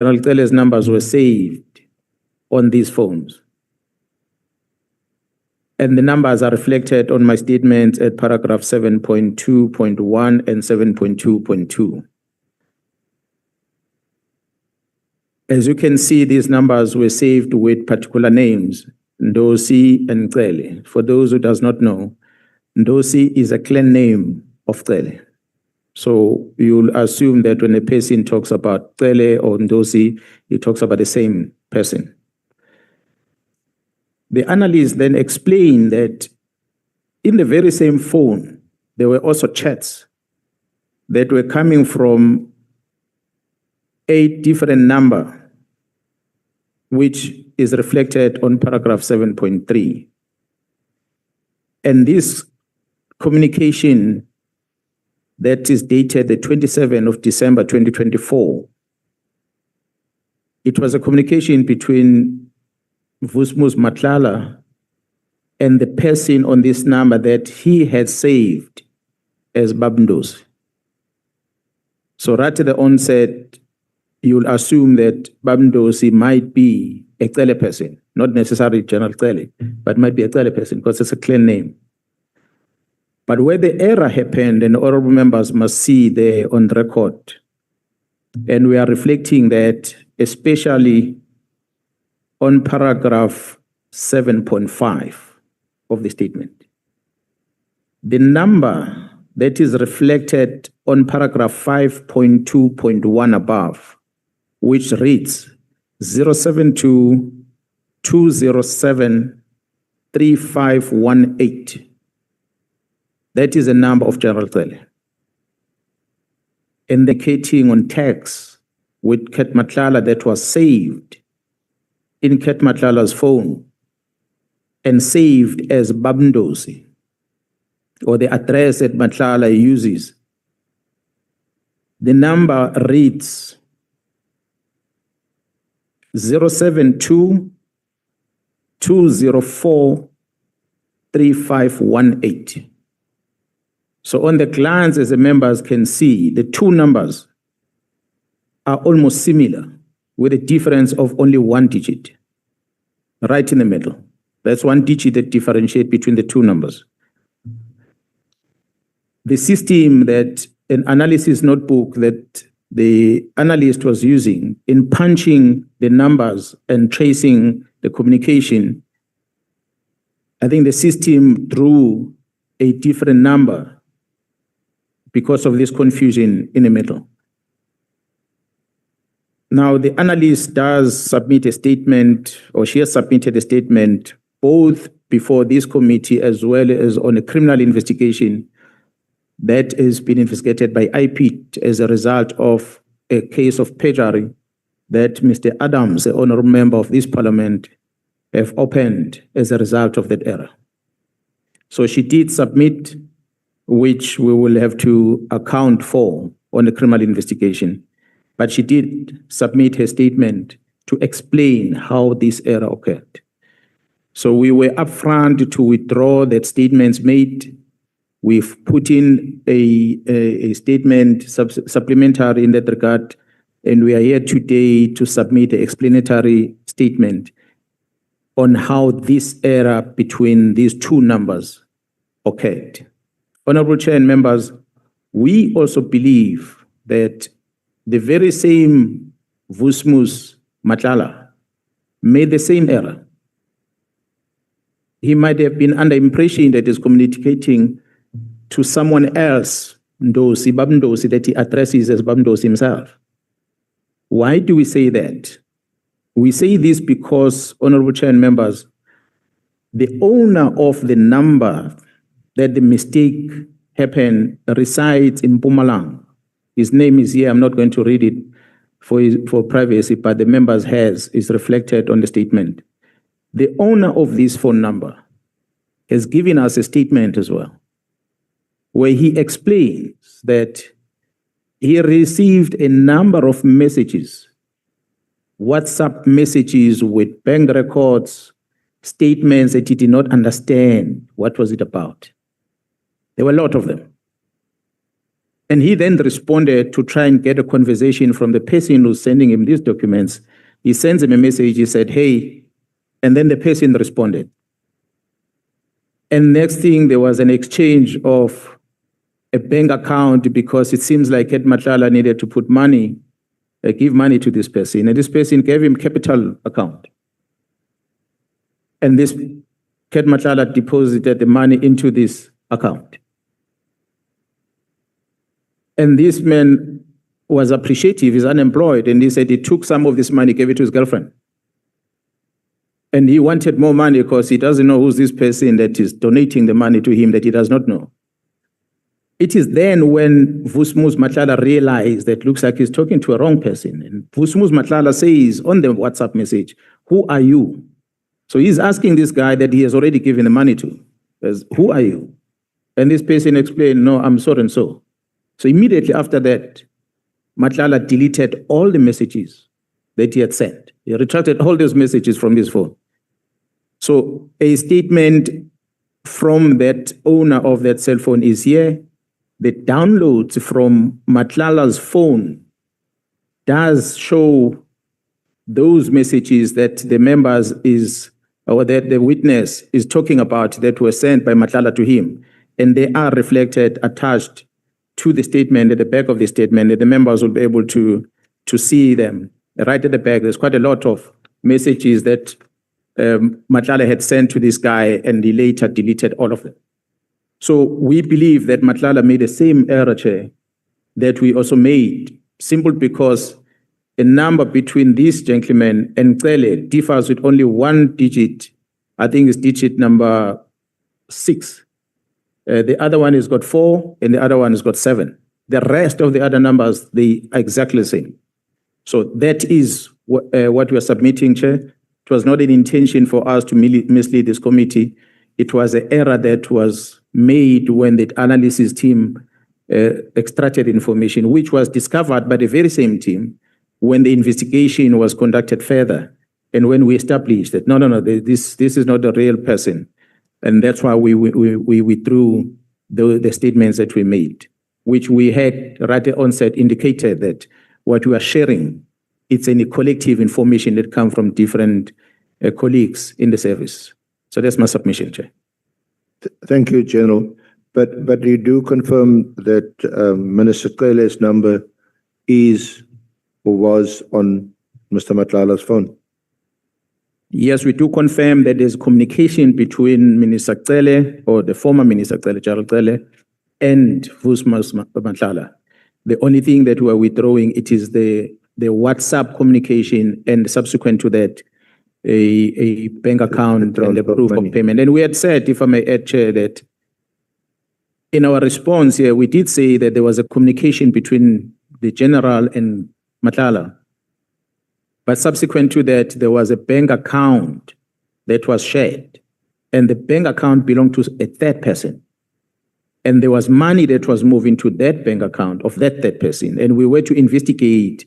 General Cele's numbers were saved on these phones. And the numbers are reflected on my statements at paragraph 7.2.1 and 7.2.2. As you can see, these numbers were saved with particular names, Ndosi and Cele. For those who does not know, Ndosi is a clan name of Cele. So you'll assume that when a person talks about Cele or Ndosi, he talks about the same person. The analyst then explained that in the very same phone, there were also chats that were coming from 8 different numbers, which is reflected on paragraph 7.3. And this communication that is dated the 27th of December 2024, it was a communication between Vusmus Nhlanhla and the person on this number that he had saved as Babndosi. So right at the onset, you'll assume that Babndosi might be a Cele person, not necessarily General Cele, but might be a Cele person because it's a clan name. But where the error happened, and honorable members must see there on record, and we are reflecting that especially on paragraph 7.5 of the statement. The number that is reflected on paragraph 5.2.1 above, which reads 072-207-3518. That is a number of General Cele. Indicating on text with Ket Nhlanhla that was saved in Ket Nhlanhla's phone and saved as Babndosi, or the address that Nhlanhla uses. The number reads 072-204-3518. So on the glance, as the members can see, the two numbers are almost similar, with a difference of only 1 digit, right in the middle. That's 1 digit that differentiates between the two numbers. The system that an analysis notebook that the analyst was using in punching the numbers and tracing the communication, I think the system drew a different number because of this confusion in the middle. Now, the analyst does submit a statement, or she has submitted a statement, both before this committee as well as on a criminal investigation that has been investigated by IPIT as a result of a case of perjury that Mr. Adams, the honorable member of this parliament, have opened as a result of that error. So she did submit, which we will have to account for on the criminal investigation. But she did submit her statement to explain how this error occurred. So we were upfront to withdraw that statements made. We've put in a statement supplementary in that regard, and we are here today to submit an explanatory statement on how this error between these two numbers occurred. Honorable Chair and members, we also believe that the very same Vusmus Nhlanhla made the same error. He might have been under impression that he's communicating to someone else, Ndosi, Babndosi, that he addresses as Babndosi himself. Why do we say that? We say this because, Honorable Chair and members, the owner of the number that the mistake happened resides in Mpumalanga. His name is here. I'm not going to read it for privacy, but the members is reflected on the statement. The owner of this phone number has given us a statement as well, where he explains that he received a number of messages, WhatsApp messages with bank records, statements that he did not understand what was it about. There were a lot of them. And he then responded to try and get a conversation from the person who's sending him these documents. He sends him a message, he said, hey, and then the person responded. And next thing, there was an exchange of a bank account because it seems like Ed Nhlanhla needed to put money, give money to this person. And this person gave him capital account. And this Ed Nhlanhla deposited the money into this account. And this man was appreciative, he's unemployed, and he said he took some of this money, gave it to his girlfriend. And he wanted more money because he doesn't know who's this person that is donating the money to him that he does not know. It is then when Vusmus Nhlanhla realized that looks like he's talking to a wrong person. And Vusmus Nhlanhla says on the WhatsApp message, who are you? So he's asking this guy that he has already given the money to, says, who are you? And this person explained, no, I'm so and so. So immediately after that, Nhlanhla deleted all the messages that he had sent. He retracted all those messages from his phone. So a statement from that owner of that cell phone is here. The downloads from Nhlanhla's phone does show those messages that the members is, or that the witness is talking about that were sent by Nhlanhla to him. And they are reflected, attached to the statement, at the back of the statement, that the members will be able to see them. Right at the back, there's quite a lot of messages that Nhlanhla had sent to this guy, and he later deleted all of them. So we believe that Nhlanhla made the same error, Chair, that we also made, simply because a number between this gentleman and Cele differs with only one digit. I think it's digit number 6. The other one has got 4, and the other one has got 7. The rest of the other numbers, they are exactly the same. So that is what we are submitting, Chair. It was not an intention for us to mislead this committee. It was an error that was made when the analysis team extracted information, which was discovered by the very same team when the investigation was conducted further, and when we established that, no, this is not the real person. And that's why we withdrew the statements that we made, which we had right at onset indicated that what we are sharing, it's any collective information that comes from different colleagues in the service. So that's my submission, Chair. Thank you, General. But you do confirm that Minister Cele's number is or was on Mr. Nhlanhla's phone? Yes, we do confirm that there's communication between Minister Cele, or the former Minister Cele, General Cele, and Vusmus Nhlanhla. The only thing that we are withdrawing, it is the WhatsApp communication, and subsequent to that, a bank account and the proof of payment. And we had said, if I may add, Chair, that in our response here, we did say that there was a communication between the General and Nhlanhla. But subsequent to that, there was a bank account that was shared, and the bank account belonged to a third person. And there was money that was moved into that bank account of that third person. And we were to investigate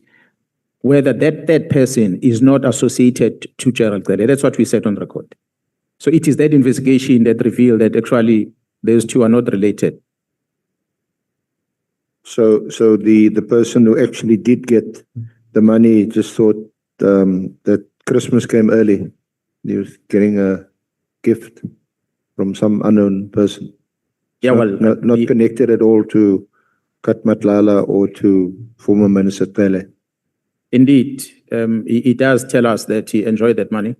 whether that third person is not associated to General Cele. That's what we said on record. So it is that investigation that revealed that actually those two are not related. So the person who actually did get the money just thought that Christmas came early. He was getting a gift from some unknown person. Yeah, well, not connected at all to Kat Nhlanhla or to former Minister Cele. Indeed, he does tell us that he enjoyed that money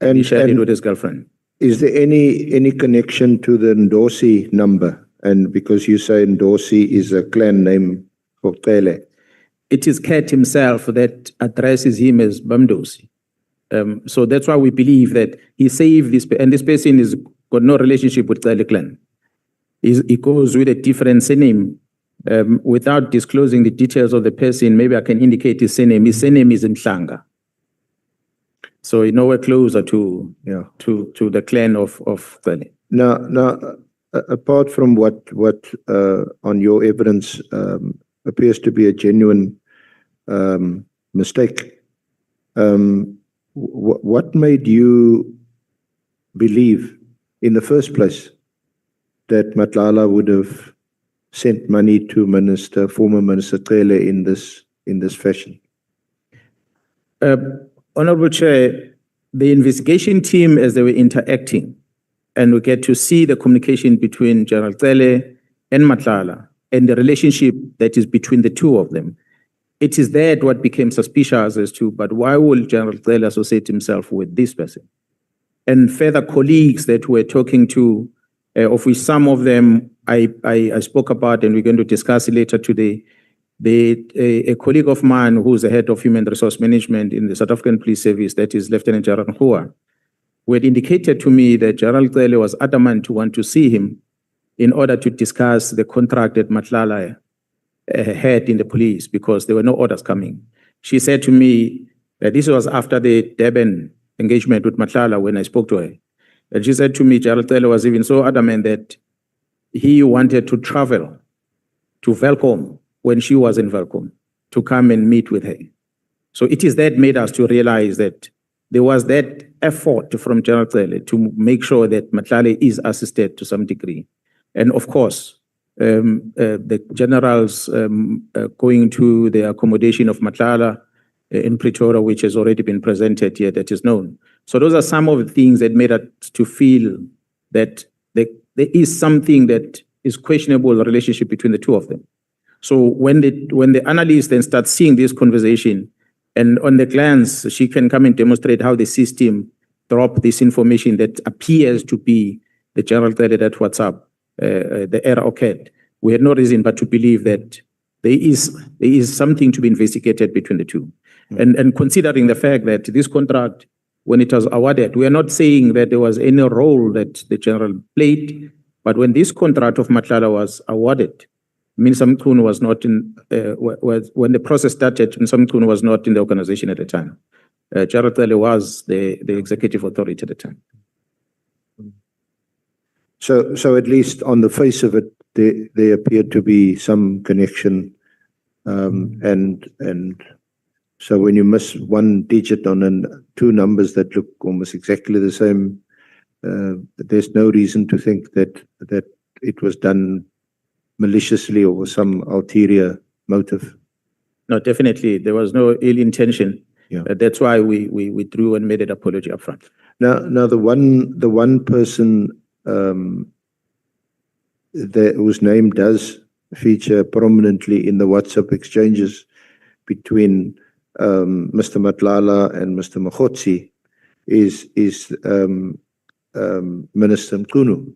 and he shared it with his girlfriend. Is there any connection to the Ndosi number? And because you say Ndosi is a clan name for Cele. It is Kat himself that addresses him as Bamdosi. So that's why we believe that he saved this, and this person has got no relationship with Cele clan. He goes with a different surname. Without disclosing the details of the person, maybe I can indicate his surname. His surname is Nhlanhla. So he's nowhere closer to the clan of Cele. Now, apart from what on your evidence appears to be a genuine mistake, what made you believe in the first place that Nhlanhla would have sent money to former Minister Cele in this fashion? Honorable Chair, the investigation team, as they were interacting, and we get to see the communication between General Cele and Nhlanhla and the relationship that is between the two of them. It is that what became suspicious as to, but why would General Cele associate himself with this person? And further colleagues that we're talking to, of which some of them I spoke about, and we're going to discuss it later today. A colleague of mine who's the head of human resource management in the South African Police Service, that is Lieutenant General Mkhwanazi, who had indicated to me that General Cele was adamant to want to see him in order to discuss the contract that Nhlanhla had in the police because there were no orders coming. She said to me that this was after the Durban engagement with Nhlanhla when I spoke to her. And she said to me, General Cele was even so adamant that he wanted to travel to Velkom when she was in Velkom to come and meet with her. So it is that made us to realize that there was that effort from General Cele to make sure that Nhlanhla is assisted to some degree. And of course, the generals going to the accommodation of Nhlanhla in Pretoria, which has already been presented here, that is known. So those are some of the things that made us to feel that there is something that is questionable relationship between the two of them. So when the analyst then starts seeing this conversation, and on the glance, she can come and demonstrate how the system dropped this information that appears to be the General Cele that WhatsApp, the error occurred. We had no reason but to believe that there is something to be investigated between the two. And considering the fact that this contract, when it was awarded, we are not saying that there was any role that the general played, but when this contract of Nhlanhla was awarded, Minister Mkhwanazi was not in, when the process started, Minister Mkhwanazi was not in the organization at the time. General Cele was the executive authority at the time. So at least on the face of it, there appeared to be some connection, and so when you miss one digit on two numbers that look almost exactly the same, there's no reason to think that it was done maliciously or with some ulterior motive. No, definitely there was no ill intention. Yeah. That's why we withdrew and made an apology upfront. Now the one person whose name does feature prominently in the WhatsApp exchanges between Mr. Nhlanhla and Mr. Mkhwanazi is Minister Mkhwanazi.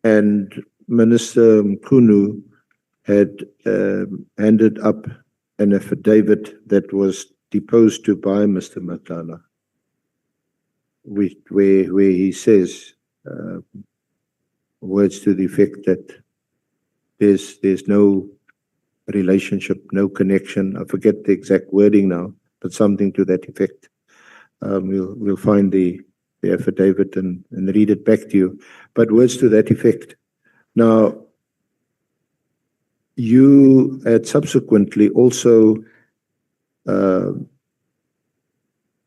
And Minister Mkhwanazi had handed up an affidavit that was deposed to by Mr. Nhlanhla, where he says words to the effect that there's no relationship, no connection. I forget the exact wording now, but something to that effect. We'll find the affidavit and read it back to you, but words to that effect. Now, you had subsequently also been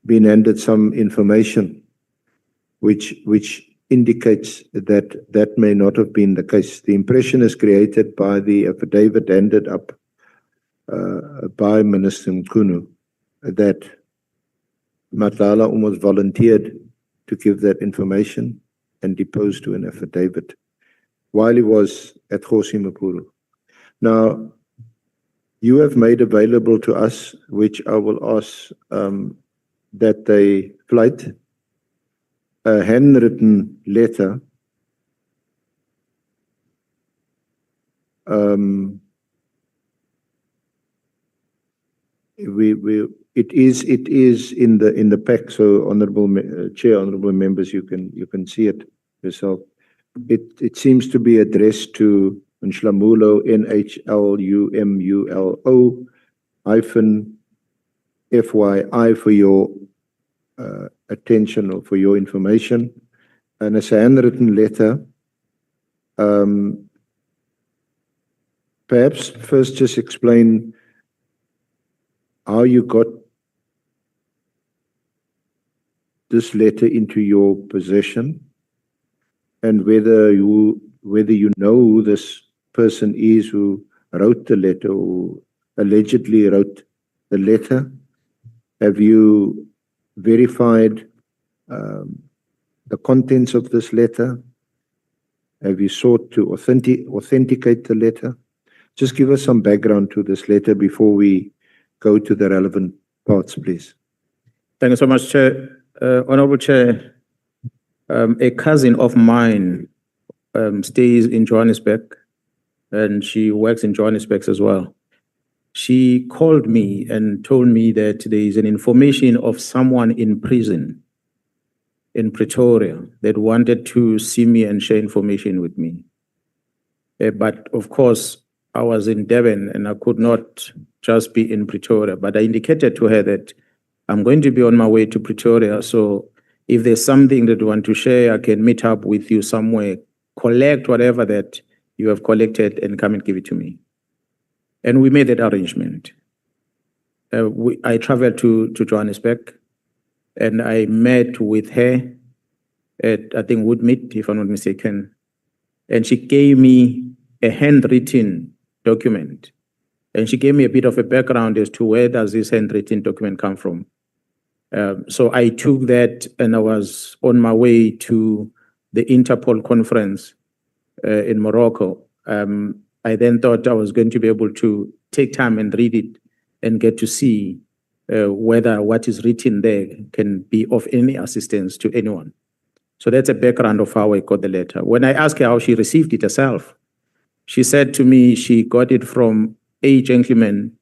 handed some information which indicates that may not have been the case. The impression is created by the affidavit handed up by Minister Mkhwanazi that Nhlanhla almost volunteered to give that information and deposed to an affidavit while he was at Kgosi Makhura. Now, you have made available to us, which I will ask that they flight a handwritten letter it is in the pack, so honorable chair, honorable members, you can see it yourself. It seems to be addressed to Nhlamulo, NHLUMULO -FYI for your attention or for your information, and it's a handwritten letter. Perhaps first just explain how you got this letter into your possession and whether whether you know who this person is who wrote the letter or allegedly wrote the letter? Have you verified the contents of this letter? Have you sought to authenticate the letter? Just give us some background to this letter before we go to the relevant parts, please. Thank you so much, Chair. Honorable Chair, a cousin of mine stays in Johannesburg, and she works in Johannesburg as well. She called me and told me that there is an information of someone in prison in Pretoria that wanted to see me and share information with me. But of course, I was in Durban and I could not just be in Pretoria, but I indicated to her that I'm going to be on my way to Pretoria. So if there's something that you want to share, I can meet up with you somewhere, collect whatever that you have collected and come and give it to me. And we made that arrangement. I traveled to Johannesburg and I met with her at, I think, Woodmead, if I'm not mistaken. And she gave me a handwritten document. And she gave me a bit of a background as to where does this handwritten document come from. So I took that and I was on my way to the Interpol conference in Morocco. I then thought I was going to be able to take time and read it and get to see whether what is written there can be of any assistance to anyone. So that's a background of how I got the letter. When I asked her how she received it herself, she said to me she got it from a gentleman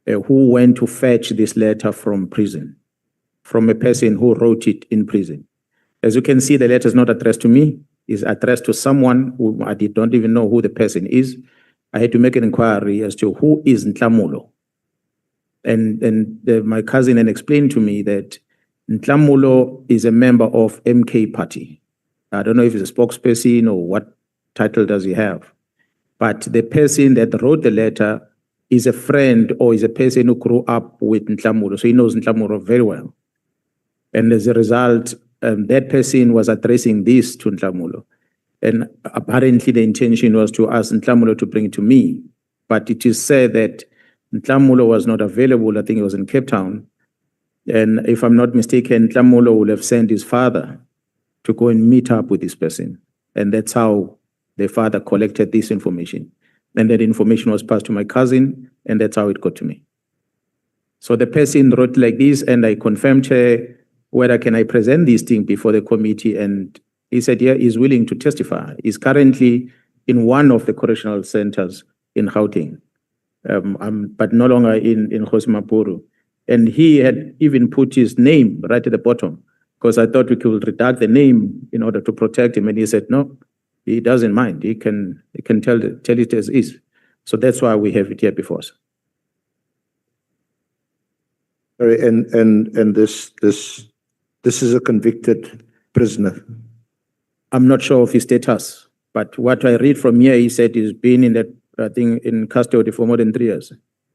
who went to fetch this letter from prison, from a person who wrote it in prison. As you can see, the letter is not addressed to me. It's addressed to someone who I don't even know who the person is. I had to make an inquiry as to who is Nhlanhla. And my cousin then explained to me that Nhlanhla is a member of MK Party. I don't know if he's a spokesperson or what title does he have. But the person that wrote the letter is a friend or is a person who grew up with Nhlanhla. So he knows Nhlanhla very well. And as a result, that person was addressing this to Nhlanhla. And apparently the intention was to ask Nhlanhla to bring it to me. But it is said that Nhlanhla was not available. I think he was in Cape Town. And if I'm not mistaken, Nhlanhla would have sent his father to go and meet up with this person. And that's how the father collected this information. And that information was passed to my cousin, and that's how it got to me. So the person wrote like this, and I confirmed her, whether can I present this thing before the committee, and he said, yeah, he's willing to testify. He's currently in one of the correctional centers in Gauteng, but no longer in Khosimapuru. And he had even put his name right at the bottom, because I thought we could redact the name in order to protect him. And he said, no, he doesn't mind. He can tell it as is. So that's why we have it here before us. Sorry, and this is a convicted prisoner. I'm not sure of his status, but what I read from here, he said he's been in that, I think, in custody for more than 3 years.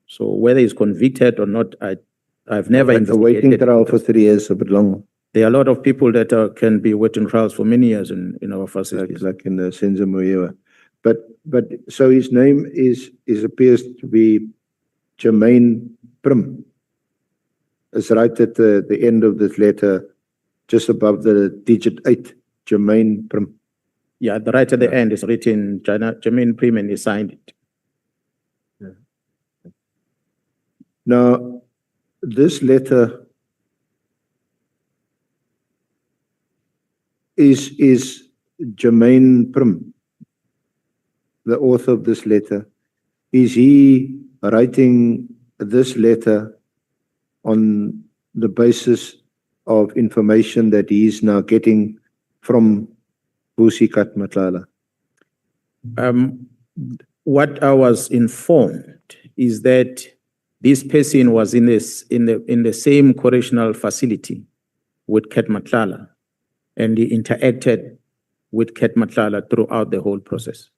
So whether he's convicted or not, I've never investigated. Waiting trial for 3 years, a bit long. There are a lot of people that can be waiting trials for many years in our facilities. Like in the Senzo Moyewa. But so his name appears to be Jermaine Prim. It's right at the end of this letter, just above the digit 8, Jermaine Prim. Yeah, right at the end is written Jermaine Prim, and he signed it. Yeah. Now, this letter is Jermaine Prim, the author of this letter. Is he writing this letter on the basis of information that he is now getting from Vusikat Matlala? What I was informed is that this person was in the same correctional facility with Ket Matlala, and he interacted with Ket Matlala throughout the whole process.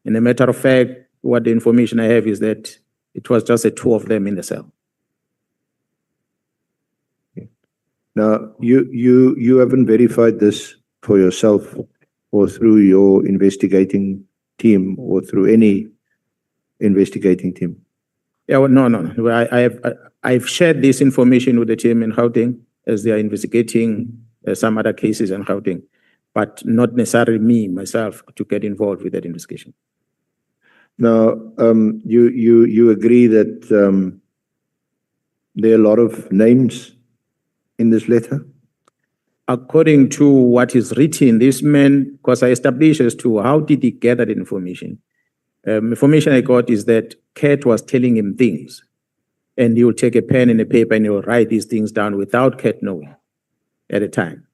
And a matter of fact, what the information I have is that it was just the two of them in the cell. Now, you haven't verified this for yourself, or through your investigating team or through any investigating team? Yeah, well, no. I've shared this information with the team in Gauteng as they are investigating some other cases in Gauteng, but not necessarily me, myself, to get involved with that investigation. Now, you agree that there are a lot of names in this letter? According to what is written, this man, because I established as to how did he gather the information. Information I got is that Kat was telling him things, and he will take a pen and a paper and he will write these things down without Kat knowing at the time.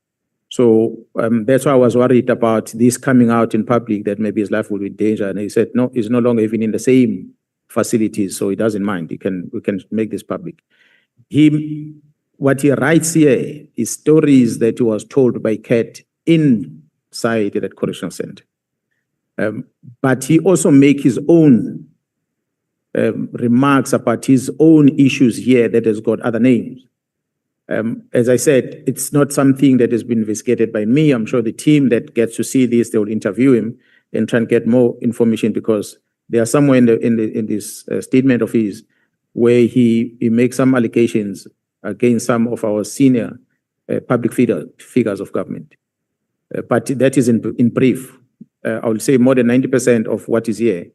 So that's why I was worried about this coming out in public, that maybe his life will be in danger. And he said, no, he's no longer even in the same facilities, so he doesn't mind. We can make this public. What he writes here is stories that he was told by Kat inside that correctional center. But he also makes his own remarks about his own issues here that has got other names. As I said, it's not something that has been investigated by me. I'm sure the team that gets to see this, they will interview him and try and get more information, because there are somewhere in this statement of his where he makes some allegations against some of our senior public figures of government. But that is in brief. I would say more than 90% of what is here,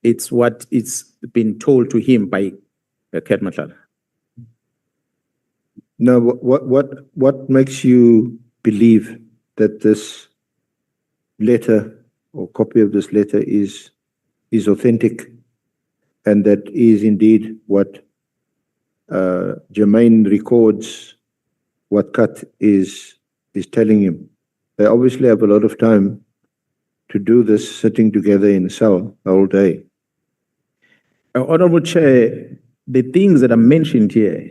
it's what it's been told to him by Kat Nhlanhla. Now, what makes you believe that this letter or copy of this letter is authentic, and that is indeed what Jermaine records, what Kat is telling him? They obviously have a lot of time to do this sitting together in a cell the whole day. Honorable Chair, the things that are mentioned here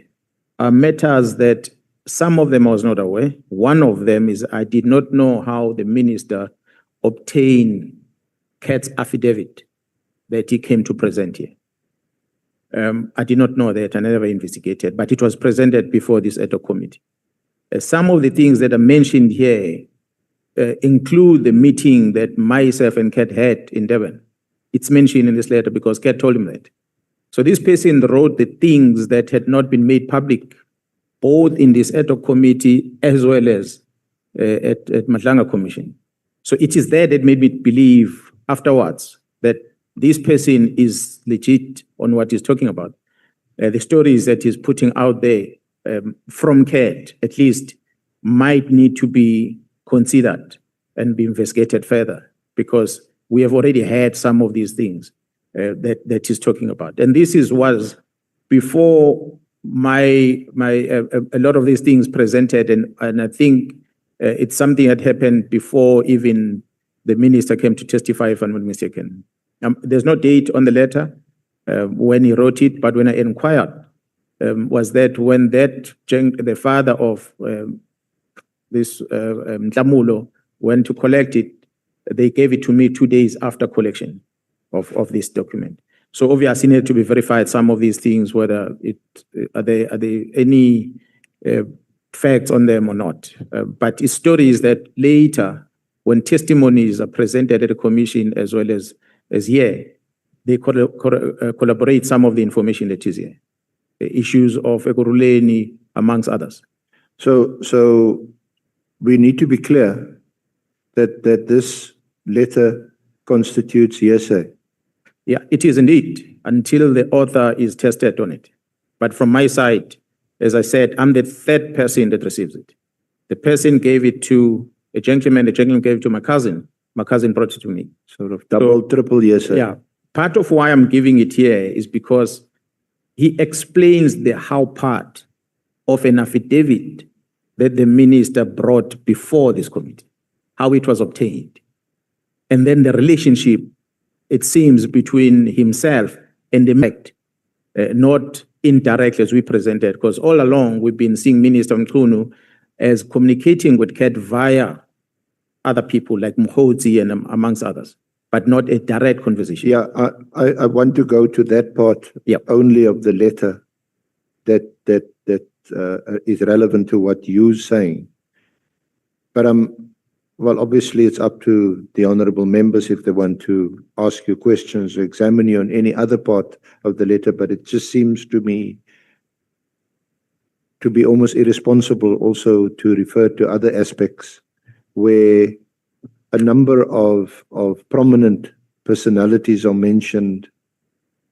are matters that some of them I was not aware. One of them is I did not know how the minister obtained Kat's affidavit that he came to present here. I did not know that. I never investigated, but it was presented before this Ad Hoc committee. Some of the things that are mentioned here include the meeting that myself and Kat had in Durban. It's mentioned in this letter because Kat told him that. So this person wrote the things that had not been made public, both in this Ad Hoc committee as well as at Nhlanhla Commission. So it is there that made me believe afterwards that this person is legit on what he's talking about. The stories that he's putting out there from Kat, at least, might need to be considered and be investigated further, because we have already had some of these things that he's talking about. And this was before a lot of these things presented, and I think it's something that happened before even the minister came to testify, if I'm not mistaken. There's no date on the letter when he wrote it, but when I inquired, was that when the father of this Mtamulo went to collect it, they gave it to me 2 days after collection of this document. So obviously need to be verified, some of these things, whether are there any facts on them or not. But it's stories that later, when testimonies are presented at the commission as well as here, they collaborate some of the information that is here. The issues of Ekurhuleni, amongst others. So we need to be clear that this letter constitutes hearsay. Yeah, it is indeed, until the author is tested on it. But from my side, as I said, I'm the third person that receives it. The person gave it to a gentleman, the gentleman gave it to my cousin brought it to me. Sort of triple hearsay. Yeah, part of why I'm giving it here is because he explains the how part of an affidavit that the minister brought before this committee, how it was obtained. And then the relationship, it seems, between himself and the MEC, not indirectly as we presented, because all along we've been seeing Minister Mkhunu as communicating with Kat via other people like Mkhwanazi and amongst others, but not a direct conversation. Yeah, I want to go to that part only of the letter that is relevant to what you're saying. But Well, obviously, it's up to the honorable members if they want to ask you questions or examine you on any other part of the letter, but it just seems to me to be almost irresponsible also to refer to other aspects where a number of prominent personalities are mentioned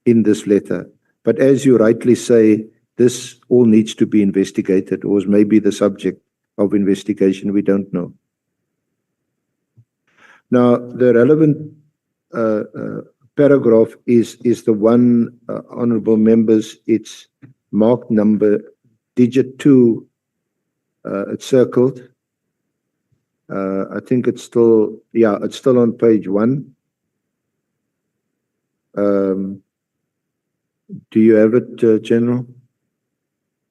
in this letter. But as you rightly say, this all needs to be investigated, or is maybe the subject of investigation, we don't know. Now, the relevant paragraph is the one, honorable members, it's marked number digit 2, it's circled. I think it's still, yeah, it's still on page 1. Do you have it, General?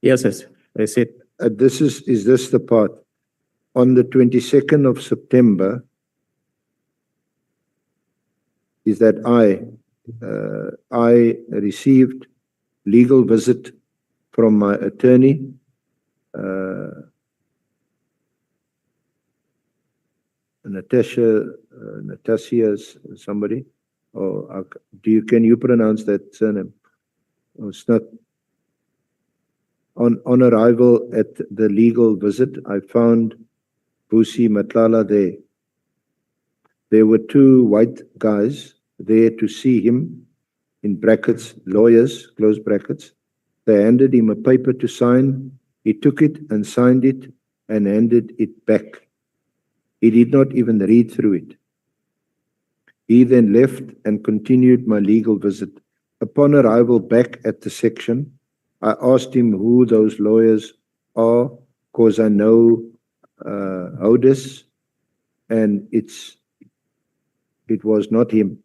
Yes, yes. I said, Is this the part? On the 22nd of September, is that I received legal visit from my attorney, Natasha somebody, or can you pronounce that surname? Oh, it's not. On arrival at the legal visit, I found Vusi Matlala there. There were 2 white guys there to see him, in brackets, lawyers, close brackets. They handed him a paper to sign. He took it and signed it and handed it back. He did not even read through it. He then left and continued my legal visit. Upon arrival back at the section, I asked him who those lawyers are, because I know Oudis, and it was not him.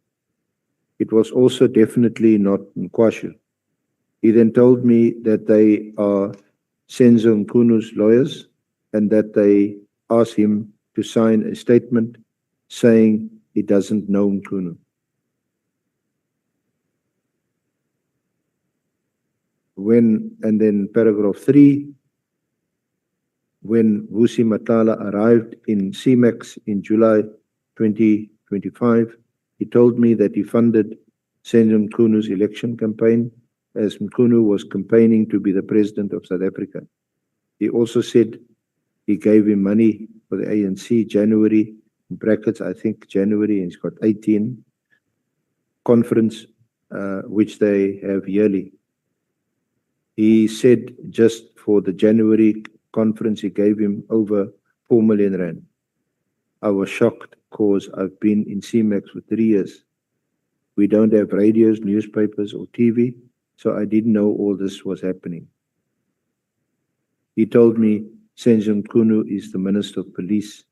It was also definitely not Mkwashu. He then told me that they are Senzo Mkhunu's lawyers and that they asked him to sign a statement saying he doesn't know Mkhunu. And then paragraph 3, when Vusi Matlala arrived in CMAX in July 2025, he told me that he funded Senzo Mkhunu's election campaign as Mkhunu was campaigning to be the president of South Africa. He also said he gave him money for the ANC January, in brackets, I think January, and he's got 18, conference, which they have yearly. He said just for the January conference, he gave him over 4 million rand. I was shocked because I've been in CMAX for 3 years. We don't have radios, newspapers, or TV, so I didn't know all this was happening. He told me Senzo Mkhunu is the Minister of Police.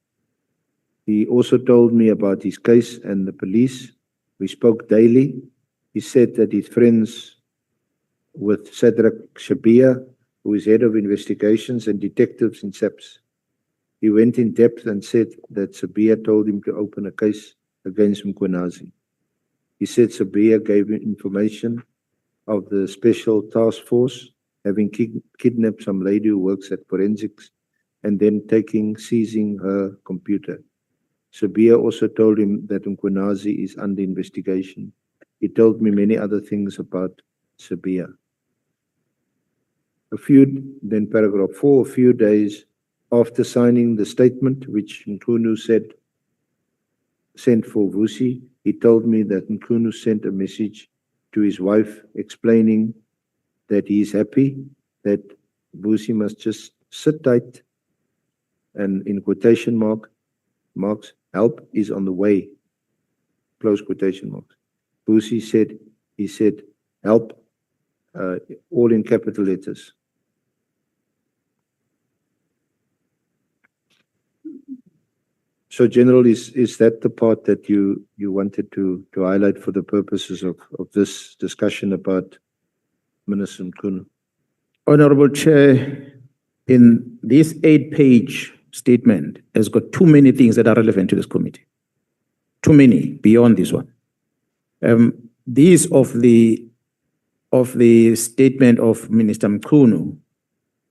He also told me about his case and the police. We spoke daily. He said that he's friends with Cedric Shabia, who is head of investigations and detectives in SAPS. He went in depth and said that Shabia told him to open a case against Mkhwanazi. He said Shabia gave him information of the special task force having kidnapped some lady who works at forensics and then seizing her computer. Shabia also told him that Mkhwanazi is under investigation. He told me many other things about Shabia. Then paragraph 4, a few days after signing the statement, which Mkhunu sent for Vusi, he told me that Mkhunu sent a message to his wife explaining that he is happy, that Vusi must just sit tight, and in quotation marks, help is on the way, close quotation marks. Vusi said, he said, help, all in capital letters. So, General, is that the part that you wanted to highlight for the purposes of this discussion about Minister Mkhunu? Honorable Chair, in this 8-page statement has got too many things that are relevant to this committee. Too many beyond this one. These of the statement of Minister Mkhunu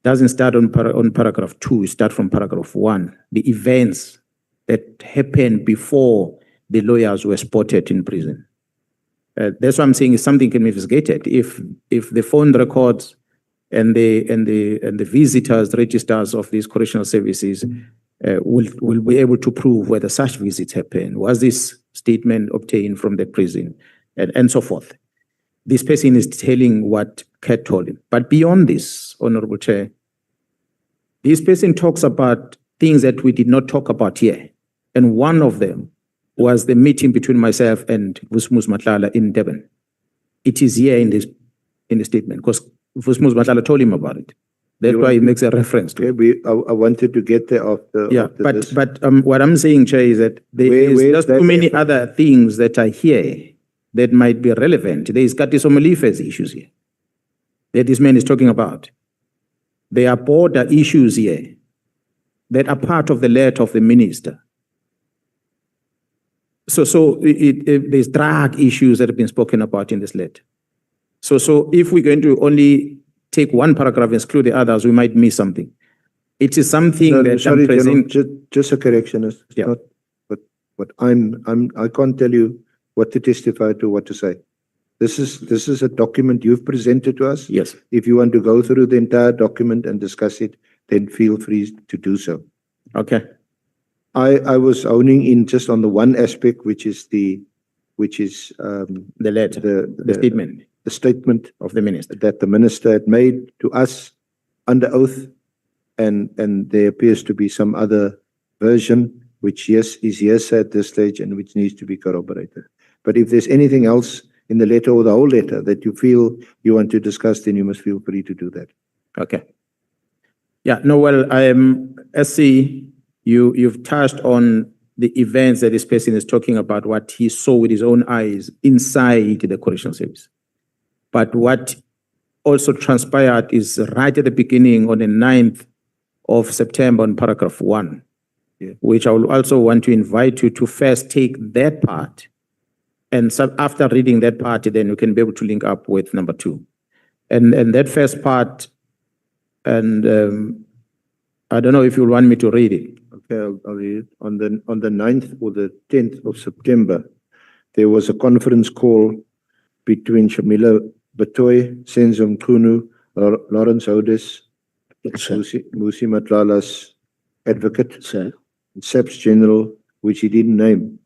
doesn't start on paragraph 2, it starts from paragraph 1. The events that happened before the lawyers were spotted in prison. That's what I'm saying is something can be investigated. If the phone records and the visitors registers of these correctional services will be able to prove whether such visits happened, was this statement obtained from the prison, and so forth. This person is telling what Kat told him. But beyond this, Honorable Chair, this person talks about things that we did not talk about here. And one of them was the meeting between myself and Vusmus Matlala in Durban. It is here in the statement because Vusmus Matlala told him about it. That's why he makes a reference to it. I wanted to get there after. Yeah, after but this. what I'm saying, Chair, is that there is just too many other things that are here that might be relevant. There is Katiso Malife's issues here that this man is talking about. There are border issues here that are part of the letter of the minister. So there's drug issues that have been spoken about in this letter. So if we're going to only take one paragraph and exclude the others, we might miss something. It is something that sorry, I'm present. General, just a correction. It's not what I can't tell you what to testify to, what to say. This is a document you've presented to us. Yes. If you want to go through the entire document and discuss it, then feel free to do so. Okay. I was owning in just on the one aspect, which is the letter, the statement. The statement of the minister that the minister had made to us under oath, and there appears to be some other version which is hearsay at this stage and which needs to be corroborated. But if there's anything else in the letter or the whole letter that you feel you want to discuss, then you must feel free to do that. Okay. Yeah. No. Well, SC, you've touched on the events that this person is talking about, what he saw with his own eyes inside the correctional service. But what also transpired is right at the beginning on the 9th of September on paragraph 1, which I will also want to invite you to first take that part. And so after reading that part, then you can be able to link up with number 2. And that first part, and I don't know if you want me to read it. Okay, I'll read it. On the 9th or the 10th of September, there was a conference call between Shamila Batoy, Senzo Mkhunu, Lawrence Odes, Musi Matlala's advocate, and SAPS General, which he didn't name.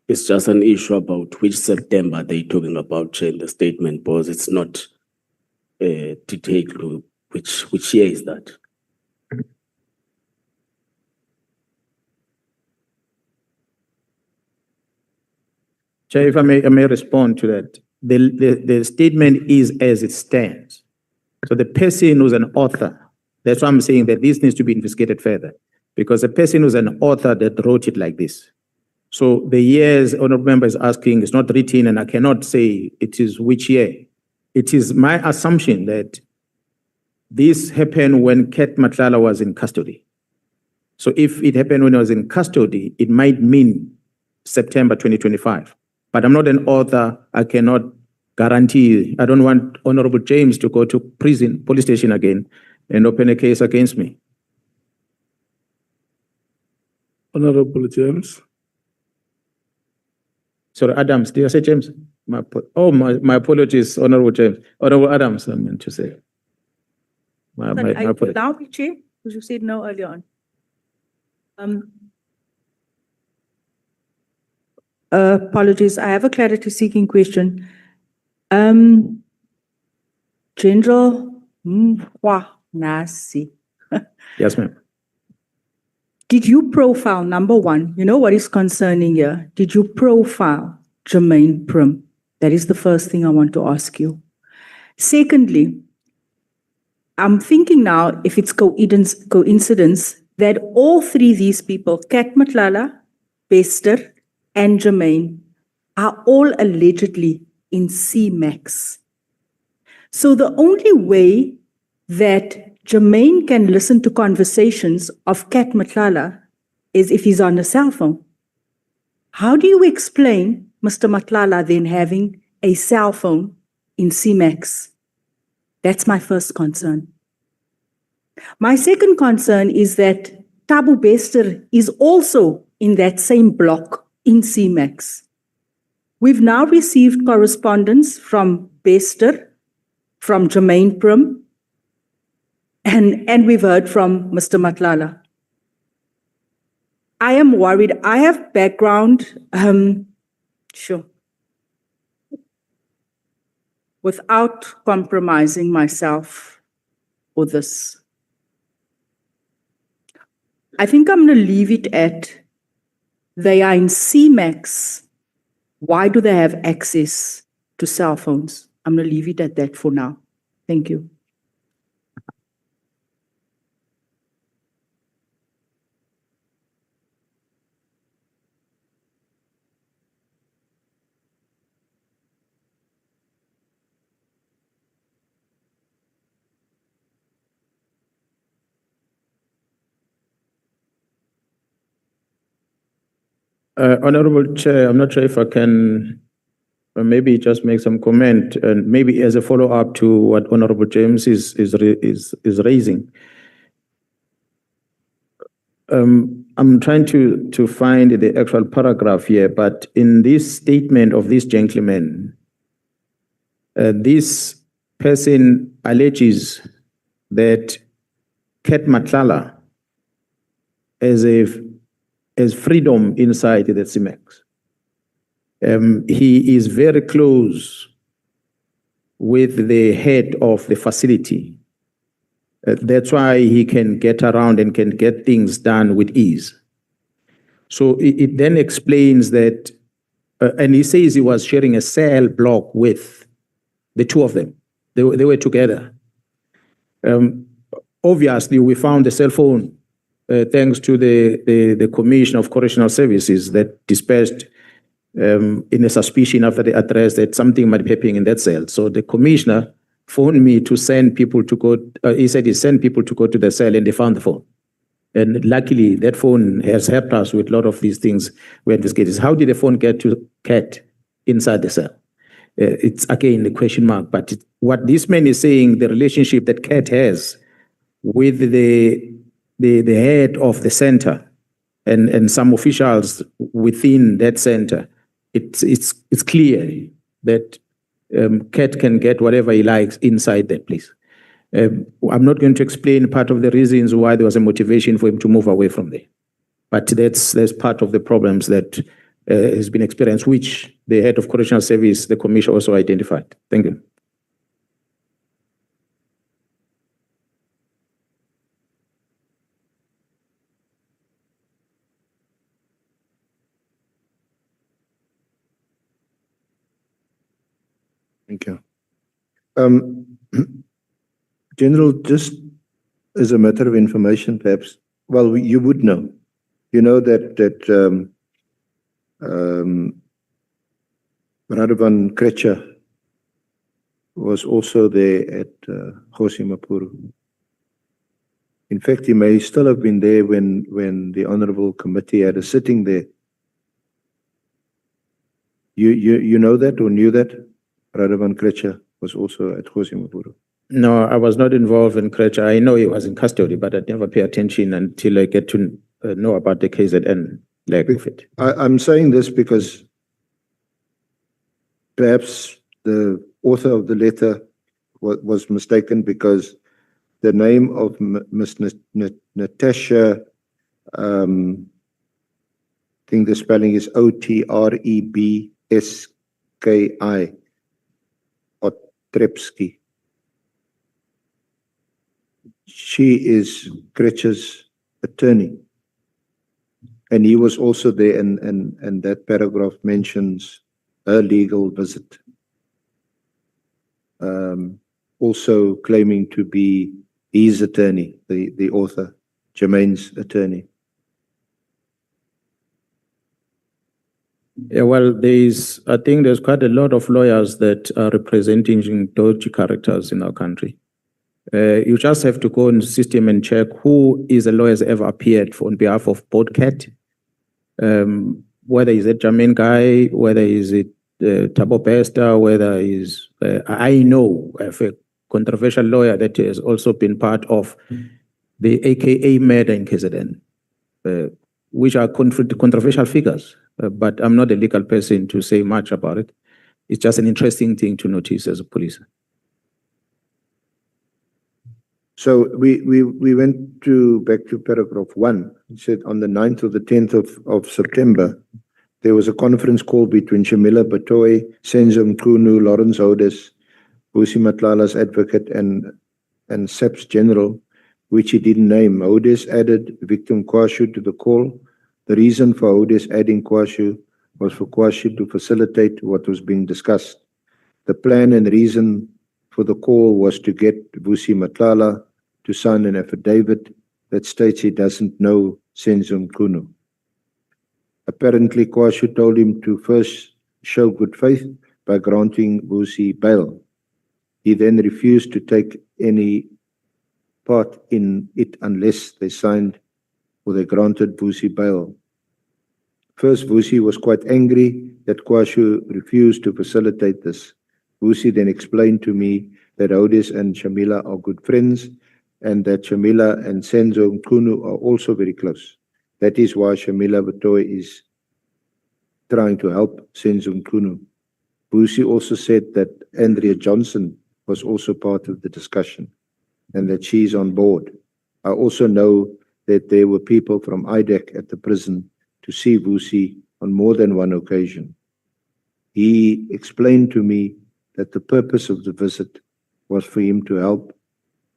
It's just an issue about which September they're talking about in the statement, because it's not detailed to which year is that. Chair, if I may respond to that. The statement is as it stands. So the person who's an author, that's why I'm saying that this needs to be investigated further, because the person who's an author that wrote it like this. So the years honorable member is asking is not written, and I cannot say it is which year. It is my assumption that this happened when Kat Matlala was in custody. So if it happened when I was in custody, it might mean September 2025. But I'm not an author. I cannot guarantee. I don't want Honorable James to go to prison, police station again, and open a case against me. Honorable James. Sorry, Adams. Did I say James? My apologies, Honorable James. Honorable Adams, I meant to say. My apologies. Allow me, Chair, because you said no earlier on. Apologies, I have a clarity-seeking question. General Mkhwanazi. Yes, ma'am. Did you profile, number one, you know what is concerning here? Did you profile Jermaine Prim? That is the first thing I want to ask you. Secondly, I'm thinking now if it's coincidence that all three of these people, Kat Matlala, Bester, and Jermaine, are all allegedly in CMAX. So the only way that Jermaine can listen to conversations of Kat Matlala is if he's on a cell phone. How do you explain Mr. Matlala then having a cell phone in CMAX? That's my first concern. My second concern is that Tabu Bester is also in that same block in CMAX. We've now received correspondence from Bester, from Jermaine Prim, and we've heard from Mr. Nhlanhla. I am worried. I have background, without compromising myself with this. I think I'm going to leave it at they are in CMAX. Why do they have access to cell phones? I'm going to leave it at that for now. Thank you. Honorable Chair, I'm not sure if I can maybe just make some comment, and maybe as a follow-up to what Honorable James is raising. I'm trying to find the actual paragraph here, but in this statement of this gentleman, this person alleges that Kat Nhlanhla as freedom inside the CMAX. He is very close with the head of the facility. That's why he can get around and can get things done with ease. So it then explains that, and he says he was sharing a cell block with the two of them. They were together. Obviously, we found the cell phone thanks to the Commission of Correctional Services that dispatched in a suspicion after the address that something might be happening in that cell. So the commissioner phoned me to send people to go, he said he sent people to go to the cell and they found the phone. And luckily that phone has helped us with a lot of these things we investigated. How did the phone get to Kat inside the cell? It's again the question mark, but what this man is saying, the relationship that Kat has with the head of the center and some officials within that center, it's clear that Kat can get whatever he likes inside that place. I'm not going to explain part of the reasons why there was a motivation for him to move away from there, but that's part of the problems that has been experienced, which the head of correctional service, the commission also identified. Thank you. Thank you. General, just as a matter of information, perhaps, well, you would know. You know that Radovan Kretscher was also there at Kgosi Maphuru. In fact, he may still have been there when the Honorable Committee had a sitting there. You know that or knew that? Radovan Kretscher was also at Kgosi Maphuru. No, I was not involved in Kretscher. I know he was in custody, but I never pay attention until I get to know about the KZN leg of it. I'm saying this because perhaps the author of the letter was mistaken, because the name of Miss Natasha, I think the spelling is Otrebski, Otrepski. She is Kretscher's attorney. And he was also there, and that paragraph mentions her legal visit. Also claiming to be his attorney, the author, Jermaine's attorney. Yeah, well, I think there's quite a lot of lawyers that are representing dodgy characters in our country. You just have to go in the system and check who is a lawyer has ever appeared on behalf of both Kat, whether it's a Jermaine guy, whether it's Thabo Bester, whether is I know of a controversial lawyer that has also been part of the AKA murder in KZN. which are controversial figures, but I'm not a legal person to say much about it. It's just an interesting thing to notice as a police. So we went back to paragraph 1. It said on the 9th or the 10th of September, there was a conference call between Nhlanhla Mkwhanazi, Senzo Mkhunu, Lawrence Hodes, Vusi Matlala's advocate, and SAP's general, which he didn't name. Hodes added victim Kwashu to the call. The reason for Hodes adding Kwashu was for Kwashu to facilitate what was being discussed. The plan and reason for the call was to get Vusi Matlala to sign an affidavit that states he doesn't know Senzo Mkhunu. Apparently, Kwashu told him to first show good faith by granting Vusi bail. He then refused to take any part in it unless they signed or they granted Vusi bail. First, Vusi was quite angry that Kwashu refused to facilitate this. Vusi then explained to me that Hodes and Nhlanhla are good friends and that Nhlanhla and Senzo Mkhunu are also very close. That is why Nhlanhla Mkwhanazi is trying to help Senzo Mkhunu. Vusi also said that Andrea Johnson was also part of the discussion and that she's on board. I also know that there were people from IDEC at the prison to see Vusi on more than one occasion. He explained to me that the purpose of the visit was for him to help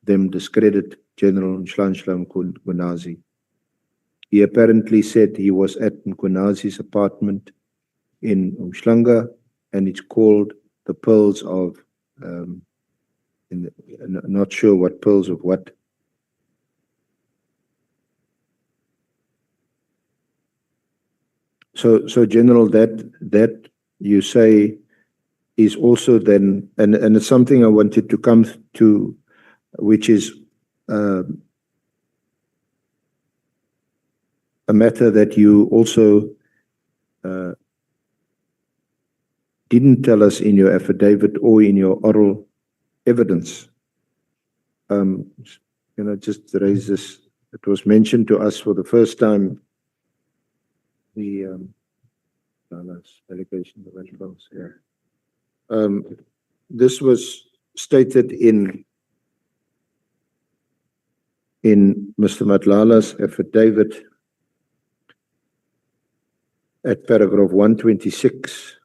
them discredit General Nhlanhla Mkwhanazi. He apparently said he was at Mkwhanazi's apartment in Umhlanga, and it's called the Pearls of, not sure what pearls of what. So General, that you say is also then, and it's something I wanted to come to, which is a matter that you also didn't tell us in your affidavit or in your oral evidence. Just raise this. It was mentioned to us for the first time. The allegations of adults, yeah. This was stated in Mr. Matlala's affidavit at paragraph 126.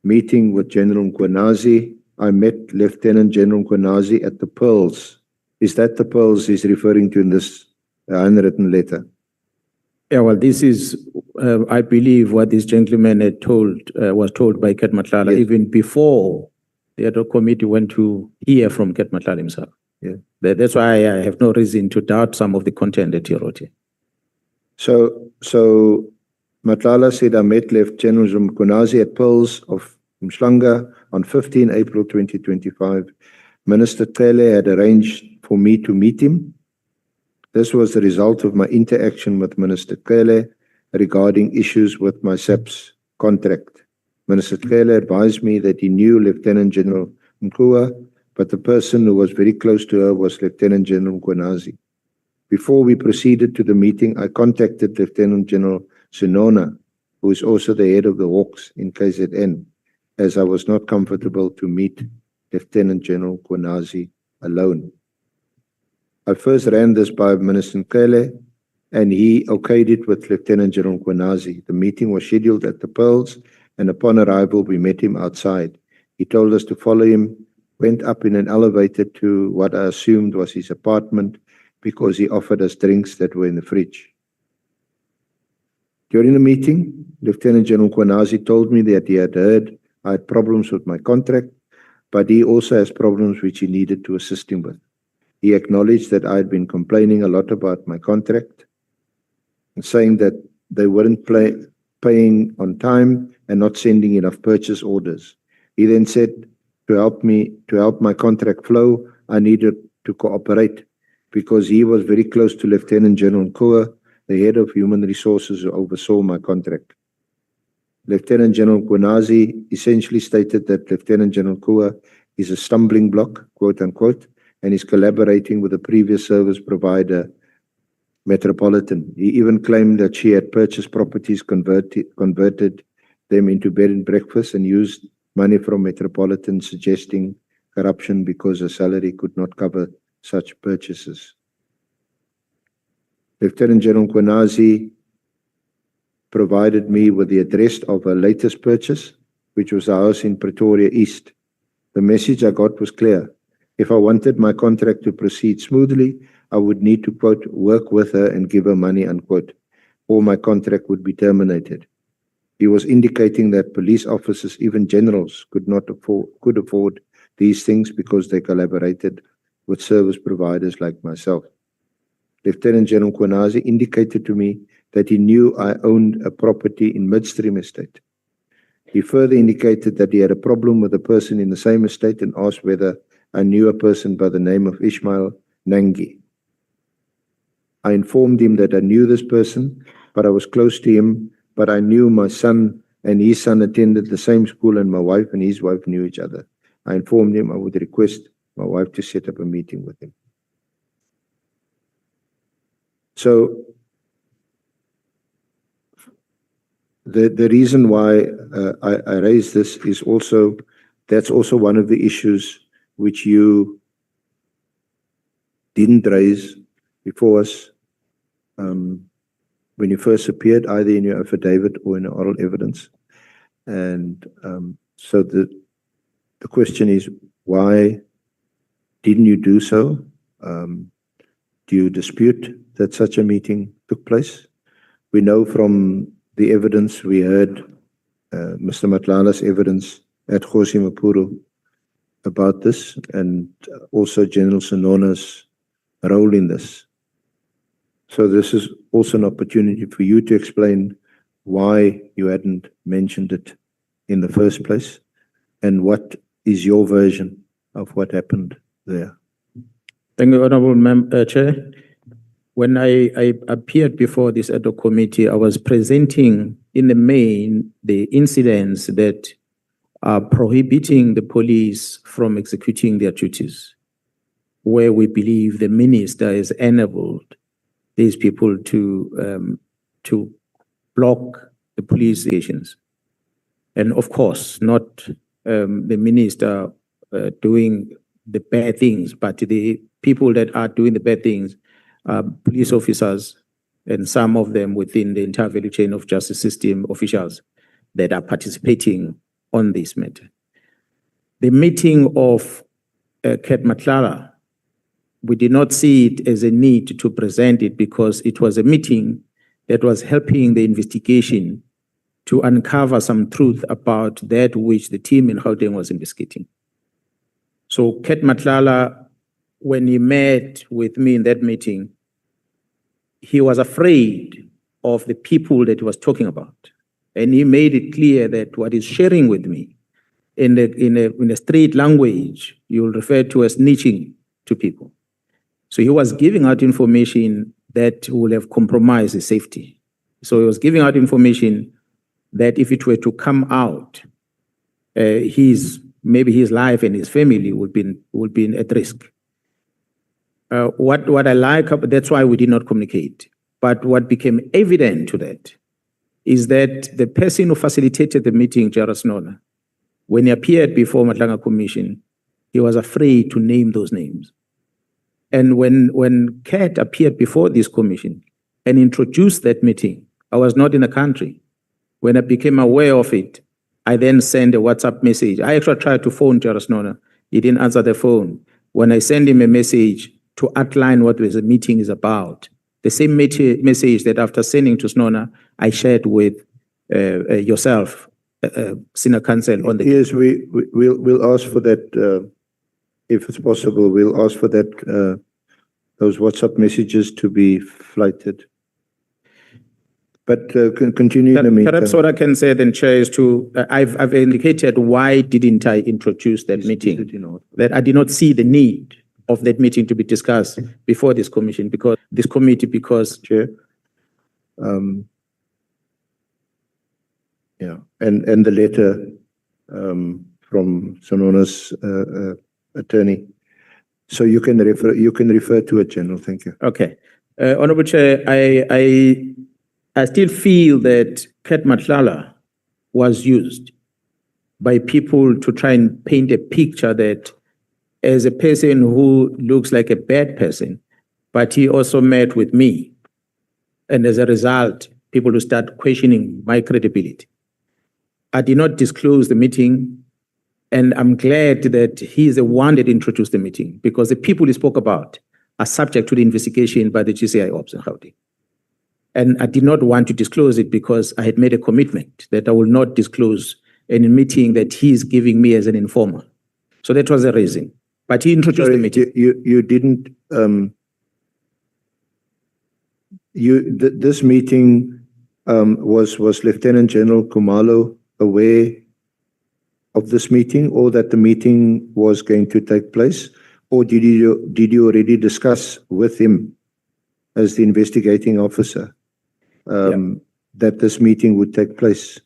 Meeting with General Mkhwanazi, I met Lieutenant General Mkhwanazi at the Pearls. Is that the Pearls he's referring to in this handwritten letter? Yeah, well, this is, I believe, what this gentleman had was told by Ket Matlala, Yes. even before the Ad Hoc committee went to hear from Ket Matlala himself. Yeah. That's why I have no reason to doubt some of the content that he wrote here. So Matlala said, I met Lieutenant General Mkhwanazi at Pearls of Umhlanga on 15 April 2025. Minister Cele had arranged for me to meet him. This was the result of my interaction with Minister Cele regarding issues with my SAP's contract. Minister Cele advised me that he knew Lieutenant General Mkhwanazi, but the person who was very close to her was Lieutenant General Mkhwanazi. Before we proceeded to the meeting, I contacted Lieutenant General Sinona, who is also the head of the Hawks in KZN, as I was not comfortable to meet Lieutenant General Mkhwanazi alone. I first ran this by Minister Nkele, and he okayed it with Lieutenant General Mkhwanazi. The meeting was scheduled at the Pearls, and upon arrival, we met him outside. He told us to follow him, went up in an elevator to what I assumed was his apartment because he offered us drinks that were in the fridge. During the meeting, Lieutenant General Mkhwanazi told me that he had heard I had problems with my contract, but he also has problems which he needed to assist him with. He acknowledged that I had been complaining a lot about my contract and saying that they weren't paying on time and not sending enough purchase orders. He then said to help my contract flow, I needed to cooperate because he was very close to Lieutenant General Mkhwanazi, the head of human resources who oversaw my contract. Lieutenant General Mkhwanazi essentially stated that Lieutenant General Mkhwanazi is a stumbling block, quote unquote, and is collaborating with a previous service provider Metropolitan. He even claimed that she had purchased properties, converted them into bed and breakfast, and used money from Metropolitan, suggesting corruption because her salary could not cover such purchases. Lieutenant General Mkhwanazi provided me with the address of her latest purchase, which was a house in Pretoria East. The message I got was clear. If I wanted my contract to proceed smoothly, I would need to, quote, work with her and give her money, unquote, or my contract would be terminated. He was indicating that police officers, even generals, could afford these things because they collaborated with service providers like myself. Lieutenant General Mkhwanazi indicated to me that he knew I owned a property in Midstream Estate. He further indicated that he had a problem with a person in the same estate and asked whether I knew a person by the name of Ishmael Nangi. I informed him that I knew this person, but I was close to him, but I knew my son and his son attended the same school, and my wife and his wife knew each other. I informed him I would request my wife to set up a meeting with him. So the reason why I raise this is also, that's also one of the issues which you didn't raise before us when you first appeared, either in your affidavit or in oral evidence. And so the question is, why didn't you do so? Do you dispute that such a meeting took place? We know from the evidence we heard, Mr. Matlala's evidence at Khosi Mapuru about this, and also General Sanona's role in this. So this is also an opportunity for you to explain why you hadn't mentioned it in the first place, and what is your version of what happened there. Thank you, Honorable Chair. When I appeared before this Ad Hoc committee, I was presenting in the main the incidents that are prohibiting the police from executing their duties, where we believe the minister has enabled these people to block the police stations. And of course, not the minister doing the bad things, but the people that are doing the bad things, police officers, and some of them within the entire value chain of justice system officials that are participating on this matter. The meeting of Kat Matlala, we did not see it as a need to present it because it was a meeting that was helping the investigation to uncover some truth about that which the team in Gauteng was investigating. So Kat Matlala, when he met with me in that meeting, he was afraid of the people that he was talking about. And he made it clear that what he's sharing with me in a street language, you'll refer to as snitching to people. So he was giving out information that would have compromised his safety. So he was giving out information that if it were to come out, maybe his life and his family would be at risk. What I like, that's why we did not communicate. But what became evident to that is that the person who facilitated the meeting, General Sanola, when he appeared before Matlanga Commission, he was afraid to name those names. And when Kat appeared before this commission and introduced that meeting, I was not in the country. When I became aware of it, I then sent a WhatsApp message. I actually tried to phone General Sanola. He didn't answer the phone. When I sent him a message to outline what the meeting is about, the same message that after sending to Sanola, I shared with yourself, Senior Counsel, on the... Yes, we'll ask for that, if it's possible, we'll ask for that, those WhatsApp messages to be flighted. But continue in the meantime. Perhaps what I can say then, Chair, is I've indicated why didn't I introduce that meeting, that I did not see the need of that meeting to be discussed before this commission, because this committee, because... Chair, yeah, and the letter from Sanona's attorney. So you can refer to it, General. Thank you. Okay. Honorable Chair, I still feel that Kat Nhlanhla was used by people to try and paint a picture that as a person who looks like a bad person, but he also met with me. And as a result, people will start questioning my credibility. I did not disclose the meeting, and I'm glad that he is the one that introduced the meeting, because the people he spoke about are subject to the investigation by the GCI Ops in Gauteng. And I did not want to disclose it because I had made a commitment that I will not disclose any meeting that he is giving me as an informer. So that was the reason. But he introduced the meeting. You didn't, this meeting was Lieutenant General Khumalo aware of this meeting, or that the meeting was going to take place? Or did you already discuss with him as the investigating officer that this meeting would take place?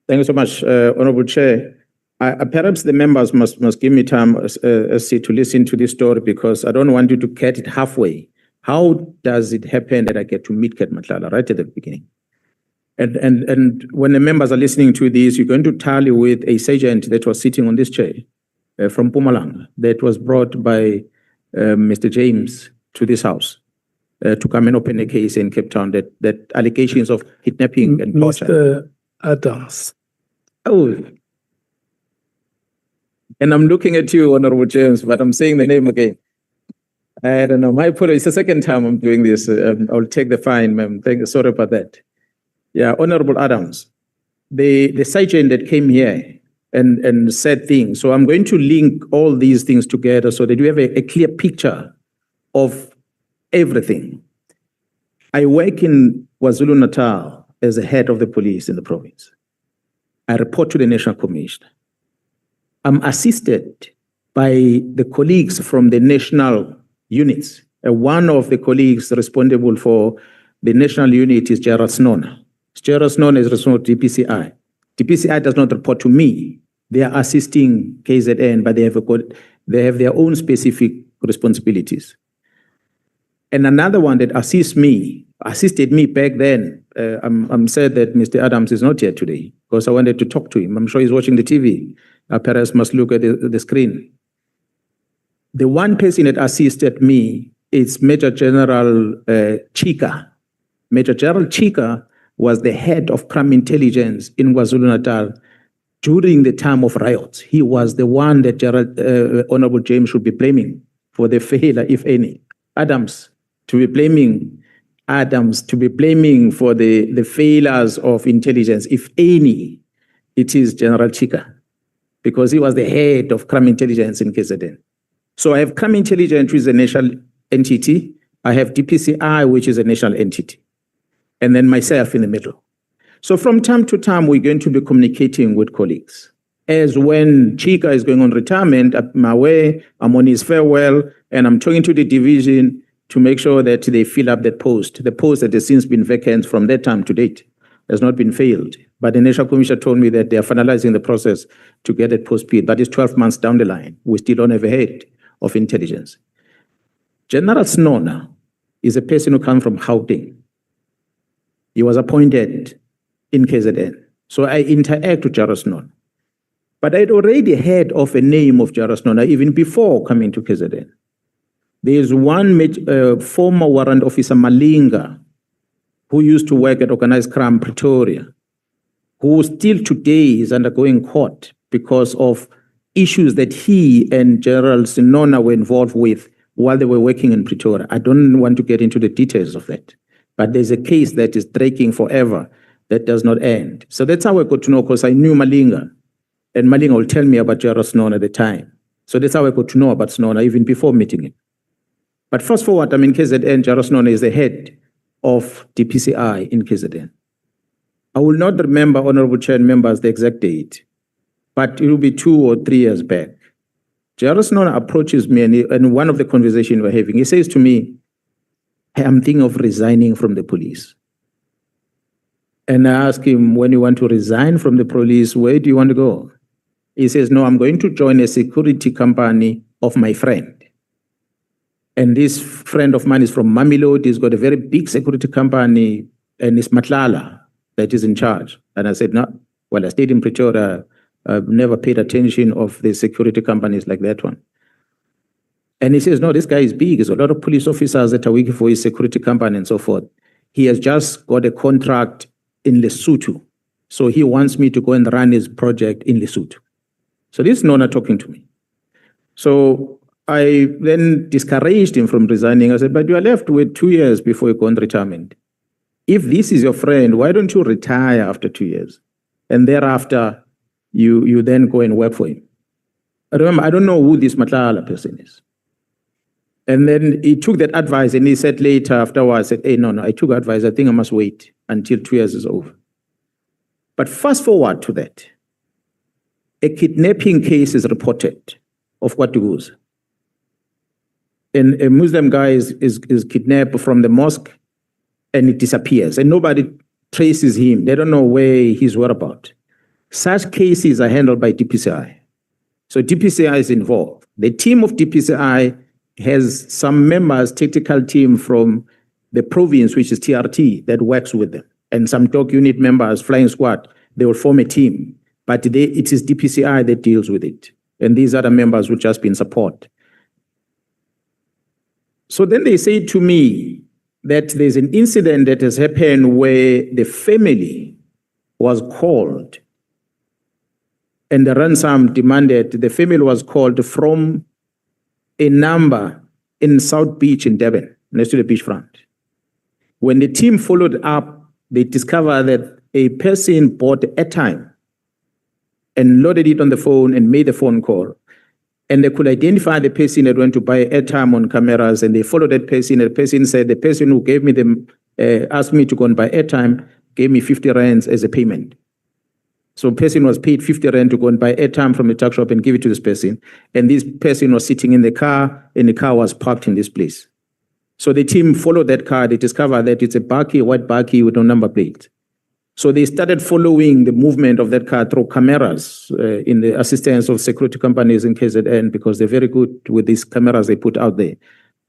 Thank you so much, Honorable Chair. Perhaps the members must give me time to listen to this story, because I don't want you to get it halfway. How does it happen that I get to meet Kat Nhlanhla right at the beginning? And when the members are listening to this, you're going to tally with a sergeant that was sitting on this chair from Mpumalanga that was brought by Mr. James to this house to come and open a case in Cape Town, that allegations of kidnapping and torture. Mr. Adams. Oh. And I'm looking at you, Honorable James, but I'm saying the name again. I don't know. My apologies. It's the second time I'm doing this. I'll take the fine, ma'am. Sorry about that. Yeah, Honorable Adams, the sergeant that came here and said things. So I'm going to link all these things together so that you have a clear picture of everything. I work in KwaZulu-Natal as the head of the police in the province. I report to the National Commissioner. I'm assisted by the colleagues from the national units. One of the colleagues responsible for the national unit is General Snona. General Snona is responsible to DPCI. DPCI does not report to me. They are assisting KZN, but they have their own specific responsibilities. And another one that assisted me back then, I'm sad that Mr. Adams is not here today, because I wanted to talk to him. I'm sure he's watching the TV. Perhaps must look at the screen. The one person that assisted me is Major General Chika. Major General Chika was the head of crime intelligence in KwaZulu-Natal during the time of riots. He was the one that Honorable James should be blaming for the failure, if any. Adams to be blaming for the failures of intelligence, if any. It is General Chika, because he was the head of crime intelligence in KZN. So I have crime intelligence, which is a national entity. I have DPCI, which is a national entity. And then myself in the middle. So from time to time, we're going to be communicating with colleagues. As when Chika is going on retirement, I'm aware, I'm on his farewell, and I'm talking to the division to make sure that they fill up that post. The post that has since been vacant from that time to date has not been filled. But the National Commission told me that they are finalizing the process to get that post filled. That is 12 months down the line. We still don't have a head of intelligence. General Snona is a person who comes from Gauteng. He was appointed in KZN. So I interact with General Snona. But I'd already heard of a name of General Snona even before coming to KZN. There is one former warrant officer, Malinga, who used to work at Organized Crime Pretoria, who still today is undergoing court because of issues that he and General Snona were involved with while they were working in Pretoria. I don't want to get into the details of that, but there's a case that is dragging forever that does not end. So that's how I got to know, because I knew Malinga, and Malinga will tell me about General Snona at the time. So that's how I got to know about Snona even before meeting him. But fast forward, I'm in KZN, General Snona is the head of DPCI in KZN. I will not remember, Honorable Chair and members, the exact date, but it will be 2 or 3 years back. General Snona approaches me, and one of the conversations we're having, he says to me, hey, I'm thinking of resigning from the police. And I ask him, when you want to resign from the police, where do you want to go? He says, no, I'm going to join a security company of my friend. And this friend of mine is from Mamelodi. He's got a very big security company, and it's Nhlanhla that is in charge. And I said, no. Well, I stayed in Pretoria. I've never paid attention of the security companies like that one. And he says, no, this guy is big. There's a lot of police officers that are working for his security company and so forth. He has just got a contract in Lesotho. So he wants me to go and run his project in Lesotho. So this is Nona talking to me. So I then discouraged him from resigning. I said, but you are left with 2 years before you go on retirement. If this is your friend, why don't you retire after 2 years? And thereafter, you then go and work for him. Remember, I don't know who this Nhlanhla person is. And then he took that advice and he said later afterwards, I said, hey, no, I took advice. I think I must wait until 2 years is over. But fast forward to that. A kidnapping case is reported of Kwatuguza. And a Muslim guy is kidnapped from the mosque and he disappears and nobody traces him. They don't know where he's whereabouts. Such cases are handled by DPCI. So DPCI is involved. The team of DPCI has some members, technical team from the province, which is TRT, that works with them. And some dog unit members, flying squad, they will form a team. But it is DPCI that deals with it. And these other members will just be in support. So then they say to me that there's an incident that has happened where the family was called and the ransom demanded. The family was called from a number in South Beach in Durban, next to the beachfront. When the team followed up, they discovered that a person bought airtime and loaded it on the phone and made a phone call. And they could identify the person that went to buy airtime on cameras, and they followed that person. And the person said, the person who gave me asked me to go and buy airtime, gave me 50 rands as a payment. So the person was paid 50 rand to go and buy airtime from the tuck shop and give it to this person. And this person was sitting in the car, and the car was parked in this place. So the team followed that car. They discovered that it's a bakkie, white bakkie with no number plate. So they started following the movement of that car through cameras in the assistance of security companies in KZN, because they're very good with these cameras they put out there.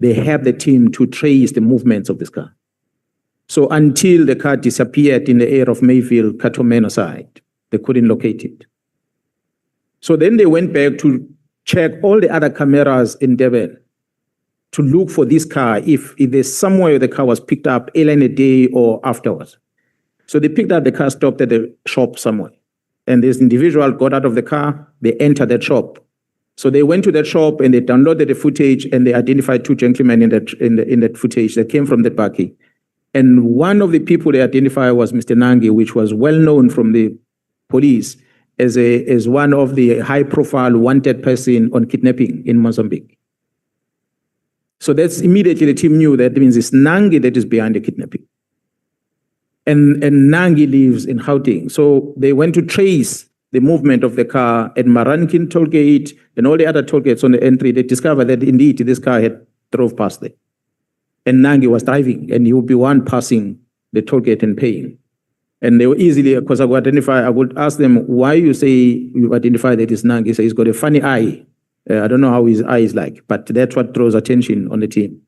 They have the team to trace the movements of this car. So until the car disappeared in the area of Mayville, Katomeno side, they couldn't locate it. So then they went back to check all the other cameras in Durban to look for this car, if there's somewhere the car was picked up early in the day or afterwards. So they picked up the car, stopped at the shop somewhere. And this individual got out of the car, they entered that shop. So they went to that shop and they downloaded the footage and they identified two gentlemen in that footage that came from that bakkie. And one of the people they identified was Mr. Nangi, which was well known from the police as one of the high-profile wanted person on kidnapping in Mozambique. So that's immediately the team knew that means it's Nangi that is behind the kidnapping. And Nangi lives in Gauteng. So they went to trace the movement of the car at Marankin tollgate and all the other tollgates on the entry. They discovered that indeed this car had drove past there. And Nangi was driving, and he would be one passing the tollgate and paying. And they were easily, because I would ask them, why you say you identify that it's Nangi? So he's got a funny eye. I don't know how his eye is like, but that's what draws attention on the team.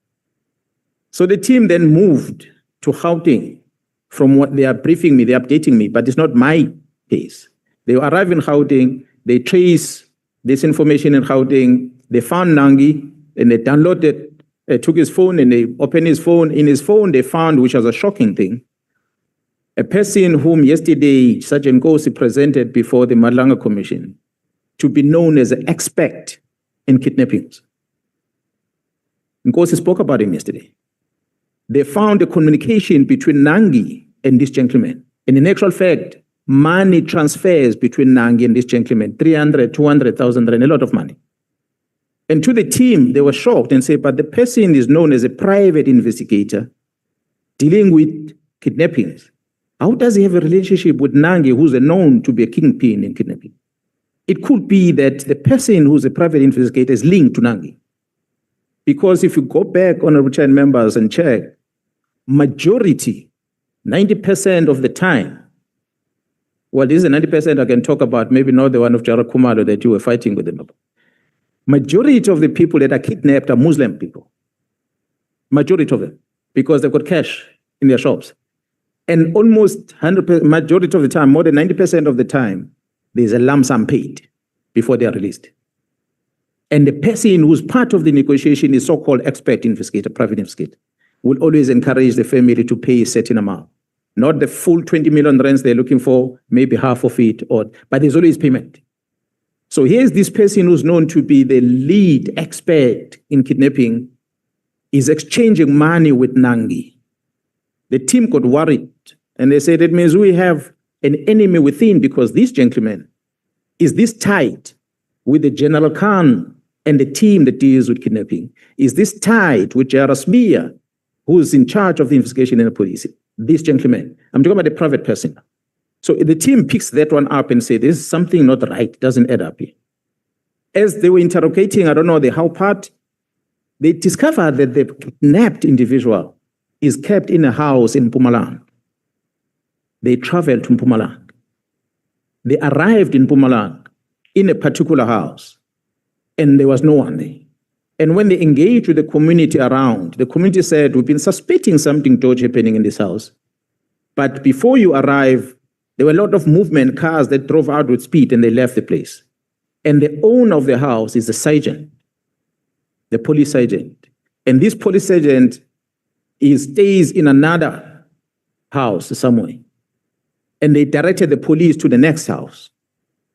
So the team then moved to Gauteng. From what they are briefing me, they're updating me, but it's not my case. They arrive in Gauteng, they trace this information in Gauteng, they found Nangi, and they downloaded, took his phone and they opened his phone. In his phone, they found, which was a shocking thing, a person whom yesterday Sergeant Nkosi presented before the Madlanga Commission to be known as an expert in kidnappings. Nkosi spoke about him yesterday. They found a communication between Nangi and this gentleman. And in actual fact, money transfers between Nangi and this gentleman, 300, 200,000 rand, a lot of money. And to the team, they were shocked and said, but the person is known as a private investigator dealing with kidnappings. How does he have a relationship with Nangi, who's known to be a kingpin in kidnapping? It could be that the person who's a private investigator is linked to Nangi. Because if you go back on return members and check, majority, 90% of the time, well, this is a 90% I can talk about, maybe not the one of Jara Kumalo that you were fighting with them about. Majority of the people that are kidnapped are Muslim people. majority of them, because they've got cash in their shops. And almost 100%, majority of the time, more than 90% of the time, there's a lump sum paid before they are released. And the person who's part of the negotiation is so-called expert investigator, private investigator, will always encourage the family to pay a certain amount. Not the full 20 million rands they're looking for, maybe half of it, but there's always payment. So here's this person who's known to be the lead expert in kidnapping, is exchanging money with Nangi. The team got worried and they said, it means we have an enemy within, because this gentleman is this tight with the General Khan and the team that deals with kidnapping. Is this tied with Jarasmia, who's in charge of the investigation in the police? This gentleman. I'm talking about the private person. So the team picks that one up and say, there's something not right, doesn't add up here. As they were interrogating, I don't know the how part, they discovered that the kidnapped individual is kept in a house in Mpumalanga. They traveled to Mpumalanga. They arrived in Mpumalanga in a particular house, and there was no one there. And when they engaged with the community around, the community said, we've been suspecting something dodgy happening in this house. But before you arrive, there were a lot of movement, cars that drove out with speed, and they left the place. And the owner of the house is the sergeant, the police sergeant. And this police sergeant stays in another house somewhere. And they directed the police to the next house.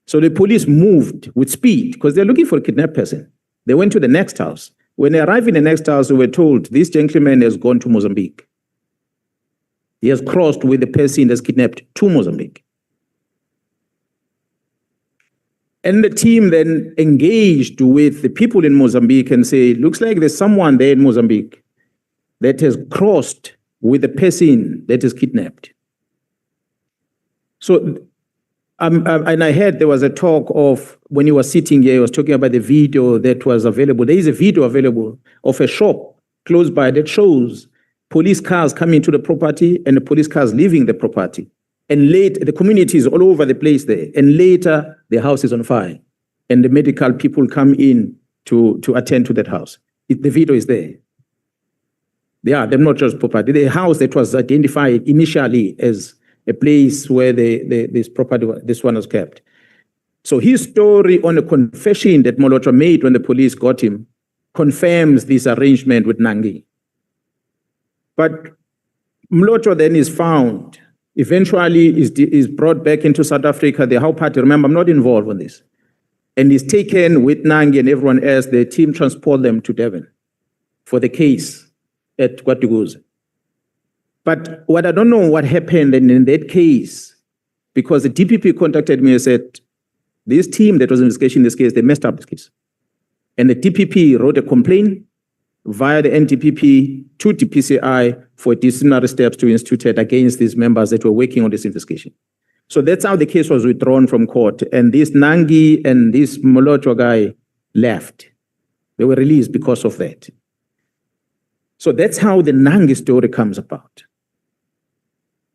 So the police moved with speed because they're looking for a kidnapped person. They went to the next house. When they arrived in the next house, they were told, this gentleman has gone to Mozambique. He has crossed with the person that's kidnapped to Mozambique. And the team then engaged with the people in Mozambique and say, looks like there's someone there in Mozambique that has crossed with the person that is kidnapped. So, and I heard there was a talk of, when he was sitting here, he was talking about the video that was available. There is a video available of a shop close by that shows police cars coming to the property and the police cars leaving the property. And later, the community is all over the place there. And later, the house is on fire. And the medical people come in to attend to that house. The video is there. They're not just property. The house that was identified initially as a place where this one was kept. So his story on a confession that Molotra made when the police got him confirms this arrangement with Nangi. But Molotra then is found, eventually is brought back into South Africa. The How Party, remember, I'm not involved in this. And is taken with Nangi and everyone else. The team transport them to Devon for the case at Kwatuguze. But what I don't know what happened in that case, because the DPP contacted me and said, this team that was investigating this case, they messed up this case. And the DPP wrote a complaint via the NDPP to DPCI for disciplinary steps to be instituted against these members that were working on this investigation. So that's how the case was withdrawn from court. And this Nangi and this Molotra guy left. They were released because of that. So that's how the Nangi story comes about.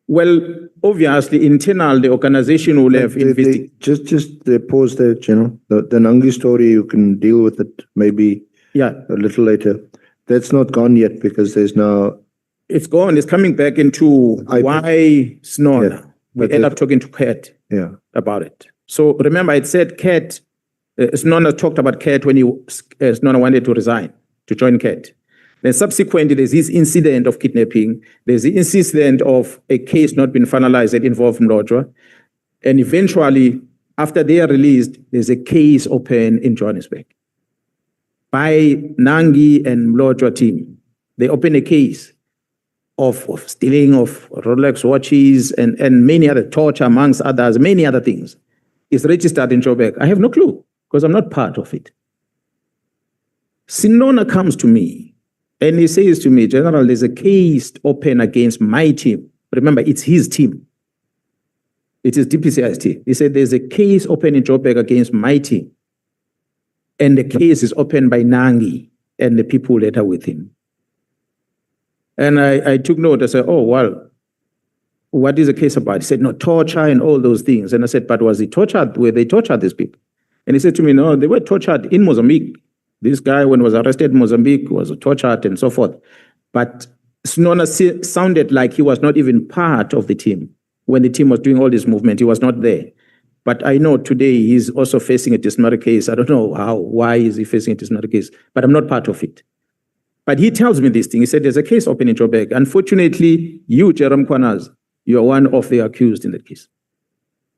Well, obviously, internal, the organization will have investigated. Just pause there, General. The Nangi story, you can deal with it maybe a little later. That's not gone yet because there's now... It's gone. It's coming back into why Snona. Yeah, we end up talking to Kat about it. So remember, it said Kat, Snona talked about Kat when Snona wanted to resign, to join Kat. Then subsequently, there's this incident of kidnapping. There's the incident of a case not being finalized that involved Mlotra. And eventually, after they are released, there's a case open in Johannesburg by Nangi and Mlotra team. They open a case of stealing of Rolex watches and many other torture, amongst others, many other things. It's registered in Joburg. I have no clue because I'm not part of it. Sinona comes to me. And he says to me, General, there's a case open against my team. Remember, it's his team. It is DPCI's team. He said, there's a case open in Joburg against my team. And the case is opened by Nangi and the people that are with him. And I took note. I said, oh, well, what is the case about? He said, no, torture and all those things. And I said, but was he tortured? Were they tortured, these people? And he said to me, no, they were tortured in Mozambique. This guy, when he was arrested in Mozambique, was tortured and so forth. But Snona sounded like he was not even part of the team. When the team was doing all this movement, he was not there. But I know today he's also facing a disciplinary case. I don't know why is he facing a disciplinary case, but I'm not part of it. But he tells me this thing. He said, there's a case open in Joburg. Unfortunately, you, General Mkhwanazi, you are one of the accused in that case.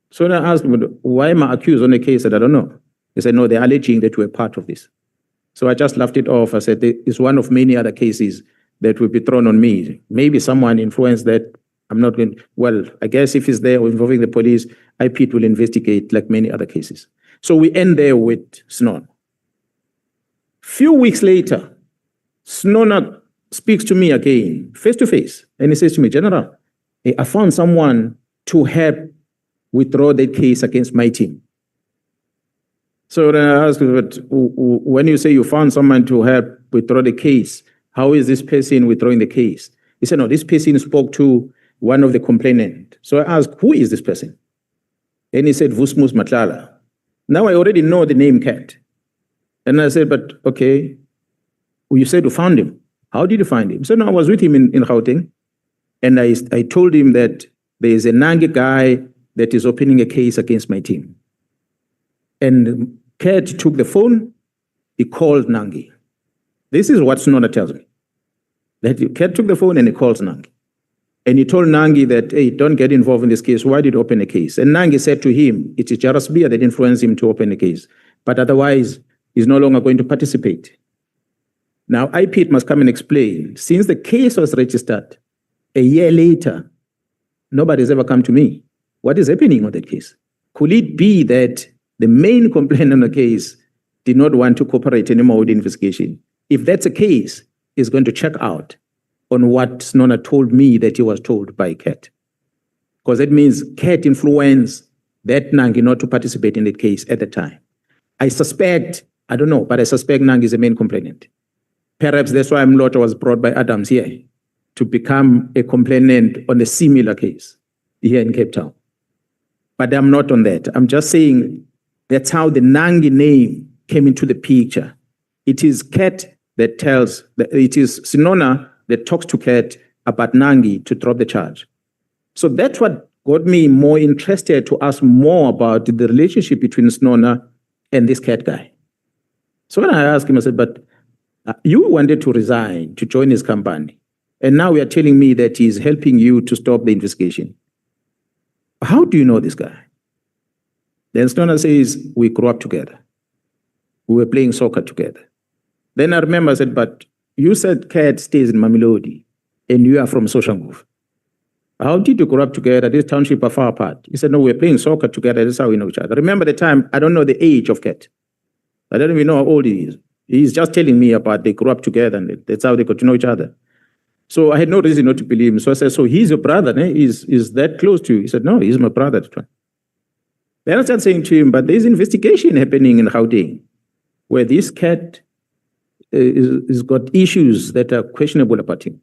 So I asked him, why am I accused on a case that I don't know? He said, no, they're alleging that you were part of this. So I just laughed it off. I said, it's one of many other cases that will be thrown on me. Maybe someone influenced that. I'm not going, well, I guess if it's there or involving the police, IPIT will investigate like many other cases. So we end there with Snona. Few weeks later, Snona speaks to me again, face to face, and he says to me, General, I found someone to help withdraw that case against my team. So then I asked him, but when you say you found someone to help withdraw the case, how is this person withdrawing the case? He said, no, this person spoke to one of the complainants. So I asked, who is this person? And he said, Vusmus Matlala. Now I already know the name Cat. And I said, but okay, well, you said you found him. How did you find him? So no, I was with him in Gauteng. And I told him that there is a Nangi guy that is opening a case against my team. And Cat took the phone, he called Nangi. This is what Snona tells me. That Cat took the phone and he calls Nangi. And he told Nangi that, hey, don't get involved in this case. Why did you open a case? And Nangi said to him, it is Jarasbia that influenced him to open a case. But otherwise, he's no longer going to participate. Now, IPIT must come and explain. Since the case was registered, a year later, nobody's ever come to me. What is happening on that case? Could it be that the main complainant on the case did not want to cooperate anymore with the investigation? If that's the case, he's going to check out on what Snona told me that he was told by Cat. Because that means Cat influenced that Nangi not to participate in the case at the time. I suspect, I don't know, but I suspect Nangi is the main complainant. Perhaps that's why Mlota was brought by Adams here to become a complainant on a similar case here in Cape Town. But I'm not on that. I'm just saying that's how the Nangi name came into the picture. It is Cat that tells, it is Snona that talks to Cat about Nangi to drop the charge. So that's what got me more interested to ask more about the relationship between Snona and this Cat guy. So when I asked him, I said, but you wanted to resign to join his company, and now you are telling me that he's helping you to stop the investigation. How do you know this guy? Then Snona says, we grew up together. We were playing soccer together. Then I remember I said, but you said Cat stays in Mamelodi and you are from Soshanguve. How did you grow up together? This township are far apart. He said, no, we're playing soccer together. That's how we know each other. Remember the time, I don't know the age of Cat. I don't even know how old he is. He's just telling me about they grew up together and that's how they got to know each other. So I had no reason not to believe him. So I said, so he's your brother, eh? Is that close to you? He said, no, he's my brother. Then I started saying to him, but there's investigation happening in Gauteng where this Cat is got issues that are questionable about him.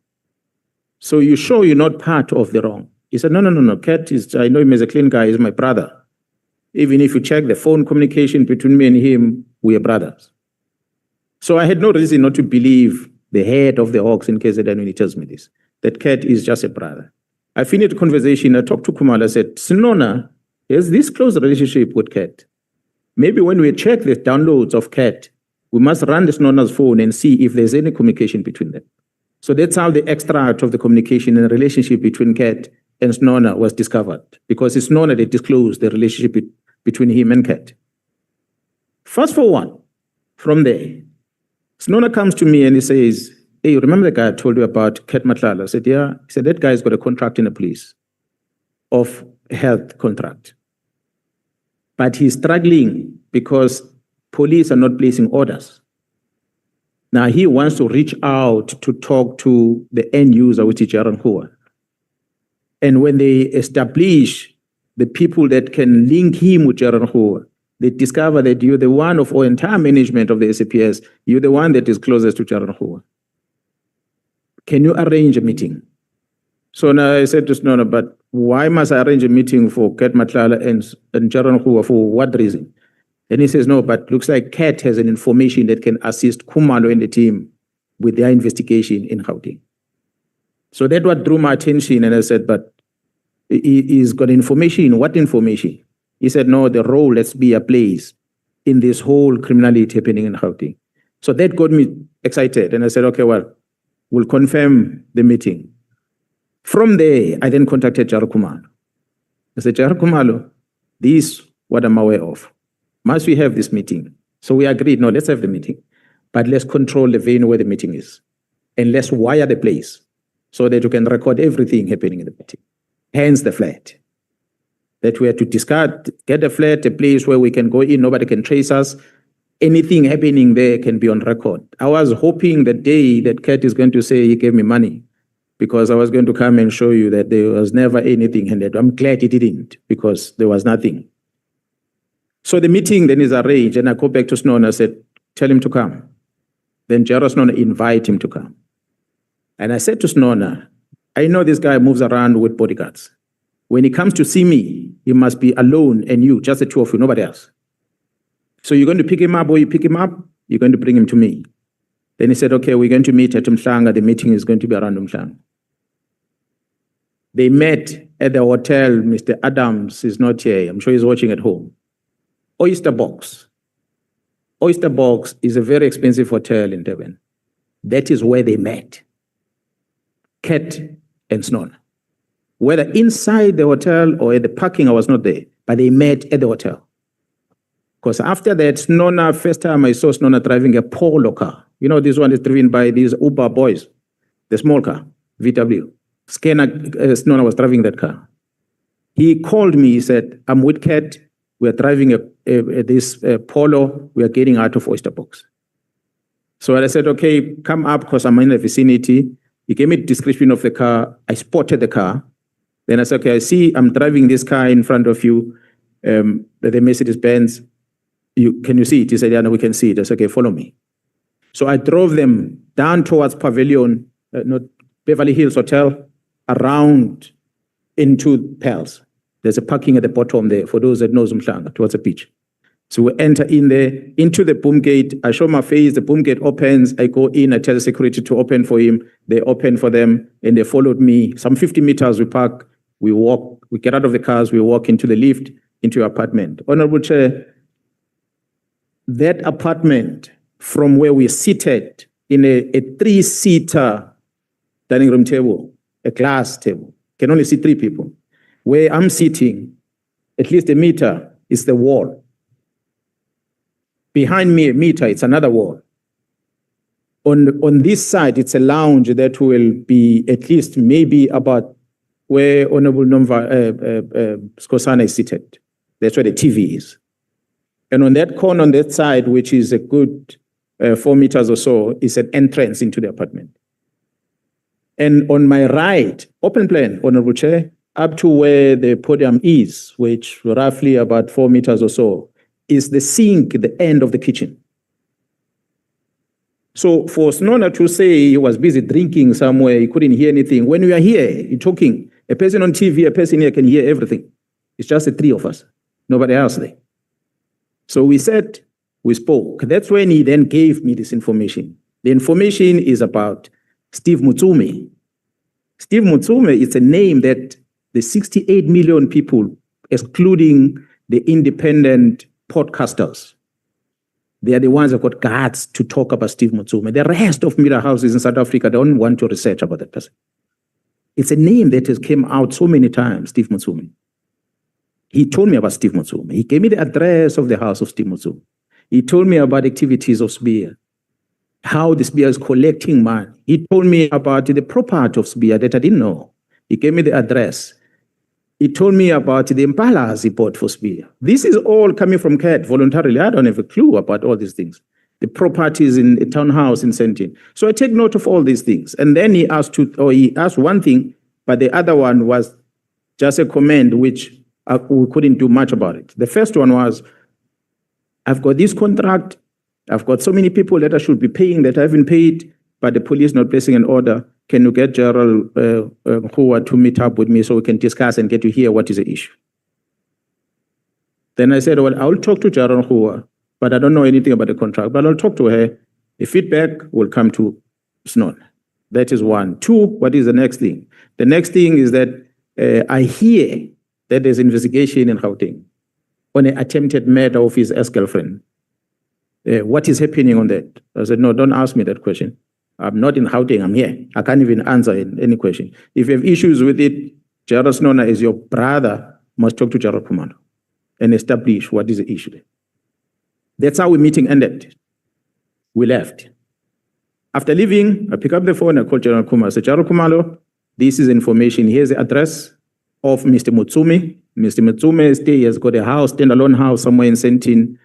So you sure you're not part of the wrong? He said, no. Cat is, I know him as a clean guy, he's my brother. Even if you check the phone communication between me and him, we are brothers. So I had no reason not to believe the head of the Hawks in KZN when he tells me this, that Cat is just a brother. I finished the conversation, I talked to Kumala, I said, Snona has this close relationship with Cat. Maybe when we check the downloads of Cat, we must run the Snona's phone and see if there's any communication between them. So that's how the extract of the communication and the relationship between Cat and Snona was discovered, because it's Snona that disclosed the relationship between him and Cat. Fast forward from there, Snona comes to me and he says, hey, remember the guy I told you about, Cat Matlala? I said, yeah. He said, that guy's got a contract in the police of health contract. But he's struggling because police are not placing orders. Now he wants to reach out to talk to the end user, which is Nhlanhla. And when they establish the people that can link him with Nhlanhla, they discover that you're the one of our entire management of the SAPS, you're the one that is closest to Nhlanhla. Can you arrange a meeting? So now I said to Snona, but why must I arrange a meeting for Cat Matlala and Nhlanhla? For what reason? And he says, no, but looks like Cat has an information that can assist Kumalo and the team with their investigation in Gauteng. So that what drew my attention, and I said, but he's got information. What information? He said, no, the role let's be a place in this whole criminality happening in Gauteng. So that got me excited, and I said, okay, well, we'll confirm the meeting. From there, I then contacted General Mkhwanazi. I said, General Mkhwanazi, this is what I'm aware of. Must we have this meeting? So we agreed, no, let's have the meeting, but let's control the venue where the meeting is, and let's wire the place so that you can record everything happening in the meeting. Hence the flat. That we had to discard, get a flat, a place where we can go in, nobody can trace us. Anything happening there can be on record. I was hoping the day that Kat is going to say he gave me money, because I was going to come and show you that there was never anything handed. I'm glad he didn't, because there was nothing. So the meeting then is arranged, and I go back to Snow and I said, tell him to come. Then General Snow invite him to come. And I said to Snona, I know this guy moves around with bodyguards. When he comes to see me, he must be alone and you, just the two of you, nobody else. So you're going to pick him up, or you pick him up, you're going to bring him to me. Then he said, okay, we're going to meet at Nhlanhla. The meeting is going to be around Nhlanhla. They met at the hotel. Mr. Adams is not here. I'm sure he's watching at home. Oyster Box. Oyster Box is a very expensive hotel in Durban. That is where they met. Kat and Snona. Whether inside the hotel or at the parking, I was not there, but they met at the hotel. Because after that, Snona, first time I saw Snona driving a Polo car. You know, this one is driven by these Uber boys, the small car, VW. Snona was driving that car. He called me, he said, I'm with Kat, we're driving this Polo, we are getting out of Oyster Box. So I said, okay, come up because I'm in the vicinity. He gave me a description of the car. I spotted the car. Then I said, okay, I see I'm driving this car in front of you, the Mercedes-Benz. Can you see it? He said, yeah, no, we can see it. I said, okay, follow me. So I drove them down towards Pavilion, not Beverly Hills Hotel, around into Pels. There's a parking at the bottom there for those that knows Nhlanhla, towards the beach. So we enter in there, into the boom gate. I show my face, the boom gate opens. I go in, I tell the security to open for him. They open for them, and they followed me. Some 50 meters, we park, we walk, we get out of the cars, we walk into the lift, into your apartment. Honorable Chair, that apartment from where we're seated in a three-seater dining room table, a glass table, can only see 3 people. Where I'm sitting, at least a meter is the wall. Behind me, a meter, it's another wall. On this side, it's a lounge that will be at least maybe about where Honorable Skosana is seated. That's where the TV is. And on that corner, on that side, which is a good 4 meters or so, is an entrance into the apartment. And on my right, open plan, Honorable Chair, up to where the podium is, which roughly about 4 meters or so, is the sink, the end of the kitchen. So for Snona to say he was busy drinking somewhere, he couldn't hear anything. When we are here, you're talking, a person on TV, a person here can hear everything. It's just the 3 of us, nobody else there. So we said, we spoke. That's when he then gave me this information. The information is about Steve Mutsume. Steve Mutsume is a name that the 68 million people, excluding the independent podcasters, they are the ones that got guts to talk about Steve Mutsume. The rest of media houses in South Africa don't want to research about that person. It's a name that has come out so many times, Steve Mutsume. He told me about Steve Mutsume. He gave me the address of the house of Steve Mutsume. He told me about activities of Spear, how the Spear is collecting money. He told me about the property of Spear that I didn't know. He gave me the address. He told me about the Impalas he bought for Spear. This is all coming from Kat voluntarily. I don't have a clue about all these things. The properties in a townhouse in Sentin. So I take note of all these things. And then he asked one thing, but the other one was just a comment which we couldn't do much about it. The first one was, I've got this contract. I've got so many people that I should be paying that I haven't paid, but the police not placing an order. Can you get General Mkhwanazi to meet up with me so we can discuss and get to hear what is the issue? Then I said, well, I'll talk to General Mkhwanazi, but I don't know anything about the contract, but I'll talk to her. The feedback will come to Snon. That is one. Two, what is the next thing? The next thing is that I hear that there's investigation in Gauteng on an attempted murder of his ex-girlfriend. What is happening on that? I said, no, don't ask me that question. I'm not in Gauteng, I'm here. I can't even answer any question. If you have issues with it, Gerald Snona is your brother, must talk to General Mkhwanazi and establish what is the issue there. That's how the meeting ended. We left. After leaving, I pick up the phone, I call General Mkhwanazi. I said, General Mkhwanazi, this is information. Here's the address of Mr. Mutsumi. Mr. Mutsumi has got a house, standalone house somewhere in Sentin.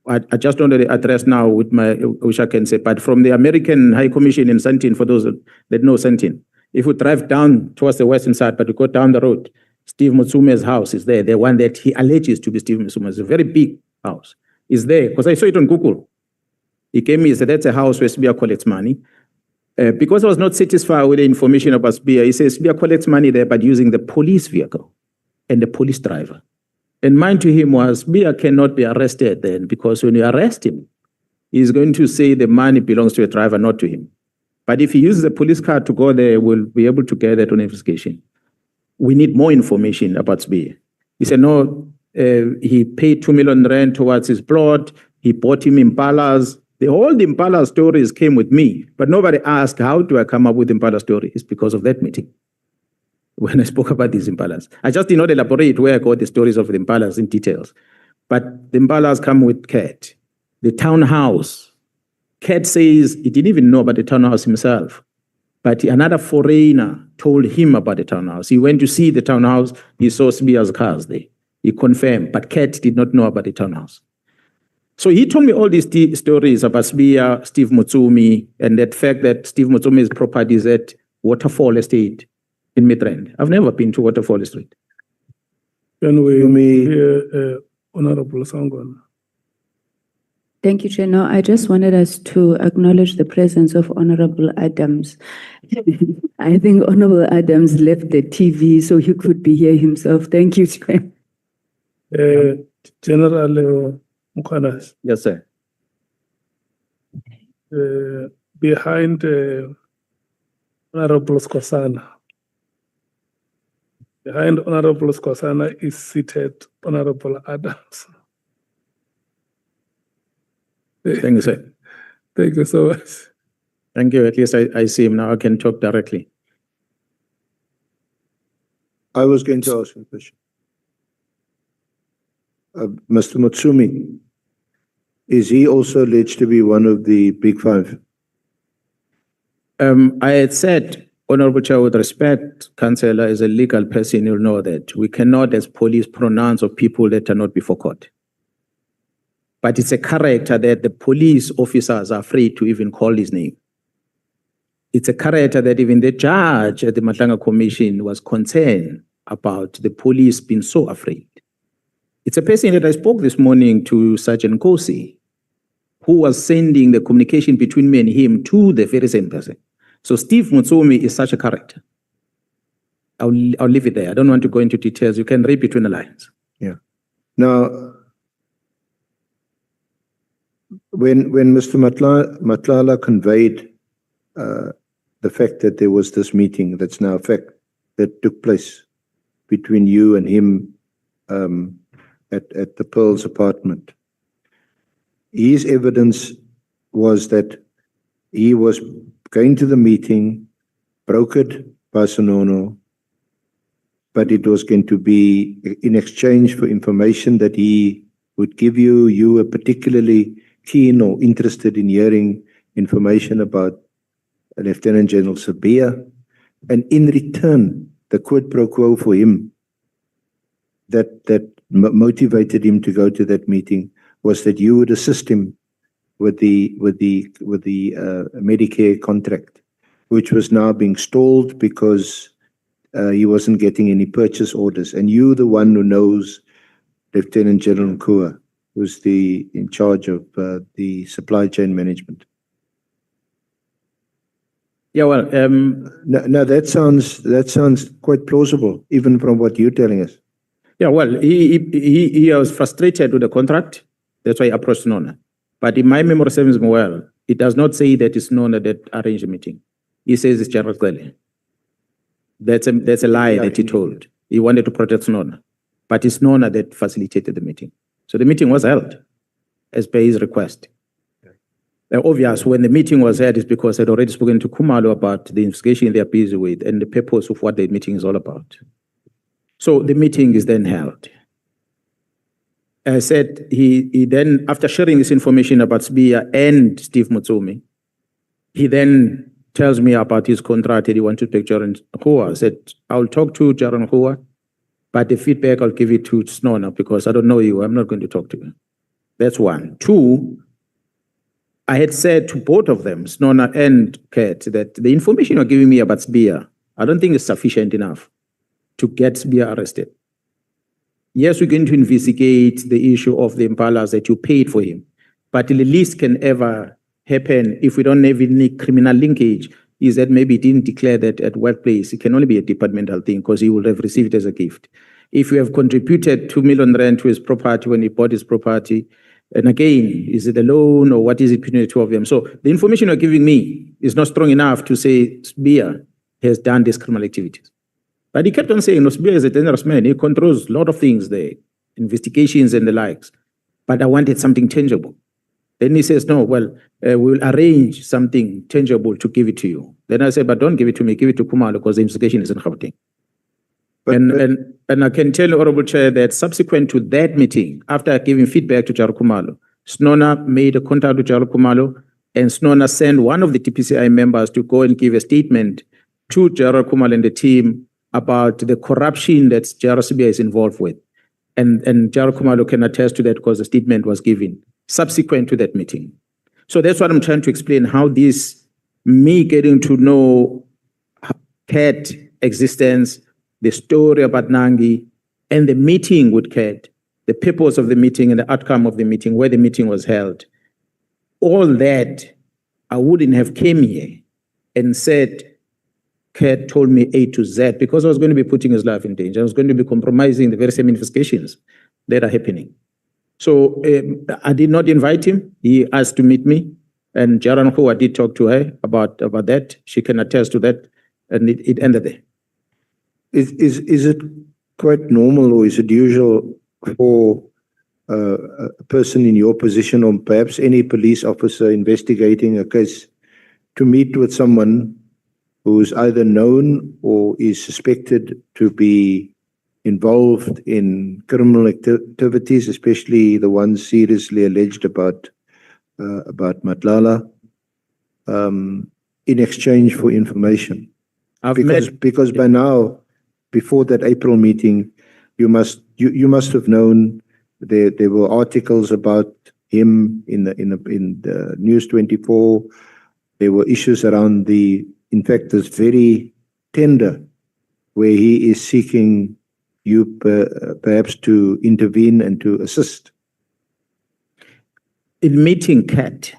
I just don't know the address now with my, which I can say, but from the American High Commission in Sentin, for those that know Sentin, if we drive down towards the western side, but we go down the road, Steve Mutsume's house is there, the one that he alleges to be Steve Mutsume's, a very big house, is there, because I saw it on Google. He came and said, that's a house where Sbia collects money. Because I was not satisfied with the information about Sbia, he says Sbia collects money there, but using the police vehicle and the police driver. And mine to him was, Sbia cannot be arrested then, because when you arrest him, he's going to say the money belongs to a driver, not to him. But if he uses a police car to go there, we'll be able to get that on investigation. We need more information about Sbia. He said, no, he paid 2 million rand towards his plot. He bought him Impalas. All the Impala stories came with me, but nobody asked, how do I come up with Impala story? It's because of that meeting. When I spoke about these Impalas, I just did not elaborate where I got the stories of the Impalas in details. But the Impalas come with Cat. The townhouse. Cat says he didn't even know about the townhouse himself. But another foreigner told him about the townhouse. He went to see the townhouse. He saw Sbia's cars there. He confirmed, but Cat did not know about the townhouse. So he told me all these stories about Sbia, Steve Mutsumi, and that fact that Steve Mutsumi's property is at Waterfall Estate in Midrand. I've never been to Waterfall Estate. Can we hear Honorable Sangwana? Thank you, Chair. No, I just wanted us to acknowledge the presence of Honorable Adams. I think Honorable Adams left the TV so he could be here himself. Thank you, Chair. General Mkhwanazi, Yes, sir. behind Honorable Skosana. Behind Honorable Skosana is seated Honorable Adams. Thank you, sir. Thank you so much. Thank you. At least I see him now. I can talk directly. I was going to ask a question. Mr. Mutsumi, is he also alleged to be one of the Big Five? I had said, Honorable Chair, with respect, Councillor, as a legal person, you'll know that we cannot, as police, pronounce of people that are not before court. But it's a character that the police officers are afraid to even call his name. It's a character that even the judge at the Nhlanhla Commission was concerned about the police being so afraid. It's a person that I spoke this morning to Sergeant Kosi, who was sending the communication between me and him to the very same person. So Steve Mutsumi is such a character. I'll leave it there. I don't want to go into details. You can read between the lines. Yeah. Now, when Mr. Nhlanhla conveyed the fact that there was this meeting that's now a fact that took place between you and him at the Pearl's apartment, his evidence was that he was going to the meeting, brokered by Sonono, but it was going to be in exchange for information that he would give you. You were particularly keen or interested in hearing information about Lieutenant General Sabia, and in return, the quid pro quo for him that motivated him to go to that meeting was that you would assist him with the Medicare contract, which was now being stalled because he wasn't getting any purchase orders. And you, the one who knows Lieutenant General Mkhwanazi, who's in charge of the supply chain management. Yeah, well, now that sounds quite plausible, even from what you're telling us. yeah, well, he was frustrated with the contract. That's why he approached Nona. But in my memory serves me well, it does not say that it's Nona that arranged the meeting. He says it's General Mkhwanazi. That's a lie that he told. He wanted to protect Snona, but it's Snona that facilitated the meeting. So the meeting was held as per his request. Obvious, when the meeting was held is because I'd already spoken to Khumalo about the investigation they are busy with and the purpose of what the meeting is all about. So the meeting is then held. I said he then, after sharing this information about Sbia and Steve Mutsumi, he then tells me about his contract that he wants to take General Mkhwanazi. I said, I'll talk to General Mkhwanazi, but the feedback I'll give it to Snona because I don't know you. I'm not going to talk to you. That's one. Two, I had said to both of them, Snona and Kurt, that the information you're giving me about Sbia, I don't think is sufficient enough to get Sbia arrested. Yes, we're going to investigate the issue of the impalas that you paid for him, but the least can ever happen if we don't have any criminal linkage is that maybe he didn't declare that at workplace. It can only be a departmental thing because he would have received it as a gift. If you have contributed 2 million rand to his property when he bought his property, and again, is it a loan or what is it between the two of them? So the information you're giving me is not strong enough to say Sbia has done these criminal activities. But he kept on saying, no, Sbia is a dangerous man. He controls a lot of things there, investigations and the likes. But I wanted something tangible. Then he says, no, well, we'll arrange something tangible to give it to you. Then I said, but don't give it to me, give it to Khumalo because the investigation is in Gauteng. And I can tell you, Honorable Chair, that subsequent to that meeting, after giving feedback to General Khumalo, Snona made a contact with General Khumalo, and Snona sent one of the TPCI members to go and give a statement to General Khumalo and the team about the corruption that General Sbia is involved with. And General Khumalo can attest to that because the statement was given subsequent to that meeting. So that's what I'm trying to explain, how this, me getting to know Kat existence, the story about Nangi, and the meeting with Kat, the purpose of the meeting and the outcome of the meeting, where the meeting was held, all that, I wouldn't have came here and said, Kat told me A to Z, because I was going to be putting his life in danger. I was going to be compromising the very same investigations that are happening. So I did not invite him. He asked to meet me, and General Mkhwanazi did talk to her about that. She can attest to that, and it ended there. Is it quite normal or is it usual for a person in your position or perhaps any police officer investigating a case to meet with someone who is either known or is suspected to be involved in criminal activities, especially the ones seriously alleged about Nhlanhla, in exchange for information? Because by now, before that April meeting, you must have known there were articles about him in the News 24. There were issues around in fact, this very tender where he is seeking you perhaps to intervene and to assist. In meeting Kat,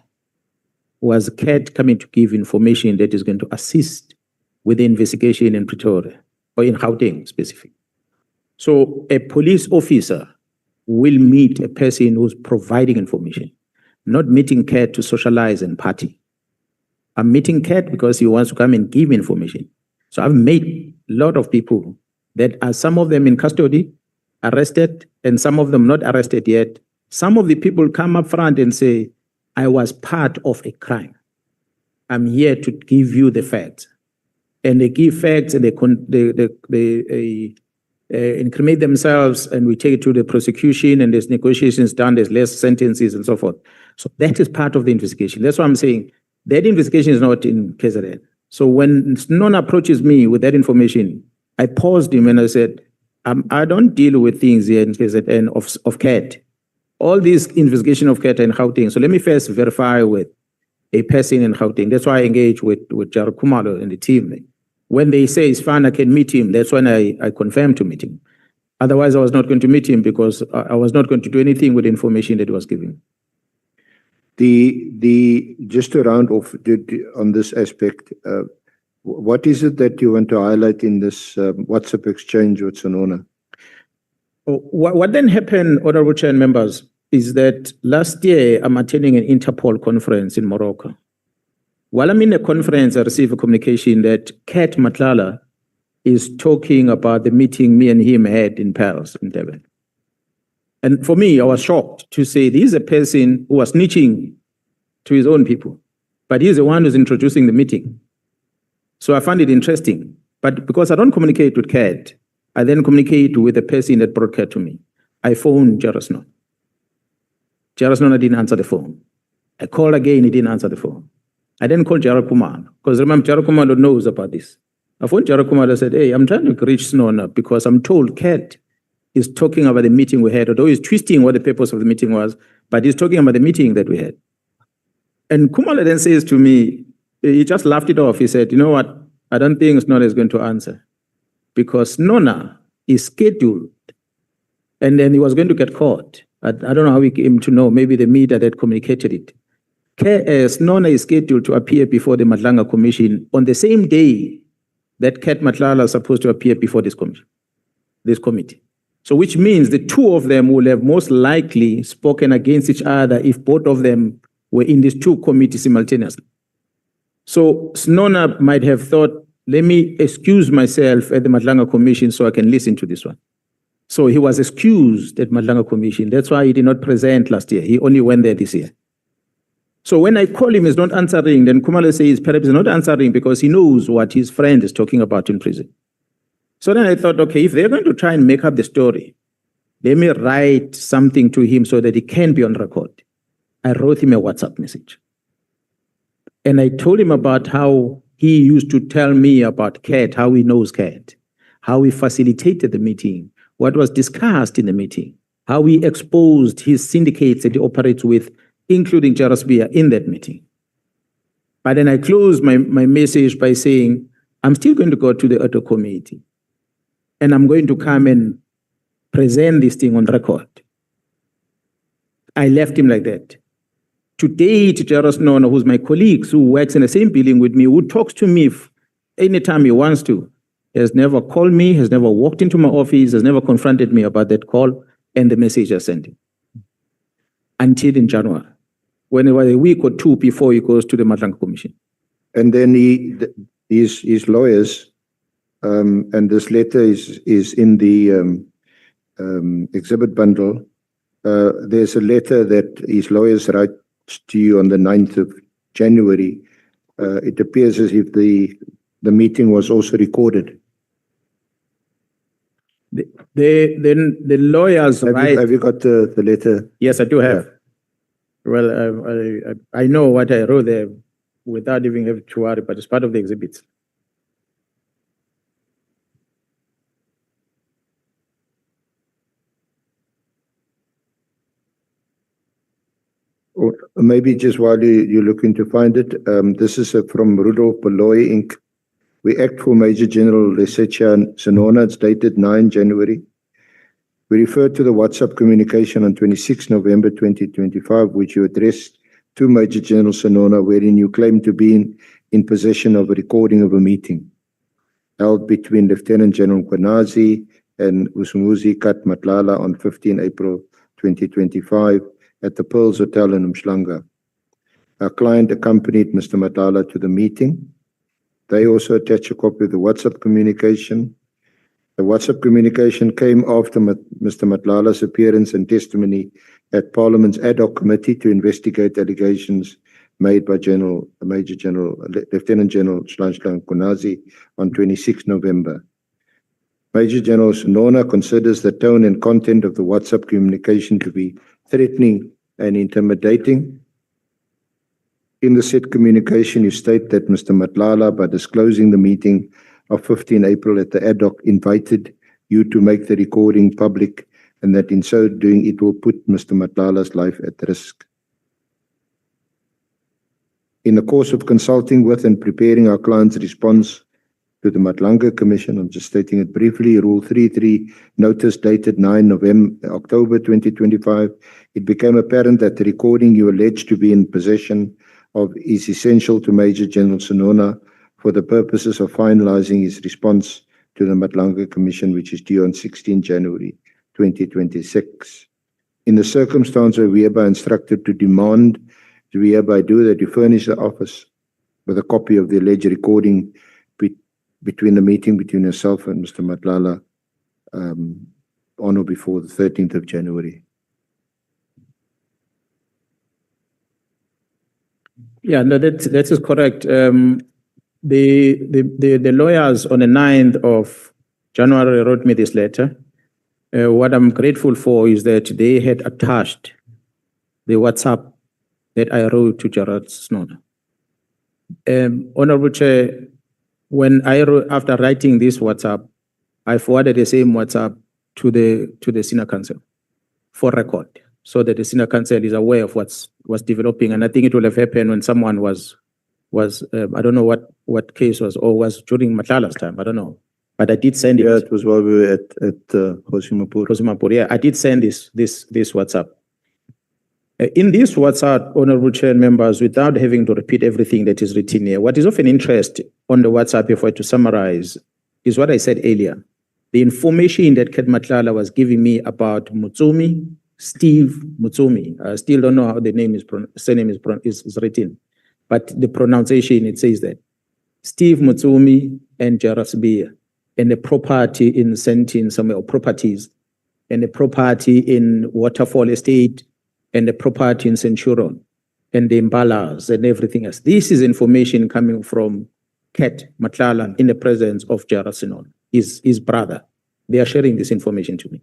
was Kat coming to give information that is going to assist with the investigation in Pretoria or in Gauteng specifically? So a police officer will meet a person who's providing information, not meeting Kat to socialize and party. I'm meeting Kat because he wants to come and give information. So I've met a lot of people that are, some of them in custody, arrested, and some of them not arrested yet. Some of the people come up front and say, I was part of a crime. I'm here to give you the facts. And they give facts and they incriminate themselves, and we take it to the prosecution, and there's negotiations done, there's less sentences and so forth. So that is part of the investigation. That's why I'm saying that investigation is not in KZN. So when Snona approaches me with that information, I paused him and I said, I don't deal with things here in KZN of Kat. All these investigation of Kat and Gauteng. So let me first verify with a person in Gauteng. That's why I engage with General Khumalo and the team. When they say it's fine, I can meet him, that's when I confirm to meet him. Otherwise, I was not going to meet him because I was not going to do anything with the information that he was giving. Just to round off on this aspect, what is it that you want to highlight in this WhatsApp exchange with Sonona? What then happened, Honorable Chair and members, is that last year I'm attending an Interpol conference in Morocco. While I'm in a conference, I received a communication that Kat Nhlanhla is talking about the meeting me and him had in Paris, in Durban. And for me, I was shocked to say this is a person who was snitching to his own people, but he's the one who's introducing the meeting. So I found it interesting. But because I don't communicate with Kat, I then communicate with the person that brought Kat to me. I phoned Jarasno. Jarasno didn't answer the phone. I called again, he didn't answer the phone. I then called Jarakumar, because remember, Jarakumar knows about this. I phoned Jarakumar and said, hey, I'm trying to reach Snona because I'm told Kat is talking about the meeting we had, although he's twisting what the purpose of the meeting was, but he's talking about the meeting that we had. And Kumala then says to me, he just laughed it off. He said, you know what? I don't think Snona is going to answer because Snona is scheduled and then he was going to get caught. I don't know how he came to know, maybe the media that communicated it. Snona is scheduled to appear before the Nhlanhla Commission on the same day that Kat Nhlanhla is supposed to appear before this committee. So which means the two of them will have most likely spoken against each other if both of them were in these two committees simultaneously. So Snona might have thought, let me excuse myself at the Nhlanhla Commission so I can listen to this one. So he was excused at Nhlanhla Commission. That's why he did not present last year. He only went there this year. So when I call him, he's not answering. Then Kumala says perhaps he's not answering because he knows what his friend is talking about in prison. So then I thought, okay, if they're going to try and make up the story, let me write something to him so that he can be on record. I wrote him a WhatsApp message. And I told him about how he used to tell me about Kat, how he knows Kat, how he facilitated the meeting, what was discussed in the meeting, how he exposed his syndicates that he operates with, including Jarasbia, in that meeting. But then I closed my message by saying, I'm still going to go to the Ad Hoc committee and I'm going to come and present this thing on record. I left him like that. Today, Jarasno, who's my colleague, who works in the same building with me, who talks to me anytime he wants to, has never called me, has never walked into my office, has never confronted me about that call and the message I sent him. Until in January, when it was a week or two before he goes to the Nhlanhla Commission. And then his lawyers, and this letter is in the exhibit bundle. There's a letter that his lawyers write to you on the 9th of January. It appears as if the meeting was also recorded. The lawyers write. Have you got the letter? Yes, I do have. Yeah. Well, I know what I wrote there without even having to worry, but it's part of the exhibits. Or maybe just while you're looking to find it, this is from Rudolph Beloy Inc. We act for Major General Lesetja Senona. It's dated 9 January. We refer to the WhatsApp communication on 26 November 2025, which you addressed to Major General Senona, wherein you claim to be in possession of a recording of a meeting held between Lieutenant General Mkhwanazi and Usumuzi Kat Nhlanhla on 15 April 2025 at the Pearls Hotel in Umhlanga. Our client accompanied Mr. Nhlanhla to the meeting. They also attach a copy of the WhatsApp communication. The WhatsApp communication came after Mr. Nhlanhla's appearance and testimony at Parliament's Ad Hoc Committee to investigate allegations made by Lieutenant General Nhlanhla Mkwhanazi on 26 November. Major General Senona considers the tone and content of the WhatsApp communication to be threatening and intimidating. In the said communication, you state that Mr. Nhlanhla, by disclosing the meeting of 15 April at the Ad Hoc, invited you to make the recording public, and that in so doing it will put Mr. Nhlanhla's life at risk. In the course of consulting with and preparing our client's response to the Nhlanhla Commission, I'm just stating it briefly, Rule 33, notice dated 9 October 2025, it became apparent that the recording you allege to be in possession of is essential to Major General Senona for the purposes of finalizing his response to the Nhlanhla Commission, which is due on 16 January 2026. In the circumstance where we hereby instructed to demand, we hereby do that you furnish the office with a copy of the alleged recording between the meeting between yourself and Mr. Nhlanhla on or before the 13th of January. Yeah, no, that is correct. The lawyers on the 9th of January wrote me this letter. What I'm grateful for is that they had attached the WhatsApp that I wrote to Gerald Snowner. Honorable Chair, when I wrote, after writing this WhatsApp, I forwarded the same WhatsApp to the Senior Council for record, so that the Senior Council is aware of what's developing. And I think it will have happened when someone was I don't know what case was, or was during Nhlanhla's time, I don't know. But I did send it. Yeah, it was while we were at Hosimapur. Hosimapur, yeah, I did send this WhatsApp. In this WhatsApp, Honorable Chair and members, without having to repeat everything that is written here, what is of an interest on the WhatsApp, if I were to summarize, is what I said earlier. The information that Ket Nhlanhla was giving me about Mutsumi, Steve Mutsumi. I still don't know how the name surname is written, but the pronunciation, it says that. Steve Mutsumi and Gerald Sibia, and the property in Sentin somewhere, or properties, and the property in Waterfall Estate, and the property in Centurion, and the Imbalas, and everything else. This is information coming from Ket Nhlanhla in the presence of Gerald Sinon, his brother. They are sharing this information to me.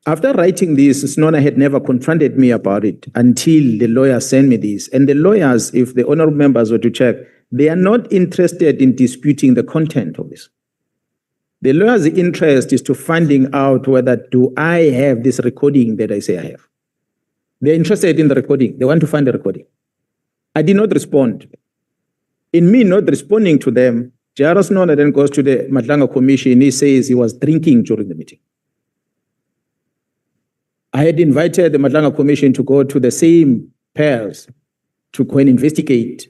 After writing this, Snona had never confronted me about it until the lawyer sent me this. And the lawyers, if the honorable members were to check, they are not interested in disputing the content of this. The lawyer's interest is to finding out whether do I have this recording that I say I have. They're interested in the recording. They want to find the recording. I did not respond. In me not responding to them, Gerald Snona then goes to the Nhlanhla Commission. He says he was drinking during the meeting. I had invited the Nhlanhla Commission to go to the same pairs to go and investigate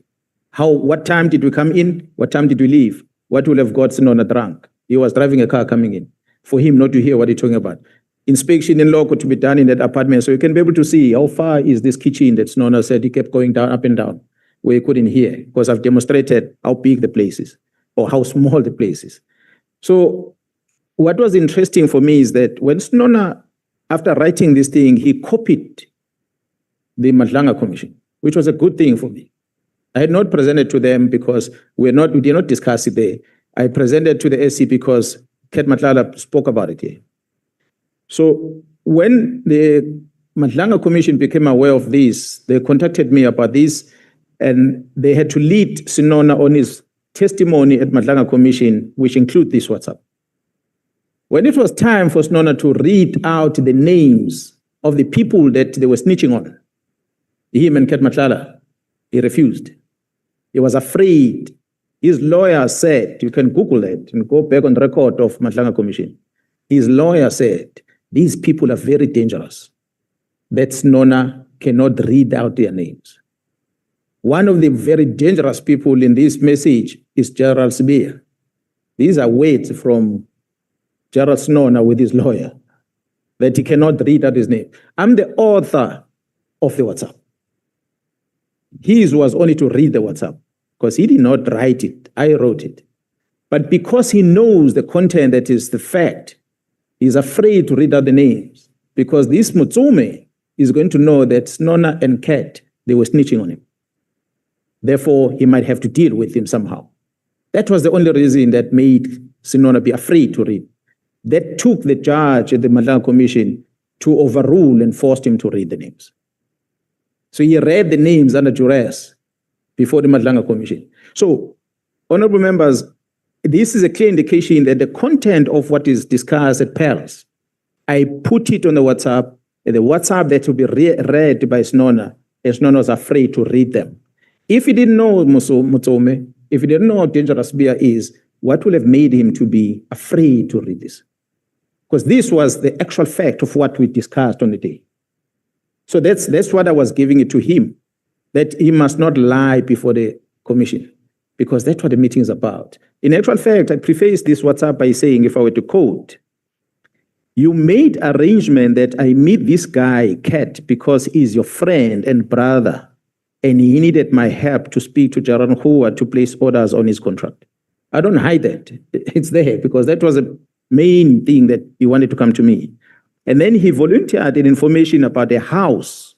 what time did we come in, what time did we leave, what will have got Snona drunk. He was driving a car coming in, for him not to hear what he's talking about. Inspection in local to be done in that apartment, so you can be able to see how far is this kitchen that Snona said he kept going down, up and down, where he couldn't hear, because I've demonstrated how big the place is, or how small the place is. So what was interesting for me is that when Snona, after writing this thing, he copied the Nhlanhla Commission, which was a good thing for me. I had not presented to them because we did not discuss it there. I presented to the SC because Ket Nhlanhla spoke about it here. So when the Nhlanhla Commission became aware of this, they contacted me about this, and they had to lead Sinona on his testimony at Nhlanhla Commission, which include this WhatsApp. When it was time for Sinona to read out the names of the people that they were snitching on, him and Ket Nhlanhla, he refused. He was afraid. His lawyer said, you can Google it and go back on the record of Nhlanhla Commission. His lawyer said, these people are very dangerous. That Snona cannot read out their names. One of the very dangerous people in this message is Gerald Sibia. These are words from Gerald Snona with his lawyer, that he cannot read out his name. I'm the author of the WhatsApp. His was only to read the WhatsApp, because he did not write it. I wrote it. But because he knows the content that is the fact, he's afraid to read out the names, because this Mutsume is going to know that Snona and Ket, they were snitching on him. Therefore, he might have to deal with him somehow. That was the only reason that made Sinona be afraid to read. That took the judge at the Nhlanhla Commission to overrule and forced him to read the names. So he read the names under duress before the Nhlanhla Commission. So, honorable members, this is a clear indication that the content of what is discussed at Paris, I put it on the WhatsApp that will be read by Snona, and Snona was afraid to read them. If he didn't know Mutsome, if he didn't know how dangerous beer is, what would have made him to be afraid to read this? Because this was the actual fact of what we discussed on the day. So that's what I was giving it to him, that he must not lie before the commission, because that's what the meeting is about. In actual fact, I preface this WhatsApp by saying, if I were to quote, you made arrangement that I meet this guy, Ket, because he's your friend and brother. and he needed my help to speak to General Mkhwanazi to place orders on his contract. I don't hide that. It's there because that was a main thing that he wanted to come to me. And then he volunteered an information about a house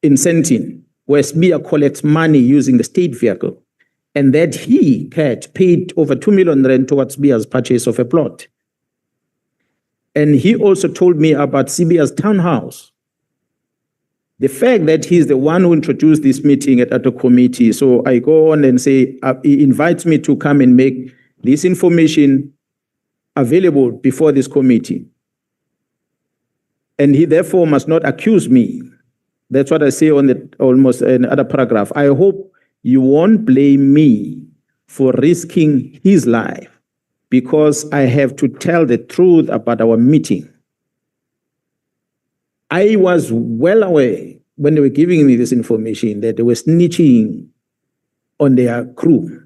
in Sentin where SBIA collects money using the state vehicle, and that he had paid over 2 million rand towards SBIA's purchase of a plot. And he also told me about CBIA's townhouse. The fact that he's the one who introduced this meeting at the committee, so I go on and say, he invites me to come and make this information available before this committee. And he therefore must not accuse me. That's what I say on the almost another paragraph. I hope you won't blame me for risking his life because I have to tell the truth about our meeting. I was well aware when they were giving me this information that they were snitching on their crew.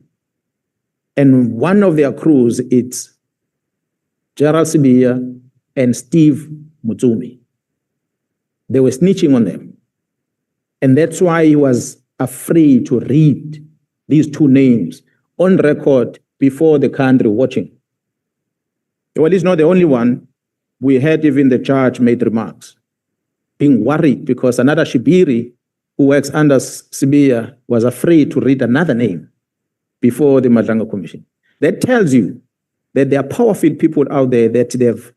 And one of their crews, it's Gerald Sibia and Steve Mutsumi. They were snitching on them. And that's why he was afraid to read these two names on record before the country watching. Well, he's not the only one. We had even the judge made remarks, being worried because another Shibiri who works under Sibia was afraid to read another name before the Nhlanhla Commission. That tells you that there are powerful people out there that they've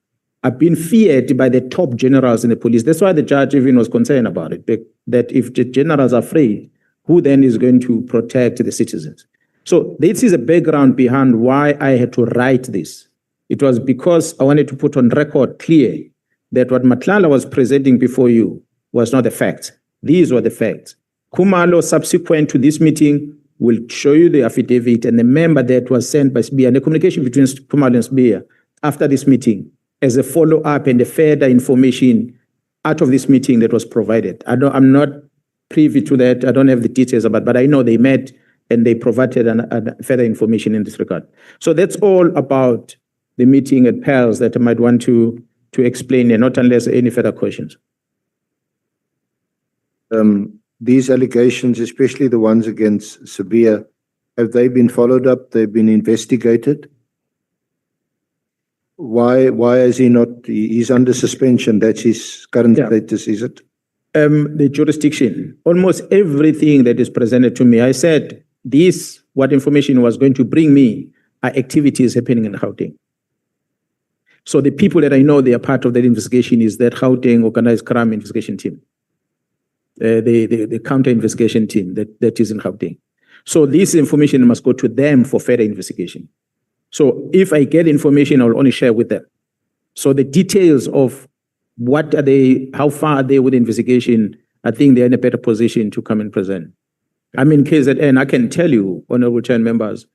been feared by the top generals in the police. That's why the judge even was concerned about it, that if the generals are afraid, who then is going to protect the citizens? So this is a background behind why I had to write this. It was because I wanted to put on record clear that what Nhlanhla was presenting before you was not the facts. These were the facts. Khumalo, subsequent to this meeting, will show you the affidavit and the member that was sent by SBIA and the communication between Khumalo and SBIA after this meeting as a follow-up and a further information out of this meeting that was provided. I'm not privy to that. I don't have the details about, but I know they met and they provided further information in this regard. So that's all about the meeting at PALS that I might want to explain, and not unless any further questions. These allegations, especially the ones against Sibia, have they been followed up? They've been investigated? Why is he not? He's under suspension. That's his current status, is it? The jurisdiction, almost everything that is presented to me, I said this, what information was going to bring me are activities happening in Gauteng. So the people that I know they are part of that investigation is that Gauteng organized crime investigation team, the counter investigation team that is in Gauteng. So this information must go to them for further investigation. So if I get information, I will only share with them. So the details of what are they, how far are they with the investigation, I think they're in a better position to come and present. I'm in KZN, I can tell you, honorable chair members,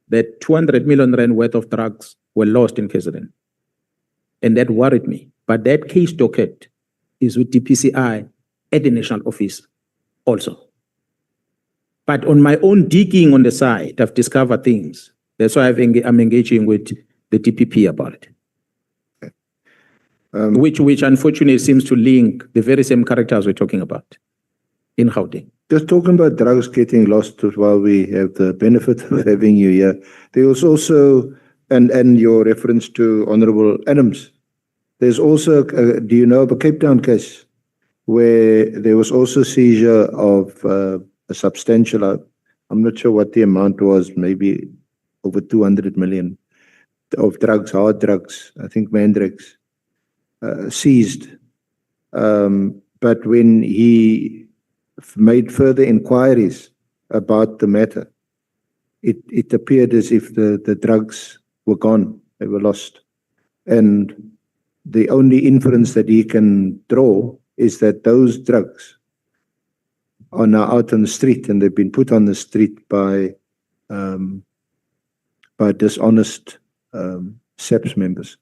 that 200 million rand worth of drugs were lost in KZN. And that worried me. But that case docket is with DPCI at the national office also. But on my own digging on the side, I've discovered things. That's why I'm engaging with the DPP about it. Which unfortunately seems to link the very same characters we're talking about in Gauteng. Just talking about drugs getting lost while we have the benefit of having you here. There was also, and your reference to Honorable Adams, there's also, do you know of a Cape Town case where there was also seizure of a substantial, I'm not sure what the amount was, maybe over 200 million of drugs, hard drugs, I think Mandrax, seized. But when he made further inquiries about the matter, it appeared as if the drugs were gone, they were lost. And the only inference that he can draw is that those drugs are now out on the street, and they've been put on the street by dishonest SAPS members.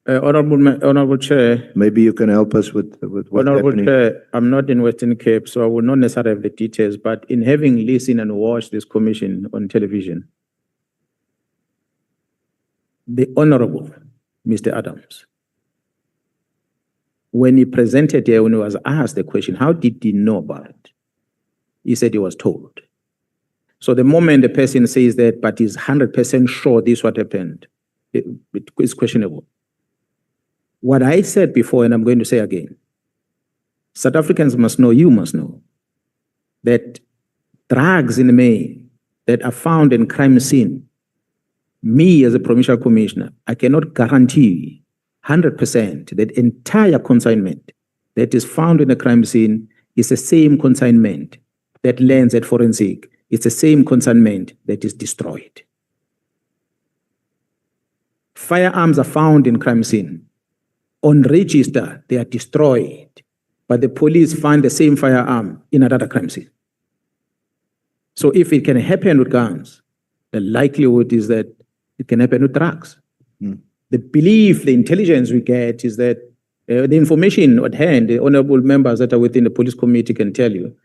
Honorable Chair. Maybe you can help us with what's Honorable happening. Chair, I'm not in Western Cape, so I will not necessarily have the details, but in having listened and watched this commission on television, the Honorable Mr. Adams when he presented here, when he was asked the question, how did he know about it? He said he was told. So the moment the person says that, but is 100% sure this what happened, it is questionable. What I said before, and I'm going to say again, South Africans must know, you must know, that drugs in the main that are found in crime scene, me as a provincial commissioner, I cannot guarantee 100% that entire consignment that is found in a crime scene is the same consignment that lands at forensic. It's the same consignment that is destroyed. Firearms are found in crime scene. On register, they are destroyed, but the police find the same firearm in another crime scene. So if it can happen with guns, the likelihood is that it can happen with drugs. The belief, the intelligence we get is that the information at hand, the honorable members that are within the police committee can tell you,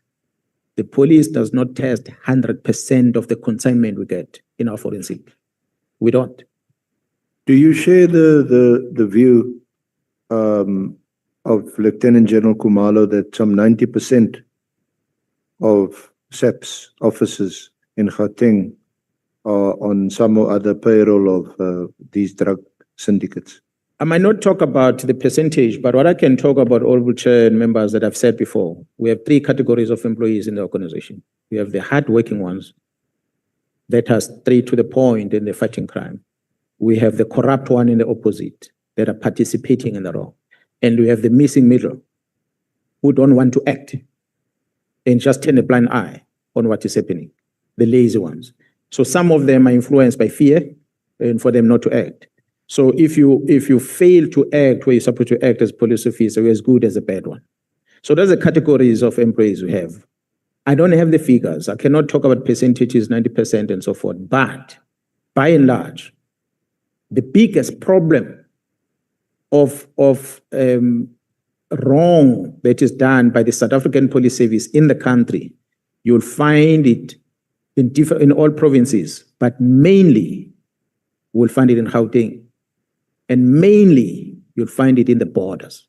the police does not test 100% of the consignment we get in our forensic. We don't. Do you share the view of Lieutenant General Khumalo that some 90% of SAPS officers in Gauteng are on some or other payroll of these drug syndicates? I might not talk about the percentage, but what I can talk about, all chair and members that I've said before, we have three categories of employees in the organization. We have the hardworking ones that are straight to the point in the fighting crime. We have the corrupt one in the opposite that are participating in the wrong. And we have the missing middle who don't want to act and just turn a blind eye on what is happening, the lazy ones. So some of them are influenced by fear and for them not to act. So if you fail to act where you're supposed to act as a police officer, you're as good as a bad one. So those are categories of employees we have. I don't have the figures. I cannot talk about percentages, 90% and so forth. But by and large, the biggest problem of wrong that is done by the South African Police Service in the country, you'll find it in all provinces, but mainly we'll find it in Gauteng. And mainly, you'll find it in the borders.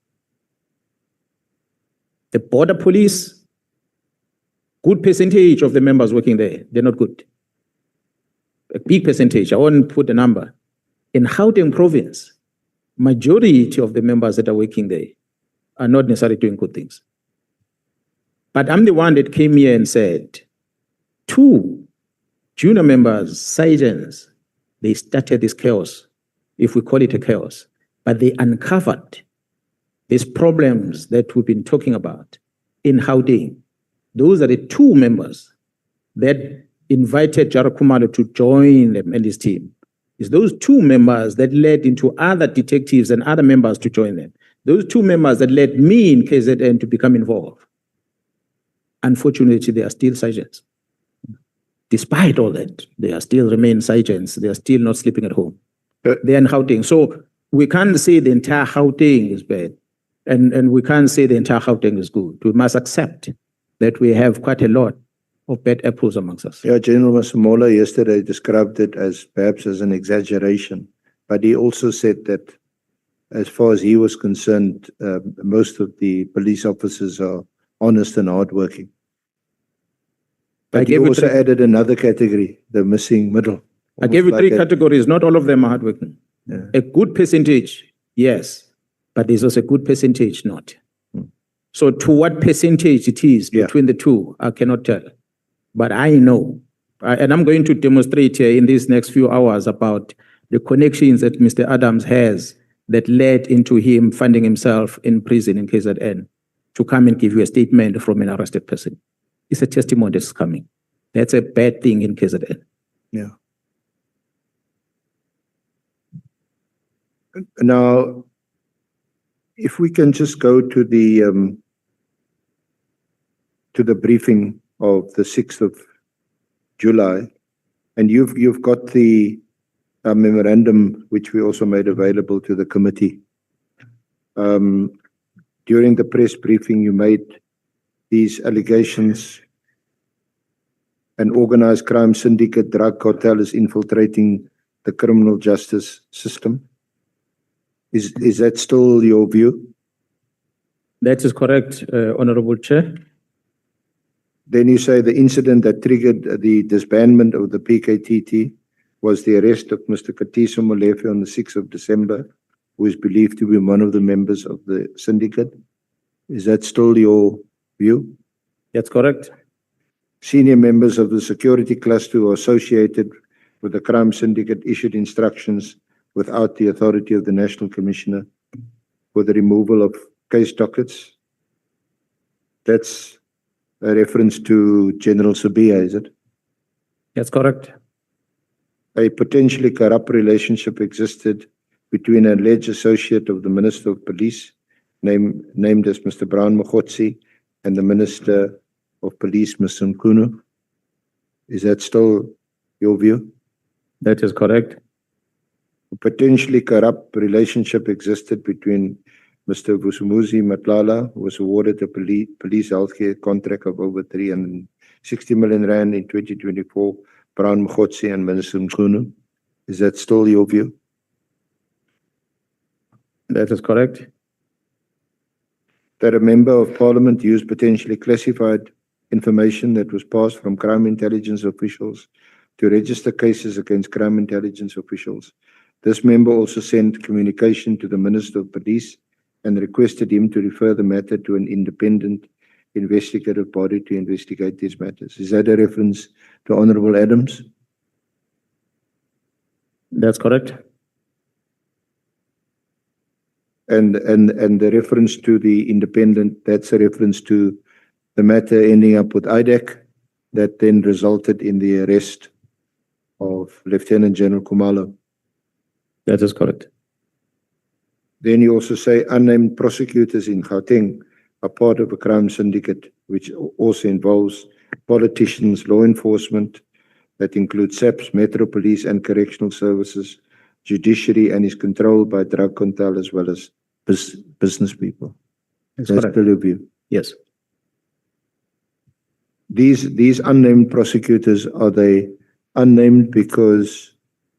The border police, good percentage of the members working there, they're not good. A big percentage, I won't put a number. In Gauteng province, majority of the members that are working there are not necessarily doing good things. But I'm the one that came here and said, 2 junior members, sergeants, they started this chaos, if we call it a chaos, but they uncovered these problems that we've been talking about in Gauteng. Those are the 2 members that invited General Khumalo to join them and his team. It's those 2 members that led into other detectives and other members to join them. Those 2 members that led me in KZN to become involved. Unfortunately, they are still sergeants. Despite all that, they are still remain sergeants. They are still not sleeping at home. They are in Gauteng. So we can't say the entire Gauteng is bad. And we can't say the entire Gauteng is good. We must accept that we have quite a lot of bad apples amongst us. Yeah, General Masemola yesterday described it as perhaps as an exaggeration, but he also said that as far as he was concerned, most of the police officers are honest and hardworking. But he also added another category, the missing middle. I gave you 3 categories. Not all of them are hardworking. Yeah. A good percentage, yes, but there's also a good percentage not. So to what percentage it is between the 2, I cannot tell. But I know, and I'm going to demonstrate here in these next few hours about the connections that Mr. Adams has that led into him finding himself in prison in KZN to come and give you a statement from an arrested person. It's a testimony that's coming. That's a bad thing in KZN. Yeah. Now, if we can just go to the briefing of the 6th of July, and you've got the memorandum which we also made available to the committee. During the press briefing, you made these allegations: an organized crime syndicate drug cartel is infiltrating the criminal justice system. Is that still your view? That is correct, Honorable Chair. Then you say the incident that triggered the disbandment of the PKTT was the arrest of Mr. Katiso Molefe on the 6th of December, who is believed to be one of the members of the syndicate. Is that still your view? That's correct. Senior members of the security cluster who are associated with the crime syndicate issued instructions without the authority of the National Commissioner for the removal of case dockets. That's a reference to General Sabia, is it? That's correct. A potentially corrupt relationship existed between an alleged associate of the Minister of Police, named as Mr. Brown Mkhwanazi, and the Minister of Police, Mr. Mkhunu. Is that still your view? That is correct. A potentially corrupt relationship existed between Mr. Vusumuzi Matlala, who was awarded a police healthcare contract of over 360 million rand in 2024, Brown Mkhwanazi and Minister Mkhunu. Is that still your view? That is correct. That a member of parliament used potentially classified information that was passed from crime intelligence officials to register cases against crime intelligence officials. This member also sent communication to the Minister of Police and requested him to refer the matter to an independent investigative body to investigate these matters. Is that a reference to Honorable Adams? That's correct. And the reference to the independent, that's a reference to the matter ending up with IDAC that then resulted in the arrest of Lieutenant General Khumalo. That is correct. Then you also say unnamed prosecutors in Gauteng are part of a crime syndicate, which also involves politicians, law enforcement, that includes SAPS, Metro Police and Correctional Services, judiciary, and is controlled by drug control as well as business people. That's That's correct. still your view. Yes. These unnamed prosecutors, are they unnamed because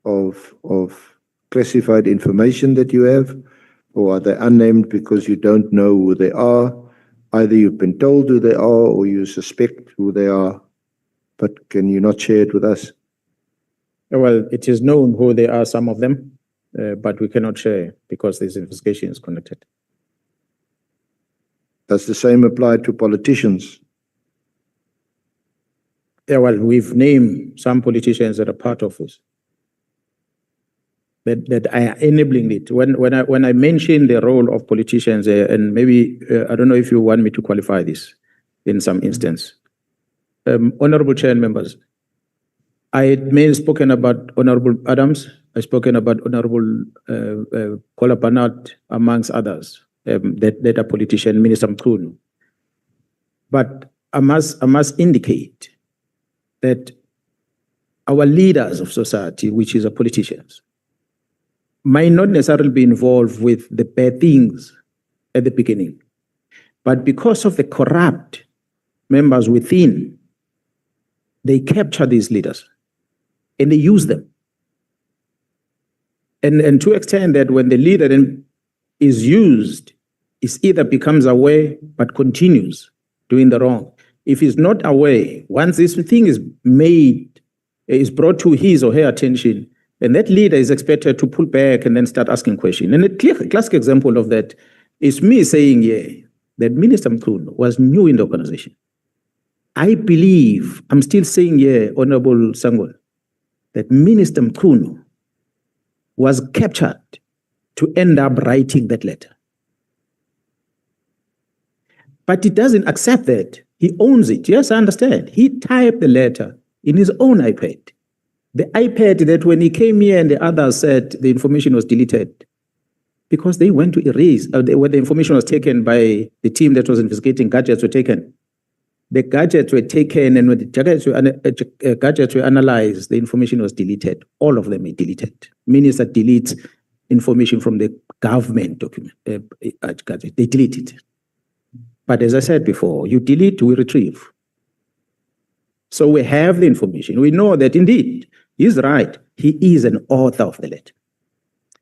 of classified information that you have, or are they unnamed because you don't know who they are? Either you've been told who they are or you suspect who they are, but can you not share it with us? Well, it is known who they are, some of them, but we cannot share because this investigation is conducted. Does the same apply to politicians? Yeah, well, we've named some politicians that are part of this, that are enabling it. When I mention the role of politicians, and maybe, I don't know if you want me to qualify this in some instance. Honorable Chair and members, I may spoken about Honorable Adams, I've spoken about Honorable Kolapanat, amongst others, that are politicians, Minister Mkhunu. But I must indicate that our leaders of society, which is our politicians, might not necessarily be involved with the bad things at the beginning, but because of the corrupt members within, they capture these leaders and they use them. And to extend that when the leader then is used, it either becomes aware but continues doing the wrong. If he's not aware, once this thing is made, is brought to his or her attention, and that leader is expected to pull back and then start asking questions. And a classic example of that is me saying, that Minister Mkhunu was new in the organization. I believe, I'm still saying, Honorable Sangol, that Minister Mkhunu was captured to end up writing that letter. But he doesn't accept that. He owns it. Yes, I understand. He typed the letter in his own iPad. The iPad that when he came here and the others said the information was deleted because they went to erase, when the information was taken by the team that was investigating, gadgets were taken. The gadgets were taken, and when the gadgets were analyzed, the information was deleted. All of them are deleted. Minister deletes information from the government document. They delete it. But as I said before, you delete, we retrieve. So we have the information. We know that indeed, he's right. He is an author of the letter.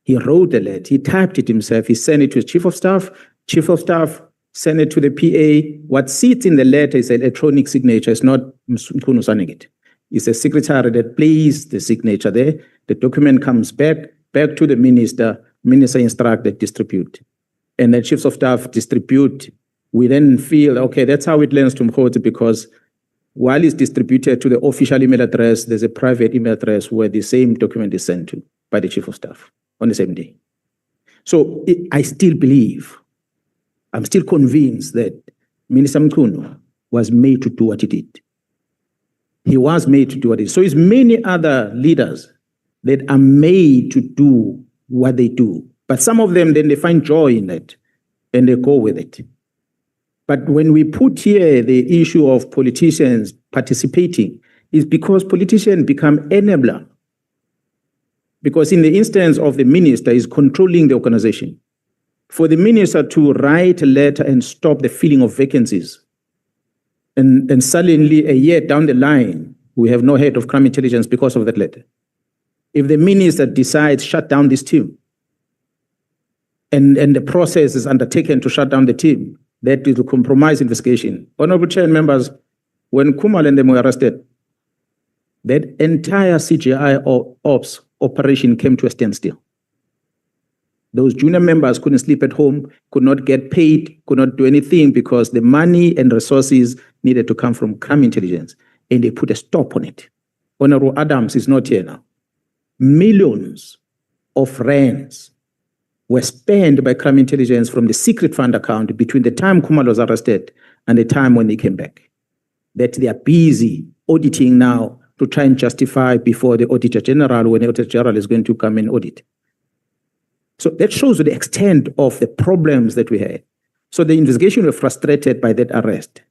He wrote the letter. He typed it himself. He sent it to his chief of staff. Chief of staff send it to the PA. What sits in the letter is electronic signature. It's not Mkhwanazi signing it. It's a secretary that places the signature there. The document comes back to the minister. Minister instructs that distribute. And the chiefs of staff distribute. We then feel, okay, that's how it lands to Mkhwanazi, because while it's distributed to the official email address, there's a private email address where the same document is sent to by the chief of staff on the same day. So I still believe, I'm still convinced that Minister Mkhwanazi was made to do what he did. He was made to do what he did. So it's many other leaders that are made to do what they do. But some of them, then they find joy in it and they go with it. But when we put here the issue of politicians participating, it's because politicians become enabler. Because in the instance of the minister, is controlling the organization. For the minister to write a letter and stop the filling of vacancies, and suddenly a year down the line, we have no head of crime intelligence because of that letter. If the minister decides shut down this team, and the process is undertaken to shut down the team, that is to compromise investigation. Honorable Chair and members, when Kumal and them were arrested, that entire CGI ops operation came to a standstill. Those junior members couldn't sleep at home, could not get paid, could not do anything because the money and resources needed to come from crime intelligence, and they put a stop on it. Honorable Adams is not here now. Millions of rands were spent by crime intelligence from the secret fund account between the time Kumal was arrested and the time when he came back. That they are busy auditing now to try and justify before the Auditor General when the Auditor General is going to come and audit. So that shows the extent of the problems that we had. So the investigation were frustrated by that arrest.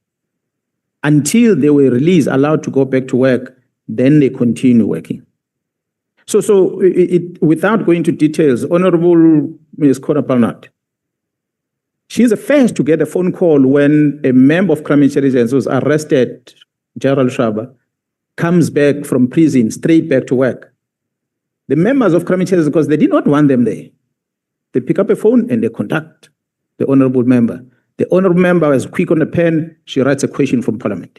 Until they were released, allowed to go back to work, then they continue working. So without going into details, Honorable Ms. Korapalnat, she's the first to get a phone call when a member of crime intelligence was arrested, General Shaba, comes back from prison straight back to work. The members of crime intelligence, because they did not want them there, they pick up a phone and they contact the honorable member. The honorable member is quick on the pen. She writes a question from Parliament.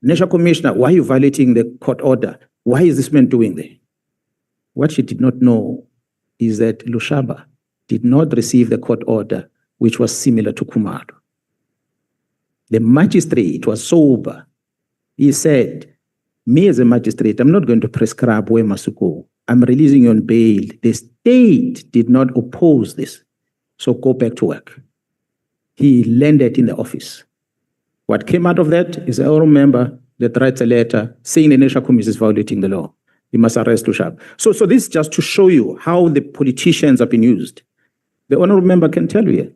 National Commissioner, why are you violating the court order? Why is this man doing there? What she did not know is that Lushaba did not receive the court order, which was similar to Kumar. The magistrate was sober. He said, me as a magistrate, I'm not going to prescribe where must go. I'm releasing you on bail. The state did not oppose this. So go back to work. He landed in the office. What came out of that is an honorable member that writes a letter saying the National Commission is violating the law. You must arrest Lushab. So this is just to show you how the politicians have been used. The honorable member can tell you.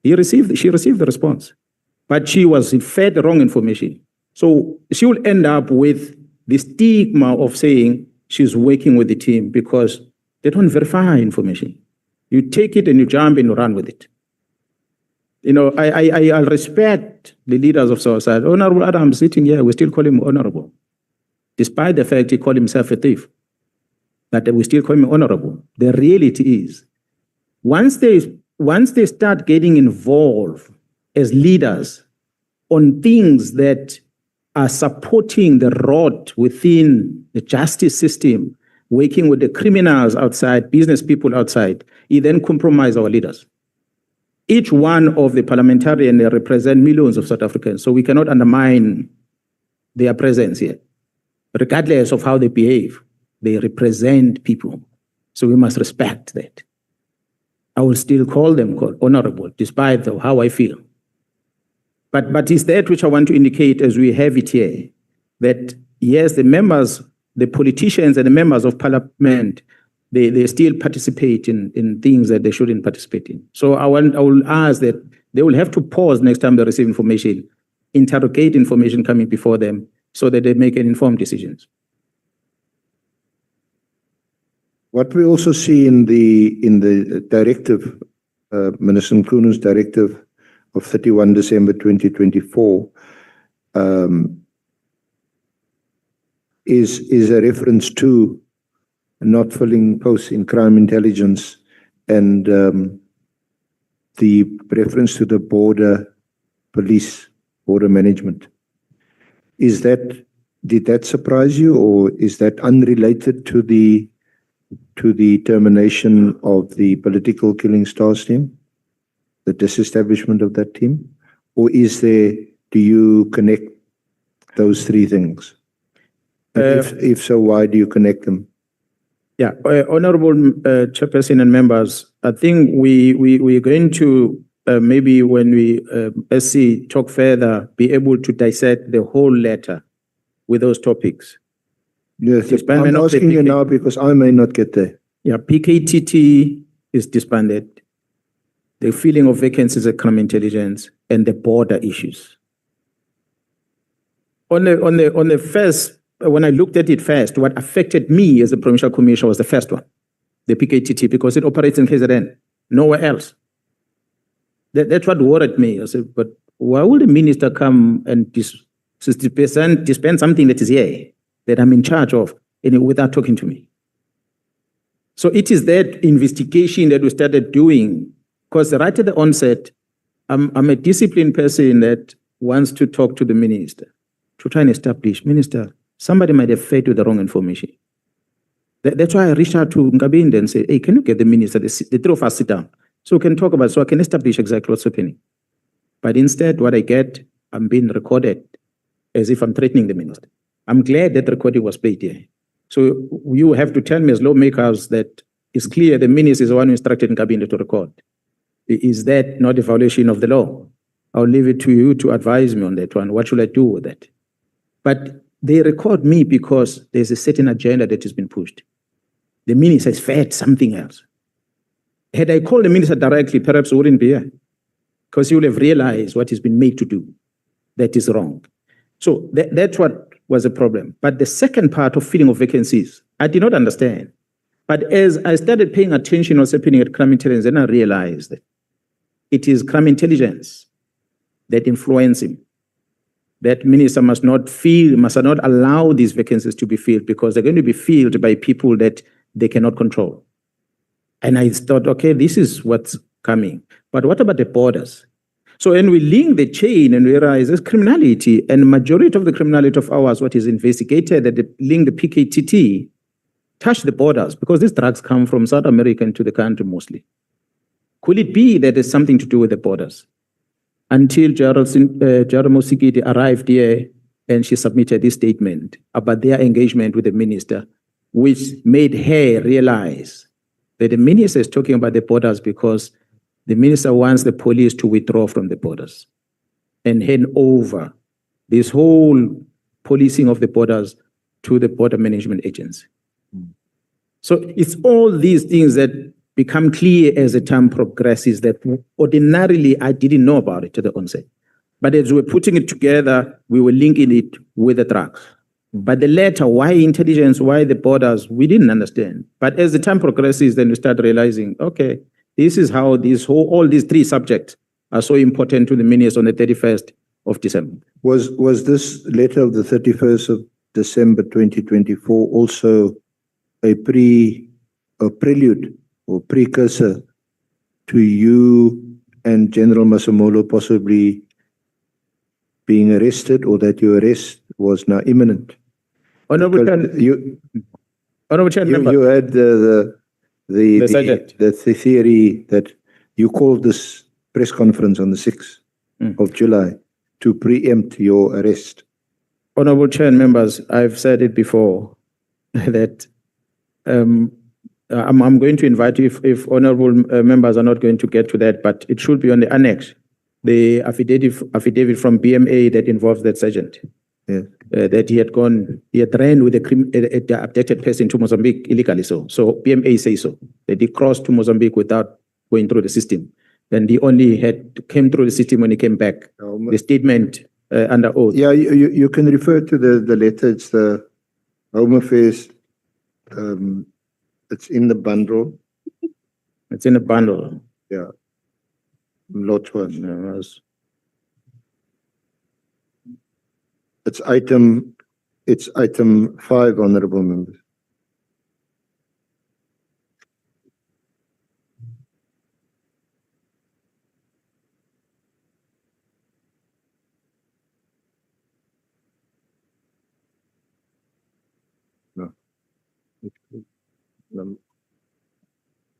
She received the response, but she was fed the wrong information. So she will end up with the stigma of saying she's working with the team because they don't verify information. You take it and you jump and you run with it. You know, I respect the leaders of our side. Honorable Adam sitting here, we still call him honorable. Despite the fact he called himself a thief, but we still call him honorable. The reality is, once they start getting involved as leaders on things that are supporting the rot within the justice system, working with the criminals outside, business people outside, it then compromise our leaders. Each one of the parliamentarians, they represent millions of South Africans, so we cannot undermine their presence here. Regardless of how they behave, they represent people. So we must respect that. I will still call them honorable, despite how I feel. But it's that which I want to indicate as we have it here, that yes, the members, the politicians and the members of parliament, they still participate in things that they shouldn't participate in. So I will ask that they will have to pause next time they receive information, interrogate information coming before them, so that they make an informed decisions. What we also see in the directive, Minister Mkhwanazi's directive of 31 December 2024, is a reference to not filling posts in crime intelligence and the reference to the border police, border management. Did that surprise you, or is that unrelated to the termination of the political killing stars team, the disestablishment of that team? Or do you connect those three things? And if so, why do you connect them? Yeah, Honorable Chairperson and members, I think we're going to maybe when we, SC, talk further, be able to dissect the whole letter with those topics. Yes, Disbandment I'm of the asking you PK. now because I may not get there. Yeah, PKTT is disbanded. The filling of vacancies at crime intelligence and the border issues. On the first, when I looked at it first, what affected me as a provincial commissioner was the first one, the PKTT, because it operates in KZN, nowhere else. That's what worried me. I said, but why would the minister come and dispense something that is here, that I'm in charge of, without talking to me? So it is that investigation that we started doing, because right at the onset, I'm a disciplined person that wants to talk to the minister to try and establish, Minister, somebody might have fed you the wrong information. That's why I reached out to Ngabinde and said, hey, can you get the minister, the three of us sit down, so we can talk about, so I can establish exactly what's happening. But instead, what I get, I'm being recorded as if I'm threatening the minister. I'm glad that recording was played here. So you have to tell me as lawmakers that it's clear the minister is the one who instructed Ngabinde to record. Is that not a violation of the law? I'll leave it to you to advise me on that one. What should I do with that? But they record me because there's a certain agenda that has been pushed. The minister has fed something else. Had I called the minister directly, perhaps he wouldn't be here, because he would have realized what he's been made to do. That is wrong. So that's what was a problem. But the second part of filling of vacancies, I did not understand. But as I started paying attention to what's happening at crime intelligence, then I realized that it is crime intelligence that influence him. That minister must not allow these vacancies to be filled, because they're going to be filled by people that they cannot control. And I thought, okay, this is what's coming. But what about the borders? So when we link the chain and we realize there's criminality, and majority of the criminality of ours, what is investigated, that link the PKTT, touch the borders, because these drugs come from South America into the country mostly. Could it be that there's something to do with the borders? Until General Mkhwanazi arrived here and she submitted this statement about their engagement with the minister, which made her realize that the minister is talking about the borders because the minister wants the police to withdraw from the borders and hand over this whole policing of the borders to the border management agency. So it's all these things that become clear as the time progresses that ordinarily I didn't know about it at the onset. But as we were putting it together, we were linking it with the drugs. But the latter, why intelligence, why the borders, we didn't understand. But as the time progresses, then we start realizing, okay, this is how all these three subjects are so important to the minister on the 31st of December. Was this letter of the 31st of December 2024 also a prelude or precursor to you and General Masemola possibly being arrested, or that your arrest was now imminent? Honorable Chair, You member. had the theory that you called this press conference on the 6th of July to preempt your arrest. Honorable Chair and members, I've said it before that I'm going to invite you if honorable members are not going to get to that, but it should be on the annex, the affidavit from BMA that involves that sergeant. Yeah. That he had ran with the abducted person to Mozambique illegally. So BMA says so. That he crossed to Mozambique without going through the system. And he only came through the system when he came back. The statement under oath. Yeah, you can refer to the letter. It's the Home Affairs. It's in the bundle. It's in a bundle. Yeah. Lot one. No, It's item 5, honorable members. I'm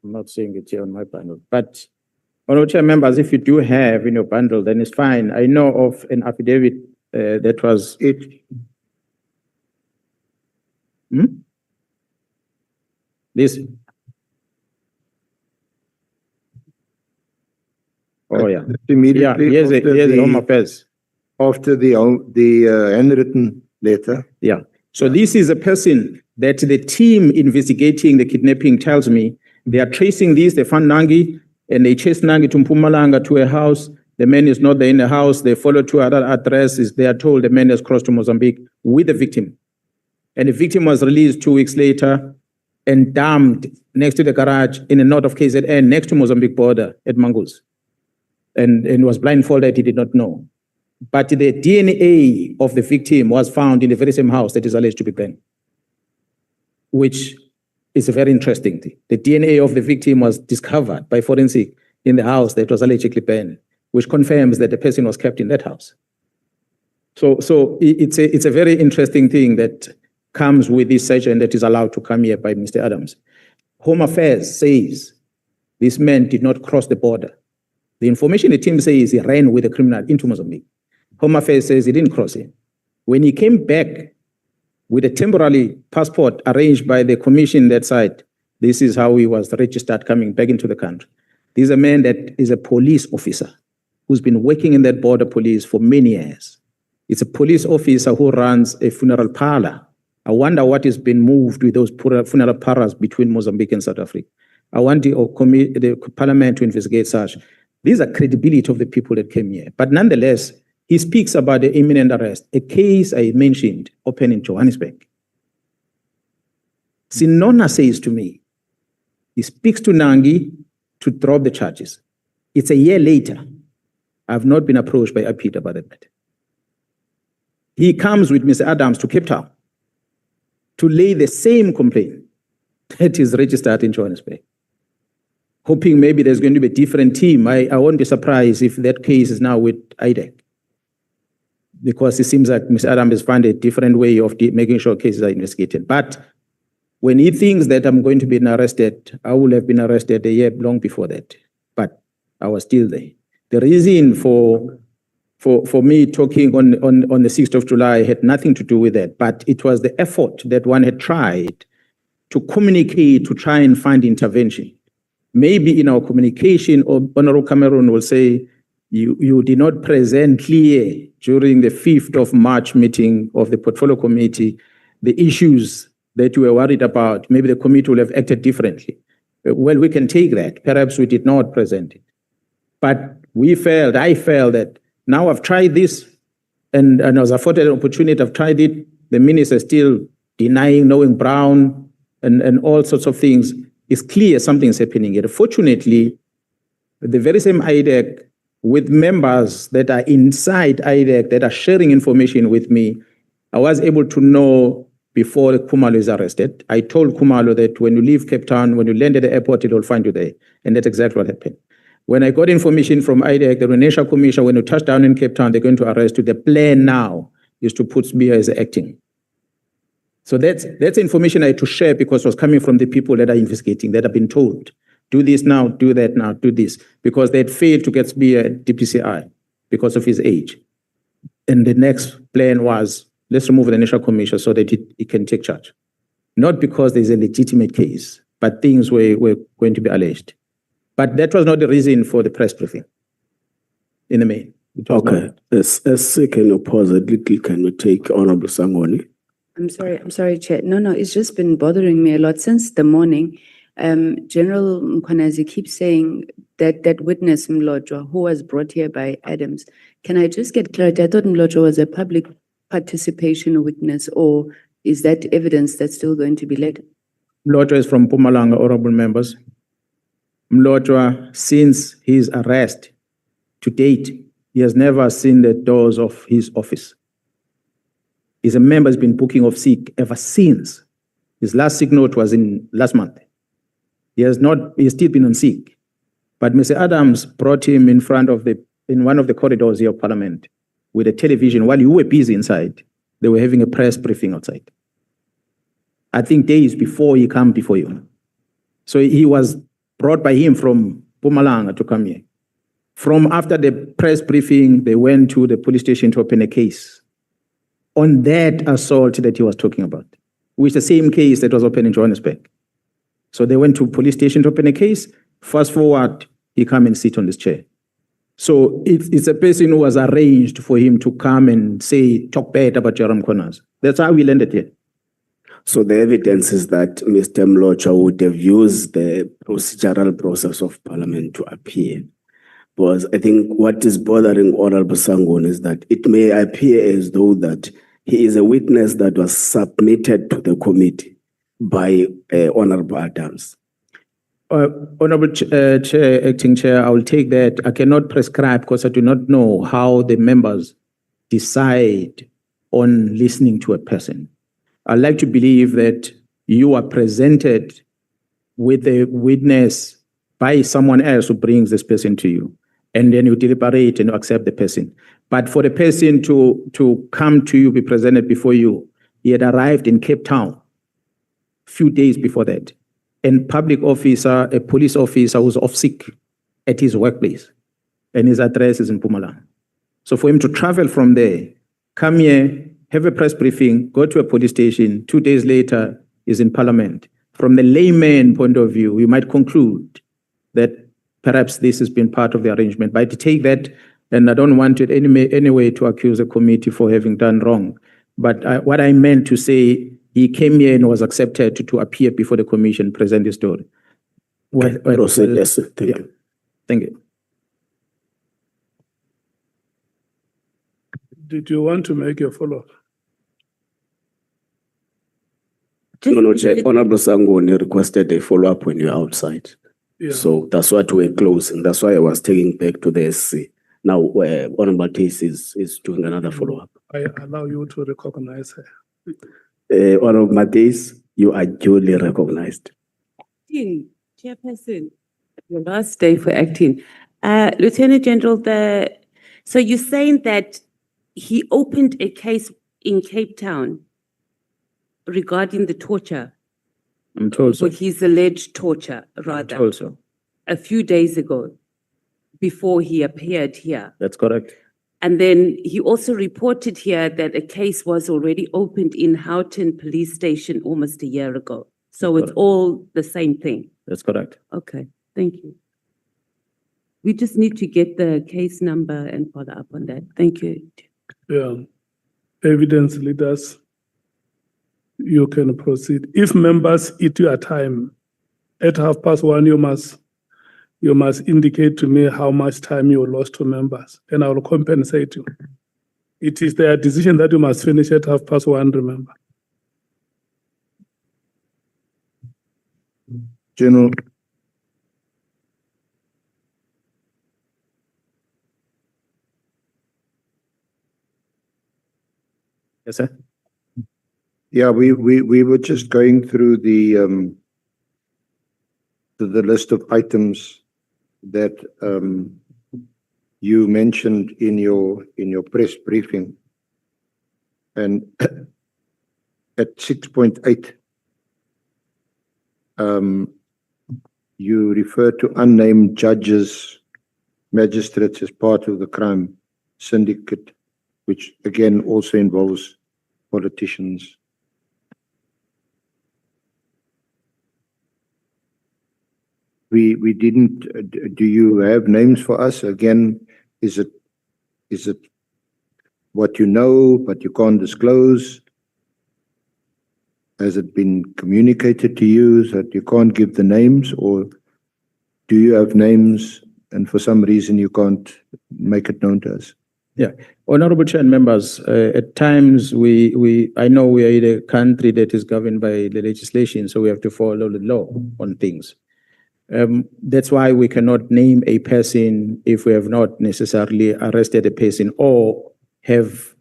not seeing it here on my bundle, but Honorable Chair members, if you do have in your bundle, then it's fine. I know of an affidavit that was It, this. Oh yeah, immediately here's the Home Affairs. after the handwritten letter. Yeah. So this is a person that the team investigating the kidnapping tells me they are tracing this. They found Nangi and they chased Nangi to Mpumalanga to a house. The man is not there in the house. They follow to other addresses. They are told the man has crossed to Mozambique with the victim. And the victim was released 2 weeks later and dumped next to the garage in the north of KZN, next to Mozambique border at Mangus. And was blindfolded, he did not know. But the DNA of the victim was found in the very same house that is alleged to be burned, which is a very interesting thing. The DNA of the victim was discovered by forensic in the house that was allegedly burned, which confirms that the person was kept in that house. So it's a very interesting thing that comes with this session that is allowed to come here by Mr. Adams. Home Affairs says this man did not cross the border. The information the team says he ran with a criminal into Mozambique. Home Affairs says he didn't cross it. When he came back with a temporary passport arranged by the commission that side, this is how he was registered coming back into the country. This is a man that is a police officer who's been working in that border police for many years. It's a police officer who runs a funeral parlor. I wonder what has been moved with those funeral parlors between Mozambique and South Africa. I want the parliament to investigate such. These are credibility of the people that came here. But nonetheless, he speaks about the imminent arrest, a case I mentioned open in Johannesburg. Sinona says to me, he speaks to Nangi to drop the charges. It's a year later. I've not been approached by Apid about that. He comes with Mr. Adams to Cape Town to lay the same complaint that is registered in Johannesburg, hoping maybe there's going to be a different team. I won't be surprised if that case is now with IDEC, because it seems like Mr. Adams has found a different way of making sure cases are investigated. But when he thinks that I'm going to be arrested, I would have been arrested a year long before that, but I was still there. The reason for me talking on the 6th of July had nothing to do with that, but it was the effort that one had tried to communicate, to try and find intervention. Maybe in our communication, Honorable Cameron will say, you did not present clear during the 5th of March meeting of the Portfolio Committee the issues that you were worried about. Maybe the committee will have acted differently. Well, we can take that. Perhaps we did not present it. But I felt that now I've tried this and I was afforded an opportunity, I've tried it. The minister still denying knowing Brown and all sorts of things. It's clear something's happening here. Fortunately, the very same IDEC with members that are inside IDEC that are sharing information with me, I was able to know before Khumalo is arrested. I told Khumalo that when you leave Cape Town, when you land at the airport, it will find you there. And that's exactly what happened. When I got information from IDEC, the National Commission, when you touch down in Cape Town, they're going to arrest you. The plan now is to put Sbiya as acting. So that's information I had to share because it was coming from the people that are investigating, that have been told, do this now, do that now, do this, because they had failed to get Sbiya at DPCI because of his age. And the next plan was, let's remove the National Commission so that it can take charge. Not because there's a legitimate case, but things were going to be alleged. But that was not the reason for the press briefing in the main. Okay. As can you pause a little, can we take Honorable Sangoni? I'm sorry, Chair. No, it's just been bothering me a lot since the morning. General Mkhwanazi keeps saying that witness Mlotshwa, who was brought here by Adams. Can I just get clarity? I thought Mlotshwa was a public participation witness, or is that evidence that's still going to be led? Mlotshwa is from Mpumalanga, honorable members. Mlotshwa, since his arrest to date, he has never seen the doors of his office. He's a member, has been booking of sick ever since. His last sick note was in last month. He's still been on sick. But Mr. Adams brought him in one of the corridors here of Parliament with a television. While you were busy inside, they were having a press briefing outside. I think days before he come before you. So he was brought by him from Mpumalanga to come here. From after the press briefing, they went to the police station to open a case on that assault that he was talking about, which is the same case that was opened in Johannesburg. So they went to police station to open a case. Fast forward, he come and sit on this chair. So it's a person who was arranged for him to come and say, talk bad about General Mkhwanazi. That's how we landed here. So the evidence is that Mr. Mlocha would have used the procedural process of Parliament to appear. Because I think what is bothering Honorable Sangon is that it may appear as though that he is a witness that was submitted to the committee by Honorable Adams. Honorable Chair, Acting Chair, I will take that. I cannot prescribe because I do not know how the members decide on listening to a person. I like to believe that you are presented with a witness by someone else who brings this person to you, and then you deliberate and you accept the person. But for the person to come to you, be presented before you, he had arrived in Cape Town a few days before that. And public officer, a police officer was off sick at his workplace, and his address is in Mpumalanga. So for him to travel from there, come here, have a press briefing, go to a police station, 2 days later is in Parliament. From the layman point of view, we might conclude that perhaps this has been part of the arrangement. But I take that, and I don't want it any way to accuse the committee for having done wrong. But what I meant to say, he came here and was accepted to appear before the commission, present his story. Proceed, yes, sir. Thank you. Thank you. Did you want to make your follow-up? No, Chair. Honorable Sangon requested a follow-up when you're outside. Yeah. So that's what we're closing. That's why I was taking back to the SC. Now, Honorable Tace is doing another follow-up. I allow you to recognize her. Honorable Matheus, you are duly recognized. Chairperson, your last day for acting. Lieutenant General, so you're saying that he opened a case in Cape Town regarding the torture, I'm told so. or his alleged torture, rather, I'm told so. a few days ago, before he appeared here. That's correct. And then he also reported here that a case was already opened in Houghton Police Station almost a year ago. So it's all the same thing. That's correct. Okay, thank you. We just need to get the case number and follow up on that. Thank you. Yeah. Evidence leaders, you can proceed. If members eat your time, at 1:30, you must indicate to me how much time you lost to members, and I will compensate you. It is their decision that you must finish at 1:30, remember. General, Yes, sir. yeah, we were just going through the list of items that you mentioned in your press briefing, and at 6.8, you refer to unnamed judges, magistrates as part of the crime syndicate, which again also involves politicians. We didn't, do you have names for us? Again, is it what you know, but you can't disclose? Has it been communicated to you that you can't give the names, or do you have names and for some reason you can't make it known to us? Yeah, Honorable Chair and members, at times I know we are in a country that is governed by the legislation, so we have to follow the law on things. That's why we cannot name a person if we have not necessarily arrested a person or have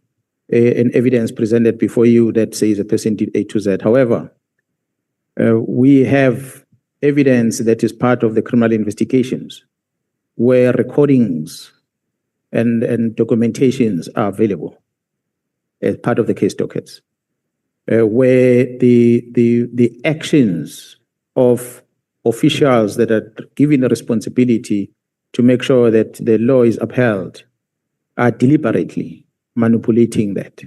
an evidence presented before you that says a person did A to Z. However, we have evidence that is part of the criminal investigations where recordings and documentations are available as part of the case dockets. where the actions of officials that are given a responsibility to make sure that the law is upheld are deliberately manipulating that.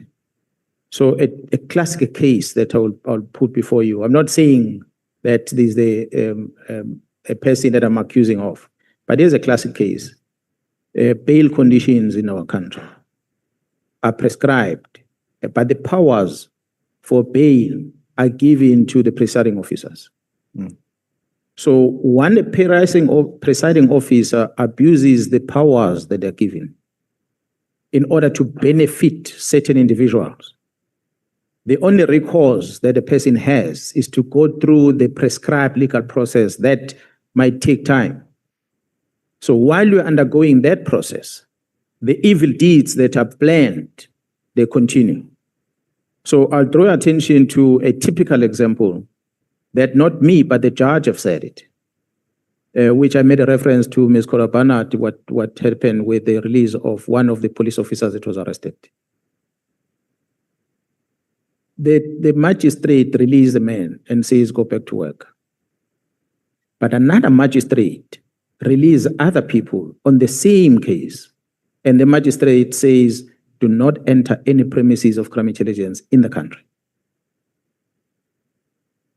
So a classic case that I'll put before you. I'm not saying that this is a person that I'm accusing of, but there's a classic case. Bail conditions in our country are prescribed, but the powers for bail are given to the presiding officers. So when the presiding officer abuses the powers that they're given in order to benefit certain individuals, the only recourse that a person has is to go through the prescribed legal process that might take time. So while you're undergoing that process, the evil deeds that are planned, they continue. So I'll draw your attention to a typical example that not me, but the judge have said it, which I made a reference to Ms. Korabana, what happened with the release of one of the police officers that was arrested. The magistrate released the man and says, go back to work. But another magistrate released other people on the same case. And the magistrate says, do not enter any premises of crime intelligence in the country.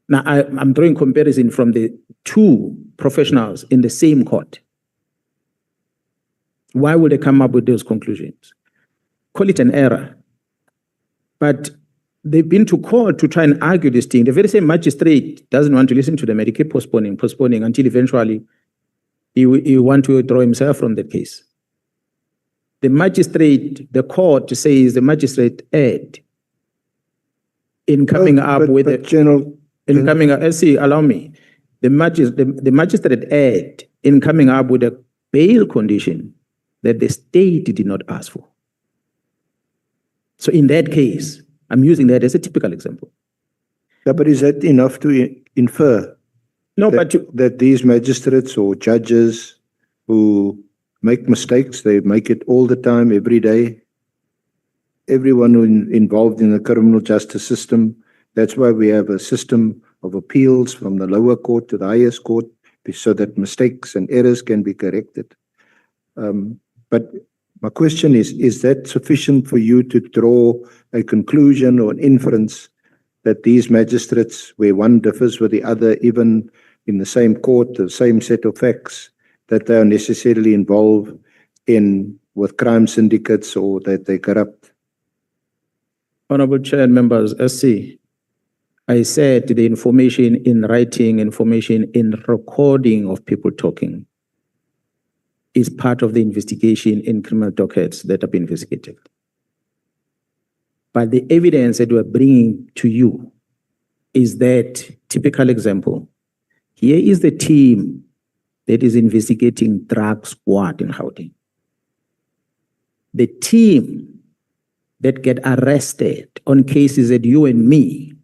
Now, I'm drawing comparison from the two professionals in the same court. Why would they come up with those conclusions? Call it an error. But they've been to court to try and argue this thing. The very same magistrate doesn't want to listen to them. He keep postponing until eventually he want to withdraw himself from that case. The magistrate, the court says the magistrate erred in coming up with a General, in coming up. See, allow me. The magistrate erred in coming up with a bail condition that the state did not ask for. So in that case, I'm using that as a typical example. yeah, but is that enough to infer No, that these magistrates or judges who make mistakes, they make it all the time, every day? Everyone involved in the criminal justice system, that's why we have a system of appeals from the lower court to the highest court, so that mistakes and errors can be corrected. But my question is that sufficient for you to draw a conclusion or an inference that these magistrates, where one differs with the other, even in the same court, the same set of facts, that they are necessarily involved with crime syndicates or that they corrupt? Honorable Chair and members, SC, I said the information in writing, information in recording of people talking is part of the investigation in criminal dockets that have been investigated. But the evidence that we're bringing to you is that typical example. Here is the team that is investigating drug squad in Gauteng. The team that get arrested on cases that you and me,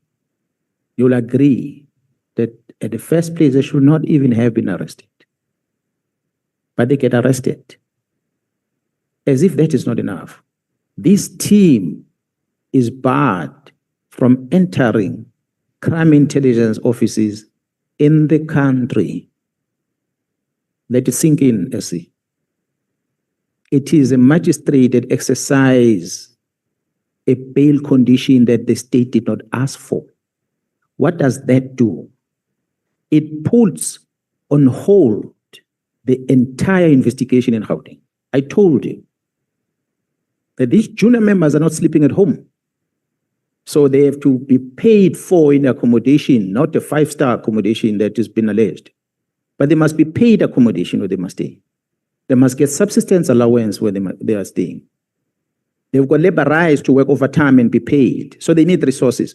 you'll agree that at the first place they should not even have been arrested. But they get arrested. As if that is not enough. This team is barred from entering crime intelligence offices in the country. Let it sink in, SC. It is a magistrate that exercises a bail condition that the state did not ask for. What does that do? It puts on hold the entire investigation in Gauteng. I told you that these junior members are not sleeping at home. So they have to be paid for in accommodation, not a 5-star accommodation that has been alleged. But they must be paid accommodation where they must stay. They must get subsistence allowance where they are staying. They've got labor rights to work overtime and be paid. So they need resources.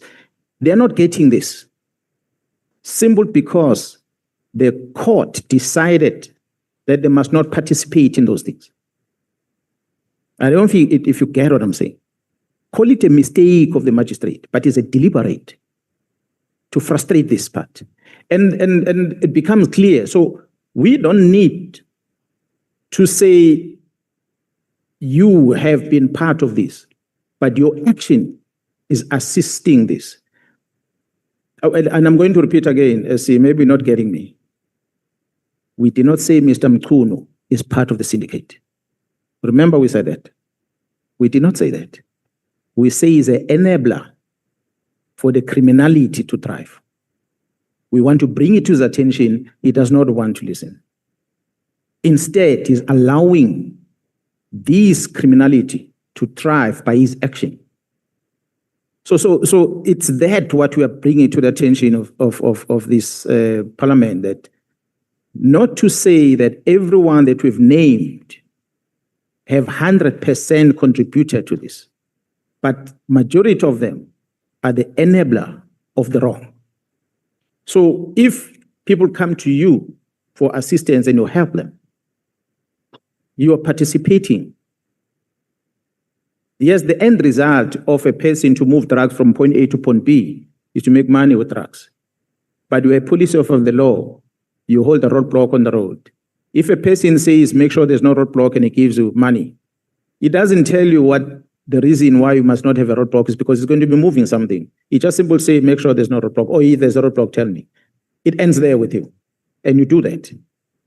They are not getting this. Simply because the court decided that they must not participate in those things. I don't think if you get what I'm saying. Call it a mistake of the magistrate, but it's a deliberate to frustrate this part. And it becomes clear. So we don't need to say you have been part of this, but your action is assisting this. Oh, and I'm going to repeat again, see, maybe not getting me. We did not say Mr. Mkhunu is part of the syndicate. Remember we said that. We did not say that. We say he's an enabler for the criminality to thrive. We want to bring it to his attention. He does not want to listen. Instead, he's allowing this criminality to thrive by his action. So it's that what we are bringing to the attention of this parliament, that not to say that everyone that we've named have 100% contributed to this, but majority of them are the enabler of the wrong. So if people come to you for assistance and you help them, you are participating. Yes, the end result of a person to move drugs from point A to point B is to make money with drugs. But you're a police officer of the law, you hold a roadblock on the road. If a person says, make sure there's no roadblock and he gives you money, it doesn't tell you what the reason why you must not have a roadblock is, because it's going to be moving something. It just simply say, make sure there's no roadblock. Or if there's a roadblock, tell me. It ends there with you. And you do that.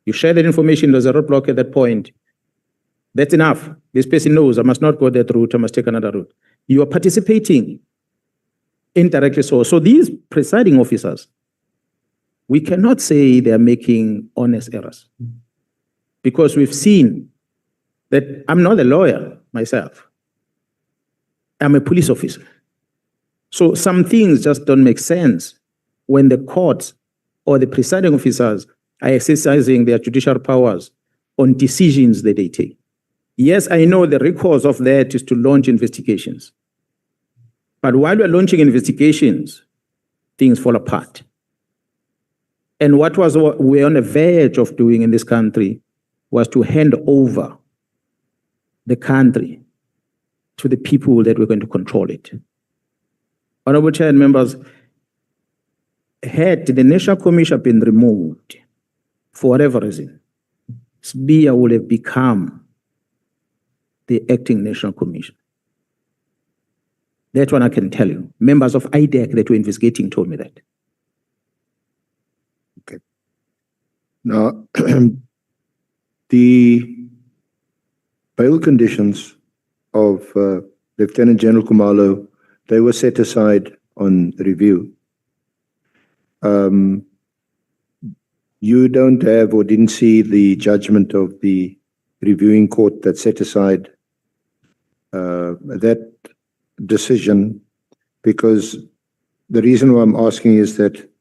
You share that information, there's a roadblock at that point. That's enough. This person knows I must not go that route, I must take another route. You are participating indirectly so. So these presiding officers, we cannot say they are making honest errors, because we've seen that I'm not a lawyer myself. I'm a police officer. So some things just don't make sense when the courts or the presiding officers are exercising their judicial powers on decisions that they take. Yes, I know the recourse of that is to launch investigations. But while we're launching investigations, things fall apart. And what we're on the verge of doing in this country was to hand over the country to the people that were going to control it. Honorable Chair and members, had the National Commission been removed for whatever reason, SBIA would have become the acting National Commission. That one I can tell you. Members of IDEC that were investigating told me that. Okay. Now, the bail conditions of Lieutenant General Khumalo, they were set aside on review. You don't have or didn't see the judgment of the reviewing court that set aside that decision, because the reason why I'm asking is that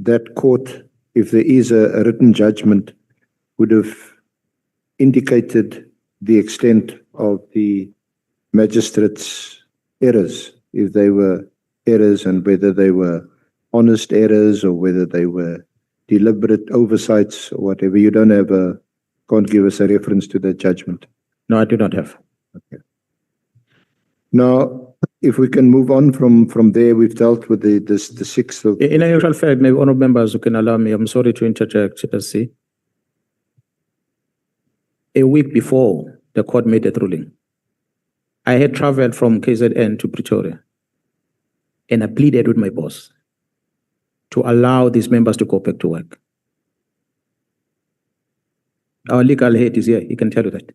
that court, if there is a written judgment, would have indicated the extent of the magistrate's errors, if they were errors and whether they were honest errors or whether they were deliberate oversights or whatever. You don't have can't give us a reference to that judgment. No, I do not have. Okay. Now, if we can move on from there, we've dealt with the 6th of... In actual fact, maybe honourable members who can allow me, I'm sorry to interject, see. A week before the court made that ruling, I had travelled from KZN to Pretoria, and I pleaded with my boss to allow these members to go back to work. Our legal head is here, he can tell you that.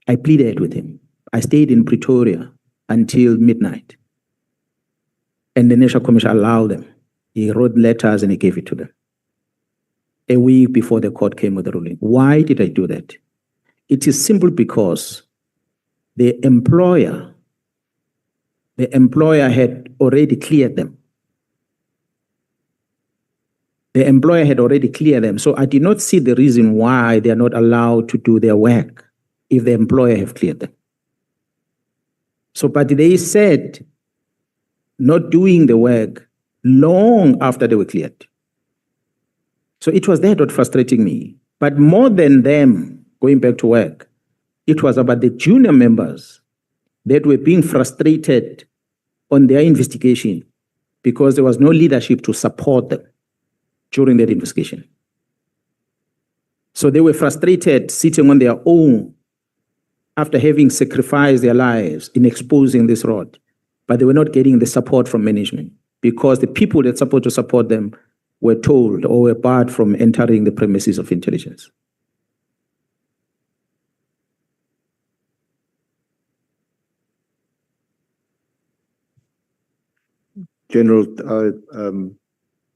I pleaded with him. I stayed in Pretoria until midnight. And the National Commission allowed them. He wrote letters and he gave it to them. A week before the court came with the ruling. Why did I do that? It is simple because the employer had already cleared them. The employer had already cleared them. So I did not see the reason why they are not allowed to do their work if the employer have cleared them. So, but they said not doing the work long after they were cleared. So it was that what frustrating me. But more than them going back to work, it was about the junior members that were being frustrated on their investigation because there was no leadership to support them during that investigation. So they were frustrated sitting on their own after having sacrificed their lives in exposing this rod, but they were not getting the support from management. because the people that's supposed to support them were told or were barred from entering the premises of intelligence. General,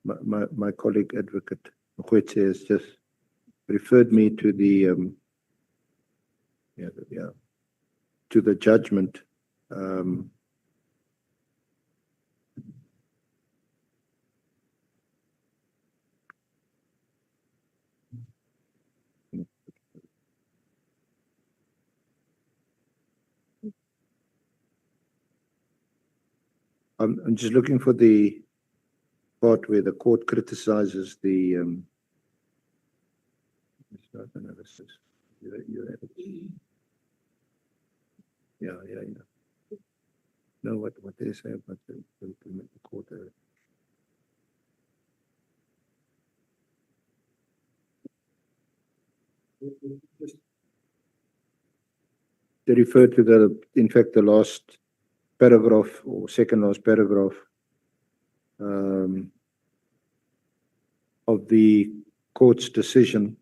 my colleague Advocate Mkhwanazi has just referred me to the to the judgment. I'm just looking for the part where the court criticizes the analysis. Yeah. No, what they say about the court. They refer to in fact, the last paragraph or second last paragraph of the court's decision.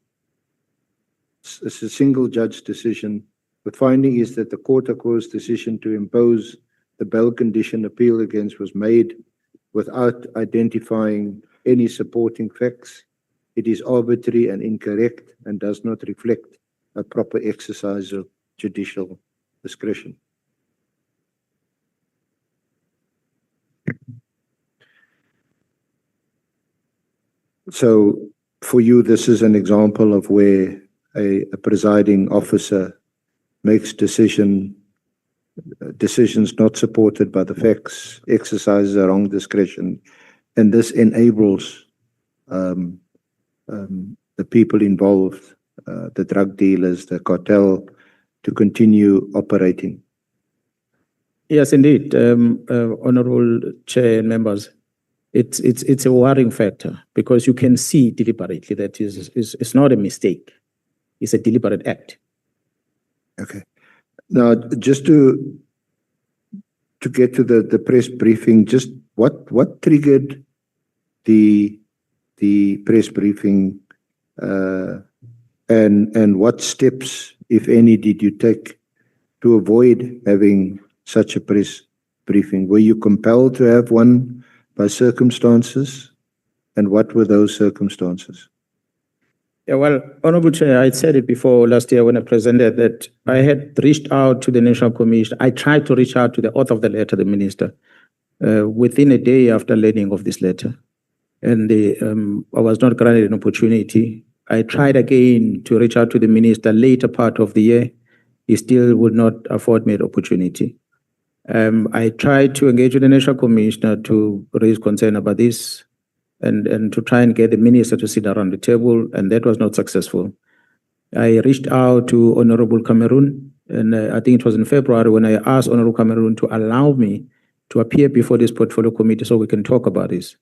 It's a single judge decision. The finding is that the court accords decision to impose the bail condition appeal against was made without identifying any supporting facts. It is arbitrary and incorrect and does not reflect a proper exercise of judicial discretion. So for you, this is an example of where a presiding officer makes decisions not supported by the facts, exercises the wrong discretion, and this enables the people involved, the drug dealers, the cartel, to continue operating. Yes, indeed, Honorable Chair and members. It's a worrying factor because you can see deliberately that it's not a mistake. It's a deliberate act. Okay. Now, just to get to the press briefing, just what triggered the press briefing, and what steps, if any, did you take to avoid having such a press briefing? Were you compelled to have one by circumstances, and what were those circumstances? Yeah, well, Honorable Chair, I said it before last year when I presented that I had reached out to the National Commission. I tried to reach out to the author of the letter, the minister, within a day after learning of this letter. And I was not granted an opportunity. I tried again to reach out to the minister later part of the year. He still would not afford me an opportunity. I tried to engage with the National Commissioner to raise concern about this and to try and get the minister to sit around the table, and that was not successful. I reached out to Honorable Cameroon, and I think it was in February when I asked Honorable Cameroon to allow me to appear before this portfolio committee so we can talk about this.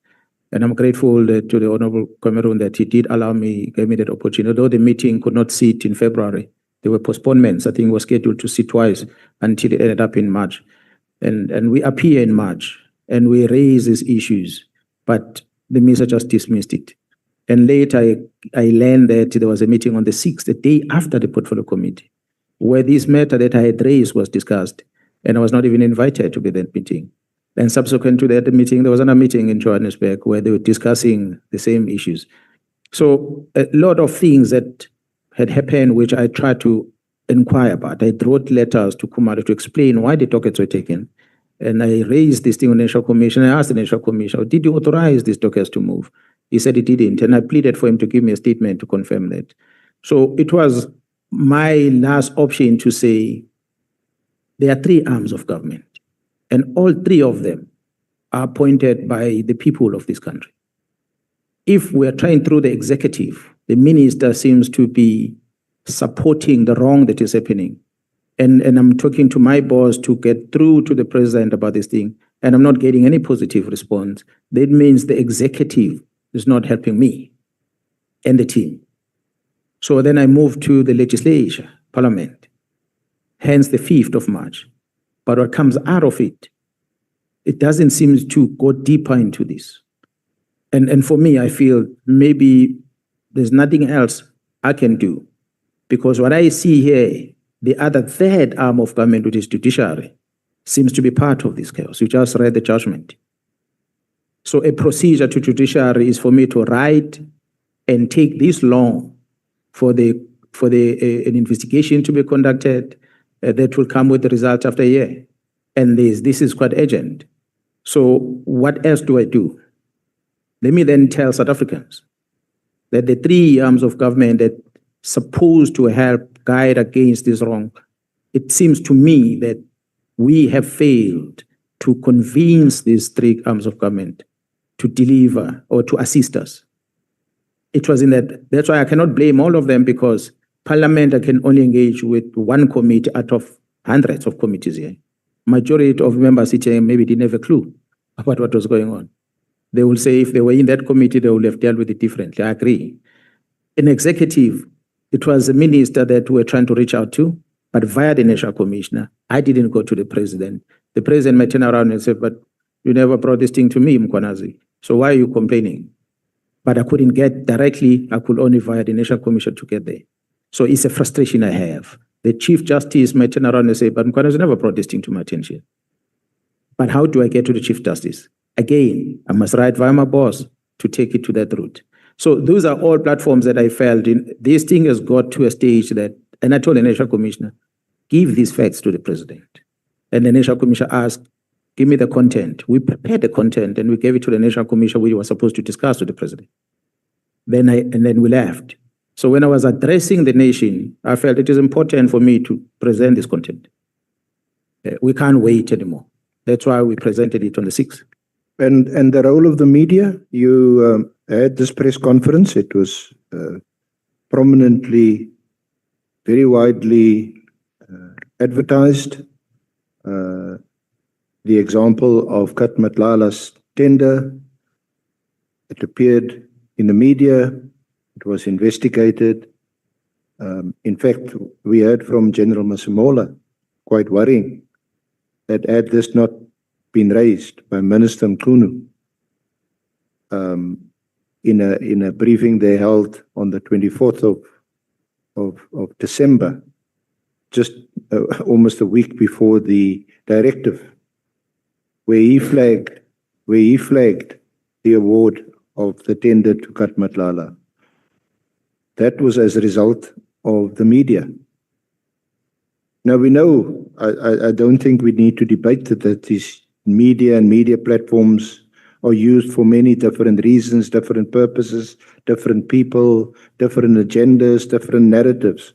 And I'm grateful to the Honorable Cameroon that he did allow me, gave me that opportunity. Although the meeting could not sit in February, there were postponements. I think it was scheduled to sit twice until it ended up in March. And we appear in March and we raise these issues, but the minister just dismissed it. And later I learned that there was a meeting on the 6th, the day after the portfolio committee, where this matter that I had raised was discussed. And I was not even invited to be that meeting. And subsequent to that meeting, there was another meeting in Johannesburg where they were discussing the same issues. So a lot of things that had happened, which I tried to inquire about. I wrote letters to Kumari to explain why the dockets were taken. And I raised this thing on the National Commission. I asked the National Commission, did you authorize these dockets to move? He said he didn't. And I pleaded for him to give me a statement to confirm that. So it was my last option to say, there are three arms of government. And all three of them are appointed by the people of this country. If we're trying through the executive, the minister seems to be supporting the wrong that is happening. And I'm talking to my boss to get through to the president about this thing, and I'm not getting any positive response. That means the executive is not helping me and the team. So then I moved to the legislature, parliament, hence the 5th of March. But what comes out of it it doesn't seem to go deeper into this. And for me, I feel maybe there's nothing else I can do, because what I see here, the other third arm of government, which is judiciary, seems to be part of this chaos. You just read the judgment. So a procedure to judiciary is for me to write and take this long for an investigation to be conducted that will come with the result after a year. And this is quite urgent. So what else do I do? Let me then tell South Africans that the three arms of government that supposed to help guide against this wrong, it seems to me that we have failed to convince these three arms of government to deliver or to assist us. It was in that's why I cannot blame all of them, because Parliament can only engage with one committee out of hundreds of committees here. Majority of members sitting maybe didn't have a clue about what was going on. They will say if they were in that committee, they would have dealt with it differently. I agree. In executive, it was the minister that we were trying to reach out to, but via the national commissioner. I didn't go to the president. The president might turn around and say, but you never brought this thing to me, Mkhwanazi. So why are you complaining? But I couldn't get directly. I could only via the national commission to get there. So it's a frustration I have. The Chief Justice might turn around and say, but Mkhwanazi never brought this thing to my attention. But how do I get to the Chief Justice? Again, I must write via my boss to take it to that route. So those are all platforms that I felt in. This thing has got to a stage that, and I told the national commissioner, give these facts to the president. And the national commissioner asked, give me the content. We prepared the content and we gave it to the national commissioner, we were supposed to discuss with the president. And then we left. So when I was addressing the nation, I felt it is important for me to present this content. We can't wait anymore. That's why we presented it on the 6th. And the role of the media, you had this press conference. It was prominently, very widely advertised. The example of Nhlanhla's tender, it appeared in the media, it was investigated. In fact, we heard from General Masemola, quite worrying, that had this not been raised by Minister Mkhunu in a briefing they held on the 24th of December, just almost a week before the directive, where he flagged the award of the tender to Nhlanhla. That was as a result of the media. Now we know, I don't think we need to debate that these media and media platforms are used for many different reasons, different purposes, different people, different agendas, different narratives.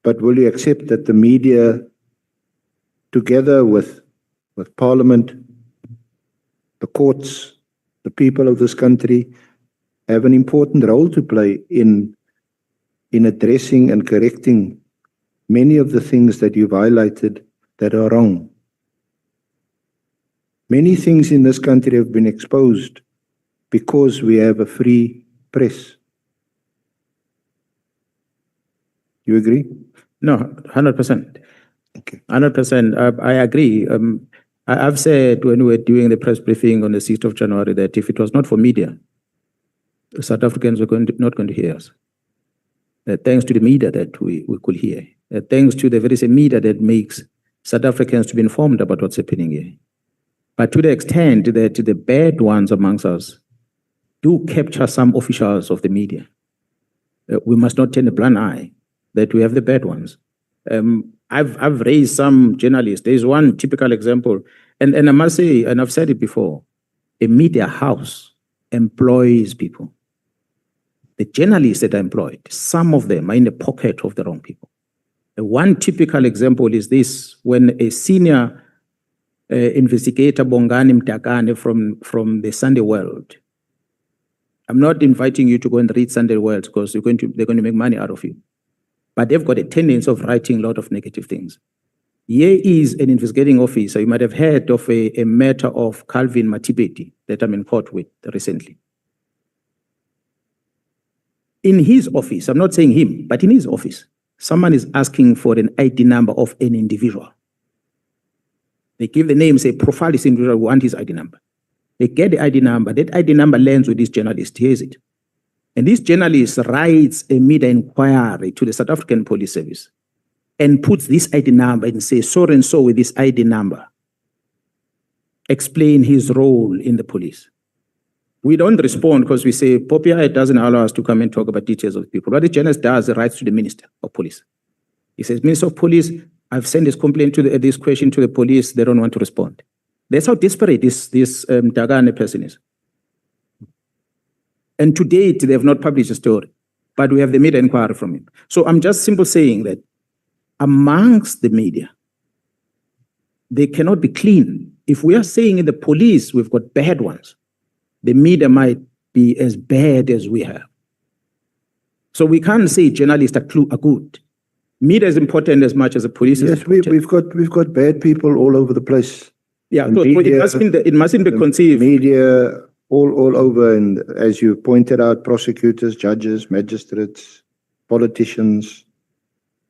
But will you accept that the media, together with Parliament, the courts, the people of this country, have an important role to play in addressing and correcting many of the things that you've highlighted that are wrong? Many things in this country have been exposed because we have a free press. You agree? No, 100%. Okay. 100%. I agree. I've said when we were doing the press briefing on the 6th of January that if it was not for media, South Africans were not going to hear us. Thanks to the media that we could hear. Thanks to the very same media that makes South Africans to be informed about what's happening here. But to the extent that the bad ones amongst us do capture some officials of the media, we must not turn a blind eye that we have the bad ones. I've raised some journalists. There's one typical example, and I must say, and I've said it before, a media house employs people. The journalists that are employed, some of them are in the pocket of the wrong people. One typical example is this: when a senior investigator, Bongani Mtakane from the Sunday World, I'm not inviting you to go and read Sunday World because they're going to make money out of you. But they've got a tendency of writing a lot of negative things. Here is an investigating officer. You might have heard of a matter of Calvin Matibeti that I'm in court with recently. In his office, I'm not saying him, but in his office, someone is asking for an ID number of an individual. They give the name, say, profile this individual, we want his ID number. They get the ID number. That ID number lands with this journalist. Here's it. And this journalist writes a media inquiry to the South African Police Service and puts this ID number and says, so and so with this ID number, explain his role in the police. We don't respond because we say, POPI doesn't allow us to come and talk about details of people. What the journalist does, he writes to the Minister of Police. He says, Minister of Police, I've sent this complaint to this question to the police. They don't want to respond. That's how desperate this Dagane person is. And to date, they have not published a story, but we have the media inquiry from him. So I'm just simply saying that amongst the media, they cannot be clean. If we are saying in the police, we've got bad ones, the media might be as bad as we have. So we can't say journalists are good. Media is important as much as the police is important. Yes, we've got bad people all over the place. Yeah, so it mustn't be conceived. Media all over, and as you pointed out, prosecutors, judges, magistrates, politicians.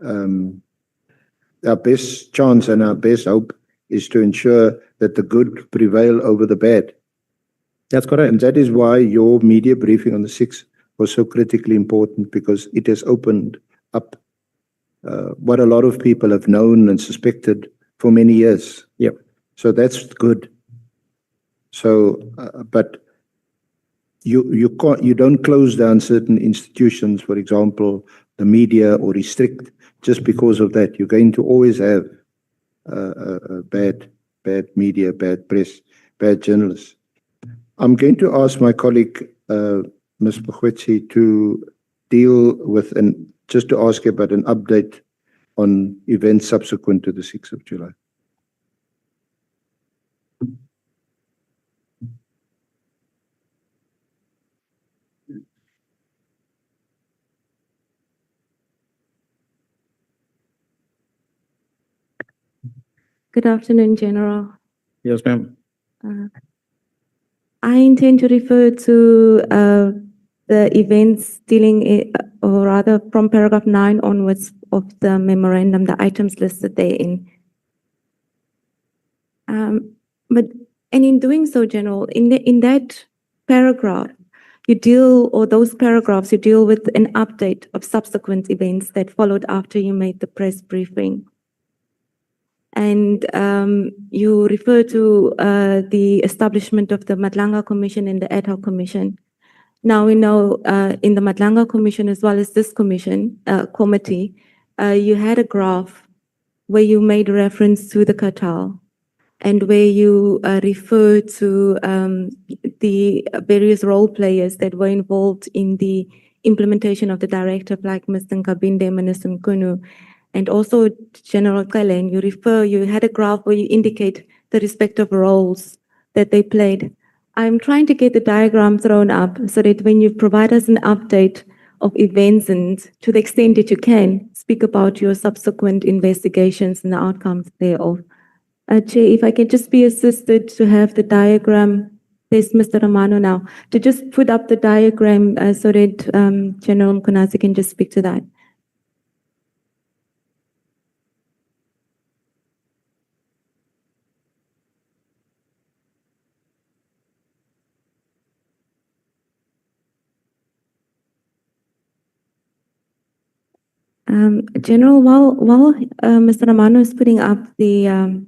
Our best chance and our best hope is to ensure that the good prevail over the bad. That's correct. And that is why your media briefing on the 6th was so critically important, because it has opened up what a lot of people have known and suspected for many years. Yep. So that's good. So, but you don't close down certain institutions, for example, the media, or restrict just because of that. You're going to always have bad media, bad press, bad journalists. I'm going to ask my colleague, Ms. Mkhwanazi, to deal with, and just to ask about an update on events subsequent to the 6th of July. Good afternoon, General. Yes, ma'am. I intend to refer to the events dealing, or rather from paragraph 9 onwards of the memorandum, the items listed therein. And in doing so, General, in that paragraph, you deal, or those paragraphs, you deal with an update of subsequent events that followed after you made the press briefing. And you refer to the establishment of the Nhlanhla Commission and the Ad Hoc Commission. Now we know in the Nhlanhla Commission, as well as this commission committee, you had a graph where you made reference to the cartel, and where you refer to the various role players that were involved in the implementation of the directive, like Mr. Nkabinde, Minister Nkunu, and also General Mkhwanazi. You had a graph where you indicate the respective roles that they played. I'm trying to get the diagram thrown up so that when you provide us an update of events, and to the extent that you can, speak about your subsequent investigations and the outcomes thereof. Chair, if I can just be assisted to have the diagram, there's Mr. Romano now, to just put up the diagram so that General Mkhwanazi can just speak to that. General, while Mr. Romano is putting up the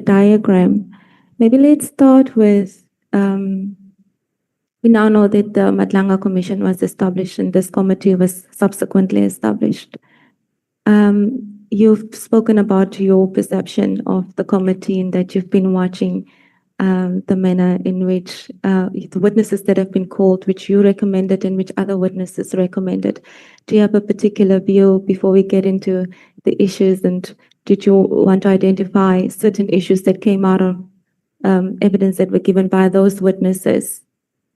diagram, maybe let's start with, we now know that the Nhlanhla Commission was established and this committee was subsequently established. You've spoken about your perception of the committee and that you've been watching the manner in which the witnesses that have been called, which you recommended and which other witnesses recommended. Do you have a particular view before we get into the issues, and did you want to identify certain issues that came out of evidence that were given by those witnesses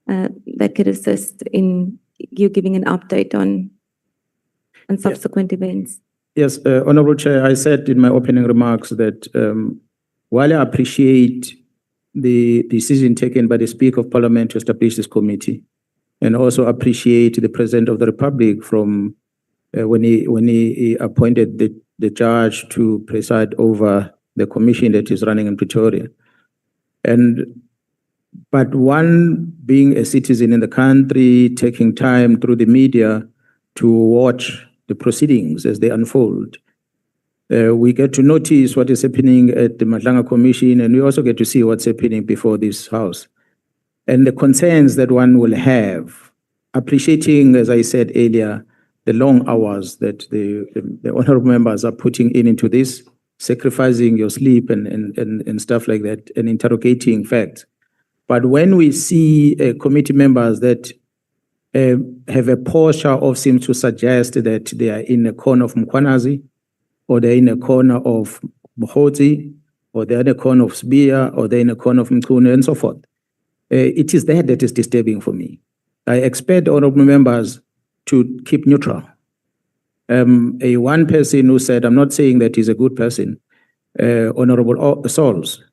that could assist in you giving an update on subsequent events? Yes, Honorable Chair, I said in my opening remarks that while I appreciate the decision taken by the Speaker of Parliament to establish this committee, and also appreciate the President of the Republic from when he appointed the judge to preside over the commission that is running in Pretoria. But one being a citizen in the country, taking time through the media to watch the proceedings as they unfold, we get to notice what is happening at the Nhlanhla Commission, and we also get to see what's happening before this House. And the concerns that one will have, appreciating, as I said earlier, the long hours that the honorable members are putting into this, sacrificing your sleep and stuff like that, and interrogating facts. But when we see committee members that have a posture of seems to suggest that they are in a corner of Mkhwanazi, or they're in a corner of Mkhwanazi, or they're in a corner of Sbia, or they're in a corner of Mkhunu, and so forth, it is that is disturbing for me. I expect honorable members to keep neutral. A one person who said, I'm not saying that he's a good person, Honorable Souls,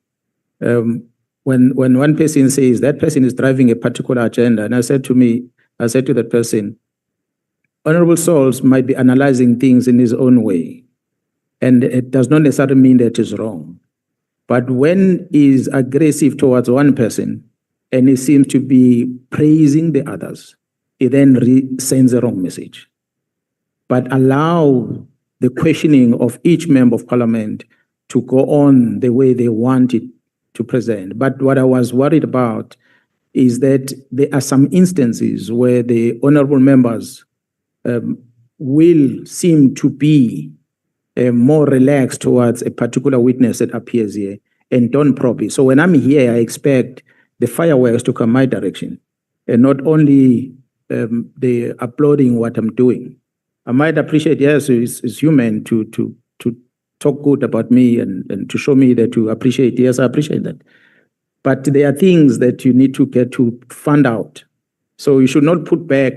when one person says that person is driving a particular agenda, and I said to that person, Honorable Souls might be analyzing things in his own way, and it does not necessarily mean that it's wrong. But when he's aggressive towards one person, and he seems to be praising the others, he then sends a wrong message. But allow the questioning of each member of parliament to go on the way they want it to present. But what I was worried about is that there are some instances where the honorable members will seem to be more relaxed towards a particular witness that appears here and don't probe it. So when I'm here, I expect the fireworks to come my direction, and not only the applauding what I'm doing. I might appreciate, yes, it's human to talk good about me and to show me that you appreciate. Yes, I appreciate that. But there are things that you need to get to find out. So you should not put back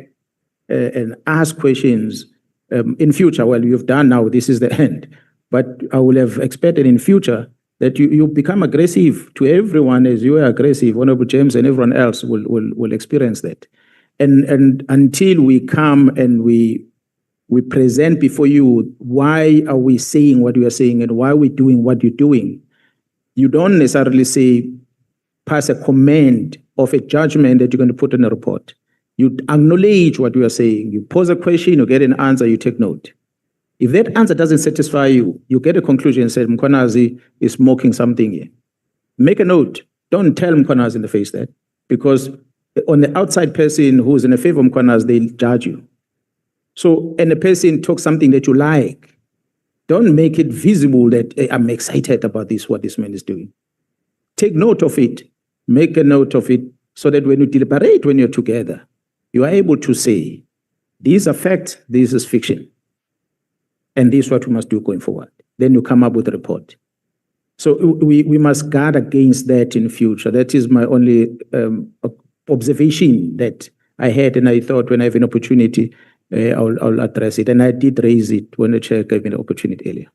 and ask questions in future. Well, you've done now, this is the end. But I would have expected in future that you become aggressive to everyone as you are aggressive. Honorable James and everyone else will experience that. And until we come and we present before you, why are we saying what we are saying and why are we doing what you're doing? You don't necessarily say, pass a comment of a judgment that you're going to put in a report. You acknowledge what you are saying. You pose a question, you get an answer, you take note. If that answer doesn't satisfy you, you get a conclusion and say, Mkhwanazi is smoking something here. Make a note. Don't tell Mkhwanazi in the face that, because on the outside person who's in a favor of Mkhwanazi, they'll judge you. So, and a person talks something that you like, don't make it visible that hey, I'm excited about this, what this man is doing. Take note of it, make a note of it, so that when you deliberate, when you're together, you are able to say, these are facts, this is fiction, and this is what we must do going forward. Then you come up with a report. So we must guard against that in future. That is my only observation that I had, and I thought when I have an opportunity, I'll address it. And I did raise it when the chair gave me the opportunity earlier.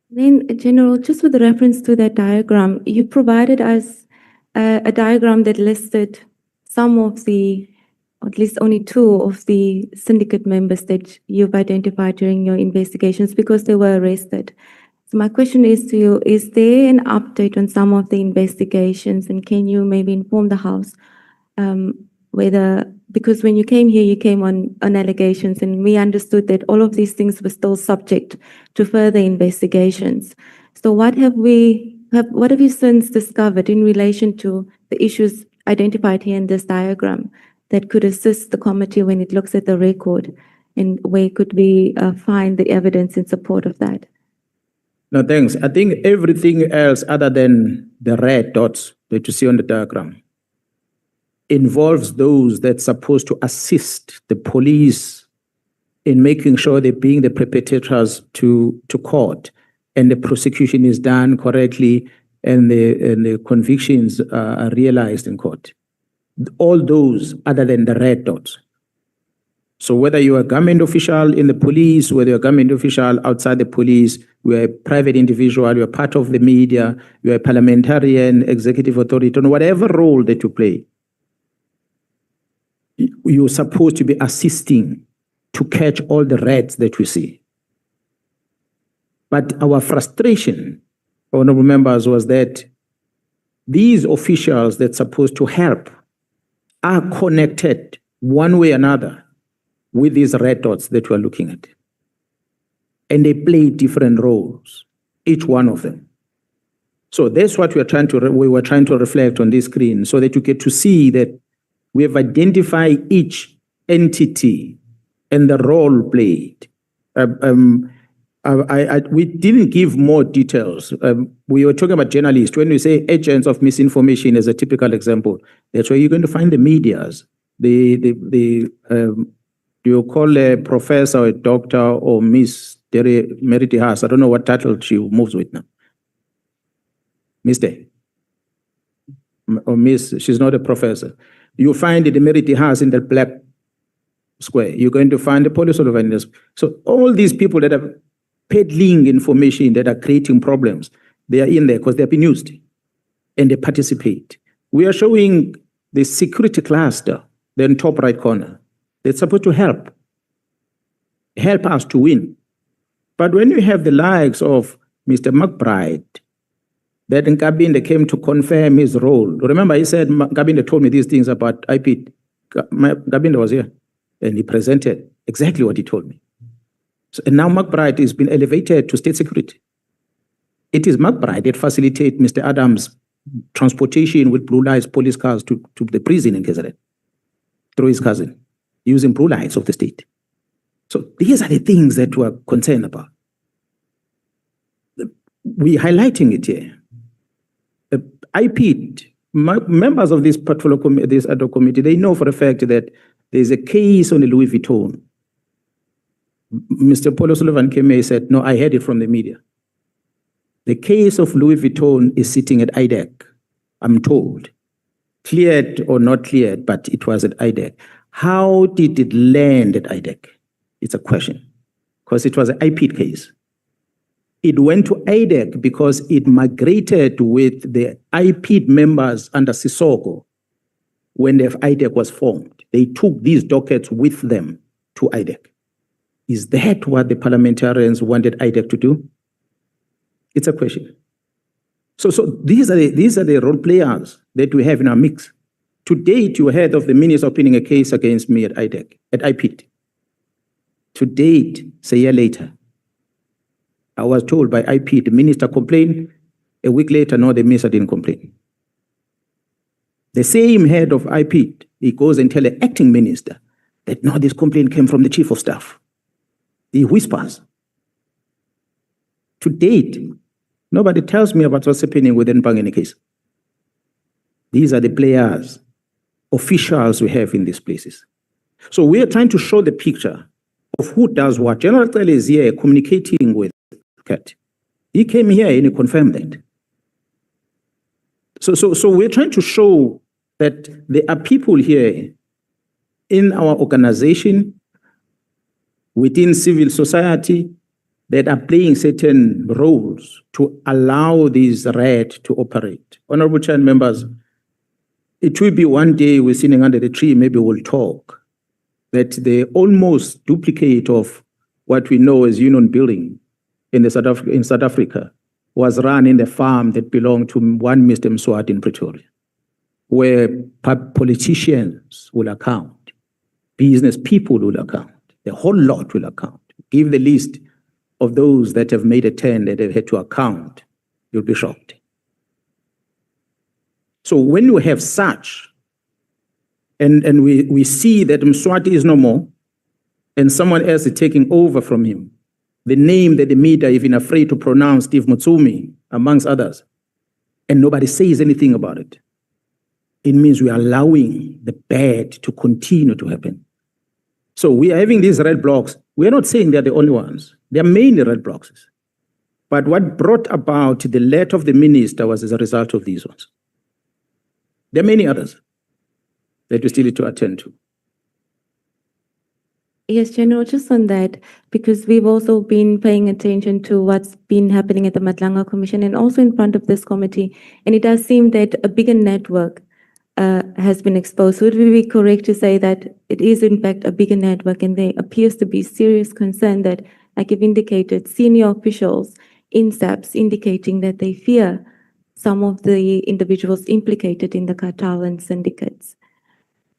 Then, General, just with reference to that diagram, you provided us a diagram that listed some of the, or at least only two of the syndicate members that you've identified during your investigations because they were arrested. So my question is to you, is there an update on some of the investigations, and can you maybe inform the House whether, because when you came here, you came on allegations, and we understood that all of these things were still subject to further investigations. So what have you since discovered in relation to the issues identified here in this diagram that could assist the committee when it looks at the record, and where could we find the evidence in support of that? No, thanks. I think everything else other than the red dots that you see on the diagram involves those that's supposed to assist the police in making sure they bring the perpetrators to court and the prosecution is done correctly and the convictions are realized in court. All those other than the red dots. So whether you're a government official in the police, whether you're a government official outside the police, you're a private individual, you're part of the media, you're a parliamentarian, executive authority, on whatever role that you play, you're supposed to be assisting to catch all the reds that we see. But our frustration, honorable members, was that these officials that's supposed to help are connected one way or another with these red dots that we're looking at. And they play different roles, each one of them. So that's what we were trying to reflect on this screen, so that you get to see that we have identified each entity and the role played. We didn't give more details. We were talking about journalists. When we say agents of misinformation as a typical example, that's where you're going to find the medias. Do you call a professor or a doctor or Miss Merity Haas? I don't know what title she moves with now. Mr. Or Miss, she's not a professor. You find the Merity Haas in the black square. You're going to find the police organizers. So all these people that are peddling information, that are creating problems, they are in there because they've been used and they participate. We are showing the security cluster, the top right corner. That's supposed to help us to win. But when you have the likes of Mr. McBride, that Nkabinde came to confirm his role. Remember, he said, Nkabinde told me these things about IP. Nkabinde was here, and he presented exactly what he told me. So, and now McBride has been elevated to state security. It is McBride that facilitates Mr. Adams' transportation with blue lights police cars to the prison in KZN through his cousin, using blue lights of the state. So these are the things that we're concerned about. We're highlighting it here. Members of this portfolio committee, this ad hoc committee, they know for a fact that there's a case on the Louis Vuitton. Mr. Paul O'Sullivan came here and said, no, I heard it from the media. The case of Louis Vuitton is sitting at IDEC, I'm told. Cleared or not cleared, but it was at IDEC. How did it land at IDEC? It's a question, because it was an IP case. It went to IDEC because it migrated with the IP members under Sisoko when the IDEC was formed. They took these dockets with them to IDEC. Is that what the parliamentarians wanted IDEC to do? It's a question. So these are the role players that we have in our mix. To date, you heard of the minister opening a case against me at IDEC, at IP. To date, it's a year later. I was told by IP, the minister complained. A week later, no, the minister didn't complain. The same head of IP, he goes and tells the acting minister that no, this complaint came from the chief of staff. He whispers. To date, nobody tells me about what's happening with the Mpangeni case. These are the players, officials we have in these places. So we are trying to show the picture of who does what. General Mkhwanazi is here communicating with Kat. He came here and he confirmed that. So we're trying to show that there are people here in our organization, within civil society, that are playing certain roles to allow these red to operate. Honorable Chair members, it will be one day we're sitting under the tree, maybe we'll talk, that the almost duplicate of what we know as union building in South Africa was run in the farm that belonged to one Mr. Mswati in Pretoria, where politicians will account, business people will account, the whole lot will account. Give the list of those that have made a turn that they've had to account, you'll be shocked. So when you have such, and we see that Mswati is no more, and someone else is taking over from him, the name that the media are even afraid to pronounce, Steve Mutsumi, amongst others, and nobody says anything about it, it means we are allowing the bad to continue to happen. So we are having these red blocks. We are not saying they're the only ones. There are many red blocks. But what brought about the letter of the minister was as a result of these ones. There are many others that we still need to attend to. Yes, General, just on that, because we've also been paying attention to what's been happening at the Nhlanhla Commission and also in front of this committee, and it does seem that a bigger network has been exposed. Would we be correct to say that it is in fact a bigger network, and there appears to be serious concern that like you've indicated, senior officials in SAPS indicating that they fear some of the individuals implicated in the cartel and syndicates.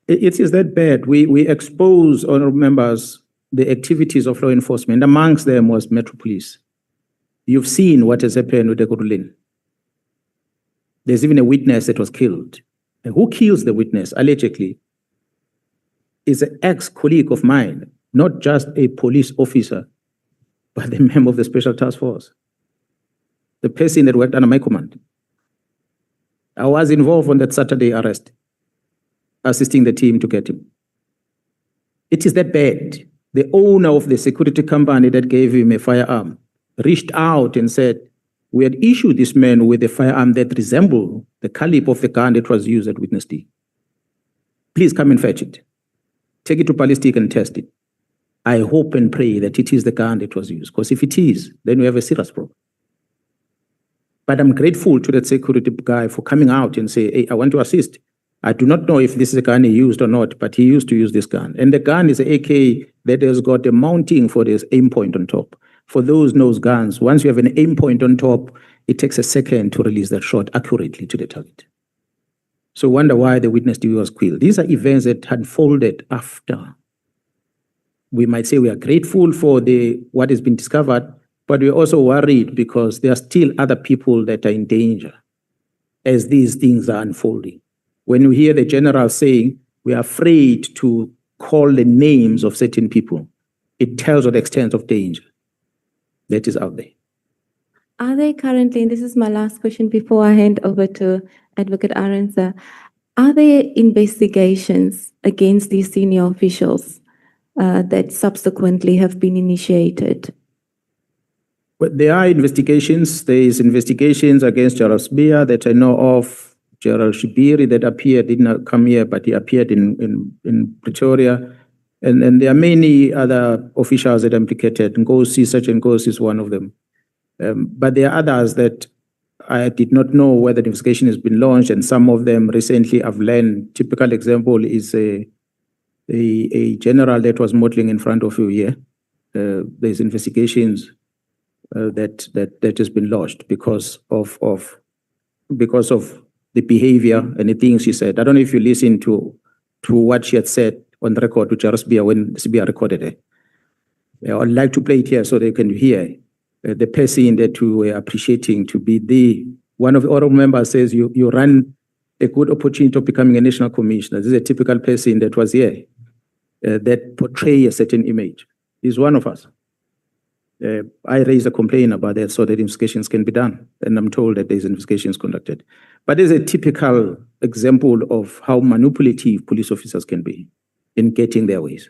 It is that bad. We expose, honorable members, the activities of law enforcement. Amongst them was Metro Police. You've seen what has happened with the Kurulin. There's even a witness that was killed. And who kills the witness, allegedly, is an ex-colleague of mine, not just a police officer, but the member of the Special Task Force, the person that worked under my command. I was involved on that Saturday arrest, assisting the team to get him. It is that bad. The owner of the security company that gave him a firearm reached out and said, we had issued this man with a firearm that resembled the caliber of the gun that was used at Witness D. Please come and fetch it. Take it to ballistic and test it. I hope and pray that it is the gun that was used, because if it is, then we have a serious problem. But I'm grateful to that security guy for coming out and say, hey, I want to assist. I do not know if this is a gun he used or not, but he used to use this gun. And the gun is an AK that has got a mounting for this aim point on top. For those nose guns, once you have an aim point on top, it takes a second to release that shot accurately to the target. So wonder why the witness D was killed. These are events that unfolded after. We might say we are grateful for what has been discovered, but we're also worried because there are still other people that are in danger as these things are unfolding. When you hear the general saying, we are afraid to call the names of certain people, it tells of the extent of danger that is out there. Are they currently, and this is my last question before I hand over to Advocate Arendse, are there investigations against these senior officials that subsequently have been initiated? Well, there are investigations. There is investigations against Gerald Sibia that I know of. Gerald Shibiri that appeared, did not come here, but he appeared in Pretoria. And there are many other officials that are implicated. Ngosi, Sergeant Ngosi is one of them. But there are others that I did not know whether the investigation has been launched, and some of them recently I've learned. Typical example is a general that was modeling in front of you here. There's investigations that has been lodged because of the behavior and the things she said. I don't know if you listened to what she had said on the record with Gerald Sibia when Sibia recorded it. I'd like to play it here so they can hear the person that we were appreciating to be one of the other members says you run a good opportunity of becoming a national commissioner. This is a typical person that was here that portray a certain image. He's one of us. I raised a complaint about that so that investigations can be done. And I'm told that there's investigations conducted. But there's a typical example of how manipulative police officers can be in getting their ways.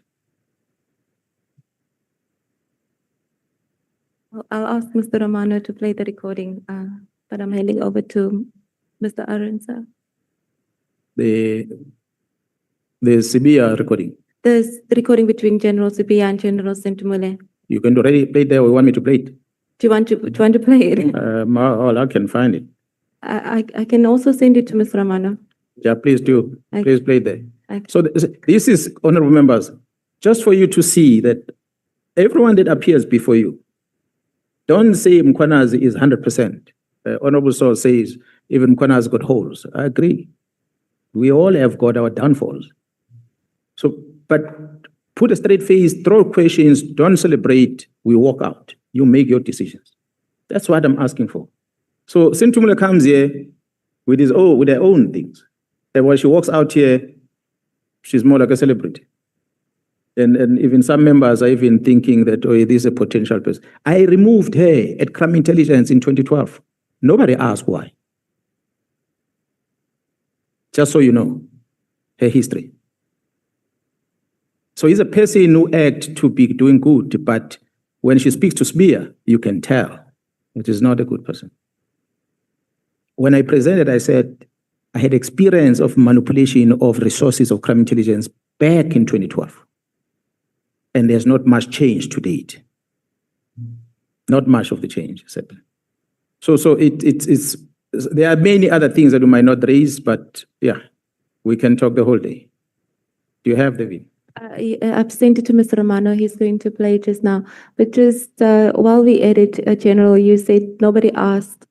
Well, I'll ask Mr. Romano to play the recording, but I'm handing over to Mr. Arendse. The Sibia recording. There's the recording between General Sibia and General Sentumule. You can already play it there, or you want me to play it? Do you want to play it? I can find it. I can also send it to Mr. Romano. Yeah, please do. Okay. Please play it there. Okay. So this is, honorable members, just for you to see that everyone that appears before you, don't say Mkhwanazi is 100%. Honorable Saul says even Mkhwanazi got holes. I agree. We all have got our downfalls. So, but put a straight face, throw questions, don't celebrate, we walk out. You make your decisions. That's what I'm asking for. So Sentumula comes here with their own things. And when she walks out here, she's more like a celebrity. And even some members are even thinking that, oh, this is a potential person. I removed her at Crime Intelligence in 2012. Nobody asked why. Just so you know, her history. So he's a person who acts to be doing good, but when she speaks to Sibia, you can tell it is not a good person. When I presented, I said, I had experience of manipulation of resources of crime intelligence back in 2012. And there's not much change to date. Not much of the change has happened. So it's there are many other things that we might not raise, but yeah, we can talk the whole day. Do you have the video? I've sent it to Mr. Romano. He's going to play it just now. But just while we edit, General, you said nobody asked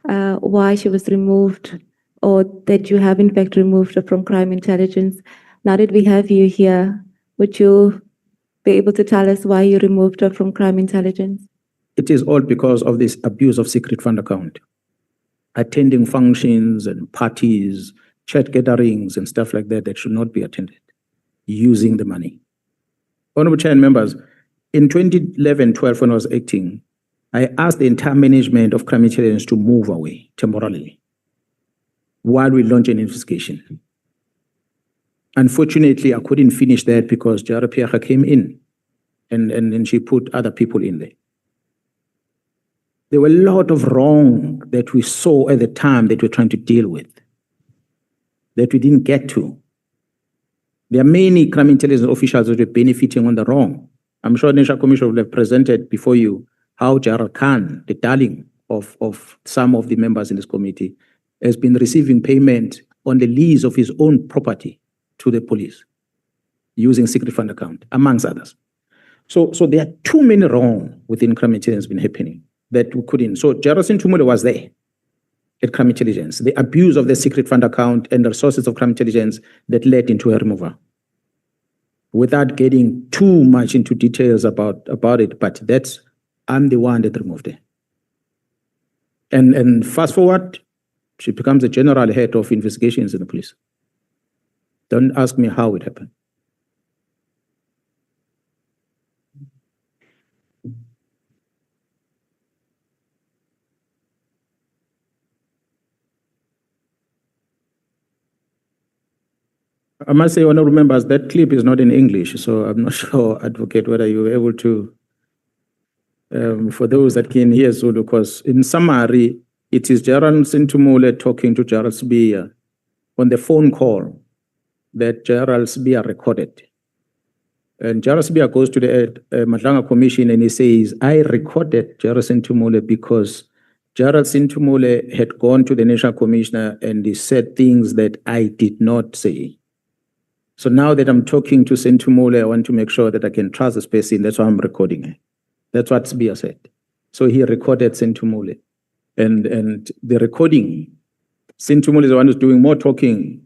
why she was removed or that you have in fact removed her from crime intelligence. Now that we have you here, would you be able to tell us why you removed her from crime intelligence? It is all because of this abuse of secret fund account. Attending functions and parties, church gatherings and stuff like that should not be attended, using the money. Honorable Chair and members, in 2011-12 when I was acting, I asked the entire management of crime intelligence to move away temporarily while we launch an investigation. Unfortunately, I couldn't finish that because Jara Piaga came in and she put other people in there. There were a lot of wrong that we saw at the time that we're trying to deal with, that we didn't get to. There are many crime intelligence officials that are benefiting on the wrong. I'm sure the National Commission will have presented before you how General Khan, the darling of some of the members in this committee, has been receiving payment on the lease of his own property to the police using secret fund account, amongst others. So there are too many wrong within crime intelligence been happening that we couldn't. So General Sintumule was there at crime intelligence, the abuse of the secret fund account and the resources of crime intelligence that led into her removal. Without getting too much into details about it, but I'm the one that removed her. And fast forward, she becomes the general head of investigations in the police. Don't ask me how it happened. I must say, honorable members, that clip is not in English, so I'm not sure, Advocate, whether you were able to, for those that can hear Zulu, because in summary, it is Gerald Sintumule talking to Gerald Sibia on the phone call that Gerald Sibia recorded. And Gerald Sibia goes to the Nhlanhla Commission and he says, I recorded Gerald Sintumule because Gerald Sintumule had gone to the National Commissioner and he said things that I did not say. So now that I'm talking to Sintumule, I want to make sure that I can trust this person. That's why I'm recording it. That's what Sibia said. So he recorded Sintumule. And the recording, Sintumule is the one who's doing more talking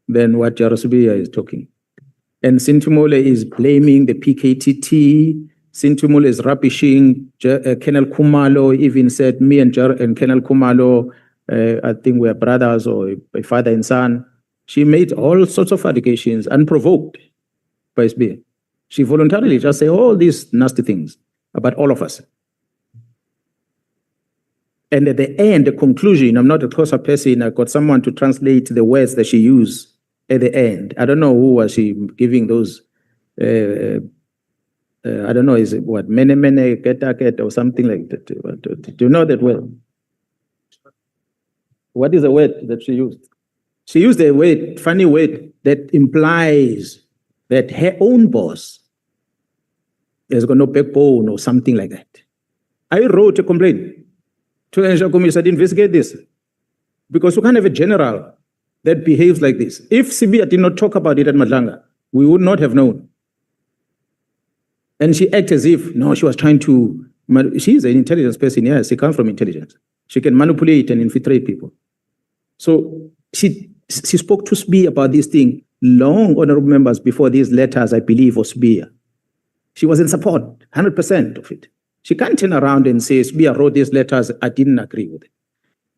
than what Gerald Sibia is talking. And Sintumule is blaming the PKTT. Sintumule is rubbishing. Colonel Khumalo even said, me and Colonel Khumalo, I think we're brothers or a father and son. She made all sorts of allegations unprovoked by SBA. She voluntarily just said all these nasty things about all of us. And at the end, the conclusion, I'm not a closer person, I got someone to translate the words that she used at the end. I don't know who was she giving those, I don't know, is it what, mene get or something like that. Do you know that word? What is the word that she used? She used a word, funny word, that implies that her own boss has got no backbone or something like that. I wrote a complaint to the National Commission to investigate this because we can't have a general that behaves like this. If Sibia did not talk about it at Nhlanhla, we would not have known. And she acted as if, no, she was trying to, she's an intelligence person, yes, she comes from intelligence. She can manipulate and infiltrate people. So she spoke to Sibia about this thing long, honorable members, before these letters, I believe, of Sibia. She was in support, 100% of it. She can't turn around and say, Sibia wrote these letters, I didn't agree with it.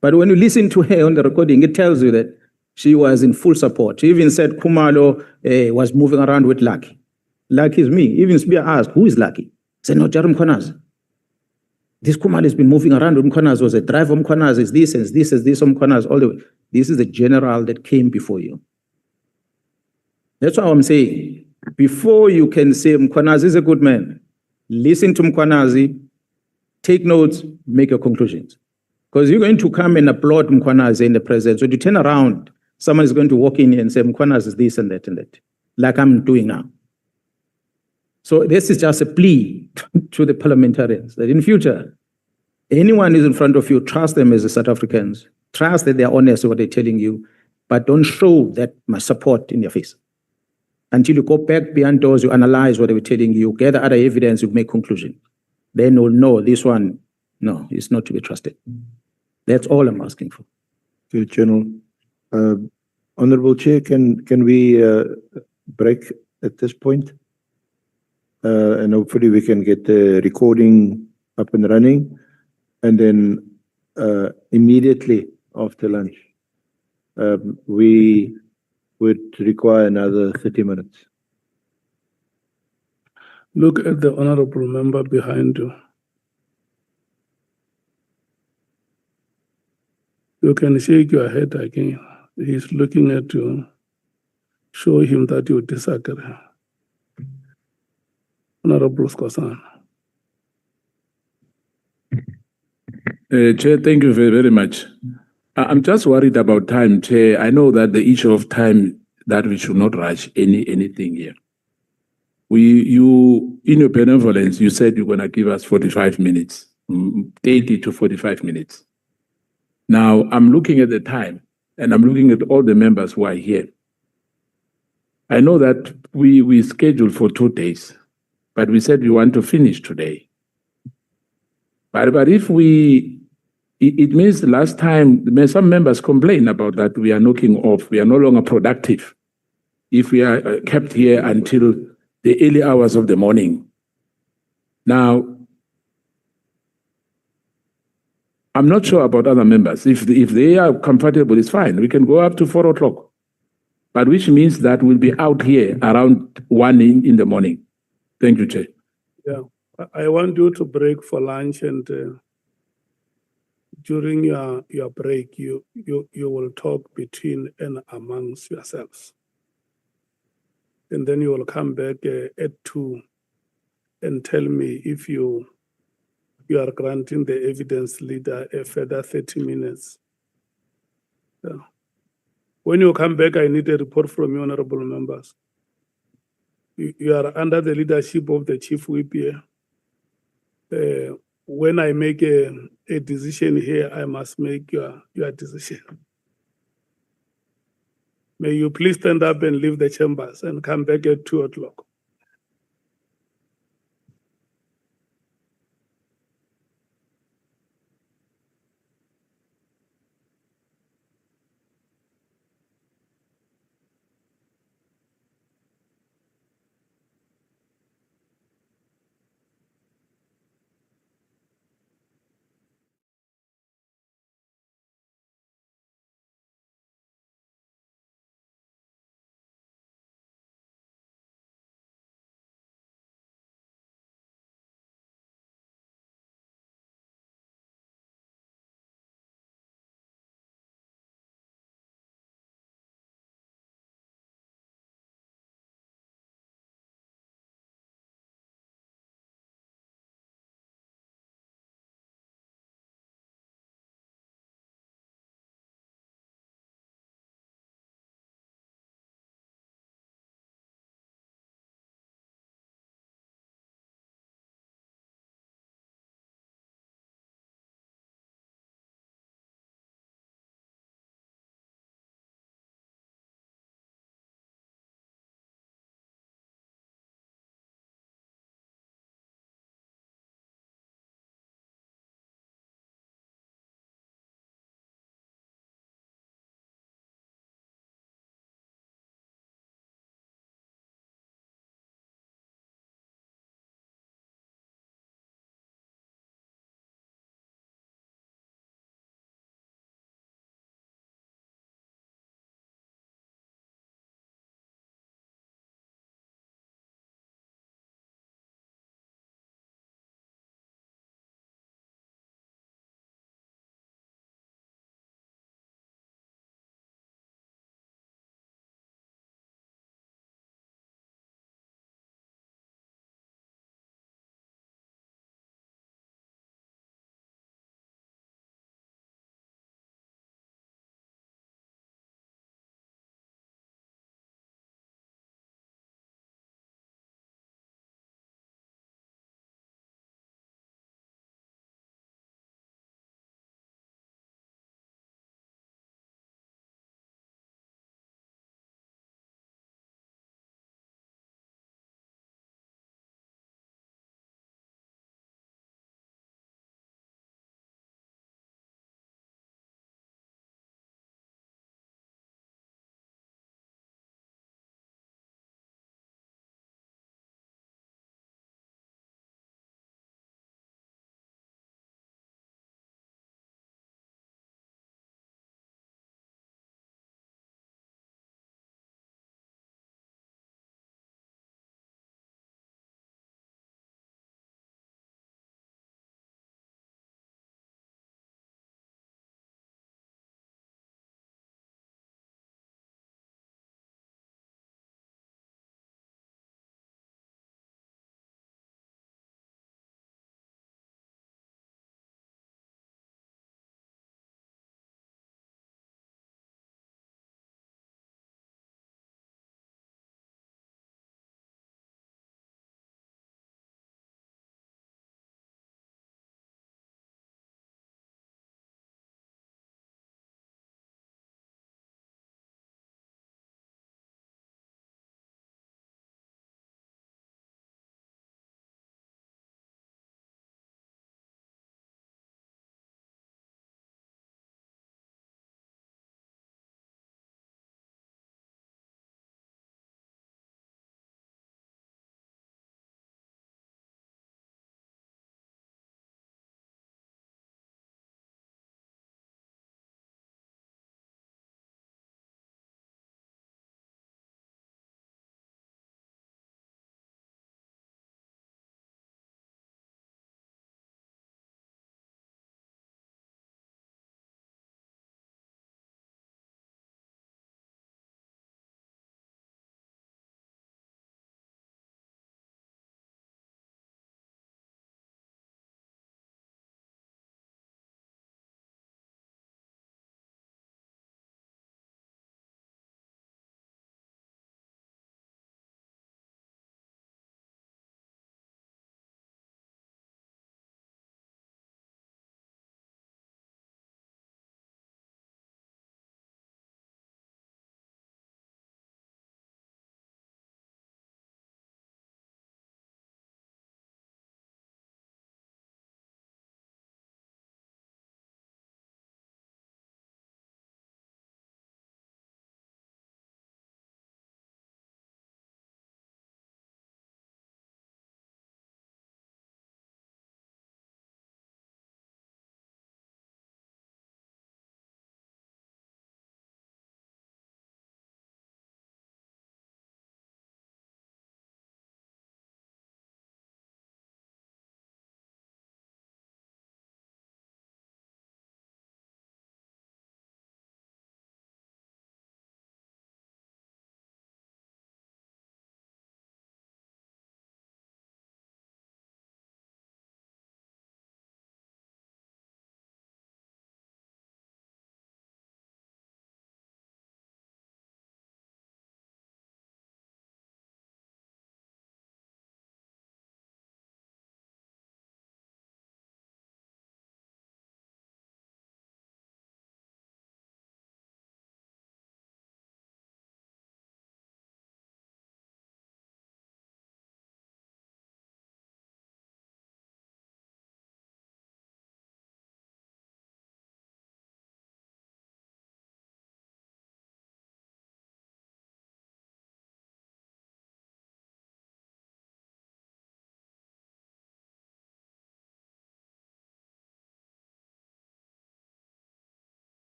But when you listen to her on the recording, it tells you that she was in full support. She even said Khumalo was moving around with Lucky. Lucky is me. Even Sibia asked, who is Lucky? I said, no, General Mkhwanazi. This Khumalo has been moving around with Mkhwanazi, was a driver of Mkhwanazi, is this, and this, is this of Mkhwanazi, all the way. This is the general that came before you. That's what I'm saying. Before you can say Mkhwanazi is a good man, listen to Mkhwanazi, take notes, make your conclusions. Because you're going to come and applaud Mkhwanazi in the presence. So you turn around, someone is going to walk in and say Mkhwanazi is this and that, like I'm doing now. So this is just a plea to the parliamentarians that in future, anyone who's in front of you, trust them as South Africans. Trust that they're honest with what they're telling you, but don't show that much support in their face. until you go back behind doors, you analyze what they were telling you, gather other evidence, you make conclusion. Then you'll know this one, no, it's not to be trusted. That's all I'm asking for. Okay, General. Honorable Chair, can we break at this point? And hopefully we can get the recording up and running. And then immediately after lunch, we would require another 30 minutes. Look at the honorable member behind you. You can shake your head again. He's looking at you. Show him that you disagree. Honorable Skosan. Chair, thank you very, very much. I'm just worried about time, Chair. I know that the issue of time, that we should not rush anything here. You, in your benevolence, you said you're going to give us 45 minutes, 30 to 45 minutes. Now, I'm looking at the time, and I'm looking at all the members who are here. I know that we scheduled for 2 days, but we said we want to finish today. But if it means last time, some members complain about that we are knocking off, we are no longer productive if we are kept here until the early hours of the morning. Now, I'm not sure about other members. If they are comfortable, it's fine. We can go up to 4 o'clock. But which means that we'll be out here around 1 in the morning. Thank you, Chair. Yeah, I want you to break for lunch, and during your break, you will talk between and amongst yourselves. And then you will come back at 2 and tell me if you are granting the evidence leader a further 30 minutes. Yeah. When you come back, I need a report from you, honorable members. You are under the leadership of the chief whip here. When I make a decision here, I must make your decision. May you please stand up and leave the chambers and come back at 2 o'clock.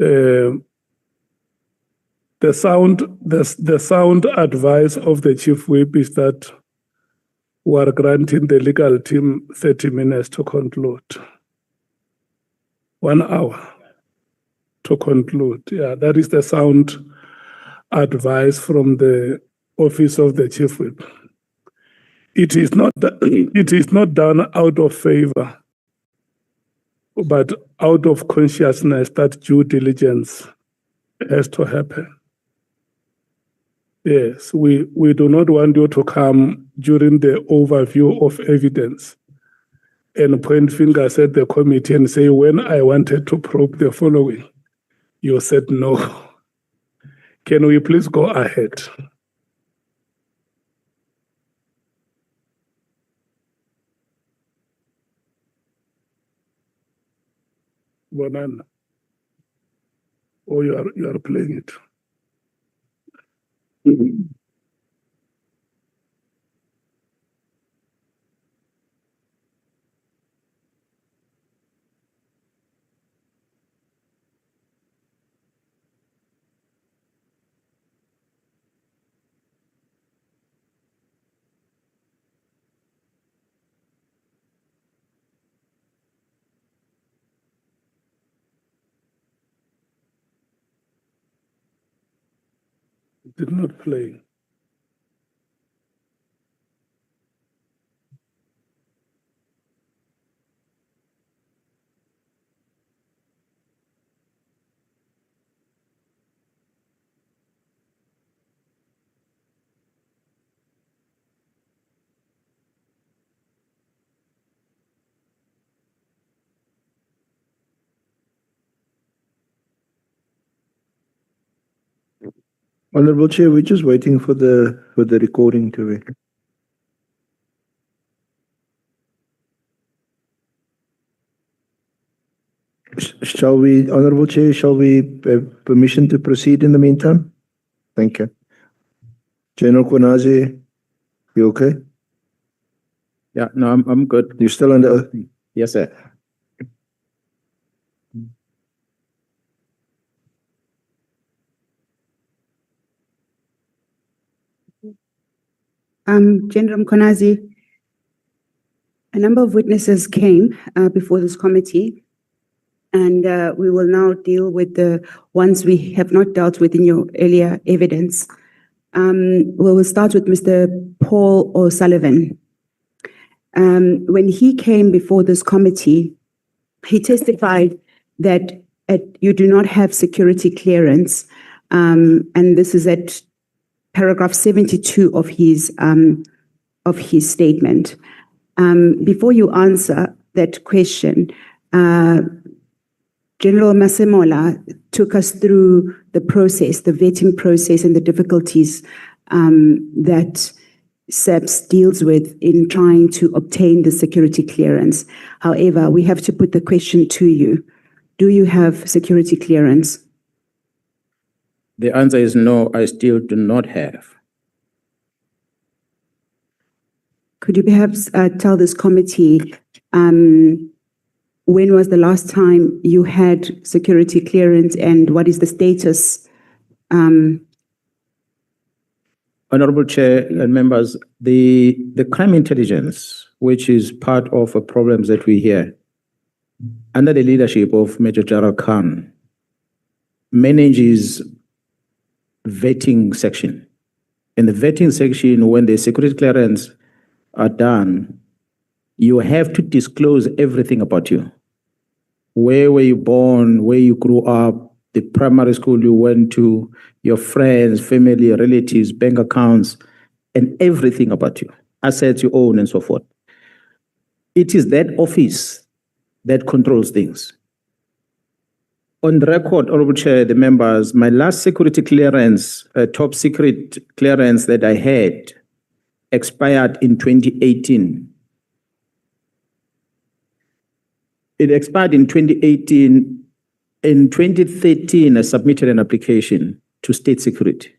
The sound advice of the chief whip is that we are granting the legal team 30 minutes to conclude. 1 hour to conclude. Yeah, that is the sound advice from the office of the chief whip. It is not done out of favor, but out of consciousness that due diligence has to happen. Yes, we do not want you to come during the overview of evidence and point fingers at the committee and say, when I wanted to probe the following, you said no. Can we please go ahead? Banana. Oh, you are playing it. It did not play. Honorable Chair, we're just waiting for the recording to be. Shall we, Honorable Chair, shall we have permission to proceed in the meantime? Thank you. General Mkhwanazi, you okay? Yeah, no, I'm good. You're still under oath? Yes, sir. General Mkhwanazi, a number of witnesses came before this committee, and we will now deal with the ones we have not dealt with in your earlier evidence. We will start with Mr. Paul O'Sullivan. When he came before this committee, he testified that you do not have security clearance, and this is at paragraph 72 of his statement. Before you answer that question, General Masemola took us through the process, the vetting process, and the difficulties that SAPS deals with in trying to obtain the security clearance. However, we have to put the question to you. Do you have security clearance? The answer is no, I still do not have. Could you perhaps tell this committee when was the last time you had security clearance and what is the status? Honorable Chair and members, the crime intelligence, which is part of the problems that we hear, under the leadership of Major General Khan, manages vetting section. In the vetting section, when the security clearance are done, you have to disclose everything about you. Where were you born, where you grew up, the primary school you went to, your friends, family, relatives, bank accounts, and everything about you, assets you own and so forth. It is that office that controls things. On the record, Honorable Chair, the members, my last security clearance, top secret clearance that I had expired in 2018. It expired in 2018. In 2013, I submitted an application to State Security.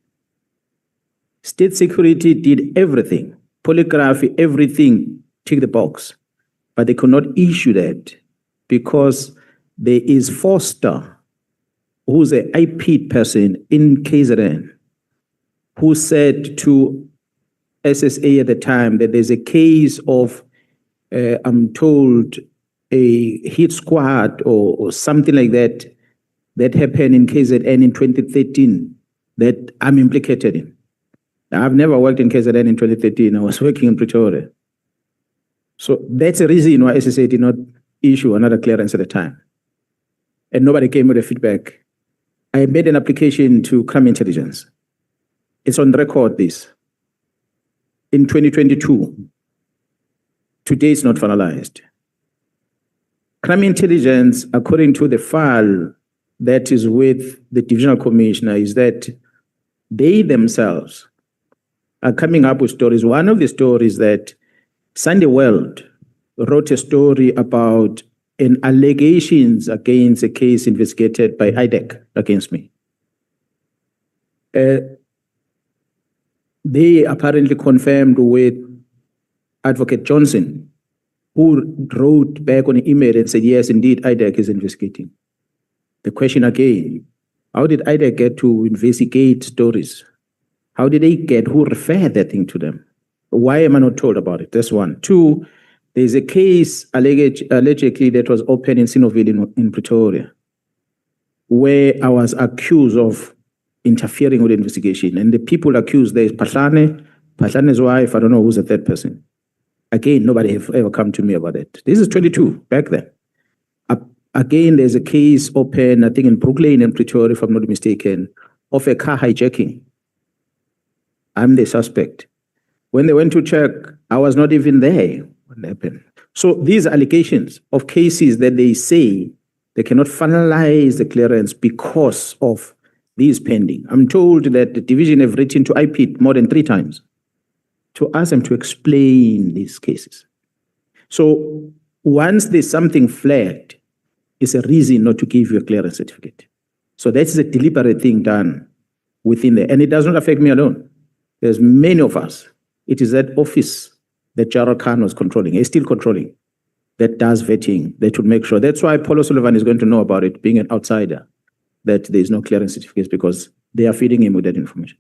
State Security did everything, polygraph, everything, tick the box, but they could not issue that because there is Foster who's a IP person in KZN, who said to SSA at the time that there's a case of, I'm told, a hit squad or something like that that happened in KZN in 2013 that I'm implicated in. I've never worked in KZN in 2013. I was working in Pretoria. So that's the reason why SSA did not issue another clearance at the time. And nobody came with a feedback. I made an application to Crime Intelligence. It's on record, this. In 2022. Today it's not finalized. Crime Intelligence, according to the file that is with the Divisional Commissioner, is that they themselves are coming up with stories. One of the stories that Sunday World wrote a story about an allegations against a case investigated by IDEC against me. They apparently confirmed with Advocate Johnson, who wrote back on an email and said, yes, indeed, IDEC is investigating. The question again, how did IDEC get to investigate stories? How did they get, who referred that thing to them? Why am I not told about it? That's one. Two, there's a case allegedly that was opened in Sinoville in Pretoria, where I was accused of interfering with the investigation. And the people accused, there's Patlane's wife, I don't know who's the third person. Again, nobody have ever come to me about it. This is 22, back then. Again, there's a case open, I think in Brooklyn and Pretoria, if I'm not mistaken, of a car hijacking. I'm the suspect. When they went to check, I was not even there when it happened. So these allegations of cases that they say they cannot finalize the clearance because of these pending. I'm told that the division have written to IP more than 3 times to ask them to explain these cases. So once there's something flagged, it's a reason not to give you a clearance certificate. So that's a deliberate thing done within there. And it does not affect me alone. There's many of us. It is that office that General Khan was controlling, is still controlling, that does vetting, that would make sure. That's why Paul O'Sullivan is going to know about it, being an outsider, that there is no clearance certificates because they are feeding him with that information.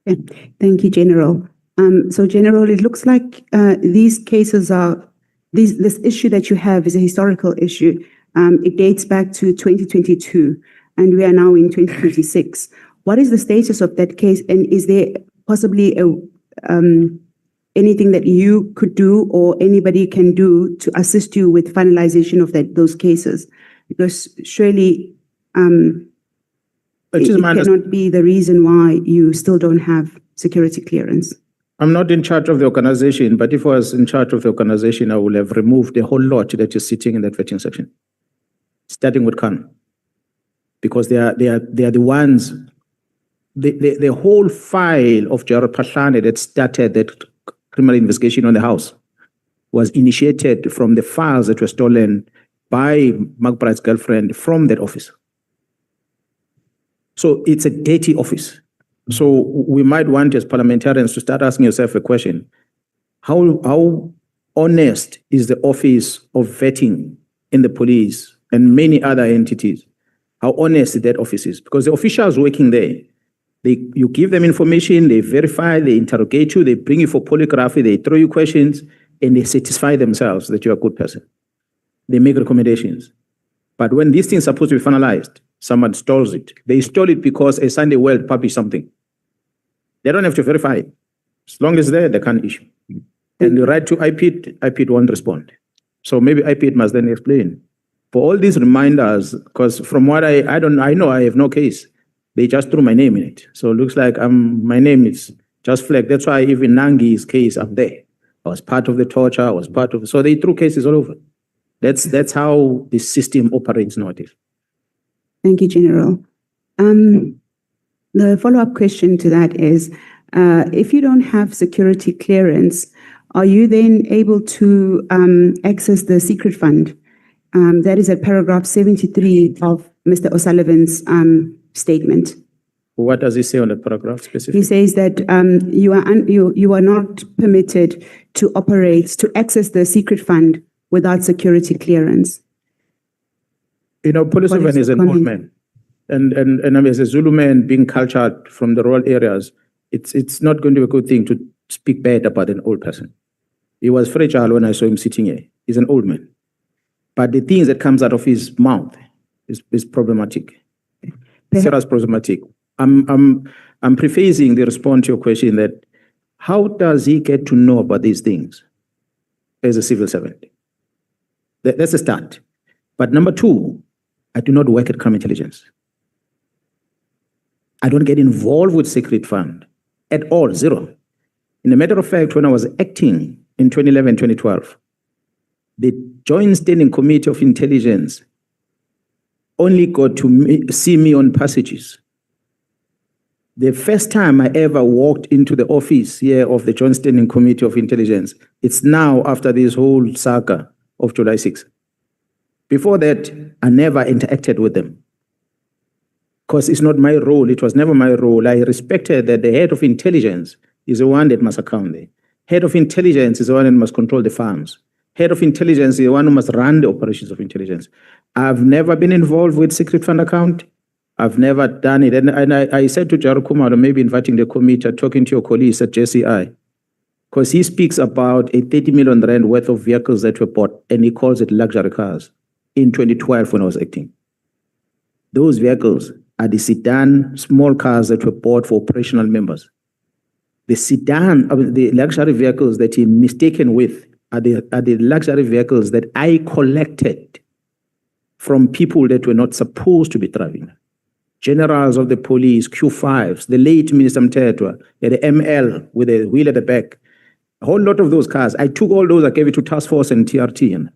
Okay. Thank you, General. So, General, it looks like these cases are, this issue that you have is a historical issue. It dates back to 2022, and we are now in 2026. What is the status of that case, and is there possibly anything that you could do or anybody can do to assist you with finalization of those cases? Because surely it cannot be the reason why you still don't have security clearance. I'm not in charge of the organization, but if I was in charge of the organization, I would have removed the whole lot that is sitting in that vetting section, starting with Khan, because they are the ones. The whole file of General Patlane that started that criminal investigation on the house was initiated from the files that were stolen by McBride's girlfriend from that office. So it's a dirty office. So we might want as parliamentarians to start asking yourself a question. How honest is the office of vetting in the police and many other entities? How honest that office is? Because the officials working there, you give them information, they verify, they interrogate you, they bring you for polygraphy, they throw you questions, and they satisfy themselves that you're a good person. They make recommendations. But when these things are supposed to be finalized, someone stole it. They stole it because a Sunday World published something. They don't have to verify it. As long as they can't issue. And you write to IPID won't respond. So maybe IPID must then explain. For all these reminders, because from what I know I have no case. They just threw my name in it. So it looks like my name is just flagged. That's why even Nangi's case, I'm there. I was part of the torture, I was part of, so they threw cases all over. That's how the system operates nowadays. Thank you, General. The follow-up question to that is, if you don't have security clearance, are you then able to access the secret fund? That is at paragraph 73 of Mr. O'Sullivan's statement. What does he say on the paragraph specifically? He says that you are not permitted to access the secret fund without security clearance. You know, Paul O'Sullivan is an old man. and as a Zulu man being cultured from the rural areas, it's not going to be a good thing to speak bad about an old person. He was fragile when I saw him sitting here. He's an old man. But the things that comes out of his mouth is problematic. Serious problematic. I'm prefacing the response to your question that how does he get to know about these things as a civil servant? That's a start. But number two, I do not work at crime intelligence. I don't get involved with secret fund at all, zero. In a matter of fact, when I was acting in 2011, 2012, the Joint Standing Committee of Intelligence only got to see me on passages. The first time I ever walked into the office here of the Joint Standing Committee of Intelligence, it's now after this whole saga of July 6th. Before that, I never interacted with them because it's not my role. It was never my role. I respected that the head of intelligence is the one that must account there. Head of intelligence is the one that must control the farms. Head of intelligence is the one who must run the operations of intelligence. I've never been involved with secret fund account. I've never done it. And I said to Jaru Kumar, maybe inviting the committee, talking to your colleagues at JCI, because he speaks about a 30 million rand worth of vehicles that were bought, and he calls it luxury cars in 2012 when I was acting. Those vehicles are the sedan, small cars that were bought for operational members. The sedan, the luxury vehicles that he mistaken with are the luxury vehicles that I collected from people that were not supposed to be driving. Generals of the police, Q5s, the late Minister Mtetwa, the ML with a wheel at the back. A whole lot of those cars. I took all those, I gave it to Task Force and TRT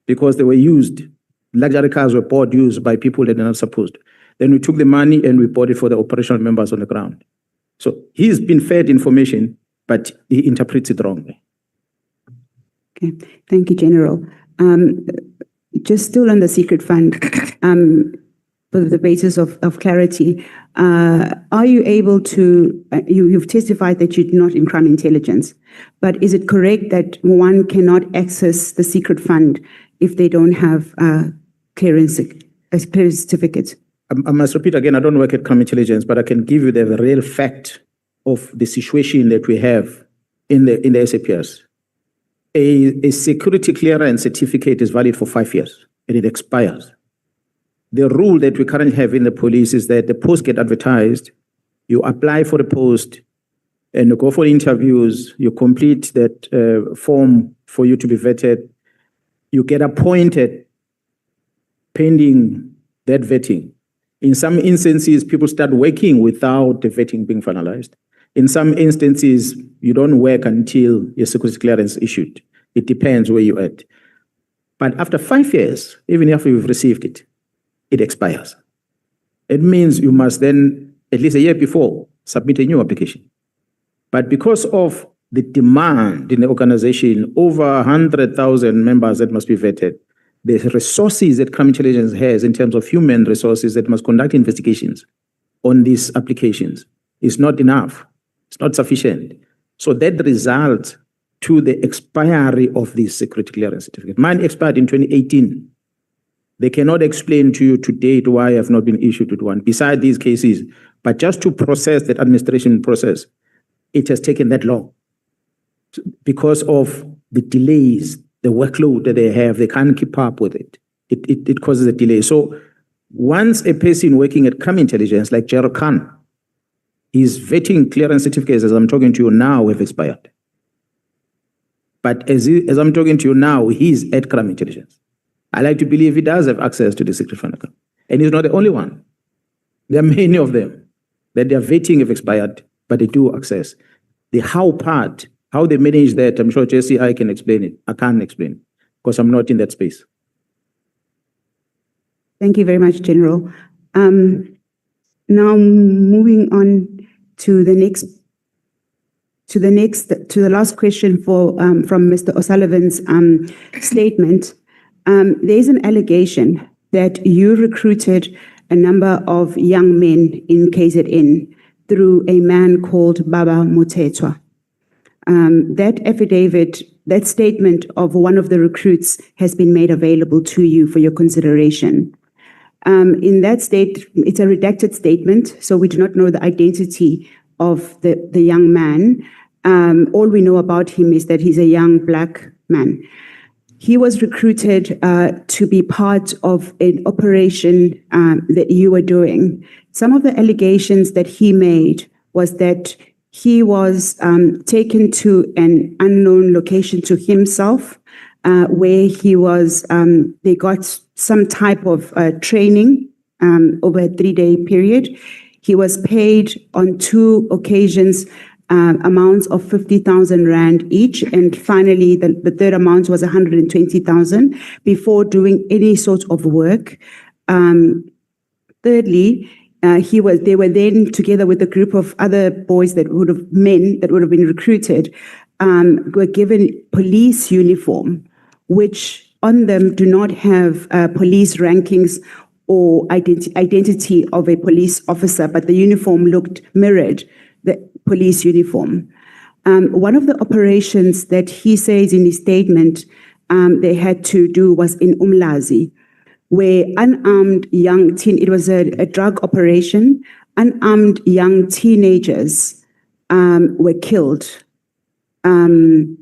because they were used. Luxury cars were bought, used by people that are not supposed. Then we took the money and we bought it for the operational members on the ground. So he's been fed information, but he interprets it wrongly. Okay, thank you, General. Just still on the secret fund, for the basis of clarity, are you able to, you've testified that you're not in crime intelligence, but is it correct that one cannot access the secret fund if they don't have clearance certificate? I must repeat again, I don't work at crime intelligence, but I can give you the real fact of the situation that we have in the SAPS. A security clearance certificate is valid for 5 years and it expires. The rule that we currently have in the police is that the post get advertised, you apply for the post and you go for interviews, you complete that form for you to be vetted, you get appointed pending that vetting. In some instances, people start working without the vetting being finalized. In some instances, you don't work until your security clearance is issued. It depends where you're at. But after 5 years, even if you've received it, it expires. It means you must then, at least a year before, submit a new application. But because of the demand in the organization, over 100,000 members that must be vetted, the resources that crime intelligence has in terms of human resources that must conduct investigations on these applications is not enough. It's not sufficient. So that results to the expiry of this security clearance certificate. Mine expired in 2018. They cannot explain to you to date why I have not been issued with one, beside these cases. But just to process that administration process, it has taken that long because of the delays, the workload that they have. They can't keep up with it. It causes a delay. So once a person working at crime intelligence, like General Khan, his vetting clearance certificates, as I'm talking to you now, have expired. But as I'm talking to you now, he's at crime intelligence. I like to believe he does have access to the secret fund account. And he's not the only one. There are many of them that their vetting have expired, but they do access. The how part, how they manage that, I'm sure JCI can explain it. I can't explain it because I'm not in that space. Thank you very much, General. Now moving on to the last question from Mr. O'Sullivan's statement. There's an allegation that you recruited a number of young men in KZN through a man called Baba Mutetwa. That statement of one of the recruits has been made available to you for your consideration. In that state, it's a redacted statement, so we do not know the identity of the young man. All we know about him is that he's a young black man. He was recruited to be part of an operation that you were doing. Some of the allegations that he made was that he was taken to an unknown location to himself, where he was, they got some type of training over a 3-day period. He was paid on 2 occasions amounts of 50,000 Rand each. And finally, the third amount was 120,000 before doing any sort of work. Thirdly, they were then together with a group of other boys men that would have been recruited, were given police uniform, which on them do not have police rankings or identity of a police officer, but the uniform mirrored the police uniform. One of the operations that he says in his statement they had to do was in Umlazi, where unarmed it was a drug operation, unarmed young teenagers were killed. And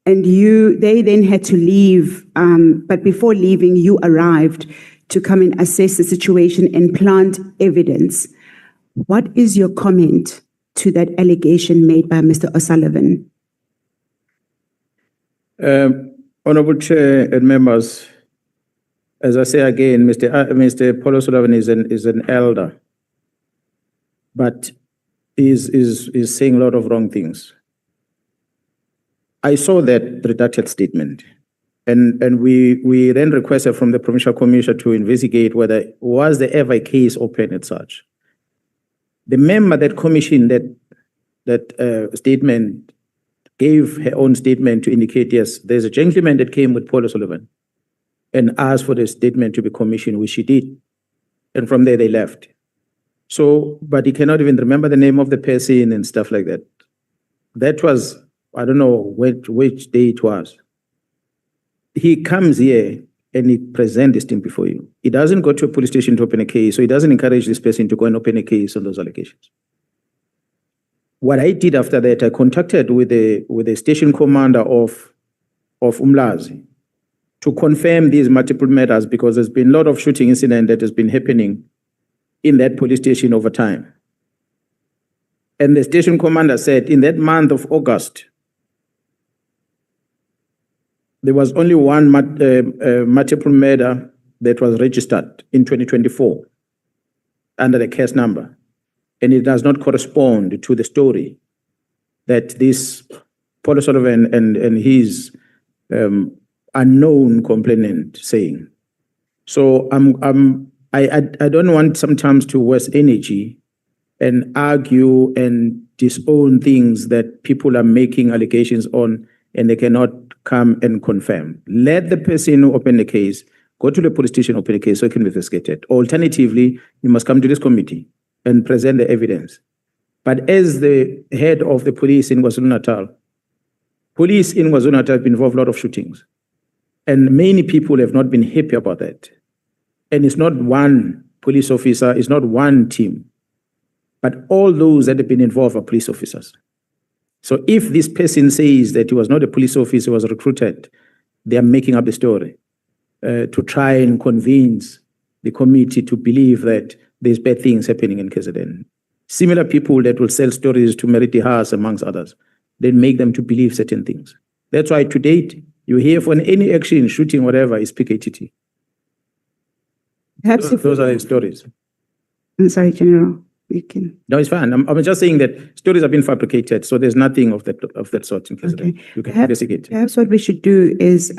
they then had to leave, but before leaving, you arrived to come and assess the situation and plant evidence. What is your comment to that allegation made by Mr. O'Sullivan? Honorable Chair and members, as I say again, Mr. Paul O'Sullivan is an elder, but is saying a lot of wrong things. I saw that redacted statement, and we then requested from the Provincial Commissioner to investigate whether was there ever a case open as such. The member that commissioned that statement gave her own statement to indicate, yes, there's a gentleman that came with Paul O'Sullivan and asked for the statement to be commissioned, which she did. And from there they left. So, but he cannot even remember the name of the person and stuff like that. That was, I don't know which day it was. He comes here and he presents this thing before you. He doesn't go to a police station to open a case, so he doesn't encourage this person to go and open a case on those allegations. What I did after that, I contacted with the station commander of Umlazi to confirm these multiple matters, because there's been a lot of shooting incident that has been happening in that police station over time. And the station commander said in that month of August, there was only one multiple murder that was registered in 2024 under the case number. And it does not correspond to the story that this Paul O'Sullivan and his unknown complainant saying. So I don't want sometimes to waste energy and argue and disown things that people are making allegations on and they cannot come and confirm. Let the person who opened the case go to the police station, open a case so it can be investigated. Alternatively, you must come to this committee and present the evidence. But as the head of the police in KwaZulu-Natal, police in KwaZulu-Natal have been involved in a lot of shootings. And many people have not been happy about that. And it's not one police officer, it's not one team, but all those that have been involved are police officers. So if this person says that he was not a police officer, he was recruited, they are making up the story to try and convince the committee to believe that there's bad things happening in KZN. Similar people that will sell stories to Meriti Haas, amongst others, then make them to believe certain things. That's why to date, you hear for any action, shooting, whatever, is PKTT. Perhaps those are the stories. I'm sorry, General. You can. No, it's fine. I'm just saying that stories have been fabricated, so there's nothing of that sort in KZN. Okay. You can investigate. Perhaps what we should do is,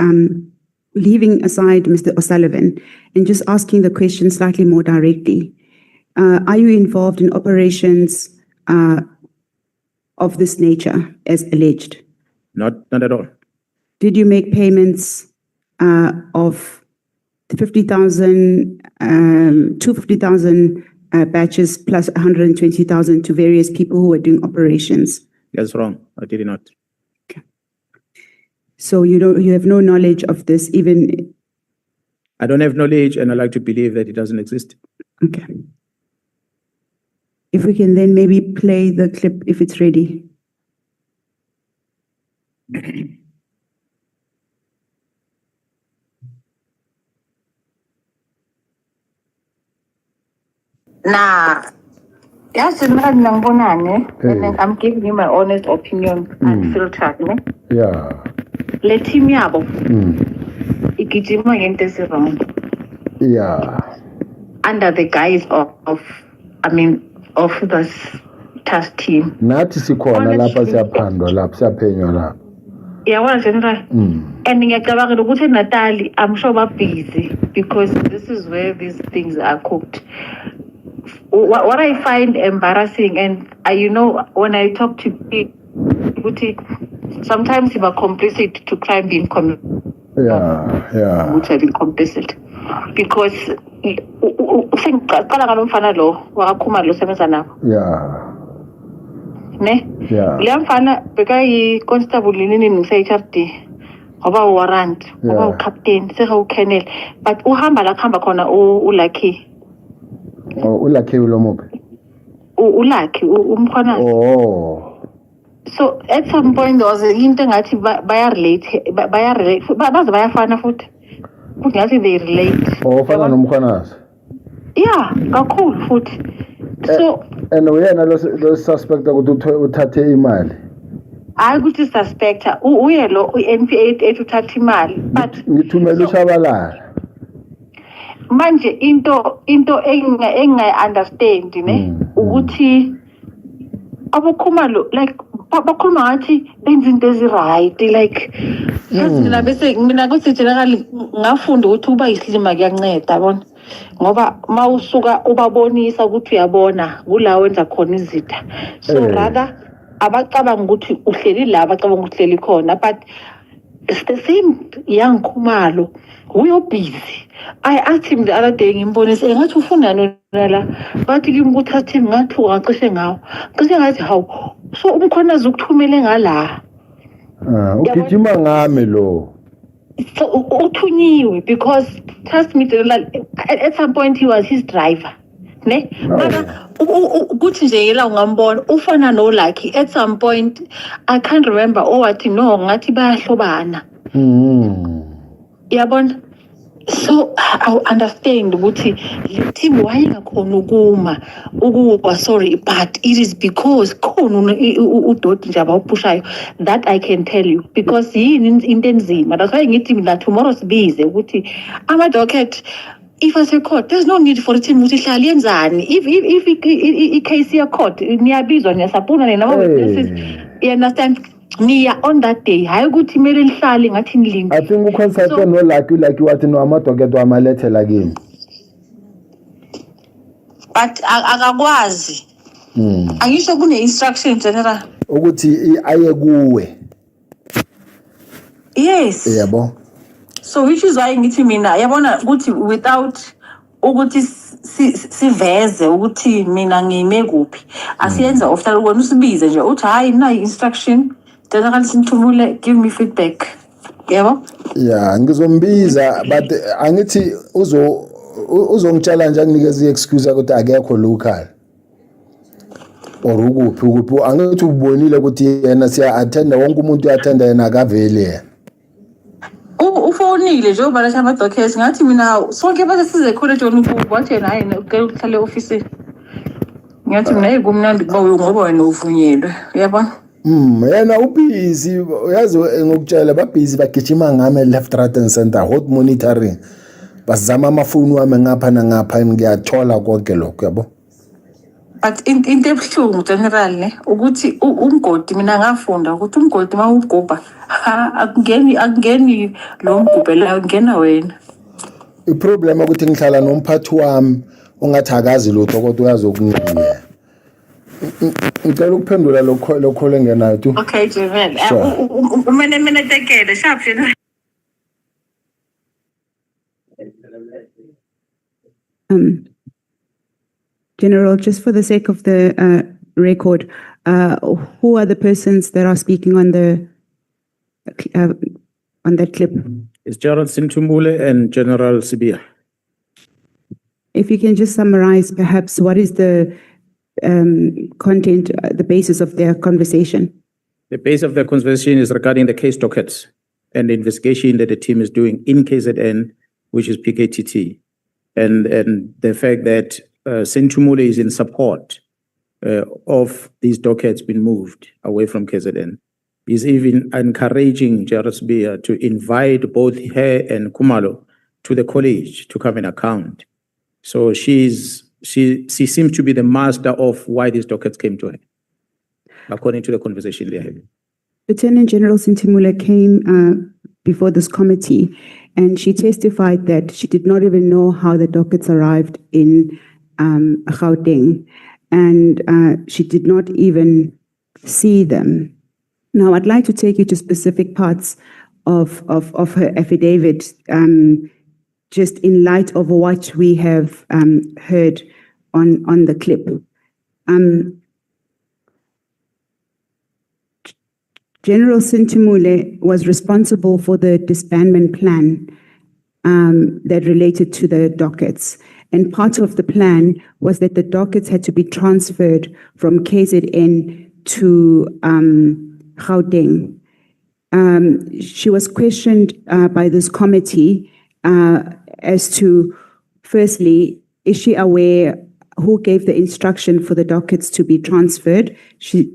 leaving aside Mr. O'Sullivan and just asking the question slightly more directly. Are you involved in operations of this nature as alleged? Not at all. Did you make payments of 50,000, 250,000 batches plus 120,000 to various people who were doing operations? That's wrong. I did not. Okay. So you have no knowledge of this, even I don't have knowledge, and I like to believe that it doesn't exist. Okay. If we can then maybe play the clip if it's ready. Nah, yes, General Mkhwanazi, and I'm giving you my honest opinion, unfiltered, ne? Yeah. Le team yabo, igijima ngento ezirong, Yeah. under the guise of this task team. Nathi sikhona lapha siyaphandwa lapha siyaphenywa lapha. Yabona General, and ngiyacabanga ukuthi eNatali, I'm sure they're busy because this is where these things are cooked. What I find embarrassing, and when I talk to people, sometimes they are complicit to crime being committed. Yeah. Which have been complicit because le mfana beka constable nini ngisayHRD ngoba warrant ngoba captain seka colonel but uhamba la khamba khona uLucky. Oh, uLucky ulomuphi? uLucky uMkhwanazi. Oh. So at some point there was into engathi bayarelate baze bayafana futhi ngathi they relate. Oh, fana noMkhwanazi. Yeah, kakhulu futhi. So and uyena lo suspect ukuthi uthathe imali. Hayi ukuthi suspector uye lo uNPA etuthatha imali but ngithumela uShabalala. Manje into engayi understand ne ukuthi abakhuluma like bakhuluma ngathi benza into eziright like mina bese mina kuthi generally ngafunda ukuthi uba isilima kuyanceda yabona ngoba mawusuka ubabonisa ukuthi uyabona kula wenza khona izitha so rather abacabanga ukuthi uhleli la abacabanga ukuthi uhleli khona but it's the same young Khumalo we busy. I asked him the other day ngimbonisa engathi ufuna nona bathi kimi ukuthatha ngathi uqaqishe ngawo cishe ngathi hawu so uMkhwanazi ukuthumele ngala ugijima ngami lo so uthunyiwe because trust me at some point he was his driver ne mara ukuthi nje yela ungambona ufana noLucky at some point I can't remember wathi no ngathi bayahlobana yabona. So I understand ukuthi le team wayengakhona ukuba sorry but it is because khona udoti nje abawuphushayo that I can tell you because yini into enzima that's why ngithi mina tomorrow sibize ukuthi ama docket if I say court there's no need for it ukuthi hlali yenzani if case ya court niyabizwa niyasapuna nama witnesses you understand niya on that day hayi ukuthi kumele lihlale ngathi nilinde. I think uConsult noLucky wathi no amadoketo amalethela kimi but akakwazi angisho kune instruction general ukuthi aye kuwe. Yes yabo so which is why ngithi mina yabona ukuthi without ukuthi siveze ukuthi mina ngime kuphi asiyenza official ukona usibize nje uthi hayi na instruction general sinthumule give me feedback yebo yeah ngizombiza but angithi uzongitshela nje akunikeza iexcuse ukuthi akekho local or ukuphi angithi ubonile ukuthi yena siya attend wonke umuntu uyattenda yena akaveli yena ufonile nje obalasha ama documents ngathi mina sonke base size khona John ukuba wathi yena hayi ucela ukuhlala eoffice ngathi mina ekumnandi kuba ngoba wena uvunyelwe yabona yena ubusy uyazi ngokutshela babusy bagijima ngame left right and center hot monitoring bazama amafoni wami ngapha nangapha ngiyathola konke lokho yabo but into ebuhlungu general ne ukuthi umgodi mina ngafunda ukuthi umgodi mawugubha akungeni lo mgubela ngena wena iproblem ukuthi ngihlala nomphathi wami ongathi akazi lutho kodwa uyazokungiya ngicela ukuphendula lokho lengenayo tu okay general umene tekele sharp general. General, just for the sake of the record, who are the persons that are speaking on that clip? It's General Sintumule and General Sibia. If you can just summarize perhaps what is the content, the basis of their conversation? The base of the conversation is regarding the case dockets and the investigation that the team is doing in KZN, which is PKTT, and the fact that Sintumule is in support of these dockets being moved away from KZN. He's even encouraging General Sibia to invite both her and Kumalo to the college to come and account. So she seems to be the master of why these dockets came to her, according to the conversation they're having. Lieutenant General Sintimula came before this committee and she testified that she did not even know how the dockets arrived in Gauteng, and she did not even see them. Now, I'd like to take you to specific parts of her affidavit, just in light of what we have heard on the clip. General Sintimule was responsible for the disbandment plan that related to the dockets. And part of the plan was that the dockets had to be transferred from KZN to Gauteng. She was questioned by this committee as to, firstly, is she aware who gave the instruction for the dockets to be transferred? She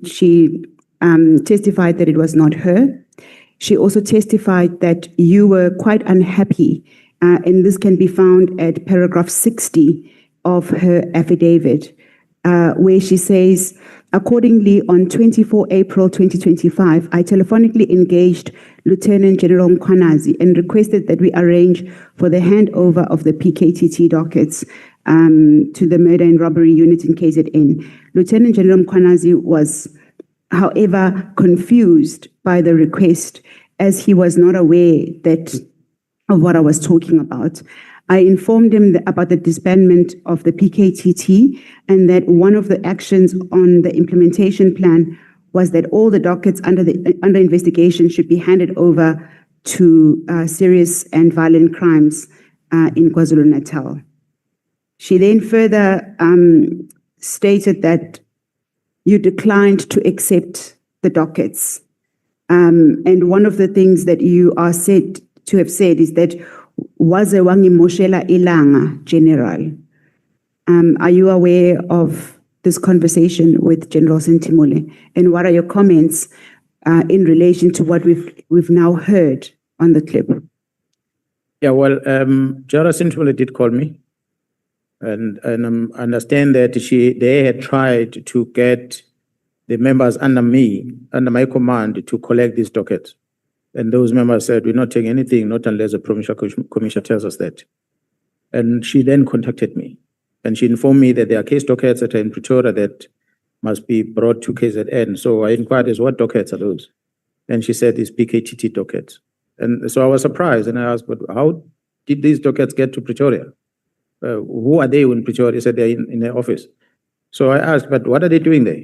testified that it was not her. She also testified that you were quite unhappy, and this can be found at paragraph 60 of her affidavit, where she says, accordingly, on 24 April 2025, I telephonically engaged Lieutenant General Mkhwanazi and requested that we arrange for the handover of the PKTT dockets to the murder and robbery unit in KZN. Lieutenant General Mkhwanazi was, however, confused by the request, as he was not aware of what I was talking about. I informed him about the disbandment of the PKTT and that one of the actions on the implementation plan was that all the dockets under investigation should be handed over to serious and violent crimes in KwaZulu-Natal. She then further stated that you declined to accept the dockets. And one of the things that you are said to have said is that waze wangimoshela ilanga, General. Are you aware of this conversation with General Sintimule? And what are your comments in relation to what we've now heard on the clip? Yeah, well, General Sintimule did call me, and understand that they had tried to get the members under my command, to collect these dockets. And those members said, we're not taking anything, not unless the provincial commissioner tells us that. And she then contacted me, and she informed me that there are case dockets that are in Pretoria that must be brought to KZN. So I inquired, what dockets are those? And she said, it's PKTT dockets. And so I was surprised, and I asked, but how did these dockets get to Pretoria? Who are they in Pretoria? He said they're in their office. So I asked, but what are they doing there?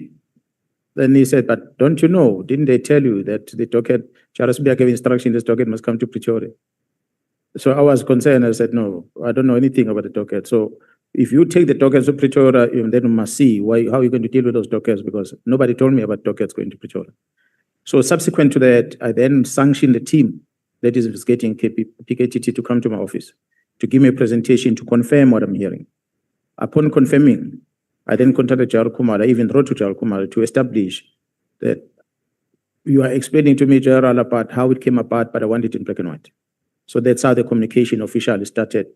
Then he said, but don't you know, didn't they tell you that the docket, Charles Bia gave instruction, this docket must come to Pretoria? So I was concerned. I said, no, I don't know anything about the docket. So if you take the dockets to Pretoria, then you must see how you're going to deal with those dockets, because nobody told me about dockets going to Pretoria. So subsequent to that, I then sanctioned the team that is investigating PKTT to come to my office to give me a presentation to confirm what I'm hearing. Upon confirming, I then contacted General Kumalo. I even wrote to General Kumalo to establish that you are explaining to me, General, about how it came about, but I want it in black and white. So that's how the communication officially started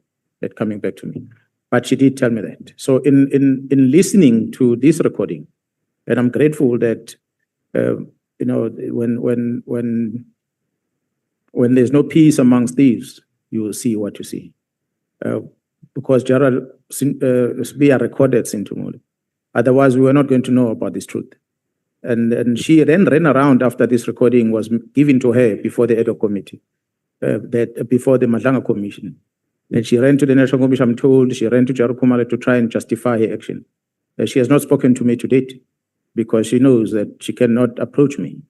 at coming back to me. But she did tell me that. So in listening to this recording, and I'm grateful that when there's no peace amongst thieves, you will see what you see. Because General Sibia recorded Sintumule. Otherwise, we were not going to know about this truth. And she then ran around after this recording was given to her before the Ad Hoc committee, before the Nhlanhla Commission. And she ran to the National Commission, I'm told, she ran to General Kumalo to try and justify her action. She has not spoken to me to date, because she knows that she cannot approach me.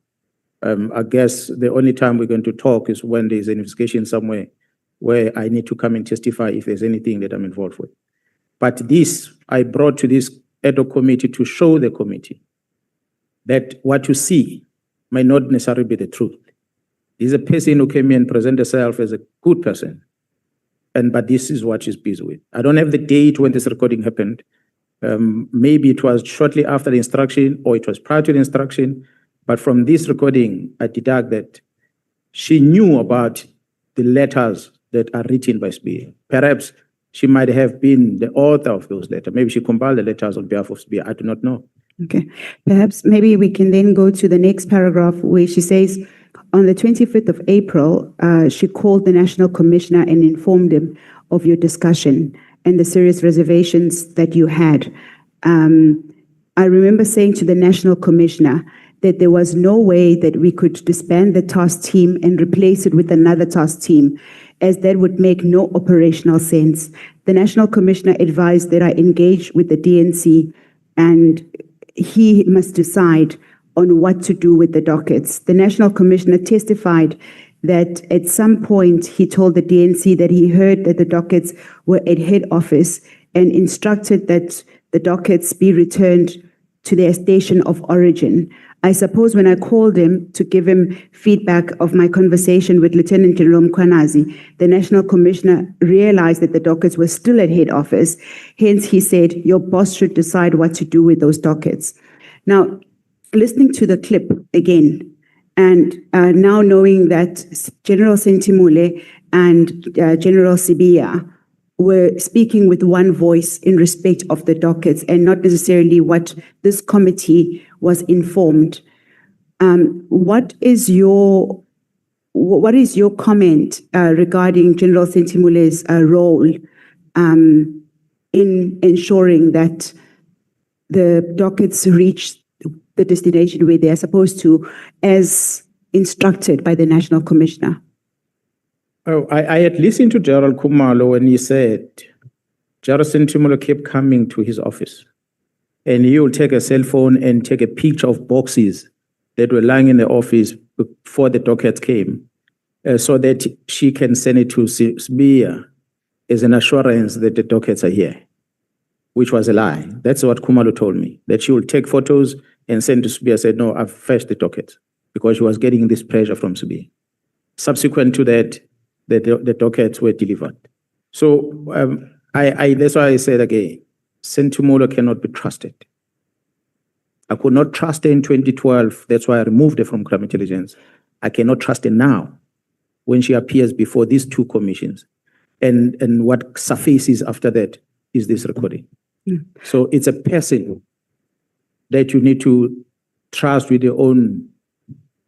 I guess the only time we're going to talk is when there's an investigation somewhere where I need to come and testify if there's anything that I'm involved with. But this, I brought to this ad hoc committee to show the committee that what you see might not necessarily be the truth. This is a person who came in and presented herself as a good person. But this is what she's busy with. I don't have the date when this recording happened. Maybe it was shortly after the instruction or it was prior to the instruction. But from this recording, I deduct that she knew about the letters that are written by SBA. Perhaps she might have been the author of those letters. Maybe she compiled the letters on behalf of SBA. I do not know. Okay. Perhaps maybe we can then go to the next paragraph where she says, on the 25th of April, she called the National Commissioner and informed him of your discussion and the serious reservations that you had. I remember saying to the National Commissioner that there was no way that we could disband the task team and replace it with another task team, as that would make no operational sense. The National Commissioner advised that I engage with the DNC and he must decide on what to do with the dockets. The National Commissioner testified that at some point he told the DNC that he heard that the dockets were at head office and instructed that the dockets be returned to their station of origin. I suppose when I called him to give him feedback of my conversation with Lieutenant General Mkhwanazi, the National Commissioner realized that the dockets were still at head office. Hence, he said, your boss should decide what to do with those dockets. Now, listening to the clip again, and now knowing that General Sentimule and General Sibiya were speaking with one voice in respect of the dockets and not necessarily what this committee was informed. What is your comment regarding General Sentimule's role in ensuring that the dockets reach the destination where they are supposed to, as instructed by the National Commissioner? Oh, I had listened to General Khumalo when he said General Sentimule kept coming to his office and he will take a cell phone and take a picture of boxes that were lying in the office before the dockets came so that she can send it to SBA as an assurance that the dockets are here, which was a lie. That's what Khumalo told me, that she will take photos and send to SBA. I said, no, I've fetched the dockets, because she was getting this pressure from SBA. Subsequent to that, the dockets were delivered. So that's why I said again, Sentimule cannot be trusted. I could not trust her in 2012. That's why I removed her from crime intelligence. I cannot trust her now when she appears before these two commissions. And what surfaces after that is this recording. So it's a person that you need to trust with your own,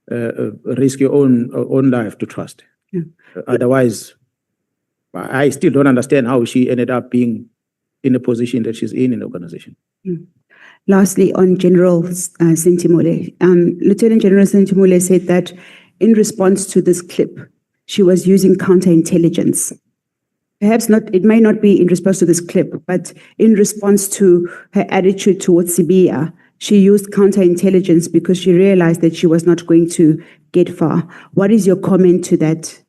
risk your own life to trust. Otherwise, I still don't understand how she ended up being in the position that she's in the organization. Lastly, on General Sentimule, Lieutenant General Sentimule said that in response to this clip, she was using counterintelligence. Perhaps not, it may not be in response to this clip, but in response to her attitude towards Sibiya, she used counterintelligence because she realized that she was not going to get far. What is your comment to that?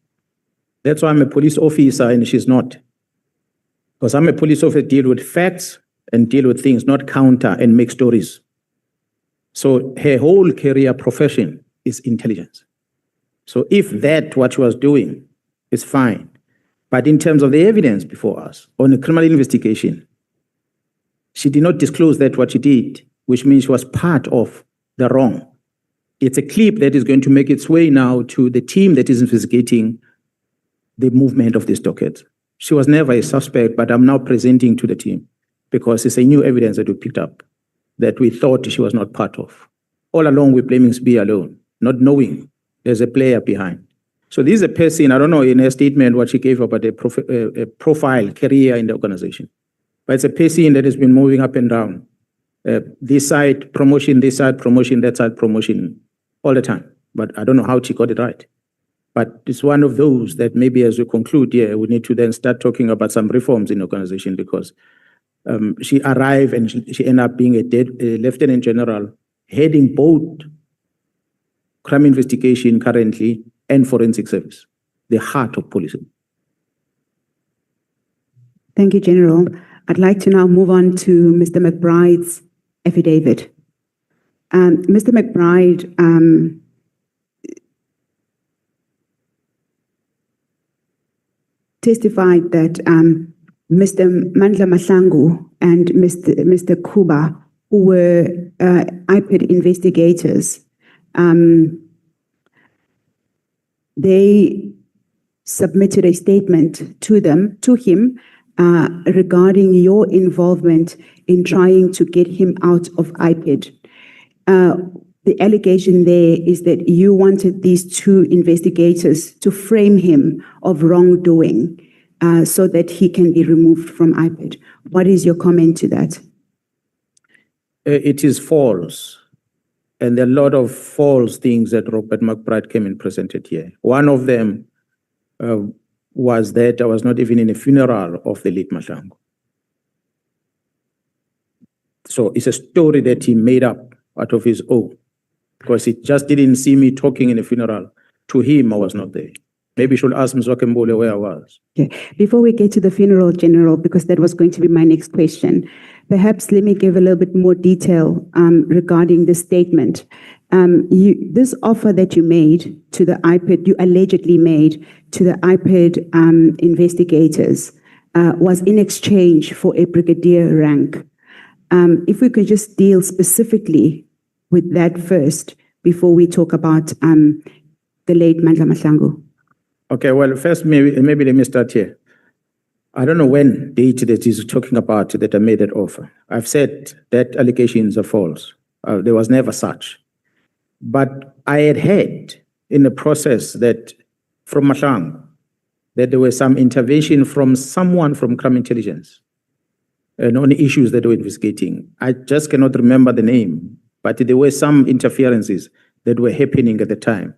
That's why I'm a police officer and she's not. Because I'm a police officer, deal with facts and deal with things, not counter and make stories. So her whole career profession is intelligence. So if that what she was doing is fine, but in terms of the evidence before us on a criminal investigation, she did not disclose that what she did, which means she was part of the wrong. It's a clip that is going to make its way now to the team that is investigating the movement of this docket. She was never a suspect, but I'm now presenting to the team because it's a new evidence that we picked up that we thought she was not part of. All along, we're blaming SBA alone, not knowing there's a player behind. So this is a person, I don't know in her statement what she gave about a profile career in the organization, but it's a person that has been moving up and down. This side promotion, that side promotion all the time. But I don't know how she got it right. But it's one of those that maybe as we conclude here, we need to then start talking about some reforms in the organization because she arrived and she ended up being a lieutenant general heading both crime investigation currently and forensic service, the heart of policing. Thank you, General. I'd like to now move on to Mr. McBride's affidavit. Mr. McBride, testified that Mr. Nhlanhla Mkhwanazi and Mr. Kuba, who were IPID investigators, they submitted a statement to him regarding your involvement in trying to get him out of IPID. The allegation there is that you wanted these two investigators to frame him of wrongdoing so that he can be removed from IPID. What is your comment to that? It is false. And there are a lot of false things that Robert McBride came and presented here. One of them was that I was not even in a funeral of the late Nhlanhla. So it's a story that he made up out of his own, because he just didn't see me talking in a funeral. To him, I was not there. Maybe you should ask Ms. Wakembole where I was. Okay. Before we get to the funeral, General, because that was going to be my next question, perhaps let me give a little bit more detail regarding the statement. This offer that you made to the IPID, you allegedly made to the IPID investigators, was in exchange for a brigadier rank. If we could just deal specifically with that first before we talk about the late Nhlanhla Mkhwanazi. Okay, well, first, maybe let me start here. I don't know when date that he's talking about that I made that offer. I've said that allegations are false. There was never such. But I had heard in the process that from Nhlanhla that there was some intervention from someone from crime intelligence and on issues that they were investigating. I just cannot remember the name, but there were some interferences that were happening at the time.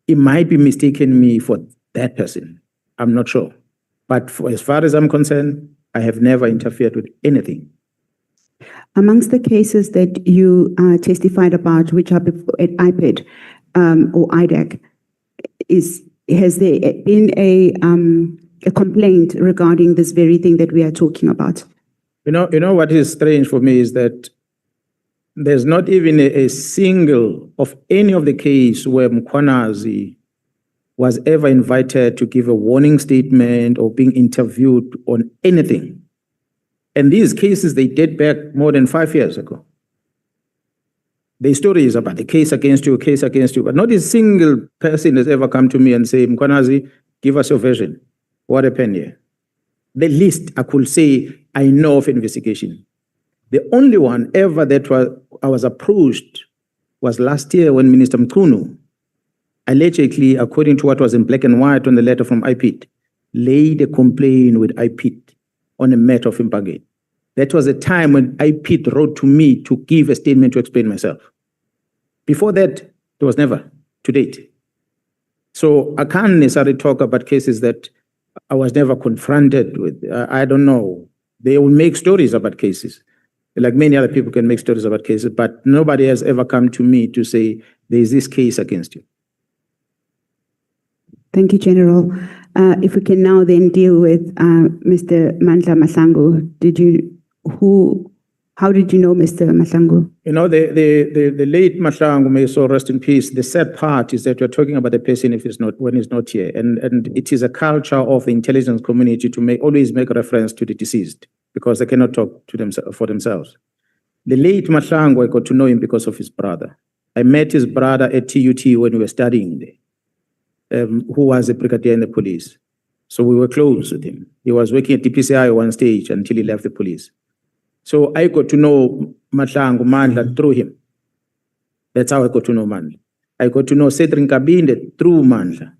It might be mistaken me for that person. I'm not sure. But as far as I'm concerned, I have never interfered with anything. Amongst the cases that you testified about, which are before at IPID or IDAC, has there been a complaint regarding this very thing that we are talking about? You know what is strange for me is that there's not even a single of any of the case where Mkhwanazi was ever invited to give a warning statement or being interviewed on anything. And these cases, they date back more than 5 years ago. The story is about the case against you, but not a single person has ever come to me and say, Mkhwanazi, give us your version. What happened here? The least I could say, I know of investigation. The only one ever that I was approached was last year when Minister Mchunu, allegedly, according to what was in black and white on the letter from IPID, laid a complaint with IPID on a matter of Impangeni. That was a time when IPID wrote to me to give a statement to explain myself. Before that, there was never, to date. So I can't necessarily talk about cases that I was never confronted with. I don't know. They will make stories about cases. Like many other people can make stories about cases, but nobody has ever come to me to say, there is this case against you. Thank you, General. If we can now then deal with Mr. Nhlanhla Mkhwanazi. How did you know Mr. Mkhwanazi? You know, the late Nhlanhla, may so rest in peace. The sad part is that you're talking about the person when he's not here. And it is a culture of the intelligence community to always make reference to the deceased because they cannot talk to for themselves. The late Nhlanhla, I got to know him because of his brother. I met his brother at TUT when we were studying there, who was a brigadier in the police. So we were close with him. He was working at DPCI at one stage until he left the police. So I got to know Mandla through him. That's how I got to know Mandla. I got to know Cedric Kabinde through Mandla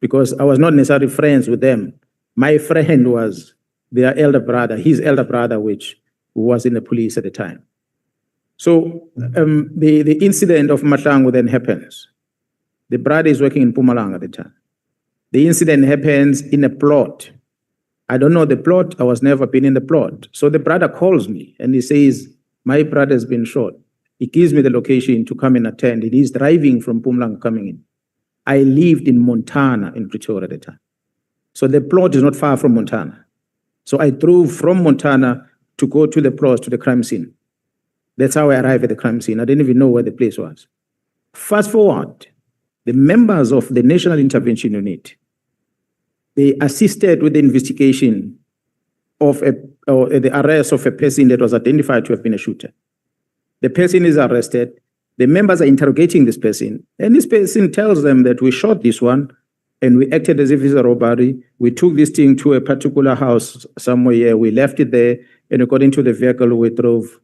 because I was not necessarily friends with them. My friend was their elder brother, his elder brother, which was in the police at the time. So the incident of Nhlanhla then happens. The brother is working in Mpumalanga at the time. The incident happens in a plot. I don't know the plot. I was never been in the plot. So the brother calls me and he says, my brother's been shot. He gives me the location to come and attend. And he's driving from Mpumalanga coming in. I lived in Montana in Pretoria at the time. So the plot is not far from Montana. So I drove from Montana to go to the plot, to the crime scene. That's how I arrived at the crime scene. I didn't even know where the place was. Fast forward, the members of the National Intervention Unit, they assisted with the investigation of the arrest of a person that was identified to have been a shooter. The person is arrested. The members are interrogating this person, and this person tells them that we shot this one, and we acted as if it's a robbery. We took this thing to a particular house somewhere here. We left it there, and according to the vehicle, we drove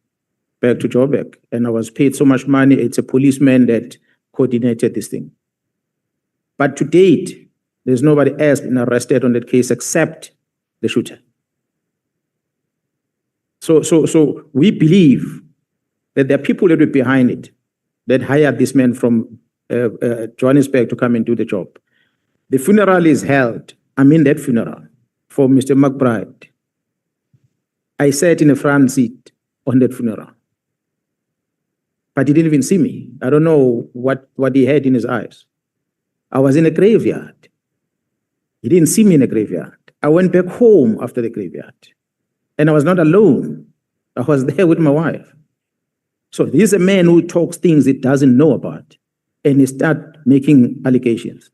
back to Joburg. And I was paid so much money. It's a policeman that coordinated this thing. But to date, there's nobody else been arrested on that case except the shooter. So we believe that there are people that were behind it, that hired this man from Johannesburg to come and do the job. The funeral is held. I'm in that funeral for Mr. McBride. I sat in a front seat on that funeral. But he didn't even see me. I don't know what he had in his eyes. I was in a graveyard. He didn't see me in a graveyard. I went back home after the graveyard. And I was not alone. I was there with my wife. So this is a man who talks things he doesn't know about, and he starts making allegations.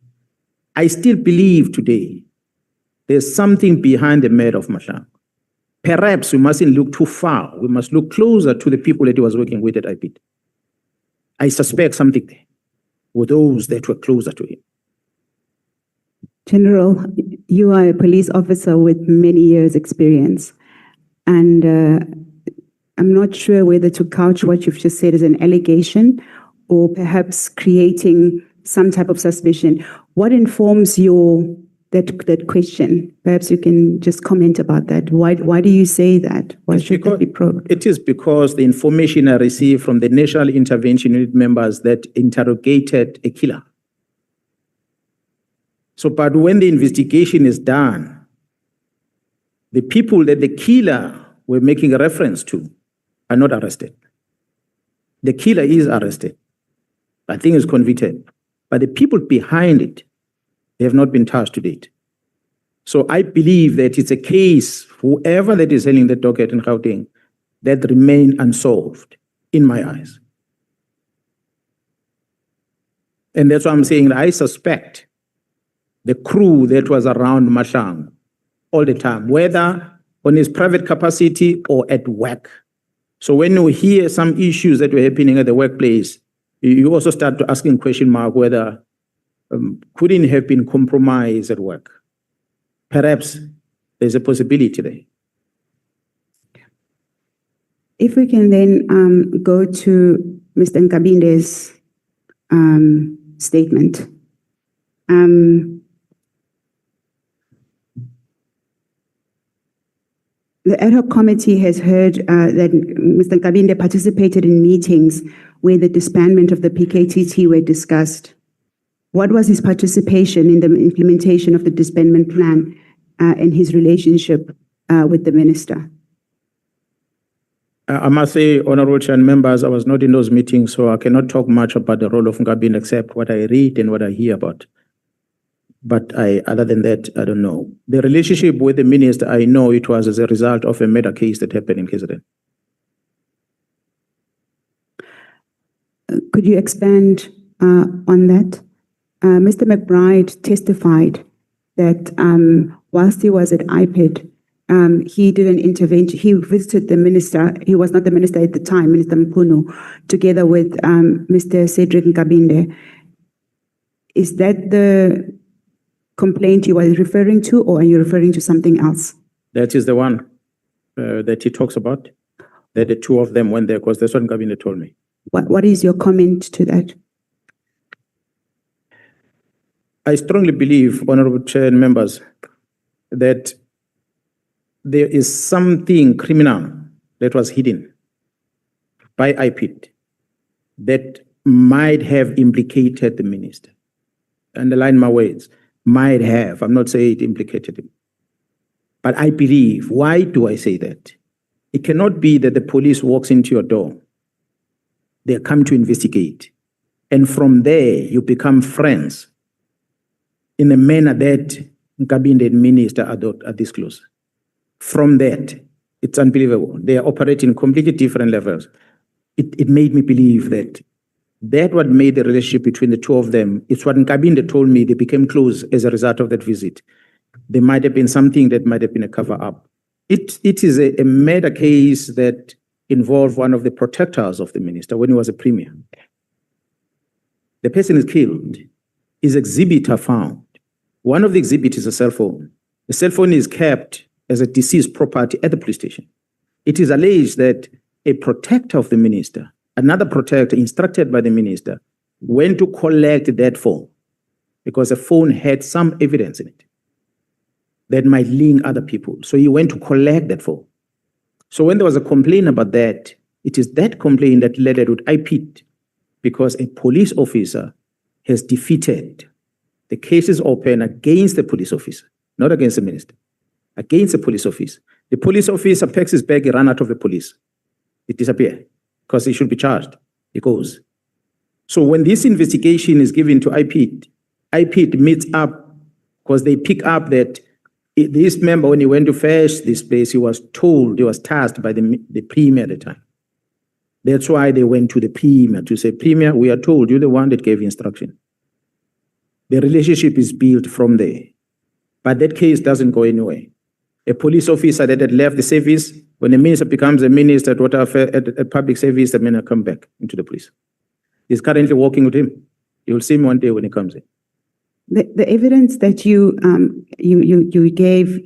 I still believe today there's something behind the murder of Nhlanhla. Perhaps we mustn't look too far. We must look closer to the people that he was working with at IPID. I suspect something there with those that were closer to him. General, you are a police officer with many years' experience, and I'm not sure whether to couch what you've just said as an allegation or perhaps creating some type of suspicion. What informs that question? Perhaps you can just comment about that. Why do you say that? Why should that be probed? It is because the information I received from the National Intervention Unit members that interrogated a killer. So, but when the investigation is done, the people that the killer were making a reference to are not arrested. The killer is arrested. I think is convicted. But the people behind it, they have not been touched to date. So I believe that it's a case, whoever that is selling the docket in Gauteng, that remain unsolved in my eyes. And that's why I'm saying that I suspect the crew that was around Nhlanhla all the time, whether on his private capacity or at work. So when you hear some issues that were happening at the workplace, you also start to asking question mark whether couldn't have been compromised at work. Perhaps there's a possibility there. If we can then go to Mr. Nkabinde's statement. The Ad Hoc committee has heard that Mr. Nkabinde participated in meetings where the disbandment of the PKTT were discussed. What was his participation in the implementation of the disbandment plan and his relationship with the minister? I must say, Honorable Chair and members, I was not in those meetings, so I cannot talk much about the role of Nkabinde except what I read and what I hear about. But other than that, I don't know. The relationship with the minister, I know it was as a result of a murder case that happened in KZN. Could you expand on that? Mr. McBride testified that whilst he was at IPID, he did an intervention. He visited the minister. He was not the minister at the time, Minister Mkhunu, together with Mr. Cedric Nkabinde. Is that the complaint you were referring to, or are you referring to something else? That is the one that he talks about, that the two of them went there, because that's what Nkabinde told me. What is your comment to that? I strongly believe, Honorable Chair and members, that there is something criminal that was hidden by IPID that might have implicated the minister. Underline my words, might have. I'm not saying it implicated him. But I believe, why do I say that? It cannot be that the police walks into your door They come to investigate. And from there, you become friends in a manner that Nkabinde and Minister are this close. From that, it's unbelievable. They are operating completely different levels. It made me believe that what made the relationship between the two of them, it's what Nkabinde told me, they became close as a result of that visit. There might have been something that might have been a cover-up. It is a murder case that involved one of the protectors of the minister when he was a premier. The person is killed. His exhibit are found. One of the exhibits is a cell phone. The cell phone is kept as a deceased property at the police station. It is alleged that a protector of the minister, another protector instructed by the minister, went to collect that phone because the phone had some evidence in it that might link other people. So he went to collect that phone. So when there was a complaint about that, it is that complaint that led to IP'd because a police officer has defeated. The case is open against the police officer, not against the minister, against the police officer. The police officer packs his bag, he ran out of the police. It disappeared because he should be charged. He goes. So when this investigation is given to IP'd meets up because they pick up that this member, when he went to fetch this place, he was tasked by the premier at the time. That's why they went to the premier to say, Premier, we are told you're the one that gave instruction. The relationship is built from there. But that case doesn't go anywhere. A police officer that had left the service, when the minister becomes a minister at public service, the man will come back into the police. He's currently working with him. You'll see him one day when he comes in. The evidence that you gave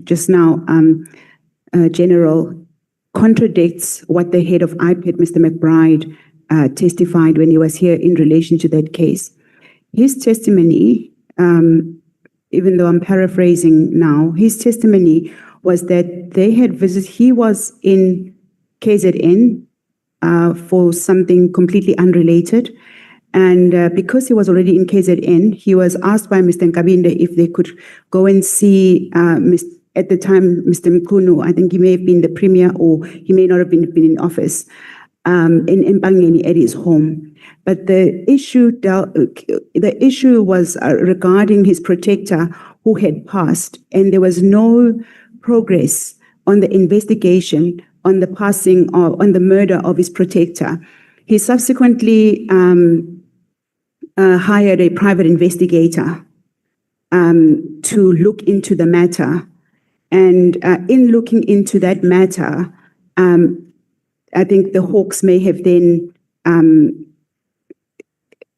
just now, General, contradicts what the head of IPID, Mr. McBride, testified when he was here in relation to that case. His testimony, even though I'm paraphrasing now, his testimony was that they had visited, he was in KZN for something completely unrelated. And because he was already in KZN, he was asked by Mr. Nkabinde if they could go and see, at the time, Mr. Mkhunu, I think he may have been the premier or he may not have been in office, in Mpangeni at his home. But the issue was regarding his protector who had passed, and there was no progress on the investigation on the passing or on the murder of his protector. He subsequently hired a private investigator to look into the matter. And in looking into that matter, I think the Hawks may have then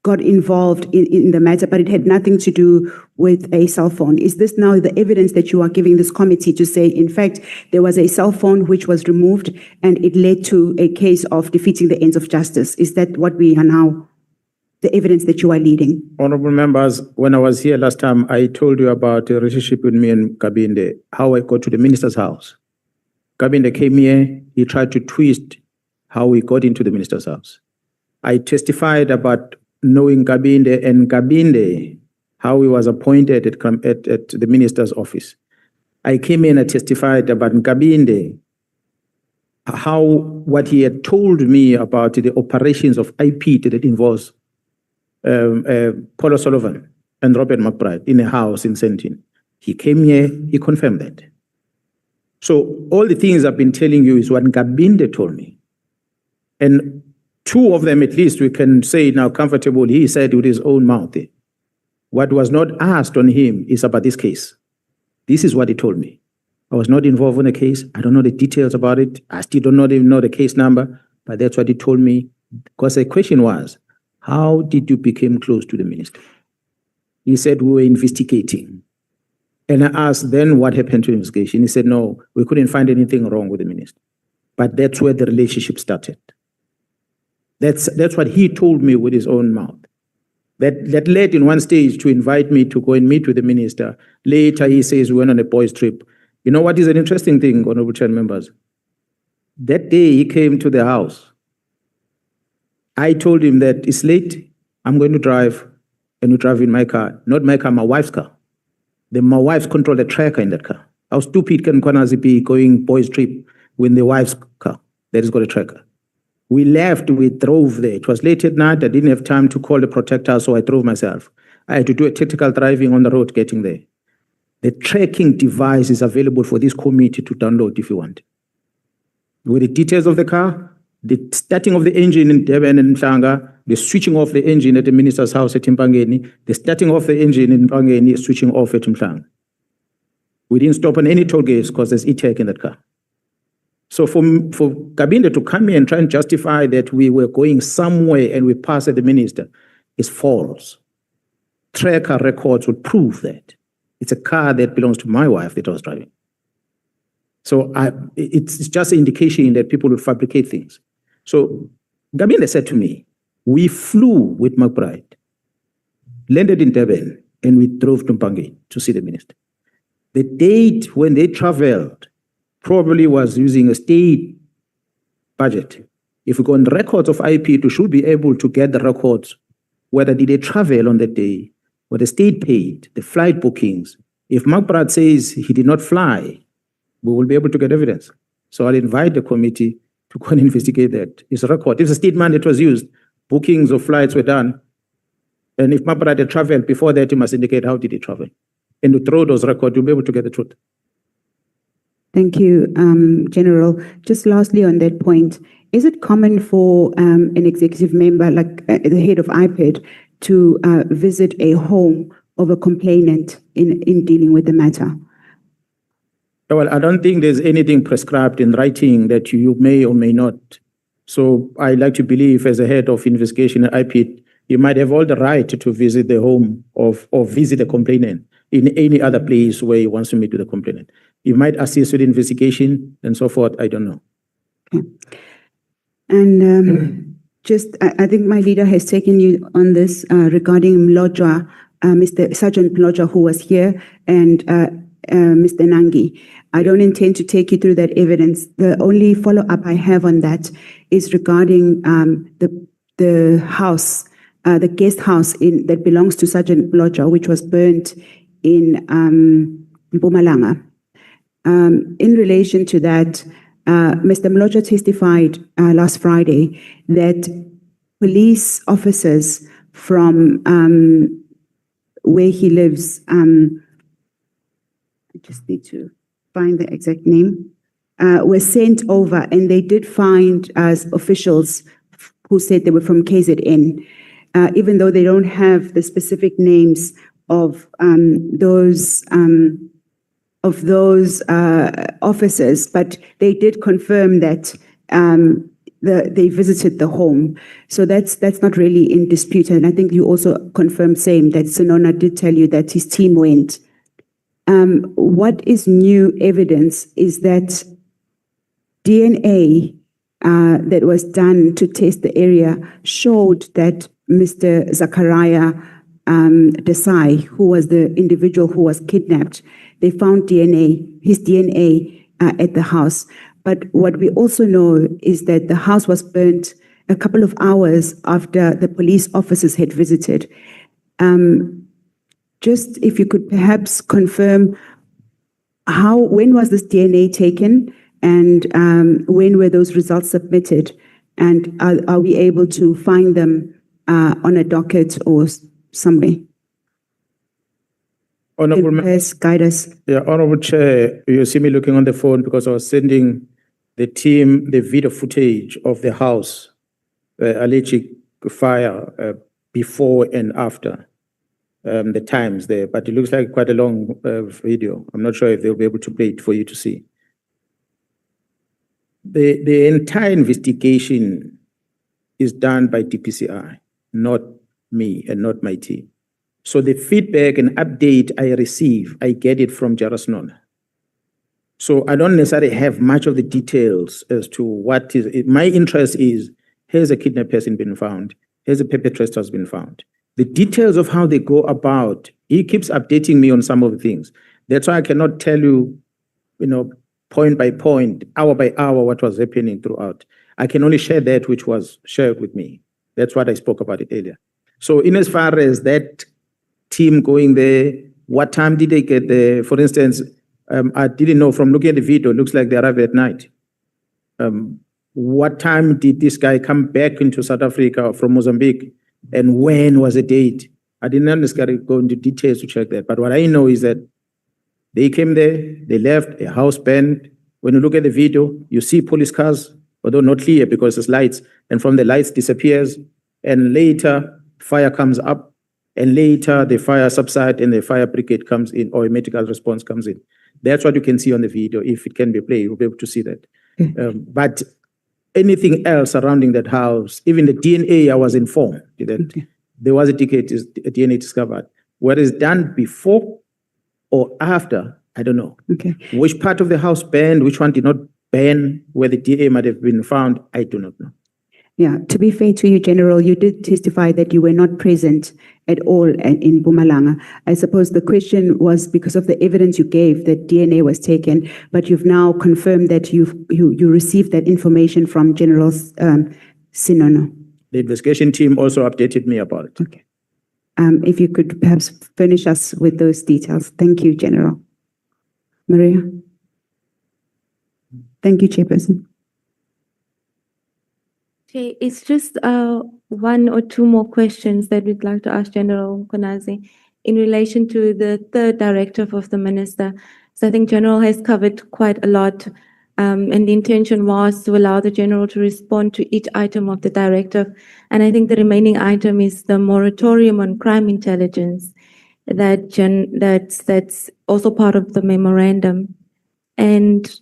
got involved in the matter, but it had nothing to do with a cell phone. Is this now the evidence that you are giving this committee to say, in fact, there was a cell phone which was removed and it led to a case of defeating the ends of justice? Is that what we are now, the evidence that you are leading? Honorable members, when I was here last time, I told you about the relationship with me and Kabinde, how I got to the minister's house. Kabinde came here, he tried to twist how we got into the minister's house. I testified about knowing Kabinde and Kabinde, how he was appointed at the minister's office. I came in and testified about Kabinde, how what he had told me about the operations of IP that involves Paul O'Sullivan and Robert McBride in a house in Sentin. He came here, he confirmed that. So all the things I've been telling you is what Kabinde told me. And two of them, at least, we can say now comfortably, he said with his own mouth. What was not asked on him is about this case. This is what he told me. I was not involved in the case. I don't know the details about it. I still don't even know the case number, but that's what he told me. Because the question was, how did you become close to the minister? He said, we were investigating. And I asked, then what happened to the investigation? He said, no, we couldn't find anything wrong with the minister. But that's where the relationship started. That's what he told me with his own mouth. That led in one stage to invite me to go and meet with the minister. Later, he says we went on a boys' trip. You know what is an interesting thing, Honorable Chair members? That day he came to the house. I told him that it's late, I'm going to drive, and you drive in my car. Not my car, my wife's car. Then my wife controlled the tracker in that car. How stupid can Mkhwanazi be going boys' trip with the wife's car that has got a tracker? We left, we drove there. It was late at night. I didn't have time to call the protector, so I drove myself. I had to do a tactical driving on the road getting there. The tracking device is available for this committee to download if you want. With the details of the car, the starting of the engine in Durban and Nhlanhla, the switching off the engine at the minister's house at Mpangeni, the starting off the engine in Mpangeni, switching off at Nhlanhla. We didn't stop on any toll gates because there's e-tech in that car. So for Kabinde to come here and try and justify that we were going somewhere and we passed at the minister is false. Tracker records would prove that. It's a car that belongs to my wife that I was driving. So it's just an indication that people will fabricate things. So Kabinde said to me, we flew with McBride, landed in Durban, and we drove to Mpangeni to see the minister. The date when they traveled probably was using a state budget. If we go on records of IP, we should be able to get the records, whether did they travel on that day, or the state paid, the flight bookings. If McBride says he did not fly, we will be able to get evidence. So I'll invite the committee to go and investigate that. It's a record. If the state mandate was used, bookings of flights were done, and if McBride had traveled before that, you must indicate how did he travel. And to throw those records, you'll be able to get the truth. Thank you, General. Just lastly on that point, is it common for an executive member, like the head of IPED, to visit a home of a complainant in dealing with the matter? Well, I don't think there's anything prescribed in writing that you may or may not. So I like to believe as a head of investigation at IPED, you might have all the right to visit the home of or visit a complainant in any other place where he wants to meet with the complainant. You might assist with investigation and so forth. I don't know. Okay. And I think my leader has taken you on this regarding Mlojwa, Mr. Sergeant Mlojwa, who was here, and Mr. Nangi. I don't intend to take you through that evidence. The only follow-up I have on that is regarding the house, the guest house that belongs to Sergeant Mlojwa, which was burnt in Mpumalanga. In relation to that, Mr. Mlojwa testified last Friday that police officers from where he lives, I just need to find the exact name, were sent over, and they did find officials who said they were from KZN, even though they don't have the specific names of those officers, but they did confirm that they visited the home. So that's not really in dispute. And I think you also confirmed same that Senona did tell you that his team went. What is new evidence is that DNA that was done to test the area showed that Mr. Zachariah Desai, who was the individual who was kidnapped, they found his DNA at the house. But what we also know is that the house was burnt a couple of hours after the police officers had visited. Just if you could perhaps confirm when was this DNA taken, and when were those results submitted, and are we able to find them on a docket or somewhere? Honorable Please guide us. Yeah, Honorable Chair, you see me looking on the phone because I was sending the team the video footage of the house, alleged fire before and after the times there, but it looks like quite a long video. I'm not sure if they'll be able to play it for you to see. The entire investigation is done by DPCI, not me and not my team. So the feedback and update I receive, I get it from Jarasnona. So I don't necessarily have much of the details as to what is it. My interest is, here's a kidnapped person been found, here's a perpetrator has been found. The details of how they go about, he keeps updating me on some of the things. That's why I cannot tell you, point by point, hour by hour, what was happening throughout. I can only share that which was shared with me. That's what I spoke about it earlier. So in as far as that team going there, what time did they get there? For instance, I didn't know from looking at the video, it looks like they arrived at night. what time did this guy come back into South Africa from Mozambique, and when was the date? I didn't necessarily go into details to check that, but what I know is that they came there, they left, a house burned. When you look at the video, you see police cars, although not clear because it's lights, and from the lights disappears, and later fire comes up, and later the fire subsides and the fire brigade comes in, or a medical response comes in. That's what you can see on the video. If it can be played, you'll be able to see that. But anything else surrounding that house, even the DNA, I was informed that there was a DNA discovered. What is done before or after, I don't know. Okay. Which part of the house burned, which one did not burn, where the DNA might have been found, I do not know. Yeah, to be fair to you, General, you did testify that you were not present at all in Mpumalanga. I suppose the question was because of the evidence you gave that DNA was taken, but you've now confirmed that you received that information from General Sinono. The investigation team also updated me about it. Okay. If you could perhaps furnish us with those details. Thank you, General. Maria. Thank you, Chairperson. Okay, it's just one or two more questions that we'd like to ask General Mkhwanazi in relation to the third directive of the minister. So I think General has covered quite a lot, and the intention was to allow the General to respond to each item of the directive. And I think the remaining item is the moratorium on crime intelligence that's also part of the memorandum. And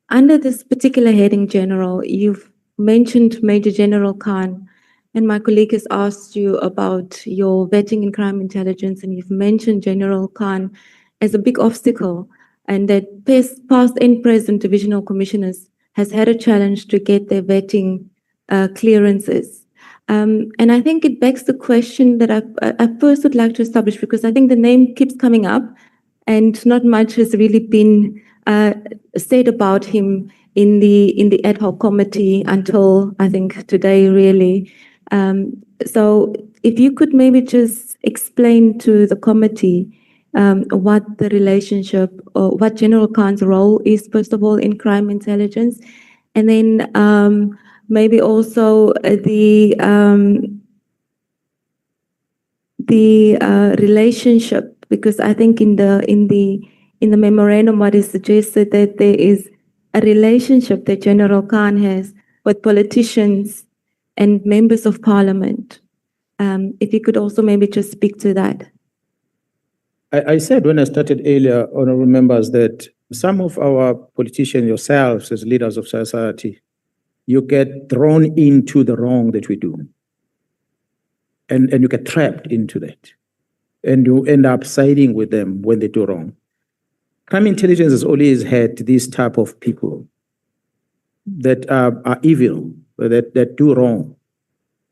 under this particular heading, General, you've mentioned Major General Khan, and my colleague has asked you about your vetting in crime intelligence, and you've mentioned General Khan as a big obstacle, and that past and present divisional commissioners has had a challenge to get their vetting clearances. And I think it begs the question that I first would like to establish, because I think the name keeps coming up and not much has really been said about him in the ad hoc committee until I think today, really. So if you could maybe just explain to the committee what the relationship or what General Khan's role is, first of all, in crime intelligence, and then maybe also the relationship, because I think in the memorandum, what is suggested that there is a relationship that General Khan has with politicians and members of parliament. If you could also maybe just speak to that. I said when I started earlier, honorable members, that some of our politicians, yourselves as leaders of society, you get thrown into the wrong that we do. And you get trapped into that. And you end up siding with them when they do wrong. Crime intelligence has always had this type of people that are evil, that do wrong,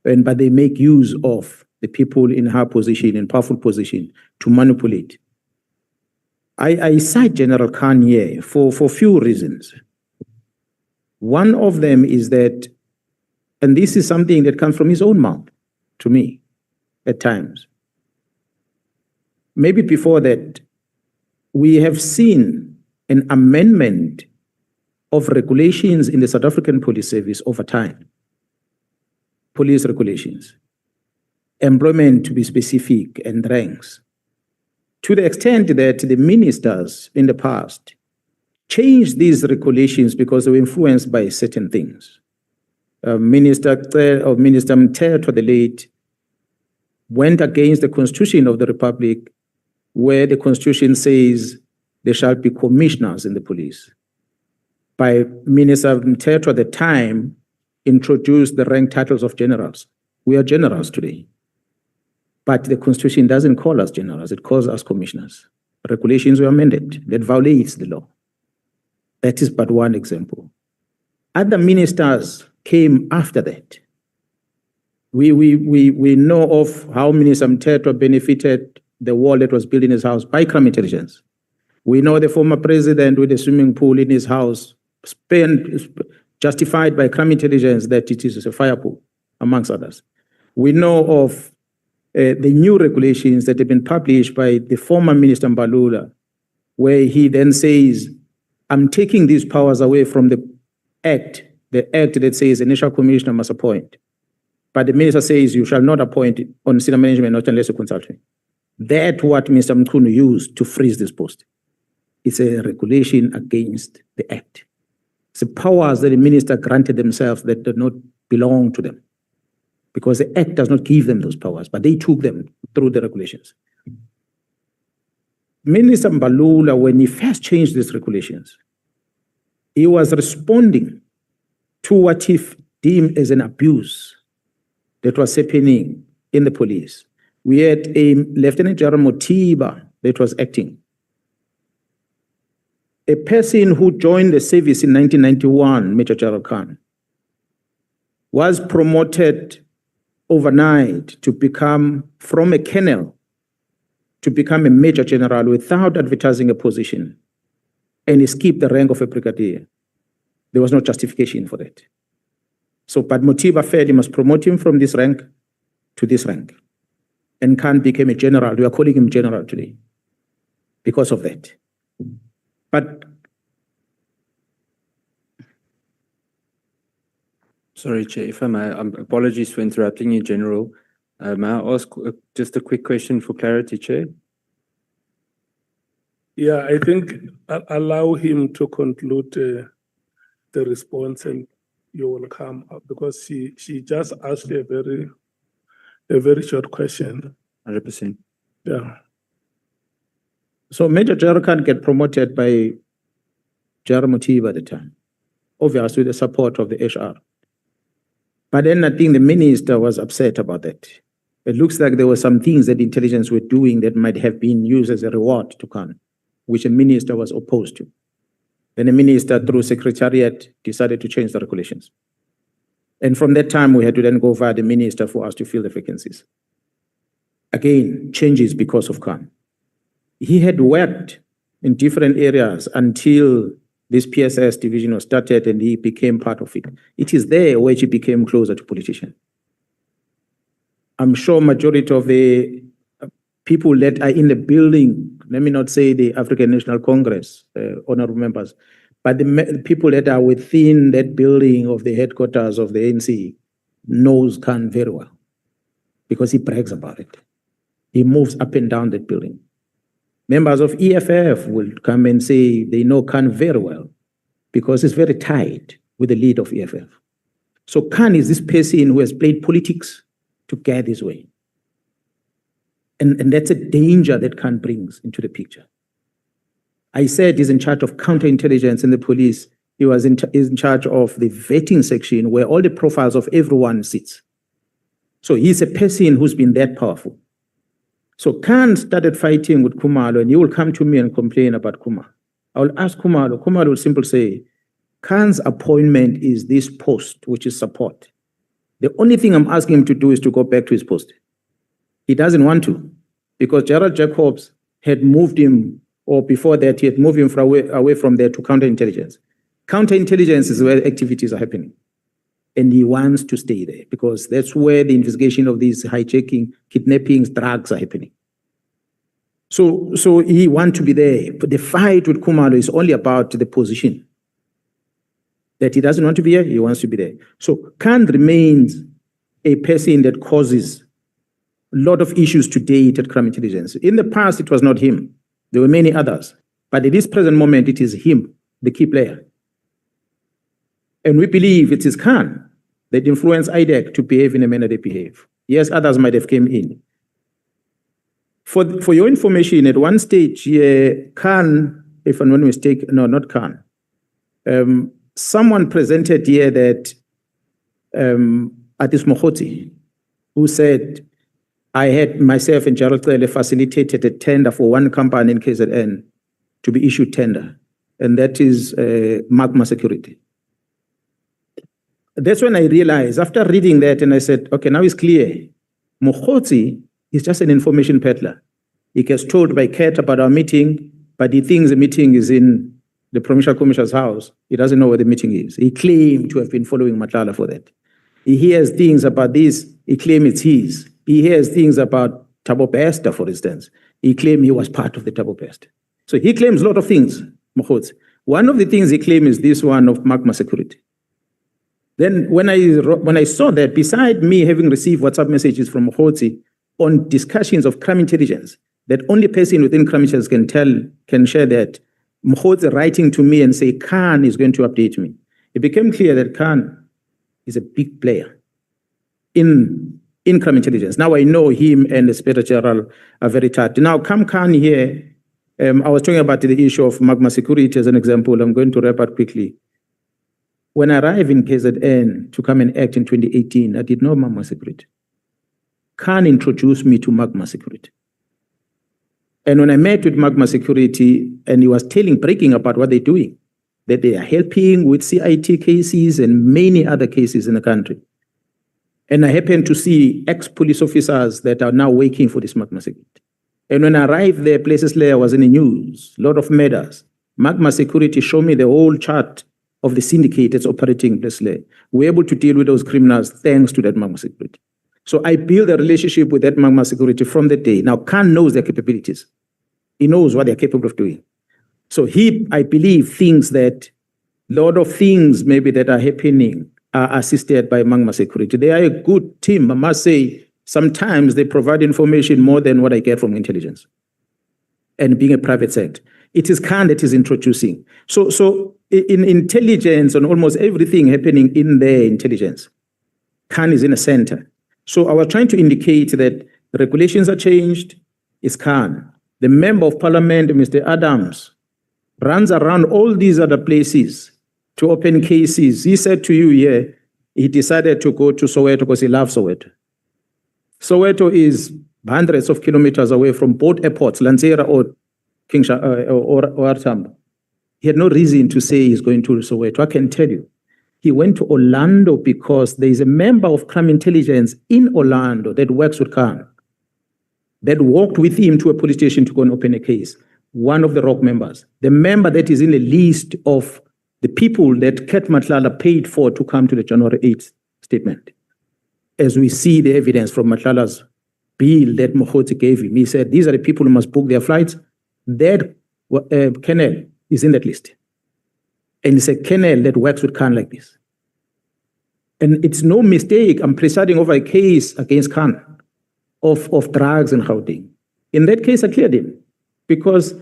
but they make use of the people in high position, in powerful position, to manipulate. I cite General Khan here for few reasons. One of them is that, and this is something that comes from his own mouth to me at times. Maybe before that, we have seen an amendment of regulations in the South African Police Service over time. Police regulations, employment to be specific, and ranks. To the extent that the ministers in the past changed these regulations because they were influenced by certain things. Minister Mkhwanazi, the late, went against the Constitution of the Republic, where the Constitution says there shall be commissioners in the police. By Minister Mkhwanazi at the time, introduced the rank titles of generals. We are generals today. But the Constitution doesn't call us generals, it calls us commissioners. Regulations were amended, that violates the law. That is but one example. Other ministers came after that. We know of how Minister Mkhwanazi benefited the wall that was built in his house by crime intelligence. We know the former president with a swimming pool in his house justified by crime intelligence that it is a fire pool, amongst others. We know of the new regulations that have been published by the former Minister Mbalula, where he then says, I'm taking these powers away from the Act the act that says the national commissioner must appoint. But the minister says you shall not appoint on senior management, not unless you consult me. That's what Mr. Mkhwanazi used to freeze this post. It's a regulation against the act. It's the powers that the minister granted themselves that did not belong to them. Because the act does not give them those powers, but they took them through the regulations. Minister Mbalula, when he first changed these regulations, he was responding to what he deemed as an abuse that was happening in the police. We had a Lieutenant General Motiba that was acting. A person who joined the service in 1991, Major General Khan, was promoted overnight to become, from a colonel, to become a major general without advertising a position, and he skipped the rank of a brigadier. There was no justification for that. So, but Motiba felt he must promote him from this rank to this rank. And Khan became a general. We are calling him general today because of that. But sorry, Chair, if I may, apologies for interrupting you, General. May I ask just a quick question for clarity, Chair? Yeah, I think I'll allow him to conclude the response, and you will come up, because she just asked a very short question. 100%. Yeah. so Major General Khan get promoted by General Motiba at the time, obviously with the support of the HR. But then I think the minister was upset about that. It looks like there were some things that intelligence were doing that might have been used as a reward to Khan, which the minister was opposed to. Then the minister, through secretariat, decided to change the regulations. And from that time, we had to then go via the minister for us to fill the vacancies. Again, changes because of Khan. He had worked in different areas until this PSS division was started and he became part of it. It is there where he became closer to politicians. I'm sure majority of the people that are in the building, let me not say the African National Congress, honorable members, but the people that are within that building of the headquarters of the ANC knows Khan very well because he brags about it. He moves up and down that building. Members of EFF will come and say they know Khan very well because he's very tight with the lead of EFF. So Khan is this person who has played politics to get his way. And that's a danger that Khan brings into the picture. I said he's in charge of counterintelligence in the police. He was in charge of the vetting section where all the profiles of everyone sits. So he's a person who's been that powerful. So Khan started fighting with Khumalo, and he will come to me and complain about Khumalo. I will ask Khumalo. Khumalo will simply say, Khan's appointment is this post, which is support. The only thing I'm asking him to do is to go back to his post. He doesn't want to, because Gerald Jacobs had moved him, or before that, he had moved him away from there to counterintelligence. Counterintelligence is where activities are happening. And he wants to stay there because that's where the investigation of these hijacking, kidnappings, drugs are happening. So he wants to be there. But the fight with Khumalo is only about the position. That he doesn't want to be here, he wants to be there. So Khan remains a person that causes a lot of issues today at crime intelligence. In the past, it was not him. There were many others. But at this present moment, it is him, the key player. And we believe it is Khan that influenced IDEC to behave in the manner they behave. Yes, others might have come in. For your information, at one stage, Khan, if I'm not mistaken, no, not Khan. Someone presented here that Atis Mokhoti, who said, I had myself and Gerald Cele facilitated a tender for one company in KZN to be issued tender, and that is Magma Security. That's when I realized, after reading that, and I said, okay, now it's clear. Mokhoti is just an information peddler. He gets told by Kat about our meeting, but he thinks the meeting is in the Provincial Commissioner's house. He doesn't know where the meeting is. He claimed to have been following Nhlanhla for that. He hears things about this, he claims it's his. He hears things about Thabo Bester, for instance. He claimed he was part of the Thabo Bester. So he claims a lot of things, Mokhoti. One of the things he claims is this one of Magma Security. Then when I saw that, beside me having received WhatsApp messages from Mkhwanazi on discussions of crime intelligence, that only person within crime intelligence can share that, Mkhwanazi writing to me and say, Khan is going to update me. It became clear that Khan is a big player in crime intelligence. Now I know him and the Inspector General are very tight. Now, come Khan here. I was talking about the issue of magma security as an example. I'm going to wrap up quickly. When I arrived in KZN to come and act in 2018, I did not know magma security. Khan introduced me to magma security. And when I met with magma security, and he was breaking apart what they're doing, that they are helping with CIT cases and many other cases in the country. And I happened to see ex-police officers that are now working for this magma security. And when I arrived there, places layer was in the news, a lot of murders. Magma security showed me the whole chart of the syndicate that's operating in place layer. We're able to deal with those criminals thanks to that magma security. So I built a relationship with that magma security from that day. Now, Khan knows their capabilities. He knows what they're capable of doing. So he, I believe, thinks that a lot of things maybe that are happening are assisted by magma security. They are a good team, I must say. Sometimes they provide information more than what I get from intelligence. And being a private sector, it is Khan that is introducing. So in intelligence and almost everything happening in their intelligence, Khan is in a center. So I was trying to indicate that the regulations are changed, it's Khan. The member of parliament, Mr. Adams, runs around all these other places to open cases. He said to you here, he decided to go to Soweto because he loves Soweto. Soweto is hundreds of kilometers away from both airports, Lanzera or Tambo. He had no reason to say he's going to Soweto. I can tell you. He went to Orlando because there is a member of crime intelligence in Orlando that works with Khan, that walked with him to a police station to go and open a case. One of the ROC members, the member that is in the list of the people that Ket Nhlanhla paid for to come to the January 8th statement. As we see the evidence from Nhlanhla's bill that Mkhwanazi gave him, he said, these are the people who must book their flights. That kennel is in that list. And it's a kennel that works with Khan like this. And it's no mistake, I'm presiding over a case against Khan of drugs and Gauteng. In that case, I cleared him because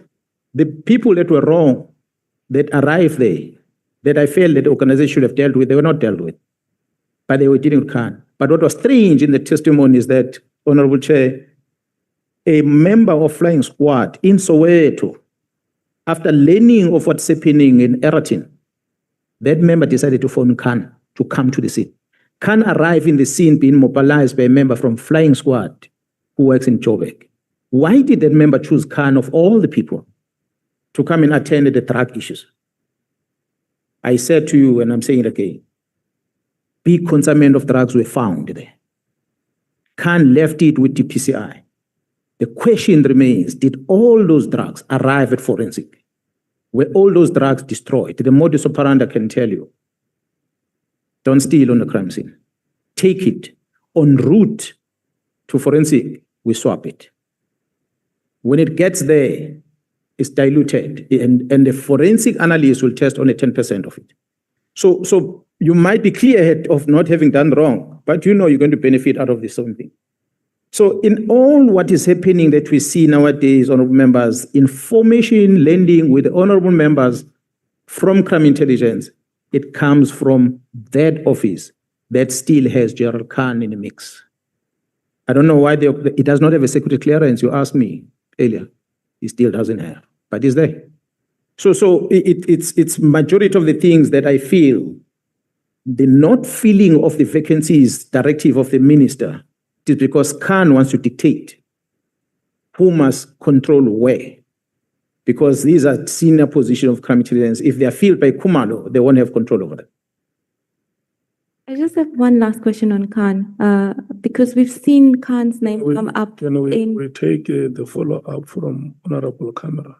the people that were wrong, that arrived there, that I felt that the organization should have dealt with, they were not dealt with. But they were dealing with Khan. But what was strange in the testimony is that, Honorable Chair, a member of Flying Squad in Soweto, after learning of what's happening in Eratin, that member decided to phone Khan to come to the scene. Khan arrived in the scene being mobilized by a member from Flying Squad who works in Joburg. Why did that member choose Khan of all the people to come and attend the drug issues? I said to you, and I'm saying it again, big consignment of drugs were found there. Khan left it with the PCI. The question remains, did all those drugs arrive at forensic? Were all those drugs destroyed? The modus operandi can tell you. Don't steal on the crime scene. Take it. En route to forensic, we swap it. When it gets there, it's diluted, and the forensic analyst will test only 10% of it. So you might be clear of not having done wrong, but you know you're going to benefit out of this same thing. So in all what is happening that we see nowadays, honorable members, information lending with honorable members from crime intelligence, it comes from that office that still has General Khan in the mix. I don't know why it does not have a security clearance. You asked me earlier. It still doesn't have, but it's there. So it's majority of the things that I feel, the not filling of the vacancies directive of the minister is because Khan wants to dictate who must control where. Because these are senior positions of crime intelligence. If they are filled by Kumalo, they won't have control over them. I just have one last question on Khan, because we've seen Khan's name come up. Can we take the follow-up from Honorable Camera?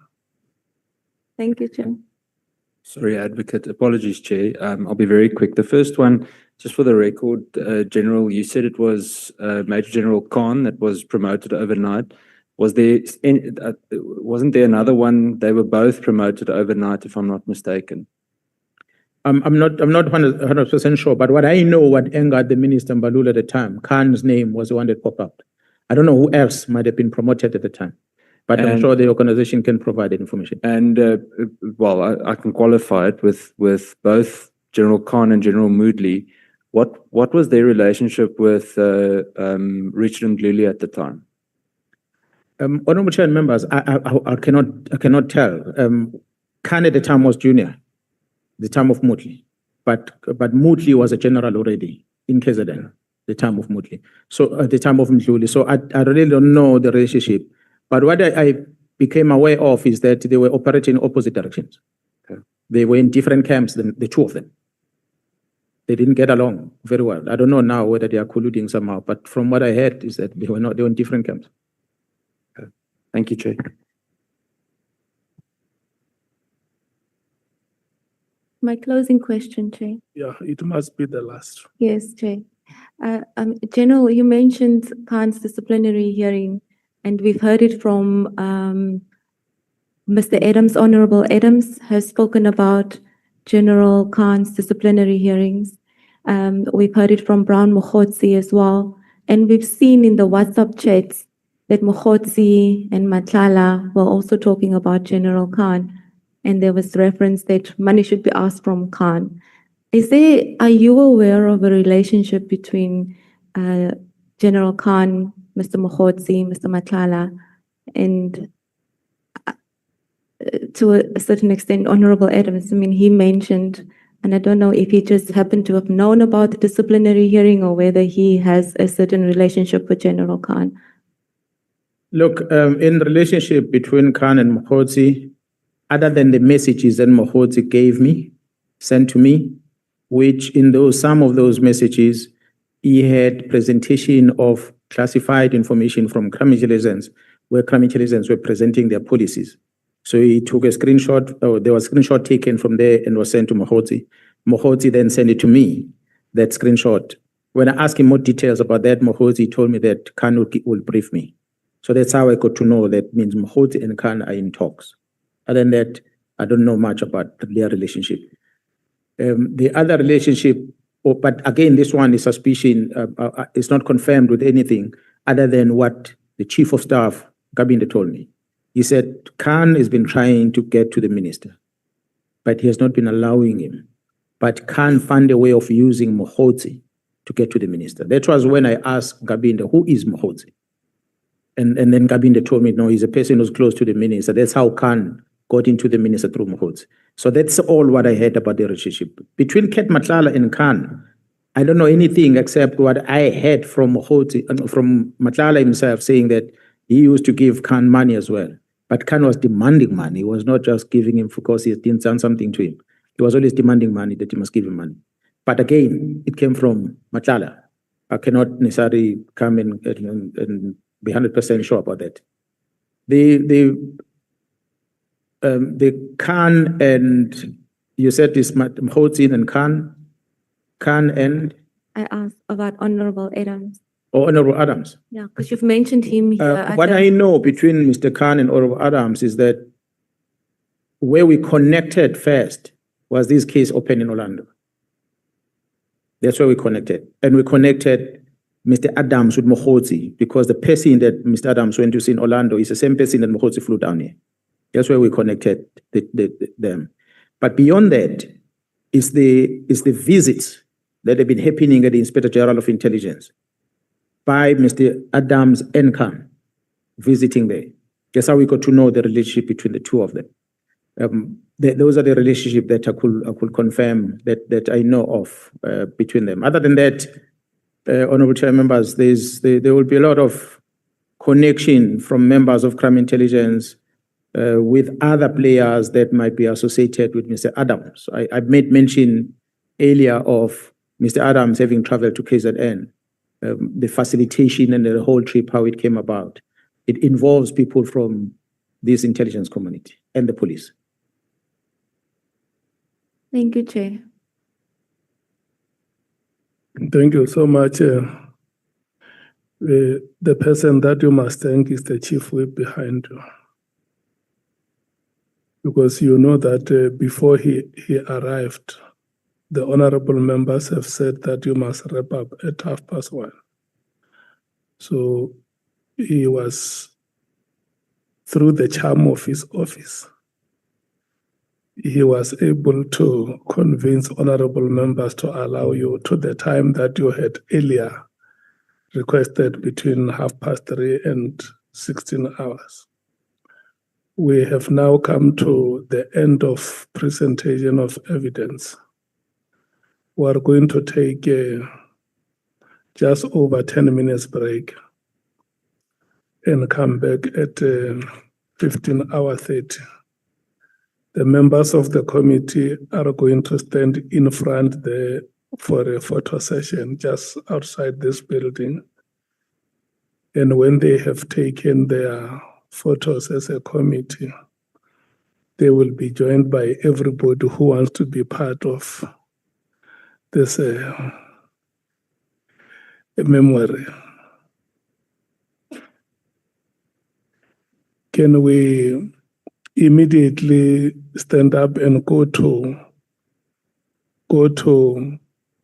Thank you, Chair. Sorry, Advocate. Apologies, Chair. I'll be very quick. The first one, just for the record, General, you said it was Major General Khan that was promoted overnight. Was there wasn't there another one? They were both promoted overnight, if I'm not mistaken. I'm not 100% sure, but what I know, what angered the minister Mbalula at the time, Khan's name was the one that popped up. I don't know who else might have been promoted at the time, but I'm And- sure the organization can provide that information. And well, I can qualify it with both General Khan and General Moodley. What was their relationship with Richard Mhluli at the time? Honorable Chair and members, I cannot tell. Khan at the time was junior, the time of Moodley, but Moodley was a general already in KZN, the time of Moodley. So at the time of Mhluli. So I really don't know the relationship. But what I became aware of is that they were operating in opposite directions. Okay. They were in different camps, the two of them. They didn't get along very well. I don't know now whether they are colluding somehow, but from what I heard is that they were in different camps. Okay. Thank you, Chair. My closing question, Chair. Yeah, it must be the last. Yes, Chair. General, you mentioned Khan's disciplinary hearing, and we've heard it from Mr. Adams. Honorable Adams has spoken about General Khan's disciplinary hearings. We've heard it from Brown Mkhwanazi as well. And we've seen in the WhatsApp chats that Mkhwanazi and Nhlanhla were also talking about General Khan. And there was reference that money should be asked from Khan. Are you aware of a relationship between General Khan, Mr. Mkhwanazi, Mr. Nhlanhla, and to a certain extent, Honorable Adams? I mean, he mentioned, and I don't know if he just happened to have known about the disciplinary hearing or whether he has a certain relationship with General Khan. Look, in the relationship between Khan and Mkhwanazi, other than the messages that Mkhwanazi sent to me, which in some of those messages, he had presentation of classified information from crime intelligence, where crime intelligence were presenting their policies. So he took a screenshot, or there was a screenshot taken from there and was sent to Mkhwanazi. Mkhwanazi then sent it to me, that screenshot. When I asked him more details about that, Mkhwanazi told me that Khan will brief me. So that's how I got to know that means Mkhwanazi and Khan are in talks. Other than that, I don't know much about their relationship. The other relationship, but again, this one is suspicion. It's not confirmed with anything other than what the chief of staff, Kabinde, told me. He said Khan has been trying to get to the minister, but he has not been allowing him. But Khan found a way of using Mkhwanazi to get to the minister. That was when I asked Kabinde, who is Mkhwanazi? And then Kabinde told me, no, he's a person who's close to the minister. That's how Khan got into the minister through Mkhwanazi. So that's all what I heard about the relationship. Between Ket Nhlanhla and Khan, I don't know anything except what I heard from Mkhwanazi, from Nhlanhla himself, saying that he used to give Khan money as well. But Khan was demanding money. He was not just giving him because he didn't done something to him. He was always demanding money, that he must give him money. But again, it came from Nhlanhla. I cannot necessarily come and be 100% sure about that. The Khan and, you said this Mkhwanazi and Khan and? I asked about Honorable Adams. Or Honorable Adams. Yeah, because you've mentioned him here. What I know between Mr. Khan and Honorable Adams is that where we connected first was this case open in Orlando. That's where we connected. And we connected Mr. Adams with Mkhwanazi because the person that Mr. Adams went to see in Orlando is the same person that Mkhwanazi flew down here. That's where we connected them. But beyond that is the visits that have been happening at the Inspector General of Intelligence by Mr. Adams and Khan visiting there. That's how we got to know the relationship between the two of them. Those are the relationships that I could confirm that I know of between them. Other than that, Honorable Chair members, there will be a lot of connection from members of crime intelligence with other players that might be associated with Mr. Adams. I made mention earlier of Mr. Adams having traveled to KZN, the facilitation and the whole trip, how it came about. It involves people from this intelligence community and the police. Thank you, Chair. Thank you so much. The person that you must thank is the chief whip behind you. Because you know that before he arrived, the honorable members have said that you must wrap up at 1:30. So he was, through the charm of his office, he was able to convince honorable members to allow you to the time that you had earlier requested, between 3:30 and 16 hours. We have now come to the end of presentation of evidence. We are going to take just over 10 minutes break and come back at 15:30. The members of the committee are going to stand in front there for a photo session just outside this building. And when they have taken their photos as a committee, they will be joined by everybody who wants to be part of this memory. Can we immediately stand up and go to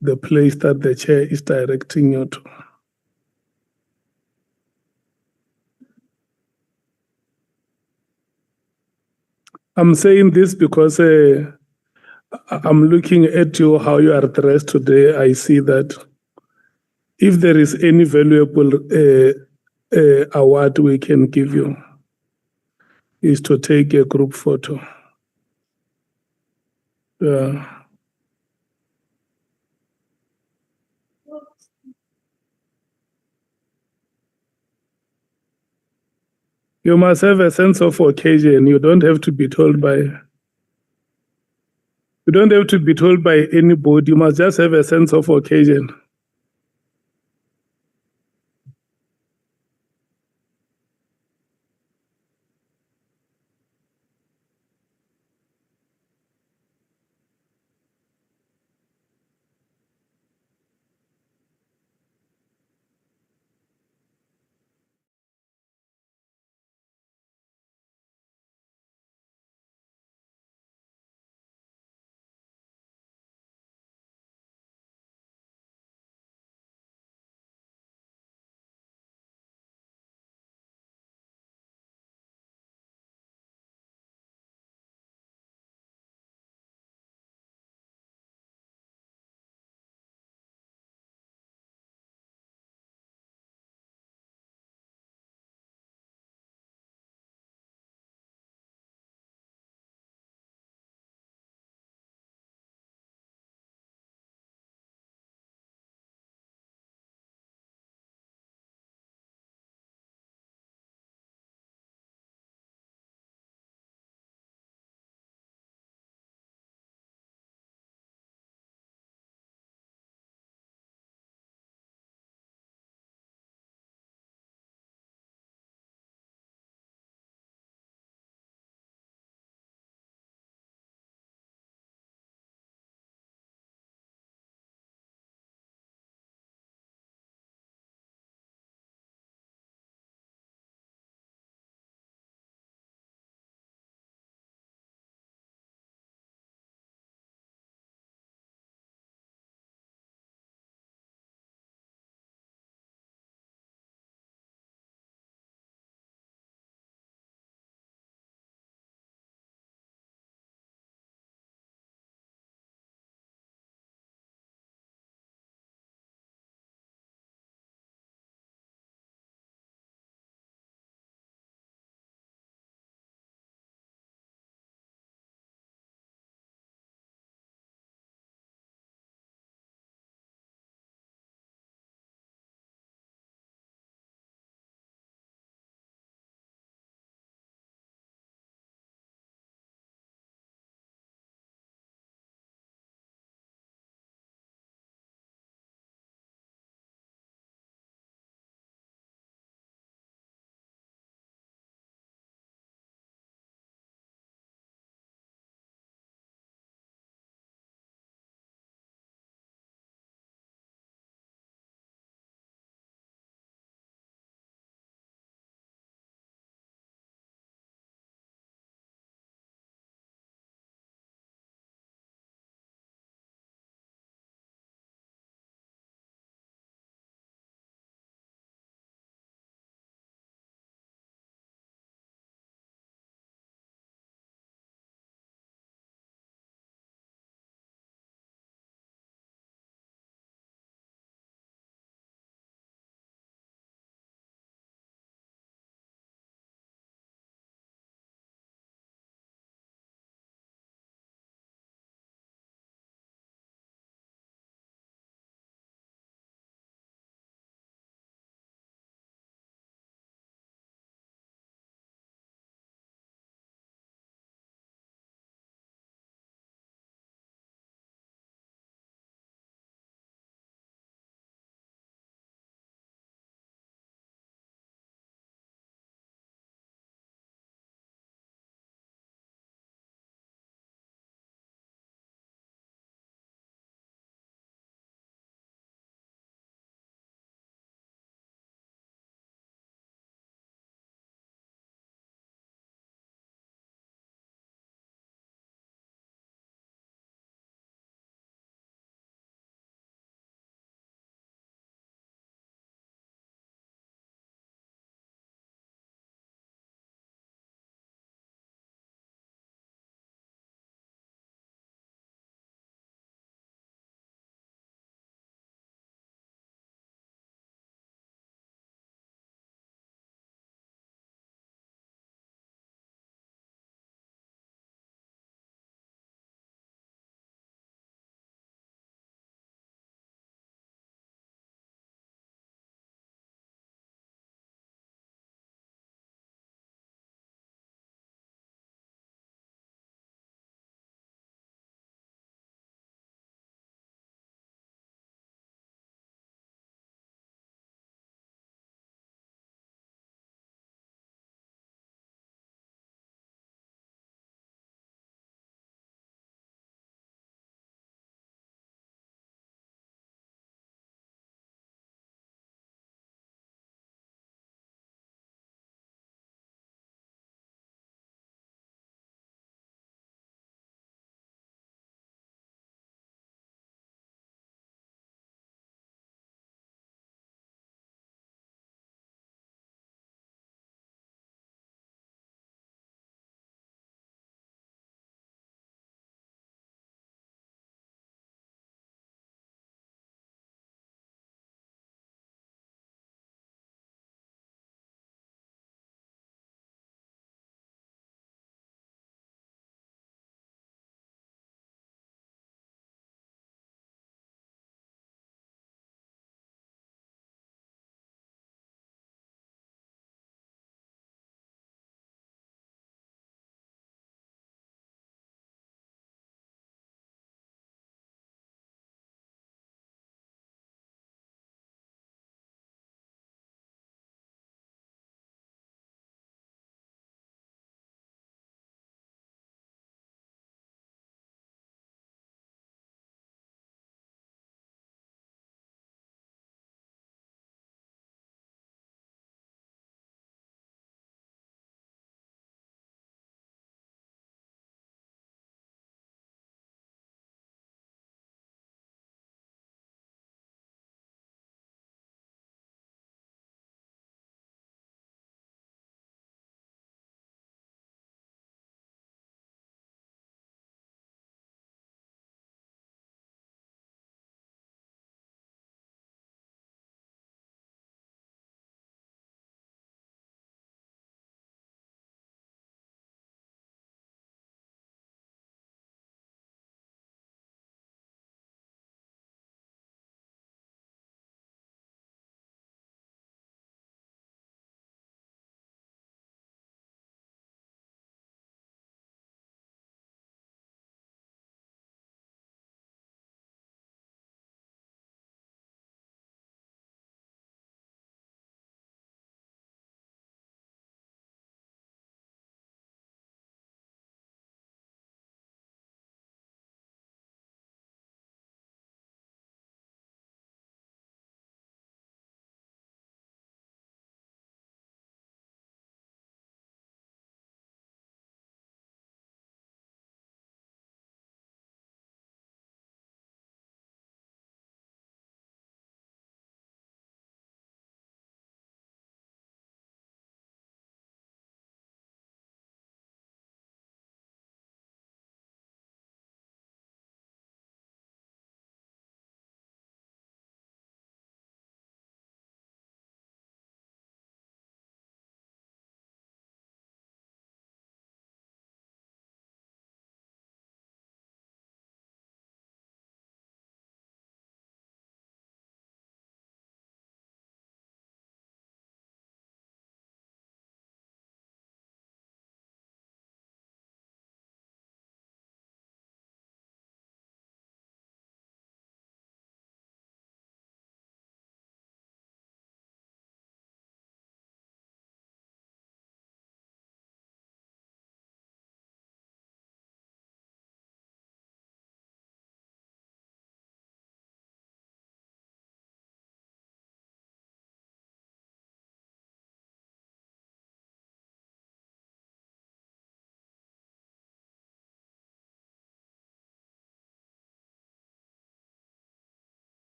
the place that the chair is directing you to? I'm saying this because I'm looking at you, how you are dressed today. I see that if there is any valuable award we can give you, is to take a group photo. You must have a sense of occasion. You don't have to be told by anybody. You must just have a sense of occasion.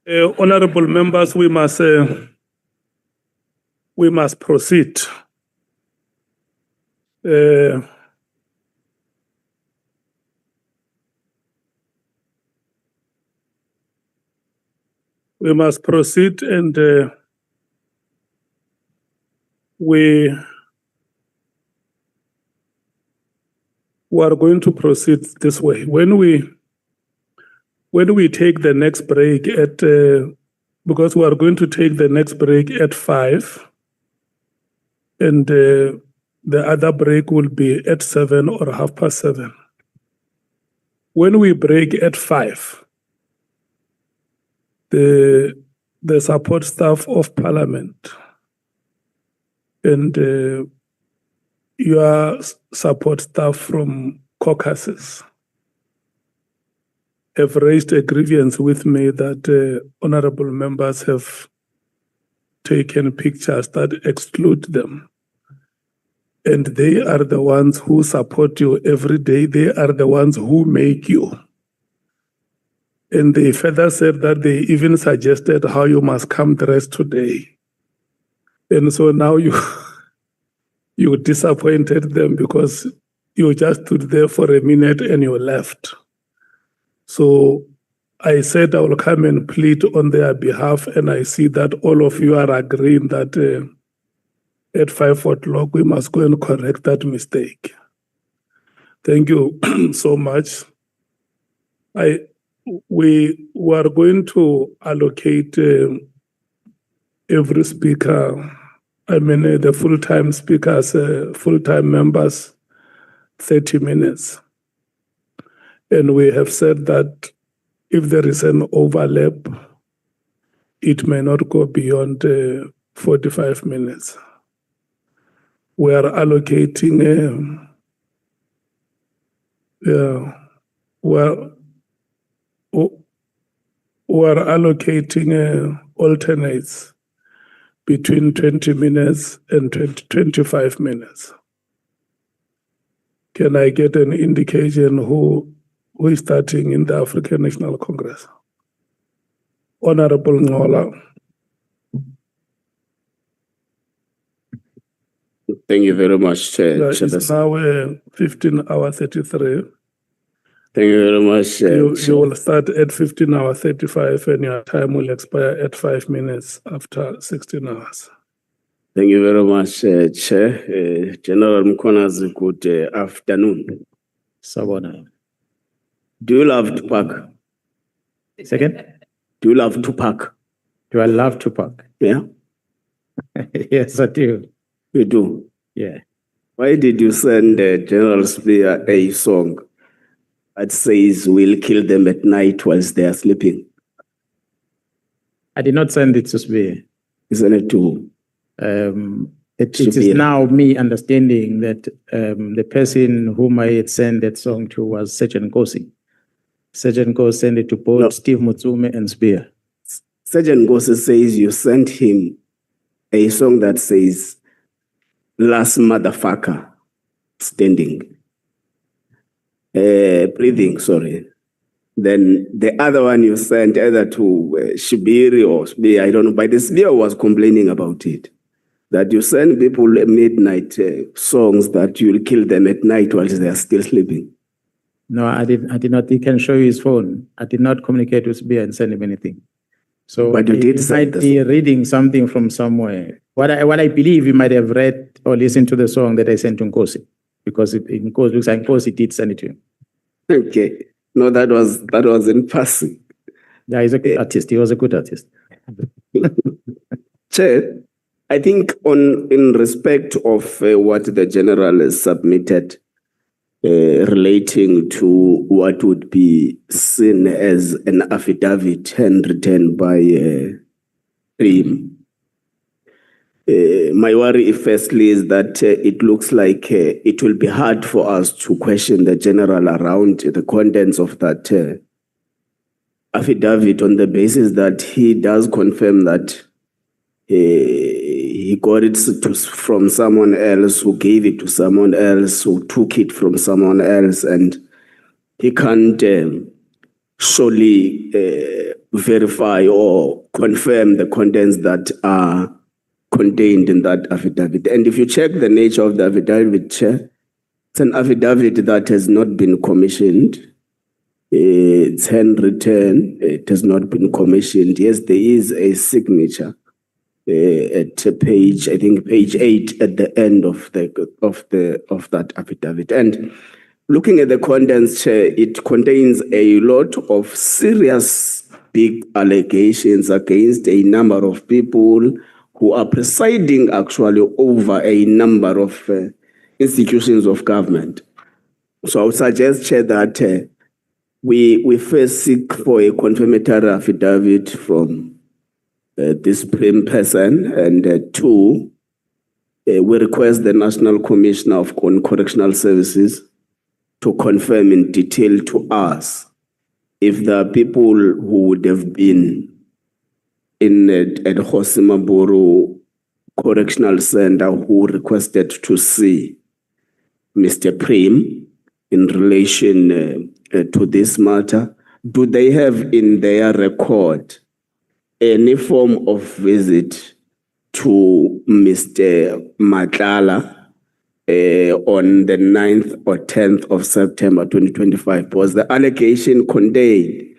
Honorable members, we must proceed. We must proceed, and we are going to proceed this way. When we take the next break at, because we are going to take the next break at 5, and the other break will be at 7 or 7:30. When we break at 5, the support staff of Parliament and your support staff from caucuses have raised a grievance with me that honorable members have taken pictures that exclude them. And they are the ones who support you every day. They are the ones who make you. And they further said that they even suggested how you must come dressed today. And so now you disappointed them because you just stood there for a minute and you left. So I said I will come and plead on their behalf, and I see that all of you are agreeing that at 5 o'clock we must go and correct that mistake. Thank you so much. We are going to allocate every speaker, the full-time speakers, full-time members, 30 minutes. And we have said that if there is an overlap, it may not go beyond 45 minutes. We are allocating alternates between 20 minutes and 25 minutes. Can I get an indication who is starting in the African National Congress? Honorable Nhlanhla. Thank you very much, Chair. It's now 15:33. Thank you very much. You will start at 15:35 and your time will expire at 5 minutes after 16 hours. Thank you very much, Chair. General Mkhwanazi, good afternoon. Sabona. Do you love to park? Second, Do you love to park? do I love Tupac? Yeah, Yes, I do. you do. Yeah. Why did you send General Spear a song that says we'll kill them at night whilst they are sleeping? I did not send it to Sbe. Isn't it too? It is Shibir. now me understanding that the person whom I had sent that song to was Sergeant Nkosi. Sergeant Nkosi sent it to both No. Steve Mutsume and Spear. Sergeant Gose says you sent him a song that says last motherfucker standing. Breathing, sorry. Then the other one you sent either to Shibiri or Spear, I don't know, but the Spear was complaining about it. That you send people midnight songs that you'll kill them at night while they are still sleeping. No, I did not. He can show you his phone. I did not communicate with Spear and send him anything. So But you he did might send the be reading something from somewhere. What I believe he might have read or listened to the song that I sent to Nkosi, because Nkosi looks like Nkosi did send it to him. Okay. No, that was in passing. Yeah, he's a good artist. He was a good artist. Chair, I think in respect of what the general has submitted relating to what would be seen as an affidavit handwritten by him. My worry firstly is that it looks like it will be hard for us to question the general around the contents of that affidavit on the basis that he does confirm that he got it from someone else, who gave it to someone else, who took it from someone else, and he can't surely verify or confirm the contents that are contained in that affidavit. And if you check the nature of the affidavit, Chair, it's an affidavit that has not been commissioned. It's handwritten. It has not been commissioned. Yes, there is a signature at page, I think page 8 at the end of that affidavit. And looking at the contents, Chair, it contains a lot of serious big allegations against a number of people who are presiding actually over a number of institutions of government. So I would suggest, Chair, that we first seek for a confirmatory affidavit from this prime person, and two, we request the National Commissioner of Correctional Services to confirm in detail to us if there are people who would have been in at Hosimaburu Correctional Center who requested to see Mr. Prim in relation to this matter. Do they have in their record any form of visit to Mr. Nhlanhla on the 9th or 10th of September 2025? Because the allegation contained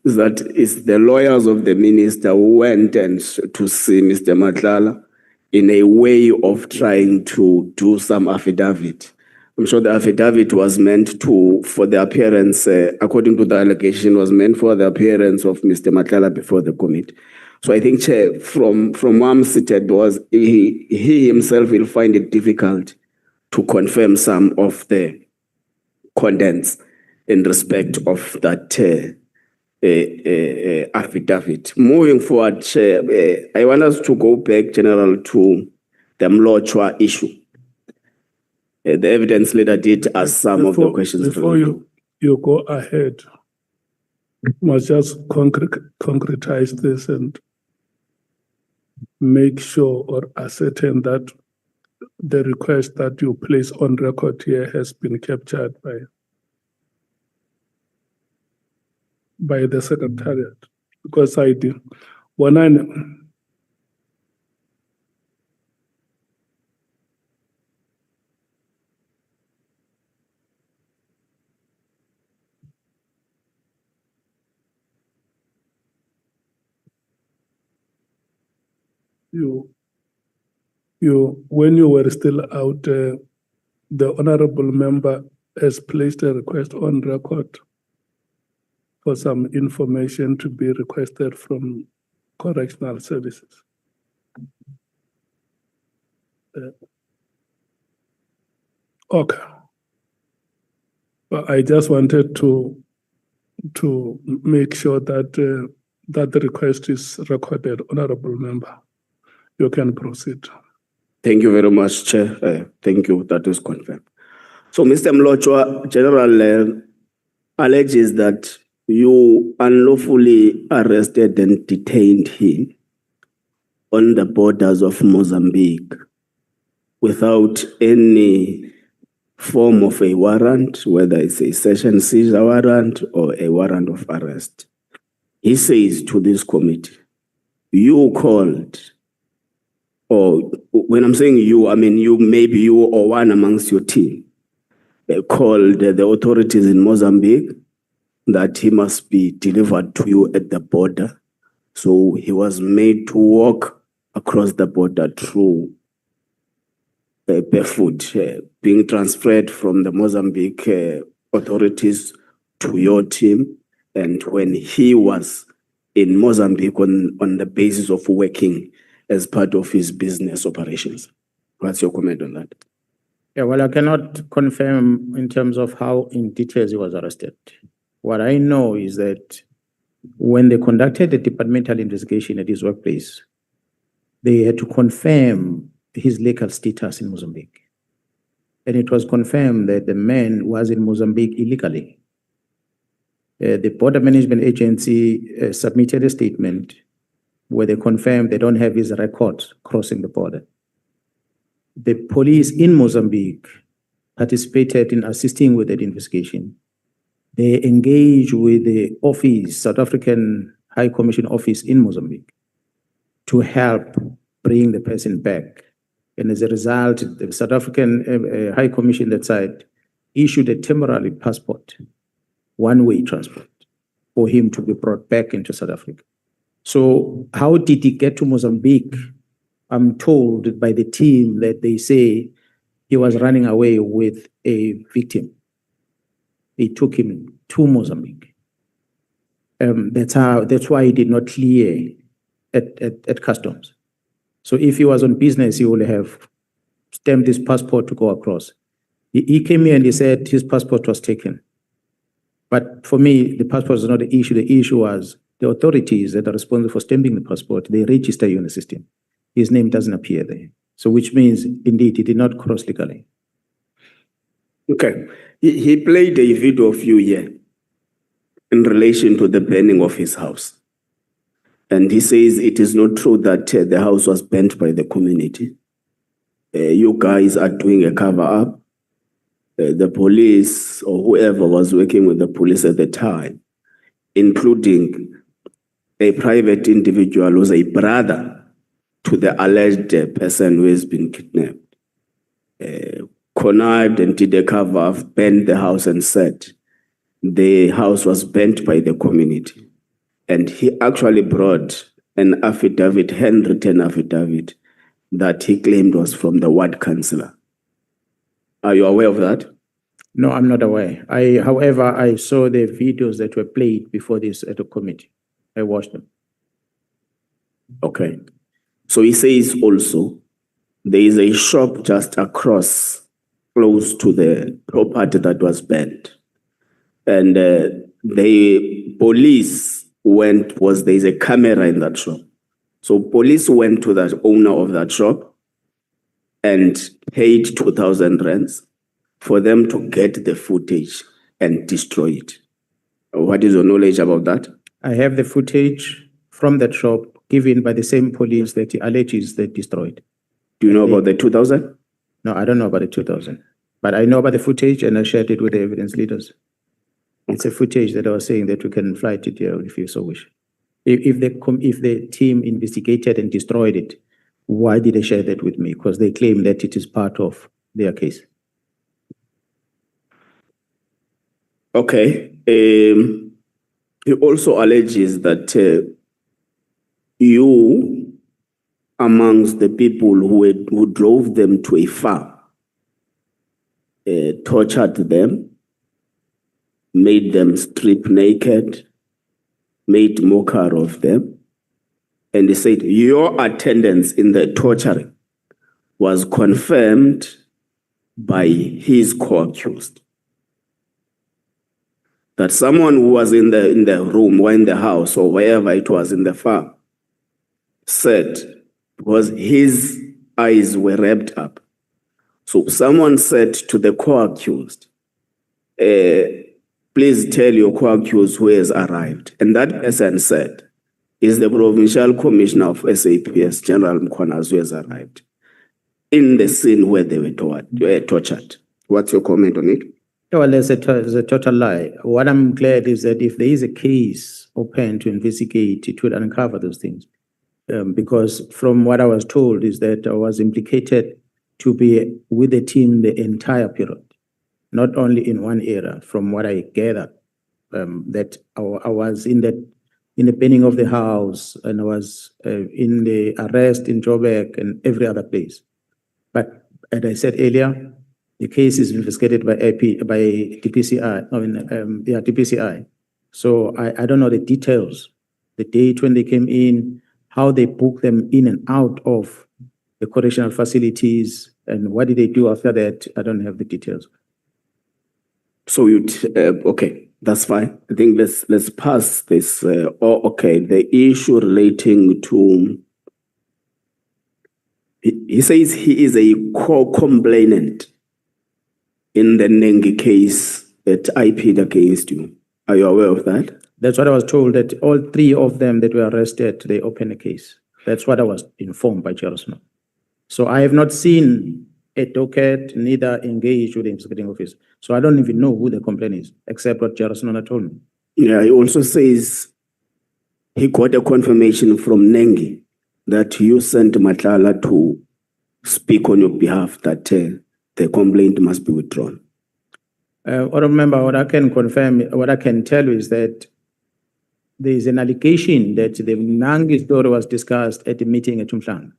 is that it's the lawyers of the minister who went and to see Mr. Nhlanhla in a way of trying to do some affidavit. I'm sure the affidavit was meant for the appearance, according to the allegation, was meant for the appearance of Mr. Nhlanhla before the committee. So I think, Chair, from where I'm seated, was he himself will find it difficult to confirm some of the contents in respect of that affidavit. Moving forward, Chair, I want us to go back, General, to the Mlochwa issue. The evidence leader did ask some of the questions. Before you go ahead, you must just concretize this and make sure or ascertain that the request that you place on record here has been captured by the Secretariat. Because I did. When I when you were still out, the honorable member has placed a request on record for some information to be requested from correctional services. Okay. But I just wanted to make sure that that the request is recorded, honorable member. You can proceed. Thank you very much, Chair. Thank you. That is confirmed. So, Mr. Mlochwa, General alleges that you unlawfully arrested and detained him on the borders of Mozambique without any form of a warrant, whether it's a search and seizure warrant or a warrant of arrest. He says to this committee, you called, or when I'm saying you, I mean you, maybe you or one amongst your team, called the authorities in Mozambique that he must be delivered to you at the border. So he was made to walk across the border through barefoot, being transferred from the Mozambique authorities to your team. And when he was in Mozambique on the basis of working as part of his business operations. What's your comment on that? Yeah, well, I cannot confirm in terms of how in details he was arrested. What I know is that when they conducted the departmental investigation at his workplace, they had to confirm his legal status in Mozambique. And it was confirmed that the man was in Mozambique illegally. The Border Management Agency submitted a statement where they confirmed they don't have his records crossing the border. The police in Mozambique participated in assisting with that investigation. They engaged with the office, South African High Commission office in Mozambique to help bring the person back. And as a result, the South African High Commission that side issued a temporary passport, one-way transport, for him to be brought back into South Africa. So how did he get to Mozambique? I'm told by the team that they say he was running away with a victim. They took him to Mozambique. That's why he did not clear at customs. So if he was on business, he would have stamped his passport to go across. He came here and he said his passport was taken. But for me, the passport is not the issue. The issue was the authorities that are responsible for stamping the passport, they register you in the system. His name doesn't appear there. So which means, indeed, he did not cross legally. Okay. He played a video of you here in relation to the burning of his house. And he says it is not true that the house was burnt by the community. You guys are doing a cover-up. The police or whoever was working with the police at the time, including a private individual who's a brother to the alleged person who has been kidnapped, connived and did a cover-up, burned the house and said the house was burnt by the community. And he actually brought an affidavit, handwritten affidavit, that he claimed was from the ward councillor. Are you aware of that? No, I'm not aware. However, I saw the videos that were played before this at the committee. I watched them. Okay. So he says also there is a shop just across, close to the property that was burnt. And the police there's a camera in that shop. So police went to the owner of that shop and paid 2,000 rands for them to get the footage and destroy it. What is your knowledge about that? I have the footage from that shop given by the same police that he alleges they destroyed. Do you know about the 2,000? No, I don't know about the 2,000. But I know about the footage and I shared it with the evidence leaders. It's a footage that I was saying that we can fly to there if you so wish. If the team investigated and destroyed it, why did they share that with me? Because they claim that it is part of their case. Okay. He also alleges that you, amongst the people who drove them to a farm, tortured them, made them strip naked, made mockery of them. And he said, your attendance in the torturing was confirmed by his co-accused. That someone who was in the room or in the house or wherever it was in the farm said, because his eyes were wrapped up. So someone said to the co-accused, please tell your co-accused who has arrived. And that person said, is the Provincial Commissioner of SAPS, General Mkhwanazi, who has arrived in the scene where they were tortured. What's your comment on it? Well, it's a total lie. What I'm glad is that if there is a case open to investigate, it will uncover those things. Because from what I was told is that I was implicated to be with the team the entire period, not only in one era. From what I gathered, that I was in the burning of the house, and I was in the arrest in Joburg and every other place. But as I said earlier, the case is investigated by DPCI. DPCI. So I don't know the details, the date when they came in, how they booked them in and out of the correctional facilities, and what did they do after that? I don't have the details. So okay, that's fine. I think let's pass this. Okay, the issue relating to. He says he is a co-complainant in the Nengi case that I plead against you. Are you aware of that? That's what I was told, that all three of them that were arrested, they opened a case. That's what I was informed by Gerald. So I have not seen a docket, neither engaged with the investigating office. So I don't even know who the complaint is, except what Gerald told me. Yeah, he also says he got a confirmation from Nengi that you sent Nhlanhla to speak on your behalf that the complaint must be withdrawn. Honourable Member, what I can confirm, what I can tell you is that there is an allegation that the Nangi story was discussed at the meeting at Nhlanhla.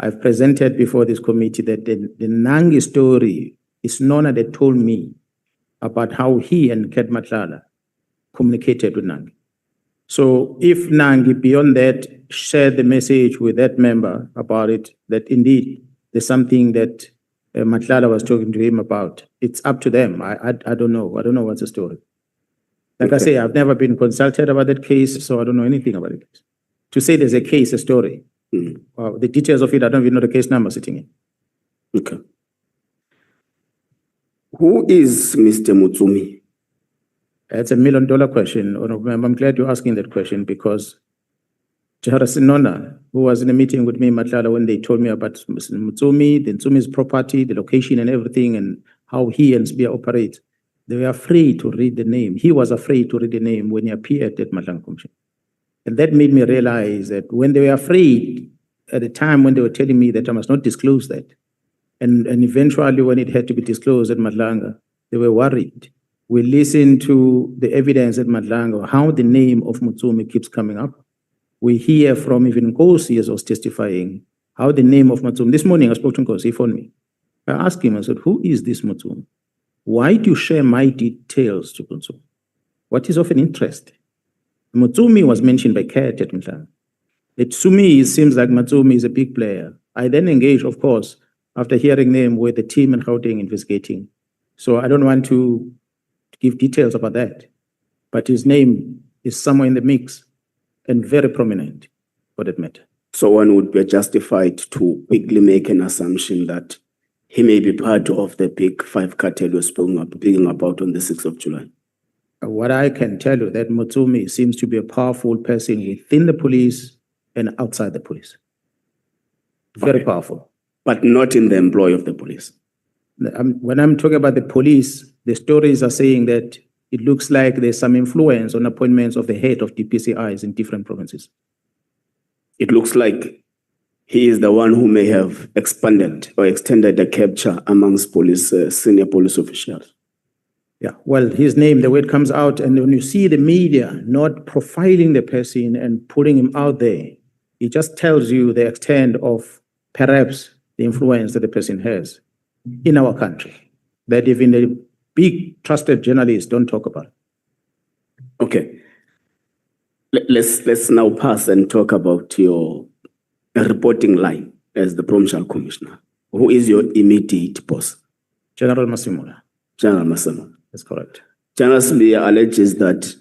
I've presented before this committee that the Nangi story is Nona that told me about how he and Ket Nhlanhla communicated with Nangi. So if Nangi, beyond that, shared the message with that member about it, that indeed there's something that Nhlanhla was talking to him about, it's up to them. I don't know. I don't know what's the story. Like I say, I've never been consulted about that case, so I don't know anything about it. To say there's a case, a story, the details of it, I don't even know the case number sitting in. Okay. Who is Mr. Mutsumi? It's $1 million question. I'm glad you're asking that question because Jaharasi Nona, who was in a meeting with me, Nhlanhla, when they told me about Mutsumi, the Mutsumi's property, the location and everything, and how he and Spear operate, they were afraid to read the name. He was afraid to read the name when he appeared at Nhlanhla Commission. And that made me realize that when they were afraid, at the time when they were telling me that I must not disclose that, and eventually when it had to be disclosed at Nhlanhla, they were worried. We listened to the evidence at Nhlanhla, how the name of Mutsumi keeps coming up. We hear from even Nkosi as was testifying, how the name of Mutsumi. This morning I spoke to Nkosi, he phoned me. I asked him, I said, who is this Mutsumi? Why do you share my details to Mutsumi? What is of an interest? Mutsumi was mentioned by Kat at Nhlanhla. To me, it seems like Mutsumi is a big player. I then engaged, of course, after hearing them with the team in Gauteng investigating. So I don't want to give details about that. But his name is somewhere in the mix and very prominent for that matter. So one would be justified to quickly make an assumption that he may be part of the big five cartel you're speaking about on the 6th of July. What I can tell you that Mutsumi seems to be a powerful person within the police and outside the police. Very powerful. But not in the employ of the police. When I'm talking about the police, the stories are saying that it looks like there's some influence on appointments of the head of DPCIs in different provinces. It looks like he is the one who may have expanded or extended the capture amongst police, senior police officials. Yeah, well, his name, the way it comes out, and when you see the media not profiling the person and putting him out there, it just tells you the extent of perhaps the influence that the person has in our country, that even the big trusted journalists don't talk about. Okay. Let's now pass and talk about your reporting line as the provincial commissioner. Who is your immediate boss? General Masemola. General Masemola. That's correct. General Sibia alleges that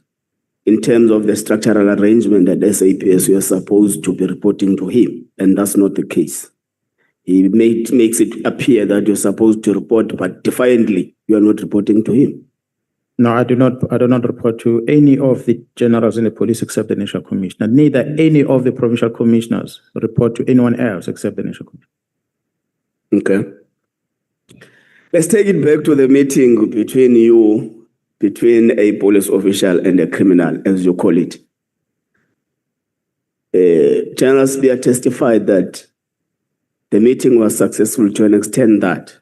in terms of the structural arrangement at SAPS, you are supposed to be reporting to him, and that's not the case. He makes it appear that you're supposed to report, but defiantly, you are not reporting to him. No, I do not report to any of the generals in the police except the national commissioner. Neither any of the provincial commissioners report to anyone else except the national commissioner. Okay. Let's take it back to the meeting between a police official and a criminal, as you call it. General Spear testified that the meeting was successful to an extent that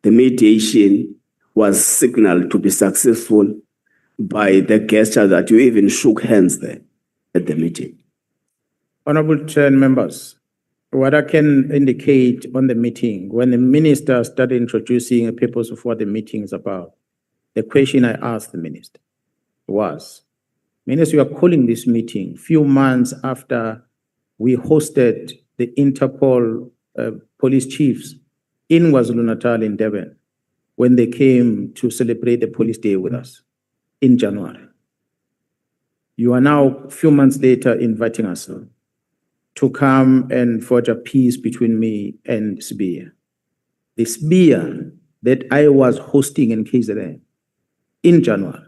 the mediation was signaled to be successful by the gesture that you even shook hands there at the meeting. Honorable Chair and members, what I can indicate on the meeting, when the minister started introducing the purpose of what the meeting is about, the question I asked the minister was, Minister, you are calling this meeting few months after we hosted the Interpol police chiefs in KwaZulu-Natal in Durban when they came to celebrate the police day with us in January. You are now a few months later inviting us to come and forge a peace between me and Spear. The Spear that I was hosting in KZN in January,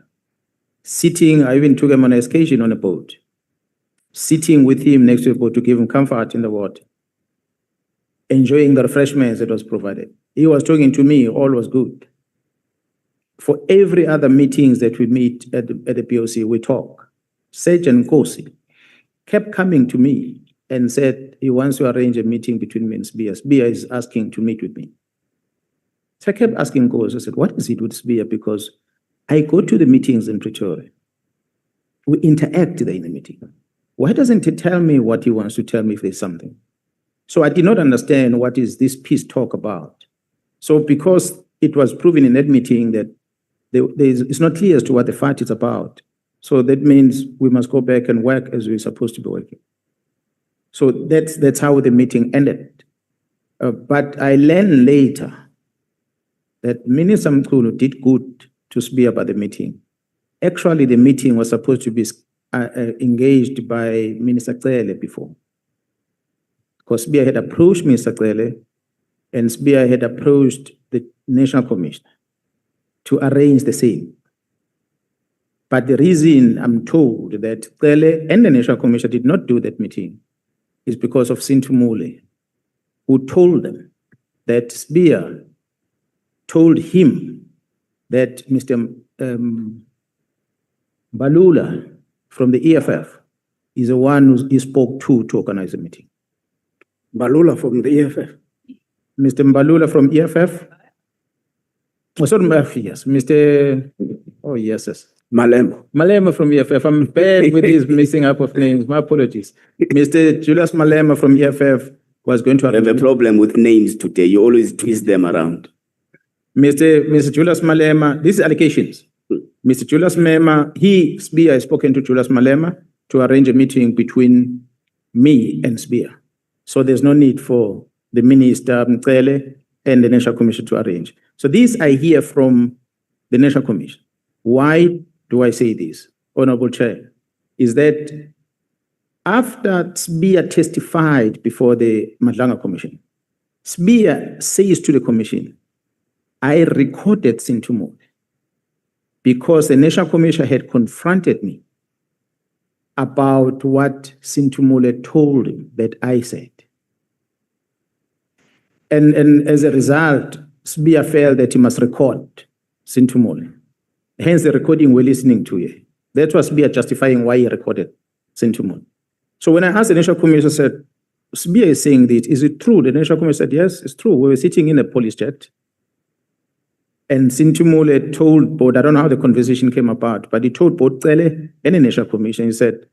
sitting, I even took him on an excursion on a boat, sitting with him next to a boat to give him comfort in the water, enjoying the refreshments that was provided. He was talking to me, all was good. For every other meetings that we meet at the POC, we talk. Sergeant Nkosi, kept coming to me and said he wants to arrange a meeting between me and Sbia. Sbia is asking to meet with me. So I kept asking Nkosi, I said, what is it with Sbia? Because I go to the meetings in Pretoria. We interact there in the meeting. Why doesn't he tell me what he wants to tell me if there's something? So I did not understand what is this peace talk about. So because it was proven in that meeting that it's not clear as to what the fight is about. So that means we must go back and work as we're supposed to be working. So that's how the meeting ended. But I learned later that Minister Mkhulu did good to speak about the meeting. Actually, the meeting was supposed to be engaged by Minister Cele before. Because Sbia had approached Minister Cele and Sbia had approached the National Commission to arrange the same. But the reason I'm told that Cele and the National Commission did not do that meeting is because of Sintumule, who told them that Sbia told him that Mr. Balula from the EFF is the one who he spoke to organize the meeting. Balula from the EFF? Mr. Mbalula from EFF? Oh, sorry, yes, Mr. Oh, yes, yes. Malema. Malema from EFF. I'm bad with these mixing up of names. My apologies. Mr. Julius Malema from EFF was going to have a problem with names today. You always twist them around. Mr. Julius Malema, these allegations. Mr. Julius Malema, Sbia has spoken to Julius Malema to arrange a meeting between me and Sbia. So there's no need for the Minister Mcele and the National Commission to arrange. So this I hear from the National Commission. Why do I say this, Honorable Chair? Is that after Sbia testified before the Nhlanhla Commission, Sbia says to the Commission, I recorded Sintumule because the National Commission had confronted me about what Sintumule told him that I said. And as a result, Sbia felt that he must record Sintumule. Hence the recording we're listening to here. That was Sbia justifying why he recorded Sintumule. So when I asked the National Commission, I said, Sbia is saying this, is it true? The National Commission said, yes, it's true. We were sitting in a police jet. And Sintumule told both, I don't know how the conversation came about, but he told both Cele and the National Commission, he said,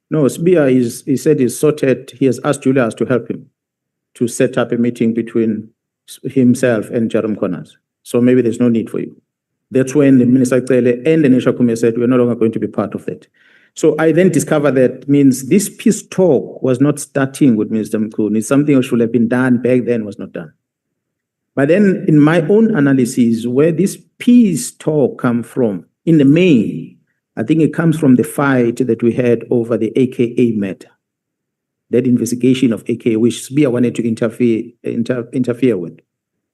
no, Sbia he said he's sorted, he has asked Julius to help him to set up a meeting between himself and General Mkhwanazi. So maybe there's no need for you. That's when the Minister Cele and the National Commission said, we're no longer going to be part of that. So I then discovered that means this peace talk was not starting with Minister Mkhulu. It's something that should have been done back then, was not done. But then in my own analysis, where this peace talk come from, in the main, I think it comes from the fight that we had over the AKA matter. That investigation of AKA, which Sbia wanted to interfere with.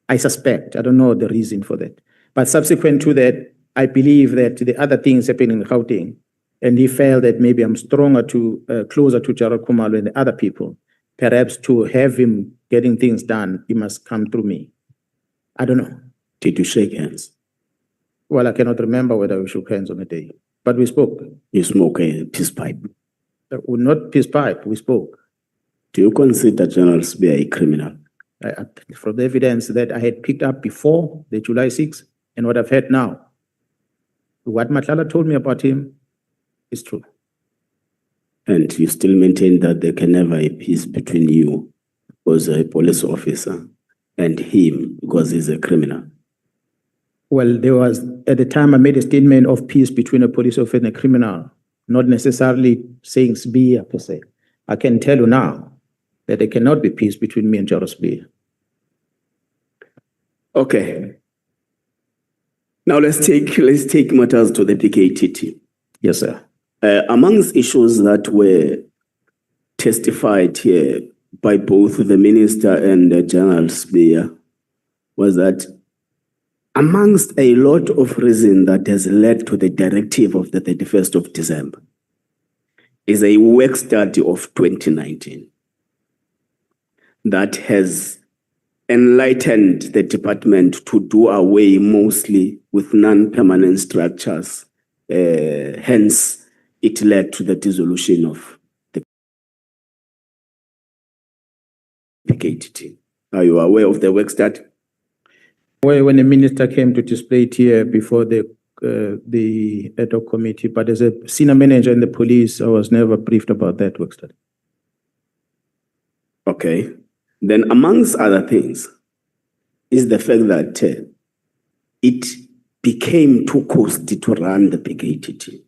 I suspect, I don't know the reason for that. But subsequent to that, I believe that the other things happened in Gauteng, and he felt that maybe I'm stronger closer to Gerald Khumalo and the other people. Perhaps to have him getting things done, he must come through me. I don't know. Did you shake hands? Well, I cannot remember whether we shook hands on the day, but we spoke. You smoke a peace pipe? Not peace pipe, we spoke. Do you consider General Sbia a criminal? From the evidence that I had picked up before the July 6th and what I've heard now, what Nhlanhla told me about him is true. And you still maintain that there can never be peace between you as a police officer and him because he's a criminal? Well, there was, at the time I made a statement of peace between a police officer and a criminal, not necessarily saying Sbia per se. I can tell you now that there cannot be peace between me and Gerald Sbia. Okay. Now let's take matters to the PKTT. Yes, sir. Amongst issues that were testified here by both the minister and General Sbia was that amongst a lot of reasons that has led to the directive of the 31st of December is a work study of 2019 that has enlightened the department to do away mostly with non-permanent structures, hence it led to the dissolution of the PKTT. Are you aware of the work study? Well, when the minister came to display it here before the Ad Hoc committee, but as a senior manager in the police, I was never briefed about that work study. Okay. Then amongst other things is the fact that it became too costly to run the PKTT.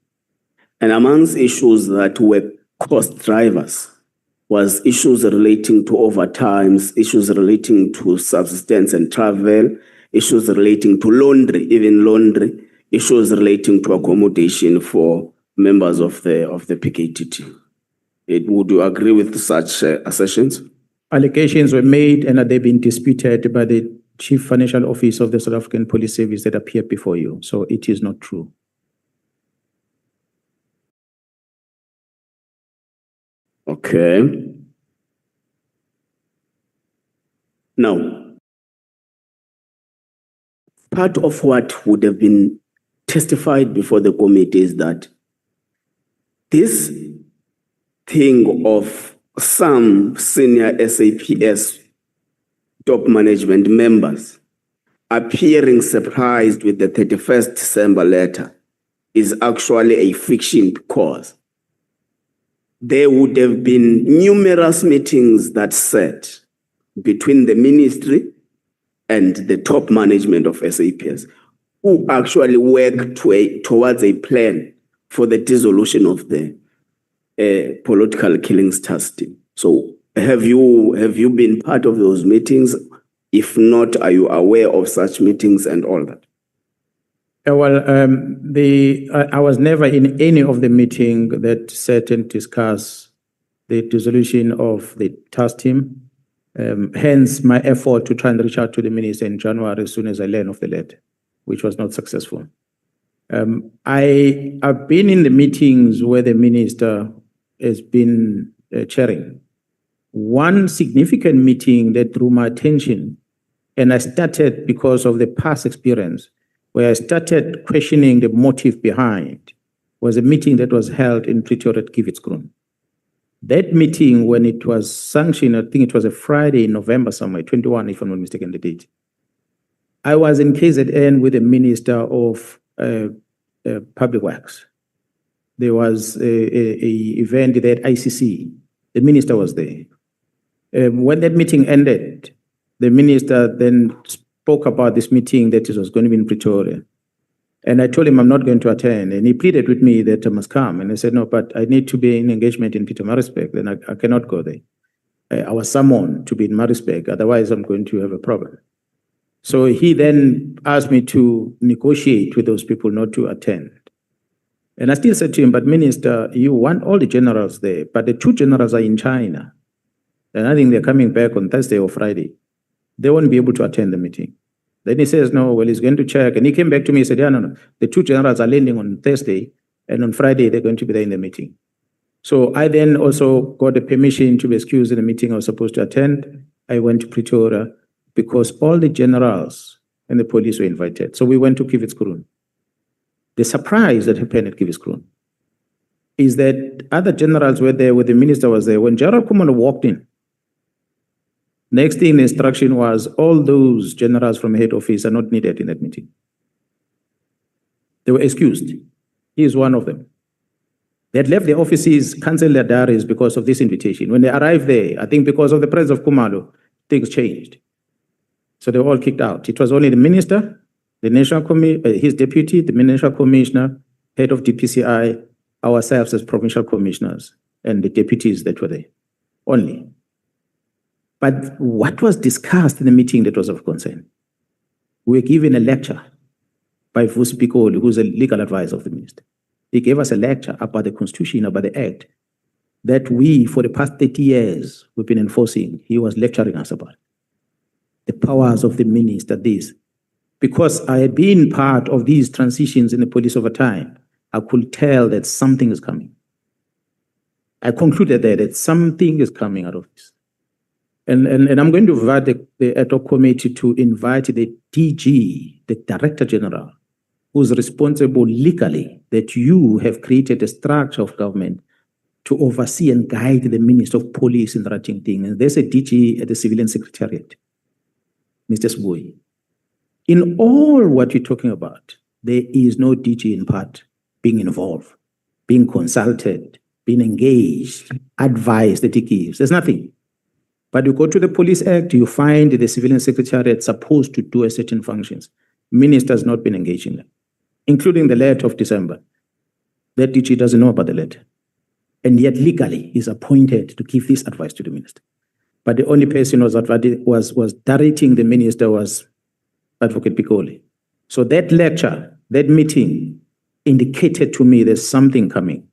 And amongst issues that were cost drivers was issues relating to overtimes, issues relating to subsistence and travel, issues relating to laundry, even laundry, issues relating to accommodation for members of the PKTT. Would you agree with such assertions? Allegations were made and they've been disputed by the Chief Financial Officer of the South African Police Service that appeared before you. So it is not true. Okay. Now, part of what would have been testified before the committee is that this thing of some senior SAPS top management members appearing surprised with the 31st December letter is actually a fiction because there would have been numerous meetings that sat between the ministry and the top management of SAPS who actually worked towards a plan for the dissolution of the political killings task team. So have you been part of those meetings? If not, are you aware of such meetings and all that? Well, I was never in any of the meeting that sat and discussed the dissolution of the task team. Hence, my effort to try and reach out to the minister in January as soon as I learned of the letter, which was not successful. I have been in the meetings where the minister has been chairing. One significant meeting that drew my attention, and I started because of the past experience, where I started questioning the motive behind, was a meeting that was held in Pretoria at Kivitsgrund. That meeting, when it was sanctioned, I think it was a Friday in November somewhere, 21, if I'm not mistaken, the date. I was in KZN with the Minister of Public Works. There was a event there at ICC. The minister was there. When that meeting ended, the minister then spoke about this meeting that it was going to be in Pretoria. And I told him I'm not going to attend. And he pleaded with me that I must come. And I said, no, but I need to be in engagement in Pietermaritzburg. Then I cannot go there. I was summoned to be in Maritzburg. Otherwise, I'm going to have a problem. So he then asked me to negotiate with those people not to attend. And I still said to him, but minister, you want all the generals there, but the two generals are in China. And I think they're coming back on Thursday or Friday. They won't be able to attend the meeting. Then he says, no, well, he's going to check. And he came back to me and said, yeah, no. The two generals are landing on Thursday, and on Friday, they're going to be there in the meeting. So I then also got the permission to be excused in the meeting I was supposed to attend. I went to Pretoria because all the generals and the police were invited. So we went to Kivitsgrund. The surprise that happened at Kivitsgrund is that other generals were there, where the minister was there. When General Mkhwanazi walked in, next thing the instruction was all those generals from head office are not needed in that meeting. They were excused. He is one of them. They had left their offices, canceled their diaries because of this invitation. When they arrived there, I think because of the presence of Khumalo, things changed. So they were all kicked out. It was only the minister, the national his deputy, the national commissioner, head of DPCI, ourselves as provincial commissioners, and the deputies that were there. Only. But what was discussed in the meeting that was of concern? We were given a lecture by Vusi Pikoli, who's a legal advisor of the minister. He gave us a lecture about the Constitution, about the Act, that we, for the past 30 years, we've been enforcing. He was lecturing us about it. The powers of the minister, this. Because I had been part of these transitions in the police over time, I could tell that something is coming. I concluded there that something is coming out of this. And I'm going to invite the Ad Hoc committee to invite the DG, the Director General, who's responsible legally that you have created a structure of government to oversee and guide the Minister of Police in the right thing. And there's a DG at the Civilian Secretariat, Mr. Sboy. In all what you're talking about, there is no DG in part being involved, being consulted, being engaged, advised that he gives. There's nothing. But you go to the Police Act, you find the Civilian Secretariat supposed to do a certain functions. Minister has not been engaged in them, including the letter of December. That DG doesn't know about the letter. And yet legally is appointed to give this advice to the minister. But the only person was directing the minister was Advocate Pikoli. So that lecture, that meeting indicated to me there's something coming.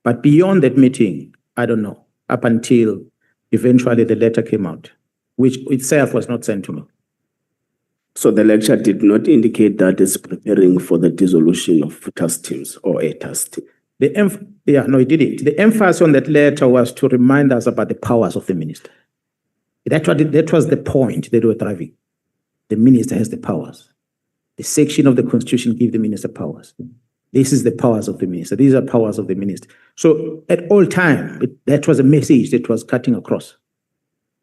But beyond that meeting, I don't know, up until eventually the letter came out, which itself was not sent to me. So the lecture did not indicate that it's preparing for the dissolution of task teams or a task team. No, it didn't. The emphasis on that letter was to remind us about the powers of the minister. That was the point they were driving. The minister has the powers. The section of the Constitution gives the minister powers. This is the powers of the minister. These are powers of the minister. So at all time, that was a message that was cutting across.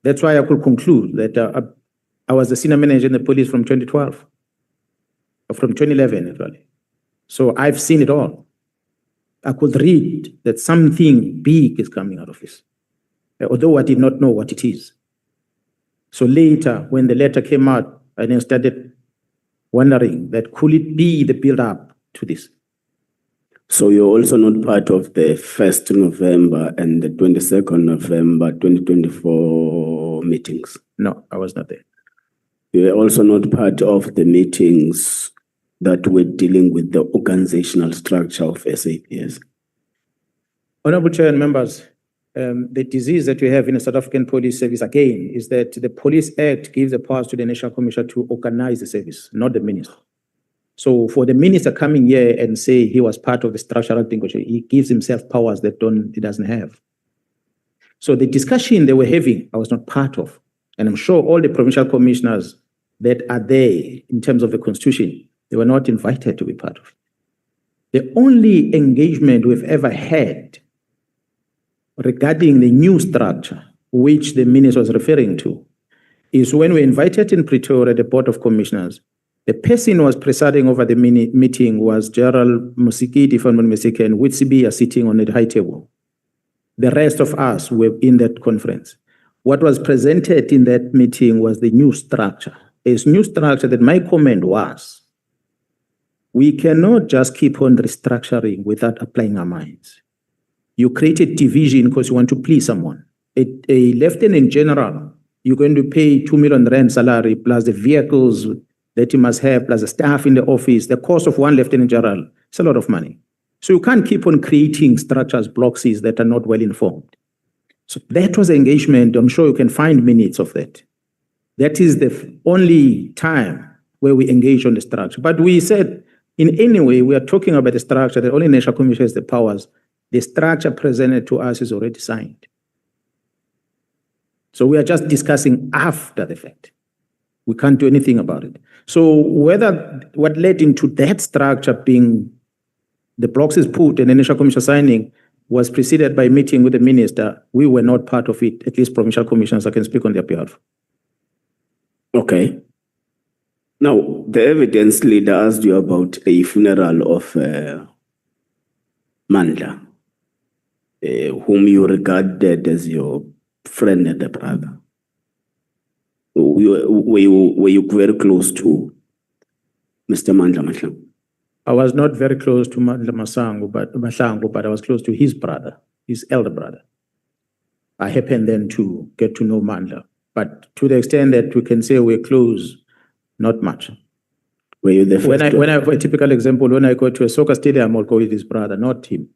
That's why I could conclude that I was the senior manager in the police from 2012, or from 2011, actually. So I've seen it all. I could read that something big is coming out of this, although I did not know what it is. So later, when the letter came out, I then started wondering that could it be the build-up to this? So you're also not part of the 1st November and the 22nd November 2024 meetings? No, I was not there. You're also not part of the meetings that were dealing with the organizational structure of SAPS? Honorable Chair and members, the disease that we have in the South African Police Service, again, is that the Police Act gives the powers to the National Commission to organize the service, not the minister. So for the minister coming here and say he was part of the structural thing, he gives himself powers that he doesn't have. So the discussion they were having, I was not part of. And I'm sure all the provincial commissioners that are there in terms of the Constitution, they were not invited to be part of it. The only engagement we've ever had regarding the new structure, which the minister was referring to, is when we invited in Pretoria the Board of Commissioners. The person who was presiding over the meeting was General Mkhwanazi, if I'm not mistaken, with CB sitting on the high table. The rest of us were in that conference. What was presented in that meeting was the new structure. A new structure that my comment was, we cannot just keep on restructuring without applying our minds. You created division because you want to please someone. A lieutenant general, you're going to pay 2 million rand salary plus the vehicles that you must have, plus the staff in the office. The cost of one lieutenant general, it's a lot of money. So you can't keep on creating structures, blocks that are not well informed. So that was engagement. I'm sure you can find minutes of that. That is the only time where we engage on the structure. But we said, in any way, we are talking about the structure that only National Commission has the powers. The structure presented to us is already signed. So we are just discussing after the fact. We can't do anything about it. So what led into that structure being the blocks is put and the National Commission signing was preceded by a meeting with the minister, we were not part of it, at least provincial commissioners, I can speak on their behalf. Okay. Now, the evidence leader asked you about a funeral of Nhlanhla, whom you regarded as your friend and a brother. Were you very close to Mr. Nhlanhla? I was not very close to Nhlanhla Mkhwanazi, but I was close to his brother, his elder brother. I happened then to get to know Nhlanhla, but to the extent that we can say we're close, not much. Were you the first? When I have a typical example, when I go to a soccer stadium, I'll go with his brother, not him.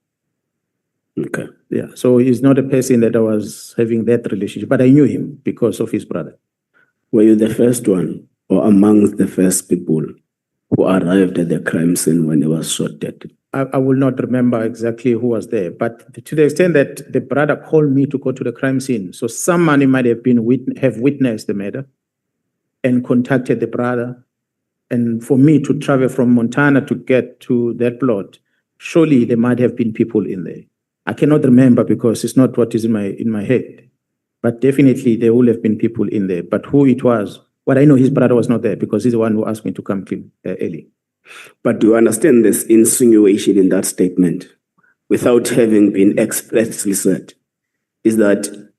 Okay. Yeah, so he's not a person that I was having that relationship, but I knew him because of his brother. Were you the first one or amongst the first people who arrived at the crime scene when he was shot dead? I will not remember exactly who was there, but to the extent that the brother called me to go to the crime scene, so somebody might have been witnessed the murder and contacted the brother And for me to travel from Montana to get to that plot, surely there might have been people in there. I cannot remember because it's not what is in my head. But definitely there will have been people in there. But who it was, what I know, his brother was not there because he's the one who asked me to come clean early. But do you understand this insinuation in that statement, without having been expressly said, is that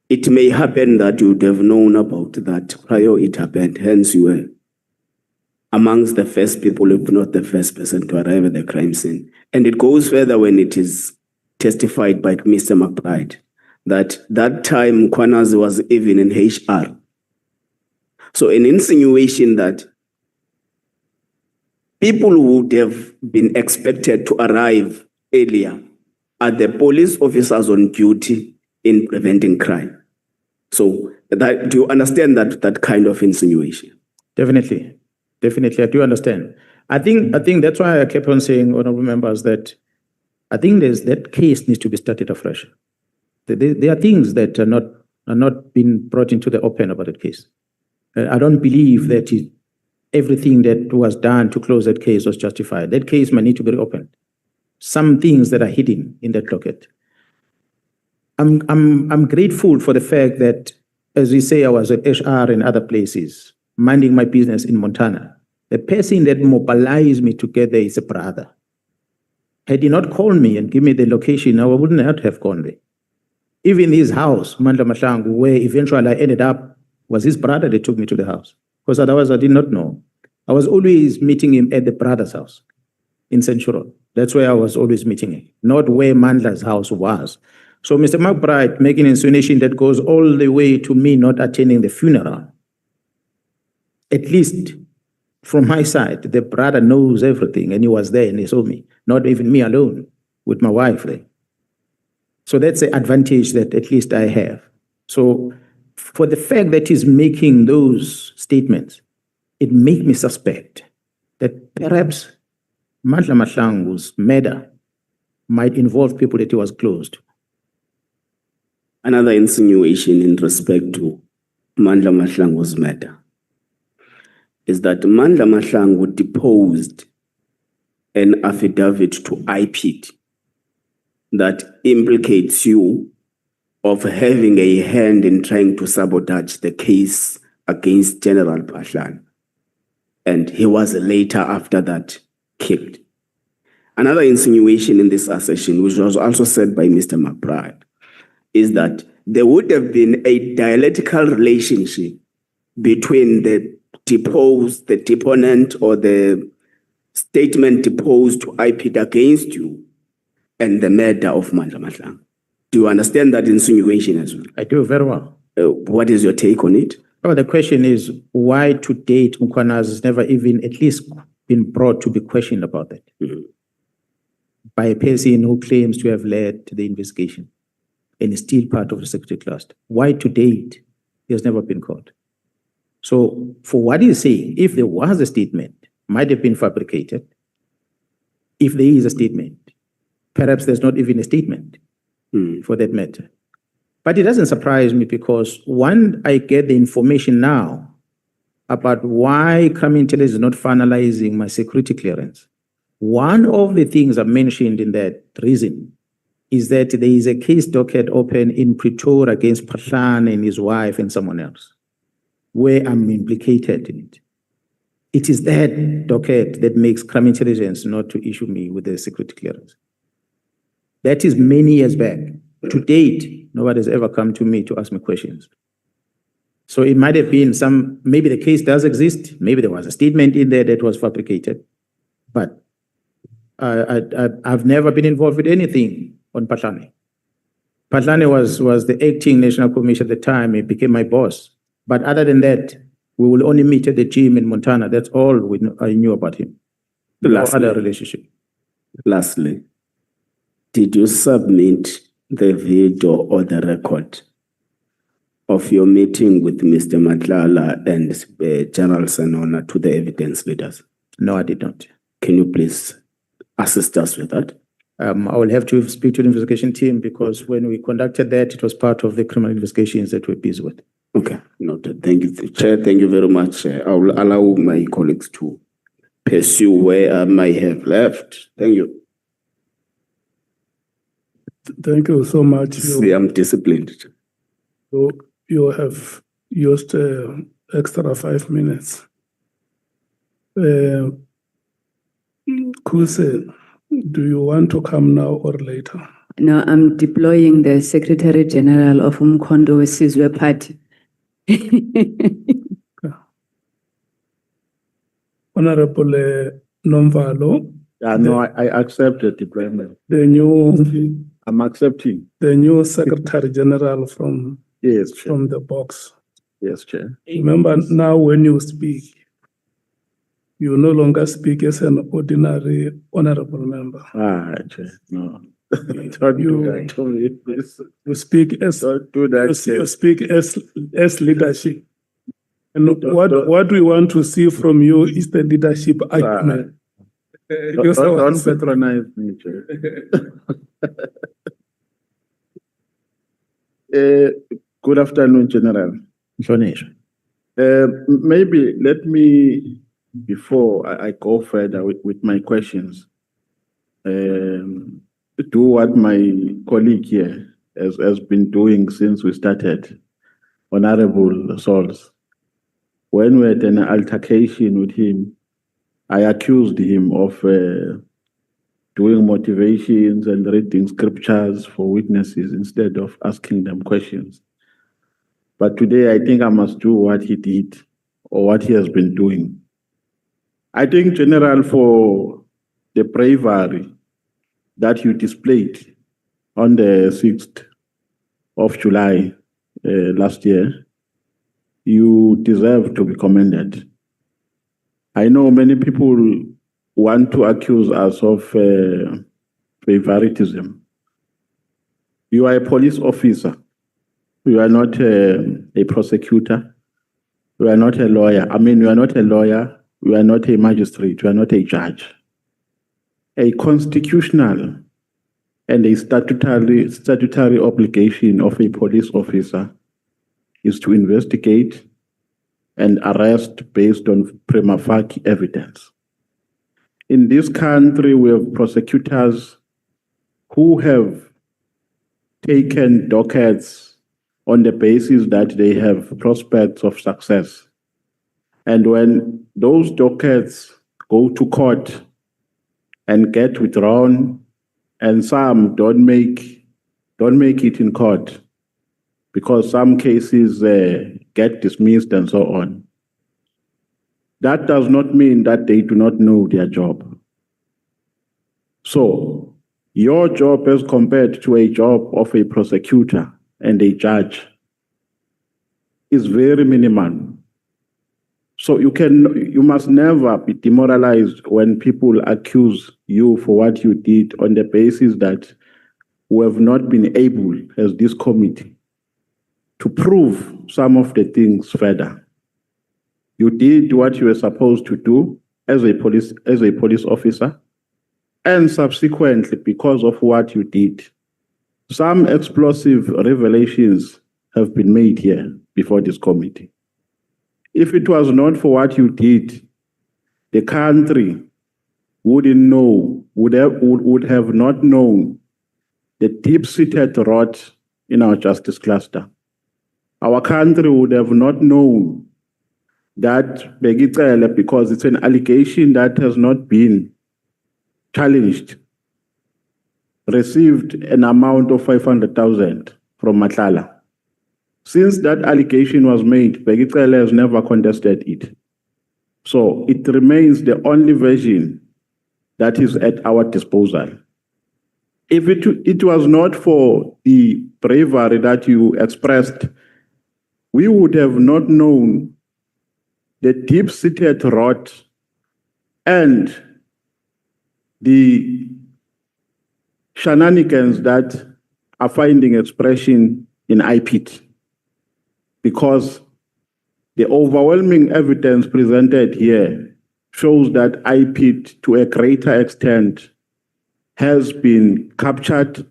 it may happen that you would have known about that prior it happened, hence you were amongst the first people, if not the first person to arrive at the crime scene. And it goes further when it is testified by Mr. McBride that time Mkhwanazi was even in HR. So an insinuation that people would have been expected to arrive earlier are the police officers on duty in preventing crime. So do you understand that kind of insinuation? Definitely, I do understand. I think that's why I kept on saying, honorable members, that I think that case needs to be started afresh. There are things that are not being brought into the open about that case. I don't believe that everything that was done to close that case was justified. That case might need to be reopened. Some things that are hidden in that docket. I'm grateful for the fact that, as we say, I was at HR and other places, minding my business in Montana. The person that mobilized me to get there is a brother. Had he not called me and give me the location, I would not have gone there. Even his house, Nhlanhla Mkwhanazi, where eventually I ended up, was his brother that took me to the house. Because otherwise I did not know. I was always meeting him at the brother's house in Central. That's where I was always meeting him, not where Mandla's house was. So Mr. McBride making an insinuation that goes all the way to me not attending the funeral. At least from my side, the brother knows everything and he was there and he saw me, not even me alone, with my wife there. So that's the advantage that at least I have. So for the fact that he's making those statements, it makes me suspect that perhaps Nhlanhla Mkwhanazi's murder might involve people that he was close to. Another insinuation in respect to Nhlanhla Mkwhanazi's murder is that Nhlanhla Mkwhanazi deposed an affidavit to IPID that implicates you of having a hand in trying to sabotage the case against General Mkhwanazi. And he was later after that killed. Another insinuation in this assertion, which was also said by Mr. McBride, is that there would have been a dialectical relationship between the deponent or the statement deposed to IPID against you and the murder of Nhlanhla Mkwhanazi. Do you understand that insinuation as well? I do very well. What is your take on it? Well, the question is, why to date Mkhwanazi has never even at least been brought to be questioned about that by a person who claims to have led the investigation and is still part of the security cluster. Why to date he has never been caught? So for what he's saying, if there was a statement, might have been fabricated. If there is a statement, perhaps there's not even a statement for that matter. But it doesn't surprise me because one, I get the information now about why crime intelligence is not finalizing my security clearance. One of the things I mentioned in that reason is that there is a case docket open in Pretoria against Mkhwanazi and his wife and someone else, where I'm implicated in it. It is that docket that makes crime intelligence not to issue me with the security clearance. That is many years back. To date, nobody has ever come to me to ask me questions. So it might have been maybe the case does exist, maybe there was a statement in there that was fabricated, but I've never been involved with anything on Mkhwanazi. Mkhwanazi was the acting national commissioner at the time. He became my boss. But other than that, we will only meet at the gym in Montana. That's all I knew about him. No other relationship. Lastly, did you submit the video or the record of your meeting with Mr. Nhlanhla and General Senona to the evidence leaders? No, I did not. Can you please assist us with that? I will have to speak to the investigation team because when we conducted that, it was part of the criminal investigations that we're busy with. Okay, noted. Thank you, Chair. Thank you very much. I will allow my colleagues to pursue where I might have left. Thank you. Thank you so much. See, I'm disciplined. You have used extra 5 minutes. Kuse, do you want to come now or later? No, I'm deploying the Secretary General of Umkhondo Sizwe Party. Honorable Nomvalo, No, I accept the deployment. I'm accepting. the new Secretary General from Yes, Chair. from the box. Yes, Chair. Remember now when you speak, you no longer speak as an ordinary honorable member. Chair. No. Don't do that to me, please. You speak as Don't do that, Chair. you speak as leadership. And what we want to see from you is the leadership argument. Don't patronize me, Chair. Good afternoon, General. Maybe let me, before I go further with my questions, do what my colleague here has been doing since we started, Honorable Souls. When we had an altercation with him, I accused him of doing motivations and reading scriptures for witnesses instead of asking them questions. But today, I think I must do what he did or what he has been doing. I think, General, for the bravery that you displayed on the 6th of July last year, you deserve to be commended. I know many people want to accuse us of favoritism. You are a police officer. You are not a prosecutor. You are not a lawyer. I mean, you are not a lawyer. You are not a magistrate. You are not a judge. A constitutional and a statutory obligation of a police officer is to investigate and arrest based on prima facie evidence. In this country, we have prosecutors who have taken dockets on the basis that they have prospects of success. And when those dockets go to court and get withdrawn, and some don't make it in court because some cases get dismissed and so on, that does not mean that they do not know their job. So your job as compared to a job of a prosecutor and a judge is very minimal. So you must never be demoralized when people accuse you for what you did on the basis that we have not been able, as this committee, to prove some of the things further. You did what you were supposed to do as a police officer, and subsequently, because of what you did, some explosive revelations have been made here before this committee. If it was not for what you did, the country would have not known the deep-seated rot in our justice cluster. Our country would have not known that Begicele, because it's an allegation that has not been challenged, received an amount of 500,000 from Nhlanhla. Since that allegation was made, Begicele has never contested it. So it remains the only version that is at our disposal. If it was not for the bravery that you expressed, we would have not known the deep-seated rot and the shenanigans that are finding expression in IPIT, because the overwhelming evidence presented here shows that IPIT, to a greater extent, has been captured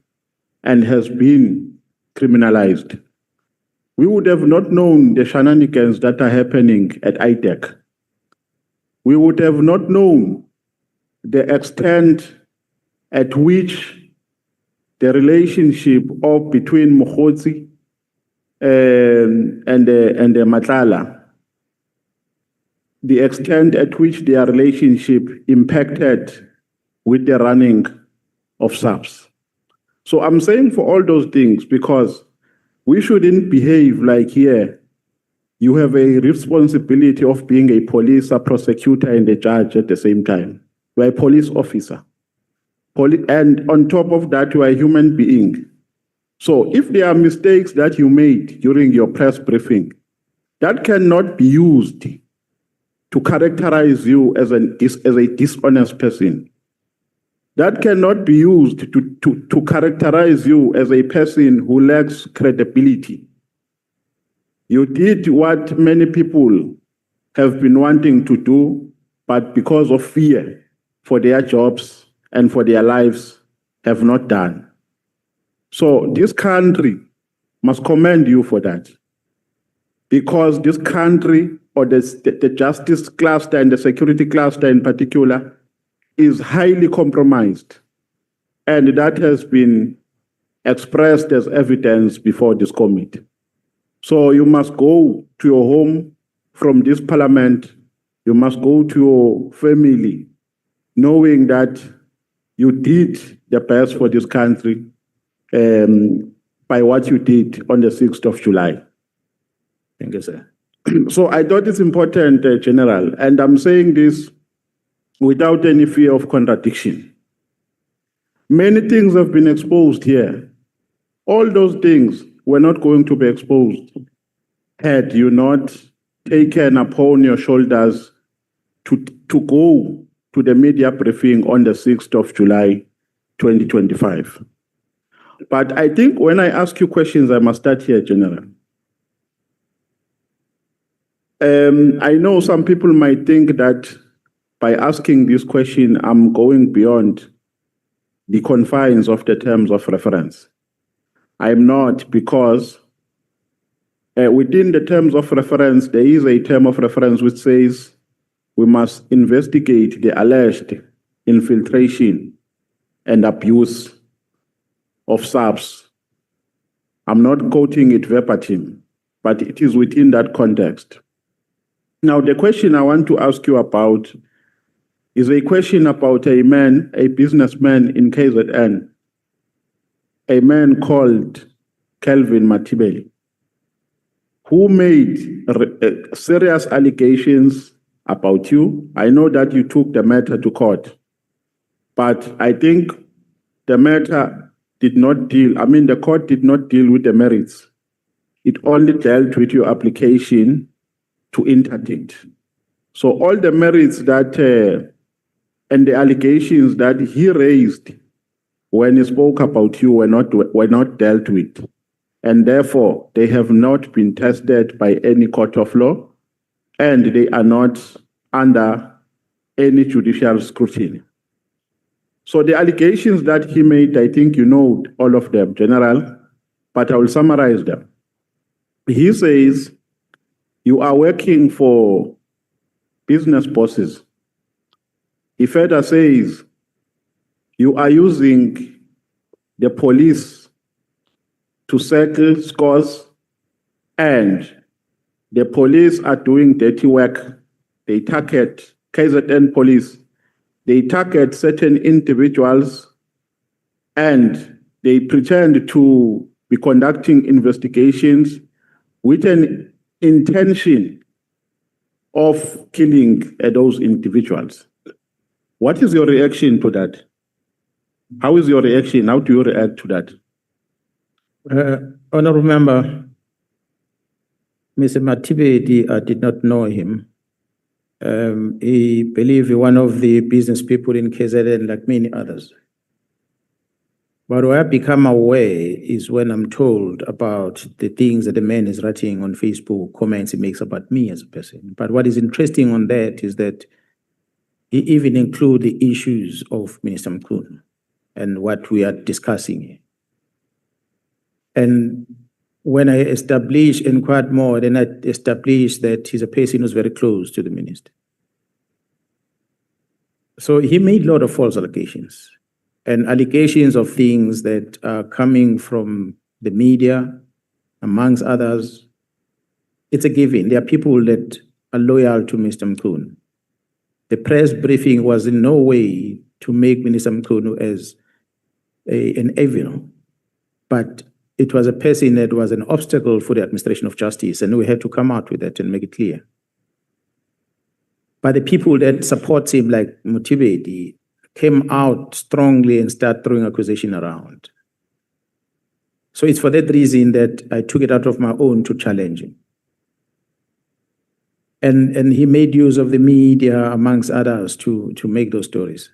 and has been criminalized. we would have not known the shenanigans that are happening at ITEC. We would have not known the extent at which the relationship between Mkhwanazi and the Nhlanhla, the extent at which their relationship impacted with the running of SAPS. So I'm saying for all those things because we shouldn't behave like here you have a responsibility of being a police, a prosecutor, and a judge at the same time. You're a police officer. And on top of that, you are a human being. So if there are mistakes that you made during your press briefing, that cannot be used to characterize you as a dishonest person. That cannot be used to characterize you as a person who lacks credibility. You did what many people have been wanting to do, but because of fear for their jobs and for their lives, have not done. So this country must commend you for that. Because this country, or the justice cluster and the security cluster in particular, is highly compromised. And that has been expressed as evidence before this committee. So you must go to your home from this parliament. You must go to your family, knowing that you did the best for this country by what you did on the 6th of July. Thank you, sir. So I thought it's important, General, and I'm saying this without any fear of contradiction. Many things have been exposed here. All those things were not going to be exposed had you not taken upon your shoulders to go to the media briefing on the 6th of July, 2025. But I think when I ask you questions, I must start here, General. I know some people might think that by asking this question, I'm going beyond the confines of the terms of reference. I'm not, because within the terms of reference, there is a term of reference which says we must investigate the alleged infiltration and abuse of SAPS. I'm not quoting it verbatim, but it is within that context. Now, the question I want to ask you about is a question about a man, a businessman in KZN, a man called Kelvin Matibeli, who made serious allegations about you. I know that you took the matter to court, but I think the matter did not deal, the court did not deal with the merits. It only dealt with your application to interdict. So all the merits that, and the allegations that he raised when he spoke about you were not dealt with. And therefore, they have not been tested by any court of law, and they are not under any judicial scrutiny. So the allegations that he made, I think you know all of them, General, but I will summarize them. He says, you are working for business bosses. He further says, you are using the police to settle scores, and the police are doing dirty work. They target KZN police. They target certain individuals, and they pretend to be conducting investigations with an intention of killing those individuals. What is your reaction to that? How is your reaction? How do you react to that? Honorable Member, Mr. Matibedi, I did not know him. He believed one of the business people in KZN like many others. But what I become aware is when I'm told about the things that the man is writing on Facebook, comments he makes about me as a person. But what is interesting on that is that he even includes the issues of Minister Mkhwanazi and what we are discussing here. And when I inquired more, then I established that he's a person who's very close to the minister. So he made a lot of false allegations, and allegations of things that are coming from the media, amongst others. It's a given. There are people that are loyal to Mr. Mkhwanazi. The press briefing was in no way to make Minister Mkhwanazi as an evil, but it was a person that was an obstacle for the administration of justice, and we had to come out with that and make it clear. But the people that support him, like Motibedi, came out strongly and started throwing accusation around. So it's for that reason that I took it out of my own to challenge him. And he made use of the media, amongst others, to make those stories.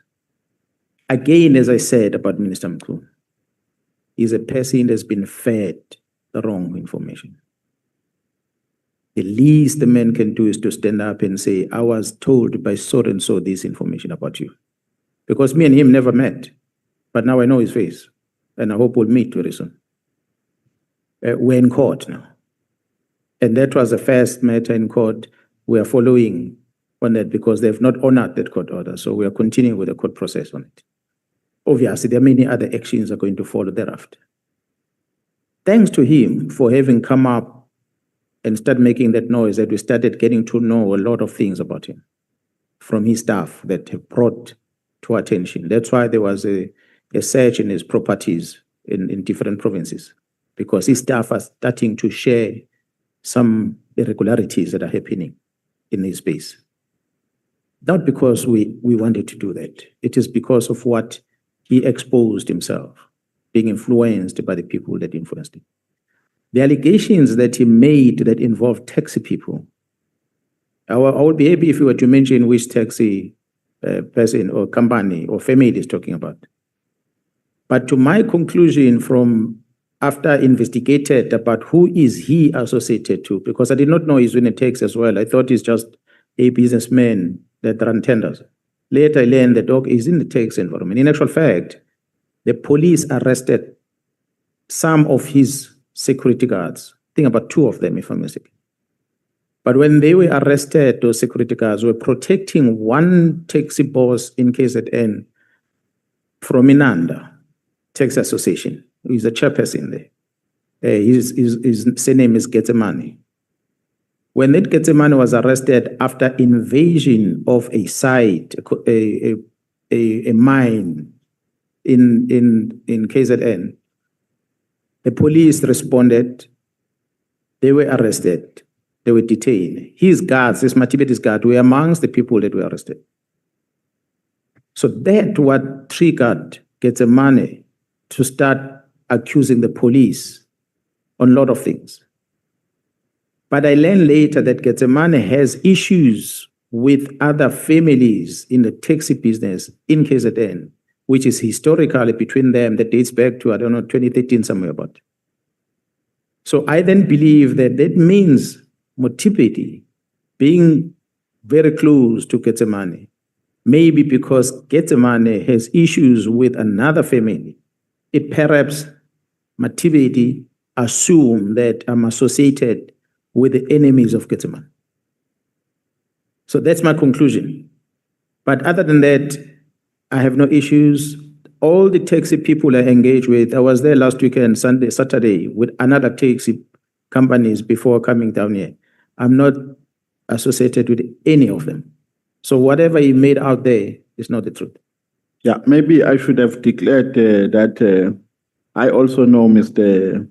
Again, as I said about Minister Mkhwanazi, he's a person that's been fed the wrong information. The least the man can do is to stand up and say, I was told by so and so this information about you. Because me and him never met, but now I know his face, and I hope we'll meet very soon. We're in court now. And that was the first matter in court. We are following on that because they've not honored that court order. So we are continuing with the court process on it. Obviously, there are many other actions that are going to follow thereafter. Thanks to him for having come up and start making that noise, that we started getting to know a lot of things about him from his staff that have brought to attention. That's why there was a search in his properties in different provinces, because his staff are starting to share some irregularities that are happening in his space. Not because we wanted to do that. It is because of what he exposed himself, being influenced by the people that influenced him. The allegations that he made that involved taxi people, I would be happy if you were to mention which taxi person or company or family is talking about. But to my conclusion from after investigated about who is he associated to, because I did not know he's in a taxi as well. I thought he's just a businessman that run tenders. Later I learned the dog is in the taxi environment. In actual fact, the police arrested some of his security guards. I think about 2 of them, if I'm mistaken. But when they were arrested, those security guards were protecting one taxi boss in KZN from Inanda Taxi Association, who is the chairperson there. His surname is Getsemane. When that Getsemane was arrested after invasion of a site, a mine in KZN, the police responded, they were arrested, they were detained. His guards, his Matibeti's guards, were amongst the people that were arrested. So that what triggered Getsemane to start accusing the police on a lot of things. But I learned later that Getsemane has issues with other families in the taxi business in KZN, which is historically between them that dates back to, 2013, somewhere about. So I then believe that that means Motibedi being very close to Getsemane, maybe because Getsemane has issues with another family. It perhaps Motibedi assume that I'm associated with the enemies of Getsemane. So that's my conclusion. But other than that, I have no issues. All the taxi people I engage with, I was there last weekend, Saturday, with another taxi companies before coming down here. I'm not associated with any of them. So whatever he made out there is not the truth. Yeah, maybe I should have declared that I also know Mr.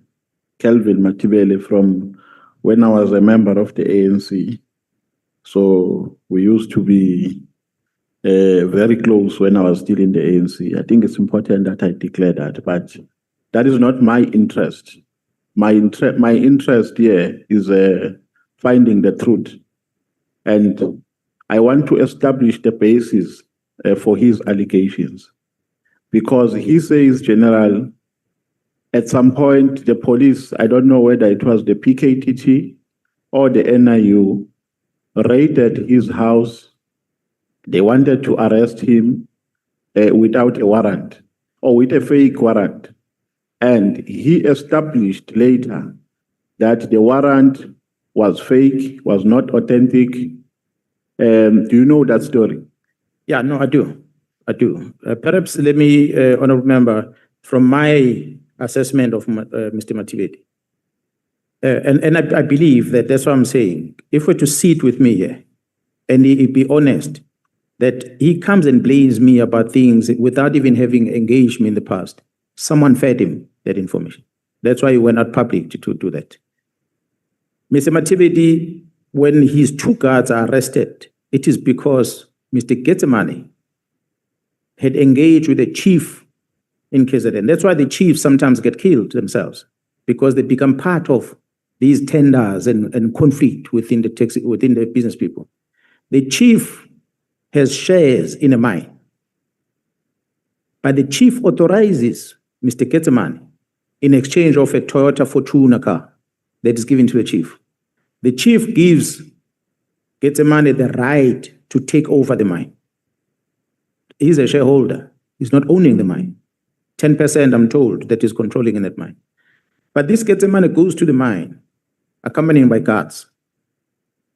Kelvin Matibele from when I was a member of the ANC. So we used to be very close when I was still in the ANC. I think it's important that I declare that, but that is not my interest. My interest here is finding the truth. And I want to establish the basis for his allegations. Because he says, General, at some point, the police, I don't know whether it was the PKTT or the NIU, raided his house. They wanted to arrest him without a warrant or with a fake warrant. And he established later that the warrant was fake, was not authentic. Do you know that story? Yeah, no, I do. I do. Perhaps let me, Honorable Member, from my assessment of Mr. Mativeti, and I believe that that's what I'm saying. If we're to sit with me here and he be honest, that he comes and blames me about things without even having engaged me in the past. Someone fed him that information. That's why he went out public to do that. Mr. Mativeti, when his two guards are arrested, it is because Mr. Getsemane had engaged with the chief in KZN. That's why the chiefs sometimes get killed themselves, because they become part of these tenders and conflict within the business people. The chief has shares in a mine, but the chief authorizes Mr. Getsemane in exchange of a Toyota Fortuna car that is given to the chief. The chief gives Getsemane the right to take over the mine. He's a shareholder. He's not owning the mine. 10%, I'm told, that is controlling in that mine. But this Getsemane goes to the mine, accompanied by guards.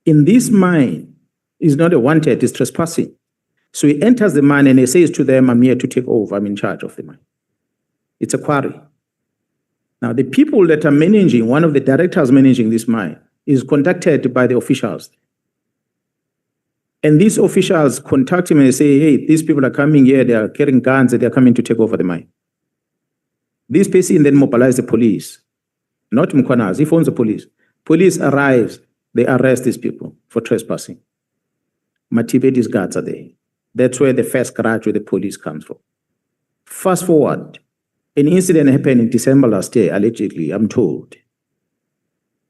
In this mine, is not a wanted, it's trespassing. So he enters the mine and he says to them, I'm here to take over, I'm in charge of the mine. It's a quarry. Now, the people that are managing, one of the directors managing this mine, is contacted by the officials. And these officials contact him and say, hey, these people are coming here, they are carrying guns, and they are coming to take over the mine. This person then mobilizes the police, not Mkhwanazi, he phones the police. Police arrives, they arrest these people for trespassing. Mativeti's guards are there. That's where the first grudge with the police comes from. Fast forward, an incident happened in December last year, allegedly, I'm told.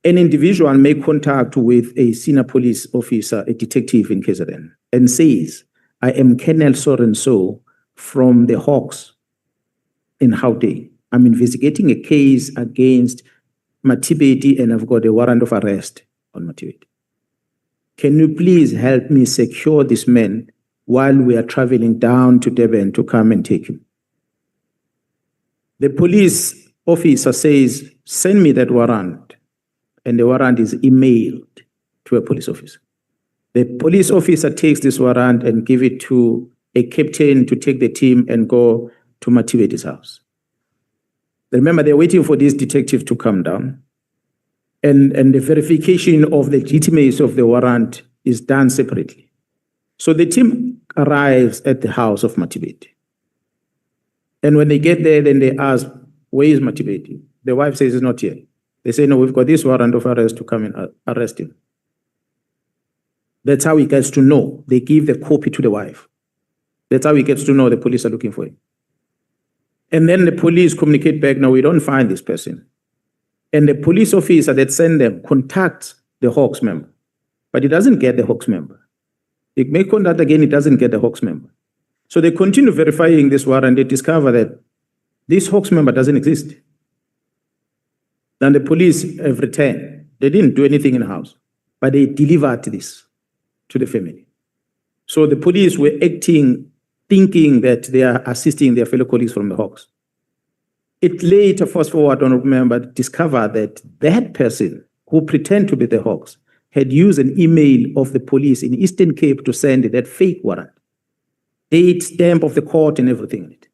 An individual made contact with a senior police officer, a detective in KZN, and says, I am Colonel so-and-so from the Hawks in Gauteng. I'm investigating a case against Mativeti and I've got a warrant of arrest on Mativeti. Can you please help me secure this man while we are traveling down to Durban to come and take him? The police officer says, send me that warrant. And the warrant is emailed to a police officer. The police officer takes this warrant and give it to a captain to take the team and go to Mativeti's house. Remember, they're waiting for this detective to come down. And the verification of the legitimacy of the warrant is done separately. So the team arrives at the house of Mativeti. And when they get there, then they ask, where is Mativeti? The wife says he's not here. They say, no, we've got this warrant of arrest to come and arrest him. That's how he gets to know. They give the copy to the wife. That's how he gets to know the police are looking for him. And then the police communicate back, no, we don't find this person. And the police officer that sent them contacts the Hawks member, but he doesn't get the Hawks member. He may contact again, he doesn't get the Hawks member. So they continue verifying this warrant, they discover that this Hawks member doesn't exist. Then the police have returned. They didn't do anything in the house, but they delivered this to the family. So the police were acting, thinking that they are assisting their fellow colleagues from the Hawks. It later, fast forward, I remember, discovered that that person who pretended to be the Hawks had used an email of the police in Eastern Cape to send that fake warrant. Date, stamp of the court and everything in it.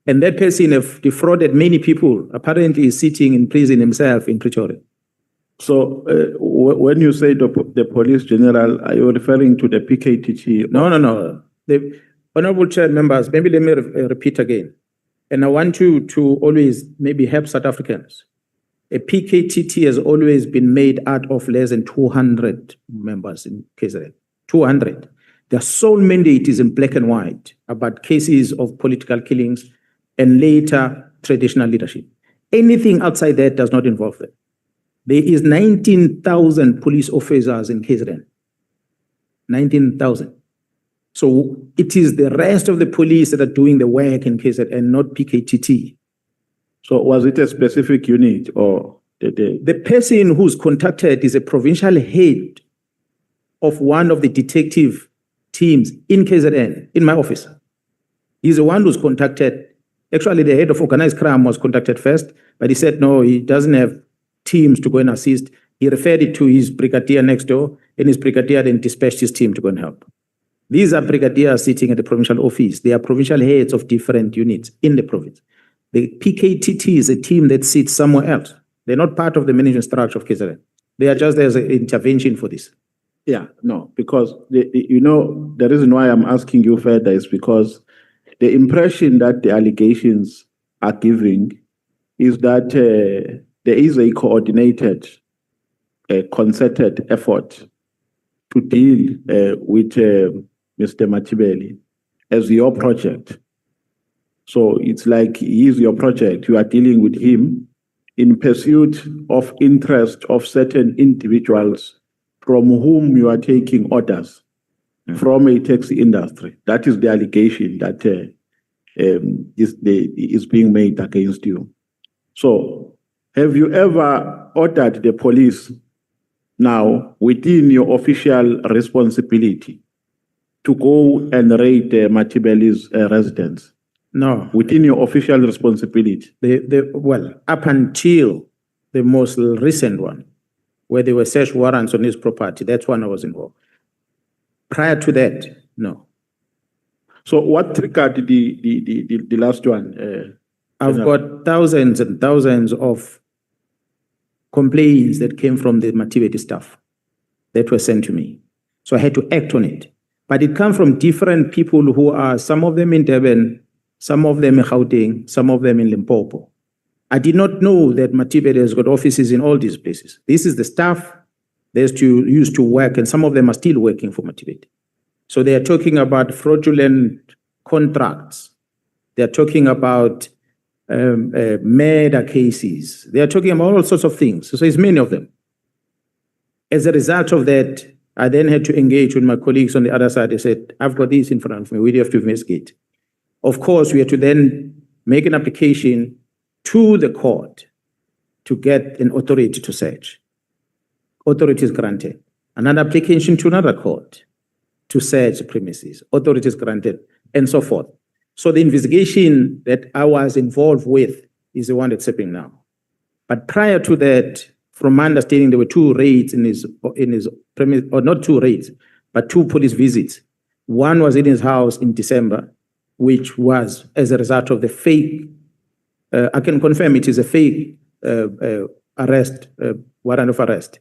And that person have defrauded many people, apparently is sitting in prison himself in Pretoria. So when you say the police general, are you referring to the PKTT? No. The honorable chair members, maybe let me repeat again. And I want you to always maybe help South Africans. A PKTT has always been made out of less than 200 members in KZN. 200. Their sole mandate is in black and white about cases of political killings and later traditional leadership. Anything outside that does not involve them. There is 19,000 police officers in KZN. 19,000. So it is the rest of the police that are doing the work in KZN and not PKTT. So was it a specific unit or the person who's contacted is a provincial head of one of the detective teams in KZN, in my office. He's the one who's contacted. Actually, the head of organized crime was contacted first, but he said, no, he doesn't have teams to go and assist. He referred it to his brigadier next door, and his brigadier then dispatched his team to go and help. These are brigadiers sitting at the provincial office. They are provincial heads of different units in the province. The PKTT is a team that sits somewhere else. They're not part of the management structure of KZN. They are just there as an intervention for this. Yeah, no, because the reason why I'm asking you further is because the impression that the allegations are giving is that there is a coordinated, concerted effort to deal with Mr. Masemola as your project. So it's like he is your project. You are dealing with him in pursuit of interest of certain individuals from whom you are taking orders from a taxi industry. That is the allegation that is being made against you. So have you ever ordered the police now within your official responsibility to go and raid Masemo's residence? No. Within your official responsibility? Well, up until the most recent one, where there were search warrants on his property, that's when I was involved. Prior to that, no. So what triggered the last one? I've got thousands and thousands of complaints that came from the Masemola staff that were sent to me. So I had to act on it. But it comes from different people who are, some of them in Durban, some of them in Gauteng, some of them in Limpopo. I did not know that Masemola has got offices in all these places. This is the staff that used to work, and some of them are still working for Masemola. So they are talking about fraudulent contracts. They are talking about murder cases. They are talking about all sorts of things. So it's many of them. As a result of that, I then had to engage with my colleagues on the other side. They said, I've got this in front of me. We have to investigate. Of course, we had to then make an application to the court to get an authority to search. Authority is granted. Another application to another court to search the premises. Authority is granted, and so forth. So the investigation that I was involved with is the one that's happening now. But prior to that, from my understanding, there were two raids in his premise, or not two raids, but two police visits. One was in his house in December, which was as a result of the fake, I can confirm it is a fake arrest, warrant of arrest.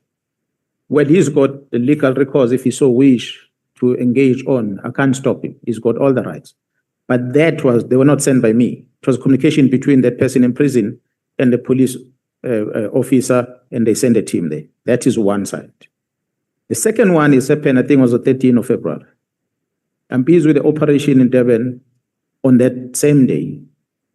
Well, he's got the legal recourse if he so wish to engage on. I can't stop him. He's got all the rights. But they were not sent by me. It was communication between that person in prison and the police officer, and they sent a team there. That is one side. The second one is happened, I think it was the 13th of February. I'm busy with the operation in Durban on that same day.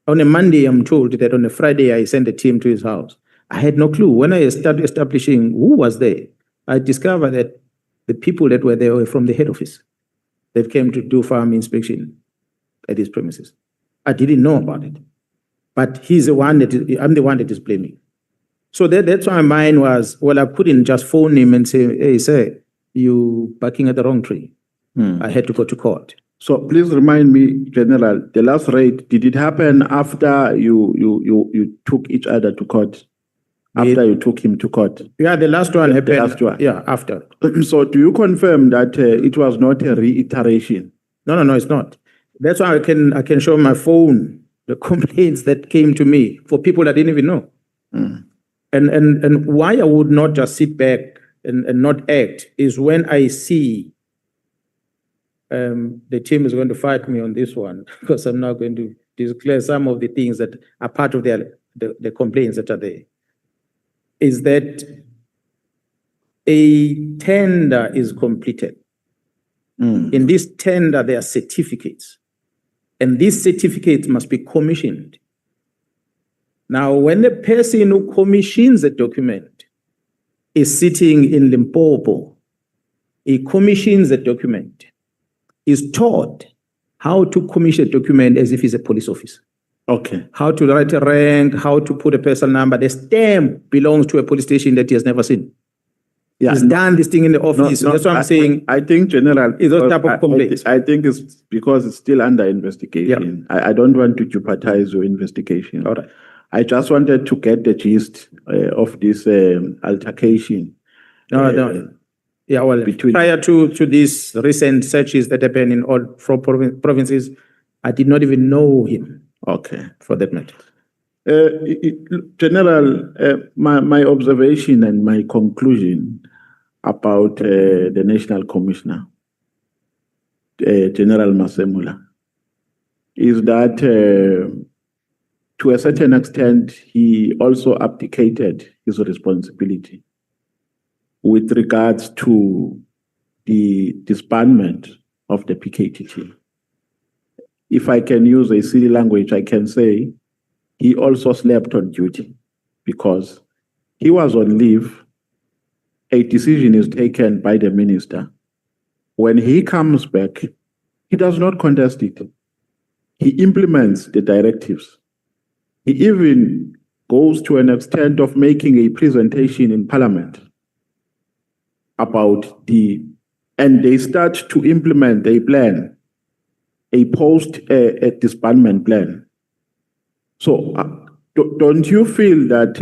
On a Monday, I'm told that on a Friday, I sent a team to his house. I had no clue. When I started establishing who was there, I discovered that the people that were there were from the head office that came to do farm inspection at his premises. I didn't know about it. But I'm the one that is blaming. So that's why mine was, well, I couldn't just phone him and say, hey, sir, you barking at the wrong tree. I had to go to court. So please remind me, General, the last raid, did it happen after you took each other to court? After you took him to court? Yeah, the last one happened. The last one. Yeah, after. So do you confirm that it was not a reiteration? No, it's not. That's why I can show my phone the complaints that came to me for people I didn't even know. And why I would not just sit back and not act is when I see the team is going to fight me on this one, because I'm not going to disclose some of the things that are part of the complaints that are there, is that a tender is completed. In this tender, there are certificates, and these certificates must be commissioned. Now, when the person who commissions the document is sitting in Limpopo, he commissions the document, is taught how to commission a document as if he's a police officer. Okay. How to write a rank, how to put a personal number. The stamp belongs to a police station that he has never seen. Yeah, he's done this thing in the office. That's what I'm saying. I think, General, is those type of complaints. I think it's because it's still under investigation. Yeah. I don't want to jeopardize your investigation. All right. I just wanted to get the gist of this altercation. No. Yeah, well, between- prior to these recent searches that happened in all four provinces, I did not even know him. Okay. For that matter. General, my observation and my conclusion about the National Commissioner, General Masemola, is that to a certain extent, he also abdicated his responsibility with regards to the disbandment of the PKTT. If I can use a silly language, I can say he also slept on duty because he was on leave. A decision is taken by the minister. When he comes back, he does not contest it. He implements the directives. He even goes to an extent of making a presentation in Parliament about and they start to implement a plan, a post-disbandment plan. So don't you feel that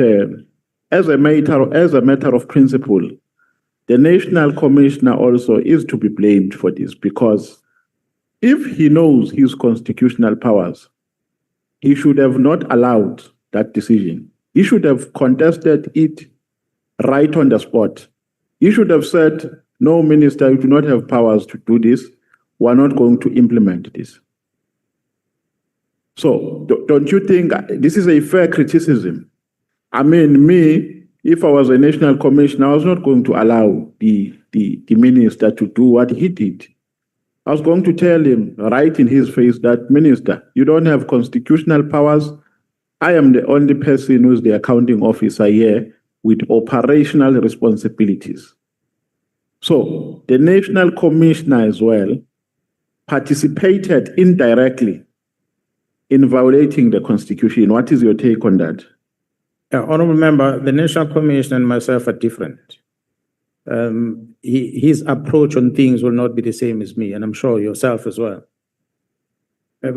as a matter of principle, the National Commissioner also is to be blamed for this? Because if he knows his constitutional powers, he should have not allowed that decision. He should have contested it right on the spot. He should have said, no, Minister, you do not have powers to do this. We're not going to implement this. So don't you think this is a fair criticism? I mean, me, if I was a National Commissioner, I was not going to allow the minister to do what he did. I was going to tell him right in his face that, Minister, you don't have constitutional powers. I am the only person who's the accounting officer here with operational responsibilities. So the National Commissioner as well participated indirectly in violating the Constitution. What is your take on that? Honorable Member, the National Commission and myself are different. His approach on things will not be the same as me, and I'm sure yourself as well.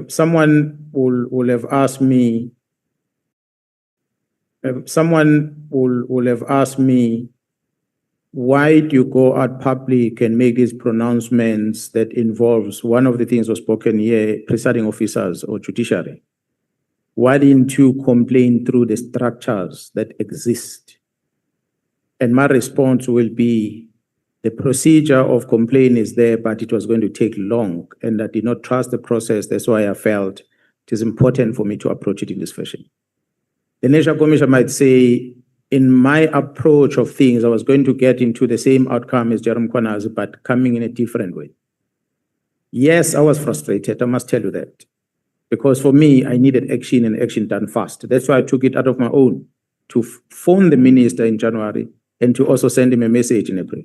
Someone will have asked me, why do you go out public and make these pronouncements that involves, one of the things was spoken here, presiding officers or judiciary? Why didn't you complain through the structures that exist? And my response will be, the procedure of complaint is there, but it was going to take long, and I did not trust the process. That's why I felt it is important for me to approach it in this fashion. The National Commission might say, in my approach of things, I was going to get into the same outcome as General Mkhwanazi, but coming in a different way. Yes, I was frustrated, I must tell you that. Because for me, I needed action and action done fast. That's why I took it out of my own to phone the minister in January and to also send him a message in April.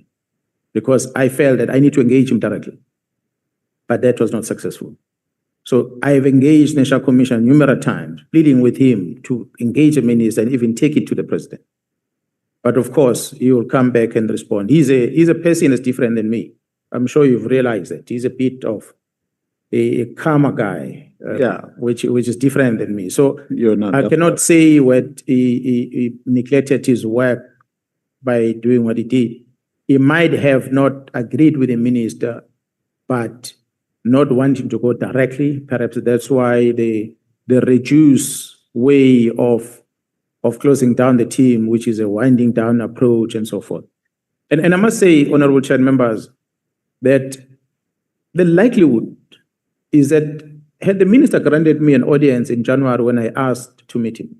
Because I felt that I need to engage him directly. But that was not successful. So I have engaged National Commission numerous times, pleading with him to engage the minister and even take it to the president. But of course, he will come back and respond. He's a person that's different than me. I'm sure you've realized that. He's a bit of a calmer guy, which is different than me. So I cannot say what he neglected his work by doing what he did. He might have not agreed with the minister, but not wanting to go directly. Perhaps that's why the reduced way of closing down the team, which is a winding down approach and so forth. And I must say, Honorable Chair members, that the likelihood is that had the minister granted me an audience in January when I asked to meet him,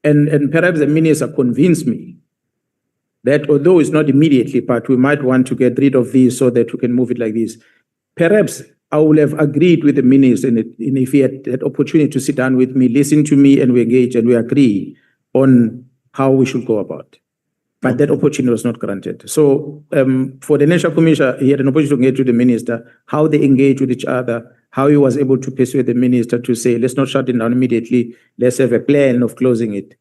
and perhaps the minister convinced me that although it's not immediately, but we might want to get rid of this so that we can move it like this, perhaps I would have agreed with the minister, and if he had that opportunity to sit down with me, listen to me, and we engage and we agree on how we should go about it. But that opportunity was not granted. So for the National Commission, he had an opportunity to engage with the minister, how they engage with each other, how he was able to persuade the minister to say, let's not shut it down immediately, let's have a plan of closing it.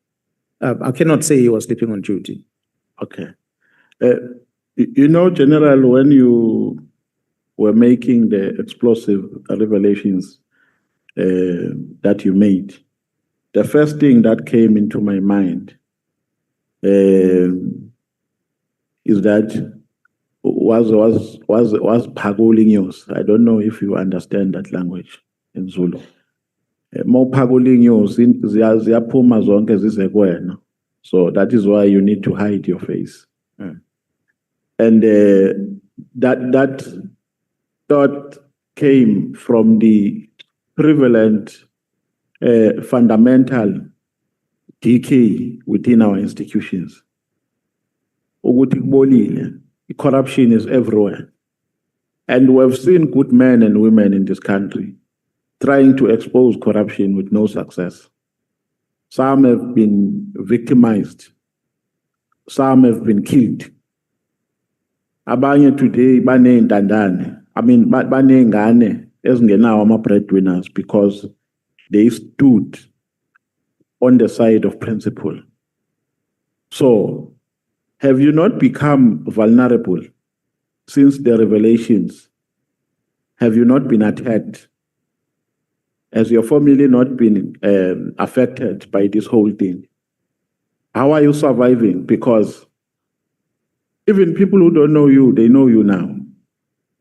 I cannot say he was sleeping on duty. Okay. You know, General, when you were making the explosive revelations that you made, the first thing that came into my mind is that was Pagoli news. I don't know if you understand that language in Zulu. More Pagoli news, ziyaphuma zonke zize kuwena. So that is why you need to hide your face. And that thought came from the prevalent fundamental decay within our institutions. Corruption is everywhere. And we've seen good men and women in this country trying to expose corruption with no success. Some have been victimized. Some have been killed. Abanye today, bane ndandane. I mean, bane ngane ezingenawo ama-breadwinners because they stood on the side of principle. So, have you not become vulnerable since the revelations? Have you not been attacked? Has your family not been affected by this whole thing? How are you surviving? Because even people who don't know you, they know you now.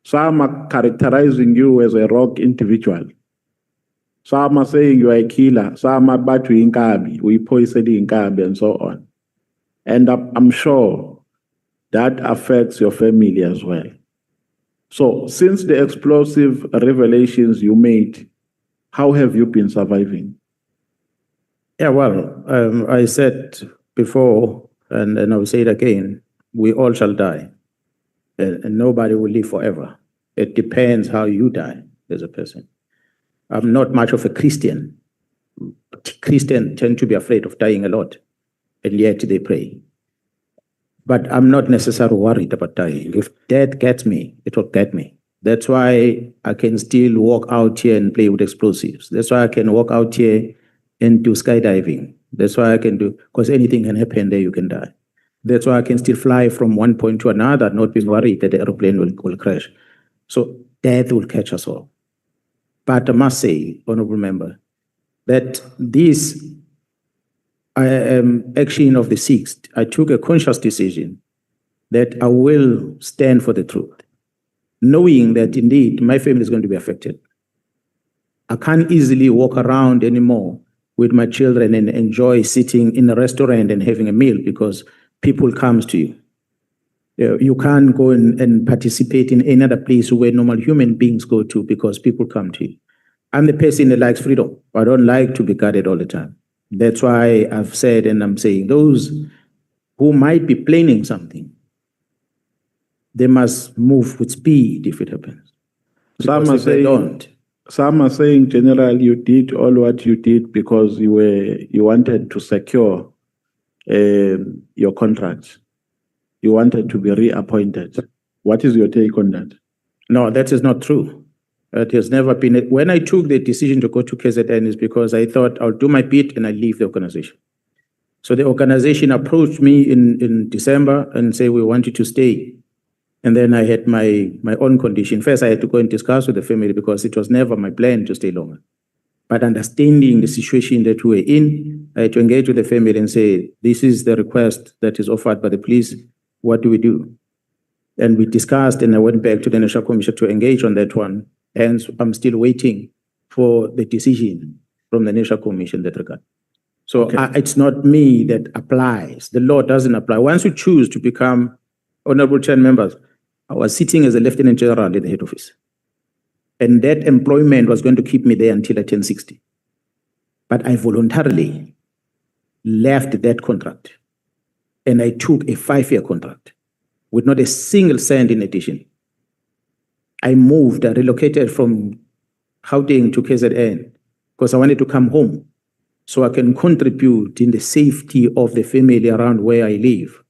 Some are characterizing you as a rogue individual. Some are saying you are a killer. Some are battery in Kabi, we poisoned in Kabi, and so on. And I'm sure that affects your family as well. So, since the explosive revelations you made, how have you been surviving? Yeah, well, I said before, and I will say it again, we all shall die, and nobody will live forever. It depends how you die as a person. I'm not much of a Christian. Christians tend to be afraid of dying a lot, and yet they pray. But I'm not necessarily worried about dying. If death gets me, it will get me. That's why I can still walk out here and play with explosives. That's why I can walk out here and do skydiving. That's why I can do, because anything can happen there, you can die. That's why I can still fly from one point to another, not being worried that the airplane will crash. So death will catch us all. But I must say, honorable member, that this action of the 6th, I took a conscious decision that I will stand for the truth, knowing that indeed my family is going to be affected. I can't easily walk around anymore with my children and enjoy sitting in a restaurant and having a meal because people come to you. You can't go and participate in any other place where normal human beings go to because people come to you. I'm the person that likes freedom. I don't like to be guarded all the time. That's why I've said, and I'm saying, those who might be planning something, they must move with speed if it happens. Some are saying, General, you did all what you did because you wanted to secure your contract. You wanted to be reappointed. What is your take on that? No, that is not true. It has never been. When I took the decision to go to KZN is because I thought I'll do my bit and I leave the organization. So the organization approached me in December and said, we want you to stay. And then I had my own condition. First, I had to go and discuss with the family because it was never my plan to stay longer. But understanding the situation that we were in, I had to engage with the family and say, this is the request that is offered by the police. What do we do? And we discussed, and I went back to the National Commission to engage on that one. Hence, I'm still waiting for the decision from the National Commission in that regard. So it's not me that applies. The law doesn't apply. Once you choose to become honorable chair members, I was sitting as a lieutenant general in the head office. And that employment was going to keep me there until I turned 60. But I voluntarily left that contract. And I took a 5-year contract with not a single cent in addition. I moved, I relocated from Gauteng to KZN because I wanted to come home so I can contribute in the safety of the family around where I live,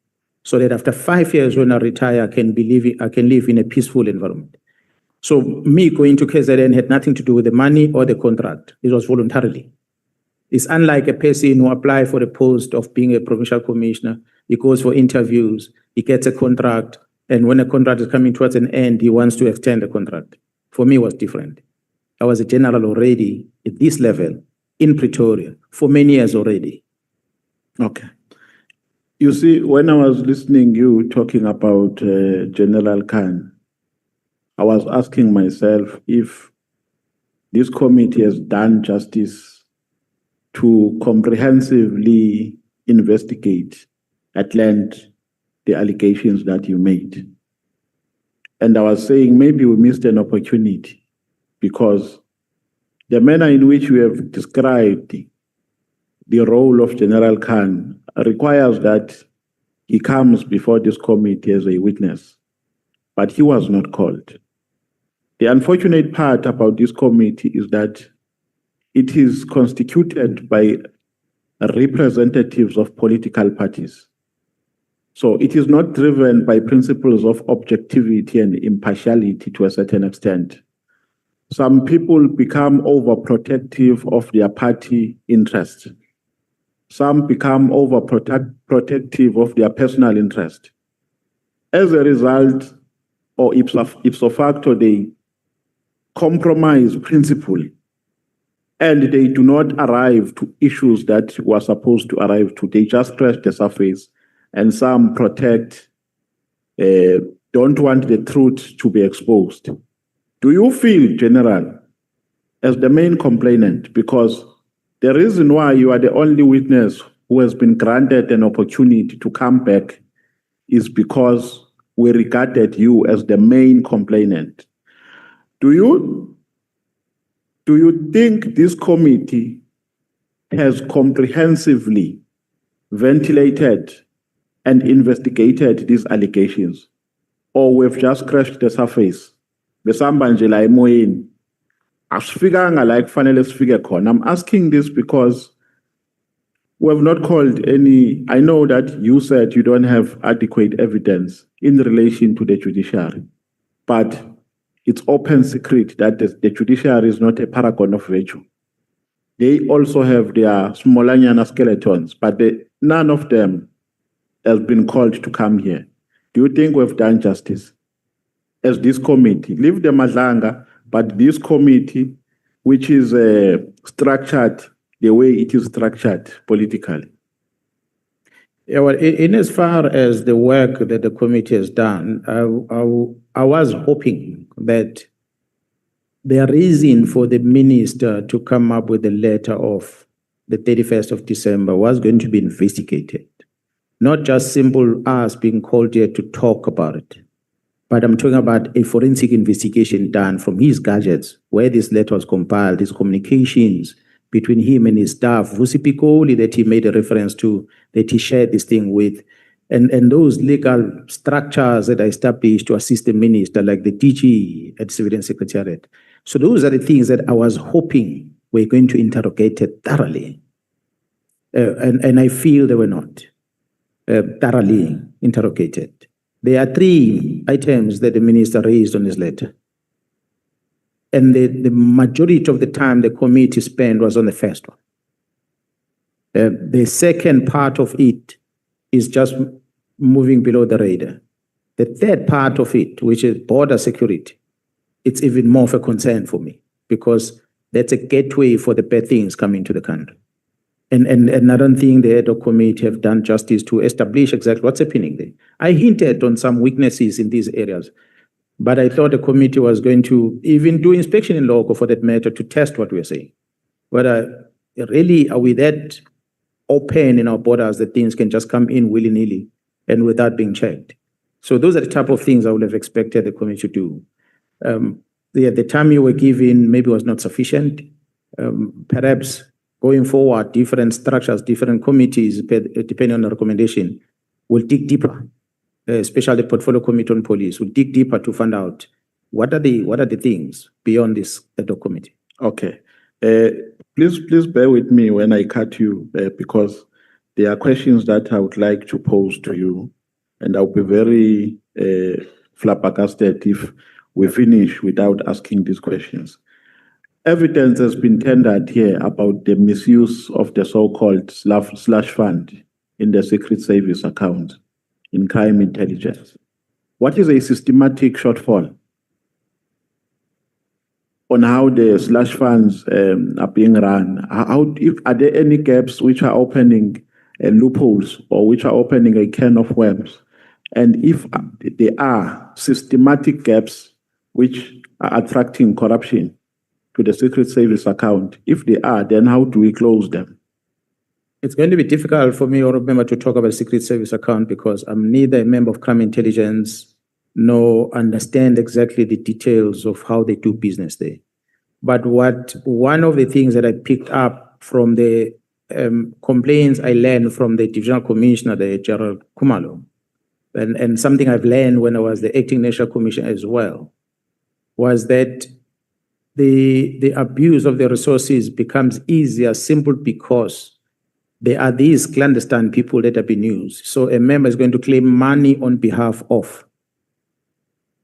so that after 5 years when I retire, I can live in a peaceful environment. So me going to KZN had nothing to do with the money or the contract. It was voluntarily. It's unlike a person who applies for the post of being a provincial commissioner. He goes for interviews, he gets a contract, and when a contract is coming towards an end, he wants to extend the contract. For me, it was different. I was a general already at this level. in Pretoria for many years already. Okay. You see, when I was listening you talking about General Khan, I was asking myself if this committee has done justice to comprehensively investigate at length the allegations that you made. And I was saying maybe we missed an opportunity because the manner in which we have described the role of General Khan requires that he comes before this committee as a witness, but he was not called. The unfortunate part about this committee is that it is constituted by representatives of political parties. So it is not driven by principles of objectivity and impartiality to a certain extent. Some people become overprotective of their party interest. Some become overprotective of their personal interest. As a result, or ipso facto, they compromise principle and they do not arrive to issues that were supposed to arrive to. They just scratch the surface, and some don't want the truth to be exposed. Do you feel, General, as the main complainant, because the reason why you are the only witness who has been granted an opportunity to come back is because we regarded you as the main complainant. Do you think this committee has comprehensively ventilated and investigated these allegations? Or we've just scratched the surface? I'm asking this because we have not called any. I know that you said you don't have adequate evidence in relation to the judiciary, but it's open secret that the judiciary is not a paragon of virtue. They also have their smolanyana skeletons, but none of them has been called to come here. Do you think we've done justice as this committee? Leave the Madlanga, but this committee, which is structured the way it is structured politically. Yeah, well, in as far as the work that the committee has done, I was hoping that the reason for the minister to come up with the letter of the 31st of December was going to be investigated. Not just simple us being called here to talk about it, but I'm talking about a forensic investigation done from his gadgets, where this letter was compiled, his communications between him and his staff, Vusi Pikoli that he made a reference to, that he shared this thing with, and those legal structures that are established to assist the minister, like the DG at Civilian Secretariat. So those are the things that I was hoping were going to interrogate it thoroughly. And I feel they were not thoroughly interrogated. There are 3 items that the minister raised on his letter. And the majority of the time the committee spent was on the first one. The second part of it is just moving below the radar. The third part of it, which is border security, it's even more of a concern for me because that's a gateway for the bad things coming to the country. And I don't think the Ad Hoc committee have done justice to establish exactly what's happening there. I hinted on some weaknesses in these areas, but I thought the committee was going to even do inspection in loco for that matter to test what we're saying. Whether really are we that open in our borders that things can just come in willy-nilly and without being checked? So those are the type of things I would have expected the committee to do. The time you were given maybe was not sufficient. Perhaps going forward, different structures, different committees, depending on the recommendation, will dig deeper. Especially the portfolio committee on police will dig deeper to find out what are the things beyond this Ad Hoc committee. Okay, please bear with me when I cut you because there are questions that I would like to pose to you, and I'll be very flabbergasted if we finish without asking these questions. Evidence has been tendered here about the misuse of the so-called slush fund in the Secret Service account in crime intelligence. What is a systematic shortfall on how the slush funds are being run. Are there any gaps which are opening loopholes or which are opening a can of worms? And if there are systematic gaps which are attracting corruption to the Secret Service account, if they are, then how do we close them? It's going to be difficult for me or a member to talk about Secret Service account because I'm neither a member of crime intelligence nor understand exactly the details of how they do business there. But one of the things that I picked up from the complaints I learned from the Divisional Commissioner, the General Mkhwanazi, and something I've learned when I was the Acting National Commissioner as well, was that the abuse of the resources becomes easier simply because there are these clandestine people that have been used. So a member is going to claim money on behalf of,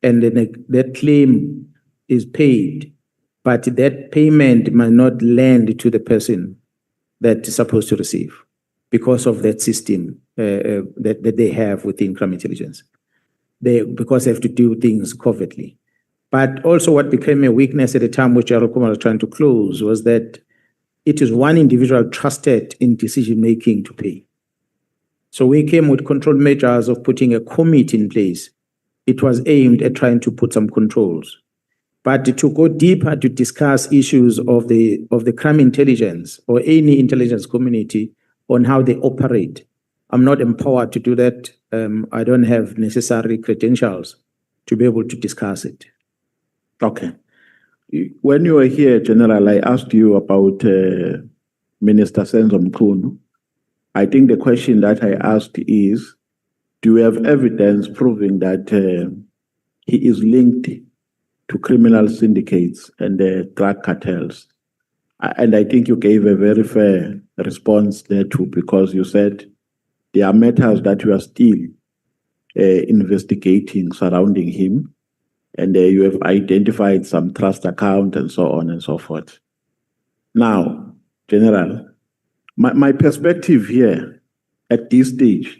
and then that claim is paid, but that payment might not land to the person that is supposed to receive because of that system that they have within crime intelligence. Because they have to do things covertly. But also what became a weakness at the time which General Mkhwanazi was trying to close was that it is one individual trusted in decision-making to pay. So we came with control measures of putting a committee in place. It was aimed at trying to put some controls. But to go deeper to discuss issues of the crime intelligence or any intelligence community on how they operate, I'm not empowered to do that. I don't have necessary credentials to be able to discuss it. Okay. When you were here, General, I asked you about Minister Senzo Mkhunu. I think the question that I asked is, do you have evidence proving that he is linked to criminal syndicates and drug cartels? And I think you gave a very fair response there too, because you said there are matters that you are still investigating surrounding him, and you have identified some trust account and so on and so forth. Now, General, my perspective here at this stage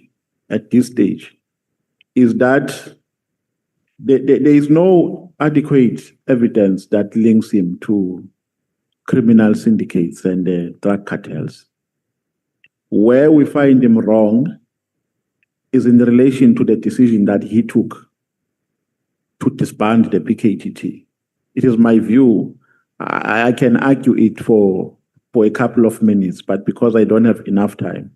is that there is no adequate evidence that links him to criminal syndicates and drug cartels. Where we find him wrong is in relation to the decision that he took to disband the PKTT. It is my view. I can argue it for a couple of minutes, but because I don't have enough time,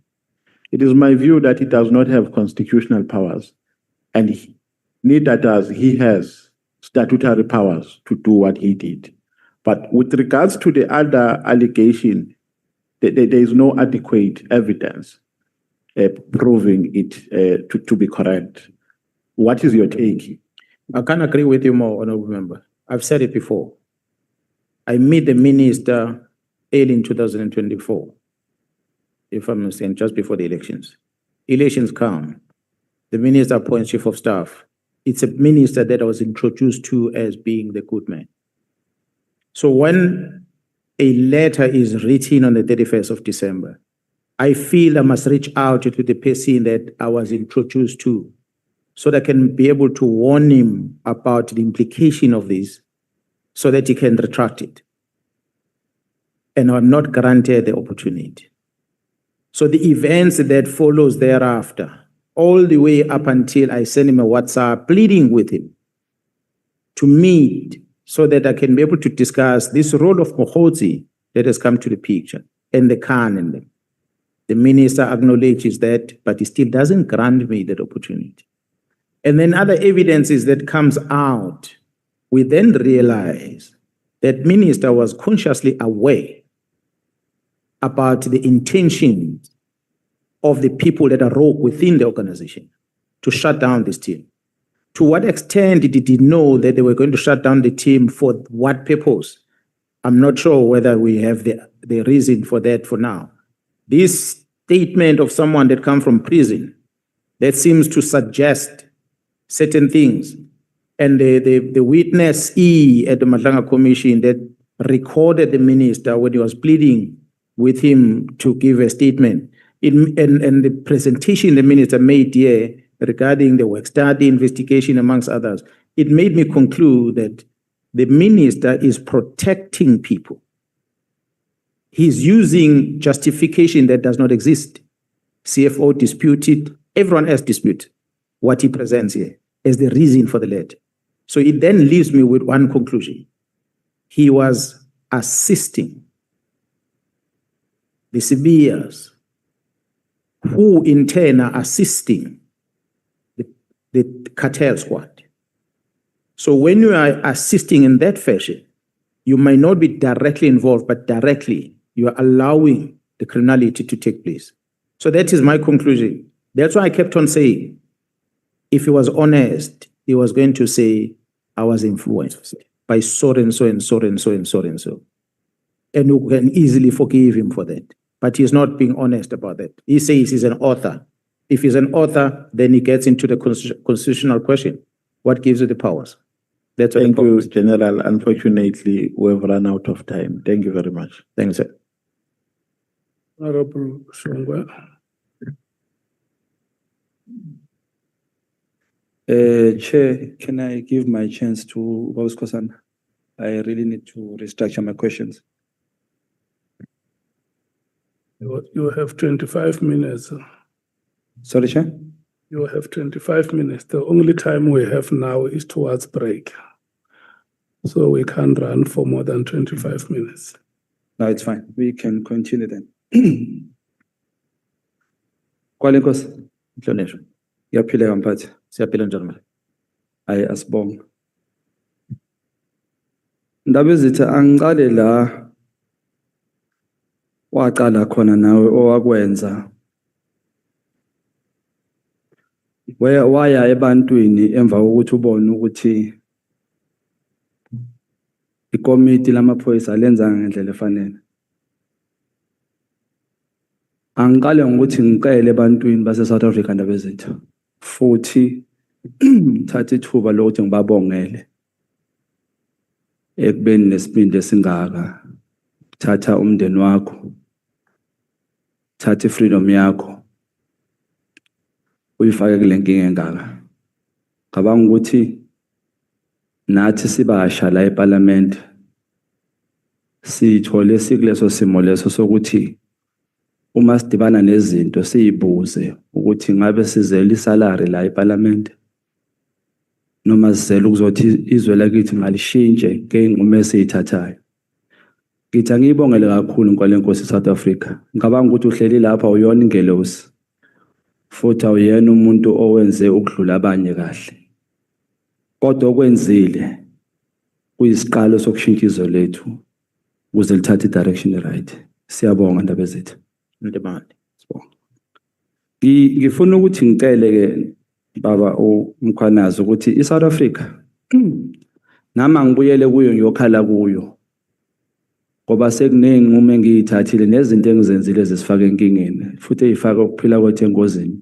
it is my view that he does not have constitutional powers, and neither does he has statutory powers to do what he did. But with regards to the other allegation, there is no adequate evidence proving it to be correct. What is your take? I can't agree with you more, Honorable Member. I've said it before. I met the minister early in 2024, if I'm not saying just before the elections. Elections come. The minister appoints chief of staff. It's a minister that I was introduced to as being the good man. So when a letter is written on the 31st of December, I feel I must reach out to the person that I was introduced to so that I can be able to warn him about the implication of this so that he can retract it. And I'm not granted the opportunity. So the events that follows thereafter, all the way up until I send him a WhatsApp pleading with him to meet so that I can be able to discuss this role of Mkhwanazi that has come to the picture and the Khan in them. The minister acknowledges that, but he still doesn't grant me that opportunity. And then other evidences that comes out, we then realize that minister was consciously aware about the intentions of the people that are rogue within the organization to shut down this team. To what extent did he know that they were going to shut down the team? For what purpose? I'm not sure whether we have the reason for that for now. This statement of someone that comes from prison that seems to suggest certain things, and the witness E at the Nhlanhla Commission that recorded the minister when he was pleading with him to give a statement, and the presentation the minister made here regarding the work study investigation, amongst others, it made me conclude that the minister is protecting people. He's using justification that does not exist. CFO disputed, everyone else disputed what he presents here as the reason for the letter. So it then leaves me with one conclusion. He was assisting the CBS, who in turn are assisting the cartel squad. So when you are assisting in that fashion, you might not be directly involved, but directly you are allowing the criminality to take place. So that is my conclusion. That's why I kept on saying, if he was honest, he was going to say, I was influenced by so and so and so and so and so and so. And you can easily forgive him for that. But he's not being honest about that. He says he's an author. If he's an author, then he gets into the constitutional question. What gives you the powers? That's what. Thank you, General. Unfortunately, we've run out of time. Thank you very much. Thanks, sir. Honorable Shongwe. Chair, can I give my chance to Boss Kosan? I really need to restructure my questions. You have 25 minutes. Sorry, Chair? You have 25 minutes. The only time we have now is towards break. So we can't run for more than 25 minutes. No, it's fine. We can continue then. Kwalenkos, Inhlonishwa. yaphila mphathi. Siyaphila njani? Hayi asibonga. Ndaba ezithi angicale la waqala khona nawe owakwenza. Waya ebantwini emva kokuthi ubone ukuthi ikomiti lamaphoyisa lenzanga ngendlela efanele. Angicale ngokuthi ngicele ebantwini base South Africa ndaba ezethu. Futhi thatha ithuba lokuthi ngibabongele ekubeni nesibindi esingaka. Thatha umndeni wakho, thatha freedom yakho, uyifake kule nkinga engaka. Cabanga ukuthi nathi sibasha la eParliament sithole sikuleso simo leso sokuthi uma sidibana nezinto siyibuze ukuthi ngabe sizela isalary la eParliament noma sizela ukuzothi izwe lakithi ngalishintshe ngeenqumo esizithathayo. Ngithi angiyibongele kakhulu Nkwalenkosi South Africa. Ngicabanga ukuthi uhleli lapha uyona ingelosi. Futhi awuyena umuntu owenze ukudlula abanye kahle. Kodwa okwenzile kuyisiqalo sokushintsha izwe lethu ukuze lithathe direction right. Siyabonga ndaba ezethu. Ndibandi. Sibonga. Ngifuna ukuthi ngicele ke baba uMkhwanazi ukuthi iSouth Africa nama ngibuyele kuyo ngiyokhala kuyo. Ngoba sekunenginqumo engiyithathile nezinto engizenzile zisifaka enkingeni futhi ezifaka ukuphila kwethu engozini.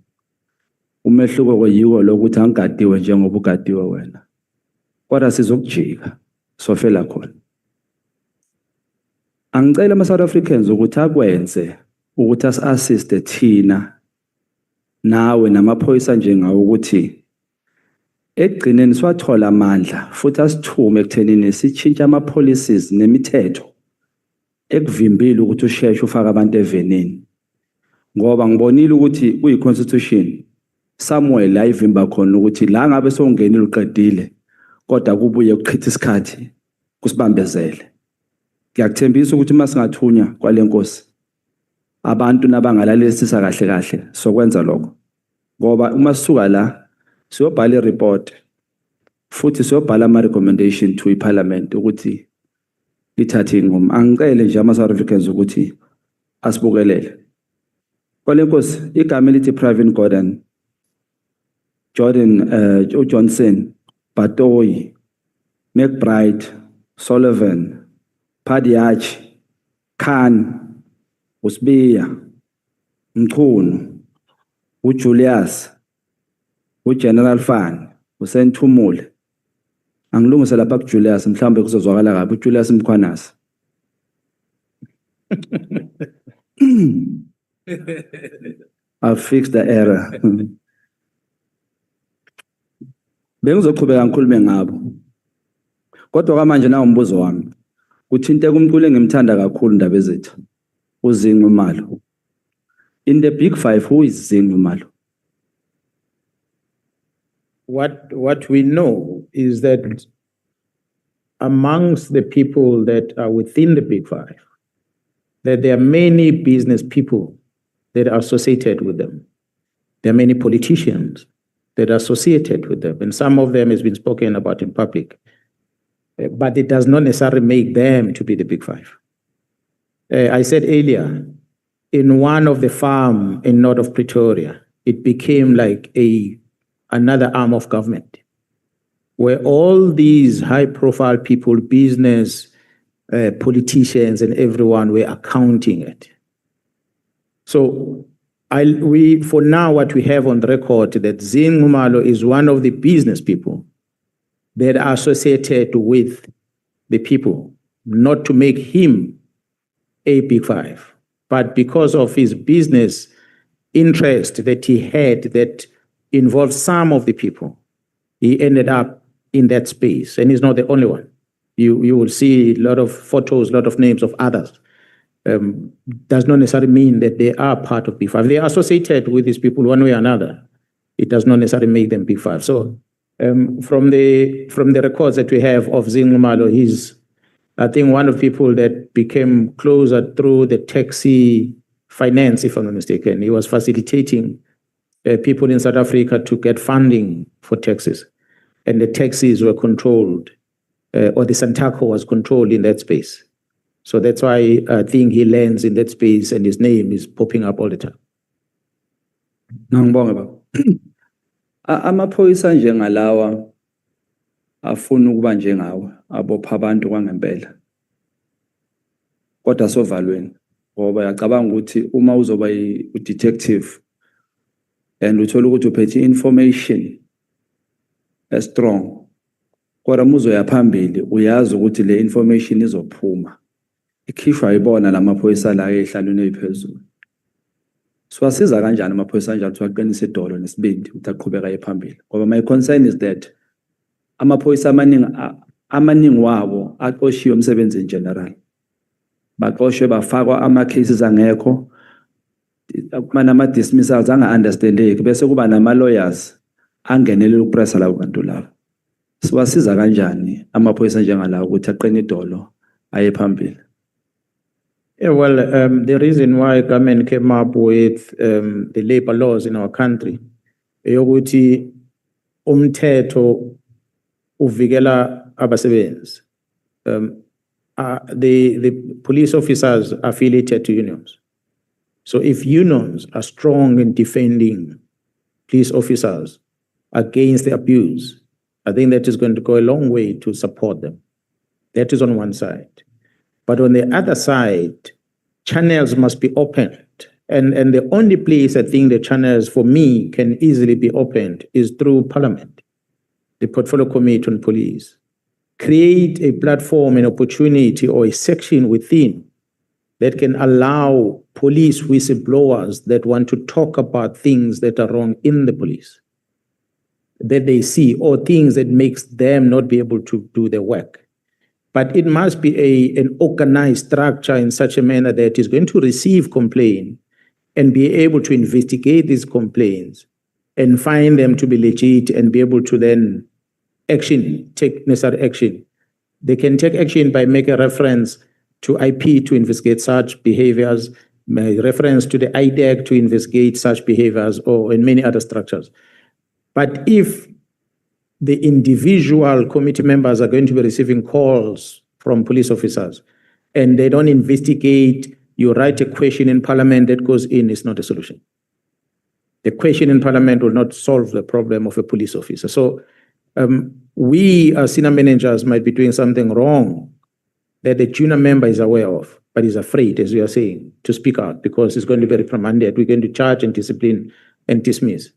Umehluko kweyiko lokuthi angigadiwe njengoba ugadiwe wena. Kodwa sizokujika sofela khona. Angicela ama-South Africans ukuthi akwenze ukuthi asi-assiste thina nawe namaphoyisa njengawo ukuthi ekugcineni siwathola amandla futhi asithume ekuthenini sitshintshe ama-policies nemithetho ekuvimbile ukuthi usheshe ufake abantu evenini. Ngoba ngibonile ukuthi kuyi-constitution somewhere la ivimba khona ukuthi la ngabe sowungenile uqedile kodwa kubuye ukuchitha isikhathi kusibambezele. Ngiyakuthembisa ukuthi uma singathunya kwale nkosi abantu nabangalalelisisa kahle kahle sokwenza lokho. Ngoba uma sisuka la siyobhala i-report futhi siyobhala ama-recommendation to iParliament ukuthi lithathe inqumo. Angicele nje ama-South Africans ukuthi asibukelele. Kwale nkosi igama elithi Pravin Gordhan, Johnson, Batoyi, McBride, Sullivan, Padiach, Khan, Usbiya, Mchunu, uJulius, uGeneral Fan, uSenthumule. Angilungise lapha kuJulius mhlambe kuzozwakala kabi uJulius Mkhwanazi. I'll fix the error. Bengizoqhubeka ngikhulume ngabo. Kodwa kamanje na umbuzo wami. Kuthinte kumculi engimthanda kakhulu indaba ezethu. Uzinqe Malo. In the big five, who is Zinqe Malo? What we know is that amongst the people that are within the big five, that there are many business people that are associated with them. There are many politicians that are associated with them, and some of them has been spoken about in public. But it does not necessarily make them to be the big five. I said earlier, in one of the farm in north of Pretoria, it became like another arm of government, where all these high-profile people, business, politicians, and everyone were accounting it. So for now, what we have on the record that Zinqe Malo is one of the business people that are associated with the people, not to make him a big five, but because of his business interest that he had that involved some of the people, he ended up in that space, and he's not the only one. You will see a lot of photos, a lot of names of others. Does not necessarily mean that they are part of Big Five. They are associated with these people one way or another. It does not necessarily make them Big Five. So from the records that we have of Zinqe Malo, he's, I think, one of the people that became closer through the taxi finance, if I'm not mistaken. He was facilitating people in South Africa to get funding for taxis. And the taxis were controlled, or the Santaco was controlled in that space. So that's why I think he lands in that space and his name is popping up all the time. Nangibonge baba. Amaphoyisa njengalawa afuna ukuba njengawe abopha abantu kwangempela. Kodwa sovalweni ngoba yacabanga ukuthi uma uzoba u-detective and uthola ukuthi uphethe information strong, kodwa uzoya phambili uyazi ukuthi le information izophuma ikhishwa ibona lamaphoyisa la ehlalweni ephezulu. Siwasiza kanjani amaphoyisa njalo ukuthi aqinise idolo nesibindi ukuthi aqhubeka phambili? Ngoba my concern is that amaphoyisa amaningi wabo aqoshiwe umsebenzi in general. Baqoshwe bafakwa ama-cases angekho, nama-dismissals anga-understandeki, bese kuba nama-lawyers angenelela ukupressa labo bantu labo. Siwasiza kanjani amaphoyisa njengalawo ukuthi aqine idolo aye phambili? Yeah, well, the reason why government came up with the labor laws in our country, eyokuthi umthetho uvikela abasebenzi. The police officers are affiliated to unions. So if unions are strong in defending police officers against the abuse, I think that is going to go a long way to support them. That is on one side. But on the other side, channels must be opened. And the only place I think the channels for me can easily be opened is through Parliament, the Portfolio Committee on Police. Create a platform, an opportunity, or a section within that can allow police whistleblowers that want to talk about things that are wrong in the police, that they see, or things that makes them not be able to do their work. But it must be an organized structure in such a manner that is going to receive complaint and be able to investigate these complaints and find them to be legit and be able to then take necessary action. They can take action by making reference to IP to investigate such behaviors, reference to the IDEC to investigate such behaviors, or in many other structures. But if the individual committee members are going to be receiving calls from police officers and they don't investigate, you write a question in Parliament that goes in, it's not a solution. The question in Parliament will not solve the problem of a police officer. So we as senior managers might be doing something wrong that the junior member is aware of, but is afraid, as you are saying, to speak out because it's going to be reprimanded. We're going to charge and discipline and dismiss.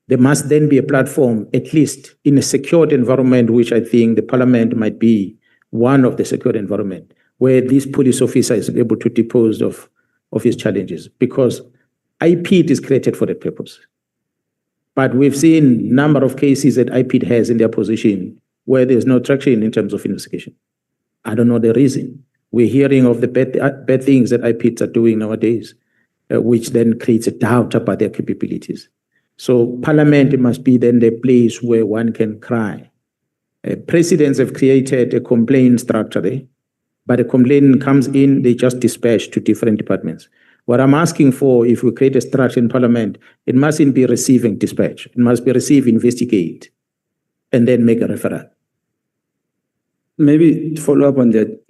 There must then be a platform, at least in a secured environment, which I think the Parliament might be one of the secured environment, where this police officer is able to dispose of his challenges, because IP is created for that purpose. But we've seen a number of cases that IP has in their position where there's no traction in terms of investigation. I don't know the reason. We're hearing of the bad things that IPs are doing nowadays, which then creates a doubt about their capabilities. So Parliament must be then the place where one can cry. Presidents have created a complaint structure there, but a complaint comes in, they just dispatch to different departments. What I'm asking for, if we create a structure in Parliament, it mustn't be receiving dispatch. It must be receive, investigate, and then make a referral. Maybe to follow up on that,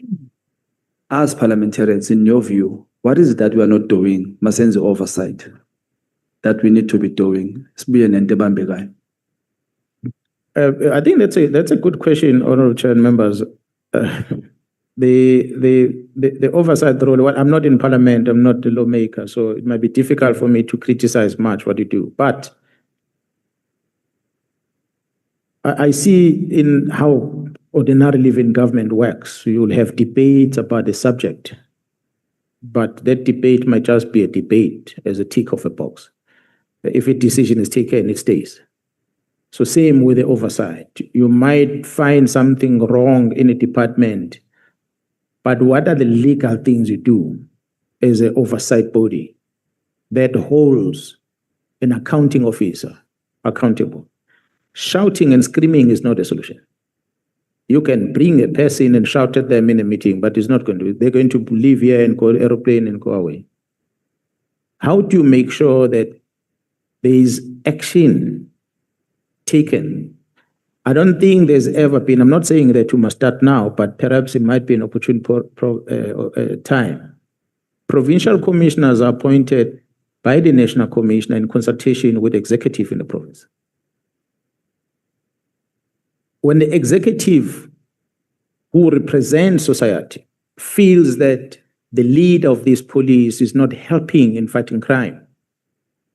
as parliamentarians, in your view, what is it that we are not doing, Masenzi oversight, that we need to be doing? I think that's a good question, Honourable Chair and members. The oversight role. Well, I'm not in Parliament. I'm not the lawmaker, so it might be difficult for me to criticize much what you do. But I see in how ordinary living government works. You will have debates about the subject, but that debate might just be a debate as a tick of a box. If a decision is taken, it stays. So same with the oversight. You might find something wrong in a department, but what are the legal things you do as an oversight body that holds an accounting officer accountable? Shouting and screaming is not a solution. You can bring a person and shout at them in a meeting, but it's not going to. They're going to leave here and go aeroplane and go away. How do you make sure that there is action taken? I don't think there's ever been, I'm not saying that you must start now, but perhaps it might be an opportune time. Provincial commissioners are appointed by the National Commissioner in consultation with the executive in the province. When the executive who represents society feels that the leader of this police is not helping in fighting crime,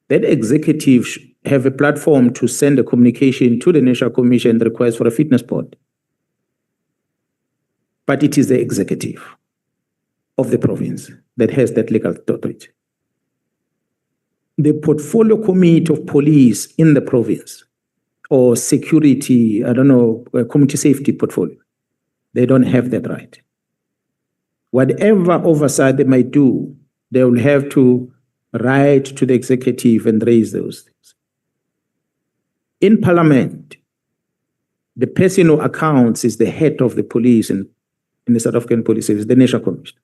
that executive have a platform to send a communication to the National Commission and request for a fitness board. But it is the executive of the province that has that legal authority. The portfolio committee of police in the province or security, I don't know, community safety portfolio, they don't have that right. Whatever oversight they might do, they will have to write to the executive and raise those things. In Parliament, the person who accounts is the head of the police in the South African Police Service, the National Commission.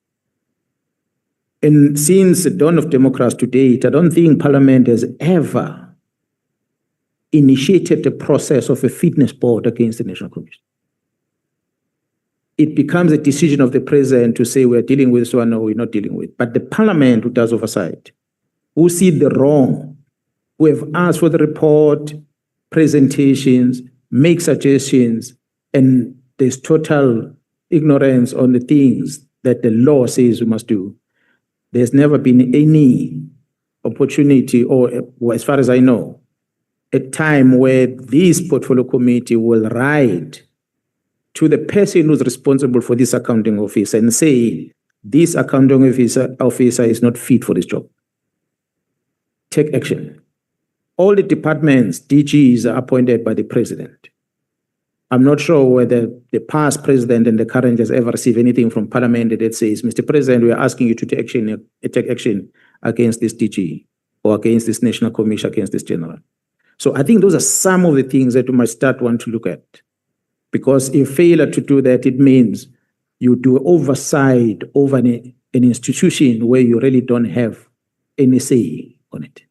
And since the dawn of democracy to date, I don't think Parliament has ever initiated the process of a fitness board against the National Commission. It becomes a decision of the president to say we're dealing with this one or we're not dealing with. But the Parliament who does oversight, who see the wrong, who have asked for the report, presentations, make suggestions, and there's total ignorance on the things that the law says we must do. There's never been any opportunity, or as far as I know, a time where this portfolio committee will write to the person who's responsible for this accounting officer and say, this accounting officer is not fit for this job. Take action. All the departments, DGs, are appointed by the president. I'm not sure whether the past president and the current has ever received anything from Parliament that says, Mr. President, we are asking you to take action against this DG or against this National Commission, against this general. So I think those are some of the things that we must start want to look at. Because if failure to do that, it means you do oversight over an institution where you really don't have any say on it.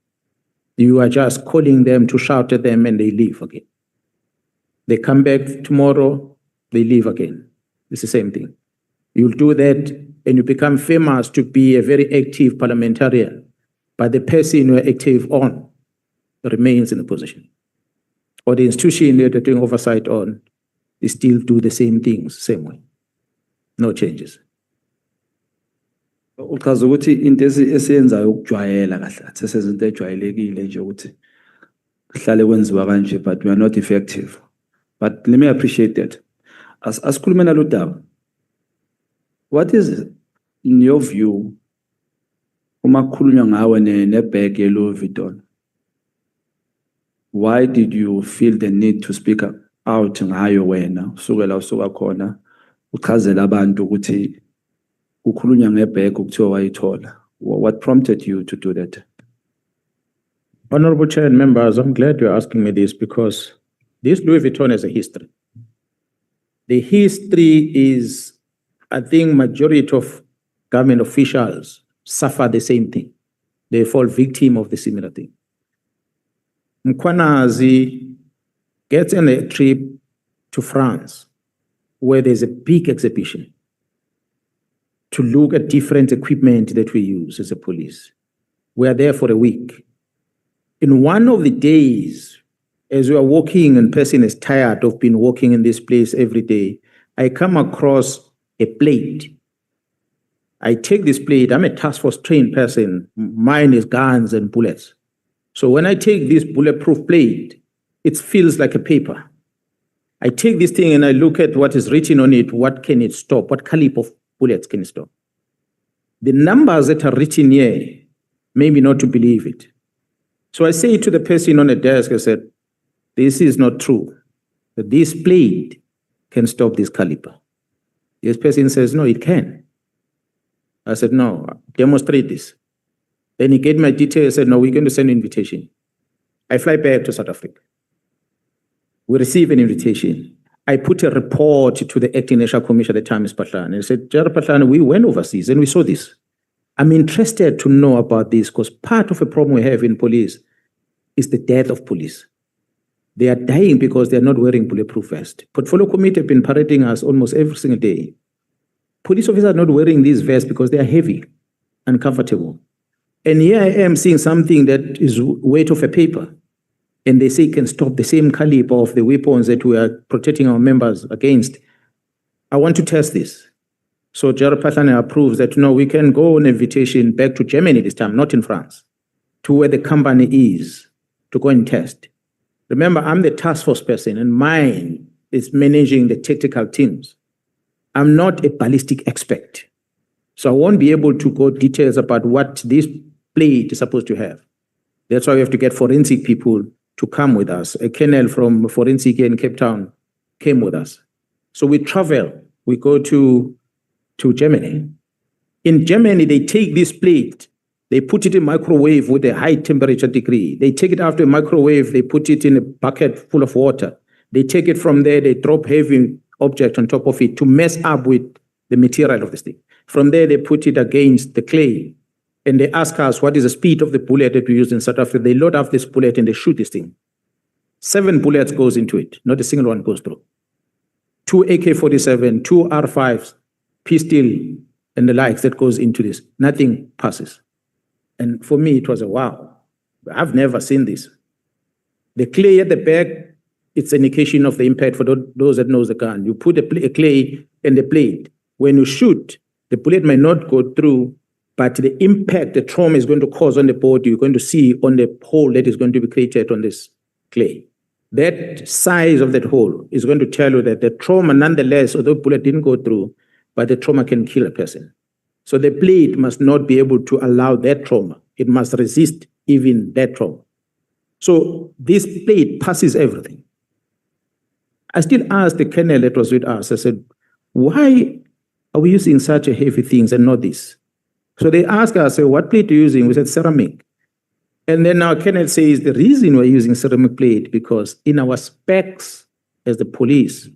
You are just calling them to shout at them and they leave again. They come back tomorrow, they leave again. It's the same thing. You'll do that and you become famous to be a very active parliamentarian, but the person you are active on remains in the position. Or the institution that you're doing oversight on, they still do the same things, same way. No changes. Uchaza ukuthi into esiyenzayo ukujwayela kahle sesenza into ejwayelekile nje ukuthi kuhlale kwenziwa kanje, but we are not effective. But let me appreciate that. Asikhulume nalo daba. What is, in your view, uma kukhulunywa ngawe nebag ye Louis Vuitton? Why did you feel the need to speak up? out ngayo wena usukela usuka khona uchazela abantu ukuthi ukukhulunywa ngebag ukuthiwa wayithola. What prompted you to do that? Honorable Chair and members, I'm glad you're asking me this because this Louis Vuitton has a history. The history is, I think, majority of government officials suffer the same thing. They fall victim of the similar thing. Mkhwanazi gets on a trip to France where there's a big exhibition to look at different equipment that we use as a police. We are there for a week. In one of the days, as we are walking and person is tired of being walking in this place every day, I come across a plate. I take this plate, I'm a task force trained person. Mine is guns and bullets. So when I take this bulletproof plate, it feels like a paper. I take this thing and I look at what is written on it. What can it stop? What caliber of bullets can it stop? The numbers that are written here made me not to believe it. So I say to the person on the desk, I said, this is not true. That this plate can stop this caliber. This person says, no, it can. I said, no, demonstrate this. Then he gave my details, said, no, we're going to send an invitation. I fly back to South Africa. We receive an invitation. I put a report to the acting national commission at the time, Ms. Patlan, and I said, General Patlan, we went overseas and we saw this. I'm interested to know about this because part of the problem we have in police is the death of police. They are dying because they are not wearing bulletproof vests. Portfolio committee have been parading us almost every single day. Police officers are not wearing these vests because they are heavy, uncomfortable. And here I am seeing something that is weight of a paper. And they say it can stop the same caliber of the weapons that we are protecting our members against. I want to test this. So General Patlan approves that, no, we can go on invitation back to Germany this time, not in France, to where the company is, to go and test. Remember, I'm the task force person and mine is managing the tactical teams. I'm not a ballistic expert. So I won't be able to go details about what this plate is supposed to have. That's why we have to get forensic people to come with us. A colonel from forensic in Cape Town came with us. So we travel, we go to Germany. In Germany, they take this plate, they put it in microwave with a high temperature degree. They take it after a microwave, they put it in a bucket full of water. They take it from there, they drop heavy object on top of it to mess up with the material of the stick. From there, they put it against the clay. And they ask us, what is the speed of the bullet that we use in South Africa? They load up this bullet and they shoot this thing. 7 bullets goes into it, not a single one goes through. 2 AK-47, 2 R5s, pistol, and the likes that goes into this. Nothing passes. And for me, it was a wow. I've never seen this. The clay at the back, it's an indication of the impact for those that knows the gun. You put a clay in the blade. When you shoot, the bullet may not go through, but the impact the trauma is going to cause on the body, you're going to see on the hole that is going to be created on this clay. That size of that hole is going to tell you that the trauma, nonetheless, although the bullet didn't go through, but the trauma can kill a person. So the blade must not be able to allow that trauma. It must resist even that trauma. So this blade passes everything. I still asked the colonel that was with us, I said, why are we using such a heavy things and not this? So they asked us, what plate are you using? We said ceramic. And then our colonel says the reason we're using ceramic plate because in our specs as the police,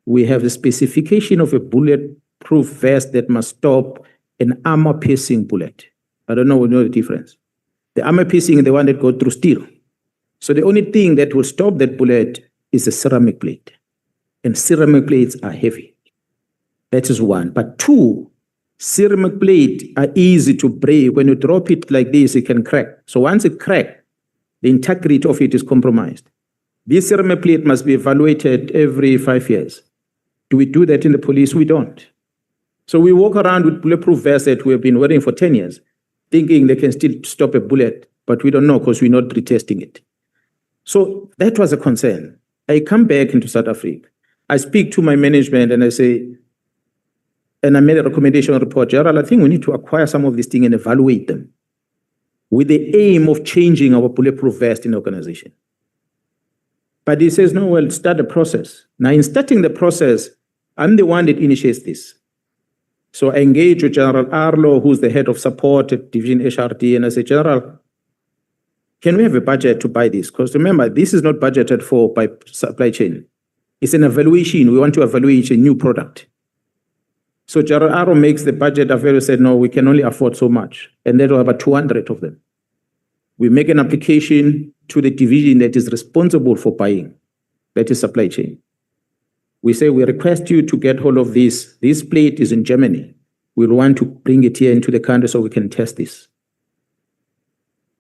we have the specification of a bulletproof vest that must stop an armor-piercing bullet. I don't know if you know the difference. The armor-piercing is the one that goes through steel. So the only thing that will stop that bullet is a ceramic plate. And ceramic plates are heavy. That is one. But two, ceramic plates are easy to break. When you drop it like this, it can crack. So once it cracks, the integrity of it is compromised. This ceramic plate must be evaluated every 5 years. Do we do that in the police? We don't. So we walk around with bulletproof vests that we have been wearing for 10 years, thinking they can still stop a bullet, but we don't know because we're not retesting it. So that was a concern. I come back into South Africa. I speak to my management and I say, and I made a recommendation report, General, I think we need to acquire some of these things and evaluate them with the aim of changing our bulletproof vest in the organization. But he says, no, well, start the process. Now, in starting the process, I'm the one that initiates this. So I engage with General Arlo, who's the head of support at Division HRD, and I say, General, can we have a budget to buy this? Because remember, this is not budgeted for by supply chain. It's an evaluation. We want to evaluate a new product. So General Arlo makes the budget available, said, no, we can only afford so much. And there were about 200 of them. We make an application to the division that is responsible for buying, that is supply chain. We say, we request you to get hold of this. This plate is in Germany. We'll want to bring it here into the country so we can test this.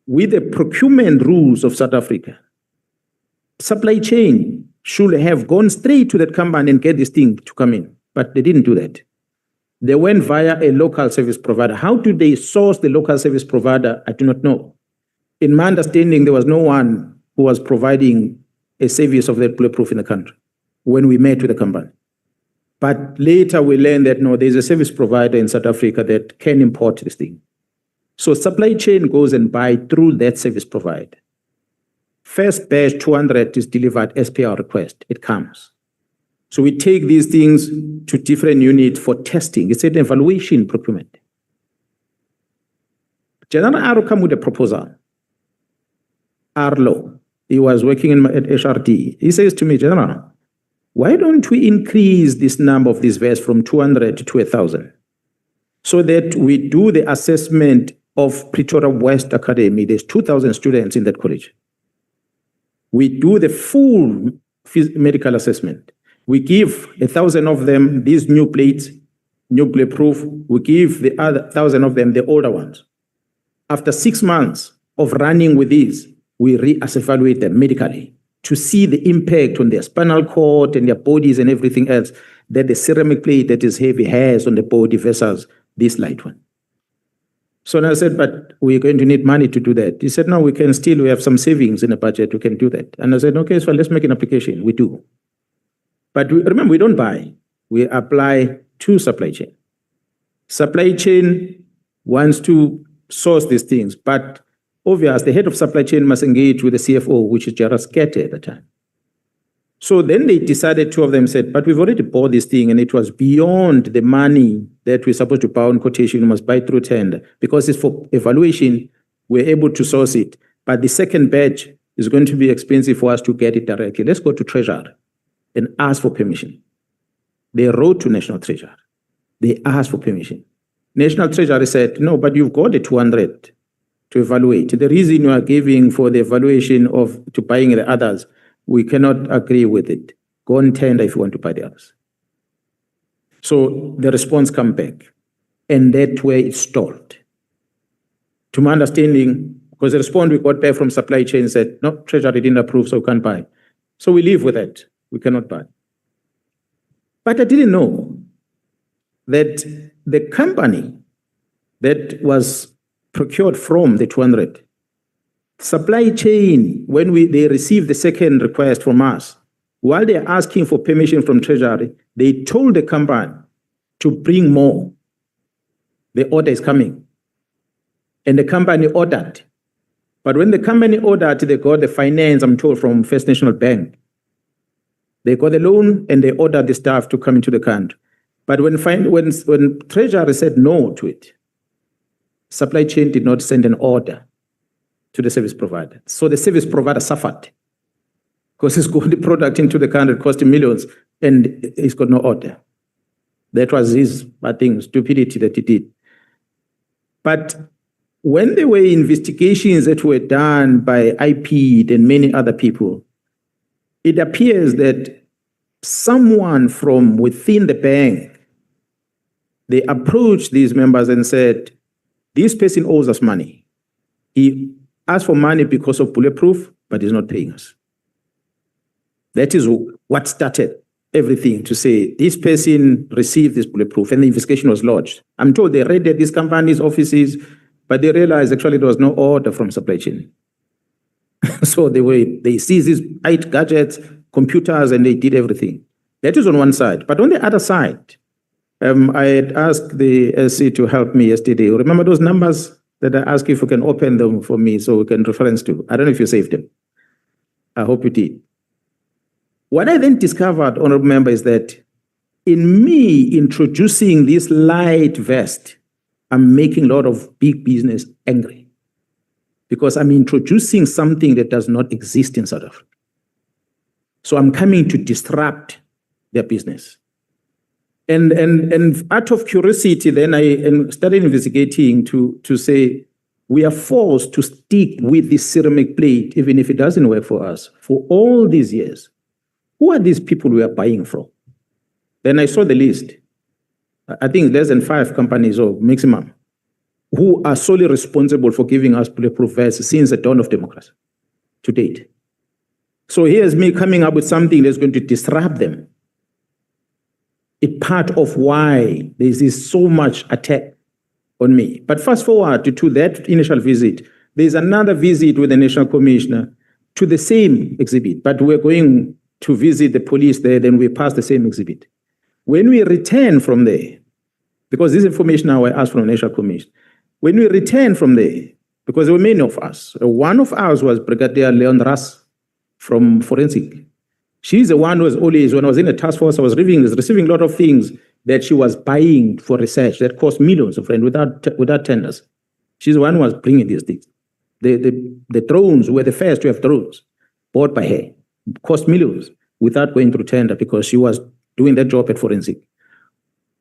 With the procurement rules of South Africa, supply chain should have gone straight to that company and get this thing to come in, but they didn't do that. They went via a local service provider. How do they source the local service provider? I do not know. In my understanding, there was no one who was providing a service of that bulletproof in the country when we met with the company. But later we learned that no, there's a service provider in South Africa that can import this thing. So supply chain goes and buy through that service provider. First batch 200 is delivered as per our request. It comes. So we take these things to different units for testing. It's an evaluation procurement. General Arlo come with a proposal. Arlo, he was working at HRD. He says to me, General, why don't we increase this number of these vests from 200 to 1,000 so that we do the assessment of Pretoria West Academy? There's 2,000 students in that college. We do the full medical assessment. We give 1,000 of them these new plates, new bulletproof. We give the other 1,000 of them the older ones. After 6 months of running with these, we re-evaluate them medically to see the impact on their spinal cord and their bodies and everything else that the ceramic plate that is heavy has on the body versus this light one. So I said, but we're going to need money to do that. He said, no, we have some savings in the budget, we can do that. And I said, okay, so let's make an application. We do. But remember, we don't buy. We apply to supply chain. Supply chain wants to source these things, but obviously, the head of supply chain must engage with the CFO, which is Gerald Skete at the time. So then they decided, two of them said, but we've already bought this thing and it was beyond the money that we're supposed to buy on quotation. We must buy through tender. Because it's for evaluation, we're able to source it. But the second batch is going to be expensive for us to get it directly. Let's go to Treasury and ask for permission. They wrote to National Treasury. They asked for permission. National Treasury said, no, but you've got the 200 to evaluate. The reason you are giving for the evaluation to buying the others, we cannot agree with it. Go on tender if you want to buy the others. So the response come back, and that's where it stalled. To my understanding, because the response we got back from supply chain said, no, Treasury didn't approve, so we can't buy. So we live with that. We cannot buy. But I didn't know that the company that was procured from the 200, supply chain, when they received the second request from us, while they're asking for permission from Treasury, they told the company to bring more. The order is coming. And the company ordered. But when the company ordered, they got the finance, I'm told, from First National Bank. They got the loan and they ordered the staff to come into the country. But when Treasury said no to it, supply chain did not send an order to the service provider. So the service provider suffered because he's got the product into the country, costing millions, and he's got no order. That was his, I think, stupidity that he did. But when there were investigations that were done by IP and many other people, it appears that someone from within the bank, they approached these members and said, this person owes us money. He asked for money because of bulletproof, but he's not paying us. That is what started everything to say, this person received this bulletproof, and the investigation was lodged. I'm told they raided these companies' offices, but they realized actually there was no order from supply chain. So they seized these gadgets, computers, and they did everything. That is on one side. But on the other side, I had asked the SC to help me yesterday. Remember those numbers that I asked if you can open them for me so we can reference to? I don't know if you saved them. I hope you did. What I then discovered, honorable member, is that in me introducing this light vest, I'm making a lot of big business angry because I'm introducing something that does not exist in South Africa. So I'm coming to disrupt their business. And out of curiosity, then I started investigating to say, we are forced to stick with this ceramic plate, even if it doesn't work for us, for all these years. Who are these people we are buying from? Then I saw the list. I think less than 5 companies or maximum who are solely responsible for giving us bulletproof vests since the dawn of democracy to date. So here's me coming up with something that's going to disrupt them. It's part of why there's this so much attack on me. But fast forward to that initial visit, there's another visit with the National Commissioner to the same exhibit, but we're going to visit the police there, then we pass the same exhibit. When we return from there, because this information now I asked from the National Commission, when we return from there, because there were many of us, one of us was Brigadier Nhlanhla from Forensic. She's the one who was always, when I was in the task force, I was receiving a lot of things that she was buying for research that cost millions of rand without tenders. She's the one who was bringing these things. The drones were the first to have drones bought by her, cost millions without going through tender because she was doing that job at Forensic.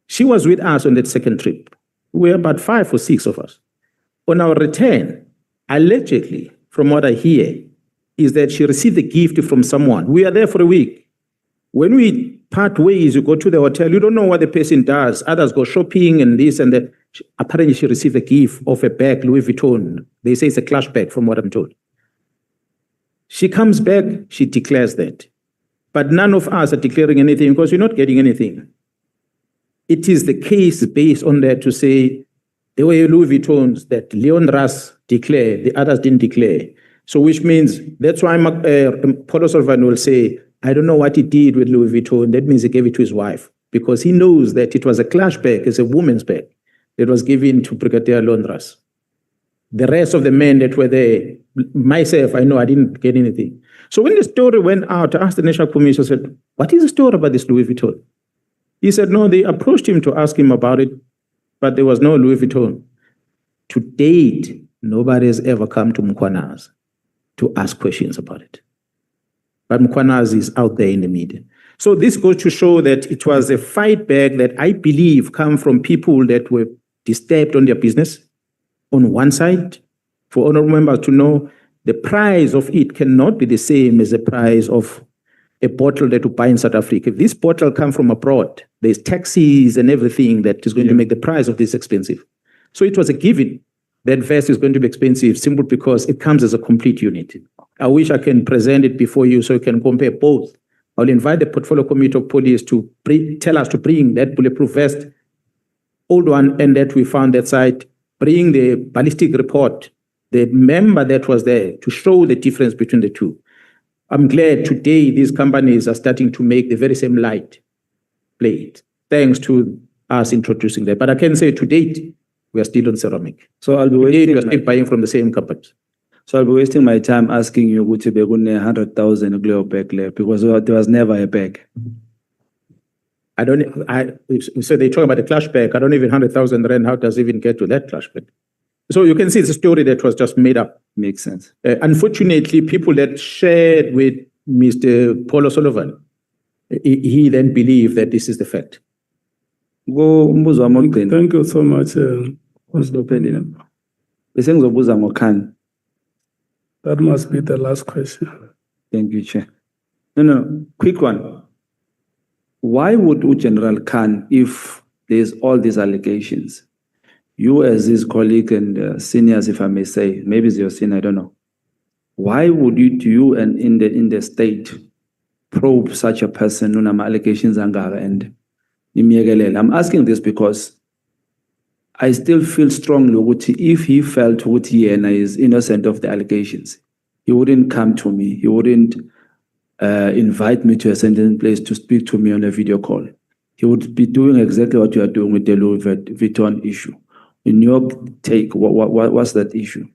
She was with us on that second trip. We were about 5 or 6 of us. On our return, allegedly, from what I hear, is that she received a gift from someone. We are there for a week. When we part ways, you go to the hotel, you don't know what the person does. Others go shopping and this and that. Apparently, she received a gift of a bag, Louis Vuitton. They say it's a clash bag from what I'm told. She comes back, she declares that. But none of us are declaring anything because we're not getting anything. It is the case based on that to say there were Louis Vuittons that Leon Ras declared, the others didn't declare. So which means that's why Paulo Sullivan will say, I don't know what he did with Louis Vuitton. That means he gave it to his wife because he knows that it was a clash bag, it's a woman's bag that was given to Brigadier Londras. The rest of the men that were there, myself, I know I didn't get anything. So when the story went out, I asked the National Commission, I said, what is the story about this Louis Vuitton? He said, no, they approached him to ask him about it, but there was no Louis Vuitton. To date, nobody has ever come to Mkhwanazi to ask questions about it. But Mkhwanazi is out there in the media. So this goes to show that it was a fight back that I believe come from people that were disturbed on their business. On one side, for honorable members to know, the price of it cannot be the same as the price of a bottle that you buy in South Africa. If this bottle comes from abroad, there's taxes and everything that is going to make the price of this expensive. So it was a given that vest is going to be expensive simply because it comes as a complete unit. I wish I can present it before you so you can compare both. I'll invite the Portfolio Committee of Police to tell us to bring that bulletproof vest, old one, and that we found that site, bring the ballistic report, the member that was there to show the difference between the two. I'm glad today these companies are starting to make the very same light plate, thanks to us introducing that. But I can say to date, we are still on ceramic. So I'll be we are still buying from the same companies. So I'll be wasting my time asking you to be 100,000 glue bag left because there was never a bag. So they talk about the clash bag. I don't even 100,000 rand. How does it even get to that clash bag? So you can see it's a story that was just made up. Makes sense. Unfortunately, people that shared with Mr. Paulo Sullivan, he then believed that this is the fact. Thank you so much. That must be the last question. Thank you, Chair. No, quick one. Why would General Khan, if there's all these allegations, you as his colleague and seniors, if I may say, maybe it's your senior, I don't know. Why would you and in the state probe such a person, allegations and I'm asking this because I still feel strongly if he felt Yena is innocent of the allegations, he wouldn't come to me. He wouldn't invite me to a certain place to speak to me on a video call. He would be doing exactly what you are doing with the Louis Vuitton issue. In your take, what's that issue?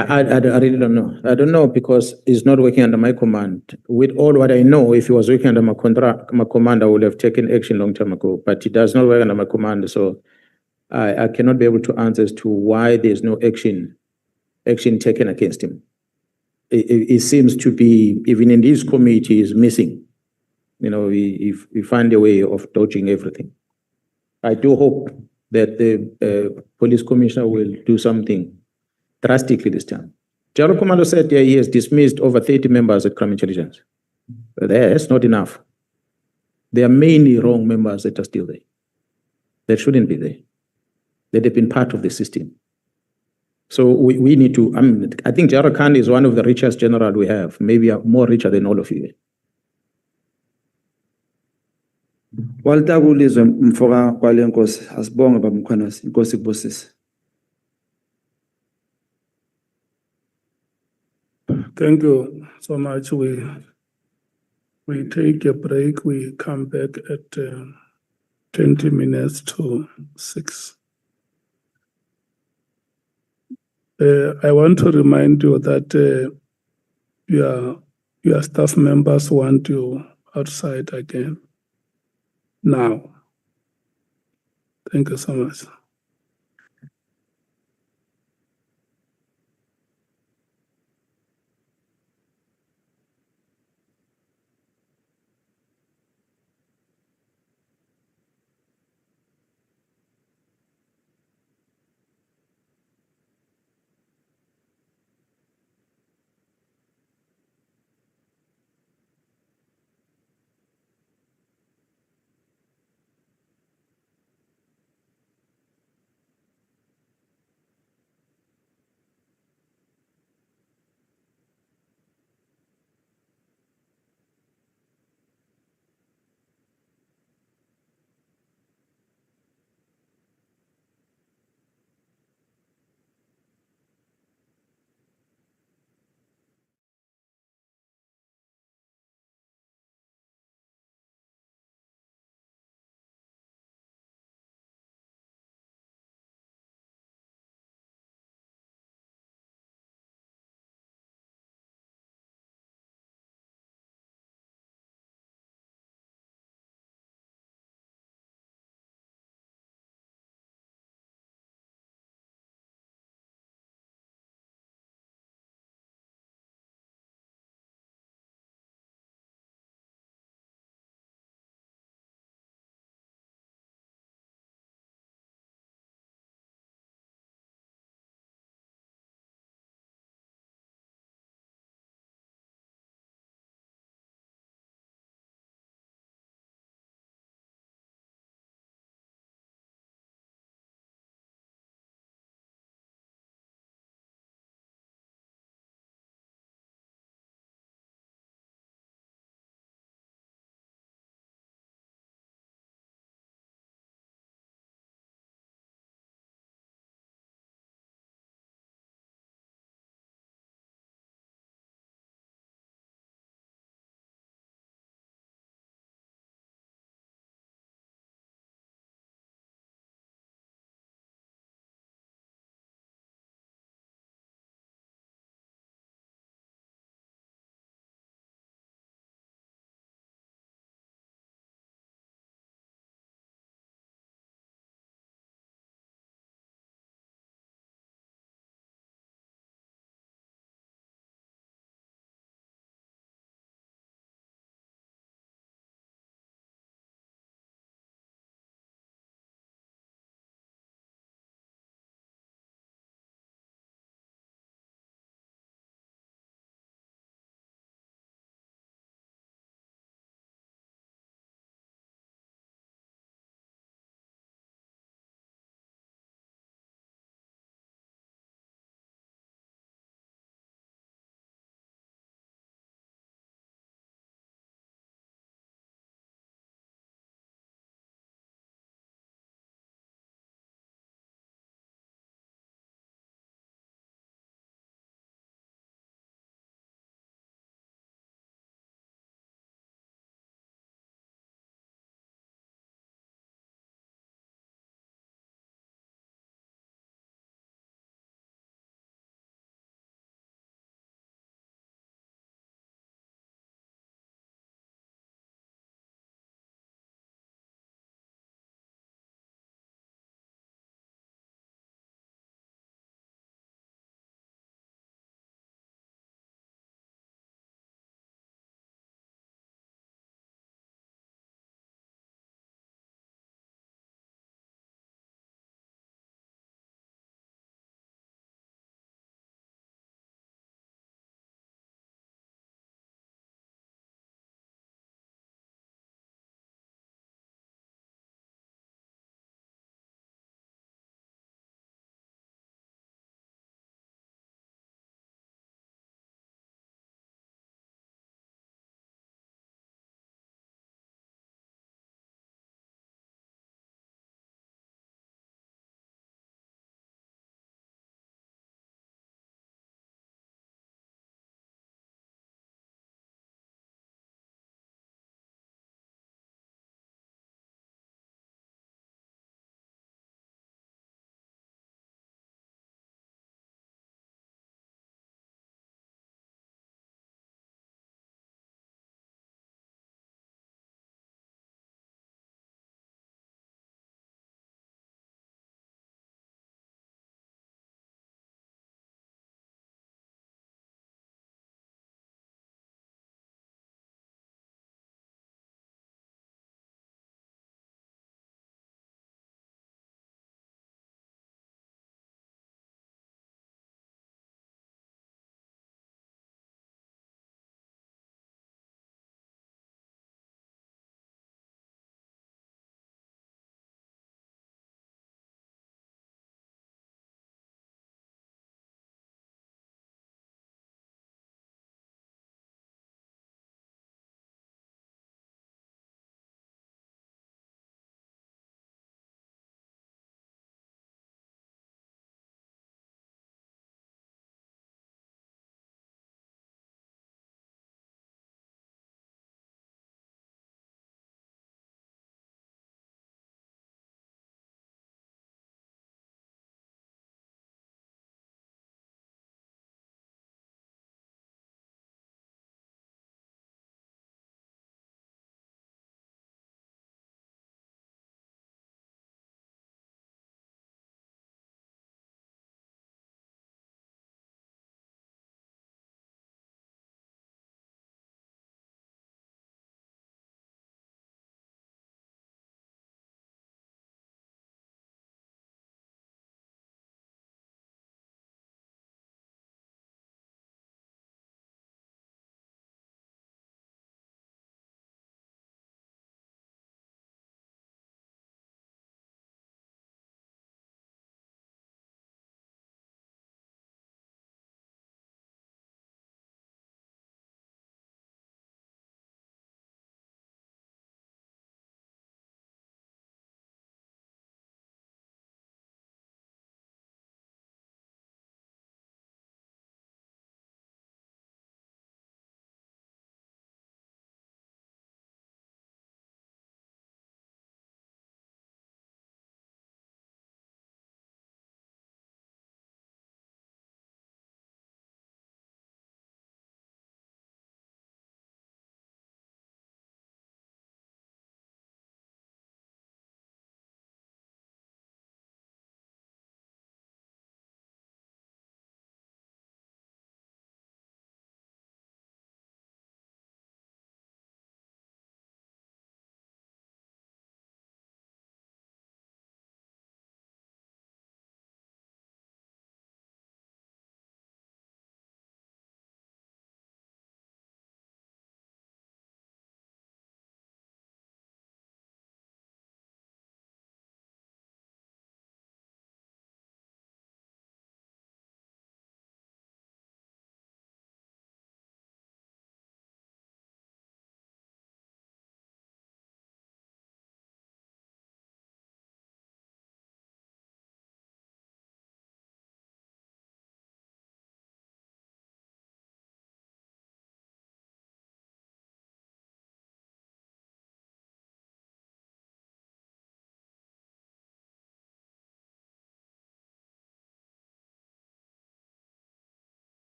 I really don't know. I don't know because he's not working under my command. With all what I know, if he was working under my command, I would have taken action long time ago. But he does not work under my command, so I cannot be able to answer as to why there's no action taken against him. It seems to be, even in this committee, is missing. You know, we find a way of dodging everything. I do hope that the police commissioner will do something drastically this time. General Commando said he has dismissed over 30 members at crime intelligence. But that's not enough. There are many wrong members that are still there. That shouldn't be there. That have been part of the system. So we need to, I think General Khan is one of the richest general we have, maybe more richer than all of you. Walter kulizwe mfoka kwale nkosi asibonge baba Mkhwanazi inkosi kubusise. Thank you so much. We take a break. We come back at 20 minutes to 6. I want to remind you that your staff members want you outside again. Now. Thank you so much.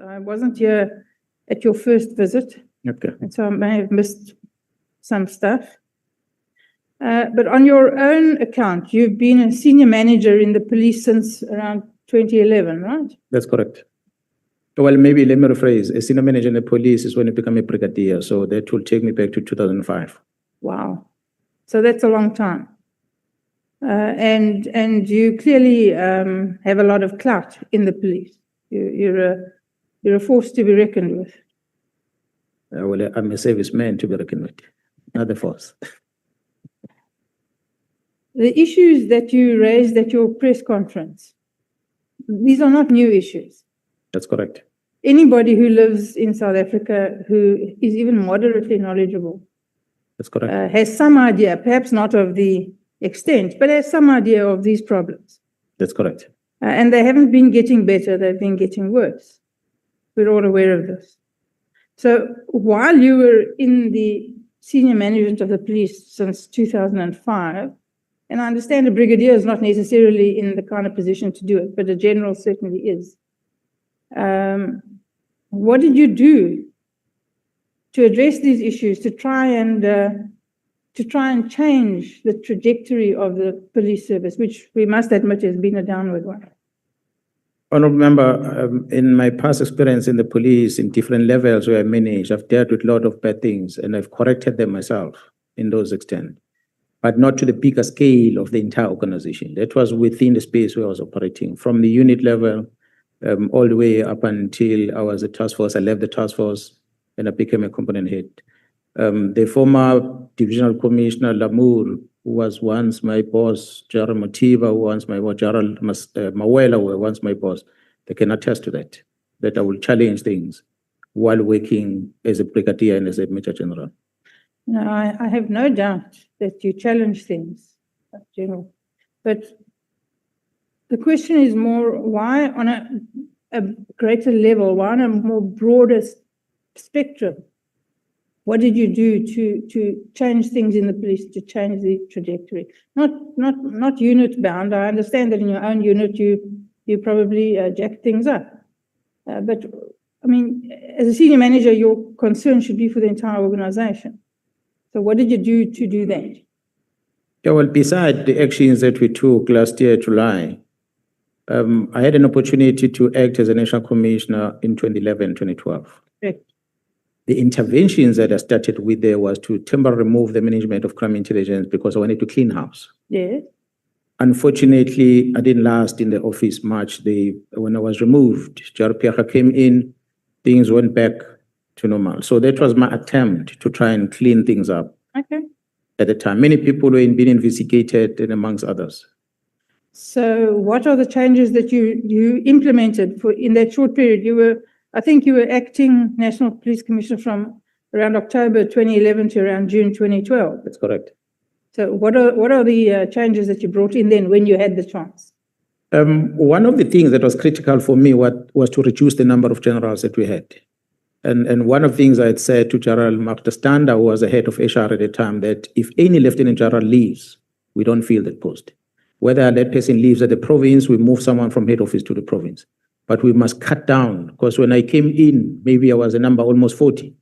I wasn't here at your first visit, Okay. and so I may have missed some stuff. But on your own account, you've been a senior manager in the police since around 2011, right? That's correct. Well, maybe let me rephrase. A senior manager in the police is when you become a brigadier, so that will take me back to 2005. Wow. So that's a long time. And you clearly have a lot of clout in the police. You're a force to be reckoned with. Well, I'm a serviceman to be reckoned with, not the force. The issues that you raised at your press conference, these are not new issues. That's correct. Anybody who lives in South Africa who is even moderately knowledgeable That's correct. has some idea, perhaps not of the extent, but has some idea of these problems. That's correct. And they haven't been getting better, they've been getting worse. We're all aware of this. So while you were in the senior management of the police since 2005, and I understand a brigadier is not necessarily in the kind of position to do it, but a general certainly is. What did you do to address these issues, to try and change the trajectory of the police service, which we must admit has been a downward one? Honourable Member, in my past experience in the police, in different levels where I manage, I've dealt with a lot of bad things and I've corrected them myself in those extent, but not to the bigger scale of the entire organization. That was within the space where I was operating, from the unit level all the way up until I was a task force. I left the task force and I became a component head. The former divisional commissioner, Lamour, who was once my boss, General Motiba, who was my boss, General Mawela, who was once my boss, they can attest to that I will challenge things while working as a brigadier and as a major general. No, I have no doubt that you challenge things, General. But the question is more, why on a greater level, why on a more broader spectrum? What did you do to change things in the police, to change the trajectory? Not unit bound. I understand that in your own unit you probably jack things up. But I mean, as a senior manager, your concern should be for the entire organization. So what did you do to do that? Yeah, well, beside the actions that we took last year, July, I had an opportunity to act as a national commissioner in 2011, 2012. Correct. The interventions that I started with there was to temporarily remove the management of crime intelligence because I wanted to clean house. Yes. Unfortunately, I didn't last in the office much. When I was removed, Jarpiaka came in, things went back to normal. So that was my attempt to try and clean things up. Okay. At the time, many people were being investigated, and amongst others. So what are the changes that you implemented in that short period? I think you were acting National Police Commissioner from around October 2011 to around June 2012. That's correct. So what are the changes that you brought in then when you had the chance? One of the things that was critical for me was to reduce the number of generals that we had. And one of the things I had said to General Mkhwanazi, who was the head of HR at the time, that if any lieutenant general leaves, we don't fill that post. Whether that person leaves at the province, we move someone from head office to the province. But we must cut down, because when I came in, maybe I was a number almost 40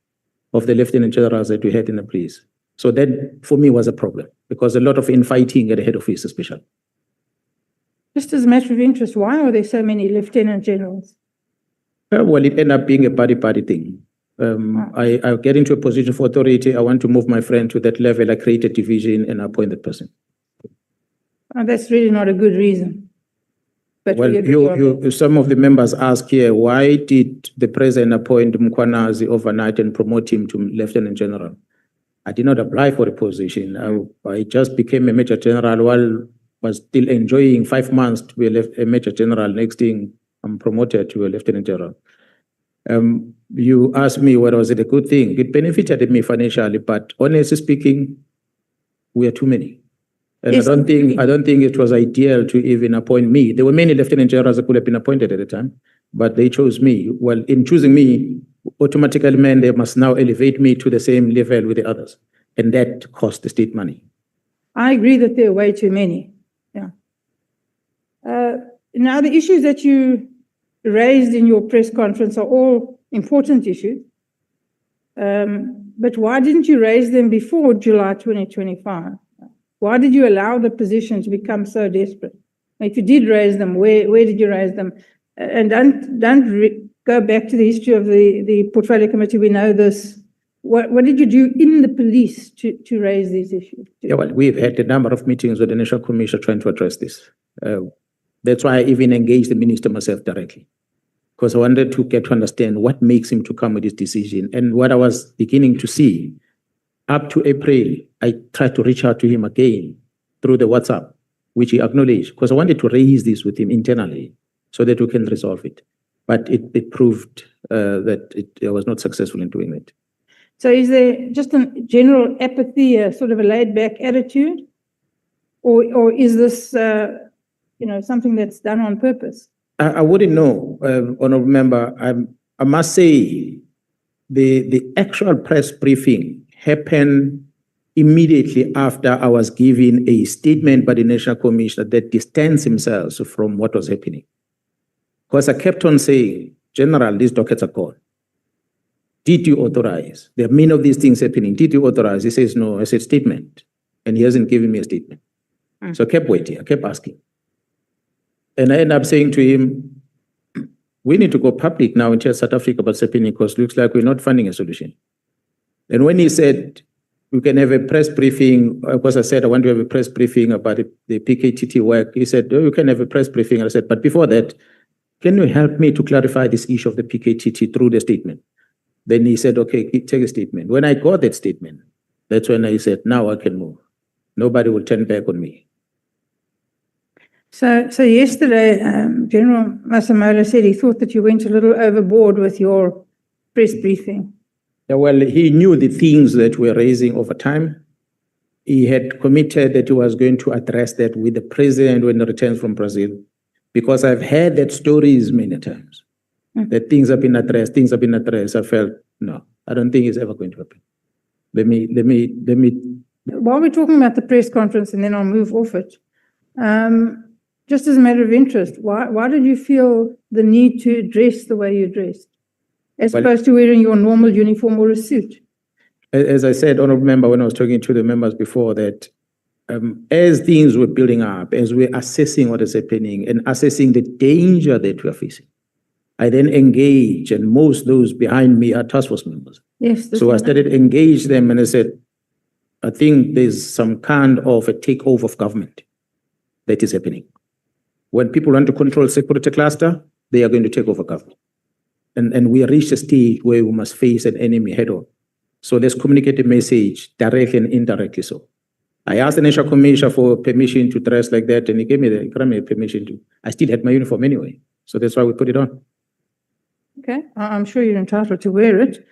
of the lieutenant generals that we had in the police. So that, for me, was a problem, because a lot of infighting at the head office, especially. Just as a matter of interest, why are there so many lieutenant generals? Well, it ended up being a party thing. I get into a position of authority. I want to move my friend to that level. I create a division and I appoint that person. That's really not a good reason. But well, some of the members ask here, why did the president appoint Mkhwanazi overnight and promote him to lieutenant general? I did not apply for a position. I just became a major general while was still enjoying 5 months to be a major general. Next thing, I'm promoted to a lieutenant general. You asked me whether was it a good thing. It benefited me financially, but honestly speaking, we are too many. And I don't think it was ideal to even appoint me. There were many lieutenant generals that could have been appointed at the time, but they chose me. Well, in choosing me, automatically meant they must now elevate me to the same level with the others. And that cost the state money. I agree that there are way too many. Yeah. Now, the issues that you raised in your press conference are all important issues. But why didn't you raise them before July 2025? Why did you allow the position to become so desperate? If you did raise them, where did you raise them? And don't go back to the history of the portfolio committee. We know this. What did you do in the police to raise these issues? Yeah, well, we've had a number of meetings with the National Commission trying to address this. That's why I even engaged the minister myself directly, because I wanted to get to understand what makes him to come with this decision. And what I was beginning to see, up to April, I tried to reach out to him again through the WhatsApp, which he acknowledged, because I wanted to raise this with him internally so that we can resolve it. But it proved that I was not successful in doing it. So is there just a general apathy, a sort of a laid-back attitude? Or is this, something that's done on purpose? I wouldn't know, Honourable Member. I must say the actual press briefing happened immediately after I was given a statement by the National Commissioner that distanced himself from what was happening. Because I kept on saying, General, these dockets are gone. Did you authorize? There are many of these things happening. Did you authorize? He says, no. I said, statement. And he hasn't given me a statement. So I kept waiting. I kept asking. And I ended up saying to him, we need to go public now and tell South Africa about what's happening, because it looks like we're not finding a solution. And when he said, we can have a press briefing, because I said, I want to have a press briefing about the PKTT work, he said, oh, you can have a press briefing. And I said, but before that, can you help me to clarify this issue of the PKTT through the statement? Then he said, okay, take a statement. When I got that statement, that's when I said, now I can move. Nobody will turn back on me. So yesterday, General Masemola said he thought that you went a little overboard with your press briefing. Yeah, well, he knew the things that were raising over time. He had committed that he was going to address that with the president when he returns from Brazil, because I've heard that stories many times, that things have been addressed. I felt, no, I don't think it's ever going to happen. Let me. While we're talking about the press conference, and then I'll move off it, just as a matter of interest, why did you feel the need to dress the way you dressed, as opposed to wearing your normal uniform or a suit? As I said, Honourable Member, when I was talking to the members before, that as things were building up, as we're assessing what is happening and assessing the danger that we are facing, I then engage, and most those behind me are task force members. Yes. So I started to engage them, and I said, I think there's some kind of a takeover of government that is happening. When people want to control security cluster, they are going to take over government. And we have reached a stage where we must face an enemy head on. So let's communicate a message directly and indirectly so. I asked the National Commissioner for permission to dress like that, and he gave me permission to. I still had my uniform anyway, so that's why we put it on. Okay, I'm sure you're entitled to wear it.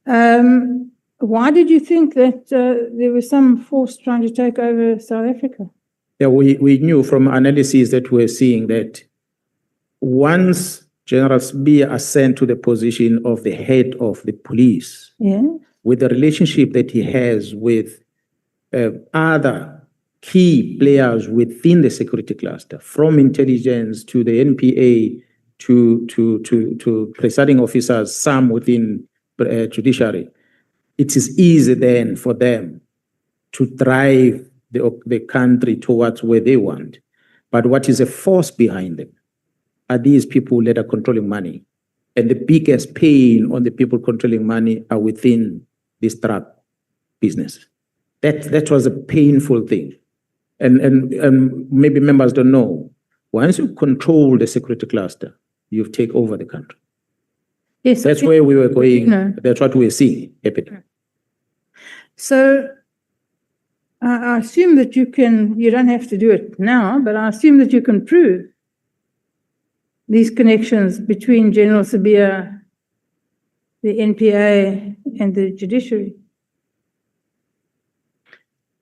Why did you think that there was some force trying to take over South Africa? Yeah, we knew from analysis that we're seeing that once General Sibiya ascended to the position of the head of the police, with the relationship that he has with other key players within the security cluster, from intelligence to the NPA to presiding officers, some within judiciary, it is easy then for them to drive the country towards where they want. But what is a force behind them are these people that are controlling money. And the biggest pain on the people controlling money are within this drug business. That was a painful thing. And maybe members don't know, once you control the security cluster, you take over the country. Yes, that's where we were going. That's what we're seeing happening. So I assume that you don't have to do it now, but I assume that you can prove these connections between General Sibiya, the NPA, and the judiciary.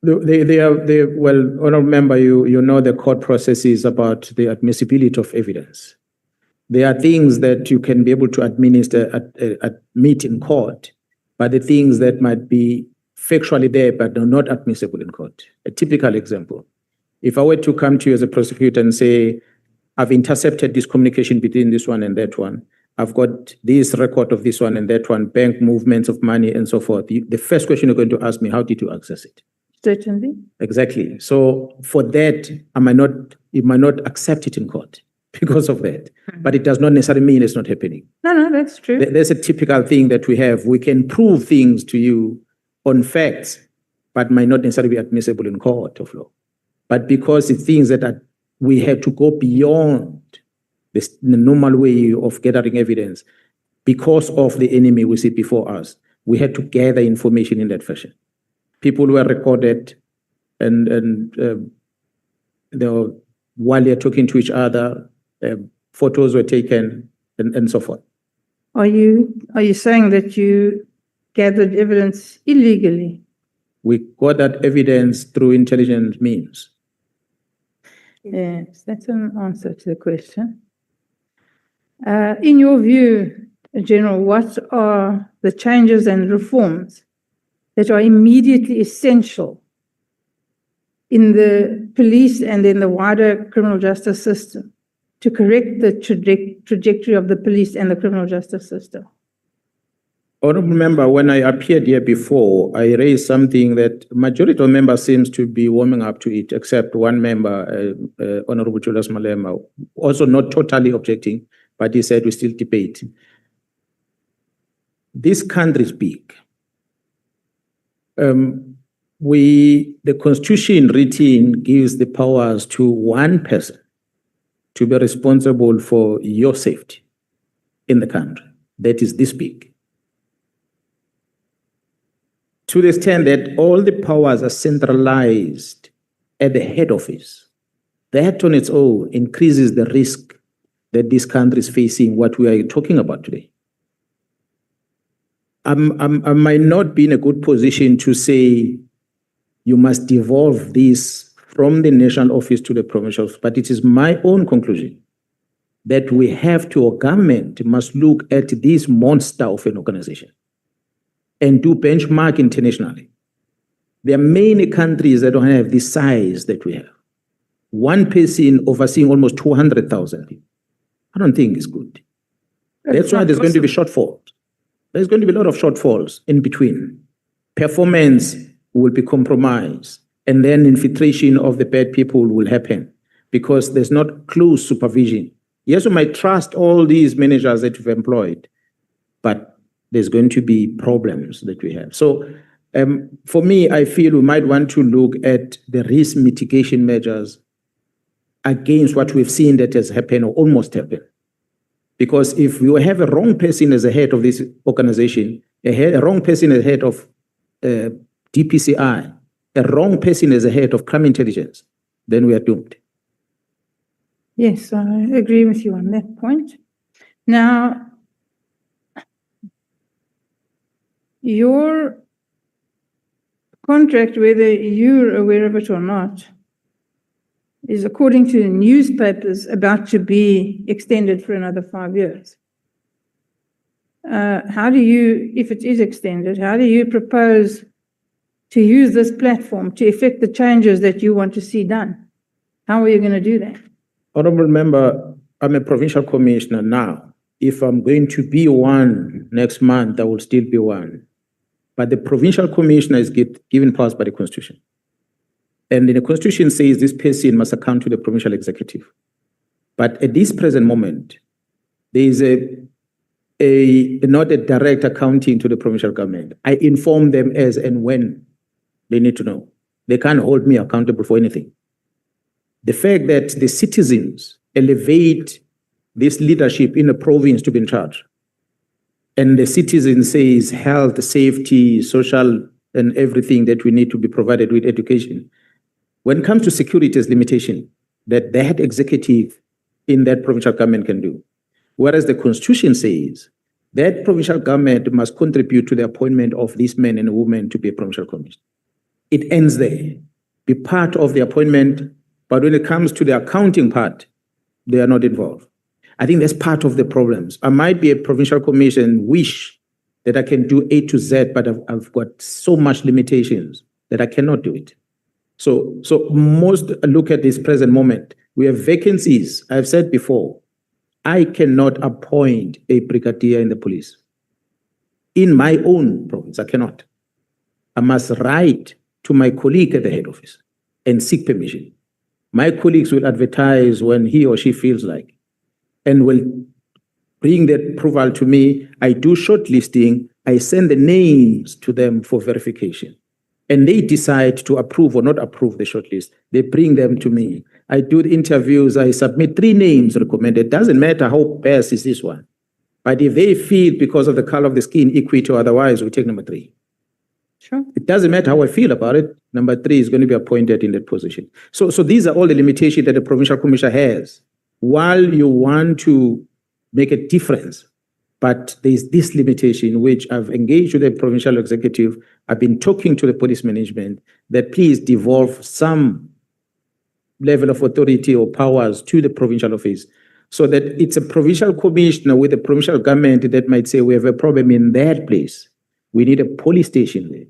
Well, Honourable Member, you know the court process is about the admissibility of evidence. There are things that you can be able to admit in court, but the things that might be factually there but are not admissible in court. A typical example, if I were to come to you as a prosecutor and say, I've intercepted this communication between this one and that one. I've got this record of this one and that one, bank movements of money and so forth. The first question you're going to ask me, how did you access it? Certainly. Exactly. So for that, you might not accept it in court because of that. But it does not necessarily mean it's not happening. No, that's true. There's a typical thing that we have. We can prove things to you on facts, but might not necessarily be admissible in court of law. But because it's things that we have to go beyond the normal way of gathering evidence, because of the enemy we see before us, we had to gather information in that fashion. People were recorded and while they're talking to each other, photos were taken and so forth. Are you saying that you gathered evidence illegally? We got that evidence through intelligent means. Yes, that's an answer to the question. In your view, General, what are the changes and reforms that are immediately essential in the police and in the wider criminal justice system to correct the trajectory of the police and the criminal justice system? Honorable member, when I appeared here before, I raised something that majority of members seems to be warming up to it, except one member, Honorable Julius Malema, also not totally objecting, but he said we still debate. This country is big. The Constitution written gives the powers to one person to be responsible for your safety in the country. That is this big. To the extent that all the powers are centralized at the head office, that on its own increases the risk that this country is facing, what we are talking about today. I might not be in a good position to say you must devolve this from the national office to the provincial office, but it is my own conclusion that we have to, or government must look at this monster of an organization and do benchmark internationally. There are many countries that don't have the size that we have. One person overseeing almost 200,000 people. I don't think it's good. That's why there's going to be shortfalls. There's going to be a lot of shortfalls in between. Performance will be compromised, and then infiltration of the bad people will happen because there's not close supervision. Yes, we might trust all these managers that you've employed, but there's going to be problems that we have. So for me, I feel we might want to look at the risk mitigation measures against what we've seen that has happened or almost happened. Because if you have a wrong person as the head of this organization, a wrong person as the head of DPCI, a wrong person as the head of crime intelligence, then we are doomed. Yes, I agree with you on that point. Now, your contract, whether you're aware of it or not, is, according to the newspapers, about to be extended for another 5 years. How do you, if it is extended, how do you propose to use this platform to effect the changes that you want to see done? How are you going to do that? Honorable member, I'm a provincial commissioner now. If I'm going to be one next month, I will still be one. But the provincial commissioner is given powers by the Constitution. And the Constitution says this person must account to the provincial executive. But at this present moment, there is not a direct accounting to the provincial government. I inform them as and when they need to know. They can't hold me accountable for anything. The fact that the citizens elevate this leadership in the province to be in charge, and the citizen says health, safety, social, and everything that we need to be provided with education. When it comes to security, there's limitation that that executive in that provincial government can do. Whereas the Constitution says that provincial government must contribute to the appointment of these men and women to be a provincial commissioner. It ends there. Be part of the appointment, but when it comes to the accounting part, they are not involved. I think that's part of the problems. I might be a provincial commission, wish that I can do A to Z, but I've got so much limitations that I cannot do it. So most look at this present moment. We have vacancies. I've said before, I cannot appoint a brigadier in the police. In my own province, I cannot. I must write to my colleague at the head office and seek permission. My colleagues will advertise when he or she feels like, and will bring that approval to me. I do shortlisting. I send the names to them for verification. And they decide to approve or not approve the shortlist. They bring them to me. I do the interviews. I submit 3 names recommended. Doesn't matter how best is this one. But if they feel because of the color of the skin, equity or otherwise, we take number 3. Sure. It doesn't matter how I feel about it. Number 3 is going to be appointed in that position. So these are all the limitations that the provincial commissioner has. While you want to make a difference, but there's this limitation which I've engaged with the provincial executive. I've been talking to the police management that please devolve some level of authority or powers to the provincial office so that it's a provincial commissioner with a provincial government that might say we have a problem in that place. We need a police station there.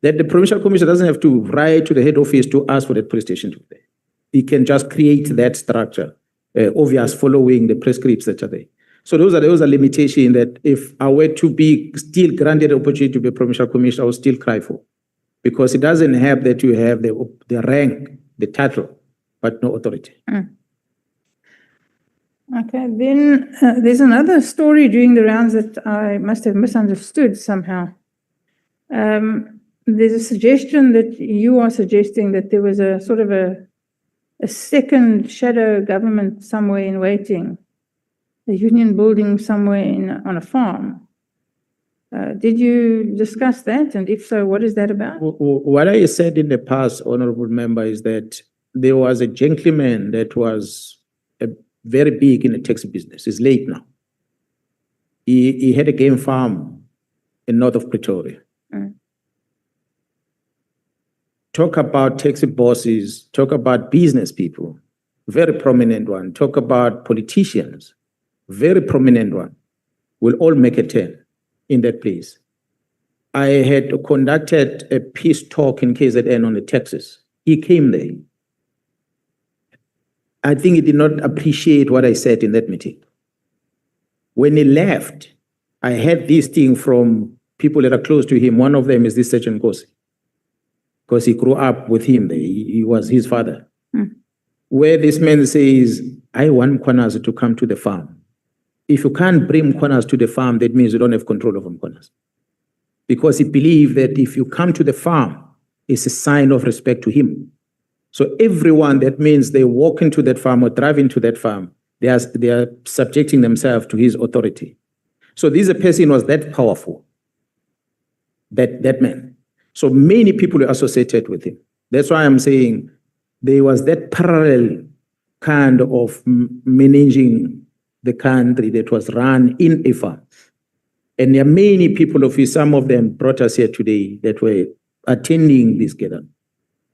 That the provincial commissioner doesn't have to write to the head office to ask for that police station to be there. He can just create that structure, obvious following the prescripts that are there. So those are limitations that if I were to be still granted the opportunity to be a provincial commissioner, I would still cry for. Because it doesn't have that you have the rank, the title, but no authority. Okay, then there's another story during the rounds that I must have misunderstood somehow. There's a suggestion that you are suggesting that there was a sort of a second shadow government somewhere in waiting, a union building somewhere on a farm. Did you discuss that? And if so, what is that about? What I said in the past, honorable member, is that there was a gentleman that was very big in the taxi business. He's late now. He had a game farm in north of Pretoria. Talk about taxi bosses, talk about business people, very prominent one. Talk about politicians, very prominent one. Will all make a turn in that place. I had conducted a peace talk in KZN on the taxes. He came there. I think he did not appreciate what I said in that meeting. When he left, I had this thing from people that are close to him. One of them is this Sergeant Nkosi, because he grew up with him there. He was his father. Where this man says, I want Mkhwanazi to come to the farm. If you can't bring Mkhwanazi to the farm, that means you don't have control over Mkhwanazi. Because he believed that if you come to the farm, it's a sign of respect to him. So everyone, that means they walk into that farm or drive into that farm, they are subjecting themselves to his authority. So this person was that powerful, that man. So many people are associated with him. That's why I'm saying there was that parallel kind of managing the country that was run in a farm. And there are many people of his, some of them brought us here today that were attending this gathering.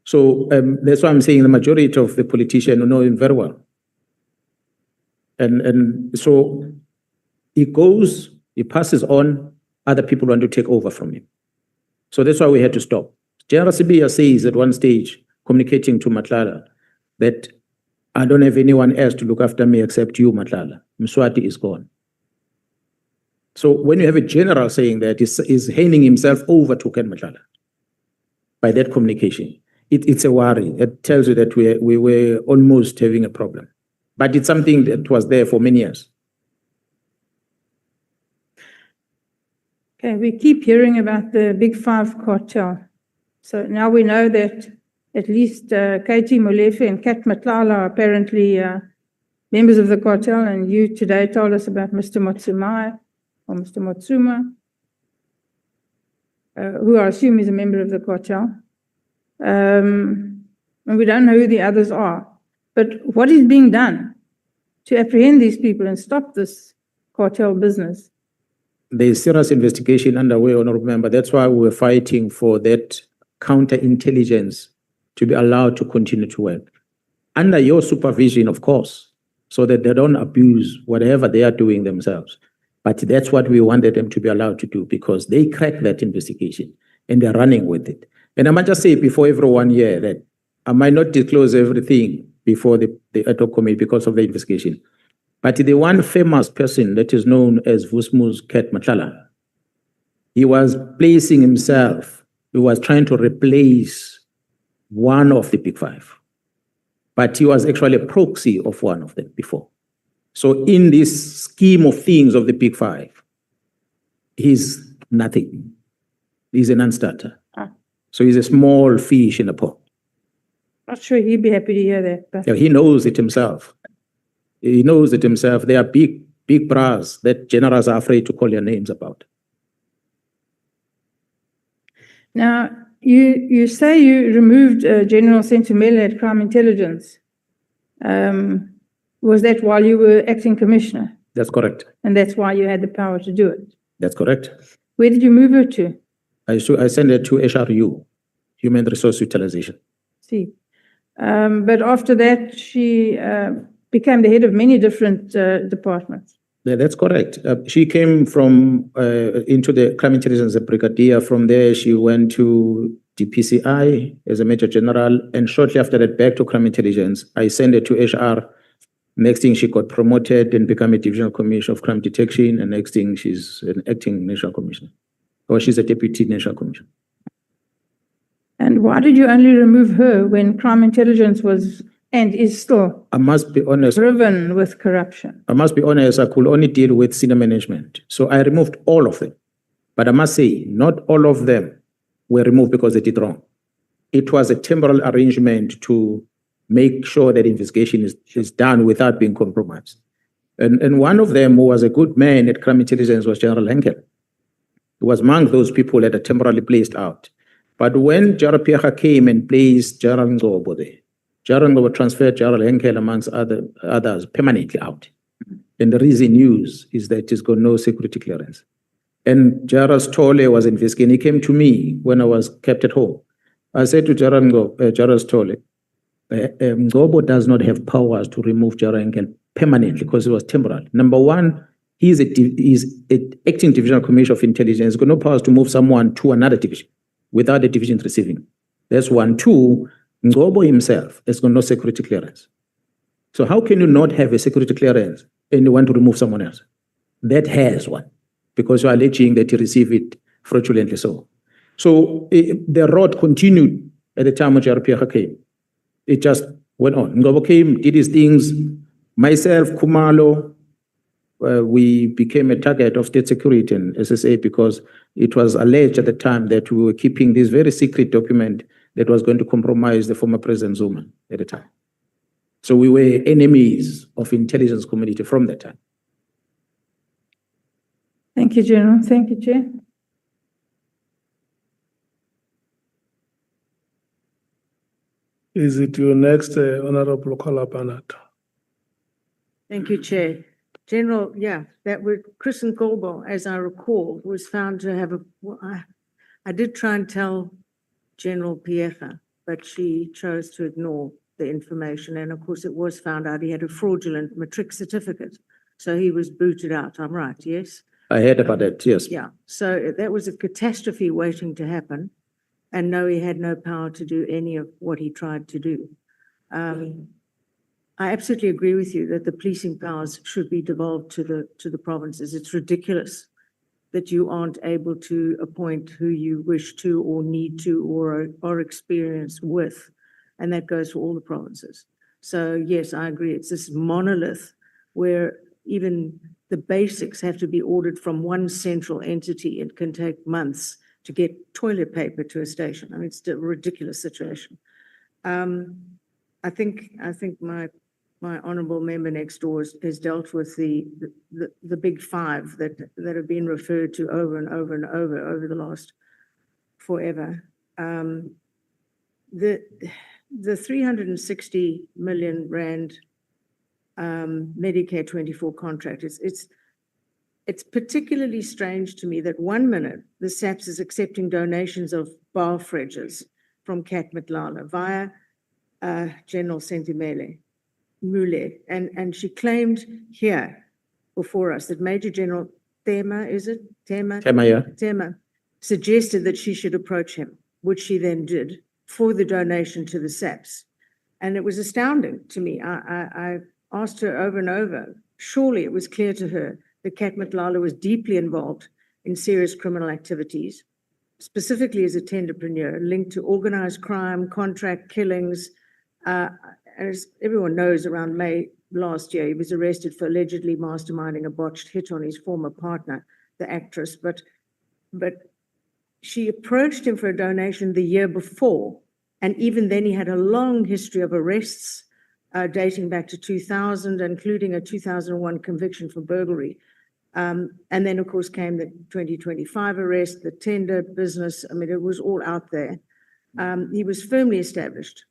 So that's why I'm saying the majority of the politicians know him very well. And so he goes, he passes on, other people want to take over from him. So that's why we had to stop. General Sibiya says at one stage, communicating to Nhlanhla, that I don't have anyone else to look after me except you, Nhlanhla. Mswati is gone. So when you have a general saying that, he's handing himself over to Ken Nhlanhla by that communication. It's a worry. It tells you that we were almost having a problem. But it's something that was there for many years. Okay, we keep hearing about the Big Five cartel. So now we know that at least Katie Molefe and Kat Matlala are apparently members of the cartel, and you today told us about Mr. Motsumai or Mr. Motsuma, who I assume is a member of the cartel. And we don't know who the others are. But what is being done to apprehend these people and stop this cartel business? There's serious investigation underway, honorable member. That's why we're fighting for that counterintelligence to be allowed to continue to work. Under your supervision, of course, so that they don't abuse whatever they are doing themselves. But that's what we wanted them to be allowed to do, because they cracked that investigation and they're running with it. And I might just say before everyone here that I might not disclose everything before the Ad Hoc committee because of the investigation. But the one famous person that is known as Vusmu's Cat Nhlanhla, he was placing himself, he was trying to replace one of the big five. But he was actually a proxy of one of them before. So in this scheme of things of the big five, he's nothing. He's a non-starter. So he's a small fish in a pond. Not sure he'd be happy to hear that, but Yeah, he knows it himself. He knows it himself. They are big bras that generals are afraid to call their names about. now you say you removed General Mkhwanazi at Crime Intelligence. Was that while you were acting commissioner? That's correct. And that's why you had the power to do it? That's correct. Where did you move her to? I sent it to HRU, Human Resource Utilization. See. But after that, she became the head of many different departments. Yeah, that's correct. She came from into the crime intelligence as a brigadier. From there, she went to DPCI as a major general, and shortly after that, back to crime intelligence. I sent her to HR. Next thing, she got promoted and became a divisional commissioner of crime detection. And next thing, she's an acting national commissioner, or she's a deputy national commissioner. And why did you only remove her when crime intelligence was and is still I must be honest. driven with corruption? I must be honest, I could only deal with senior management. So I removed all of them. But I must say, not all of them were removed because they did wrong. It was a temporal arrangement to make sure that investigation is done without being compromised. And one of them, who was a good man at crime intelligence, was General Henkel. He was among those people that are temporarily placed out. But when Jarapiaha came and placed General Ngcobo there, General Ngcobo transferred General Henkel amongst others permanently out. And the reason used is that he's got no security clearance. And General Stolle was investigating. He came to me when I was kept at home. I said to General Stolle, Ngcobo does not have powers to remove General Henkel permanently because it was temporal. Number one, he's an acting divisional commissioner of intelligence. He's got no powers to move someone to another division without the division receiving. That's one. Two, Ngcobo himself has got no security clearance. So how can you not have a security clearance and you want to remove someone else that has one? Because you're alleging that he received it fraudulently so. So the road continued at the time when Jarapiaha came. It just went on. Ngcobo came, did his things. Myself, Khumalo, we became a target of state security and SSA because it was alleged at the time that we were keeping this very secret document that was going to compromise the former President Zuma at the time. So we were enemies of intelligence community from that time. Thank you, General. Thank you, Chair. is it your next Honorable Kalapanat? Thank you, Chair. General, yeah, that was Chris Nkogbo, as I recall, was found to have I did try and tell General Piecha, but she chose to ignore the information. And of course, it was found out he had a fraudulent matric certificate. So he was booted out. I'm right, yes? I heard about that, yes. Yeah, so that was a catastrophe waiting to happen. And no, he had no power to do any of what he tried to do. I absolutely agree with you that the policing powers should be devolved to the provinces. It's ridiculous that you aren't able to appoint who you wish to or need to or are experienced with. And that goes for all the provinces. So yes, I agree. It's this monolith where even the basics have to be ordered from one central entity. It can take months to get toilet paper to a station. I mean, it's a ridiculous situation. I think my honourable member next door has dealt with the big five that have been referred to over and over and over the last forever. The 360 million rand Medicare 24 contract, it's particularly strange to me that 1 minute the SAPS is accepting donations of bar fridges from Cat Nhlanhla via General Mule, and she claimed here before us that Major General Tema suggested that she should approach him, which she then did for the donation to the SAPS. And it was astounding to me. I asked her over and over, surely it was clear to her that Kat Nhlanhla was deeply involved in serious criminal activities, specifically as a tenderpreneur linked to organized crime, contract killings. As everyone knows, around May last year, he was arrested for allegedly masterminding a botched hit on his former partner, the actress. But she approached him for a donation the year before. And even then, he had a long history of arrests dating back to 2000, including a 2001 conviction for burglary. And then, of course, came the 2025 arrest, the tender business. I mean, it was all out there. He was firmly established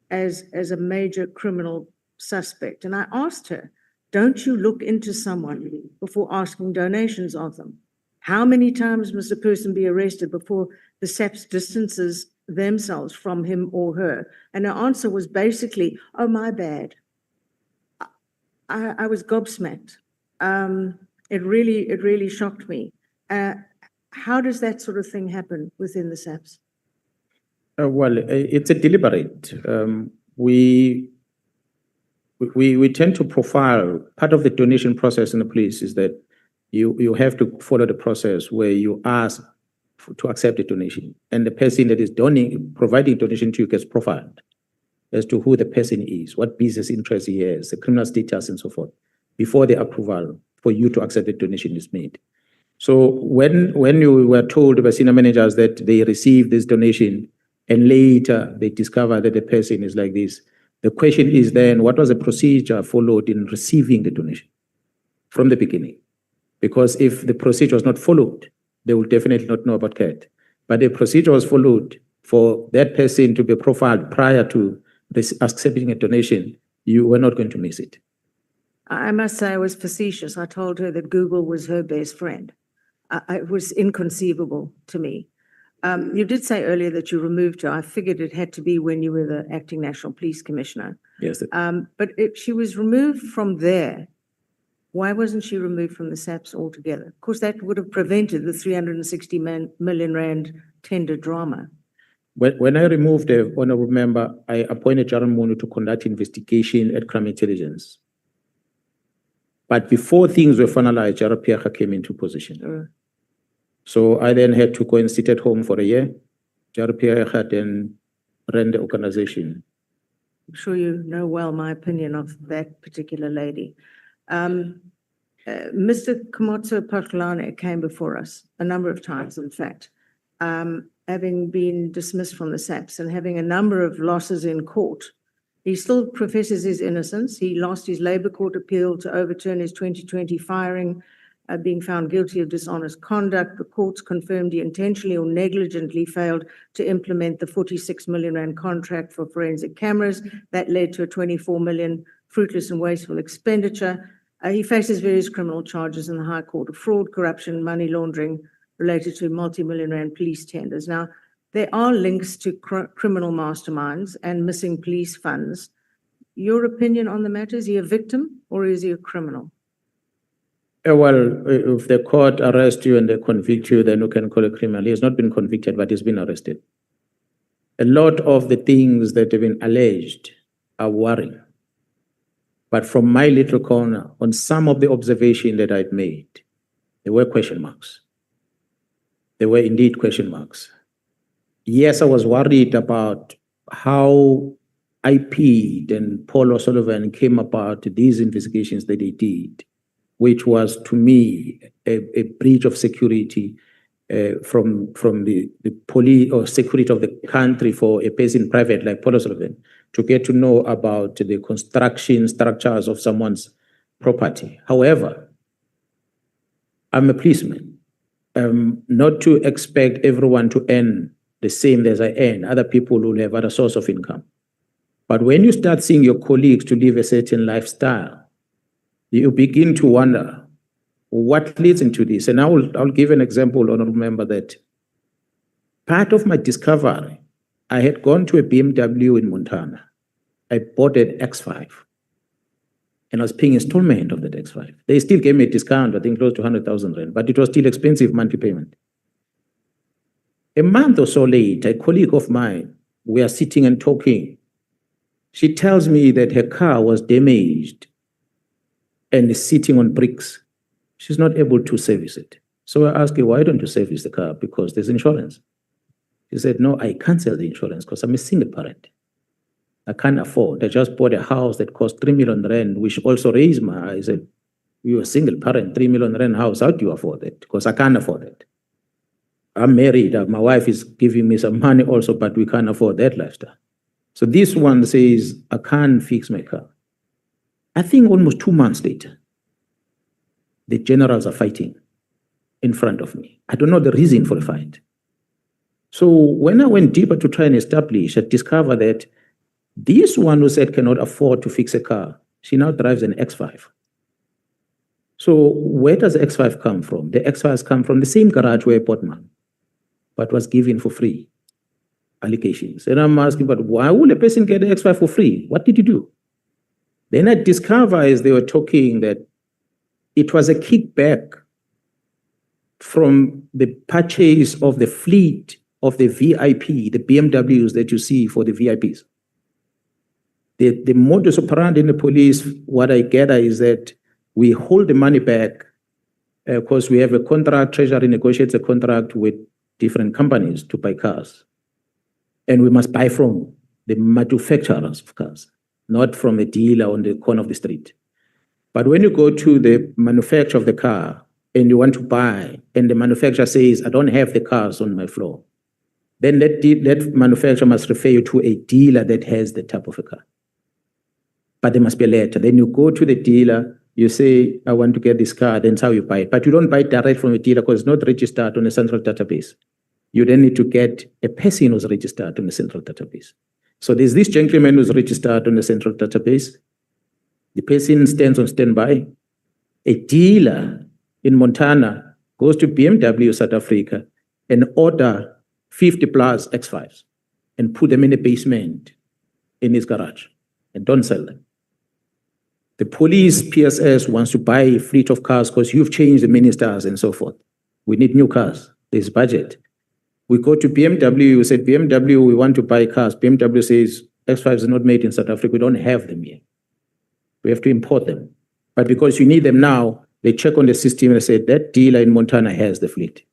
as a major criminal suspect. And I asked her, don't you look into someone before asking donations of them? How many times must a person be arrested before the SAPS distances themselves from him or her? And her answer was basically, oh, my bad. I was gobsmacked. It really shocked me. How does that sort of thing happen within the SAPS? Well, it's a deliberate. We tend to profile. Part of the donation process in the police is that you have to follow the process where you ask to accept the donation, and the person that is providing donation to you gets profiled as to who the person is, what business interest he has, the criminal status, and so forth, before the approval for you to accept the donation is made. So when you were told by senior managers that they received this donation and later they discover that the person is like this, the question is then, what was the procedure followed in receiving the donation from the beginning? Because if the procedure was not followed, they will definitely not know about CAT. But the procedure was followed for that person to be profiled prior to accepting a donation, you were not going to miss it. I must say I was facetious. I told her that Google was her best friend. It was inconceivable to me. You did say earlier that you removed her. I figured it had to be when you were the acting National Police Commissioner. Yes. But if she was removed from there, why wasn't she removed from the SAPS altogether? Of course, that would have prevented the 360 million rand tender drama. When I removed the honorable member, I appointed General Mkhwanazi to conduct investigation at crime intelligence. But before things were finalized, General Pierre came into position. So I then had to go and sit at home for a year. General Pierre then ran the organization. I'm sure you know well my opinion of that particular lady. Mr. Komotso Paklane came before us a number of times, in fact, having been dismissed from the SAPS and having a number of losses in court. He still professes his innocence. He lost his Labour Court appeal to overturn his 2020 firing, being found guilty of dishonest conduct. The courts confirmed he intentionally or negligently failed to implement the 46 million rand contract for forensic cameras. That led to a 24 million fruitless and wasteful expenditure. He faces various criminal charges in the High Court of fraud, corruption, money laundering related to multi-million rand police tenders. Now, there are links to criminal masterminds and missing police funds. Your opinion on the matter, is he a victim or is he a criminal? Well, if the court arrests you and they convict you, then you can call it criminal. He has not been convicted, but he's been arrested. A lot of the things that have been alleged are worrying. But from my little corner, on some of the observations that I'd made, there were question marks. There were indeed question marks. Yes, I was worried about how IP and Paul O'Sullivan came about these investigations that they did, which was to me a breach of security from the police or security of the country for a person private like Paul O'Sullivan to get to know about the construction structures of someone's property. However, I'm a policeman. Not to expect everyone to earn the same as I earn. Other people will have other source of income. But when you start seeing your colleagues to live a certain lifestyle, you begin to wonder what leads into this. And I'll give an example, and remember that part of my discovery, I had gone to a BMW in Montana. I bought an X5. And I was paying installment of that X5. They still gave me a discount, I think close to 100,000 rand, but it was still expensive monthly payment. A month or so later, a colleague of mine, we are sitting and talking. She tells me that her car was damaged and is sitting on bricks. She's not able to service it. So I asked her, why don't you service the car? Because there's insurance. She said, no, I can't sell the insurance because I'm a single parent. I can't afford. I just bought a house that cost 3 million rand, which also raised my eyes. I said, you're a single parent, 3 million rand house, how do you afford it? Because I can't afford it. I'm married, my wife is giving me some money also, but we can't afford that lifestyle. So this one says, I can't fix my car. I think almost 2 months later, the generals are fighting in front of me. I don't know the reason for the fight. So when I went deeper to try and establish, I discovered that this one who said cannot afford to fix a car, she now drives an X5. So where does the X5 come from? The X5 come from the same garage where I bought mine, but was given for free. Allegations. And I'm asking, but why would a person get the X5 for free? What did you do? Then I discover as they were talking that it was a kickback from the purchase of the fleet of the VIP, the BMWs that you see for the VIPs. The modus operandi in the police, what I gather is that we hold the money back because we have a contract, Treasury negotiates a contract with different companies to buy cars. And we must buy from the manufacturers of cars, not from a dealer on the corner of the street. But when you go to the manufacturer of the car and you want to buy, and the manufacturer says, I don't have the cars on my floor, then that manufacturer must refer you to a dealer that has the type of a car. But there must be a letter. Then you go to the dealer, you say, I want to get this car, that's how you buy it. But you don't buy it direct from the dealer because it's not registered on a central database. You then need to get a person who's registered on the central database. So there's this gentleman who's registered on the central database. The person stands on standby. A dealer in Montana goes to BMW South Africa and order 50 plus X5s and put them in a basement in his garage and don't sell them. The police, PSS, wants to buy a fleet of cars because you've changed the ministers and so forth. We need new cars. There's budget. We go to BMW, we said, BMW, we want to buy cars. BMW says, X5s are not made in South Africa. We don't have them yet. We have to import them. But because you need them now, they check on the system and say, that dealer in Montana has the fleet.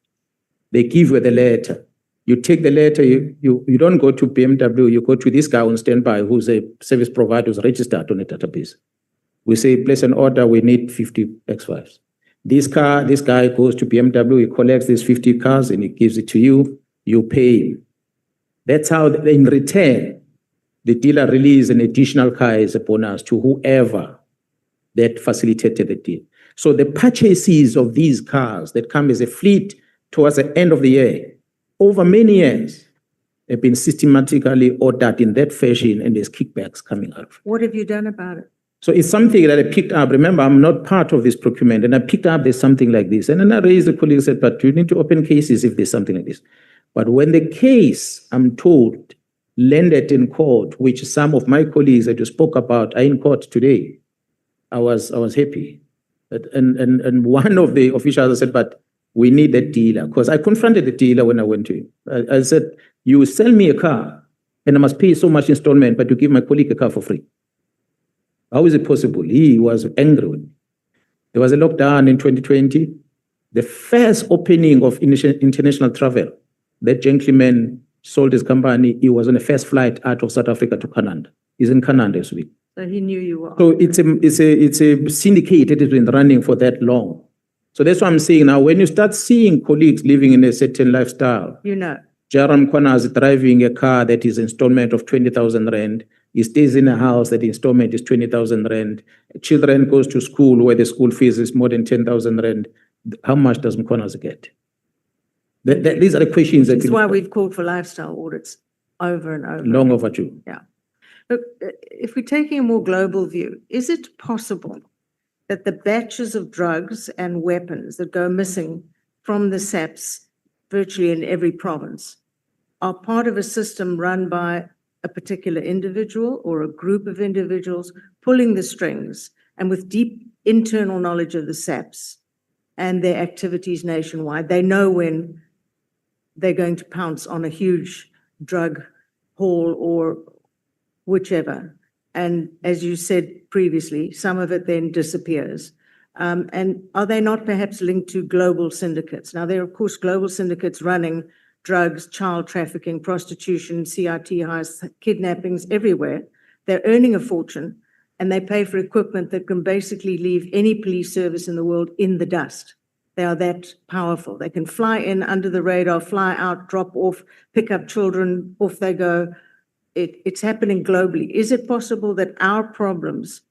They give you the letter. You take the letter, you don't go to BMW, you go to this guy on standby who's a service provider who's registered on the database. We say, place an order, we need 50 X5s. This guy goes to BMW, he collects these 50 cars and he gives it to you, you pay him. That's how, in return, the dealer releases an additional car as a bonus to whoever that facilitated the deal. So the purchases of these cars that come as a fleet towards the end of the year, over many years, have been systematically ordered in that fashion and there's kickbacks coming out. What have you done about it? So it's something that I picked up. Remember, I'm not part of this procurement, and I picked up there's something like this. And then I raised the colleague and said, but you need to open cases if there's something like this. But when the case, I'm told, landed in court, which some of my colleagues that you spoke about are in court today, I was happy. And one of the officials said, but we need that dealer. Because I confronted the dealer when I went to him. I said, you sell me a car, and I must pay so much installment, but you give my colleague a car for free. How is it possible? He was angry with me. There was a lockdown in 2020. The first opening of international travel, that gentleman sold his company. He was on the first flight out of South Africa to Canada. He's in Canada this week. So he knew you were. So it's a syndicate that has been running for that long. So that's what I'm saying now. When you start seeing colleagues living in a certain lifestyle, You know. General Mkhwanazi driving a car that is installment of 20,000 rand. He stays in a house that the installment is 20,000 rand. Children goes to school where the school fees is more than 10,000 rand. How much does Mkhwanazi get? These are the questions that That's why we've called for lifestyle audits over and over. long overdue. Yeah. Look, if we're taking a more global view, is it possible that the batches of drugs and weapons that go missing from the SAPs virtually in every province are part of a system run by a particular individual or a group of individuals pulling the strings and with deep internal knowledge of the SAPs and their activities nationwide? They know when they're going to pounce on a huge drug haul or whichever. And as you said previously, some of it then disappears. And are they not perhaps linked to global syndicates? Now, there are, of course, global syndicates running drugs, child trafficking, prostitution, CRT heists, kidnappings everywhere. They're earning a fortune, and they pay for equipment that can basically leave any police service in the world in the dust. They are that powerful. They can fly in under the radar, fly out, drop off, pick up children, off they go. It's happening globally. Is it possible that our problems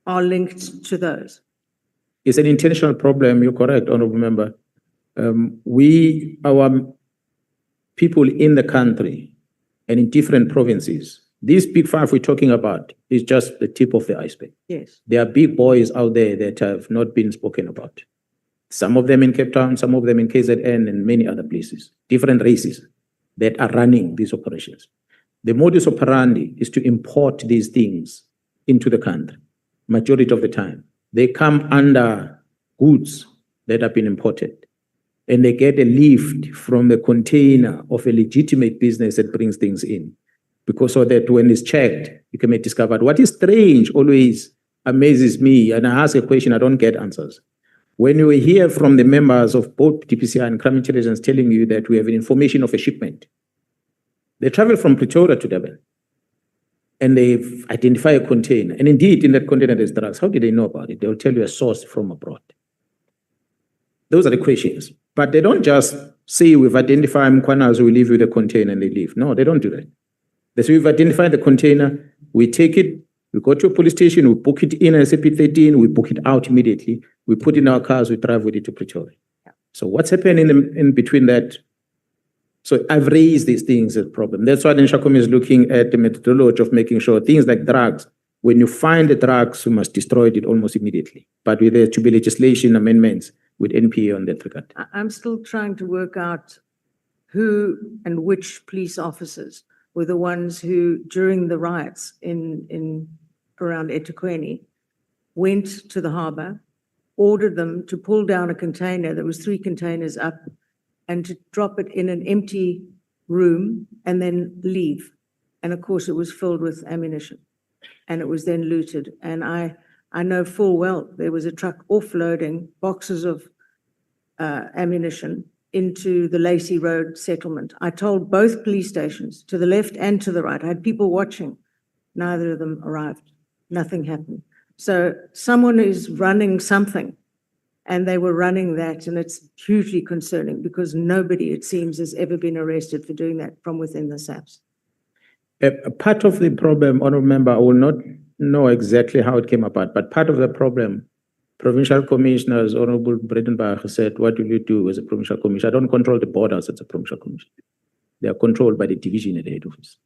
are linked to those? It's an intentional problem. You're correct, Honorable Member. Our people in the country and in different provinces, these big five we're talking about is just the tip of the iceberg. Yes. There are big boys out there that have not been spoken about. Some of them in Cape Town, some of them in KZN and many other places, different races that are running these operations. The modus operandi is to import these things into the country, majority of the time. They come under goods that have been imported, and they get a lift from the container of a legitimate business that brings things in. Because so that when it's checked, you can be discovered. What is strange always amazes me, and I ask a question, I don't get answers. When you hear from the members of both DPCI and Crime Intelligence telling you that we have an information of a shipment, they travel from Pretoria to Durban, and they identify a container. And indeed, in that container, there's drugs. How did they know about it? They'll tell you a source from abroad. Those are the questions. But they don't just say, we've identified Mkhwanazi, we leave you the container, and they leave. No, they don't do that. They say, we've identified the container, we take it, we go to a police station, we book it in as SAP13, we book it out immediately, we put it in our cars, we drive with it to Pretoria. Yeah. So what's happening in between that? So I've raised these things as a problem. That's why the Nshakome is looking at the methodology of making sure things like drugs, when you find the drugs, you must destroy it almost immediately. But with there to be legislation amendments with NPA on that regard. I'm still trying to work out who and which police officers were the ones who, during the riots in around eThekwini, went to the harbour, ordered them to pull down a container. There was 3 containers up, and to drop it in an empty room and then leave. And of course, it was filled with ammunition, and it was then looted. And I know full well there was a truck offloading boxes of ammunition into the Lacey Road settlement. I told both police stations, to the left and to the right. I had people watching. Neither of them arrived. Nothing happened. So someone is running something, and they were running that, and it's hugely concerning because nobody, it seems, has ever been arrested for doing that from within the SAPS. A part of the problem, Honourable Member, I will not know exactly how it came about, but part of the problem, provincial commissioners, Honourable Bredenbach said, what will you do as a provincial commissioner? I don't control the borders as a provincial commissioner. They are controlled by the division at the head office.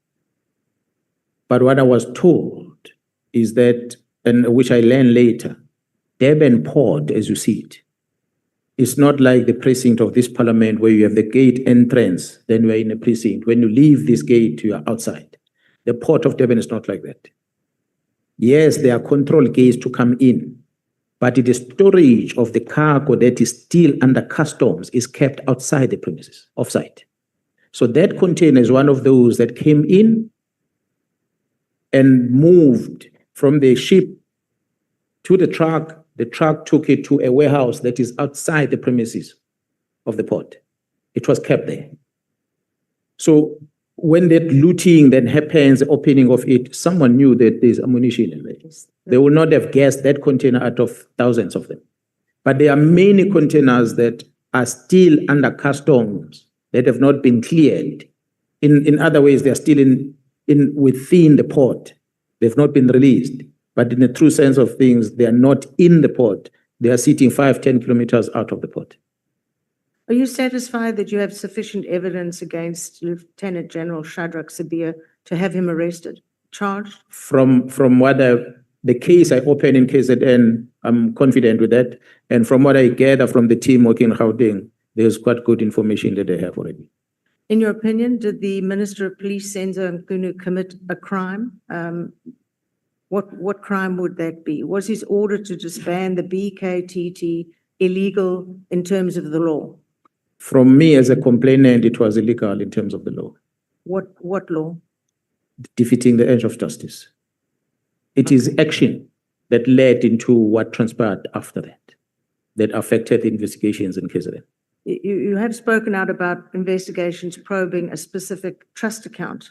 But what I was told is that, and which I learned later, Durban Port, as you see it, is not like the precinct of this parliament where you have the gate entrance, then you are in a precinct. When you leave this gate, you are outside. The Port of Durban is not like that. Yes, there are control gates to come in, but the storage of the cargo that is still under customs is kept outside the premises, offsite. So that container is one of those that came in and moved from the ship to the truck. The truck took it to a warehouse that is outside the premises of the port. It was kept there. So when that looting then happens, the opening of it, someone knew that there's ammunition in there. They would not have guessed that container out of thousands of them. But there are many containers that are still under customs that have not been cleared. In other ways, they are still within the port. They've not been released. But in the true sense of things, they are not in the port. They are sitting 5-10 kilometers out of the port. Are you satisfied that you have sufficient evidence against Lieutenant General Shadrack Sibiya to have him arrested, charged? From what the case I opened in KZN, I'm confident with that. And from what I gather from the team working in Gauteng, there's quite good information that they have already. In your opinion, did the Minister of Police, Senzo Mkhunu, commit a crime? What crime would that be? Was his order to disband the BKTT illegal in terms of the law? From me as a complainant, it was illegal in terms of the law. What law? Defeating the edge of justice. It is action that led into what transpired after that affected the investigations in KZN. You have spoken out about investigations probing a specific trust account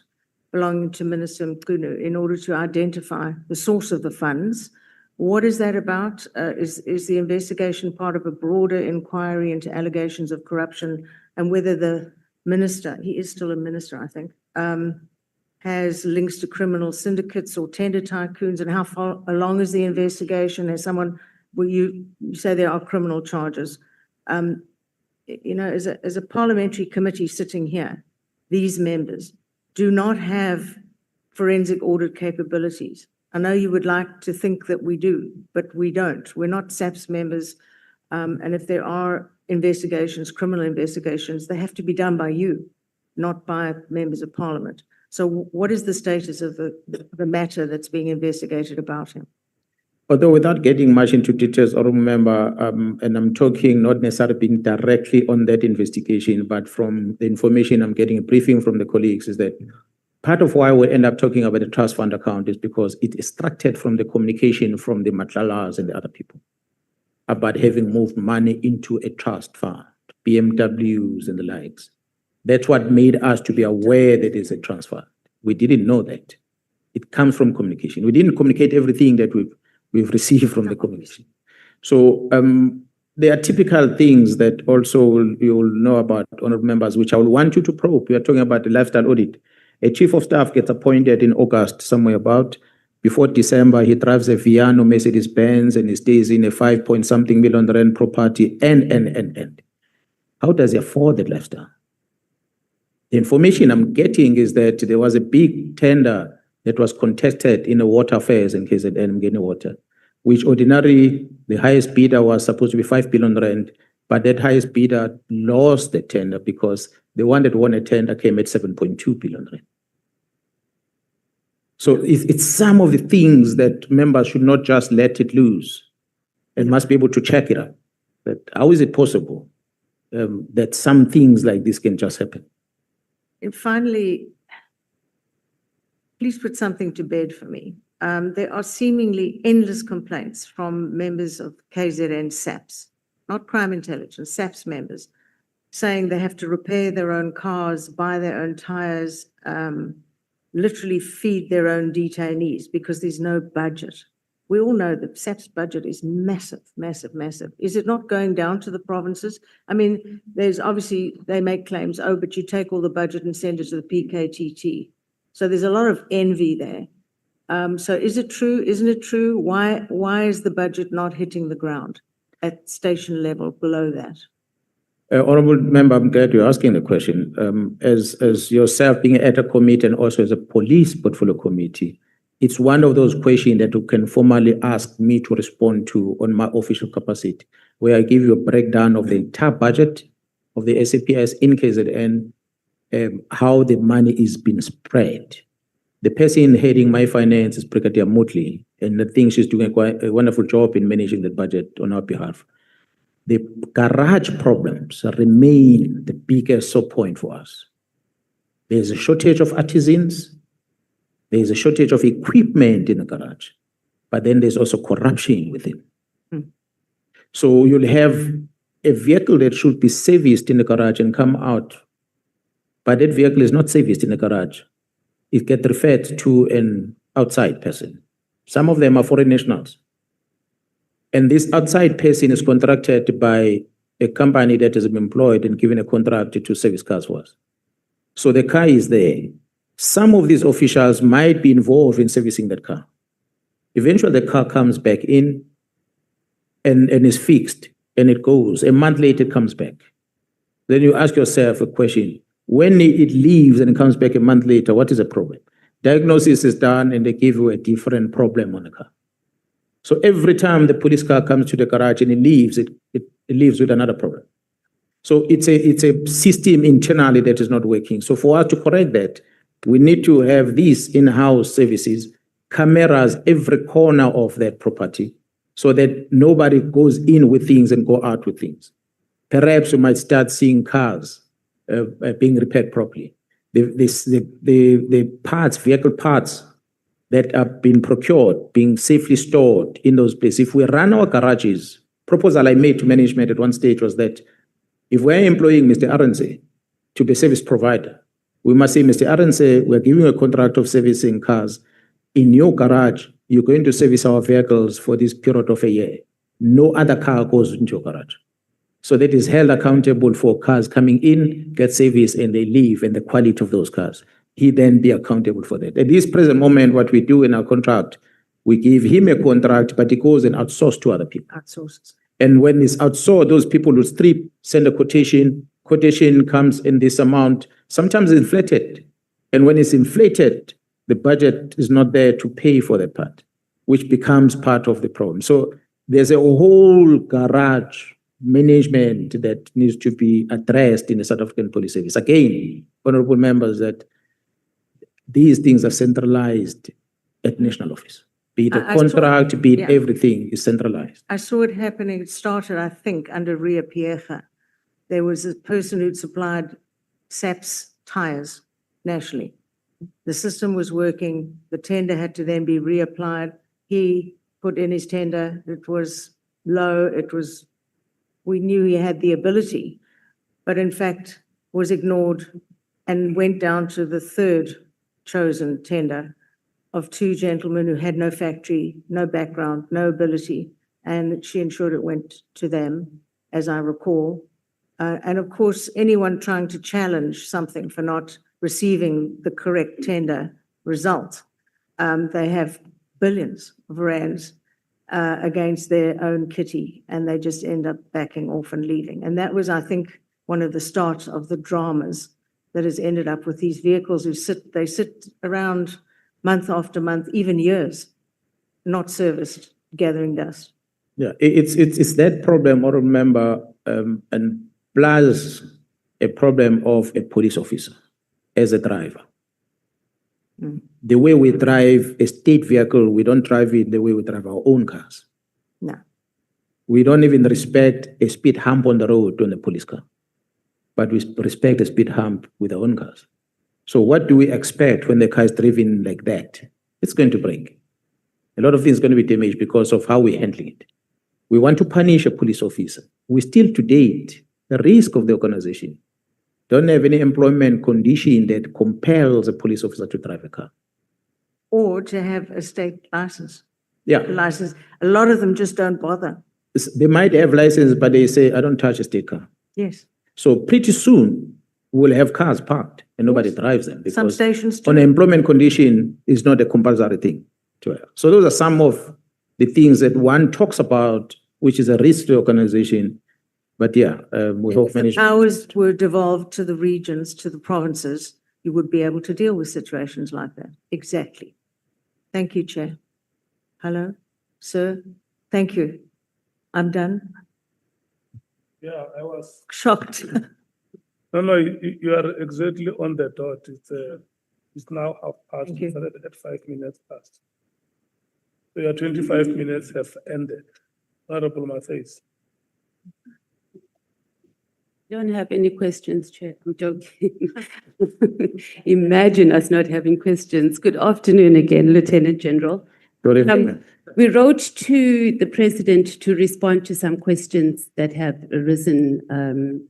belonging to Minister Mkhwanazi in order to identify the source of the funds. What is that about? Is the investigation part of a broader inquiry into allegations of corruption and whether the minister, he is still a minister, I think, has links to criminal syndicates or tender tycoons, and how far along is the investigation? As someone, well, you say there are criminal charges. You know, as a parliamentary committee sitting here, these members do not have forensic audit capabilities. I know you would like to think that we do, but we don't. We're not SAPS members. And if there are investigations, criminal investigations, they have to be done by you, not by members of parliament. So what is the status of the matter that's being investigated about him? Although without getting much into details, I remember, and I'm talking not necessarily being directly on that investigation, but from the information I'm getting, a briefing from the colleagues, is that part of why we end up talking about the trust fund account is because it extracted from the communication from the Nhlanhlas and the other people about having moved money into a trust fund, BMWs and the likes. That's what made us to be aware that it's a trust fund. We didn't know that. It comes from communication. We didn't communicate everything that we've received from the communication. So there are typical things that also you'll know about, honorable members, which I will want you to probe. We are talking about the lifestyle audit. A chief of staff gets appointed in August, somewhere about. Before December, he drives a Viano Mercedes-Benz and he stays in a 5-point-something million rand property, and. How does he afford that lifestyle? The information I'm getting is that there was a big tender that was contested in the water affairs in KZN, Mgeni Water, which ordinarily the highest bidder was supposed to be 5 billion rand, but that highest bidder lost the tender because the one that won a tender came at 7.2 billion rand. So it's some of the things that members should not just let it loose and must be able to check it out. But how is it possible that some things like this can just happen? And finally, please put something to bed for me. There are seemingly endless complaints from members of KZN SAPS, not crime intelligence, SAPS members, saying they have to repair their own cars, buy their own tires, literally feed their own detainees because there's no budget. We all know that SAP's budget is massive, massive, massive. Is it not going down to the provinces? I mean, there's obviously, they make claims, oh, but you take all the budget and send it to the PKTT. So there's a lot of envy there. So is it true? Isn't it true? Why is the budget not hitting the ground at station level below that? Honorable Member, I'm glad you're asking the question. As yourself being at a committee and also as a police portfolio committee, it's one of those questions that you can formally ask me to respond to on my official capacity, where I give you a breakdown of the entire budget of the SAPS in KZN, how the money is being spread. The person heading my finance is Brigadier Motley, and I think she's doing a wonderful job in managing the budget on our behalf. The garage problems remain the biggest sore point for us. There's a shortage of artisans. There's a shortage of equipment in the garage, but then there's also corruption within. So you'll have a vehicle that should be serviced in the garage and come out, but that vehicle is not serviced in the garage. It gets referred to an outside person. Some of them are foreign nationals. And this outside person is contracted by a company that has been employed and given a contract to service cars for us. So the car is there. Some of these officials might be involved in servicing that car. Eventually, the car comes back in and is fixed, and it goes. A month later, it comes back. Then you ask yourself a question. When it leaves and it comes back a month later, what is the problem? Diagnosis is done, and they give you a different problem on the car. So every time the police car comes to the garage and it leaves, it leaves with another problem. So it's a system internally that is not working. So for us to correct that, we need to have these in-house services, cameras every corner of that property, so that nobody goes in with things and go out with things. Perhaps you might start seeing cars being repaired properly. The parts, vehicle parts, that are being procured, being safely stored in those places. If we run our garages, proposal I made to management at one stage was that if we're employing Mr. Arendse to be a service provider, we must say, Mr. Arendse, we're giving you a contract of servicing cars. In your garage, you're going to service our vehicles for this period of a year. No other car goes into your garage. So that is held accountable for cars coming in, get service, and they leave, and the quality of those cars. He then be accountable for that. At this present moment, what we do in our contract, we give him a contract, but it goes and outsourced to other people. Outsources. And when it's outsourced, those people will strip, send a quotation. Quotation comes in this amount, sometimes inflated. And when it's inflated, the budget is not there to pay for that part, which becomes part of the problem. So there's a whole garage management that needs to be addressed in the South African Police Service. Again, honorable members, that these things are centralized at national office. Be it a contract, be it everything is centralized. I saw it happening. It started, I think, under Ria Piecha. There was a person who'd supplied SAP's tires nationally. The system was working. The tender had to then be reapplied. He put in his tender. It was low. We knew he had the ability, but in fact was ignored and went down to the third chosen tender of two gentlemen who had no factory, no background, no ability, and she ensured it went to them, as I recall. And of course, anyone trying to challenge something for not receiving the correct tender result, they have billions of rands against their own kitty, and they just end up backing off and leaving. And that was, I think, one of the start of the dramas that has ended up with these vehicles who sit around month after month, even years, not serviced, gathering dust. Yeah, it's that problem, I remember, and plus a problem of a police officer as a driver. The way we drive a state vehicle, we don't drive it the way we drive our own cars. No. We don't even respect a speed hump on the road on a police car, but we respect a speed hump with our own cars. So what do we expect when the car is driven like that? It's going to break. A lot of things are going to be damaged because of how we're handling it. We want to punish a police officer. We still, to date, the risk of the organization don't have any employment condition that compels a police officer to drive a car. Or to have a state license. Yeah. License. A lot of them just don't bother. They might have license, but they say, I don't touch a state car. Yes. So pretty soon, we'll have cars parked and nobody drives them. Because some stations too. On an employment condition is not a compulsory thing to have. So those are some of the things that one talks about, which is a risk to the organization. But yeah, we hope management. Powers were devolved to the regions, to the provinces, you would be able to deal with situations like that. Exactly. Thank you, Chair. Hello, sir. Thank you. I'm done. Yeah, I was shocked. No, you are exactly on the dot. It's now 5:30. We started at 5 minutes past. So your 25 minutes have ended. Honorable Matthys. Don't have any questions, Chair. I'm joking. Imagine us not having questions. Good afternoon again, Lieutenant General. Good evening. We wrote to the President to respond to some questions that have arisen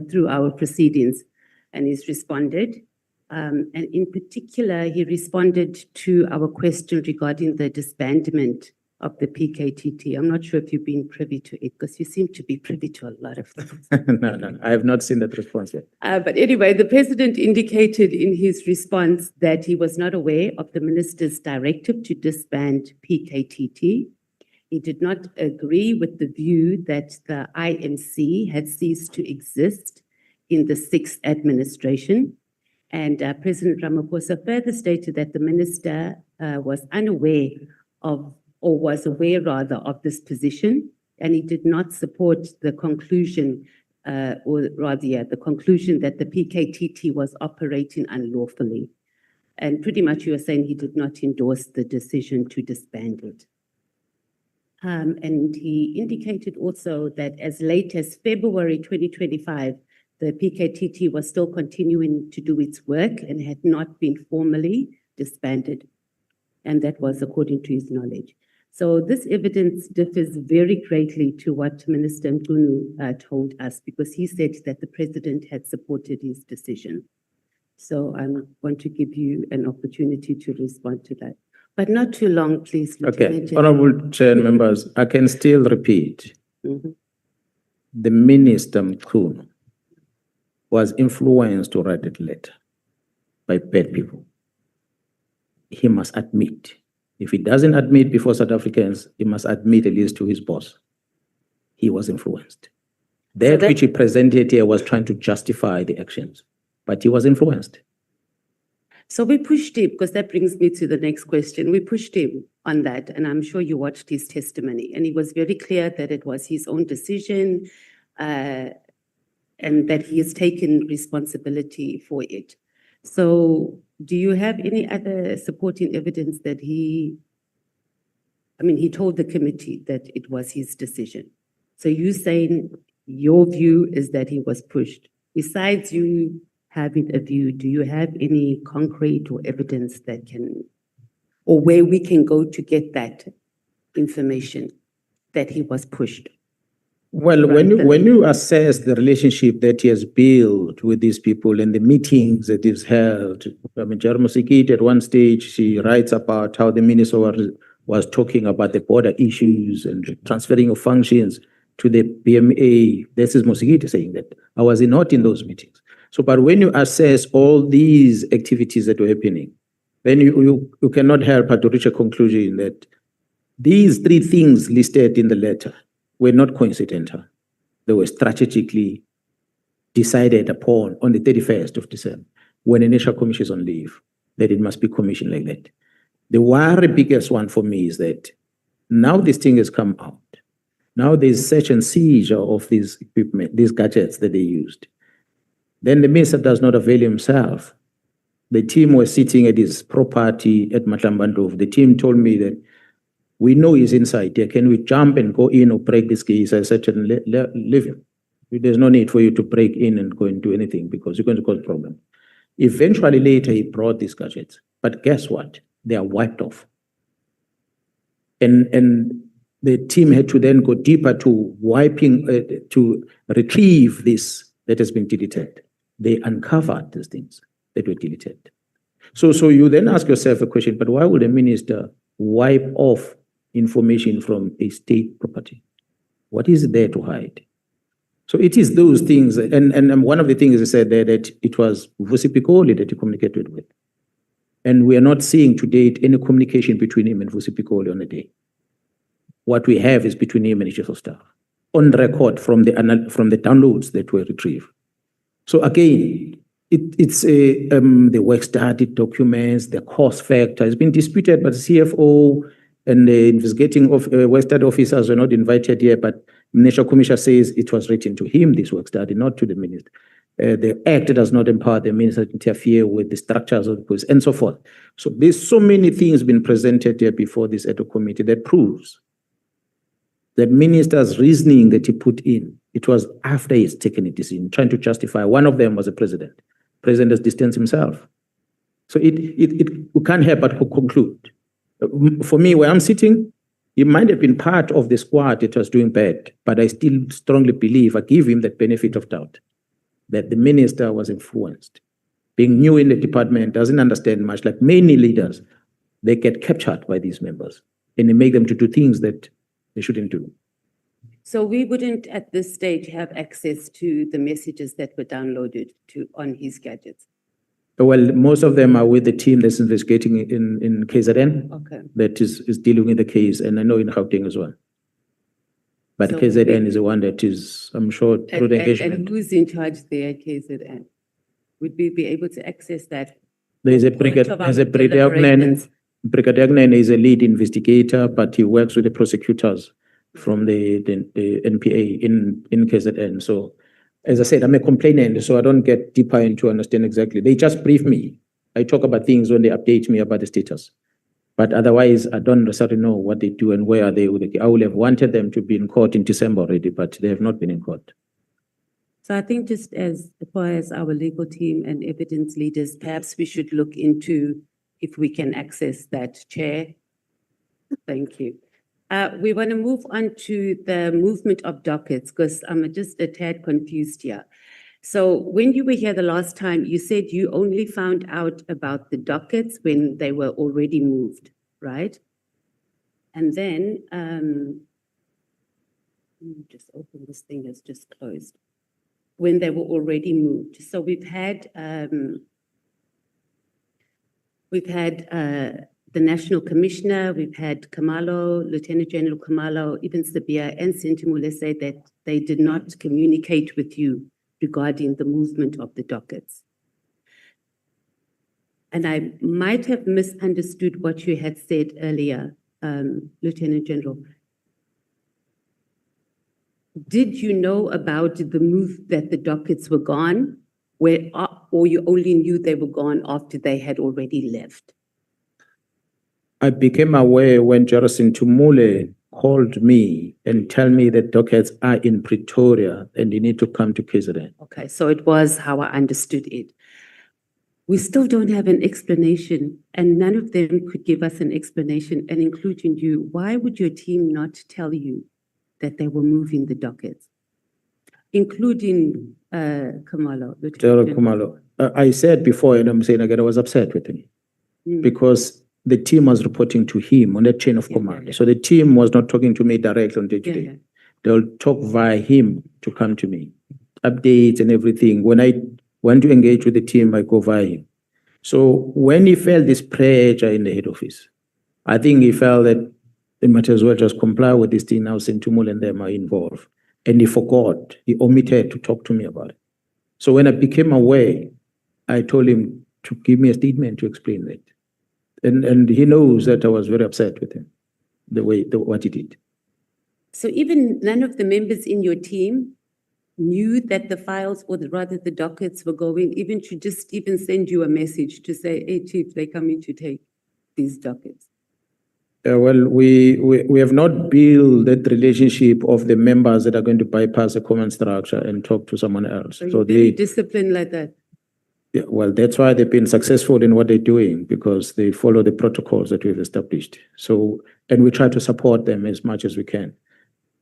through our proceedings, and he's responded. And in particular, he responded to our question regarding the disbandment of the PKTT. I'm not sure if you've been privy to it, because you seem to be privy to a lot of things. No, I have not seen that response yet. But anyway, the President indicated in his response that he was not aware of the Minister's directive to disband PKTT. He did not agree with the view that the IMC had ceased to exist in the 6th administration. And President Ramaphosa further stated that the Minister was unaware of, or was aware rather, of this position, and he did not support the conclusion, the conclusion that the PKTT was operating unlawfully. And pretty much you were saying he did not endorse the decision to disband it. And he indicated also that as late as February 2025, the PKTT was still continuing to do its work and had not been formally disbanded. and that was according to his knowledge. So this evidence differs very greatly to what Minister Mkhwanazi told us, because he said that the president had supported his decision. So I want to give you an opportunity to respond to that, but not too long, please. Okay, Lieutenant General. Honorable Chair and members, I can still repeat. Mhm. The Minister Mkhwanazi was influenced to write that letter by bad people. He must admit. If he doesn't admit before South Africans, he must admit at least to his boss. He was influenced. That which he presented here was trying to justify the actions, but he was influenced. So we pushed him, because that brings me to the next question. We pushed him on that, and I'm sure you watched his testimony, and he was very clear that it was his own decision, and that he has taken responsibility for it. So do you have any other supporting evidence that he told the committee that it was his decision? So you saying your view is that he was pushed. Besides you having a view, do you have any concrete or evidence that can, or where we can go to get that information that he was pushed? Well, when you assess the relationship that he has built with these people and the meetings that he's held, General Mkhwanazi at one stage, she writes about how the minister was talking about the border issues and transferring of functions to the BMA. This is Mkhwanazi saying that. I was not in those meetings. So, but when you assess all these activities that were happening, then you cannot help but to reach a conclusion that these three things listed in the letter were not coincidental. They were strategically decided upon on the 31st of December, when a national commission is on leave, that it must be commissioned like that. The biggest one for me is that now this thing has come out. Now there's search and seizure of these equipment, these gadgets that they used. Then the minister does not avail himself. The team was sitting at his property at Matlambandov. The team told me that we know he's inside there. Can we jump and go in or break this case? I said, leave him. There's no need for you to break in and go and do anything, because you're going to cause a problem. Eventually later, he brought these gadgets. But guess what? They are wiped off. And the team had to then go deeper to to retrieve this that has been deleted. They uncovered these things that were deleted. So you then ask yourself a question, but why would a minister wipe off information from a state property? What is there to hide? So it is those things, and one of the things I said there, that it was Vusi Pikoli that he communicated with. And we are not seeing to date any communication between him and Vusi Pikoli on the day. What we have is between him and the chief of staff, on record from the downloads that were retrieved. So again, it's the work study documents, the cost factor has been disputed, but the CFO and the investigating work study officers were not invited here, but National Commission says it was written to him, this work study, not to the minister. The Act does not empower the minister to interfere with the structures of the police and so forth. So there's so many things been presented here before this Ad Hoc committee that proves the minister's reasoning that he put in, it was after he's taken a decision, trying to justify. One of them was the president. President has distanced himself. So we can't help but conclude. For me, where I'm sitting, he might have been part of the squad that was doing bad, but I still strongly believe, I give him the benefit of doubt, that the minister was influenced. Being new in the department, doesn't understand much, like many leaders, they get captured by these members and they make them to do things that they shouldn't do. So we wouldn't at this stage have access to the messages that were downloaded on his gadgets? Well, most of them are with the team that's investigating in KZN. Okay. That is dealing with the case, and I know in Gauteng as well. But So KZN is the one that is, I'm sure, through the engagement. And who's in charge there at KZN? Would we be able to access that? There's a Brigadier Gnane is a lead investigator, but he works with the prosecutors from the NPA in KZN. So, as I said, I'm a complainant, so I don't get deeper into understand exactly. They just brief me. I talk about things when they update me about the status. But otherwise, I don't necessarily know what they do and where are they. I would have wanted them to be in court in December already, but they have not been in court. So I think just as far as our legal team and evidence leaders, perhaps we should look into if we can access that, Chair. Thank you. We want to move on to the movement of dockets because I'm just a tad confused here. So when you were here the last time, you said you only found out about the dockets when they were already moved, right? And then, let me just open this thing that's just closed. When they were already moved. So we've had the National Commissioner, we've had Kamalo, Lieutenant General Kamalo, even Sabia and Sentimule say that they did not communicate with you regarding the movement of the dockets. And I might have misunderstood what you had said earlier, Lieutenant General. Did you know about the move that the dockets were gone, or you only knew they were gone after they had already left? I became aware when Jarrison Tumule called me and tell me that dockets are in Pretoria and they need to come to KZN. Okay, so it was how I understood it. We still don't have an explanation, and none of them could give us an explanation, and including you. Why would your team not tell you that they were moving the dockets, including Kamalo? General Kumalo. I said before, and I'm saying again, I was upset with him because the team was reporting to him on that chain of command. So the team was not talking to me directly on day-to-day. They'll talk via him to come to me, updates and everything. When I want to engage with the team, I go via him. So when he felt this pressure in the head office, I think he felt that they might as well just comply with this thing now, Sentumul and them are involved. And he forgot, he omitted to talk to me about it. So when I became aware, I told him to give me a statement to explain that. And he knows that I was very upset with him, what he did. So even none of the members in your team knew that the files, or rather the dockets, were going, even to just even send you a message to say, hey, Chief, they're coming to take these dockets? Well, we have not built that relationship of the members that are going to bypass the command structure and talk to someone else. So you're very disciplined like that? Yeah, well, that's why they've been successful in what they're doing, because they follow the protocols that we've established. So, and we try to support them as much as we can.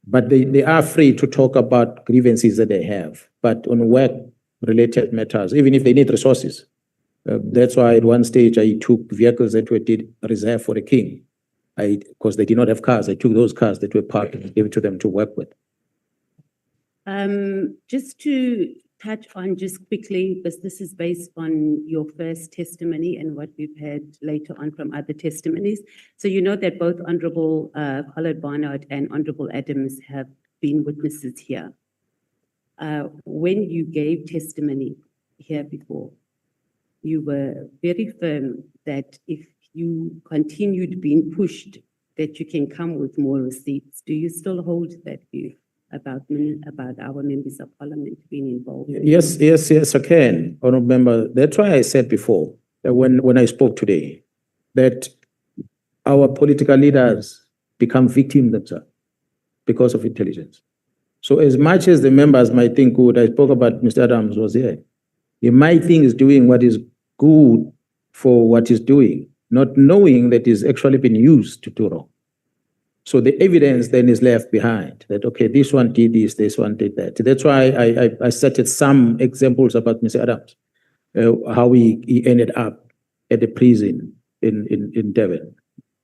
But they are free to talk about grievances that they have, but on work-related matters, even if they need resources. That's why at one stage I took vehicles that were reserved for the king. Because they did not have cars, I took those cars that were parked and gave it to them to work with. Just to touch on just quickly, because this is based on your first testimony and what we've heard later on from other testimonies. So you know that both Honorable Collard Barnard and Honorable Adams have been witnesses here. When you gave testimony here before, you were very firm that if you continued being pushed, that you can come with more receipts. Do you still hold that view about our members of parliament being involved? Yes, I can, Honourable Member. That's why I said before, that when I spoke today, that our political leaders become victims themselves because of intelligence. So as much as the members might think good, I spoke about Mr. Adams was here. He might think he's doing what is good for what he's doing, not knowing that he's actually been used to do wrong. So the evidence then is left behind that, okay, this one did this one did that. That's why I cited some examples about Mr. Adams, how he ended up at the prison in Devon,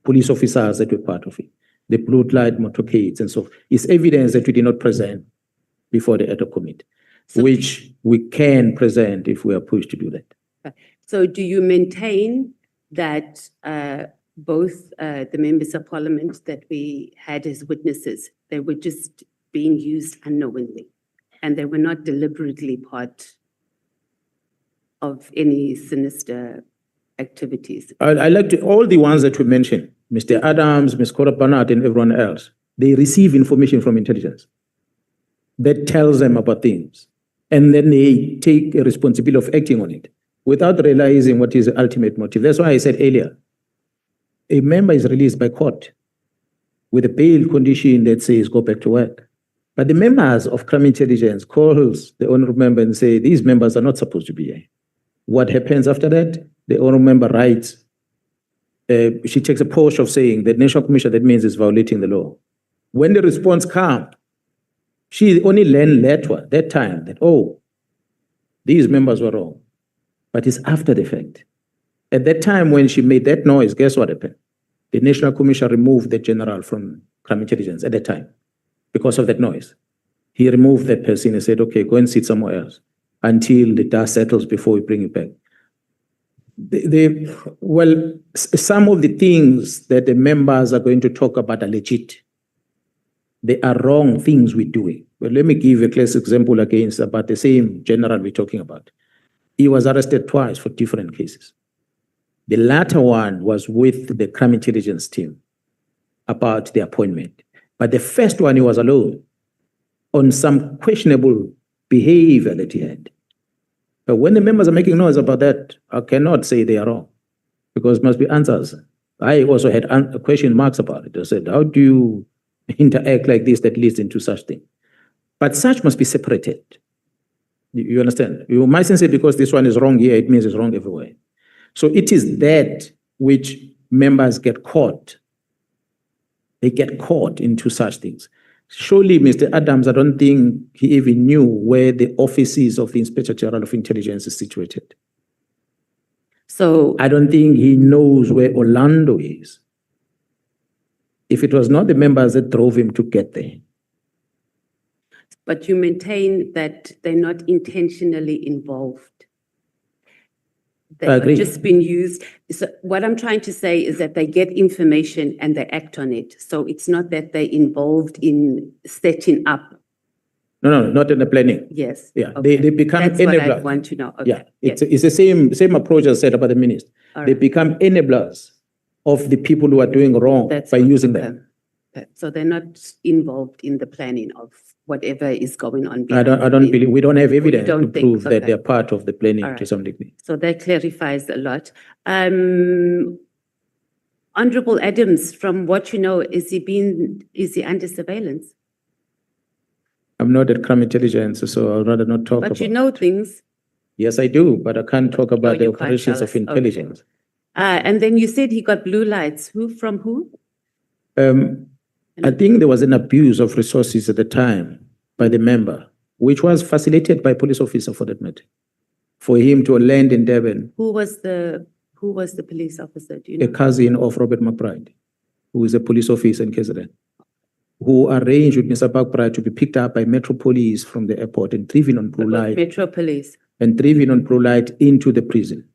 police officers that were part of it, the blue light motorcades and so. It's evidence that we did not present before the Ad Hoc committee, which we can present if we are pushed to do that. So do you maintain that both the members of parliament that we had as witnesses, they were just being used unknowingly and they were not deliberately part of any sinister activities? I like to, all the ones that we mentioned, Mr. Adams, Ms. Cora Barnard and everyone else, they receive information from intelligence that tells them about things. And then they take a responsibility of acting on it without realizing what is the ultimate motive. That's why I said earlier, a member is released by court with a bail condition that says go back to work. But the members of crime intelligence calls the honorable member and say, these members are not supposed to be here. What happens after that? The honorable member writes she takes a posture of saying that National Commission, that means it's violating the law. When the response comes, she only learned later, that time, that, oh, these members were wrong. But it's after the fact. At that time, when she made that noise, guess what happened? The National Commission removed the general from crime intelligence at that time because of that noise. He removed that person and said, okay, go and sit somewhere else until the dust settles before we bring it back. Some of the things that the members are going to talk about are legit. They are wrong things we're doing. But let me give a classic example against about the same general we're talking about. He was arrested twice for different cases. The latter one was with the crime intelligence team about the appointment. But the first one, he was alone on some questionable behavior that he had. But when the members are making noise about that, I cannot say they are wrong because it must be answers. I also had question marks about it. I said, how do you interact like this that leads into such thing? But such must be separated. You understand? You mustn't say because this one is wrong here, it means it's wrong everywhere. So it is that which members get caught. They get caught into such things. Surely, Mr. Adams, I don't think he even knew where the offices of the Inspector General of Intelligence is situated. So I don't think he knows where Orlando is. If it was not the members that drove him to get there. but you maintain that they're not intentionally involved. They I have agree. just been used. So what I'm trying to say is that they get information and they act on it. So it's not that they're involved in setting up. No, not in the planning. Yes. Yeah, Okay. they become That's what I enablers. want to know. Okay. Yeah, it's the same approach as said about the minister. All They right. become enablers of the people who are doing wrong That's by what- using okay. them. Okay. So they're not involved in the planning of whatever is going on. I behind don't the scenes. believe, we don't have evidence to don't think- prove that okay. they're part of the planning All to right. some degree. So that clarifies a lot. Honorable Adams, from what you know, is he under surveillance? I'm not at crime intelligence, so I'd rather not talk about. But you know things. Yes, I do, but I can't talk about the you can't operations tell of us. Okay. intelligence. And then you said he got blue lights. From who? I think there was an abuse of resources at the time by the member, which was facilitated by a police officer for that matter, for him to land in Durban, Who was the police officer? Do you a know? cousin of Robert McBride, who is a police officer in KZN, who arranged with Mr. McBride to be picked up by Metro Police from the airport and driven on blue light Metro Police. into the prison.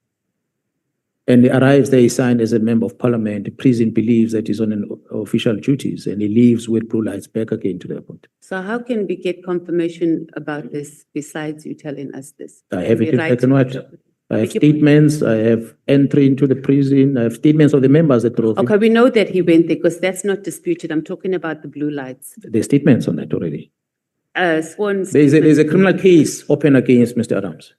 And he arrives there, he signed as a member of parliament. The prison believes that he's on an official duties and he leaves with blue lights back again to the airport. So how can we get confirmation about this besides you telling us this? I have Can it we in write black and to white. Metro? I have Beg your pardon? statements, I have entry into the prison, I have statements of the members that drove him. Okay, we know that he went there because that's not disputed. I'm talking about the blue lights. There's statements on that already. Sworn There's a statement. criminal case open against Mr. Adams.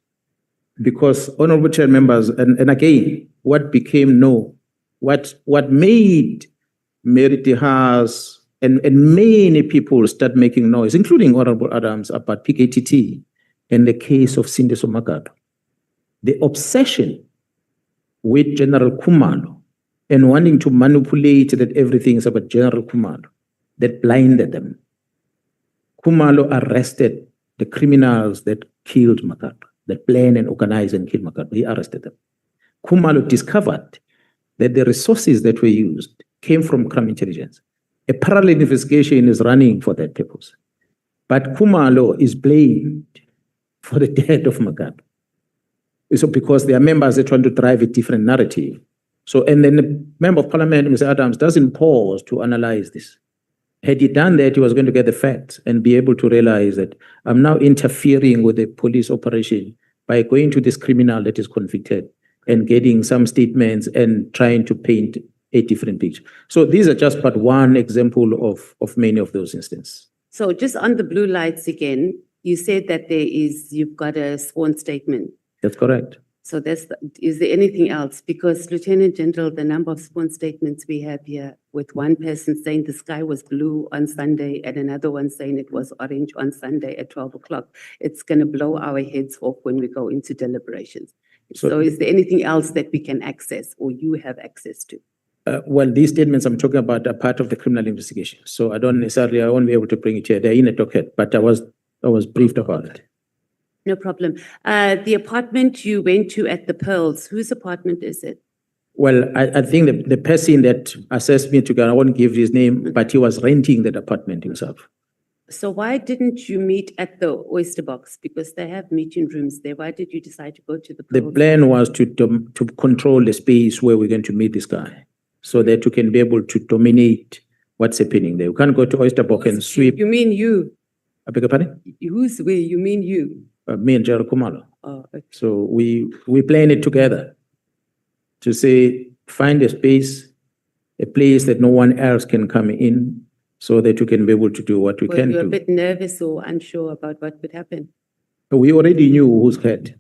Because honorable chair members, and again, what became known, what made Merit House and many people start making noise, including Honorable Adams, about PKTT and the case of Sindiso Makado. The obsession with General Khumalo and wanting to manipulate that everything is about General Khumalo, that blinded them. Khumalo arrested the criminals that killed Makado, that planned and organized and killed Makado. He arrested them. Khumalo discovered that the resources that were used came from crime intelligence. A parallel investigation is running for that purpose. But Khumalo is blamed for the death of Makado. So because their members are trying to drive a different narrative. So, and then the member of parliament, Mr. Adams, doesn't pause to analyze this. Had he done that, he was going to get the facts and be able to realize that I'm now interfering with the police operation by going to this criminal that is convicted and getting some statements and trying to paint a different picture. So these are just but one example of many of those instances. So just on the blue lights again, you said that you've got a sworn statement. That's correct. So is there anything else? Because Lieutenant General, the number of sworn statements we have here with one person saying the sky was blue on Sunday and another one saying it was orange on Sunday at 12 o'clock, it's going to blow our heads off when we go into deliberations. So is there anything else that we can access or you have access to? Well, these statements I'm talking about are part of the criminal investigation. So I won't be able to bring it here. They're in a docket, but I was briefed about it. No problem. The apartment you went to at the Pearls, whose apartment is it? Well, I think the person that assessed me to go, I won't give his name, but he was renting that apartment himself. So why didn't you meet at the Oyster Box? Because they have meeting rooms there. Why did you decide to go to the The Pearls? plan was to control the space where we're going to meet this guy, so that you can be able to dominate what's happening there. You can't go to Oyster Box and sweep. You mean you? I beg your pardon? Who's we? You mean you? Me and General Mkhwanazi. Oh, okay. So we plan it together to say, find a space, a place that no one else can come in, so that you can be able to do what we Were can you a do. bit nervous or unsure about what would happen? We already knew who's Cat.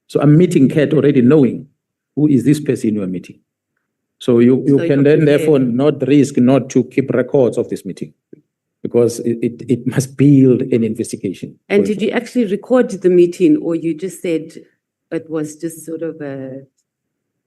So I'm meeting Cat already knowing who is this person you are meeting. So you So can you're then prepared. therefore not risk not to keep records of this meeting, because it must build an investigation. And did you actually record the meeting, or you just said it was just sort of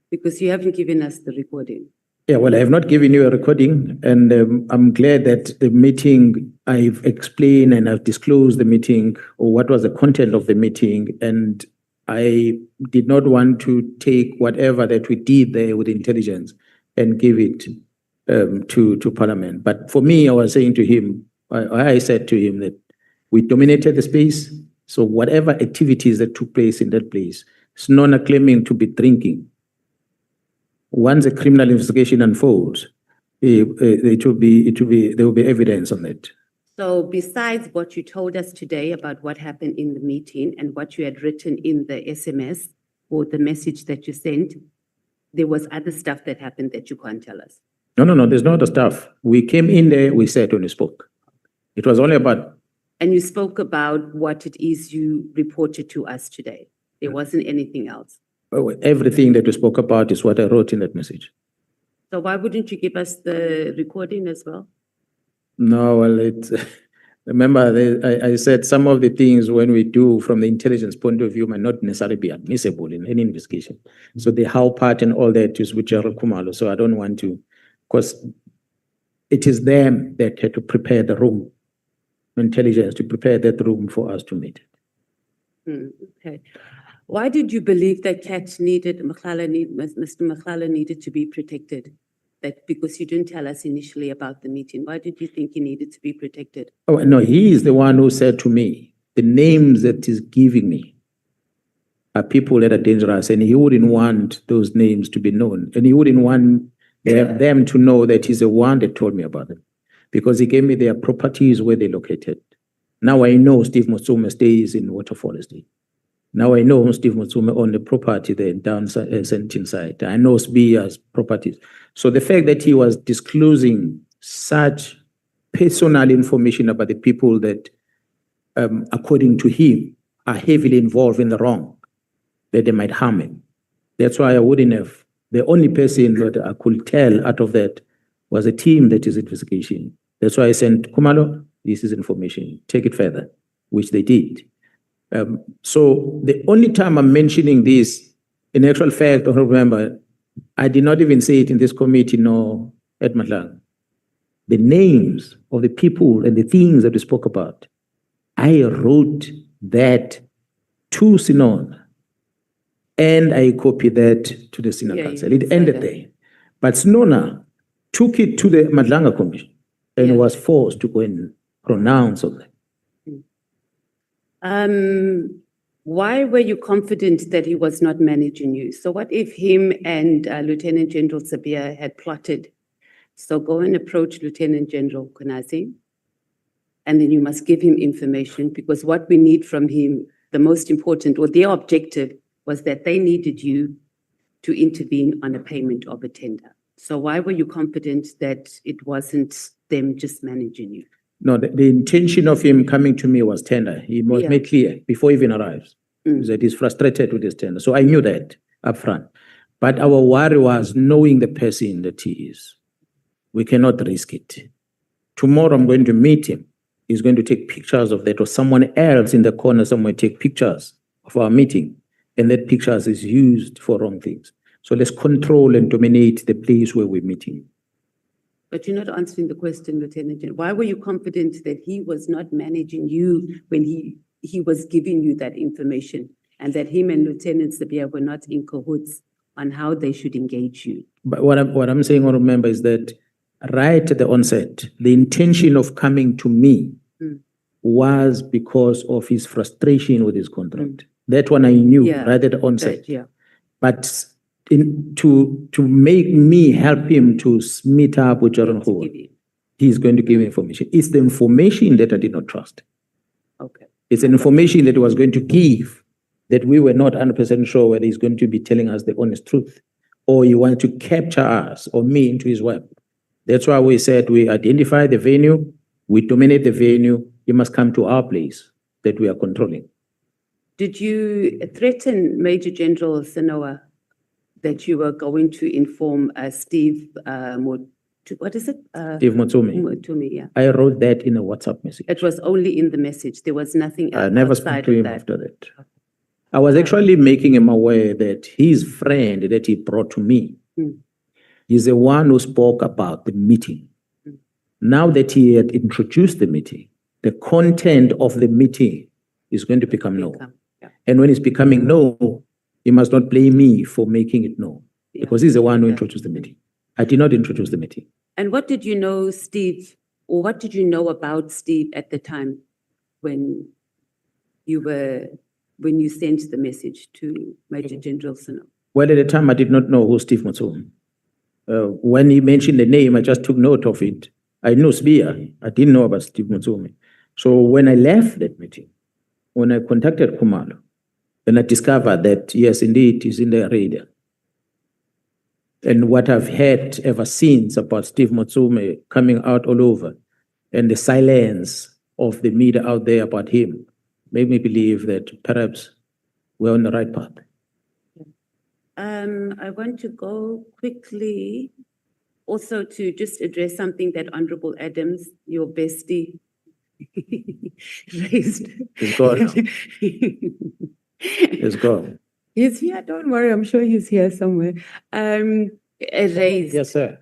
because you haven't given us the recording? Yeah, well, I have not given you a recording, and I'm glad that the meeting, I've explained and I've disclosed the meeting or what was the content of the meeting, and I did not want to take whatever that we did there with intelligence and give it to Parliament. But for me, I was saying to him, I said to him that we dominated the space, so whatever activities that took place in that place, it's not claiming to be drinking. Once a criminal investigation unfolds, there will be evidence on it. So besides what you told us today about what happened in the meeting and what you had written in the SMS or the message that you sent, there was other stuff that happened that you can't tell us. No, there's no other stuff. We came in there, we sat and we spoke. It was only about. And you spoke about what it is you reported to us today. There wasn't anything else. Everything that we spoke about is what I wrote in that message. So why wouldn't you give us the recording as well? No, well, remember, I said some of the things when we do from the intelligence point of view might not necessarily be admissible in any investigation. So the how part and all that is with General Mkhwanazi. So I don't want to, because it is them that had to prepare the room, intelligence to prepare that room for us to meet. Okay. Why did you believe that Mr. Mkhwanazi needed to be protected? That because you didn't tell us initially about the meeting, why did you think he needed to be protected? Oh, no, he is the one who said to me, the names that he's giving me are people that are dangerous, and he wouldn't want those names to be known. And he wouldn't want them to know that he's the one that told me about them, because he gave me their properties where they're located. Now I know Steve Motsume stays in Waterfall Estate. Now I know Steve Motsume owned the property there down Sentin side. I know Sbia's properties. So the fact that he was disclosing such personal information about the people that, according to him, are heavily involved in the wrong, that they might harm him. That's why I wouldn't have. The only person that I could tell out of that was a team that is investigation. That's why I sent Kumalo, this is information, take it further, which they did. So the only time I'm mentioning this, in actual fact, I remember, I did not even say it in this committee, nor at Nhlanhla. The names of the people and the things that we spoke about, I wrote that to Sinon, and I copied that to the Senior Council. It ended there. But Sinona took it to the Nhlanhla Commission and was forced to go and pronounce on that. Why were you confident that he was not managing you? So what if him and Lieutenant General Sabia had plotted? So go and approach Lieutenant General Mkhwanazi, and then you must give him information, because what we need from him, the most important, or their objective, was that they needed you to intervene on a payment of a tender. So why were you confident that it wasn't them just managing you? No, the intention of him coming to me was tender. He was made clear before he even arrives that he's frustrated with his tender. So I knew that up front. But our worry was knowing the person that he is. We cannot risk it. Tomorrow I'm going to meet him. He's going to take pictures of that, or someone else in the corner somewhere take pictures of our meeting, and that pictures is used for wrong things. So let's control and dominate the place where we're meeting. But you're not answering the question, Lieutenant General. Why were you confident that he was not managing you when he was giving you that information, and that him and Lieutenant Sabia were not in cahoots on how they should engage you? But what I'm saying, I remember, is that right at the onset, the intention of coming to me was because of his frustration with his contract. That one I knew right at the onset. But to make me help him to meet up with General Mkhwanazi, he's going to give information. It's the information that I did not trust. Okay. It's an information that he was going to give that we were not 100% sure whether he's going to be telling us the honest truth, or he wanted to capture us or me into his web. That's why we said we identify the venue, we dominate the venue, you must come to our place that we are controlling. Did you threaten Major General Sanoa that you were going to inform Steve, what is it? Steve Motumi. Motumi, yeah. I wrote that in a WhatsApp message. It was only in the message. There was nothing else I never spoke outside to of him that. after that. I was actually making him aware that his friend that he brought to me is the one who spoke about the meeting. Now that he had introduced the meeting, the content of the meeting is going to become known. And when it's becoming known, he must not blame me for making it known, because he's the one who introduced the meeting. I did not introduce the meeting. And what did you know, Steve, or what did you know about Steve at the time when you sent the message to Major General Sanoa? Well, at the time, I did not know who Steve Motumi. When he mentioned the name, I just took note of it. I knew Sbia. I didn't know about Steve Motumi. So when I left that meeting, when I contacted Khumalo, then I discovered that, yes, indeed, he's in the radar. And what I've heard ever since about Steve Motumi coming out all over, and the silence of the media out there about him, made me believe that perhaps we're on the right path. I want to go quickly also to just address something that Honorable Adams, your bestie, raised. He's gone. He's gone. He's here, don't worry, I'm sure he's here somewhere. Raised. Yes, sir.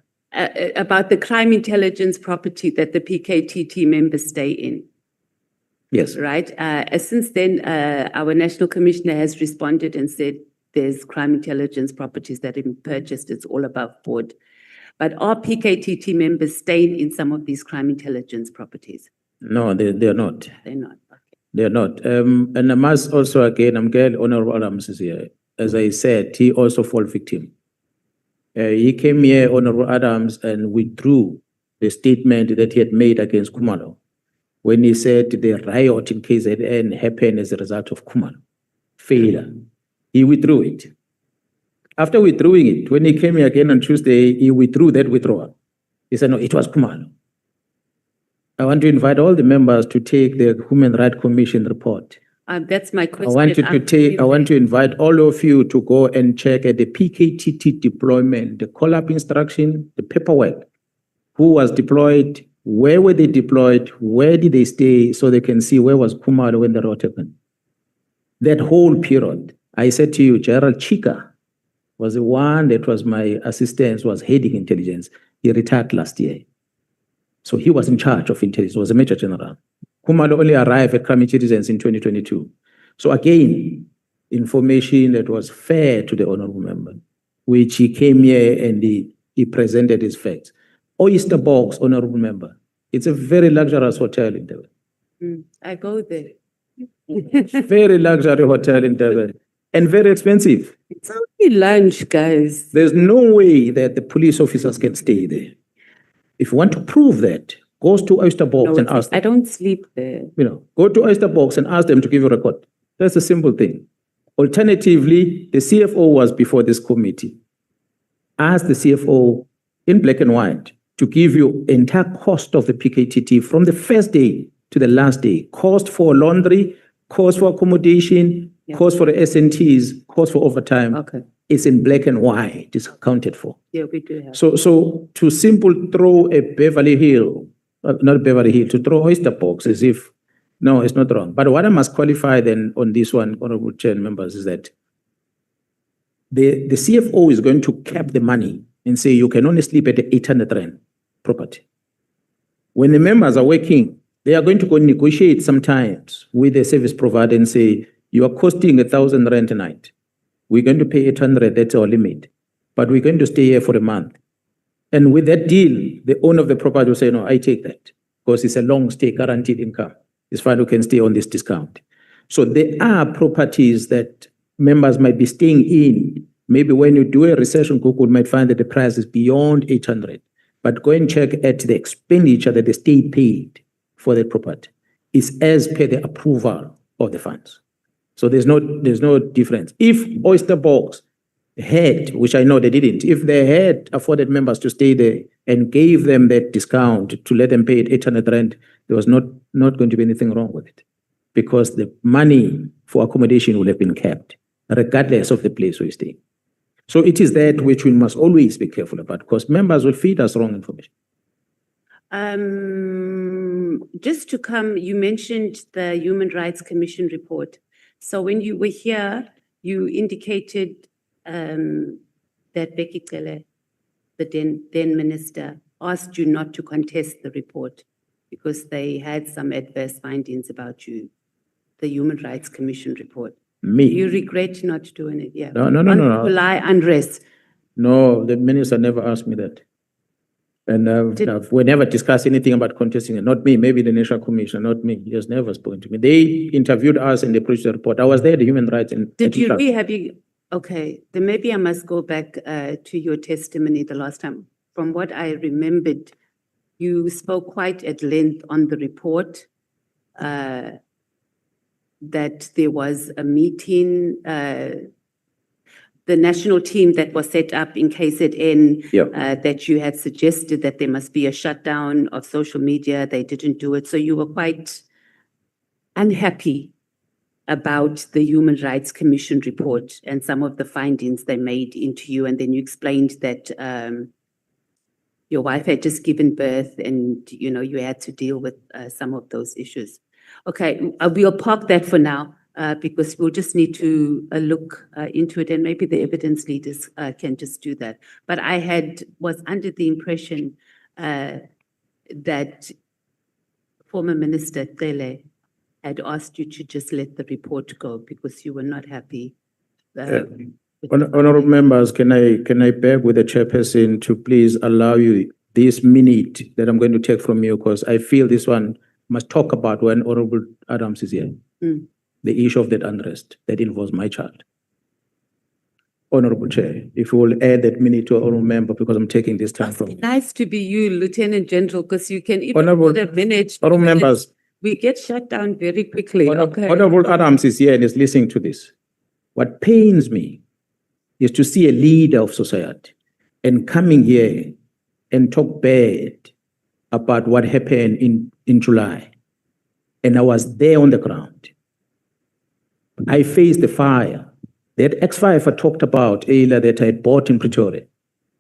About the crime intelligence property that the PKTT members stay in. Yes. Right? Since then, our National Commissioner has responded and said there's crime intelligence properties that have been purchased, it's all above board. But are PKTT members staying in some of these crime intelligence properties? No, they're not. They're not. They're not. And I must also, again, I'm glad Honorable Adams is here. As I said, he also fall victim. He came here, Honorable Adams, and withdrew the statement that he had made against Khumalo when he said the riot in KZN happened as a result of Khumalo failure. He withdrew it. After withdrawing it, when he came here again on Tuesday, he withdrew that withdrawal. He said, no, it was Khumalo. I want to invite all the members to take the Human Rights Commission report. That's my question. I want to invite all of you to go and check at the PKTT deployment, the call-up instruction, the paperwork. Who was deployed? Where were they deployed? Where did they stay? So they can see where was Khumalo when the riot happened. That whole period, I said to you, General Chika was the one that was my assistant, was heading intelligence. He retired last year. So he was in charge of intelligence, was a major general. Khumalo only arrived at crime intelligence in 2022. So again, information that was fair to the honorable member, which he came here and he presented his facts. Oyster Box, honorable member, it's a very luxurious hotel in Durban. I go there. Very luxury hotel in Durban. And very expensive. It's only lunch, guys. There's no way that the police officers can stay there. If you want to prove that, go to Oyster Box and ask them. I don't sleep there. Go to Oyster Box and ask them to give you a record. That's a simple thing. Alternatively, the CFO was before this committee. Ask the CFO in black and white to give you entire cost of the PKTT from the first day to the last day. Cost for laundry, cost for accommodation, cost for the SNTs, cost for overtime. Okay. It's in black and white. It's accounted for. Yeah, we do have. So to simple throw a Beverly Hill, not Beverly Hill, to throw Oyster Box as if, no, it's not wrong. But what I must qualify then on this one, honorable chair members, is that the CFO is going to cap the money and say you can only sleep at the 800 rand property. When the members are working, they are going to go negotiate sometimes with the service provider and say, you are costing 1,000 rand a night. We're going to pay 800, that's our limit. But we're going to stay here for a month. And with that deal, the owner of the property will say, no, I take that because it's a long stay, guaranteed income. It's fine, we can stay on this discount. So there are properties that members might be staying in. Maybe when you do a research on Google, you might find that the price is beyond 800. But go and check at the expenditure that the state paid for the property. It's as per the approval of the funds. So there's no difference. If Oyster Box had, which I know they didn't, if they had afforded members to stay there and gave them that discount to let them pay it 800 rand, there was not going to be anything wrong with it, because the money for accommodation would have been kept, regardless of the place where you stay. So it is that which we must always be careful about, because members will feed us wrong information. Just to come, you mentioned the Human Rights Commission report. So when you were here, you indicated that Becky Cele, the then minister, asked you not to contest the report because they had some adverse findings about you, the Human Rights Commission report. Me? You regret not doing it, yeah. No. July unrest. No, the minister never asked me that. And we never discussed anything about contesting it. Not me, maybe the National Commission, not me. He has never spoken to me. They interviewed us in the procedure report. I was there, the human rights. Okay, then maybe I must go back to your testimony the last time. From what I remembered, you spoke quite at length on the report, that there was a meeting, the national team that was set up in KZN, that you had suggested that there must be a shutdown of social media. They didn't do it. So you were quite unhappy about the Human Rights Commission report and some of the findings they made into you. And then you explained that your wife had just given birth and, you know, you had to deal with some of those issues. Okay, we'll park that for now. Because we'll just need to look into it, and maybe the evidence leaders can just do that. But I was under the impression that former Minister Cele had asked you to just let the report go because you were not happy. Honorable members, can I beg with the chairperson to please allow you this minute that I'm going to take from you, because I feel this one must talk about when Honorable Adams is here. The issue of that unrest that involves my child. Honorable Chair, if you will add that minute to our member, because I'm taking this time from you. Nice to be you, Lieutenant General, because you can even Honorable, put a minute. honorable members, we get shut down very quickly. Okay. Honorable Adams is here and is listening to this. What pains me is to see a leader of society and coming here and talk bad about what happened in July. And I was there on the ground. I faced the fire. That X5 I talked about earlier that I had bought in Pretoria.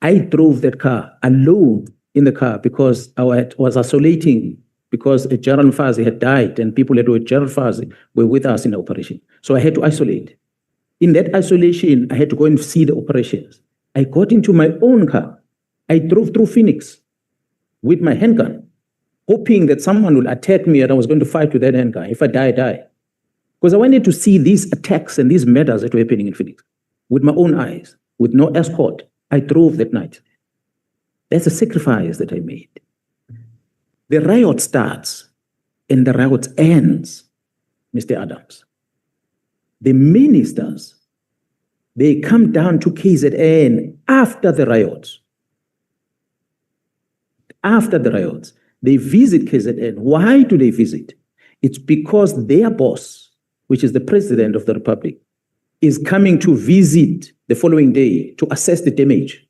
I drove that car alone in the car because I was isolating, because General Mkhwanazi had died and people that were General Mkhwanazi were with us in the operation. So I had to isolate. In that isolation, I had to go and see the operations. I got into my own car. I drove through Phoenix with my handgun, hoping that someone would attack me and I was going to fight with that handgun. If I die, I die. Because I wanted to see these attacks and these murders that were happening in Phoenix with my own eyes, with no escort. I drove that night. That's a sacrifice that I made. The riot starts and the riot ends, Mr. Adams. The ministers, they come down to KZN after the riots. After the riots, they visit KZN. Why do they visit? It's because their boss, which is the President of the Republic, is coming to visit the following day to assess the damage.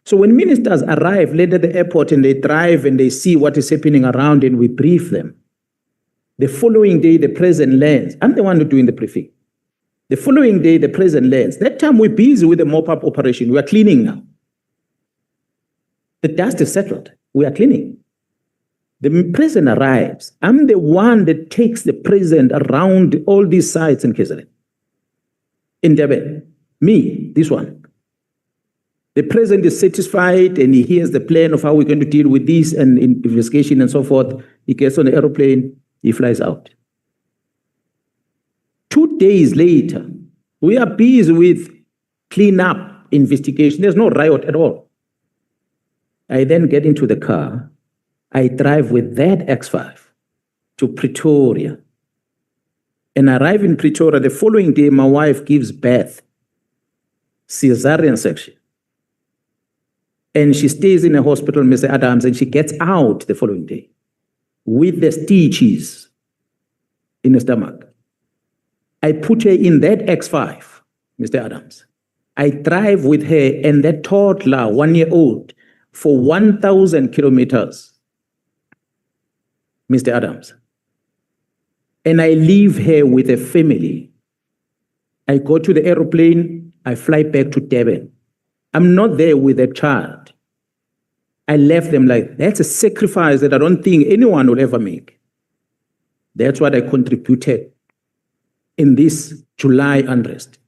So when ministers arrive late at the airport and they drive and they see what is happening around and we brief them, the following day the President lands. I'm the one who's doing the briefing. The following day the President lands. That time we're busy with the mop-up operation. We are cleaning now. The dust is settled. We are cleaning. The President arrives. I'm the one that takes the President around all these sites in KZN, in Durban. Me, this one. The president is satisfied and he hears the plan of how we're going to deal with this and investigation and so forth. He gets on the aeroplane, he flies out. 2 days later, we are busy with cleanup investigation. There's no riot at all. I then get into the car. I drive with that X5 to Pretoria. And arrive in Pretoria. The following day, my wife gives birth, cesarean section. And she stays in a hospital, Mr. Adams, and she gets out the following day with the stitches in the stomach. I put her in that X5, Mr. Adams. I drive with her and that toddler, 1-year-old, for 1,000 kilometers, Mr. Adams. And I leave her with a family. I go to the aeroplane, I fly back to Durban. I'm not there with a child. I left them like, that's a sacrifice that I don't think anyone will ever make. That's what I contributed in this July unrest.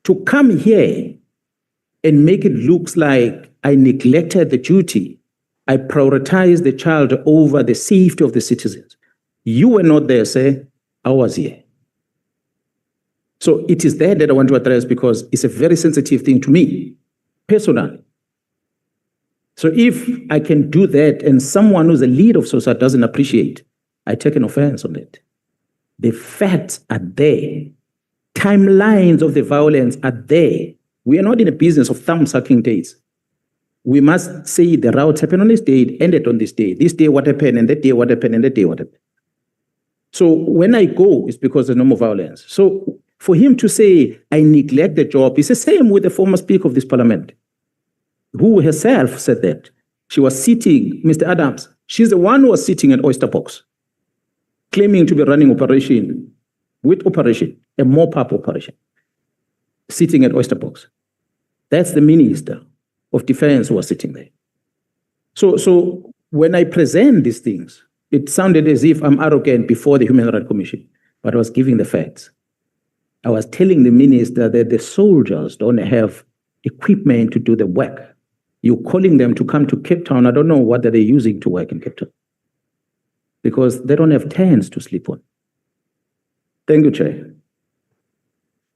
To come here and make it look like I neglected the duty, I prioritized the child over the safety of the citizens. You were not there, sir. I was here. So it is that I want to address because it's a very sensitive thing to me, personally. So if I can do that and someone who's a leader of society doesn't appreciate, I take an offense on it. The facts are there. Timelines of the violence are there. We are not in a business of thumb-sucking dates. We must say the riots happened on this date, ended on this day. This day what happened, and that day what happened, and that day what happened. So when I go, it's because there's no more violence. So for him to say, I neglect the job, it's the same with the former Speaker of this Parliament, who herself said that. She was sitting, Mr. Adams, she's the one who was sitting at Oyster Box, claiming to be running operation, a mop-up operation, sitting at Oyster Box. That's the Minister of Defense who was sitting there. So when I present these things, it sounded as if I'm arrogant before the Human Rights Commission, but I was giving the facts. I was telling the minister that the soldiers don't have equipment to do the work. You're calling them to come to Cape Town. I don't know what they're using to work in Cape Town because they don't have tents to sleep on. Thank you, Chair.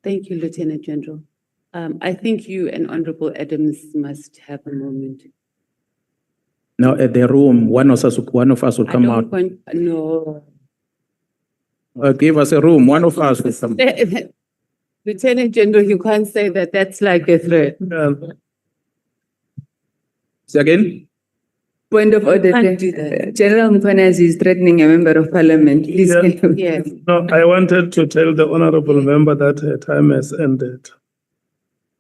Thank you, Lieutenant General. I think you and Honorable Adams must have a moment. Now at the room, one of us will come out. No. Give us a room. One of us will come. Lieutenant General, you can't say that. That's like a threat. Say again? Point of order. Can't do that. General Mkhwanazi is threatening a member of parliament. Please. Yes. No, I wanted to tell the honorable member that her time has ended.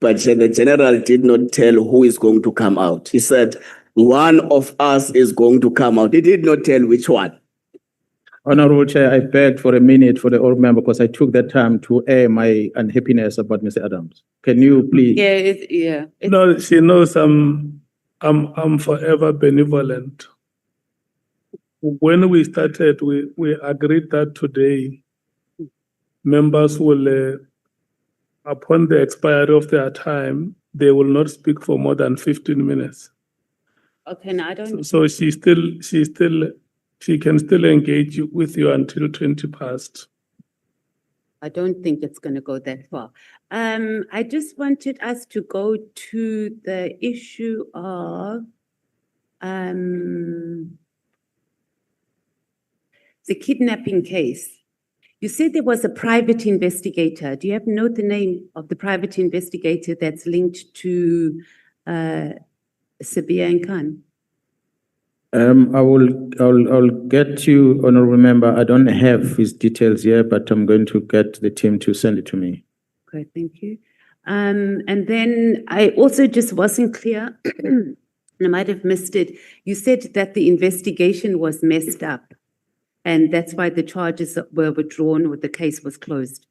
But the general did not tell who is going to come out. He said, one of us is going to come out. He did not tell which one. Honorable Chair, I begged for a minute for the old member because I took that time to air my unhappiness about Mr. Adams. Can you please? Yeah, No, she knows I'm forever benevolent. When we started, we agreed that today members will, upon the expiry of their time, they will not speak for more than 15 minutes. Okay, now I don't. So she can still engage with you until 20 past. I don't think it's going to go that far. I just wanted us to go to the issue of the kidnapping case. You said there was a private investigator. Do you know the name of the private investigator that's linked to Sabia and Khan? I'll get you, honorable member. I don't have his details here, but I'm going to get the team to send it to me. Okay, thank you. And then I also just wasn't clear, and I might have missed it. You said that the investigation was messed up, and that's why the charges were withdrawn or the case was closed.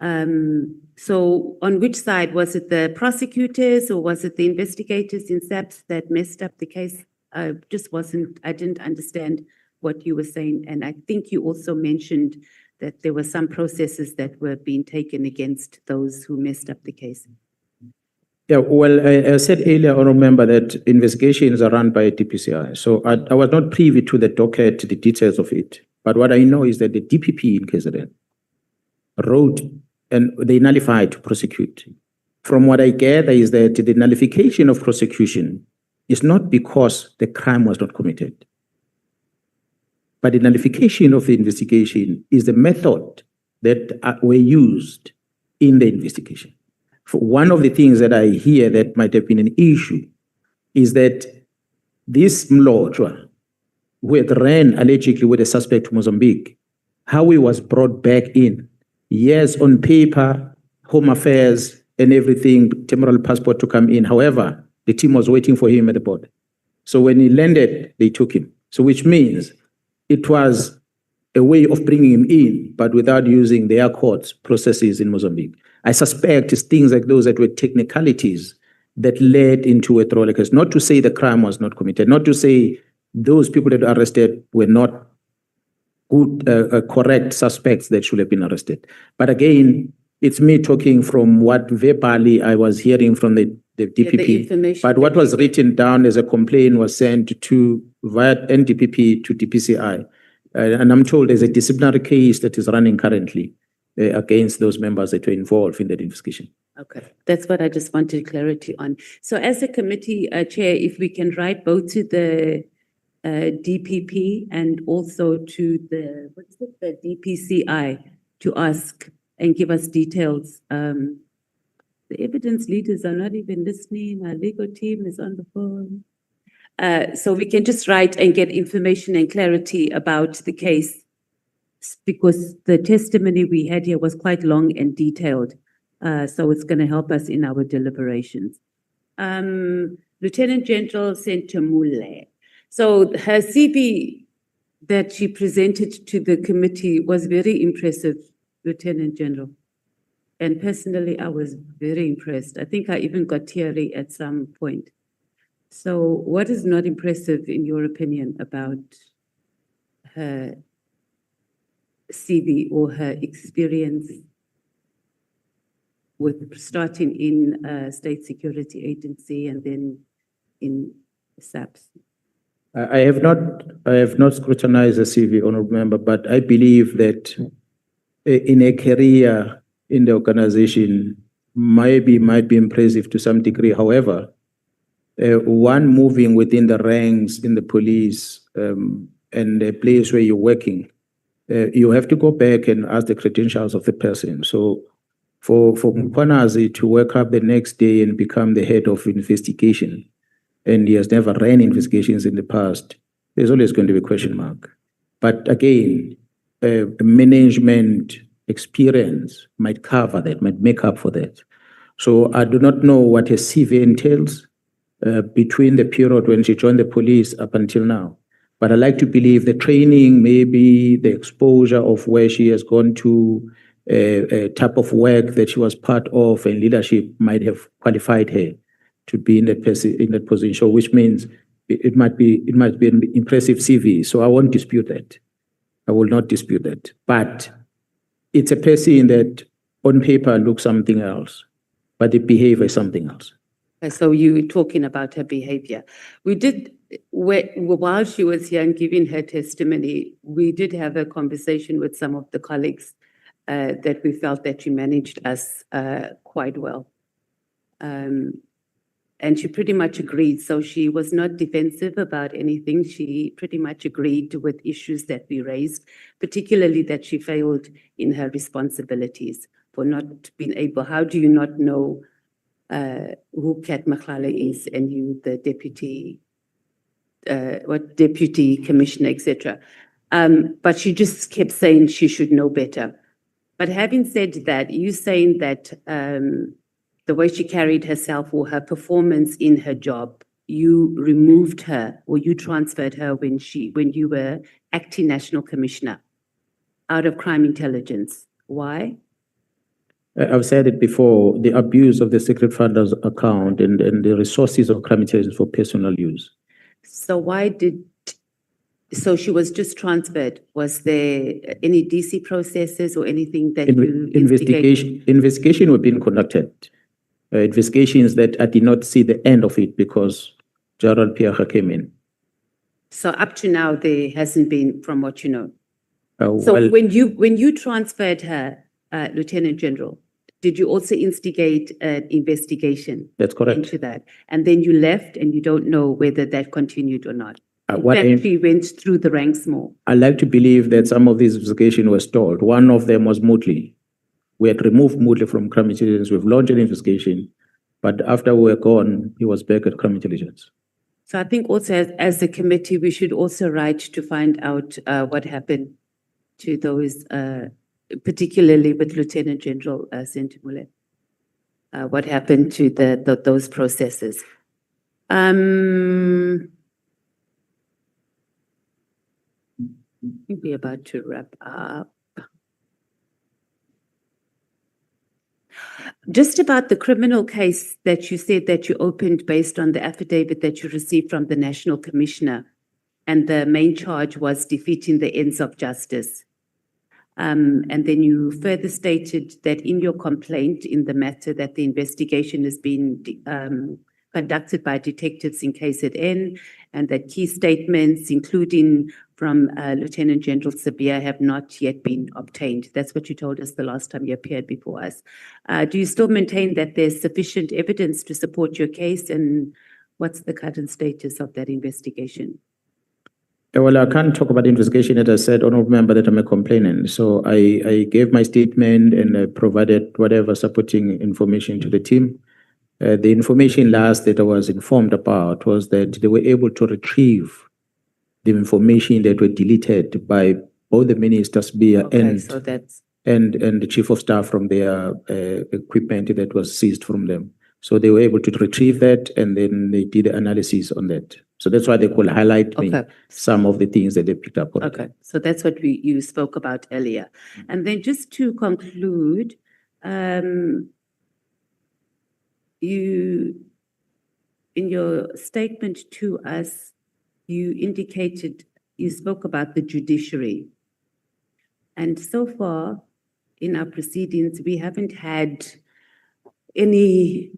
So on which side? Was it the prosecutors or was it the investigators in SAPS that messed up the case? I didn't understand what you were saying. And I think you also mentioned that there were some processes that were being taken against those who messed up the case. Yeah, well, I said earlier, I remember that investigations are run by DPCI. So I was not privy to the docket, the details of it. But what I know is that the DPP in KZN wrote and they nullified to prosecute. From what I gather is that the nullification of prosecution is not because the crime was not committed, but the nullification of the investigation is the method that were used in the investigation. For one of the things that I hear that might have been an issue is that this Mlotshwa, who had ran allegedly with a suspect to Mozambique, how he was brought back in, yes, on paper, Home Affairs and everything, temporal passport to come in. However, the team was waiting for him at the border. So when he landed, they took him. So which means it was a way of bringing him in, but without using their courts processes in Mozambique. I suspect it's things like those that were technicalities that led into a throwaway case. Not to say the crime was not committed, not to say those people that were arrested were not good, correct suspects that should have been arrested. But again, it's me talking from what verbally I was hearing from the DPP. But what was written down as a complaint was sent to via NDPP to DPCI. And I'm told there's a disciplinary case that is running currently against those members that were involved in that investigation. Okay, that's what I just wanted clarity on. So as a committee chair, if we can write both to the DPP and also to the DPCI to ask and give us details. The evidence leaders are not even listening. Our legal team is on the phone. So we can just write and get information and clarity about the case, because the testimony we had here was quite long and detailed. So it's going to help us in our deliberations. Lieutenant General Sentamule. So her CV that she presented to the committee was very impressive, Lieutenant General. And personally, I was very impressed. I think I even got teary at some point. So what is not impressive in your opinion about her CV or her experience with starting in State Security Agency and then in SAPS? I have not scrutinized the CV, honorable member, but I believe that in a career in the organization might be impressive to some degree. However, one moving within the ranks in the police and the place where you're working, you have to go back and ask the credentials of the person. So for Mkhwanazi to wake up the next day and become the head of investigation, and he has never ran investigations in the past, there's always going to be a question mark. But again, management experience might cover that, might make up for that. So I do not know what her CV entails between the period when she joined the police up until now. But I like to believe the training, maybe the exposure of where she has gone to, a type of work that she was part of and leadership might have qualified her to be in that position, which means it might be an impressive CV. So I won't dispute that. I will not dispute that. But it's a person that on paper looks something else, but the behavior is something else. So you were talking about her behavior. We did, while she was here and giving her testimony, we did have a conversation with some of the colleagues that we felt that she managed us quite well. And she pretty much agreed. So she was not defensive about anything. She pretty much agreed with issues that we raised, particularly that she failed in her responsibilities for not being able. How do you not know who Kat Makhlala is and you, the deputy commissioner, etc. But she just kept saying she should know better. But having said that, you saying that the way she carried herself or her performance in her job, you removed her or you transferred her when you were acting national commissioner out of crime intelligence. Why? I've said it before, the abuse of the secret funders account and the resources of crime intelligence for personal use. So why did So she was just transferred. Was there any DC processes or anything that you instigated? Investigation were being conducted. Investigations that I did not see the end of it because General Pierre came in. So up to now, there hasn't been, from what you know. So Well, when you transferred her, Lieutenant General, did you also instigate an investigation? That's correct. Into that, and then you left, and you don't know whether that continued or not. what That I- she went through the ranks more. I like to believe that some of these investigations were stalled. One of them was Moodley. We had removed Moodley from crime intelligence. We've launched an investigation, but after we were gone, he was back at crime intelligence. So I think also as a committee, we should also write to find out what happened to those, particularly with Lieutenant General Sentimule. What happened to those processes? We're about to wrap up. Just about the criminal case that you said that you opened based on the affidavit that you received from the National Commissioner, and the main charge was defeating the ends of justice. And then you further stated that in your complaint in the matter that the investigation has been conducted by detectives in KZN, and that key statements, including from Lieutenant General Sabia, have not yet been obtained. That's what you told us the last time you appeared before us. Do you still maintain that there's sufficient evidence to support your case, and what's the current status of that investigation? Well, I can't talk about the investigation. As I said, honorable member, that I'm a complainant. So I gave my statement and I provided whatever supporting information to the team. The information last that I was informed about was that they were able to retrieve the information that were deleted by both the ministers, Bia So that's and the chief of staff from their equipment that was seized from them. So they were able to retrieve that, and then they did the analysis on that. So that's why they could highlight me some of the things that they picked up on. okay. So that's what you spoke about earlier. And then just to conclude, you, in your statement to us, you indicated, you spoke about the judiciary. And so far in our proceedings, we haven't had any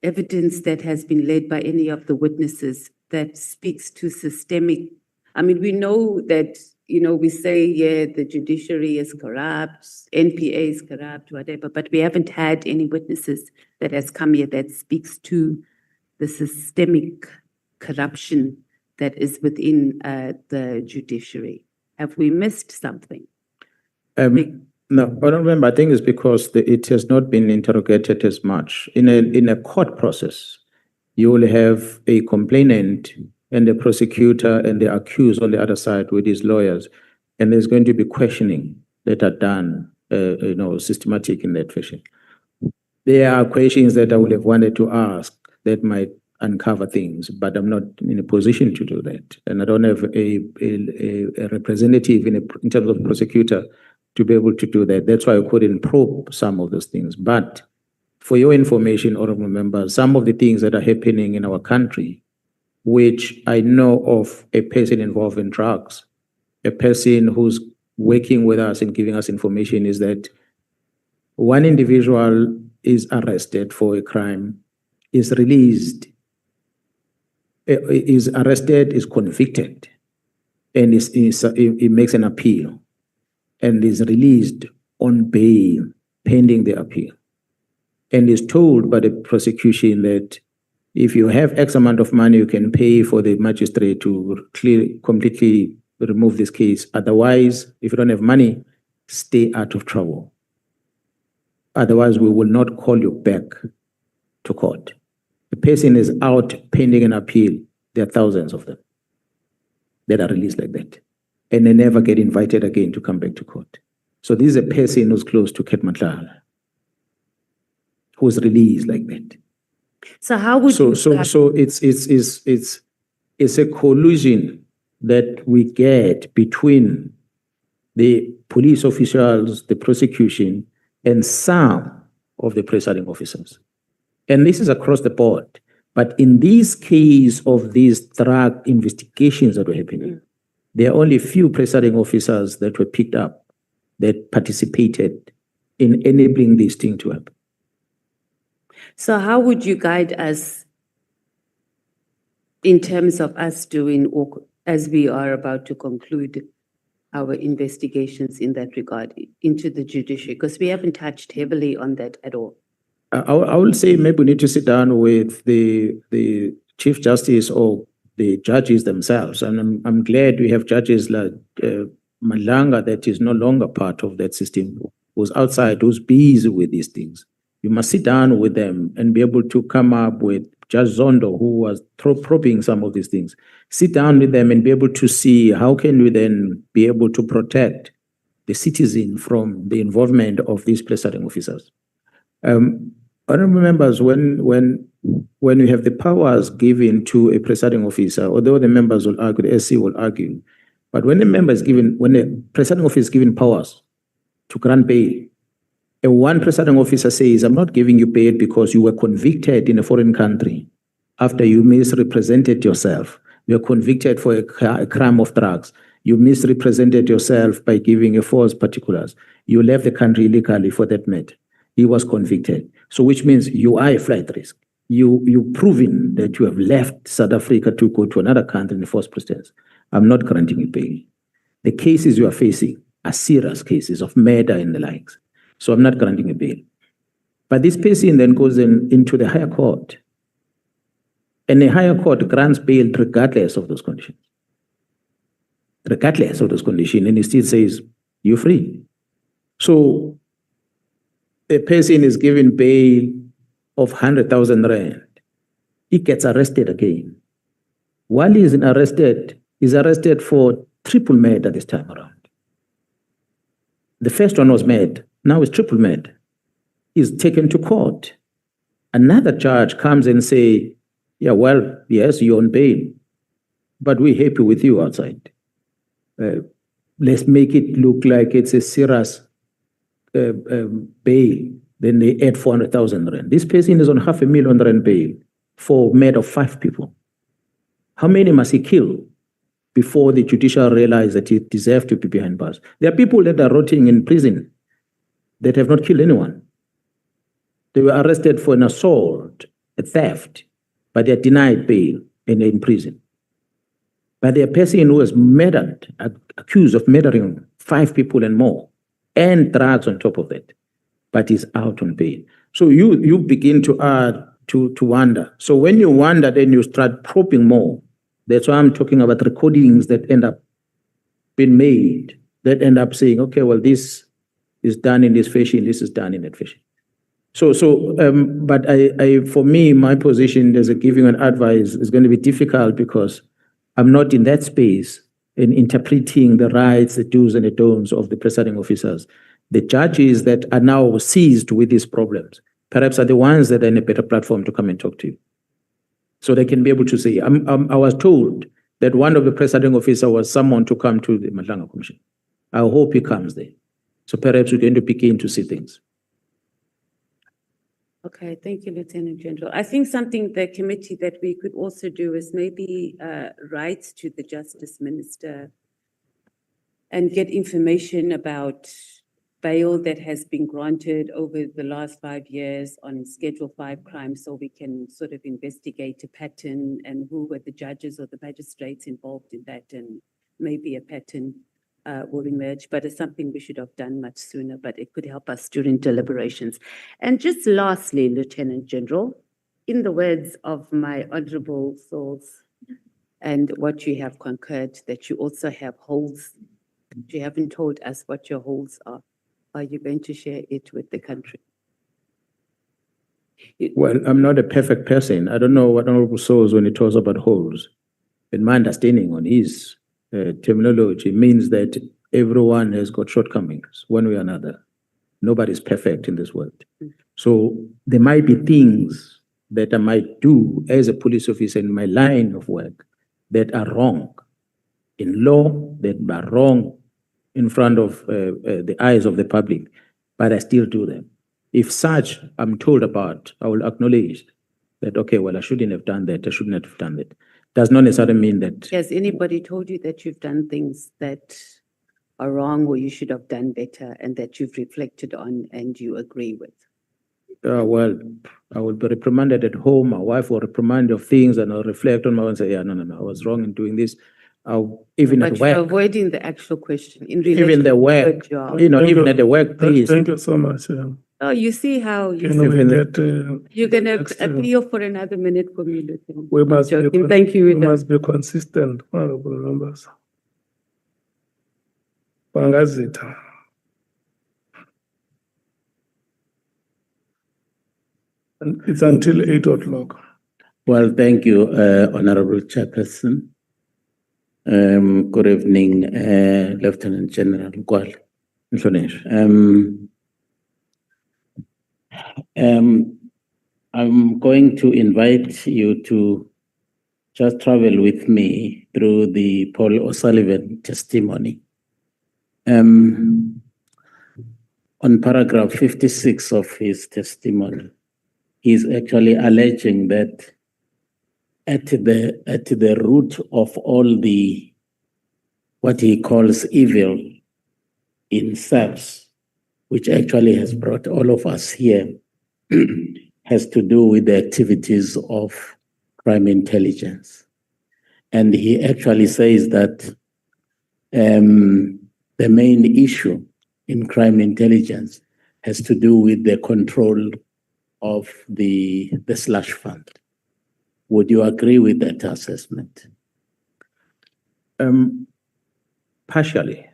evidence that has been led by any of the witnesses that speaks to systemic. I mean, we know that, we say, yeah, the judiciary is corrupt, NPA is corrupt, whatever, but we haven't had any witnesses that has come here that speaks to the systemic corruption that is within the judiciary. Have we missed something? No, I don't remember. I think it's because it has not been interrogated as much. In a court process, you will have a complainant and the prosecutor and the accused on the other side with his lawyers, and there's going to be questioning that are done, systematic in that fashion. There are questions that I would have wanted to ask that might uncover things, but I'm not in a position to do that, and I don't have a representative in terms of prosecutor to be able to do that. That's why I couldn't probe some of those things. But for your information, honorable members, some of the things that are happening in our country, which I know of a person involved in drugs, a person who's working with us and giving us information, is that one individual is arrested for a crime, is released, is arrested, is convicted, and he makes an appeal, and is released on bail pending the appeal, and is told by the prosecution that if you have X amount of money, you can pay for the magistrate to completely remove this case. Otherwise, if you don't have money, stay out of trouble. Otherwise, we will not call you back to court. The person is out pending an appeal. There are thousands of them that are released like that, and they never get invited again to come back to court. So this is a person who's close to Nhlanhla, who's released like that. So how would So it's a collusion that we get between the police officials, the prosecution, and some of the presiding officers. And this is across the board. But in this case of these drug investigations that were happening, There are only few presiding officers that were picked up that participated in enabling this thing to happen. So how would you guide us in terms of us doing, or as we are about to conclude our investigations in that regard into the judiciary? Because we haven't touched heavily on that at all. I will say maybe we need to sit down with the Chief Justice or the judges themselves. And I'm glad we have judges like Malanga that is no longer part of that system, who's outside, who's busy with these things. You must sit down with them and be able to come up with Judge Zondo, who was probing some of these things. Sit down with them and be able to see how can we then be able to protect the citizen from the involvement of these presiding officers. Honorable members, when we have the powers given to a presiding officer, although the members will argue, the SC will argue, but when the presiding officer is given powers to grant bail, one presiding officer says, I'm not giving you bail because you were convicted in a foreign country after you misrepresented yourself. You were convicted for a crime of drugs. You misrepresented yourself by giving a false particulars. You left the country illegally for that matter. He was convicted. So which means you are a flight risk. You've proven that you have left South Africa to go to another country in the first place. I'm not granting you bail. The cases you are facing are serious cases of murder and the likes. So I'm not granting a bail. But this person then goes into the higher court. And the higher court grants bail regardless of those conditions. Regardless of those conditions. And it still says, you're free. So a person is given bail of 100,000 rand. He gets arrested again. While he's arrested for triple murder this time around. The first one was murder. Now it's triple murder. He's taken to court. Another judge comes and say, yeah, well, yes, you're on bail, but we're happy with you outside. Let's make it look like it's a serious bail. Then they add 400,000 rand. This person is on 500,000 rand bail for murder of 5 people. How many must he kill before the judicial realize that he deserves to be behind bars? There are people that are rotting in prison that have not killed anyone. They were arrested for an assault, a theft, but they're denied bail and they're in prison. But there are a person who was murdered, accused of murdering 5 people and more, and drugs on top of that, but is out on bail. So you begin to wonder. So when you wonder, then you start probing more. That's why I'm talking about recordings that end up being made, that end up saying, okay, well, this is done in this fashion, this is done in that fashion. But for me, my position as a giving an advice is going to be difficult because I'm not in that space in interpreting the rights, the do's and the don'ts of the presiding officers. The judges that are now seized with these problems, perhaps are the ones that are in a better platform to come and talk to you. So they can be able to say, I was told that one of the presiding officers was someone to come to the Nhlanhla Commission. I hope he comes there. So perhaps we're going to begin to see things. Okay, thank you, Lieutenant General. I think something the committee that we could also do is maybe write to the Justice Minister and get information about bail that has been granted over the last 5 years on Schedule 5 crimes, so we can sort of investigate a pattern and who were the judges or the magistrates involved in that, and maybe a pattern will emerge, but it's something we should have done much sooner, but it could help us during deliberations. And just lastly, Lieutenant General, in the words of my honorable souls and what you have concurred, that you also have holes. You haven't told us what your holes are. Are you going to share it with the country? Well, I'm not a perfect person. I don't know what honorable souls when he talks about holes. And my understanding on his terminology means that everyone has got shortcomings one way or another. Nobody's perfect in this world. So there might be things that I might do as a police officer in my line of work that are wrong in law, that are wrong in front of the eyes of the public, but I still do them. If such I'm told about, I will acknowledge that, okay, well, I shouldn't have done that. I shouldn't have done that. does not necessarily mean that. Has anybody told you that you've done things that are wrong or you should have done better and that you've reflected on and you agree with? Well, I will be reprimanded at home. My wife will reprimand of things, and I'll reflect on my own and say, yeah, no, I was wrong in doing this. Even But at you're work, avoiding the actual question in relation even the to work, your job. even at the workplace. Thank you so much. Oh, you see how you Can we Even the- get, you're gonna next, appeal for another minute for me, Lieutenant. we I'm must be, joking. Thank you. we Rita. must be consistent, honorable members. Pangazita. And it's until 8 o'clock. Well, thank you, Honorable Chairperson. Good evening, Lieutenant General Mkhwanazi. I'm going to invite you to just travel with me through the Paul O'Sullivan testimony. On paragraph 56 of his testimony, he's actually alleging that at the root of all the what he calls evil in SAPS, which actually has brought all of us here, has to do with the activities of crime intelligence. And he actually says that the main issue in crime intelligence has to do with the control of the slush fund. Would you agree with that assessment? Partially.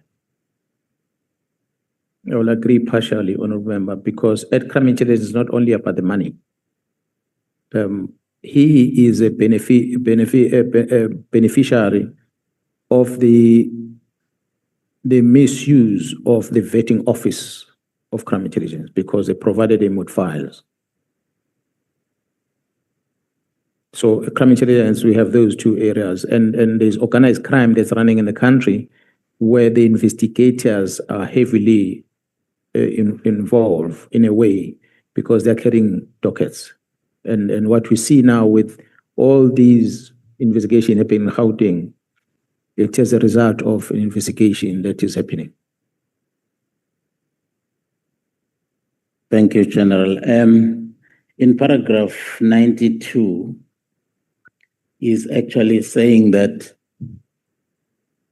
I will agree partially, Honorable Member, because Ed crime intelligence is not only about the money. He is a beneficiary of the misuse of the vetting office of crime intelligence because they provided him with files. So crime intelligence, we have those two areas, and there's organized crime that's running in the country where the investigators are heavily involved in a way because they're carrying dockets. And what we see now with all these investigations happening in Gauteng, it is a result of an investigation that is happening. Thank you, General. In paragraph 92, is actually saying that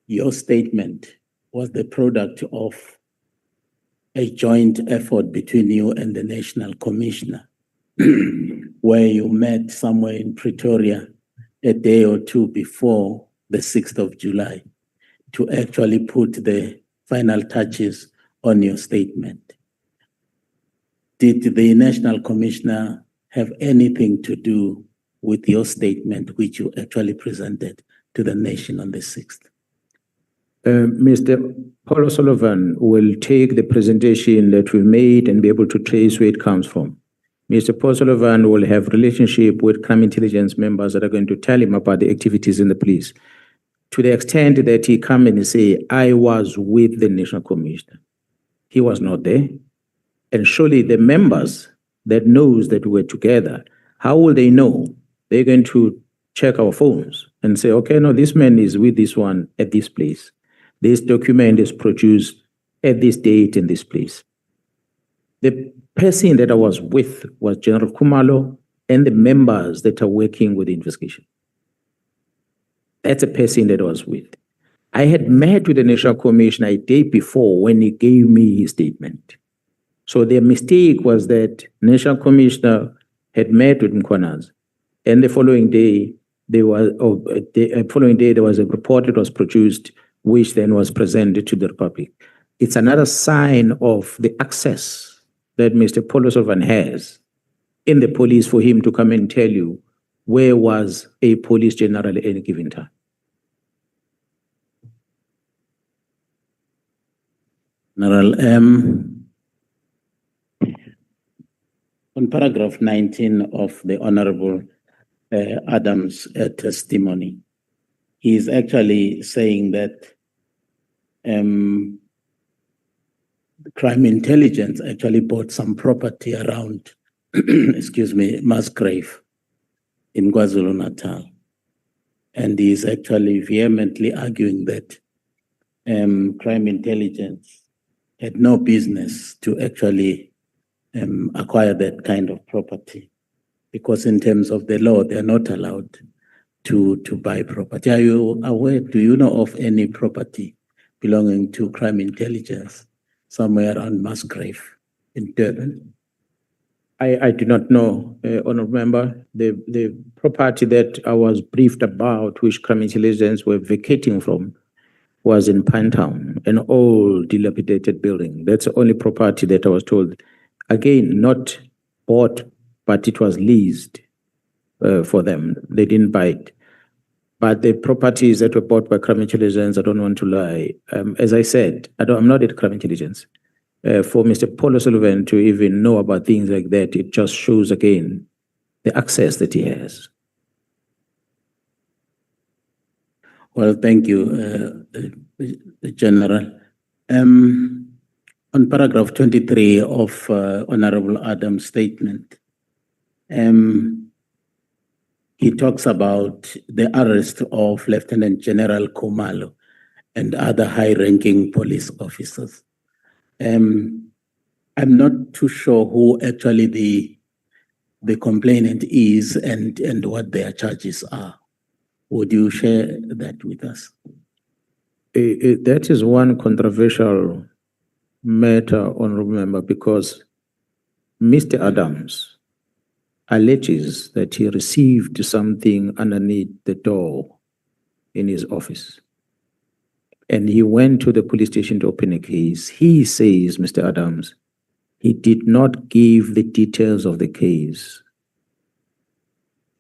your statement was the product of a joint effort between you and the National Commissioner, where you met somewhere in Pretoria a day or two before the 6th of July to actually put the final touches on your statement. Did the National Commissioner have anything to do with your statement, which you actually presented to the nation on the 6th? Mr. Paul O'Sullivan will take the presentation that we made and be able to trace where it comes from. Mr. Paul O'Sullivan will have relationship with crime intelligence members that are going to tell him about the activities in the police. To the extent that he come and say, I was with the National Commissioner. He was not there. And surely the members that knows that we were together, how will they know? They're going to check our phones and say, okay, no, this man is with this one at this place. This document is produced at this date in this place. The person that I was with was General Khumalo and the members that are working with the investigation. That's a person that I was with. I had met with the National Commissioner a day before when he gave me his statement. So their mistake was that National Commissioner had met with Mkhwanazi, and the following day there was a report that was produced, which then was presented to the public. It's another sign of the access that Mr. Paul O'Sullivan has in the police for him to come and tell you where was a police general at any given time. General, on paragraph 19 of the Honorable Adams' testimony, he is actually saying that crime intelligence actually bought some property around, excuse me, Musgrave in KwaZulu-Natal. and he is actually vehemently arguing that crime intelligence had no business to actually acquire that kind of property, because in terms of the law, they are not allowed to buy property. Are you aware, do you know of any property belonging to crime intelligence somewhere around Musgrave in Durban? I do not know, Honourable Member. The property that I was briefed about, which crime intelligence were vacating from, was in Pinetown, an old dilapidated building. That's the only property that I was told. Again, not bought, but it was leased for them. They didn't buy it. But the properties that were bought by crime intelligence, I don't want to lie. As I said, I'm not at crime intelligence. For Mr. Paul O'Sullivan to even know about things like that, it just shows again the access that he has. Well, thank you, General. On paragraph 23 of Honorable Adams' statement, he talks about the arrest of Lieutenant General Khumalo and other high-ranking police officers. I'm not too sure who actually the complainant is and what their charges are. Would you share that with us? That is one controversial matter, Honourable Member, because Mr. Adams alleges that he received something underneath the door in his office. And he went to the police station to open a case. He says, Mr. Adams, he did not give the details of the case.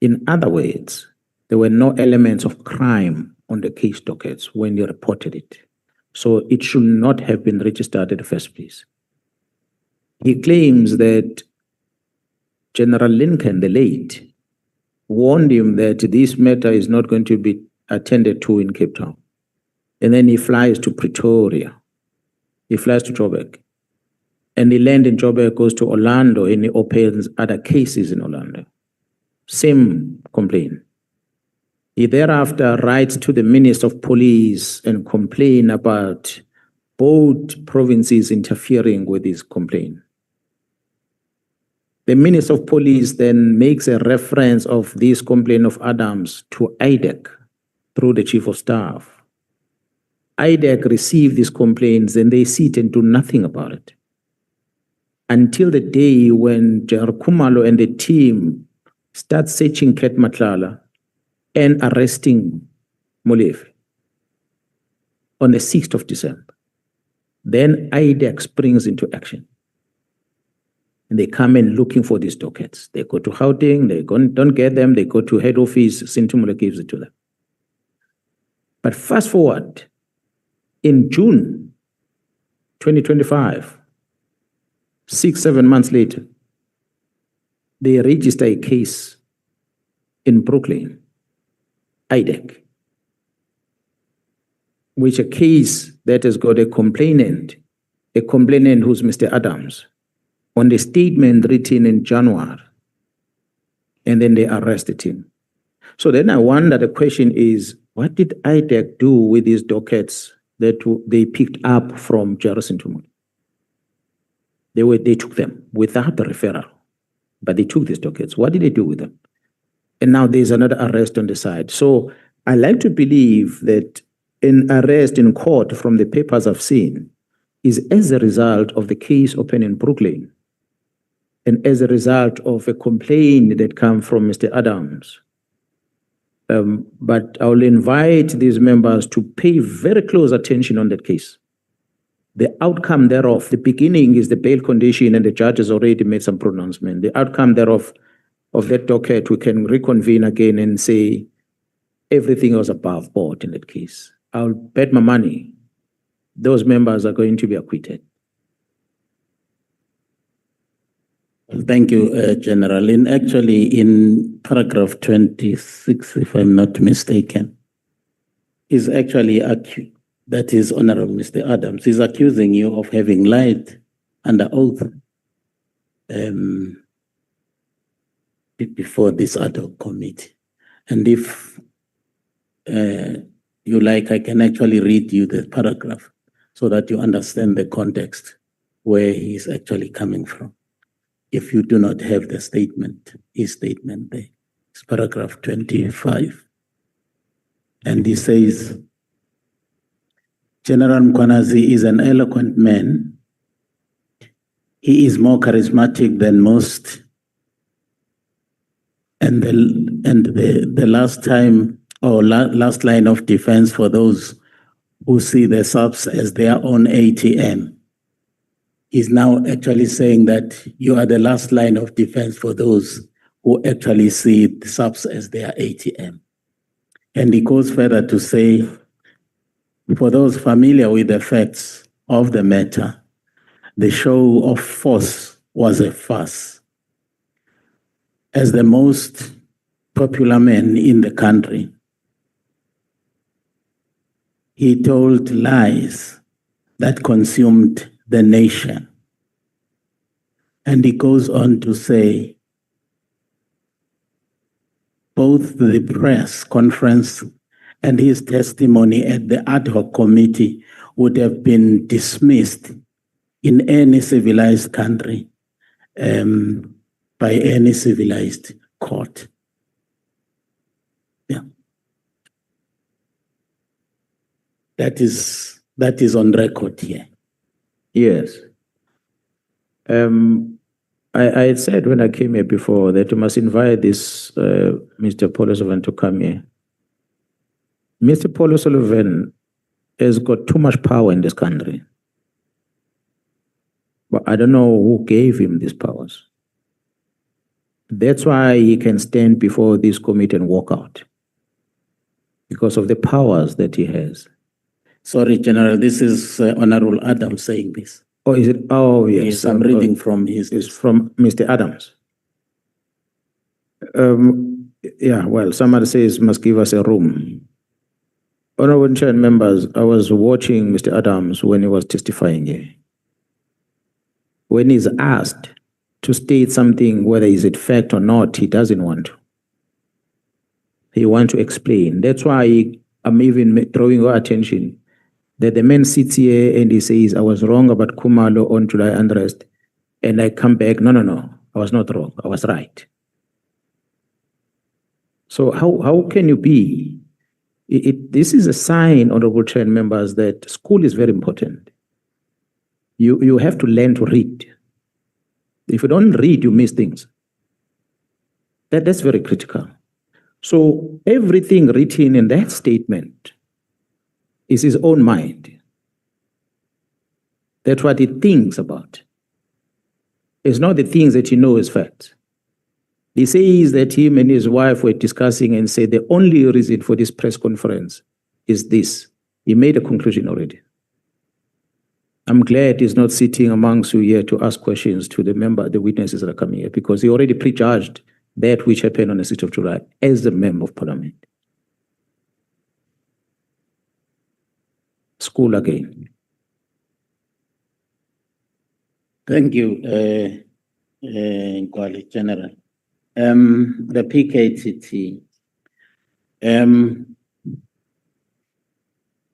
In other words, there were no elements of crime on the case dockets when you reported it. So it should not have been registered in the first place. He claims that General Lincoln, the late, warned him that this matter is not going to be attended to in Cape Town. And then he flies to Pretoria. He flies to Joburg. And he lands in Joburg, goes to Orlando, and he opens other cases in Orlando. Same complaint. He thereafter writes to the Minister of Police and complain about both provinces interfering with his complaint. The Minister of Police then makes a reference of this complaint of Adams to IDEC through the Chief of Staff. IDEC receive these complaints and they sit and do nothing about it. Until the day when General Khumalo and the team start searching Ket Matlala and arresting Molefe on the 6th of December. Then IDEC springs into action. And they come in looking for these dockets. They go to Gauteng, they don't get them, they go to head office, Sintumula gives it to them. But fast forward, in June 2025, 6-7 months later, they register a case in Brooklyn, IDEC, which a case that has got a complainant who's Mr. Adams, on the statement written in January, and then they arrested him. So then I wonder, the question is, what did IDEC do with these dockets that they picked up from Jarrison Tumul? They took them without the referral, but they took these dockets. What did they do with them? And now there's another arrest on the side. So I like to believe that an arrest in court from the papers I've seen is as a result of the case open in Brooklyn and as a result of a complaint that came from Mr. Adams. But I'll invite these members to pay very close attention on that case. The outcome thereof, the beginning is the bail condition, and the judge has already made some pronouncement. The outcome thereof, of that docket, we can reconvene again and say everything was above board in that case. I'll bet my money those members are going to be acquitted. Well, thank you, General. In paragraph 26, if I'm not mistaken, is actually that is Honorable Mr. Adams is accusing you of having lied under oath before this ad hoc committee. And if you like, I can actually read you the paragraph so that you understand the context where he's actually coming from. If you do not have the statement, his statement there, it's paragraph 25. And he says, General Mkhwanazi is an eloquent man. He is more charismatic than most. And the last time or last line of defense for those who see the subs as their own ATM. Is now actually saying that you are the last line of defense for those who actually see the subs as their ATM. And he goes further to say, for those familiar with the facts of the matter, the show of force was a farce. As the most popular man in the country, he told lies that consumed the nation. And he goes on to say, both the press conference and his testimony at the Ad Hoc committee would have been dismissed in any civilized country by any civilized court. Yeah. That is on record here. Yes. I had said when I came here before that you must invite this Mr. Paul O'Sullivan to come here. Mr. Paul O'Sullivan has got too much power in this country. But I don't know who gave him these powers. That's why he can stand before this committee and walk out. Because of the powers that he has. Sorry, General, this is Honorable Adams saying this. Oh, is it? Oh, yes. Yes, I'm reading from his. It's from Mr. Adams. Yeah, well, somebody says must give us a room. Honorable Chair and members, I was watching Mr. Adams when he was testifying here. When he's asked to state something, whether is it fact or not, he doesn't want to. He wants to explain. That's why I'm even drawing your attention that the man sits here and he says, I was wrong about Khumalo on July unrest. And I come back, no, I was not wrong, I was right. So how can you be? This is a sign, Honorable Chair and members, that school is very important. You have to learn to read. If you don't read, you miss things. That's very critical. So everything written in that statement is his own mind. That's what he thinks about. It's not the things that he knows as facts. He says that him and his wife were discussing and said the only reason for this press conference is this. He made a conclusion already. I'm glad he's not sitting amongst you here to ask questions to the witnesses that are coming here, because he already prejudged that which happened on the 6th of July as the Member of Parliament. School again. Thank you, Nkwali General. The PKTT.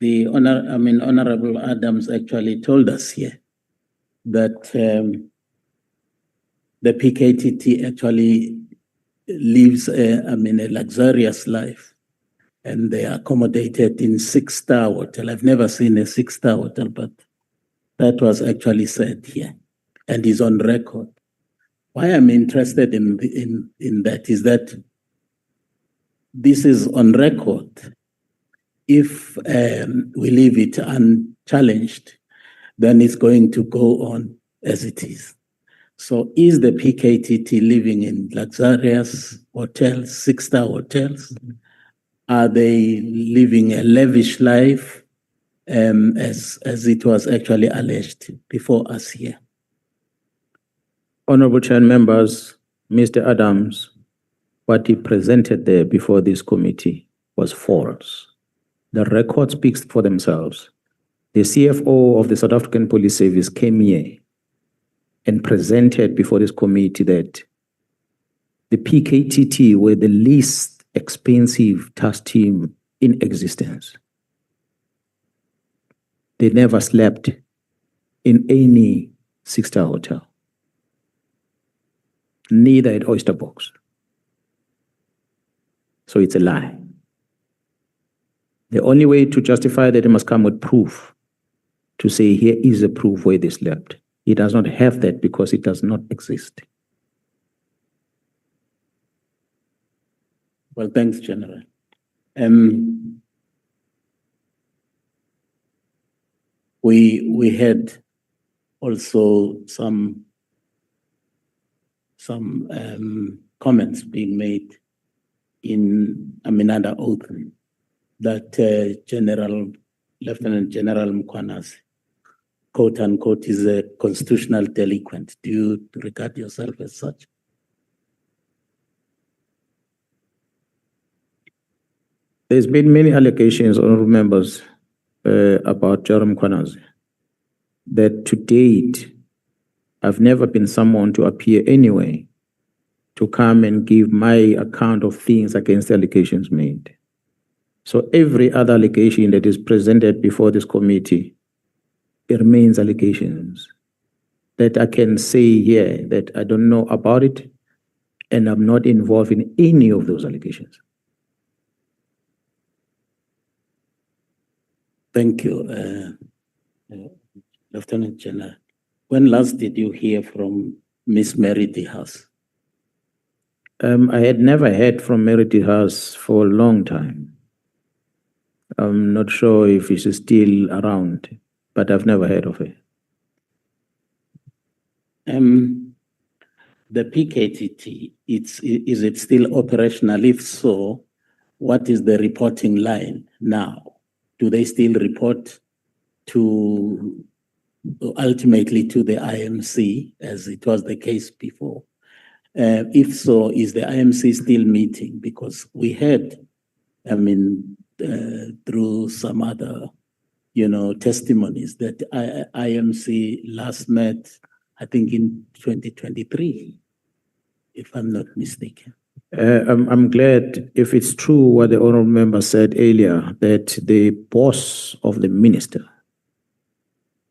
Honorable Adams actually told us here that the PKTT actually lives a luxurious life, and they are accommodated in 6-star hotel. I've never seen a 6-star hotel, but that was actually said here and is on record. Why I'm interested in that is that this is on record. If we leave it unchallenged, then it's going to go on as it is. So is the PKTT living in luxurious hotels, 6-star hotels? Are they living a lavish life as it was actually alleged before us here? Honorable Chair and members, Mr. Adams, what he presented there before this committee was false. The record speaks for themselves. The CFO of the South African Police Service came here and presented before this committee that the PKTT were the least expensive task team in existence. They never slept in any six-star hotel, neither at Oyster Box. So it's a lie. The only way to justify that, it must come with proof, to say here is a proof where they slept. He does not have that because it does not exist. Well, thanks, General. We had also some comments being made under oath that Lieutenant General Mkhwanazi, quote unquote, is a constitutional delinquent. Do you regard yourself as such? There's been many allegations, honorable members, about General Mkhwanazi, that to date, I've never been someone to appear anyway to come and give my account of things against the allegations made. So every other allegation that is presented before this committee, it remains allegations that I can say here that I don't know about it and I'm not involved in any of those allegations. Thank you, Lieutenant General. When last did you hear from Miss Mary DeHaas? I had never heard from Mary DeHaas for a long time. I'm not sure if she's still around, but I've never heard of her. The PKTT, is it still operational? If so, what is the reporting line now? Do they still report ultimately to the IMC, as it was the case before? If so, is the IMC still meeting? Because we heard, through some other, testimonies that IMC last met, I think in 2023, if I'm not mistaken. I'm glad if it's true what the honorable member said earlier, that the boss of the minister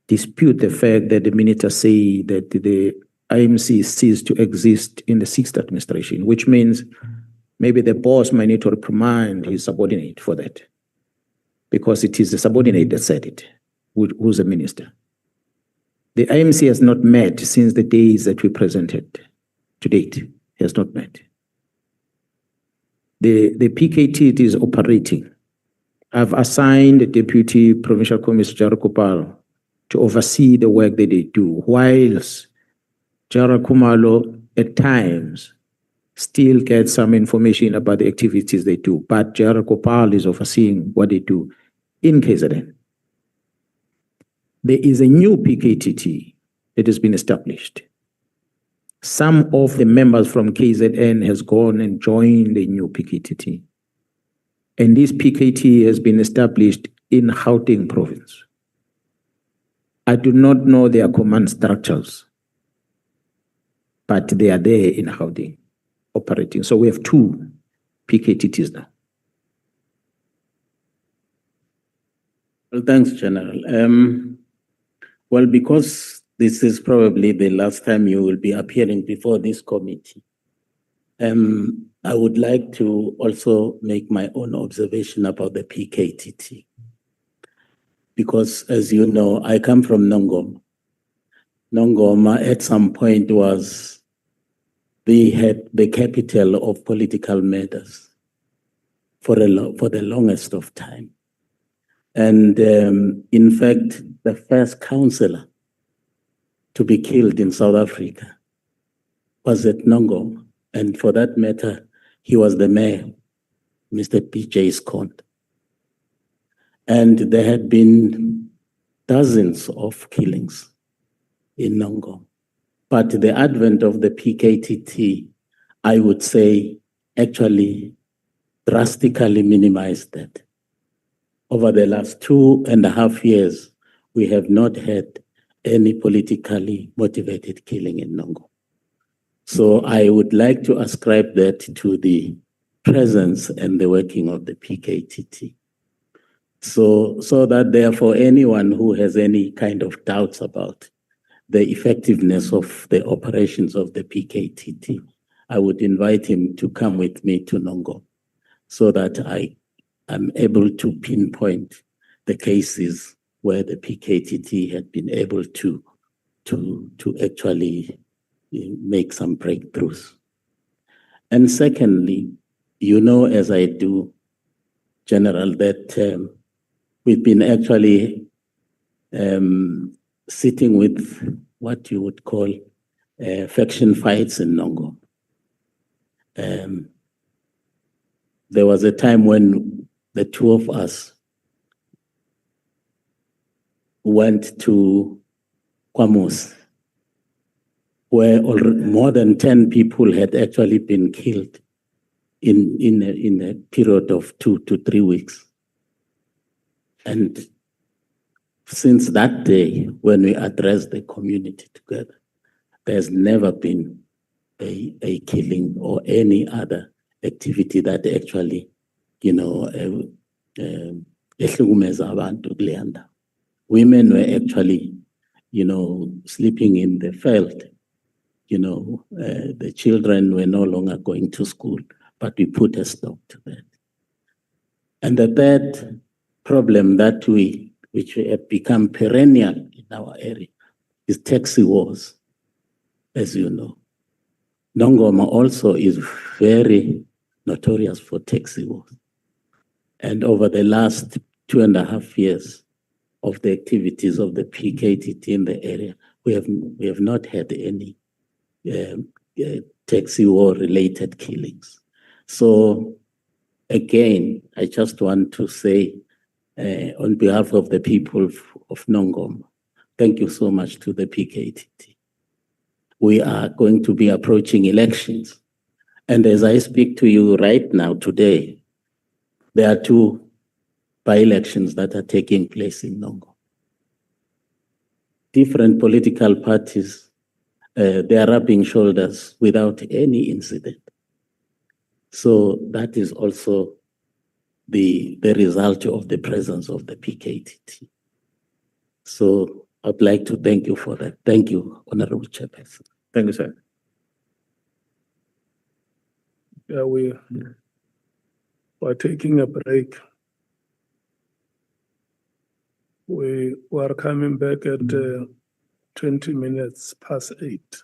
dispute the fact that the minister say that the IMC ceased to exist in the sixth administration, which means maybe the boss might need to reprimand his subordinate for that, because it is the subordinate that said it, who's the minister. The IMC has not met since the days that we presented to date, has not met. The PKT is operating. I've assigned the Deputy Provincial Commissioner General Kopal to oversee the work that they do, whilst General Kumalo at times still gets some information about the activities they do, but General Kopal is overseeing what they do in KZN. There is a new PKTT that has been established. Some of the members from KZN has gone and joined the new PKTT. And this PKT has been established in Gauteng province. I do not know their command structures, but they are there in Gauteng operating. So we have two PKTTs now. Well, thanks, General. Well, because this is probably the last time you will be appearing before this committee, I would like to also make my own observation about the PKTT. Because, as you know, I come from Nongoma. Nongoma at some point was the capital of political matters for the longest of time. And in fact, the first councillor to be killed in South Africa was at Nongoma. And for that matter, he was the mayor, Mr. P.J. Scott. And there had been dozens of killings in Nongoma. But the advent of the PKTT, I would say, actually drastically minimized that. Over the last 2.5 years, we have not had any politically motivated killing in Nongoma. So I would like to ascribe that to the presence and the working of the PKTT. So that therefore anyone who has any kind of doubts about the effectiveness of the operations of the PKTT, I would invite him to come with me to Nongo so that I am able to pinpoint the cases where the PKTT had been able to actually make some breakthroughs. And secondly, you know, as I do, General, that we've been actually sitting with what you would call faction fights in Nongo. There was a time when the two of us went to Kwamos, where more than 10 people had actually been killed in a period of 2 to 3 weeks. And since that day, when we addressed the community together, there's never been a killing or any other activity that actually, ehlukumeza abantu kule ndawo. Women were actually, sleeping in the field. The children were no longer going to school, but we put a stop to that. And the third problem that which have become perennial in our area is taxi wars, as you know. Nongoma also is very notorious for taxi wars. And over the last 2.5 years of the activities of the PKTT in the area, we have not had any taxi war related killings. So again, I just want to say on behalf of the people of Nongoma, thank you so much to the PKTT. We are going to be approaching elections. And as I speak to you right now, today, there are 2 by-elections that are taking place in Nongo. Different political parties, they are rubbing shoulders without any incident. So that is also the result of the presence of the PKTT. So I'd like to thank you for that. Thank you, Honorable Chairperson. Thank you, sir. Yeah, we're taking a break. We are coming back at 20 minutes past 8.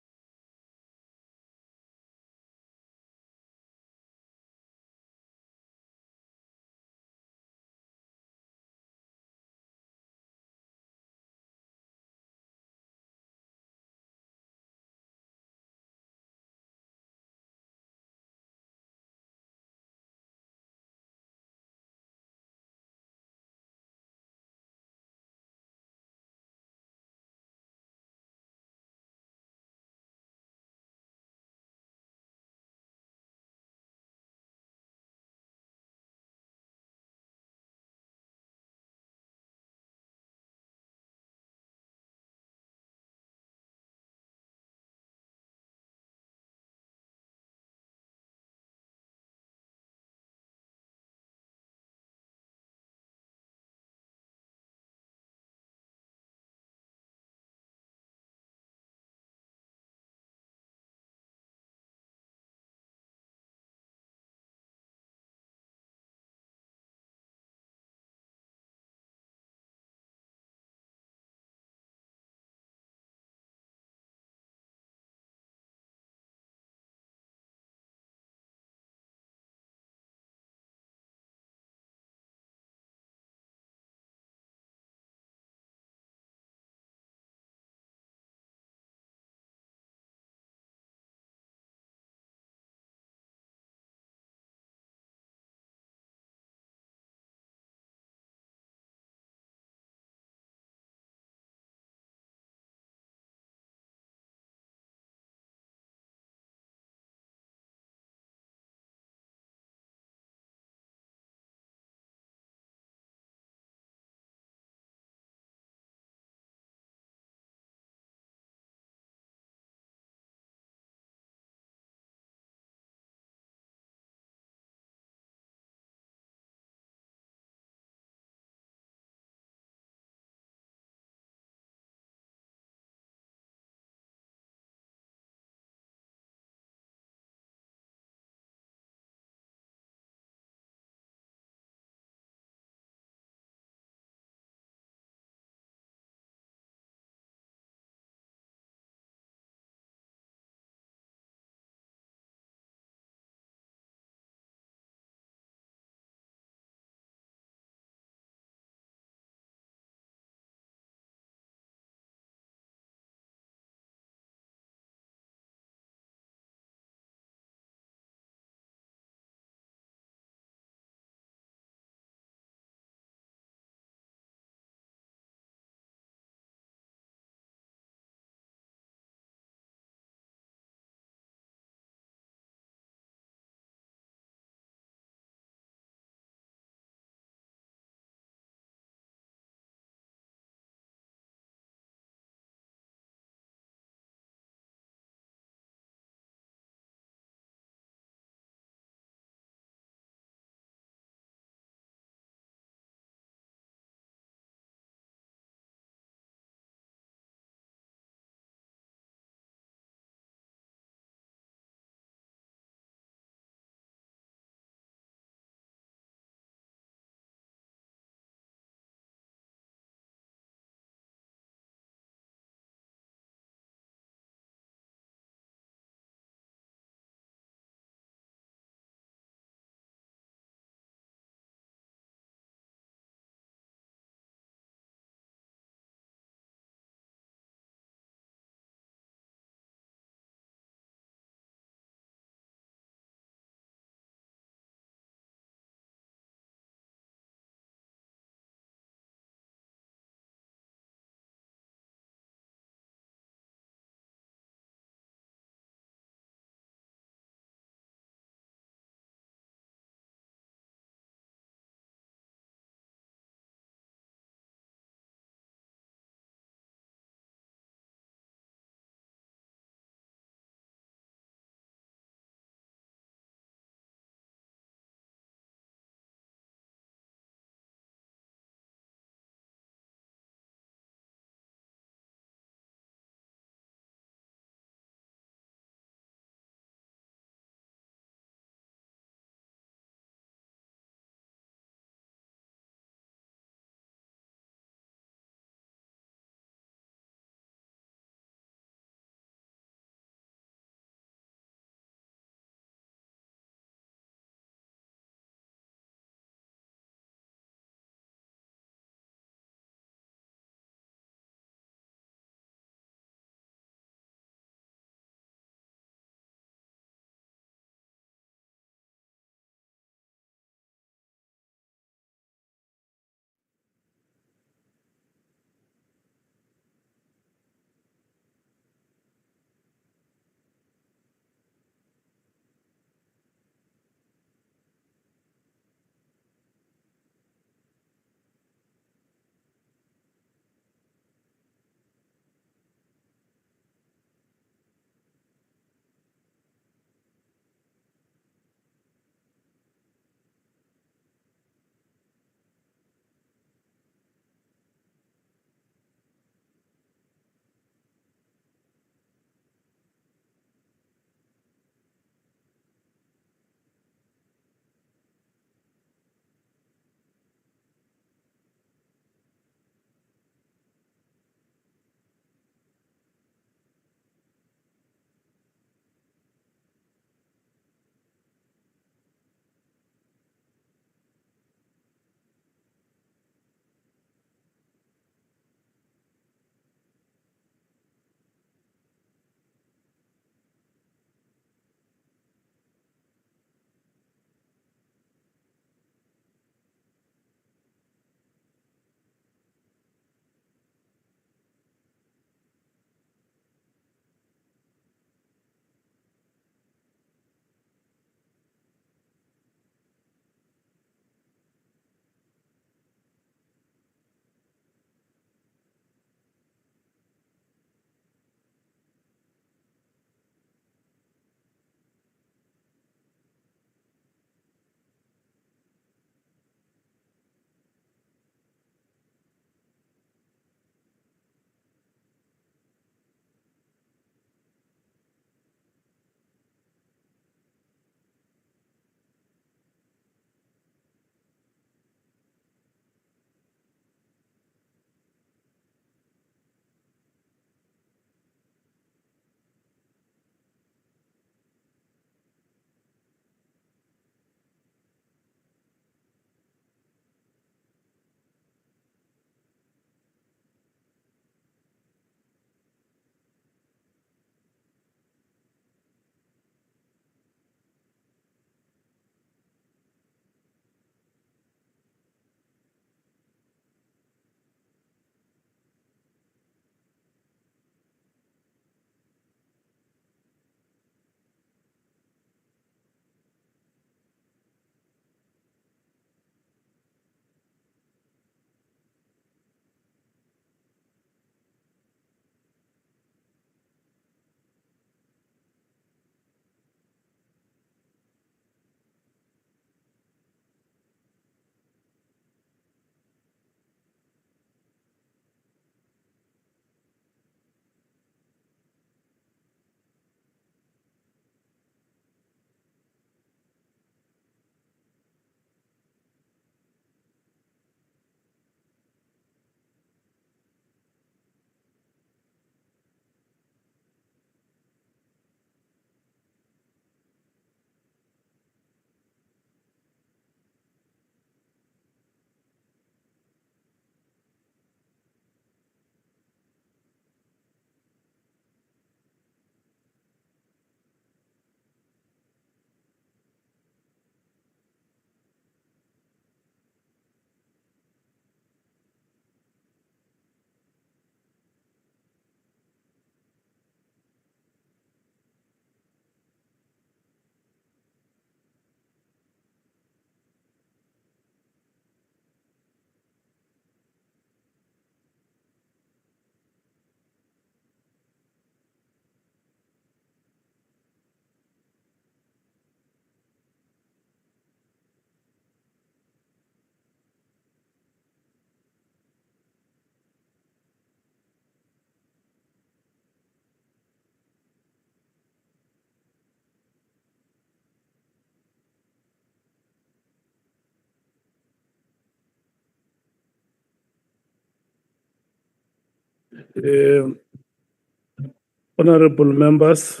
Honorable members,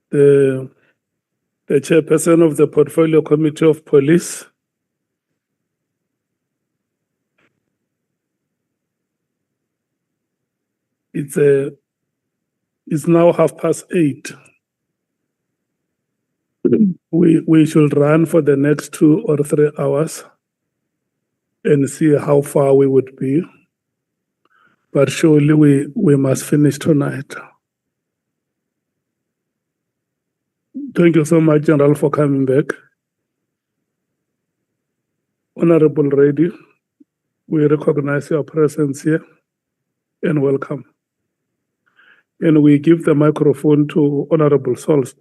the chairperson of the Portfolio Committee of Police, it's now 8:30. We should run for the next 2 or 3 hours and see how far we would be. But surely we must finish tonight. Thank you so much, General, for coming back. Honorable Reddy, we recognize your presence here and welcome. And we give the microphone to Honorable Sols.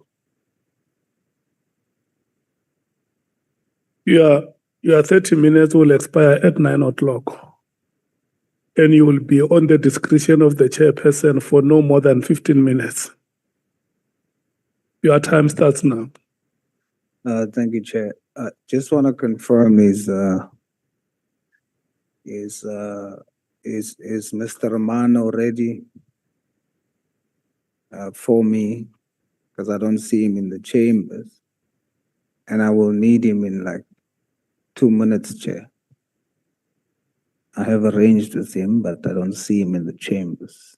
Your 30 minutes will expire at 9 o'clock. And you will be on the discretion of the chairperson for no more than 15 minutes. Your time starts now. Thank you, Chair. Just want to confirm is Mr. Romano ready for me? Because I don't see him in the chambers, and I will need him in like 2 minutes, Chair. I have arranged with him, but I don't see him in the chambers.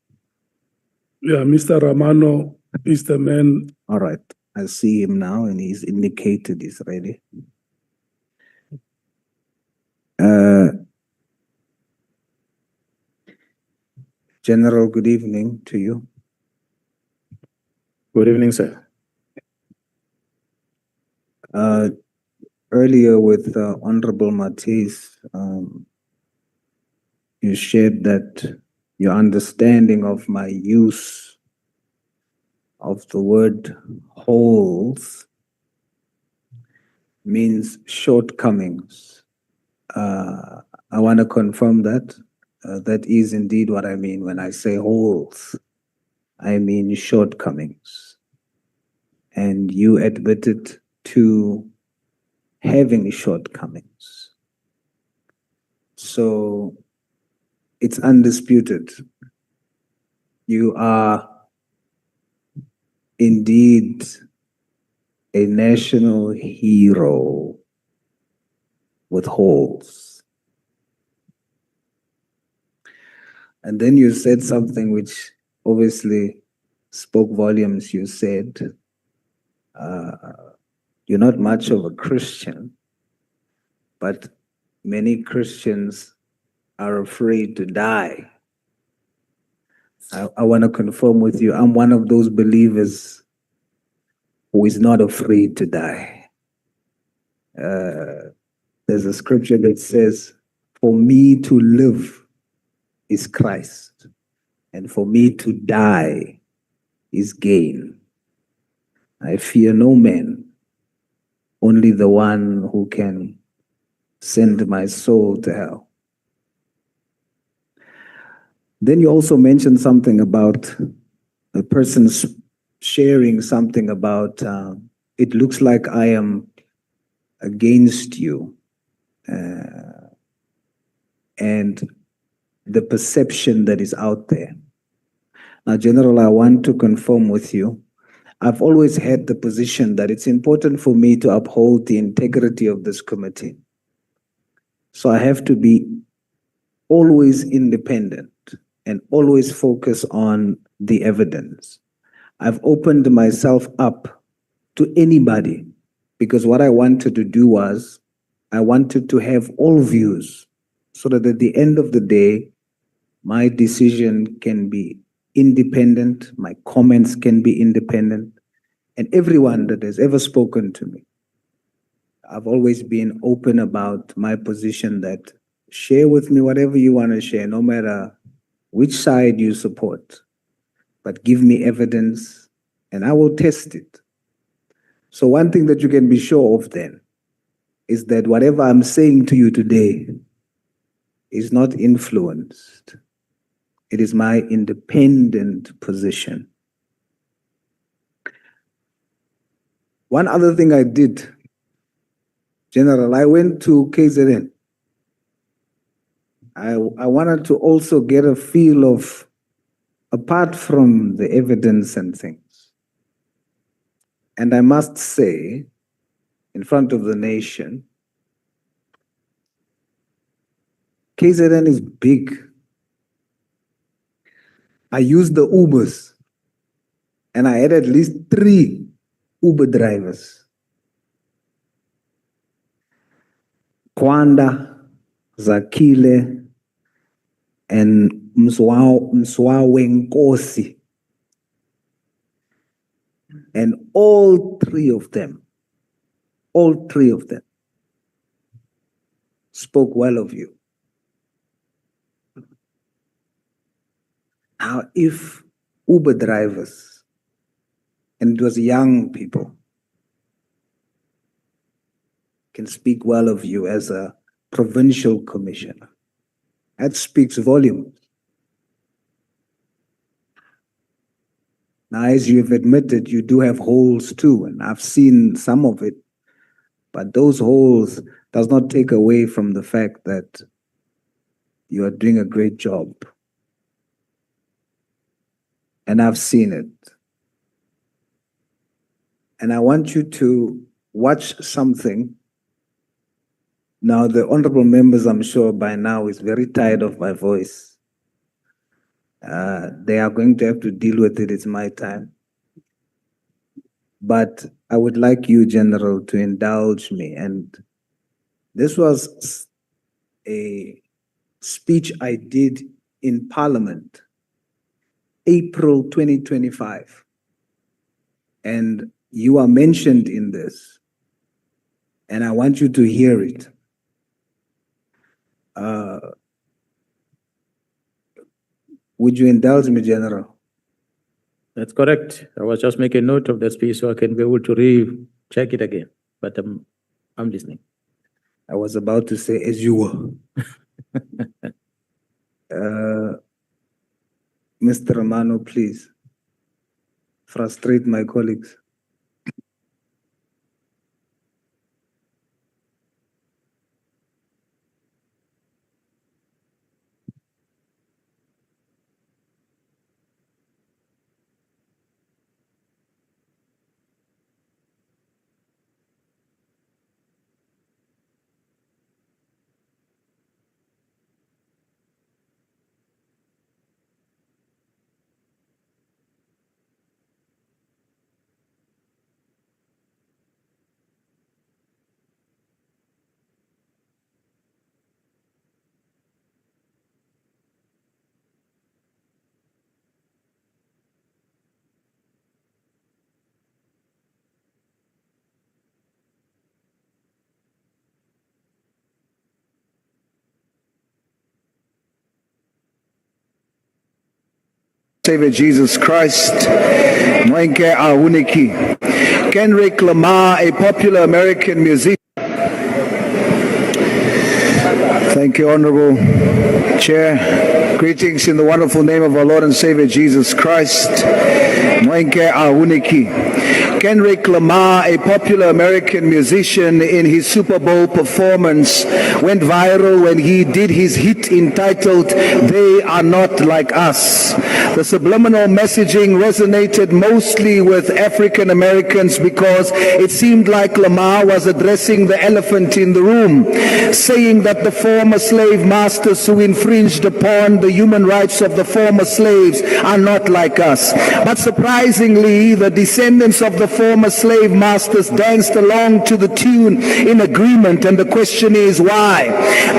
Yeah, Mr. Romano is the man. All right, I see him now, and he's indicated he's ready. General, good evening to you. Good evening, sir. Earlier with Honorable Matisse, you shared that your understanding of my use of the word holes means shortcomings. I want to confirm that. That is indeed what I mean when I say holes. I mean shortcomings. And you admitted to having shortcomings. So it's undisputed. You are indeed a national hero with holes. And then you said something which obviously spoke volumes. You said, you're not much of a Christian, but many Christians are afraid to die. I want to confirm with you, I'm one of those believers who is not afraid to die. There's a scripture that says, for me to live is Christ, and for me to die is gain. I fear no man, only the one who can send my soul to hell. Then you also mentioned something about a person sharing something about, it looks like I am against you. And the perception that is out there. Now, General, I want to confirm with you, I've always had the position that it's important for me to uphold the integrity of this committee. So I have to be always independent and always focus on the evidence. I've opened myself up to anybody because what I wanted to do was I wanted to have all views so that at the end of the day, my decision can be independent, my comments can be independent, and everyone that has ever spoken to me, I've always been open about my position that share with me whatever you want to share, no matter which side you support, but give me evidence and I will test it. So one thing that you can be sure of then is that whatever I'm saying to you today is not influenced. It is my independent position. One other thing I did, General, I went to KZN I wanted to also get a feel of, apart from the evidence and things, and I must say, in front of the nation, KZN is big. I used the Ubers, and I had at least 3 Uber drivers. Kwanda, Zakile, and Mswawenkosi. And all three of them spoke well of you. Now, if Uber drivers, and it was young people, can speak well of you as a provincial commissioner, that speaks volumes. Now, as you have admitted, you do have holes too, and I've seen some of it, but those holes does not take away from the fact that you are doing a great job. And I've seen it. And I want you to watch something. Now, the honorable members, I'm sure by now, is very tired of my voice. They are going to have to deal with it. It's my time. But I would like you, General, to indulge me. And this was a speech I did in Parliament, April 2025. And you are mentioned in this. And I want you to hear it. Would you indulge me, General? That's correct. I was just making note of that speech so I can be able to recheck it again. But I'm listening. I was about to say, as you were. Mr. Romano, please. Frustrate my colleagues. Savior Jesus Christ, Mwenke Ahuniki, Kendrick Lamar, a popular American musician. Thank you, Honorable Chair. Greetings in the wonderful name of our Lord and Savior Jesus Christ. Mwenke Ahuniki. Kendrick Lamar, a popular American musician, in his Super Bowl performance went viral when he did his hit entitled "They Are Not Like Us." The subliminal messaging resonated mostly with African Americans because it seemed like Lamar was addressing the elephant in the room, saying that the former slave masters who infringed upon the human rights of the former slaves are not like us. But surprisingly, the descendants of the former slave masters danced along to the tune in agreement, and the question is why?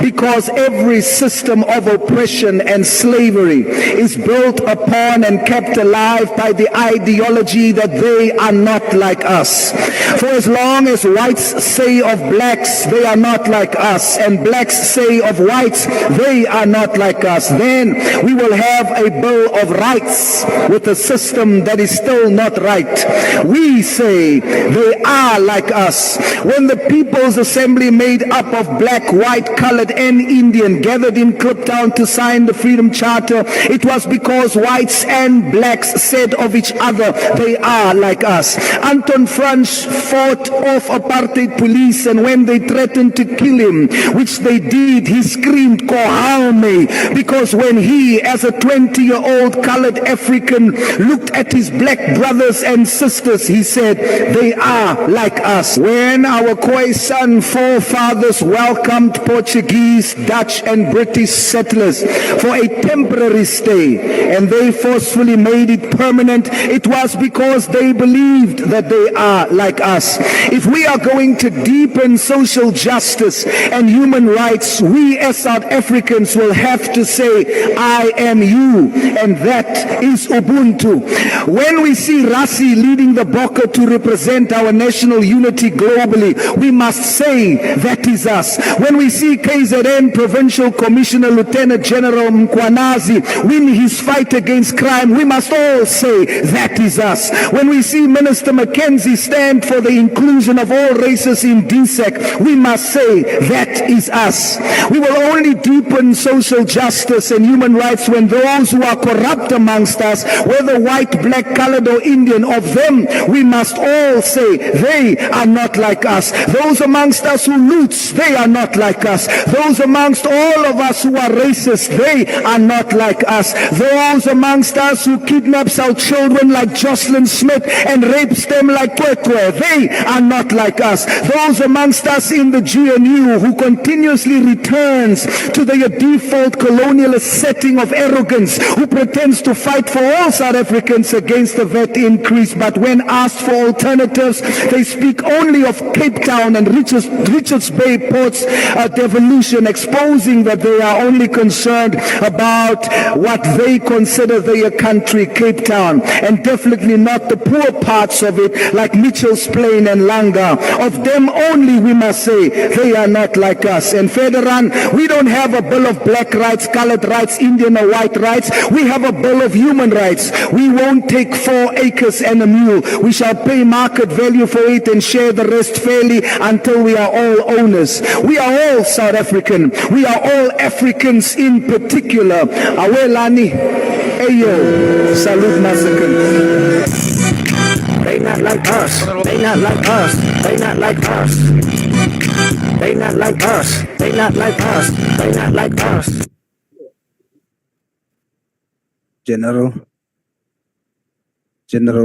Because every system of oppression and slavery is built upon and kept alive by the ideology that they are not like us. For as long as whites say of blacks they are not like us, and blacks say of whites they are not like us, then we will have a bill of rights with a system that is still not right. we say they are like us. When the People's Assembly made up of black, white, colored and Indian gathered in Kliptown to sign the Freedom Charter, it was because whites and blacks said of each other, they are like us. Anton Franz fought off apartheid police, and when they threatened to kill him, which they did, he screamed, Kohaume, because when he, as a 20-year-old colored African, looked at his black brothers and sisters, he said, they are like us. When our Khoisan forefathers welcomed Portuguese, Dutch and British settlers for a temporary stay, and they forcefully made it permanent, it was because they believed that they are like us. If we are going to deepen social justice and human rights, we as South Africans will have to say, I am you, and that is Ubuntu. When we see Rassi leading the Bokke to represent our national unity globally, we must say that is us. When we see KZN Provincial Commissioner Lieutenant General Mkhwanazi win his fight against crime, we must all say that is us. When we see Minister Mackenzie stand for the inclusion of all races in DSEC, we must say that is us. We will only deepen social justice and human rights when those who are corrupt amongst us, whether white, black, colored or Indian, of them we must all say they are not like us. Those amongst us who loots, they are not like us. Those amongst all of us who are racist, they are not like us. Those amongst us who kidnaps our children like Jocelyn Smith and rapes them like Kwekwe, they are not like us. Those amongst us in the GNU who continuously returns to their default colonialist setting of arrogance, who pretends to fight for all South Africans against the VAT increase, but when asked for alternatives, they speak only of Cape Town and Richards Bay Port's devolution, exposing that they are only concerned about what they consider their country, Cape Town, and definitely not the poor parts of it, like Mitchell's Plain and Langa. Of them only we must say they are not like us. And Federan, we don't have a bill of black rights, colored rights, Indian or white rights. We have a bill of human rights. We won't take 4 acres and a mule. We shall pay market value for it and share the rest fairly until we are all owners. We are all South African. We are all Africans in particular. Awelani, Ayo, Salute Massacre. They not like us. They not like us. They not like us. They not like us. They not like us. They not like us. General,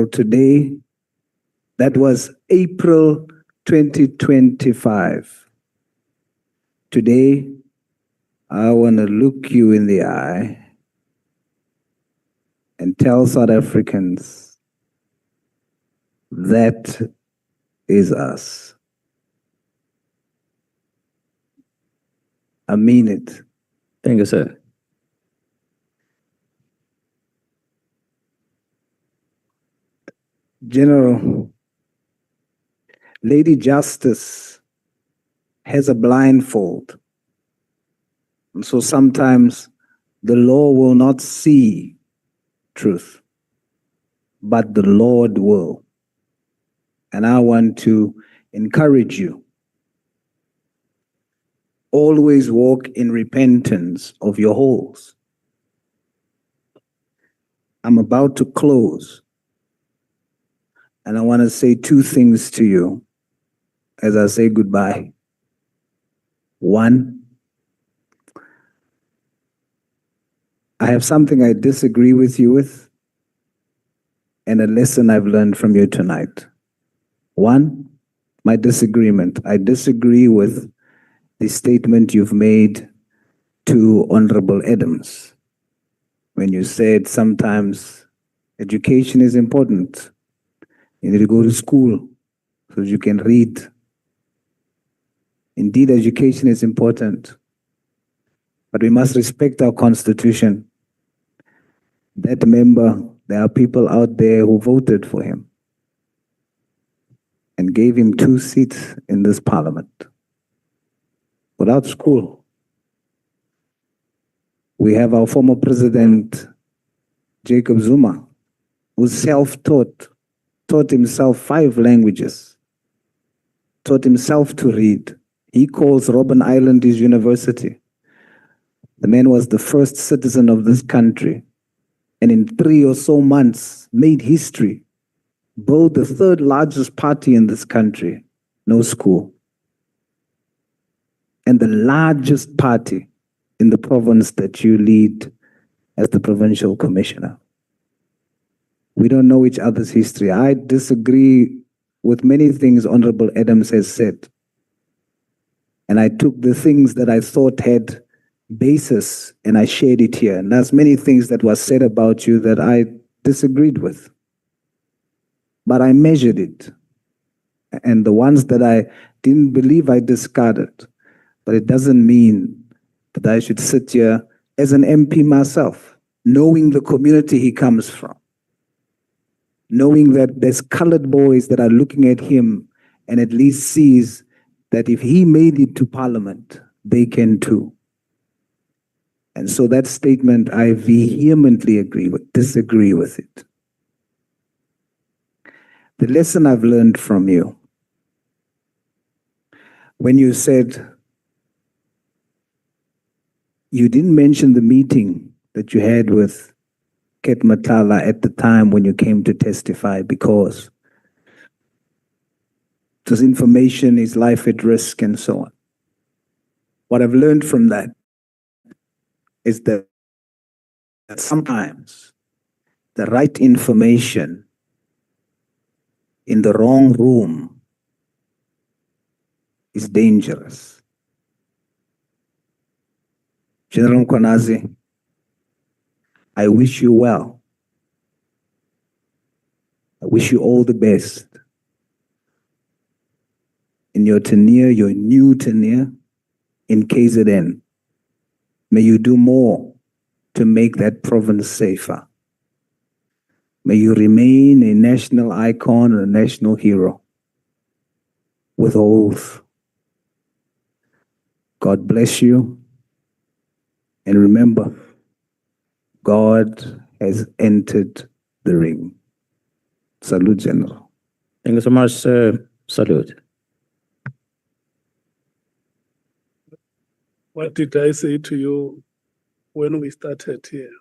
today, that was April 2025. Today, I want to look you in the eye and tell South Africans that is us. I mean it. Thank you, sir. General, Lady Justice has a blindfold. And so sometimes the law will not see truth, but the Lord will. And I want to encourage you. Always walk in repentance of your holes. I'm about to close. And I want to say 2 things to you as I say goodbye. 1, I have something I disagree with you with, and a lesson I've learned from you tonight. 1, my disagreement. I disagree with the statement you've made to Honorable Adams when you said sometimes education is important. You need to go to school so you can read. Indeed, education is important, but we must respect our Constitution. That member, there are people out there who voted for him and gave him 2 seats in this parliament. Without school, we have our former president, Jacob Zuma, who's self-taught, taught himself 5 languages, taught himself to read. He calls Robben Island his university. The man was the first citizen of this country, and in 3 or so months made history, built the 3rd largest party in this country, no school, and the largest party in the province that you lead as the provincial commissioner. We don't know each other's history. I disagree with many things Honorable Adams has said. And I took the things that I thought had basis and I shared it here. And there's many things that was said about you that I disagreed with. But I measured it. And the ones that I didn't believe, I discarded. But it doesn't mean that I should sit here as an MP myself, knowing the community he comes from, knowing that there's colored boys that are looking at him and at least sees that if he made it to Parliament, they can too. And so that statement, I vehemently disagree with it. The lesson I've learned from you, when you said you didn't mention the meeting that you had with Ket Matala at the time when you came to testify because this information is life at risk and so on. What I've learned from that is that sometimes the right information in the wrong room is dangerous. General Mkhwanazi, I wish you well. I wish you all the best in your tenure, your new tenure in KZN. May you do more to make that province safer. May you remain a national icon and a national hero with oath. God bless you. And remember, God has entered the ring. Salute, General. Thank you so much, sir. Salute. What did I say to you when we started here?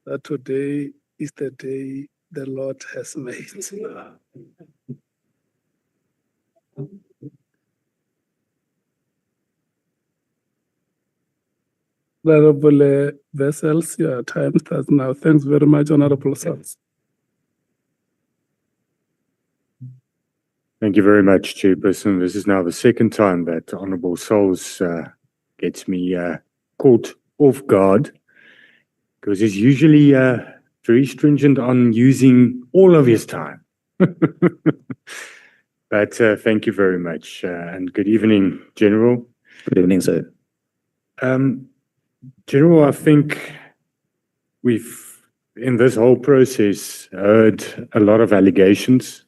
That today is the day the Lord has made. Honorable Vessels, your time starts now. Thanks very much, Honorable Sons. Thank you very much, Chairperson. This is now the second time that Honourable Souls gets me caught off guard, because he's usually very stringent on using all of his time. But thank you very much, and good evening, General. Good evening, sir. General, I think we've, in this whole process, heard a lot of allegations.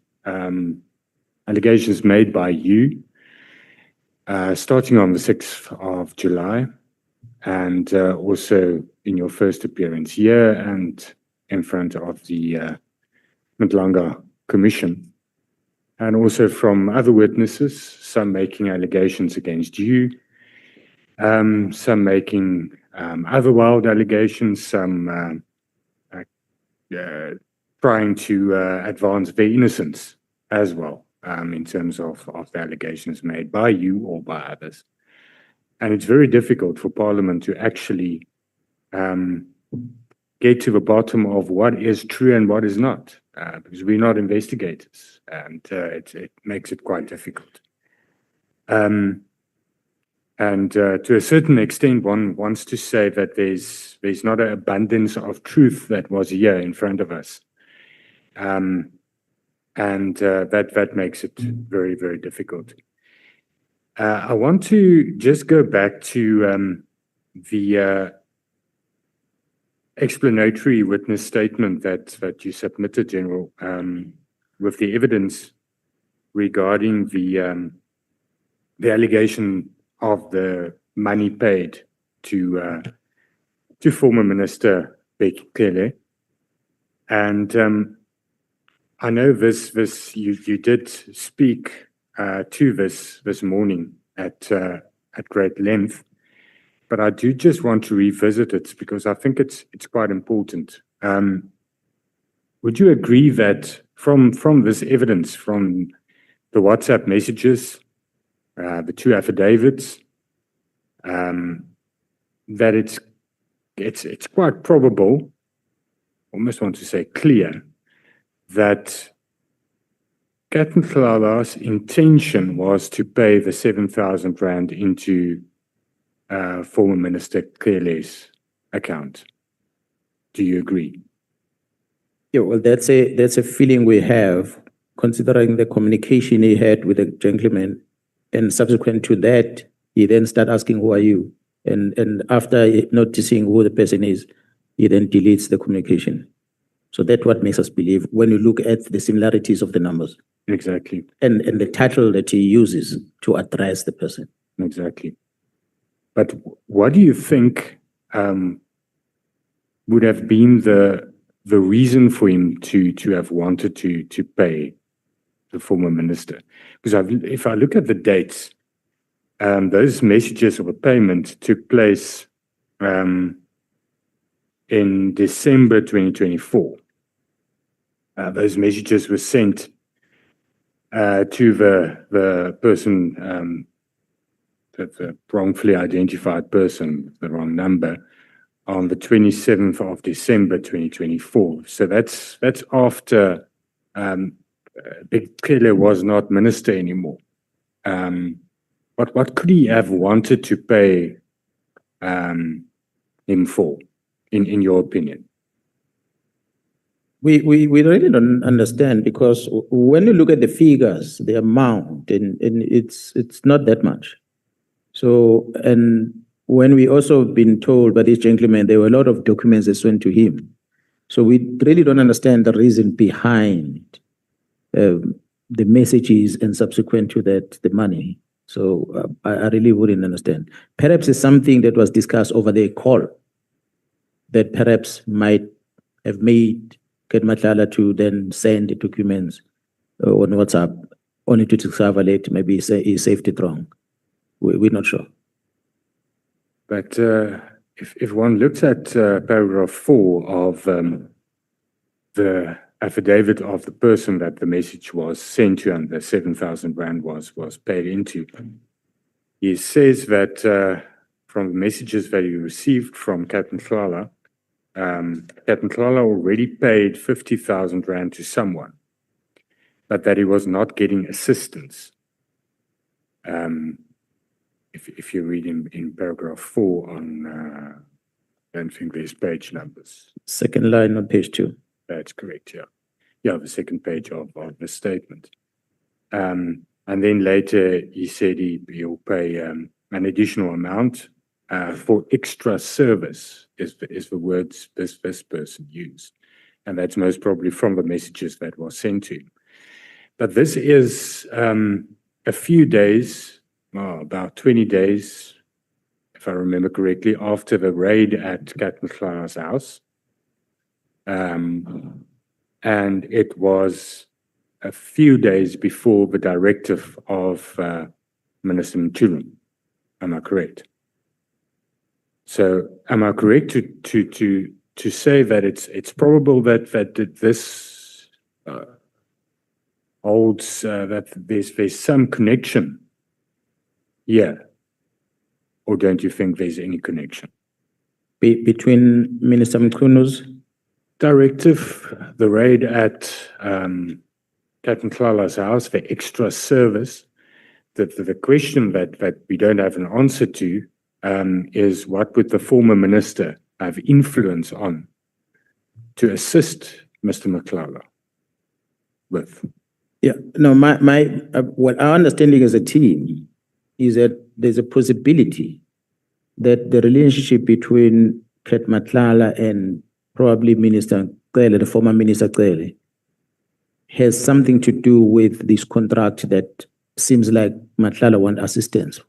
Allegations made by you, starting on the 6th of July, and also in your first appearance here and in front of the Nhlanhla Commission, and also from other witnesses, some making allegations against you, some making other wild allegations, some trying to advance their innocence as well. In terms of the allegations made by you or by others. And it's very difficult for Parliament to actually get to the bottom of what is true and what is not, because we're not investigators, and it makes it quite difficult. And to a certain extent, one wants to say that there's not an abundance of truth that was here in front of us. And that makes it very, very difficult. I want to just go back to the explanatory witness statement that you submitted, General, with the evidence regarding the allegation of the money paid to former Minister Becky Cele. And I know you did speak to this morning at great length, but I do just want to revisit it because I think it's quite important. Would you agree that from this evidence, from the WhatsApp messages, the two affidavits, that it's quite probable, almost want to say clear, that Nhlanhla's intention was to pay the 7,000 rand into former Minister Clearley's account? Do you agree? Yeah, well, that's a feeling we have, considering the communication he had with the gentleman, and subsequent to that, he then start asking, "Who are you?" And after noticing who the person is, he then deletes the communication. So that's what makes us believe when you look at the similarities of the numbers. Exactly. And the title that he uses to address the person. Exactly. But what do you think would have been the reason for him to have wanted to pay the former minister? Because if I look at the dates, those messages of a payment took place in December 2024. Those messages were sent to the person, the wrongfully identified person, the wrong number, on the 27th of December 2024. So that's after Clearly was not minister anymore. What could he have wanted to pay him for, in your opinion? We really don't understand, because when you look at the figures, the amount, and it's not that much. So, and when we also been told by this gentleman, there were a lot of documents that went to him. So we really don't understand the reason behind the messages and subsequent to that, the money. So I really wouldn't understand. Perhaps it's something that was discussed over the call that perhaps might have made Nhlanhla to then send the documents on WhatsApp only to discover later maybe he saved it wrong. We're not sure. But if one looks at paragraph 4 of the affidavit of the person that the message was sent to and the 7,000 rand was paid into, he says that from the messages that he received from Captain Nhlanhla, Captain Nhlanhla already paid 50,000 rand to someone, but that he was not getting assistance. If you read in paragraph 4 on, I don't think there's page numbers. Second line on page 2. That's correct, yeah. Yeah, the second page of the statement. And then later he said he'll pay an additional amount for extra service, is the words this person used. And that's most probably from the messages that were sent to him. But this is a few days, about 20 days, if I remember correctly, after the raid at Captain Nhlanhla's house. And it was a few days before the directive of Minister Mkhwanazi. Am I correct? So am I correct to say that it's probable that this holds that there's some connection here, or don't you think there's any connection between Minister Mkhwanazi's directive, the raid at Captain Nhlanhla's house, the extra service? The question that we don't have an answer to is what would the former minister have influence on to assist Mr. Nhlanhla with? Yeah, no, what our understanding as a team is that there's a possibility that the relationship between Captain Nhlanhla and probably Minister Clearley, the former Minister Clearley, has something to do with this contract that seems like Nhlanhla wants assistance.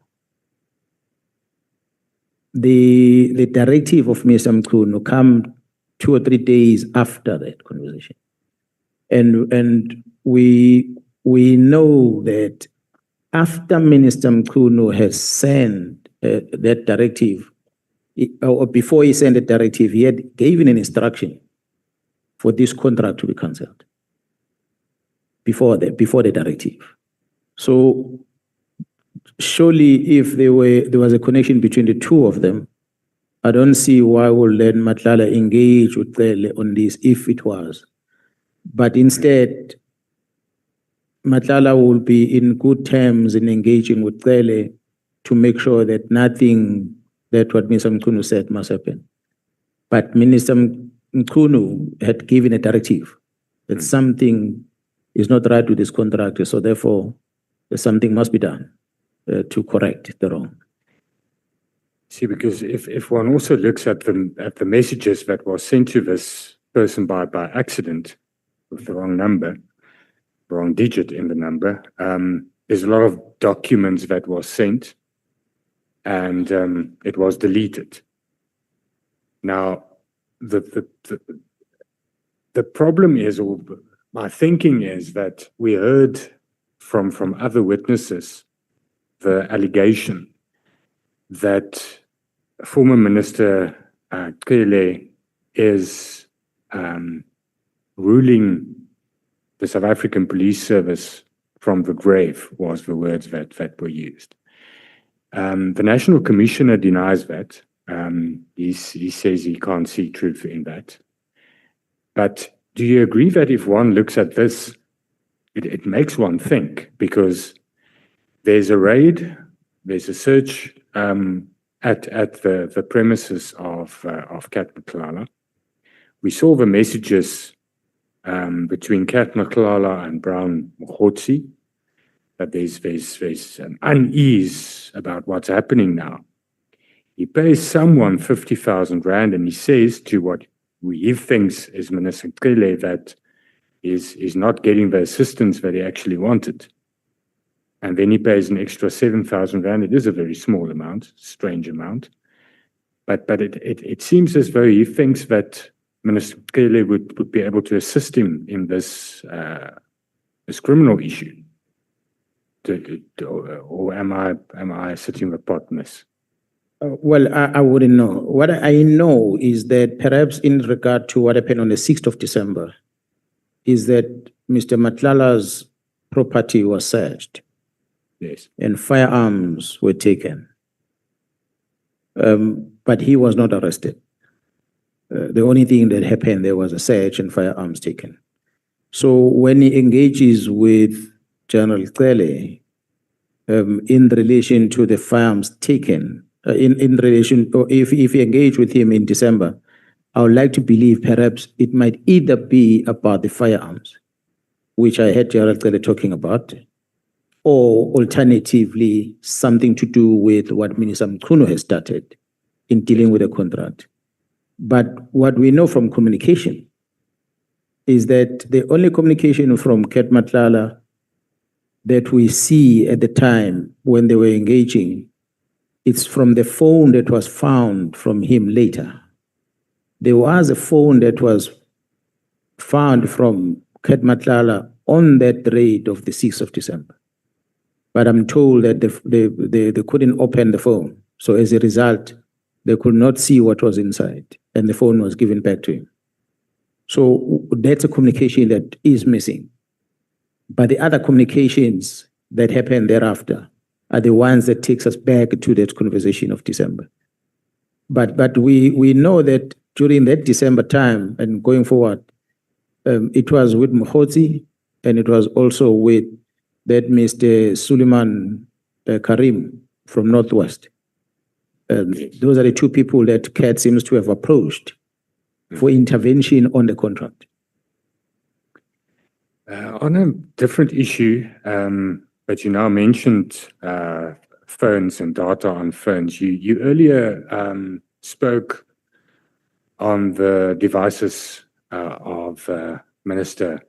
The directive of Mr. Mkhwanazi come 2 or 3 days after that conversation. And we know that after Minister Mkhunu has sent that directive, or before he sent the directive, he had given an instruction for this contract to be cancelled before the directive. So surely if there was a connection between the two of them, I don't see why would then Nhlanhla engage with Cele on this if it was. But instead, Nhlanhla will be in good terms in engaging with Cele to make sure that nothing that what Mr. Mkhunu said must happen. But Minister Mkhunu had given a directive that something is not right with this contract, so therefore something must be done to correct the wrong. See, because if one also looks at the messages that were sent to this person by accident with the wrong number, wrong digit in the number, there's a lot of documents that were sent and it was deleted. Now, the problem is, or my thinking is that we heard from other witnesses the allegation that former Minister Cele is ruling the South African Police Service from the grave, was the words that were used. The National Commissioner denies that. He says he can't see truth in that. But do you agree that if one looks at this, it makes one think, because there's a raid, there's a search at the premises of Kat Nhlanhla. We saw the messages between Kat Nhlanhla and Brown Mkhwanazi, that there's an unease about what's happening now. He pays someone 50,000 rand, and he says to what he thinks is Minister Cele that is not getting the assistance that he actually wanted. And then he pays an extra 7,000 rand. It is a very small amount, strange amount. But it seems as though he thinks that Minister Cele would be able to assist him in this criminal issue. Or am I sitting with pot in this? Well, I wouldn't know. What I know is that perhaps in regard to what happened on the 6th of December, is that Mr. Nhlanhla's property was searched. Yes. And firearms were taken. But he was not arrested. The only thing that happened, there was a search and firearms taken. So when he engages with General Cele in relation to the firearms taken, in relation, or if he engaged with him in December, I would like to believe perhaps it might either be about the firearms, which I heard General Cele talking about, or alternatively, something to do with what Minister Mkhunu has started in dealing with the contract. But what we know from communication is that the only communication from Kat Nhlanhla that we see at the time when they were engaging, it's from the phone that was found from him later. There was a phone that was found from Kat Nhlanhla on that raid of the 6th of December. But I'm told that they couldn't open the phone. So as a result, they could not see what was inside, and the phone was given back to him. So that's a communication that is missing. But the other communications that happened thereafter are the ones that takes us back to that conversation of December. But we know that during that December time and going forward, it was with Mkhwanazi, and it was also with that Mr. Suleiman Karim from Northwest. Those are the two people that Kat seems to have approached for intervention on the contract. On a different issue, but you now mentioned phones and data on phones. You earlier spoke on the devices of Minister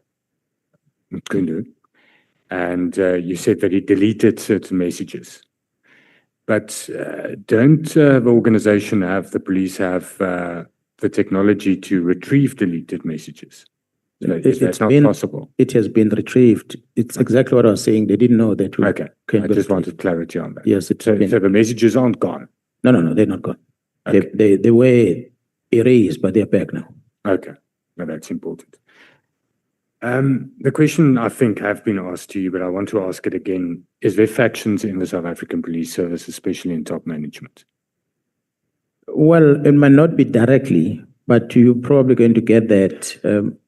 Mkhwanazi, and you said that he deleted certain messages. But don't the organization have, the police have the technology to retrieve deleted messages? Is that not possible? It has been retrieved. It's exactly what I was saying. They didn't know that. Okay. I just wanted clarity on that. Yes, So the messages aren't gone. No, they're not gone. Okay. They were erased, but they're back now. Okay. No, that's important. The question I think have been asked to you, but I want to ask it again. Is there factions in the South African Police Service, especially in top management? Well, it might not be directly, but you're probably going to get that.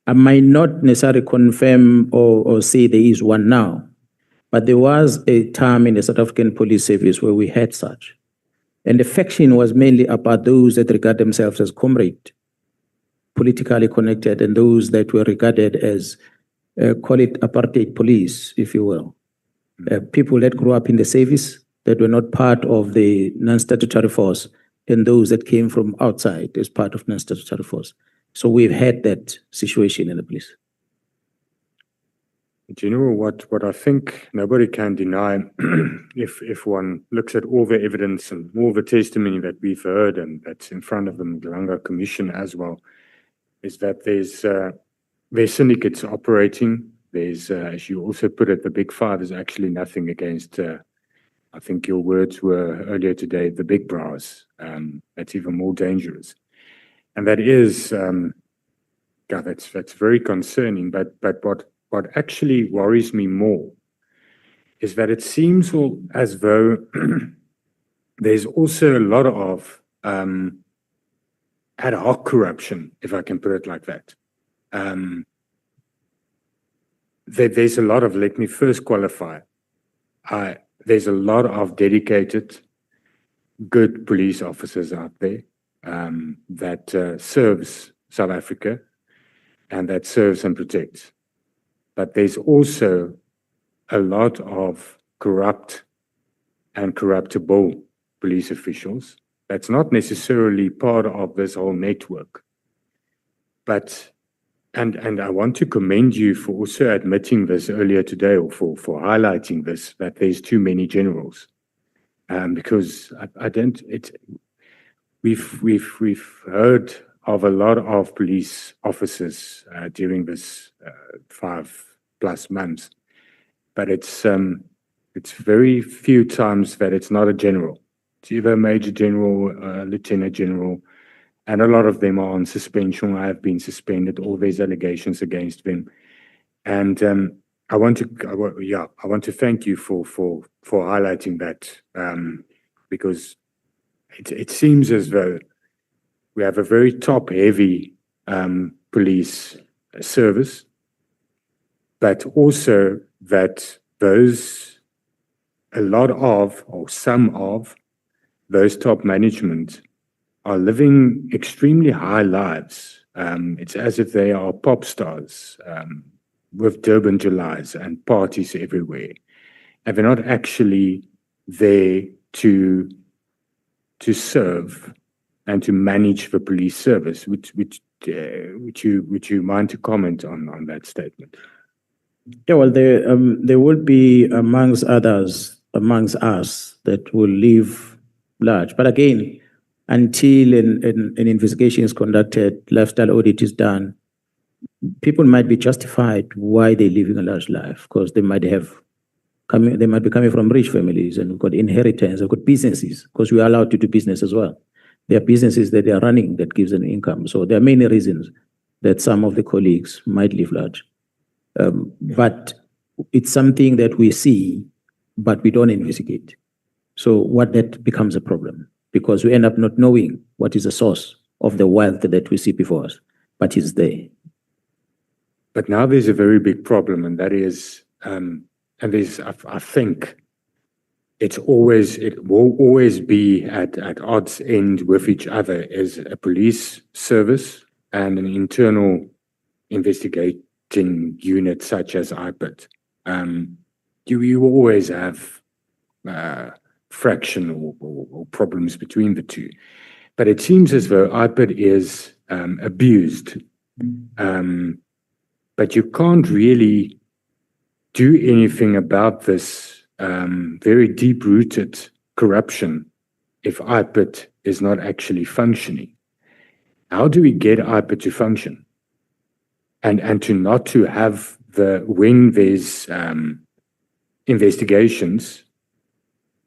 I might not necessarily confirm or say there is one now, but there was a time in the South African Police Service where we had such. And the faction was mainly about those that regard themselves as comrade, politically connected, and those that were regarded as, call it apartheid police, if you will. People that grew up in the service, that were not part of the non-statutory force, and those that came from outside as part of non-statutory force. So we've had that situation in the police. General, what I think nobody can deny, if one looks at all the evidence and all the testimony that we've heard, and that's in front of the Nhlanhla Commission as well, is that there's syndicates operating. There's, as you also put it, the Big Five is actually nothing against, I think your words were earlier today, the big bras. That's even more dangerous. And that is, that's very concerning. But what actually worries me more is that it seems as though there's also a lot of ad hoc corruption, if I can put it like that. There's a lot of, let me first qualify, there's a lot of dedicated, good police officers out there that serves South Africa and that serves and protects. But there's also a lot of corrupt and corruptible police officials. That's not necessarily part of this whole network. But, and I want to commend you for also admitting this earlier today, or for highlighting this, that there's too many generals. Because we've heard of a lot of police officers during this 5+ months, but it's very few times that it's not a general. It's either a major general, lieutenant general, and a lot of them are on suspension. I have been suspended. All these allegations against them, and I want to thank you for highlighting that, because it seems as though we have a very top-heavy police service, but also that a lot of, or some of, those top management are living extremely high lives. It's as if they are pop stars with Durban Julys and parties everywhere, and they're not actually there to serve and to manage the police service. Would you mind to comment on that statement? Yeah, well, there will be amongst us that will live large. But again, until an investigation is conducted, lifestyle audit is done, people might be justified why they're living a large life, because they might be coming from rich families and got inheritance, they've got businesses, because we are allowed to do business as well. There are businesses that they are running that gives them income. So there are many reasons that some of the colleagues might live large. But it's something that we see, but we don't investigate. So what that becomes a problem, because we end up not knowing what is the source of the wealth that we see before us, but it's there. But now there's a very big problem, and that is, and there's, I think, it will always be at odds end with each other as a police service and an internal investigating unit such as IPID. You will always have fraction or problems between the two. But it seems as though IPID is abused. But you can't really do anything about this very deep-rooted corruption if IPID is not actually functioning. How do we get IPID to function? and to not to have when there's investigations,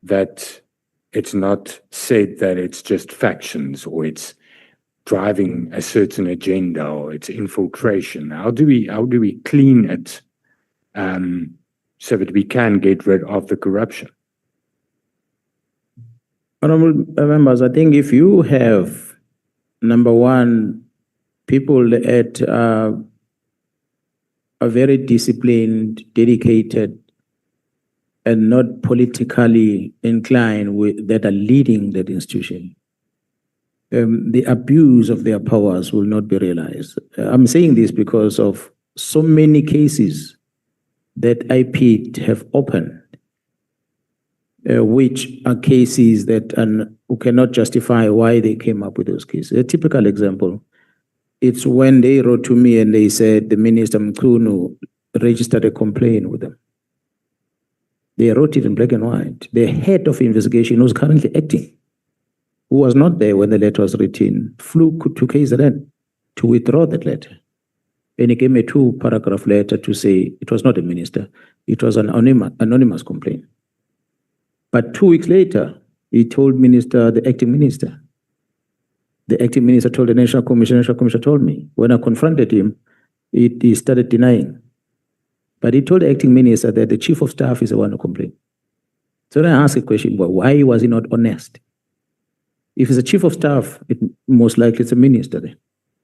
that it's not said that it's just factions or it's driving a certain agenda or it's infiltration. How do we clean it so that we can get rid of the corruption? Honorable members, I think if you have, number one, people that are very disciplined, dedicated, and not politically inclined that are leading that institution, the abuse of their powers will not be realized. I'm saying this because of so many cases that IP have opened, which are cases that who cannot justify why they came up with those cases. A typical example, it's when they wrote to me and they said the Minister Mkhunu registered a complaint with them. They wrote it in black and white. The head of investigation, who's currently acting, who was not there when the letter was written, flew to KZN to withdraw that letter. And he gave me a 2-paragraph letter to say it was not a minister, it was an anonymous complaint. But 2 weeks later, he told the acting minister. The acting minister told the National Commission told me. When I confronted him, he started denying. But he told the acting minister that the chief of staff is the one who complained. So then I asked a question, well, why was he not honest? If it's a chief of staff, most likely it's a minister then.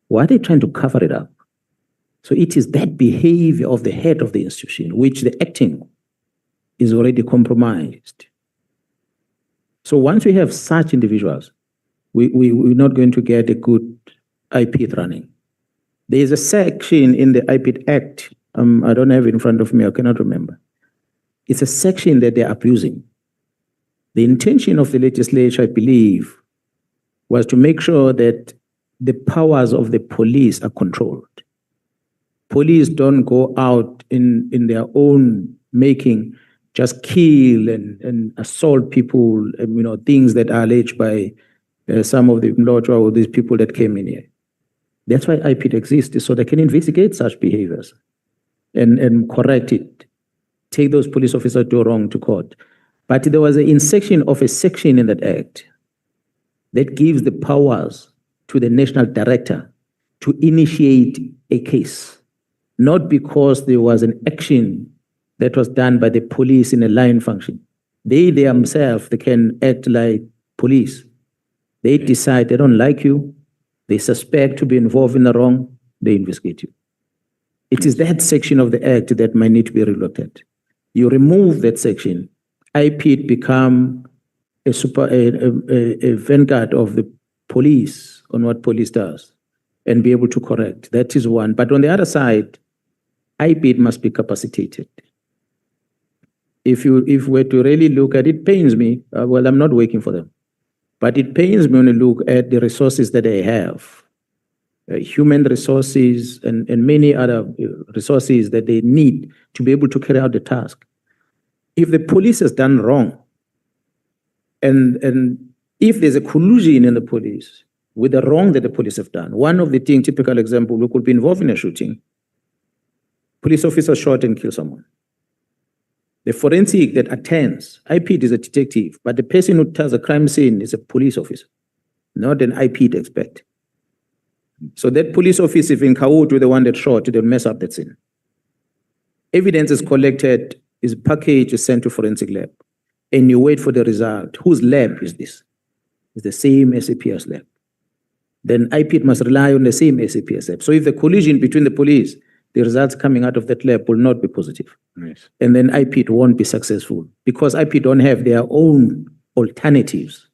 Why are they trying to cover it up? So it is that behavior of the head of the institution, which the acting is already compromised. So once we have such individuals, we're not going to get a good IP running. There is a section in the IP Act, I don't have it in front of me, I cannot remember. It's a section that they're abusing. The intention of the legislature, I believe, was to make sure that the powers of the police are controlled. Police don't go out in their own making, just kill and assault people, things that are alleged by some of the Mlocha or these people that came in here. That's why IP exists, so they can investigate such behaviors and correct it. Take those police officers who do wrong to court. But there was a section in that act that gives the powers to the national director to initiate a case, not because there was an action that was done by the police in a line function. They themselves, they can act like police. They decide they don't like you, they suspect to be involved in the wrong, they investigate you. It is that section of the act that might need to be relooked at. You remove that section, IP become a vanguard of the police on what police does and be able to correct. That is one. But on the other side, IP must be capacitated. If we're to really look at it, pains me. Well, I'm not working for them. But it pains me when you look at the resources that they have, human resources and many other resources that they need to be able to carry out the task. If the police has done wrong, and if there's a collusion in the police with the wrong that the police have done, one of the things, typical example, we could be involved in a shooting, police officer shot and killed someone. The forensic that attends, IP is a detective, but the person who tells a crime scene is a police officer, not an IP expert. So that police officer, if in cahoots with the one that shot, they'll mess up that scene. Evidence is collected, is packaged, is sent to forensic lab, and you wait for the result. Whose lab is this? It's the same SAPS lab. Then IP must rely on the same SAPS lab. So if the collision between the police, the results coming out of that lab will not be positive. Yes. And then IP won't be successful because IP don't have their own alternatives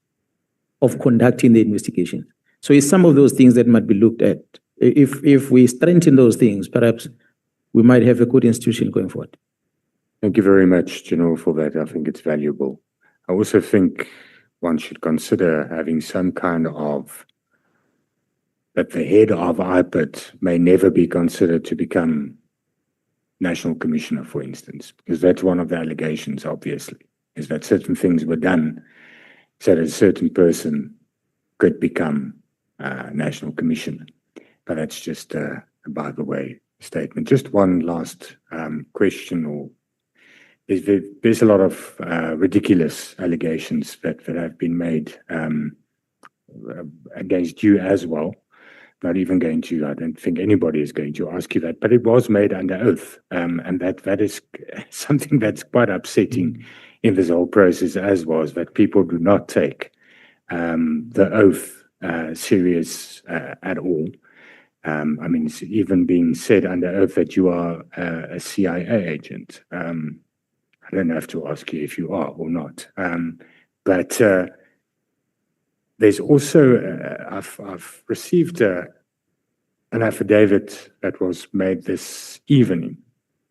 of conducting the investigation. So it's some of those things that might be looked at. If we strengthen those things, perhaps we might have a good institution going forward. Thank you very much, General, for that. I think it's valuable. I also think one should consider having some kind of, that the head of IPIT may never be considered to become National Commissioner, for instance, because that's one of the allegations, obviously, is that certain things were done so that a certain person could become National Commissioner. But that's just by the way. statement. Just one last question, or there's a lot of ridiculous allegations that have been made against you as well. Not even going to, I don't think anybody is going to ask you that, but it was made under oath. And that is something that's quite upsetting in this whole process as was, that people do not take the oath serious at all. I mean, it's even being said under oath that you are a CIA agent. I don't have to ask you if you are or not. But there's also, I've received an affidavit that was made this evening.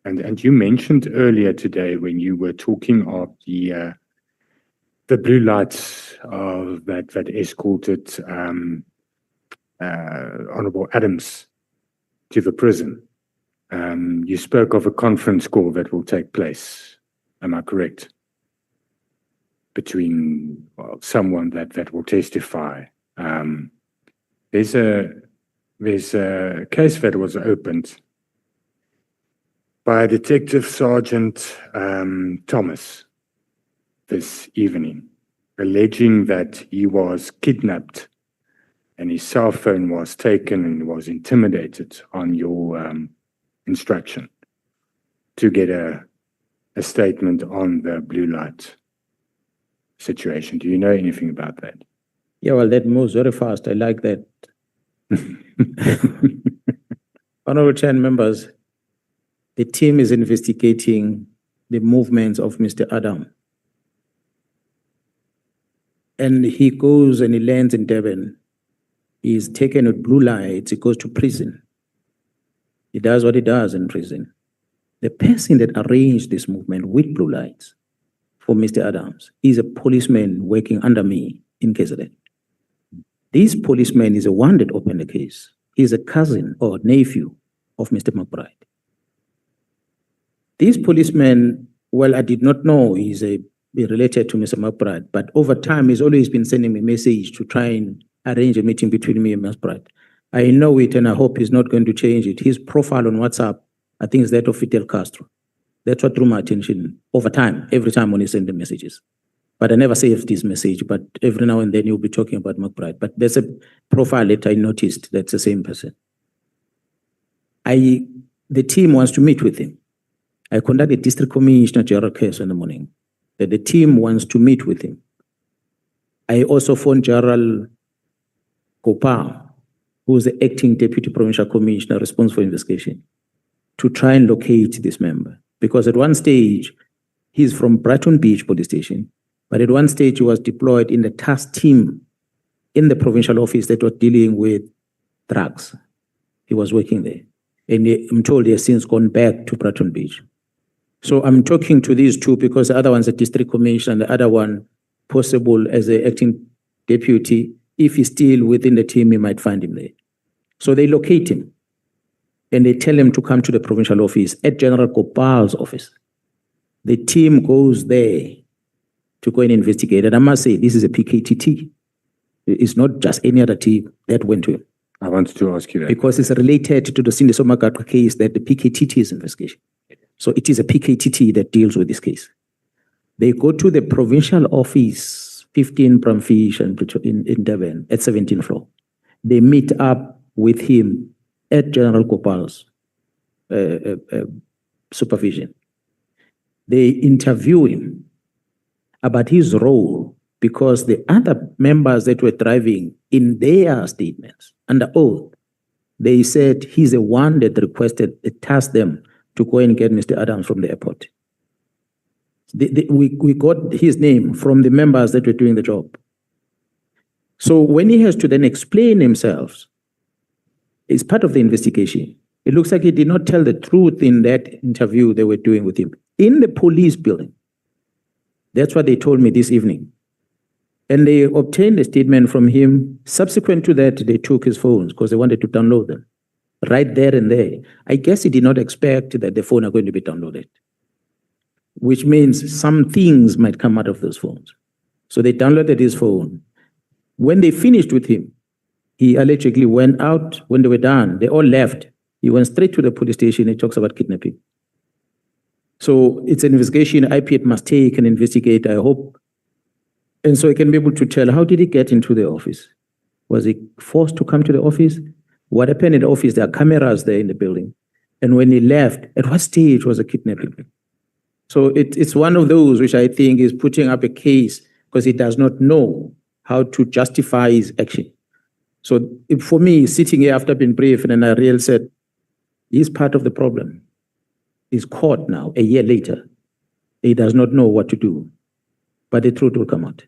And you mentioned earlier today when you were talking of the blue lights that escorted Honorable Adams to the prison. You spoke of a conference call that will take place. Am I correct? Between someone that will testify. There's a case that was opened by Detective Sergeant Thomas this evening, alleging that he was kidnapped and his cell phone was taken and was intimidated on your instruction to get a statement on the blue light situation. Do you know anything about that? Yeah, well, that moves very fast. I like that. Honorable Chair and members, the team is investigating the movements of Mr. Adam. And he goes and he lands in Durban. He is taken with blue lights. He goes to prison. He does what he does in prison. The person that arranged this movement with blue lights for Mr. Adams is a policeman working under me in KZN. This policeman is the one that opened the case. He's a cousin or nephew of Mr. McBride. This policeman, well, I did not know he's related to Mr. McBride, but over time he's always been sending me a message to try and arrange a meeting between me and McBride. I know it and I hope he's not going to change it. His profile on WhatsApp, I think, is that of Fidel Castro. That's what drew my attention over time, every time when he sent the messages. But I never saved this message, but every now and then you'll be talking about McBride. But there's a profile that I noticed that's the same person. The team wants to meet with him. I conducted District Commissioner General case in the morning. That the team wants to meet with him. I also phoned General Gopal, who is the acting Deputy Provincial Commissioner responsible for investigation, to try and locate this member. Because at one stage, he's from Bratton Beach Police Station, but at one stage he was deployed in the task team in the provincial office that was dealing with drugs. He was working there. And I'm told he has since gone back to Bratton Beach. So I'm talking to these two because the other one's a district commissioner and the other one possible as an acting deputy. If he's still within the team, he might find him there. So they locate him and they tell him to come to the provincial office at General Gopal's office. The team goes there to go and investigate. And I must say, this is a PKTT. It's not just any other team that went to him. I wanted to ask you that. Because it's related to the Cindy Somakatra case that the PKTT is investigation. So it is a PKTT that deals with this case. They go to the provincial office, 15 Bramfish in Durban at 17th floor. They meet up with him at General Gopal's supervision. They interview him about his role because the other members that were driving in their statements under oath, they said he's the one that tasked them to go and get Mr. Adams from the airport. We got his name from the members that were doing the job. So when he has to then explain himself, it's part of the investigation. It looks like he did not tell the truth in that interview they were doing with him in the police building. That's what they told me this evening. And they obtained a statement from him. Subsequent to that, they took his phones because they wanted to download them. Right there and there. I guess he did not expect that the phone are going to be downloaded, which means some things might come out of those phones. So they downloaded his phone. When they finished with him, he allegedly went out. When they were done, they all left. He went straight to the police station. He talks about kidnapping. So it's an investigation IPAT must take and investigate, I hope. And so he can be able to tell, how did he get into the office? Was he forced to come to the office? What happened in the office? There are cameras there in the building. And when he left, at what stage was the kidnapping? So it's one of those which I think is putting up a case because he does not know how to justify his action. So for me, sitting here after being briefed, and I really said, he's part of the problem. He's caught now, a year later. He does not know what to do, but the truth will come out.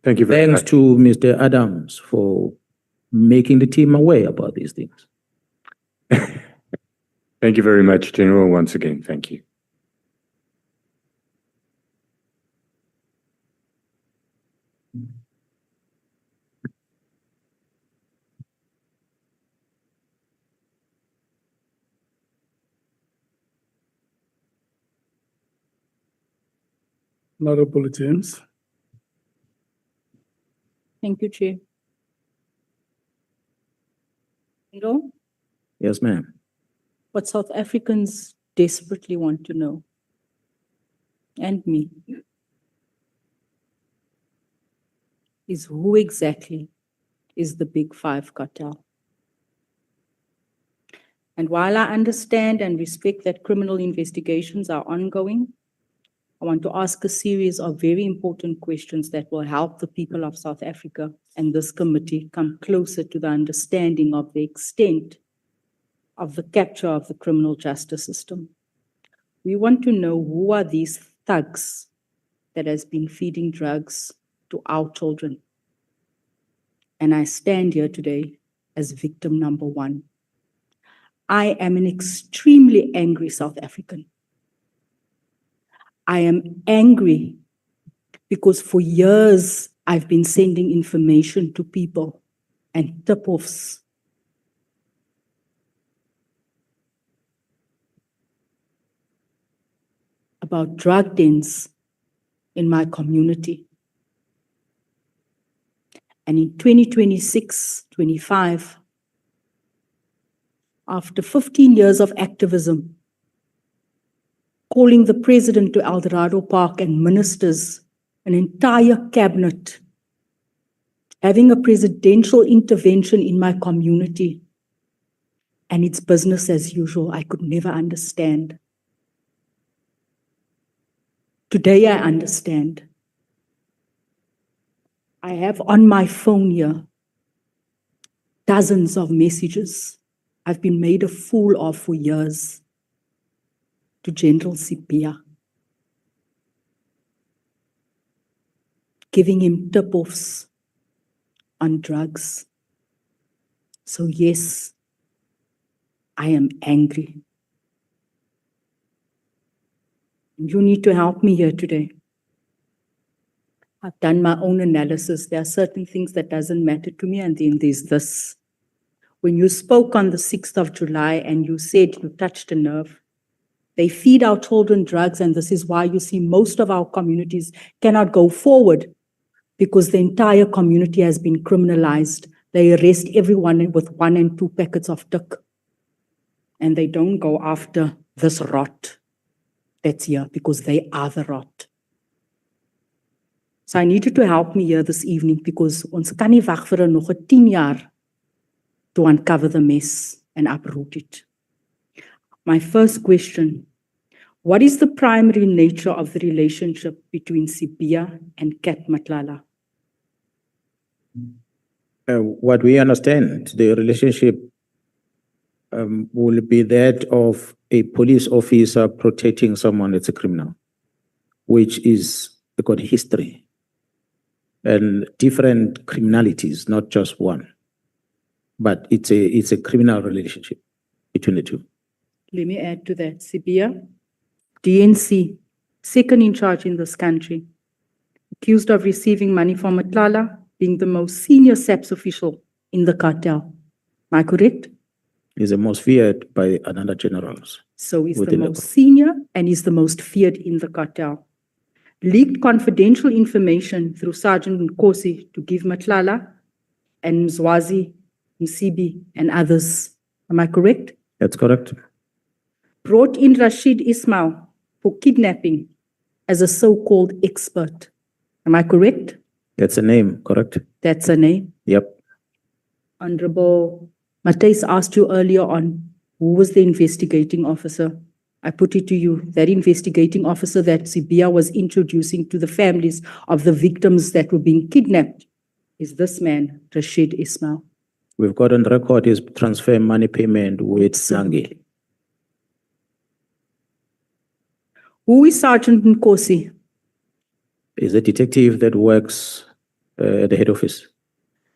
Thank you very Thanks much. to Mr. Adams for making the team aware about these things. Thank you very much, General, once again. Thank you. Honorable James. Thank you, Chair. Hello? Yes, ma'am. What South Africans desperately want to know, and me, is who exactly is the Big Five cartel? And while I understand and respect that criminal investigations are ongoing, I want to ask a series of very important questions that will help the people of South Africa and this committee come closer to the understanding of the extent of the capture of the criminal justice system. We want to know who are these thugs that has been feeding drugs to our children. And I stand here today as victim number one. I am an extremely angry South African. I am angry because for years I've been sending information to people and tip-offs about drug dens in my community. And in 2026-25, after 15 years of activism, calling the president to Eldorado Park and ministers, an entire cabinet, having a presidential intervention in my community, and it's business as usual. I could never understand. Today I understand. I have on my phone here dozens of messages I've been made a fool of for years to General Sipia, giving him tip-offs on drugs. So yes, I am angry. You need to help me here today. I've done my own analysis. There are certain things that doesn't matter to me, and then there's this. When you spoke on the 6th of July and you said you touched a nerve, they feed our children drugs, and this is why you see most of our communities cannot go forward because the entire community has been criminalized. They arrest everyone with 1 and 2 packets of tik, and they don't go after this rot that's here because they are the rot. So I need you to help me here this evening because ons kan nie wag vir nog 10 jaar to uncover the mess and uproot it. My first question, what is the primary nature of the relationship between Sipia and Kat Matlala? What we understand, the relationship will be that of a police officer protecting someone that's a criminal, which is got history and different criminalities, not just one. But it's a criminal relationship between the two. Let me add to that. Sipia, DNC, second in charge in this country, accused of receiving money from Matlala, being the most senior SAPS official in the cartel. Am I correct? He's the most feared by another generals. So he's the most senior and he's the most feared in the cartel. Leaked confidential information through Sergeant Nkosi to give Matlala and Mzwazi, Msibi, and others Am I correct? That's correct. Brought in Rashid Ismail for kidnapping as a so-called expert. Am I correct? That's a name, correct? That's a name. Yep. Honorable Matthys asked you earlier on, who was the investigating officer? I put it to you, that investigating officer that Sibia was introducing to the families of the victims that were being kidnapped is this man, Rashid Ismail. We've got on record his transfer money payment with Sangi. Who is Sergeant Nkosi? He's a detective that works at the head office.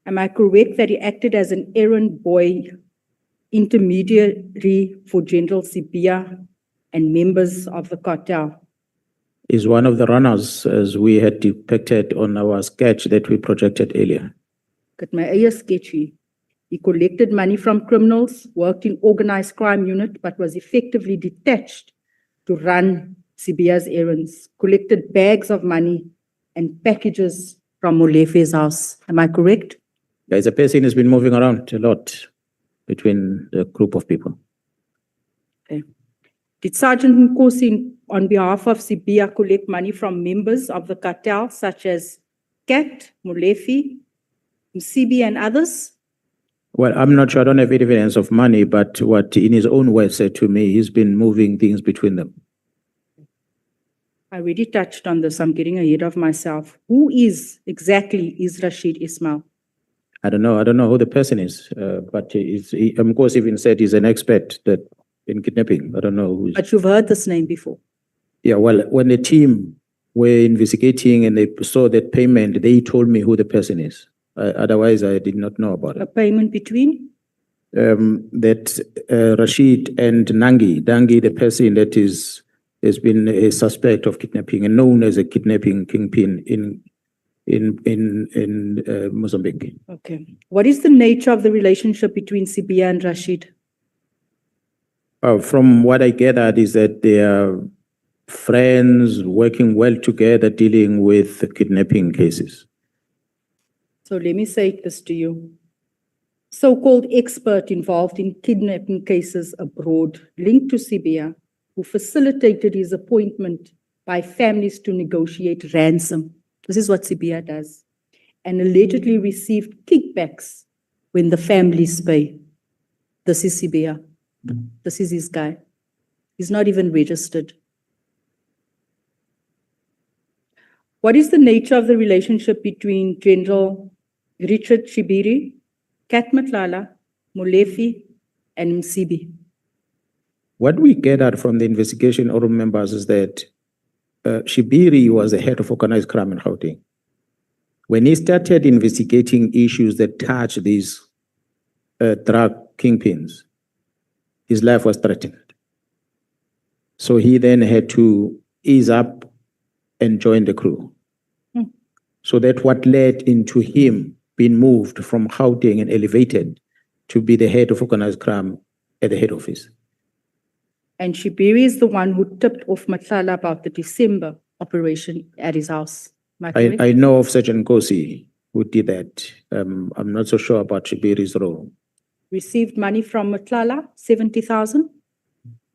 Am I correct that he acted as an errand boy, intermediary for General Sibia and members of the cartel? Is one of the runners, as we had depicted on our sketch that we projected earlier. Got my eie sketch hier. He collected money from criminals, worked in organized crime unit, but was effectively detached to run Sibia's errands, collected bags of money and packages from Molefe's house. Am I correct? There's a person who's been moving around a lot between the group of people. Okay. Did Sergeant Nkosi, on behalf of Sibia, collect money from members of the cartel, such as Kat, Molefe, Msibi, and others? Well, I'm not sure. I don't have evidence of money, but what in his own words said to me, he's been moving things between them. I already touched on this. I'm getting ahead of myself. Who is exactly Rashid Ismail? I don't know. I don't know who the person is, but he, of course, even said he's an expert that in kidnapping. I don't know who. But you've heard this name before. Yeah, well, when the team were investigating and they saw that payment, they told me who the person is. Otherwise, I did not know about A it. payment between? That Rashid and Dangi, the person that has been a suspect of kidnapping and known as a kidnapping kingpin in Mozambique. Okay. What is the nature of the relationship between Sibia and Rashid? From what I gathered is that they are friends working well together dealing with kidnapping cases. So let me say this to you. So-called expert involved in kidnapping cases abroad, linked to Sibia, who facilitated his appointment by families to negotiate ransom. This is what Sibia does. And allegedly received kickbacks when the families pay. This is Sibia. This is his guy. He's not even registered. What is the nature of the relationship between General Richard Shibiri, Kat Nhlanhla, Molefe, and Msibi? What we gathered from the investigation, all members, is that Shibiri was the head of organized crime in Gauteng. When he started investigating issues that touch these drug kingpins, his life was threatened. So he then had to ease up and join the crew. So that's what led into him being moved from Gauteng and elevated to be the head of organized crime at the head office. And Shibiri is the one who tipped off Nhlanhla about the December operation at his house. Am I correct? I know of Sergeant Nkosi who did that. I'm not so sure about Shibiri's role. Received money from Nhlanhla, 70,000.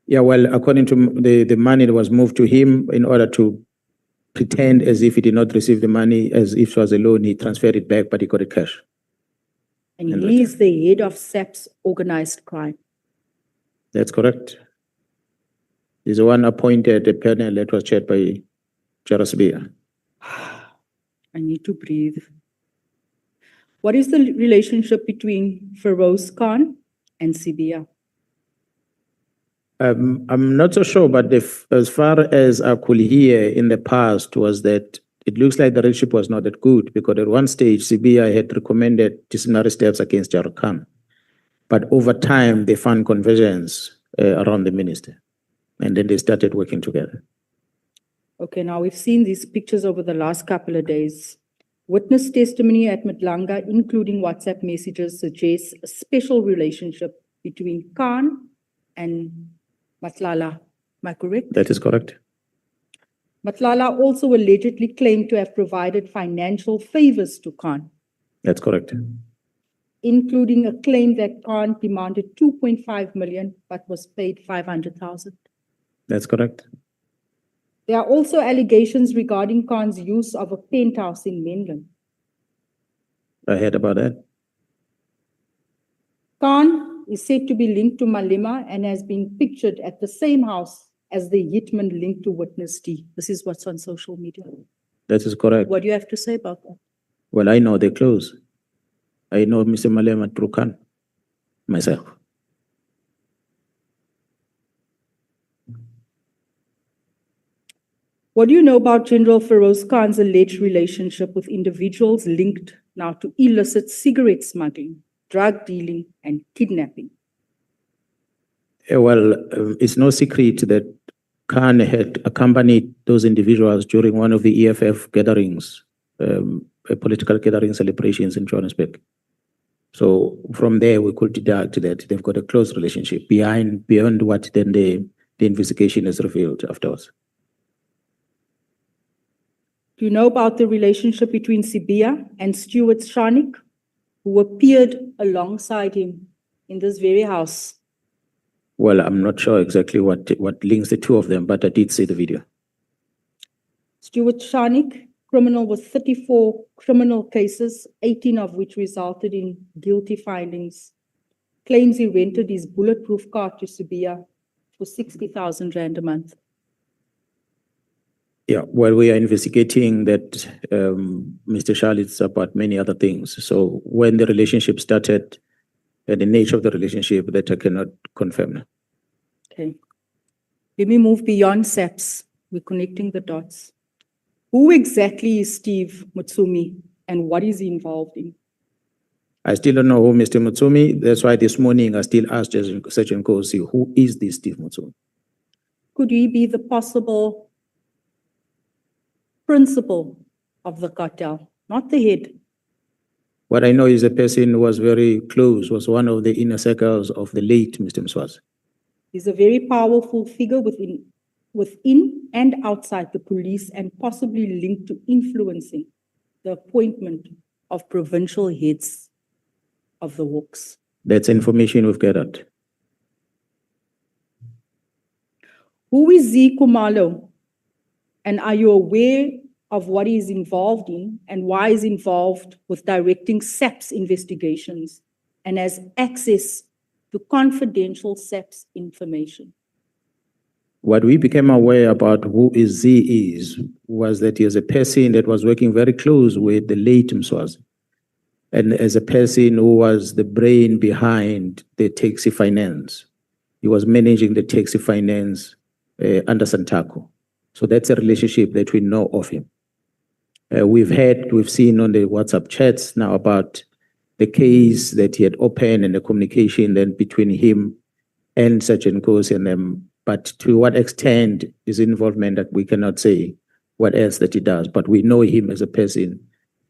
Yeah, well, according to the money that was moved to him in order to pretend as if he did not receive the money, as if it was a loan, he transferred it back, but he got it cash. And he is the head of SAP's organized crime. That's correct. He's the one appointed a panel that was chaired by Jarasbia. I need to breathe. What is the relationship between Feroz Khan and Sibia? I'm not so sure, but as far as I could hear in the past was that it looks like the relationship was not that good, because at one stage, Sibia had recommended disciplinary steps against Jar Khan. But over time, they found convergence around the minister, and then they started working together. Okay, now we've seen these pictures over the last couple of days. Witness testimony at Madlanga, including WhatsApp messages, suggests a special relationship between Khan and Nhlanhla. Am I correct? That is correct. Nhlanhla also allegedly claimed to have provided financial favors to Khan. That's correct. including a claim that Khan demanded 2.5 million but was paid 500,000. That's correct. There are also allegations regarding Khan's use of a penthouse in Menlyn. I heard about that. Khan is said to be linked to Malema and has been pictured at the same house as the hitman linked to witness D. This is what's on social media. That is correct. What do you have to say about that? Well, I know they're close. I know Mr. Malema through Khan myself. What do you know about General Feroz Khan's alleged relationship with individuals linked now to illicit cigarette smuggling, drug dealing, and kidnapping? Well, it's no secret that Khan had accompanied those individuals during one of the EFF gatherings, political gathering celebrations in Johannesburg. So from there, we could deduct that they've got a close relationship beyond what then the investigation has revealed afterwards. Do you know about the relationship between Sibia and Stuart Shanik, who appeared alongside him in this very house? Well, I'm not sure exactly what links the two of them, but I did see the video. Stuart Shanik, criminal with 34 criminal cases, 18 of which resulted in guilty findings, claims he rented his bulletproof car to Sibia for 60,000 Rand a month. Yeah, well, we are investigating that Mr. Charlotte's about many other things. So when the relationship started and the nature of the relationship, that I cannot confirm. Okay. Let me move beyond SAPS. We're connecting the dots. Who exactly is Steve Mutsumi and what is he involved in? I still don't know who Mr. Mutsumi. That's why this morning I still asked Sergeant Kosi, who is this Steve Mutsumi? Could he be the possible principal of the cartel, not the head? What I know is a person who was very close, was one of the inner circles of the late Mr. Mswazi. He's a very powerful figure within and outside the police and possibly linked to influencing the appointment of provincial heads of the Hawks. That's information we've gathered. Who is Z Kumalo? And are you aware of what he is involved in and why he's involved with directing SAPS investigations and has access to confidential SAPS information? What we became aware about who is Z was that he is a person that was working very close with the late Mswazi, and as a person who was the brain behind the taxi finance. He was managing the taxi finance under Santaco. So that's a relationship that we know of him. We've seen on the WhatsApp chats now about the case that he had opened and the communication then between him and Sergeant Kosi and them. But to what extent is involvement that we cannot say what else that he does. But we know him as a person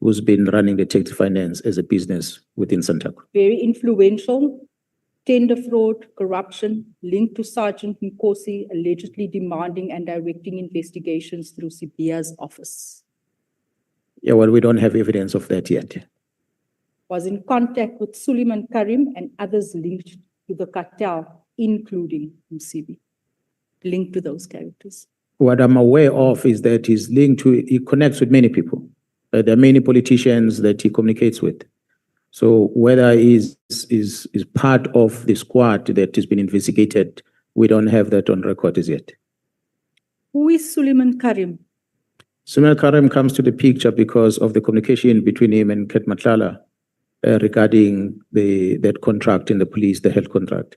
who's been running the taxi finance as a business within Santaco. Very influential. Tender fraud, corruption, linked to Sergeant Nkosi, allegedly demanding and directing investigations through Sibia's office. Yeah, well, we don't have evidence of that yet. Was in contact with Suleiman Karim and others linked to the cartel, including Msibi, linked to those characters. What I'm aware of is that he connects with many people. There are many politicians that he communicates with. So whether he's part of the squad that has been investigated, we don't have that on record as yet. Who is Suleiman Karim? Suleiman Karim comes to the picture because of the communication between him and Ket Matlala regarding that contract in the police, the health contract.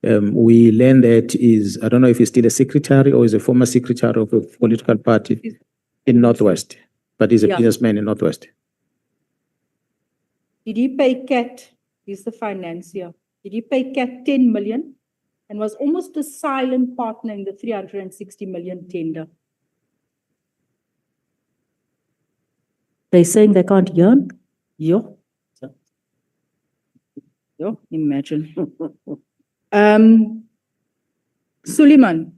We learned that I don't know if he's still a secretary or is a former secretary of a political party in Northwest, but he's a businessman in Northwest. Did he pay Cat, he's the financier, did he pay Cat 10 million and was almost a silent partner in the 360 million tender? They're saying they can't hear? Yo, imagine. Suleiman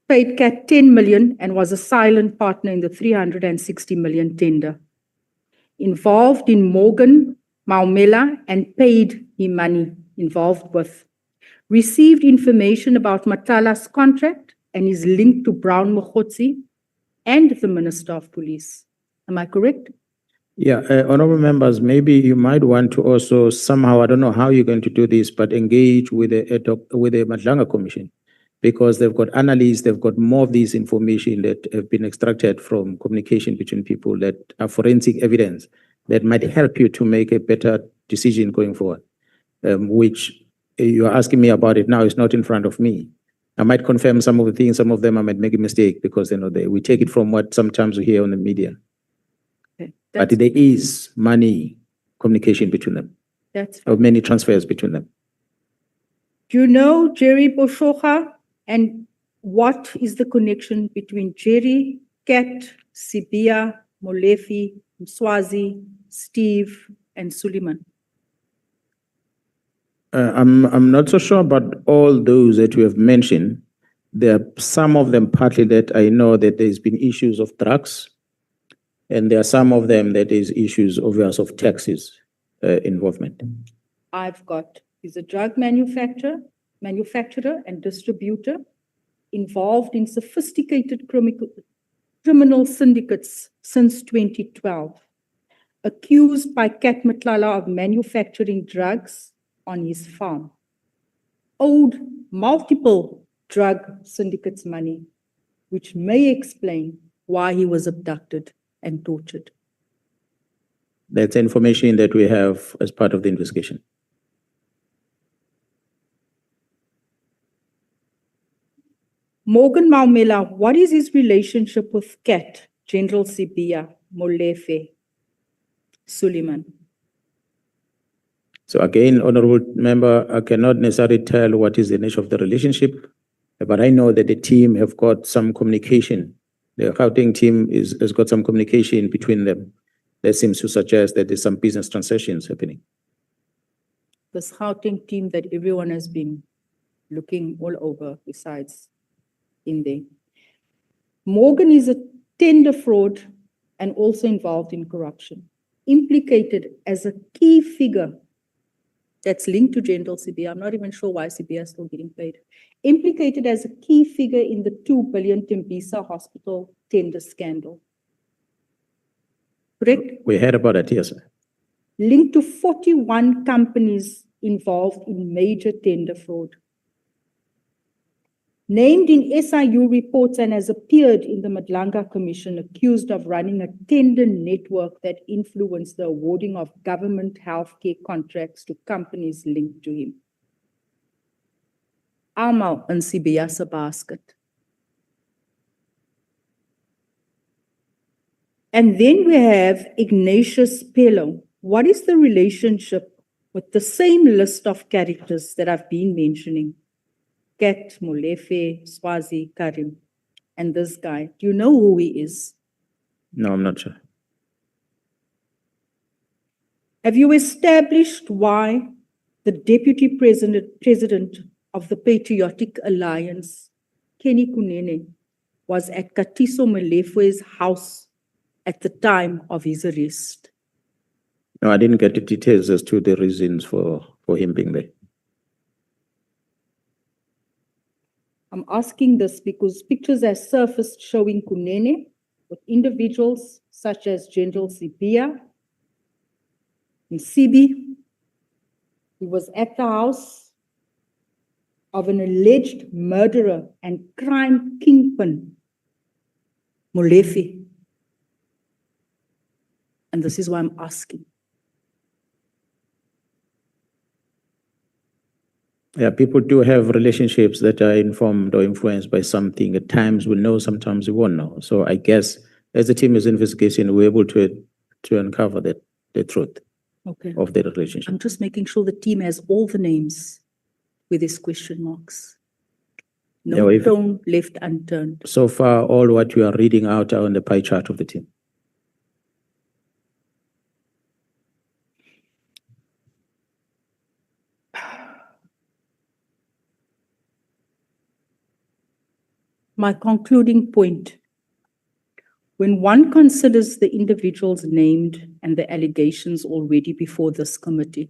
paid Cat 10 million and was a silent partner in the 360 million tender. Involved in Morgan Masemola and paid him money involved with, received information about Matala's contract and is linked to Brown Mkhwanazi and the Minister of Police. Am I correct? Yeah, honorable members, maybe you might want to also somehow, I don't know how you're going to do this, but engage with the Ad Hoc, with the Nhlanhla Commission, because they've got analysts, they've got more of this information that have been extracted from communication between people that are forensic evidence that might help you to make a better decision going forward, which you're asking me about it now is not in front of me. I might confirm some of the things, some of them I might make a mistake because we take it from what sometimes we hear on the media. But there is money communication between them, That's or many transfers between them. Do you know Jerry Boshoga, and what is the connection between Jerry, Kat, Sibia, Molefe, Mswazi, Steve, and Suleiman? I'm not so sure about all those that you have mentioned. There are some of them partly that I know that there's been issues of drugs, and there are some of them that is issues of taxes involvement. I've got, he's a drug manufacturer and distributor involved in sophisticated criminal syndicates since 2012, accused by Kat Nhlanhla of manufacturing drugs on his farm, owed multiple drug syndicates money, which may explain why he was abducted and tortured. That's information that we have as part of the investigation. Morgan Masemola, what is his relationship with Kat, General Sibia, Molefe, Suleiman? So again, honorable member, I cannot necessarily tell what is the nature of the relationship, but I know that the team have got some communication. The Gauteng team has got some communication between them that seems to suggest that there's some business transactions happening. This Gauteng team that everyone has been looking all over besides in there. Morgan is a tender fraud and also involved in corruption, implicated as a key figure that's linked to General Sibia. I'm not even sure why Sibia is still getting paid. Implicated as a key figure in the 2 billion Tembisa Hospital tender scandal. Correct? We heard about it, yes. Linked to 41 companies involved in major tender fraud. Named in SIU reports and has appeared in the Nhlanhla Commission, accused of running a tender network that influenced the awarding of government healthcare contracts to companies linked to him. Almal in Sibia se basket. And then we have Ignatius Pello. What is the relationship with the same list of characters that I've been mentioning? Kat, Molefe, Swazi, Karim, and this guy. Do you know who he is? No, I'm not sure. Have you established why the deputy president of the Patriotic Alliance, Kenny Kunene, was at Katiso Molefe's house at the time of his arrest? No, I didn't get the details as to the reasons for him being there. I'm asking this because pictures have surfaced showing Kunene with individuals such as General Sibia, Msibi. He was at the house of an alleged murderer and crime kingpin, Molefe. And this is why I'm asking. Yeah, people do have relationships that are informed or influenced by something. At times we'll know, sometimes we won't know. So I guess as the team is investigating, we're able to uncover the truth of the relationship. I'm just making sure the team has all the names with these question marks. No stone left unturned. So far, all what you are reading out are on the pie chart of the team. My concluding point. When one considers the individuals named and the allegations already before this committee,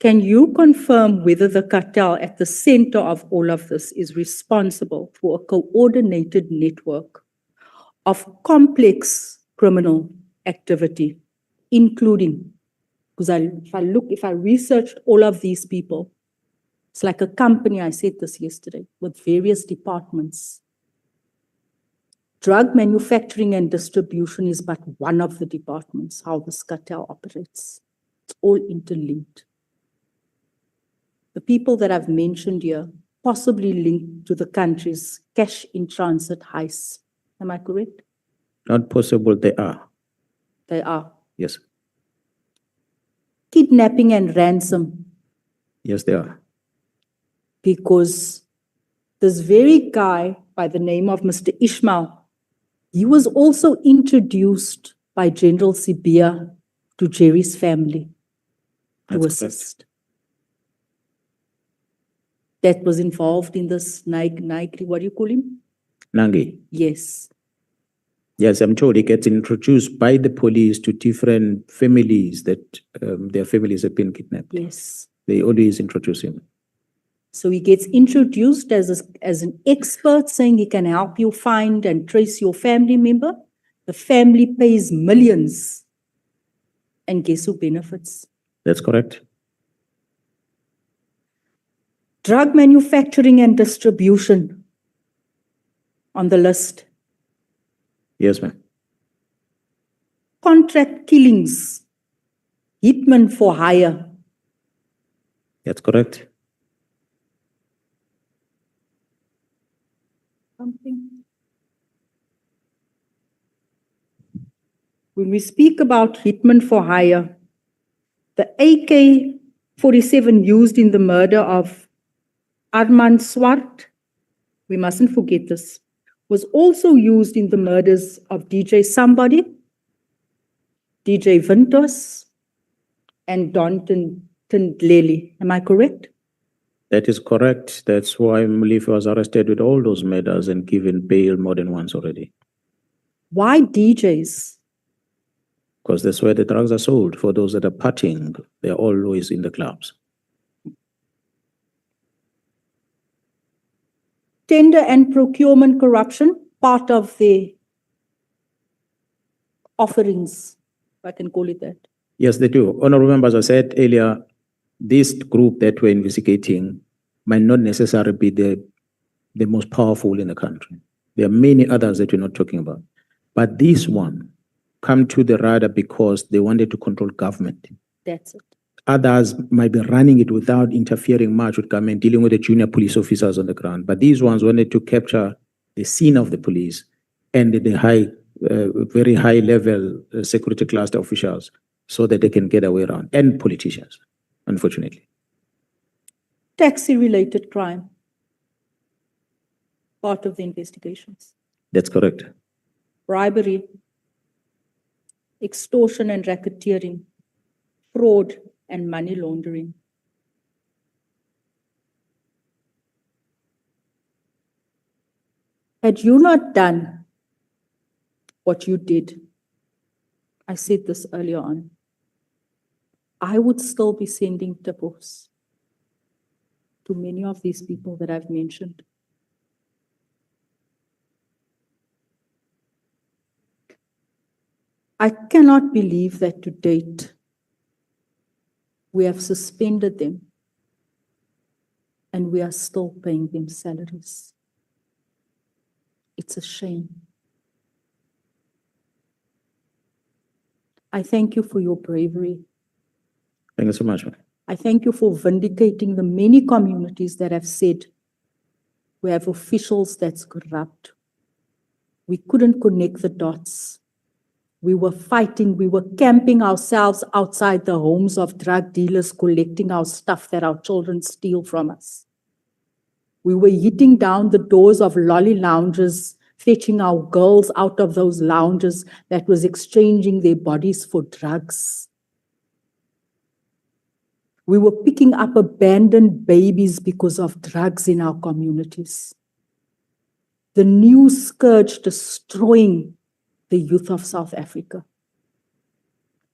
can you confirm whether the cartel at the center of all of this is responsible for a coordinated network of complex criminal activity, including, because if I researched all of these people, it's like a company, I said this yesterday, with various departments. Drug manufacturing and distribution is but one of the departments, how this cartel operates. It's all interlinked. The people that I've mentioned here possibly linked to the country's cash in transit heists. Am I correct? Not possible, they are. They are. Yes. Kidnapping and ransom, Yes, they are. because this very guy by the name of Mr. Ishmael, he was also introduced by General Sibia to Jerry's family to That's assist. That was involved in this Nike, what do you call him? Nangi. Yes. Yes, I'm told he gets introduced by the police to different families that their families have been kidnapped. Yes. They always introduce him. So he gets introduced as an expert, saying he can help you find and trace your family member. The family pays millions. And guess who benefits? That's correct. Drug manufacturing and distribution on the list. Yes, ma'am. Contract killings, hitmen for hire. That's correct. Something. When we speak about hitmen for hire, the AK-47 used in the murder of Armand Swart, we mustn't forget this, was also used in the murders of DJ Somebody, DJ Vintos, and Don Tindleli. Am I correct? That is correct. That's why Mlifi was arrested with all those murders and given bail more than once already. Why DJs? Because that's where the drugs are sold. For those that are partying, they're always in the clubs. Tender and procurement corruption, part of the offerings, if I can call it that. Yes, they do. Honorable members, as I said earlier, this group that we're investigating might not necessarily be the most powerful in the country. There are many others that we're not talking about. But this one come to the radar because they wanted to control government. That's it. Others might be running it without interfering much with government, dealing with the junior police officers on the ground. But these ones wanted to capture the scene of the police and the very high level security cluster officials so that they can get away around, and politicians, unfortunately. Taxi-related crime, part of the investigations. That's correct. Bribery, extortion and racketeering, fraud and money laundering. Had you not done what you did, I said this earlier on, I would still be sending tip-offs to many of these people that I've mentioned. I cannot believe that to date, we have suspended them and we are still paying them salaries. It's a shame. I thank you for your bravery. Thank you so much, ma'am. I thank you for vindicating the many communities that have said we have officials that's corrupt. We couldn't connect the dots. We were fighting, we were camping ourselves outside the homes of drug dealers, collecting our stuff that our children steal from us. We were hitting down the doors of lolly lounges, fetching our girls out of those lounges that was exchanging their bodies for drugs. We were picking up abandoned babies because of drugs in our communities. The new scourge destroying the youth of South Africa.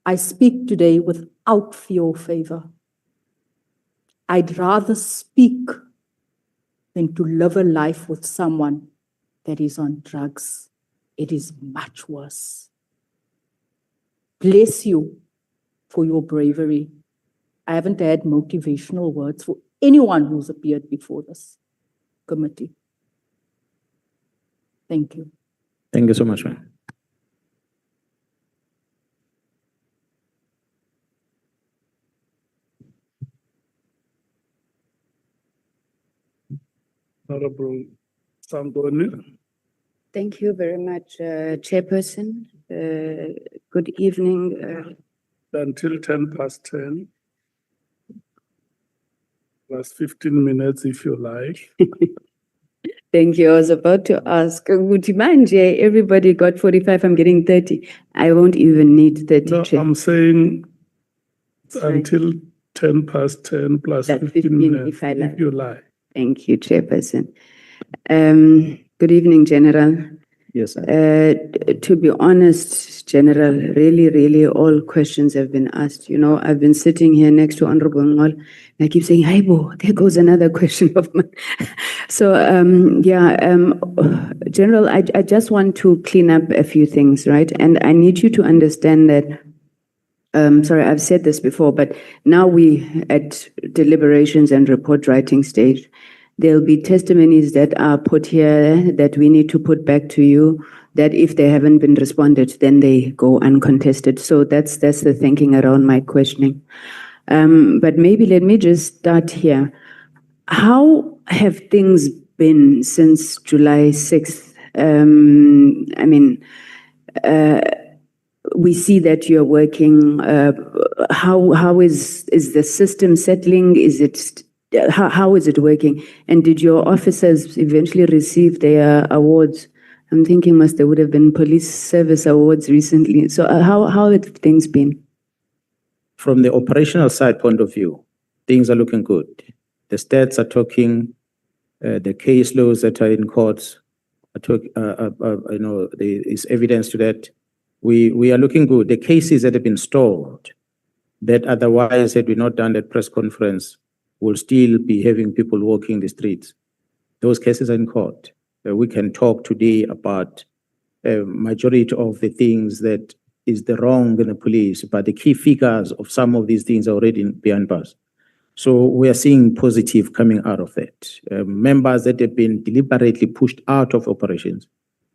I speak today without fear or favor. I'd rather speak than to live a life with someone that is on drugs. It is much worse. Bless you for your bravery. I haven't had motivational words for anyone who's appeared before this committee. Thank you. Thank you so much, ma'am. Honorable Sangoni. Thank you very much, Chairperson. Good evening. Until 10:10. Plus 15 minutes if you like. Thank you. I was about to ask, would you mind, Jay? Everybody got 45, I'm getting 30. I won't even need 30. No, Chair. I'm saying Sorry. until 10:10 plus That 15 minutes if I like. if you like. Thank you, Chairperson. Good evening, General. Yes, sir. To be honest, General, really, all questions have been asked. You know, I've been sitting here next to Honorable Ngol, and I keep saying, "Hi, Bo, there goes another question of mine." So, General, I just want to clean up a few things, right? And I need you to understand that. Sorry, I've said this before, but now we at deliberations and report writing stage. There'll be testimonies that are put here that we need to put back to you, that if they haven't been responded, then they go uncontested. So that's the thinking around my questioning. But maybe let me just start here. How have things been since July 6th? We see that you're working. How is the system settling? How is it working? And did your officers eventually receive their awards? I'm thinking there would have been police service awards recently. So how have things been? From the operational side point of view, things are looking good. The stats are talking, the case laws that are in courts are there is evidence to that. We are looking good. The cases that have been stalled, that otherwise had we not done that press conference, will still be having people walking the streets. Those cases are in court. We can talk today about majority of the things that is the wrong in the police, but the key figures of some of these things are already behind us. So we are seeing positive coming out of that. Members that have been deliberately pushed out of operations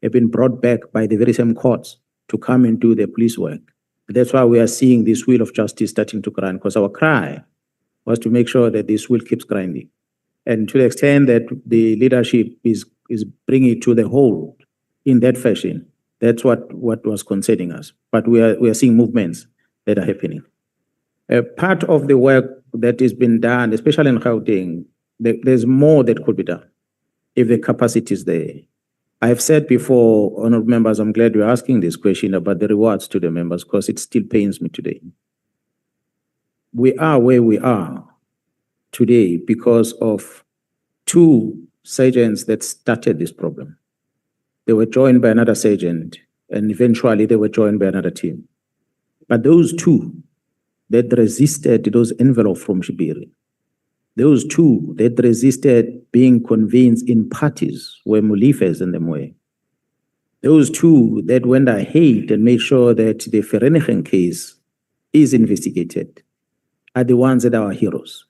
have been brought back by the very same courts to come and do their police work. That's why we are seeing this wheel of justice starting to grind, because our cry was to make sure that this wheel keeps grinding. And to the extent that the leadership is bringing it to the hold in that fashion, that's what was concerning us. But we are seeing movements that are happening. Part of the work that has been done, especially in Gauteng, there's more that could be done if the capacity is there. I've said before, honorable members, I'm glad you're asking this question about the rewards to the members, because it still pains me today. We are where we are today because of two sergeants that started this problem. They were joined by another sergeant, and eventually they were joined by another team. But those two that resisted those envelopes from Shibiri, those two that resisted being convinced in parties were Mulifes and them were. Those two that went ahead and made sure that the Vereeniging case is investigated are the ones that are our heroes.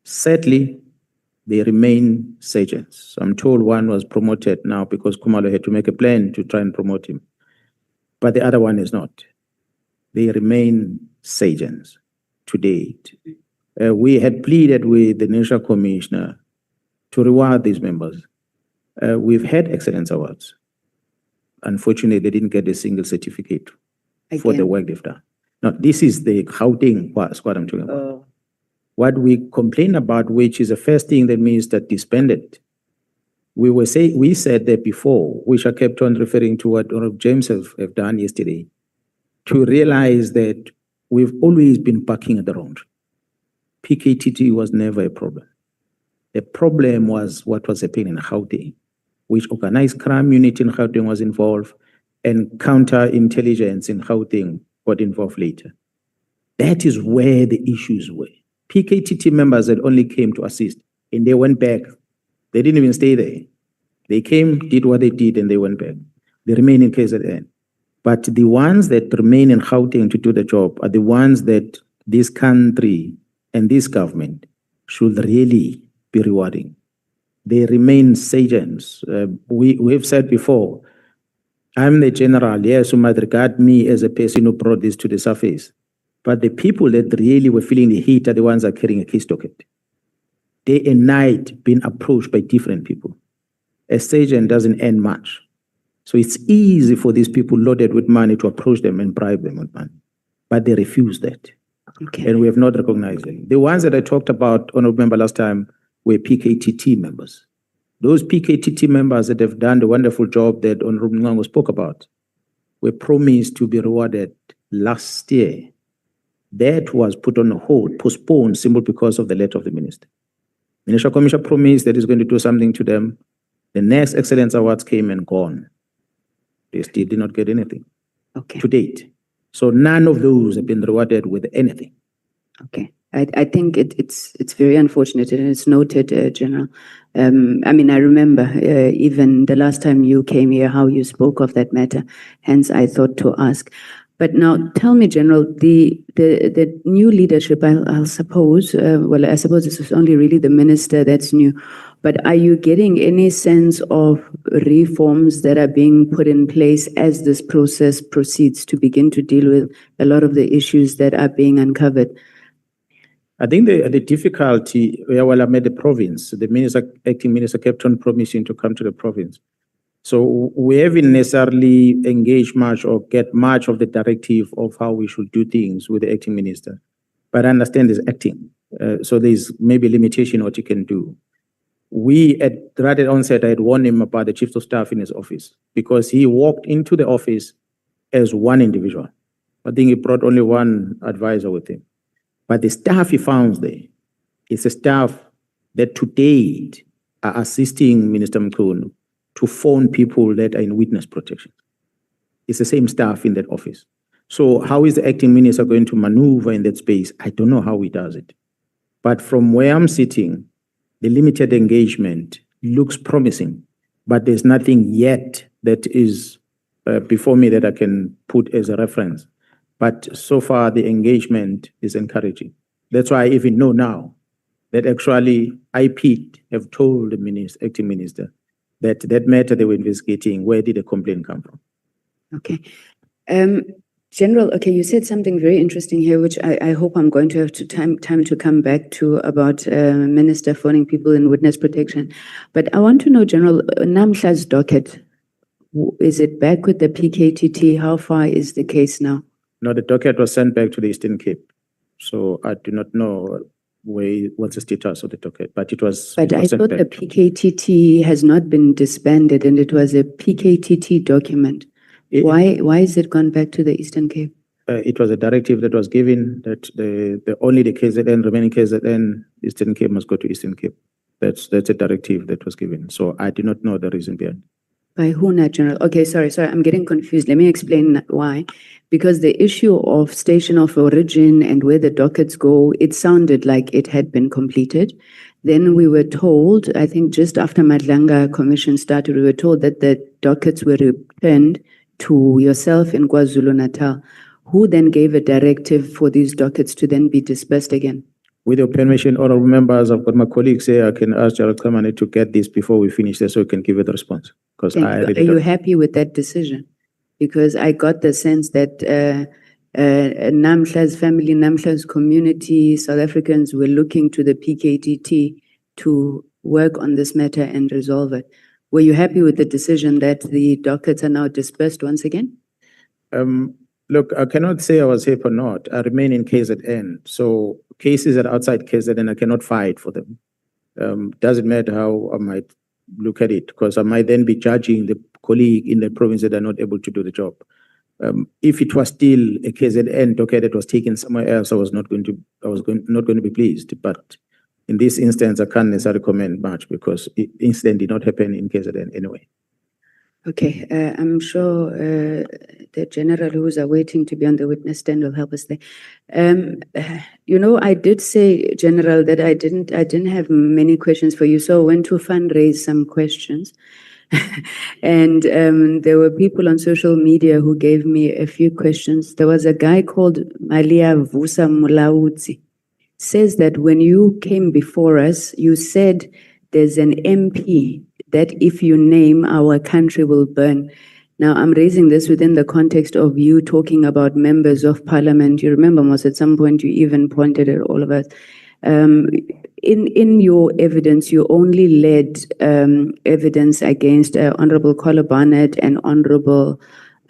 Sadly, they remain sergeants. I'm told one was promoted now because Kumalo had to make a plan to try and promote him. But the other one is not. They remain sergeants to date. We had pleaded with the National Commissioner to reward these members. We've had excellence awards. Unfortunately, they didn't get a single certificate for the work they've done. Now, this is the Gauteng squad I'm talking about. What we complain about, which is the first thing that means that disbanded. We said that before, which I kept on referring to what Honorable James have done yesterday, to realize that we've always been parking at the wrong. PKTT was never a problem. The problem was what was happening in Gauteng, which organized crime unit in Gauteng was involved, and counterintelligence in Gauteng got involved later. That is where the issues were. PKTT members that only came to assist and they went back. They didn't even stay there. They came, did what they did, and they went back. They remain in KZN. But the ones that remain in Gauteng to do the job are the ones that this country and this government should really be rewarding. They remain sergeants. We've said before, I'm the general, yes, who might regard me as a person who brought this to the surface. But the people that really were feeling the heat are the ones that are carrying a case docket. Day and night being approached by different people. A sergeant doesn't earn much. So it's easy for these people loaded with money to approach them and bribe them with money. But they refuse that. Okay. And we have not recognized them. The ones that I talked about, Honorable Member, last time were PKTT members. Those PKTT members that have done the wonderful job that Honorable Mkhwanazi spoke about were promised to be rewarded last year. That was put on hold, postponed, simply because of the letter of the minister. Minister Commissioner promised that he's going to do something to them. The next Excellence Awards came and gone. They still did not get anything to date. So none of those have been rewarded with anything. Okay. I think it's very unfortunate and it's noted, General. I mean, I remember even the last time you came here, how you spoke of that matter. Hence, I thought to ask. But now tell me, General, the new leadership, I'll suppose, well, I suppose this is only really the minister that's new, but are you getting any sense of reforms that are being put in place as this process proceeds to begin to deal with a lot of the issues that are being uncovered? I think the difficulty, well, I'm at the province. The acting minister kept on promising to come to the province. So we haven't necessarily engaged much or get much of the directive of how we should do things with the acting minister. But I understand he's acting. So there's maybe a limitation what you can do. We, right at onset, I had warned him about the chief of staff in his office because he walked into the office as one individual. I think he brought only one advisor with him. But the staff he found there is a staff that to date are assisting Minister Mkhwanazi to phone people that are in witness protection. It's the same staff in that office. So how is the acting minister going to maneuver in that space? I don't know how he does it. But from where I'm sitting, the limited engagement looks promising, but there's nothing yet that is before me that I can put as a reference. But so far, the engagement is encouraging. That's why I even know now that actually IP have told the acting minister that matter they were investigating, where did the complaint come from? Okay. General, okay, you said something very interesting here, which I hope I'm going to have time to come back to about minister phoning people in witness protection. But I want to know, General, Nhlanhla's docket, is it back with the PKTT? How far is the case now? No, the docket was sent back to the Eastern Cape. So I do not know what's the status of the docket, but it was. But I thought the PKTT has not been disbanded and it was a PKTT document. Why is it gone back to the Eastern Cape? It was a directive that was given that the only the KZN, remaining KZN, Eastern Cape must go to Eastern Cape. That's a directive that was given. So I do not know the reason behind. By who now, General? Okay, sorry, I'm getting confused. Let me explain why. Because the issue of station of origin and where the dockets go, it sounded like it had been completed. Then we were told, I think just after Madlanga Commission started, we were told that the dockets were returned to yourself in KwaZulu-Natal, who then gave a directive for these dockets to then be dispersed again. With your permission, honorable members, I've got my colleagues here. I can ask General Mkhwanazi to get this before we finish this so we can give it a response. Because Are you happy with that decision? Because I got the sense that Nhlanhla's family, Nhlanhla's community, South Africans were looking to the PKTT to work on this matter and resolve it. Were you happy with the decision that the dockets are now dispersed once again? Look, I cannot say I was happy or not. I remain in KZN. So cases that are outside KZN, I cannot fight for them. Doesn't matter how I might look at it, because I might then be judging the colleague in the province that are not able to do the job. If it was still a KZN docket that was taken somewhere else, I was not going to be pleased. But in this instance, I can't necessarily comment much because the incident did not happen in KZN anyway. Okay, I'm sure the general who's awaiting to be on the witness stand will help us there. You know, I did say, General, that I didn't have many questions for you, so I went to fundraise some questions. And there were people on social media who gave me a few questions. There was a guy called Malia Vusa Mulaudzi. Says that when you came before us, you said there's an MP that if you name, our country will burn. Now, I'm raising this within the context of you talking about members of parliament. You remember, Mos, at some point you even pointed at all of us. In your evidence, you only led evidence against Honorable Collar Barnett and Honorable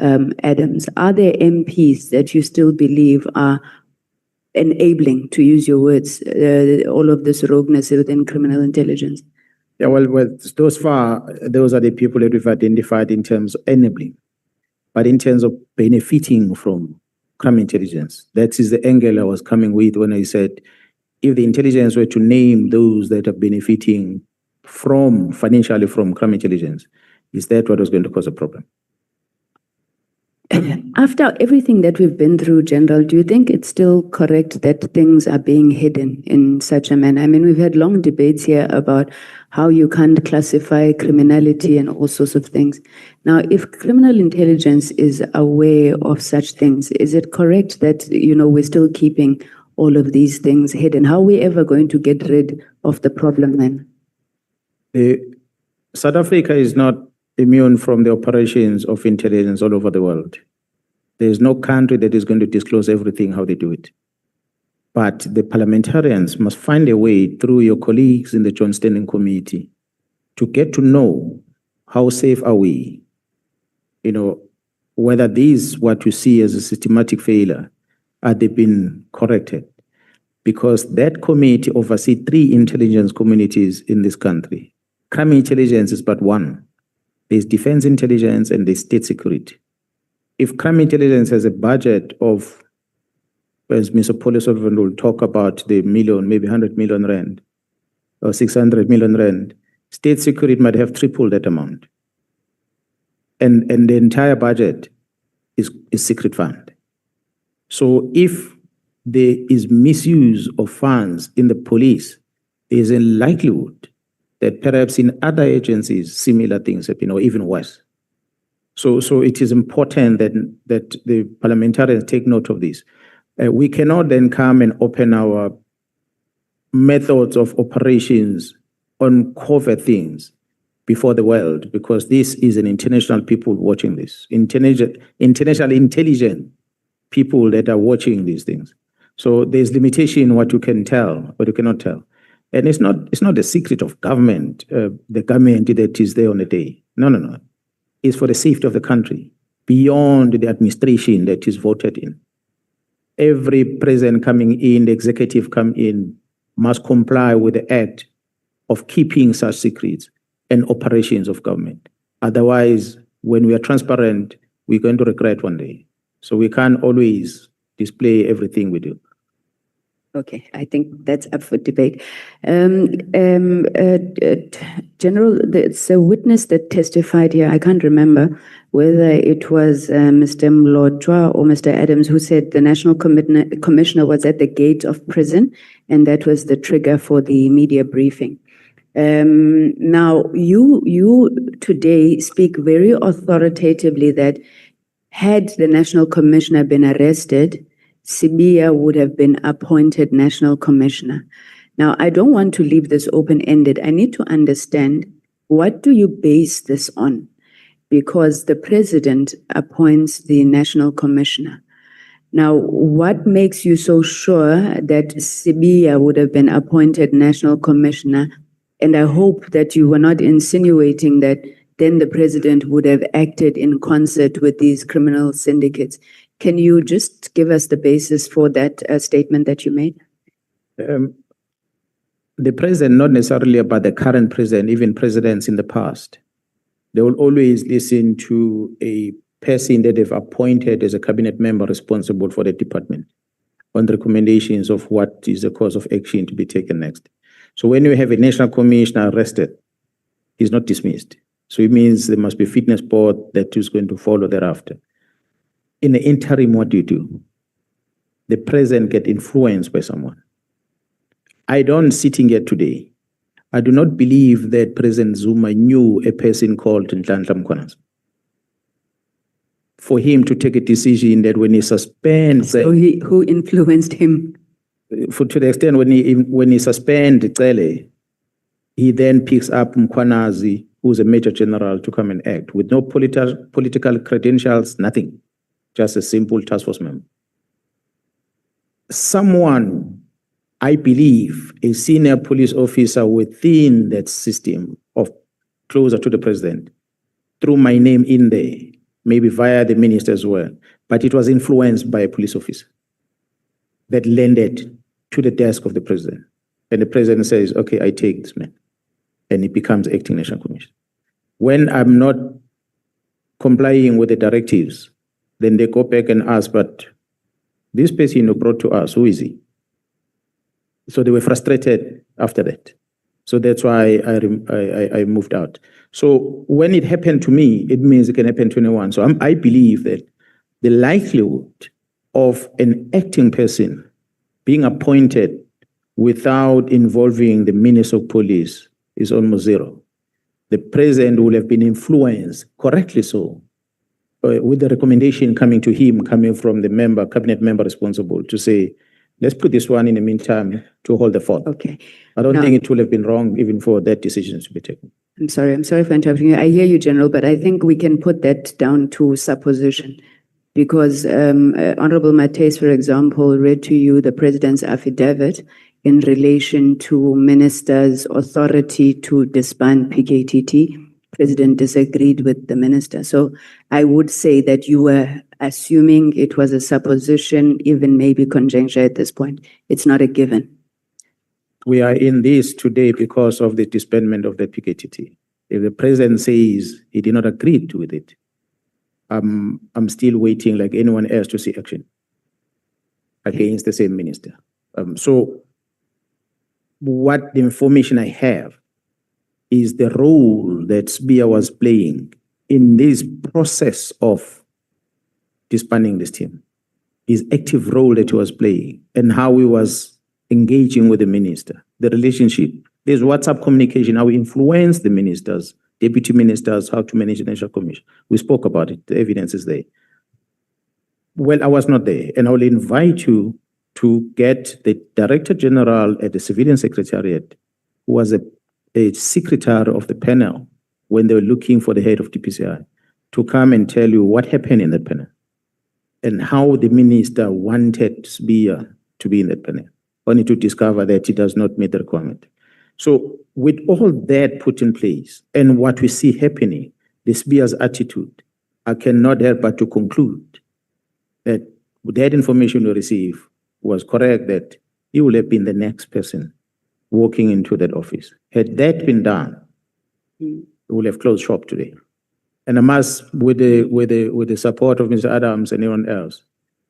Adams. Are there MPs that you still believe are enabling, to use your words, all of this rogueness within criminal intelligence? Yeah, well, those are the people that we've identified in terms of enabling. But in terms of benefiting from crime intelligence, that is the angle I was coming with when I said, if the intelligence were to name those that are benefiting financially from crime intelligence, is that what was going to cause a problem? After everything that we've been through, General, do you think it's still correct that things are being hidden in such a manner? I mean, we've had long debates here about how you can't classify criminality and all sorts of things. Now, if criminal intelligence is aware of such things, is it correct that, you know, we're still keeping all of these things hidden? How are we ever going to get rid of the problem then? South Africa is not immune from the operations of intelligence all over the world. There is no country that is going to disclose everything, how they do it. But the parliamentarians must find a way through your colleagues in the Joint Standing Committee to get to know how safe are we, you know, whether these, what you see as a systematic failure, are they been corrected? Because that committee oversees 3 intelligence communities in this country. Crime intelligence is but one. There's defense intelligence and there's state security. If crime intelligence has a budget of, as Mr. Police will talk about the million, maybe 100 million rand or 600 million rand, state security might have tripled that amount. And the entire budget is secret fund. So if there is misuse of funds in the police, there is a likelihood that perhaps in other agencies, similar things happen, or even worse. So it is important that the parliamentarians take note of this. We cannot then come and open our methods of operations on covert things before the world, because this is an international people watching this, international intelligent people that are watching these things. So there's limitation in what you can tell, what you cannot tell. And it's not the secret of government, the government that is there on the day. No. It's for the safety of the country, beyond the administration that is voted in. Every president coming in, the executive come in, must comply with the act of keeping such secrets and operations of government. Otherwise, when we are transparent, we're going to regret one day. So we can't always display everything we do. Okay, I think that's up for debate. General, there's a witness that testified here. I can't remember whether it was Mr. Mlotshwa or Mr. Adams who said the National Commissioner was at the gate of prison, and that was the trigger for the media briefing. Now, you today speak very authoritatively that had the National Commissioner been arrested, Sibiya would have been appointed National Commissioner. Now, I don't want to leave this open-ended. I need to understand, what do you base this on? Because the president appoints the National Commissioner. Now, what makes you so sure that Sibiya would have been appointed National Commissioner? And I hope that you were not insinuating that then the president would have acted in concert with these criminal syndicates. Can you just give us the basis for that statement that you made? The president, not necessarily about the current president, even presidents in the past, they will always listen to a person that they've appointed as a cabinet member responsible for the department on the recommendations of what is the course of action to be taken next. So when you have a national commissioner arrested, he's not dismissed. So it means there must be a fitness board that is going to follow thereafter. In the interim, what do you do? The president get influenced by someone. I don't, sitting here today, I do not believe that President Zuma knew a person called Nhlanhla Mkwhanazi. For him to take a decision that when he suspends... So who influenced him? To the extent when he suspends Cele, he then picks up Mkhwanazi, who's a major general, to come and act with no political credentials, nothing, just a simple task force member. Someone, I believe, a senior police officer within that system of closer to the president, threw my name in there, maybe via the minister as well, but it was influenced by a police officer that landed to the desk of the president. And the president says, okay, I take this man. And he becomes acting national commissioner. When I'm not complying with the directives, then they go back and ask, but this person you brought to us, who is he? So they were frustrated after that. So that's why I moved out. So when it happened to me, it means it can happen to anyone. So I believe that the likelihood of an acting person being appointed without involving the minister of police is almost zero. The president will have been influenced, correctly so, with the recommendation coming to him, coming from the cabinet member responsible to say, let's put this one in the meantime to hold the fort. Okay. I don't Now- think it would have been wrong even for that decision to be taken. I'm sorry for interrupting you. I hear you, General, but I think we can put that down to supposition. Because Honorable Mates, for example, read to you the president's affidavit in relation to ministers' authority to disband PKTT. President disagreed with the minister. So I would say that you were assuming it was a supposition, even maybe conjecture at this point. It's not a given. We are in this today because of the disbandment of the PKTT. If the president says he did not agree with it, I'm still waiting like anyone else to see action against the same minister. So what the information I have is the role that SBIA was playing in this process of disbanding this team, his active role that he was playing, and how he was engaging with the minister, the relationship. There's WhatsApp communication, how he influenced the ministers, deputy ministers, how to manage the National Commission. We spoke about it, the evidence is there. Well, I was not there, and I will invite you to get the Director General at the Civilian Secretariat, who was a secretary of the panel when they were looking for the head of DPCI, to come and tell you what happened in that panel and how the minister wanted SBIA to be in that panel, only to discover that it does not meet the requirement. So with all that put in place and what we see happening, the SBIA's attitude, I cannot help but to conclude that with that information we receive was correct, that he will have been the next person walking into that office. Had that been done, we would have closed shop today. And I must, with the support of Mr. Adams and anyone else,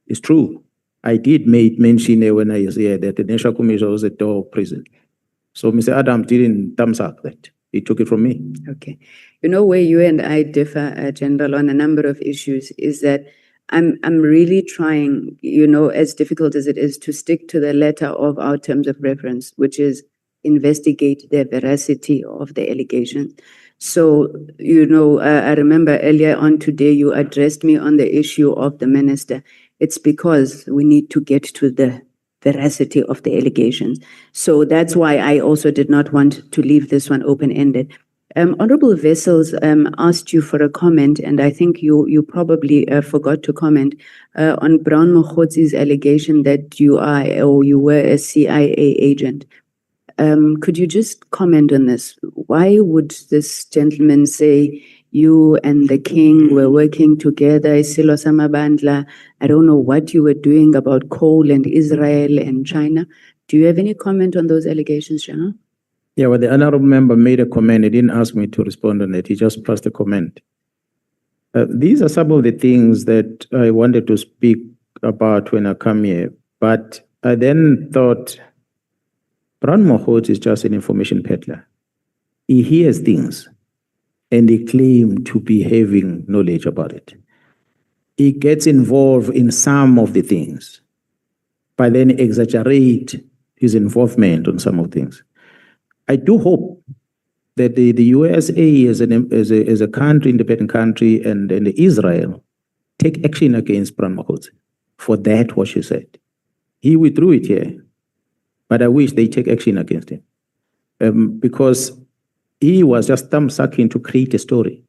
it's true. I did mention when I was here that the National Commission was a door prison. So Mr. Adams didn't thumbs up that. He took it from me. Okay. You know where you and I differ, General, on a number of issues is that I'm really trying, as difficult as it is, to stick to the letter of our terms of reference, which is investigate the veracity of the allegations. So, I remember earlier on today you addressed me on the issue of the minister. It's because we need to get to the veracity of the allegations. So that's why I also did not want to leave this one open-ended. Honorable Vessels asked you for a comment, and I think you probably forgot to comment on Brown Mokgotzi's allegation that you are or you were a CIA agent. Could you just comment on this? Why would this gentleman say you and the king were working together, Silo Samabandla? I don't know what you were doing about coal and Israel and China. Do you have any comment on those allegations, General? Yeah, well, the honorable member made a comment. He didn't ask me to respond on it. He just passed a comment. These are some of the things that I wanted to speak about when I come here. But I then thought, Brown Mokgotzi is just an information peddler. He hears things. and he claimed to be having knowledge about it. He gets involved in some of the things, but then exaggerate his involvement on some of things. I do hope that the USA as a country, independent country, and Israel take action against Brown Makhosi for that what she said. He withdrew it here, but I wish they take action against him because he was just thumb sucking to create a story.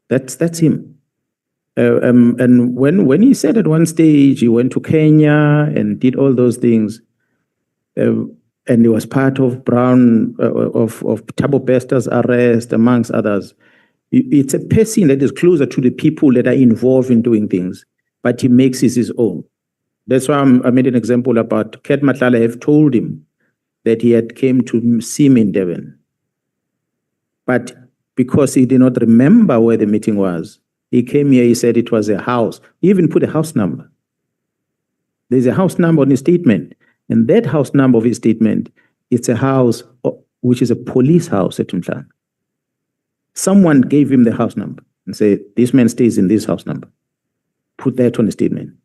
That's him. And when he said at one stage he went to Kenya and did all those things, and he was part of Brown of Thabo Bester's arrest, amongst others. It's a person that is closer to the people that are involved in doing things, but he makes it his own. That's why I made an example about Ket Matlala have told him that he had came to see me in Devon. But because he did not remember where the meeting was, he came here, he said it was a house. He even put a house number. There's a house number on his statement. And that house number of his statement, it's a house which is a police house at Nhlanhla. Someone gave him the house number and said, this man stays in this house number. Put that on the statement.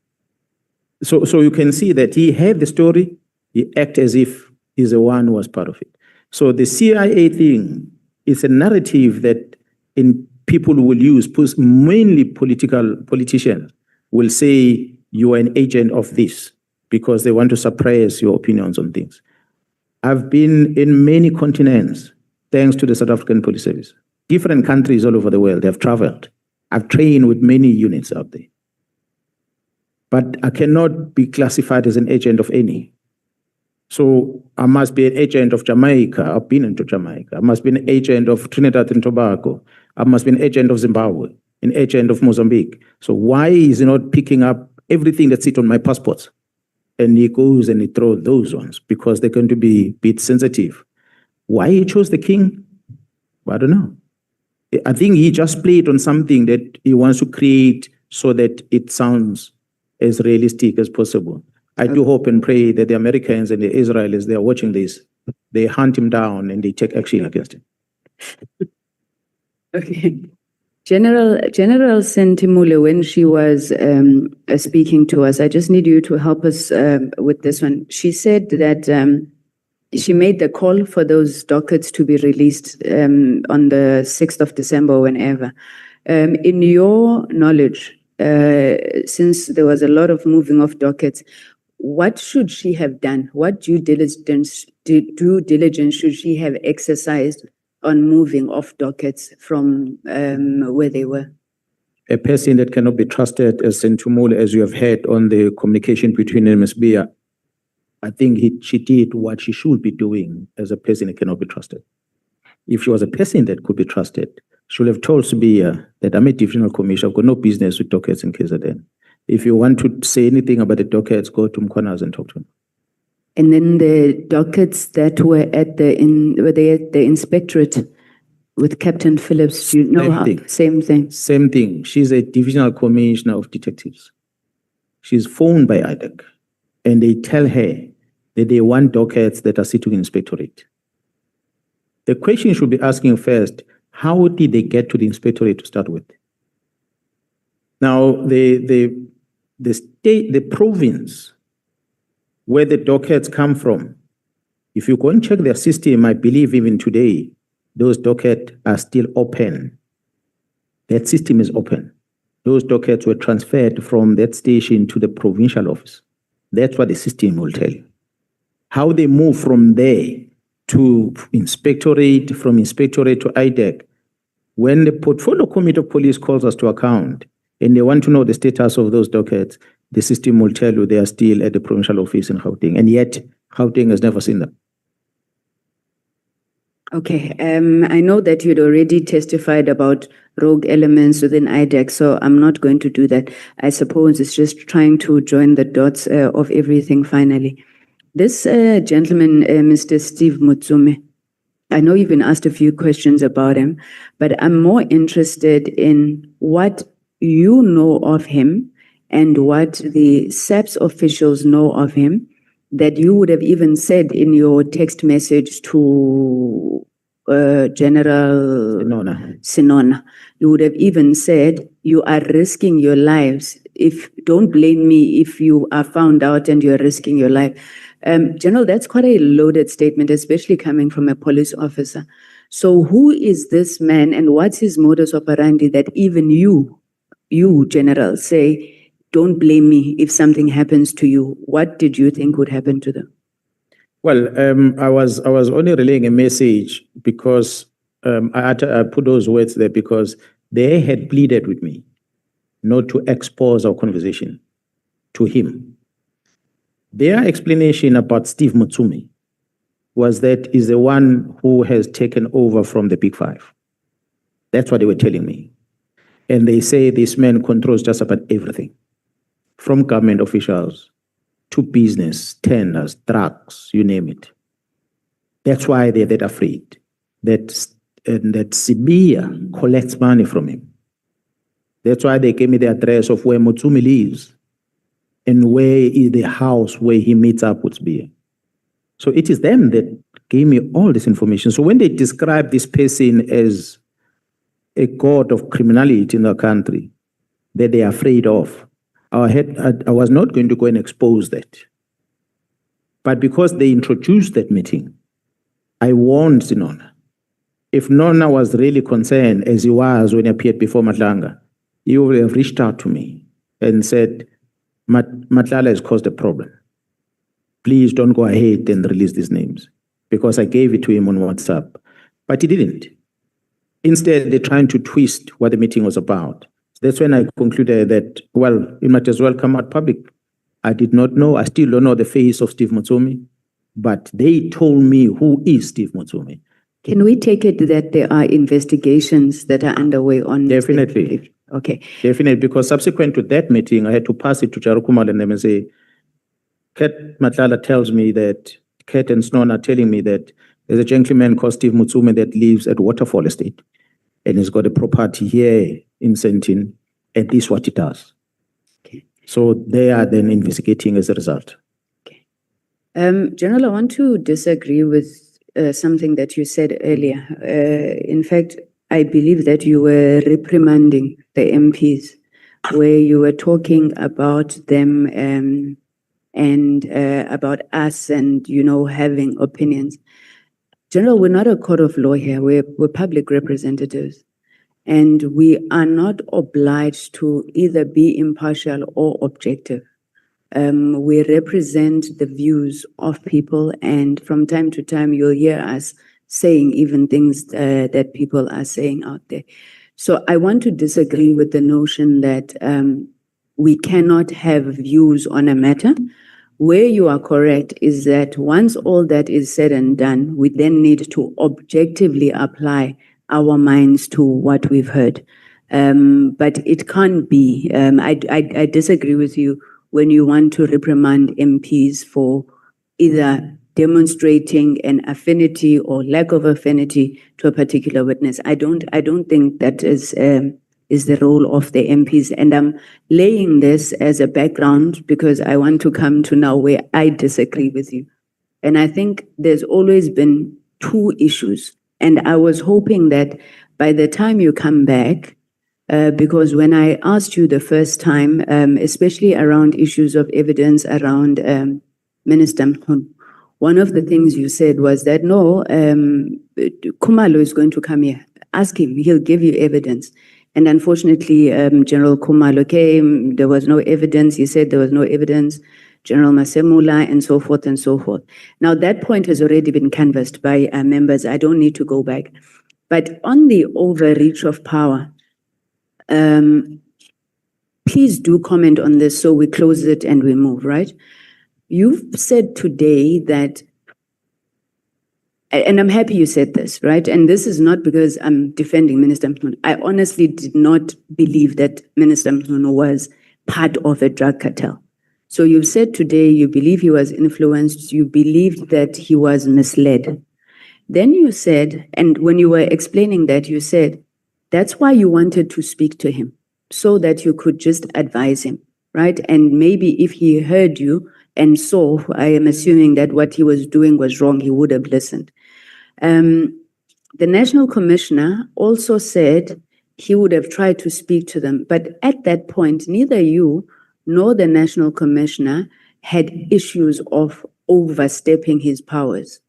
So you can see that he had the story, he acted as if he's the one who was part of it. So the CIA thing is a narrative that people will use, mainly politicians will say you are an agent of this because they want to suppress your opinions on things. I've been in many continents thanks to the South African Police Service. Different countries all over the world have traveled. I've trained with many units out there. But I cannot be classified as an agent of any. So I must be an agent of Jamaica. I've been into Jamaica. I must be an agent of Trinidad and Tobago. I must be an agent of Zimbabwe, an agent of Mozambique. So why is he not picking up everything that sits on my passports? And he goes and he throws those ones because they're going to be a bit sensitive. Why he chose the king? I don't know. I think he just played on something that he wants to create so that it sounds as realistic as possible. I do hope and pray that the Americans and the Israelis, they are watching this. They hunt him down and they take action against him. Okay. General Sentimule, when she was speaking to us, I just need you to help us with this one. She said that she made the call for those dockets to be released on the 6th of December, whenever. In your knowledge, since there was a lot of moving of dockets, what should she have done? What due diligence should she have exercised on moving off dockets from where they were? A person that cannot be trusted, as Sentumule, as you have heard on the communication between MSB, I think she did what she should be doing as a person that cannot be trusted. If she was a person that could be trusted, she would have told Sibia that I'm a divisional commissioner, I've got no business with dockets in KZN. If you want to say anything about the dockets, go to Mkhwanazi and talk to him. And then the dockets that were at the inspectorate with Captain Phillips, do you know how? Same thing. Same thing. She's a divisional commissioner of detectives. She's phoned by Ad Hoc, and they tell her that they want dockets that are sitting in inspectorate. The question you should be asking first, how did they get to the inspectorate to start with? Now, the state, the province where the dockets come from, if you go and check their system, I believe even today, those dockets are still open. That system is open. Those dockets were transferred from that station to the provincial office. That's what the system will tell you. How they move from there to inspectorate, from inspectorate to IDEC. When the portfolio committee of police calls us to account and they want to know the status of those dockets, the system will tell you they are still at the provincial office in Gauteng, and yet Gauteng has never seen them. Okay, I know that you'd already testified about rogue elements within IDEC, so I'm not going to do that. I suppose it's just trying to join the dots of everything finally. This gentleman, Mr. Steve Mutsume, I know you've been asked a few questions about him, but I'm more interested in what you know of him and what the SAPS officials know of him that you would have even said in your text message to General Sinona, you would have even said, you are risking your lives. Don't blame me if you are found out and you're risking your life. General, that's quite a loaded statement, especially coming from a police officer. So who is this man and what's his modus operandi that even you, General, say, don't blame me if something happens to you? What did you think would happen to them? Well, I was only relaying a message because I put those words there because they had pleaded with me not to expose our conversation to him. Their explanation about Steve Mutsumi was that he's the one who has taken over from the Big Five. That's what they were telling me. And they say this man controls just about everything, from government officials to business, tenders, drugs, you name it. That's why they're that afraid that Sibia collects money from him. That's why they gave me the address of where Mutsumi lives and where is the house where he meets up with Sibia. So it is them that gave me all this information. So when they describe this person as a god of criminality in the country that they are afraid of, I was not going to go and expose that. But because they introduced that meeting, I warned Nona. If Nona was really concerned, as he was when he appeared before Matlanga, he would have reached out to me and said, Matlala has caused a problem. Please don't go ahead and release these names, because I gave it to him on WhatsApp. But he didn't. Instead, they're trying to twist what the meeting was about. That's when I concluded that, well, it might as well come out public. I did not know, I still don't know the face of Steve Mutsumi, but they told me who is Steve Mutsumi. Can we take it that there are investigations that are underway on? Definitely. Okay. Definitely, because subsequent to that meeting, I had to pass it to Jarukumal and them and say, Kat Matlala tells me that, Kat and Snon are telling me that there's a gentleman called Steve Mutsumi that lives at Waterfall Estate, and he's got a property here in Sentin, and this is what he does. Okay. So they are then investigating as a result. General, I want to disagree with something that you said earlier. In fact, I believe that you were reprimanding the MPs, where you were talking about them and about us and, having opinions. General, we're not a court of law here. We're public representatives. And we are not obliged to either be impartial or objective. We represent the views of people, and from time to time, you'll hear us saying even things that people are saying out there. So I want to disagree with the notion that we cannot have views on a matter. Where you are correct is that once all that is said and done, we then need to objectively apply our minds to what we've heard. But it can't be. I disagree with you when you want to reprimand MPs for either demonstrating an affinity or lack of affinity to a particular witness. I don't think that is the role of the MPs. And I'm laying this as a background because I want to come to now where I disagree with you. And I think there's always been two issues. And I was hoping that by the time you come back, because when I asked you the first time, especially around issues of evidence around Minister Mkhwanazi, one of the things you said was that, no, Khumalo is going to come here. Ask him, he'll give you evidence. And unfortunately, General Khumalo came, there was no evidence. He said there was no evidence. General Masemola, and so forth and so forth. Now, that point has already been canvassed by members. I don't need to go back. But on the overreach of power, please do comment on this so we close it and we move, right? You've said today that, and I'm happy you said this, right? And this is not because I'm defending Minister Mkhwanazi. I honestly did not believe that Minister Mkhwanazi was part of a drug cartel. So you've said today you believe he was influenced, you believed that he was misled. Then you said, and when you were explaining that, you said, that's why you wanted to speak to him, so that you could just advise him, right? And maybe if he heard you and saw, I am assuming that what he was doing was wrong, he would have listened. the National Commissioner also said he would have tried to speak to them, but at that point, neither you nor the National Commissioner had issues of overstepping his powers.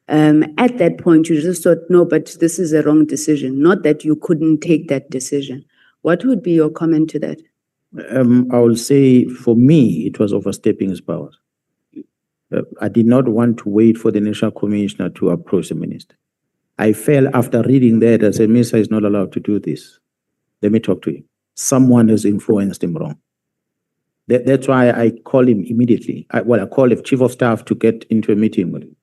At that point, you just thought, no, but this is a wrong decision, not that you couldn't take that decision. What would be your comment to that? I will say for me, it was overstepping his powers. I did not want to wait for the National Commissioner to approach the minister. I felt after reading that, I said, Minister is not allowed to do this. Let me talk to him. Someone has influenced him wrong. That's why I called him immediately. I called the Chief of Staff to get into a meeting with him.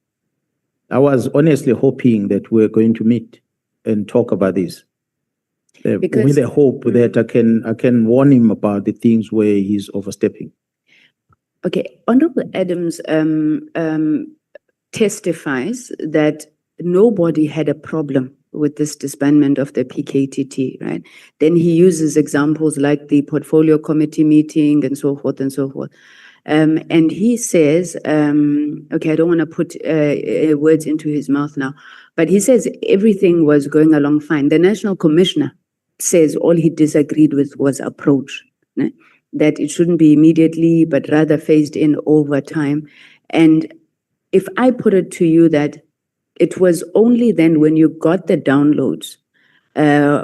I was honestly hoping that we're going to meet and talk about this. With the hope that I can warn him about the things where he's overstepping. Okay, Honorable Adams testifies that nobody had a problem with this disbandment of the PKTT, right? Then he uses examples like the portfolio committee meeting and so forth and so forth. And he says, okay, I don't want to put words into his mouth now, but he says everything was going along fine. The National Commissioner says all he disagreed with was approach, right? That it shouldn't be immediately, but rather phased in over time. And if I put it to you that it was only then when you got the downloads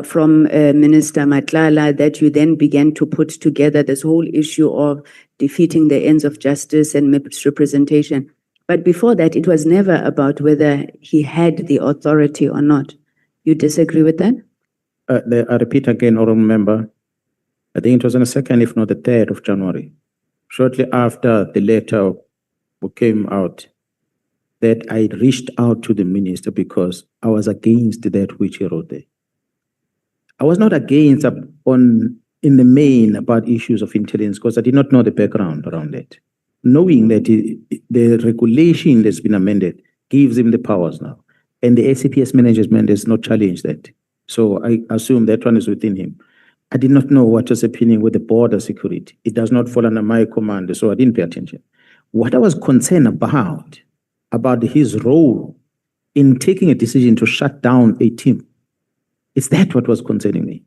from Minister Nhlanhla that you then began to put together this whole issue of defeating the ends of justice and misrepresentation. But before that, it was never about whether he had the authority or not. You disagree with that? I repeat again, Honourable Member, I think it was on the 2nd, if not the 3rd of January, shortly after the letter came out, that I reached out to the minister because I was against that which he wrote there. I was not against in the main about issues of intelligence because I did not know the background around it. Knowing that the regulation that's been amended gives him the powers now, and the SCPS management has not challenged that. So I assume that one is within him. I did not know what was happening with the border security. It does not fall under my command, so I didn't pay attention. What I was concerned about his role in taking a decision to shut down a team, is that what was concerning me.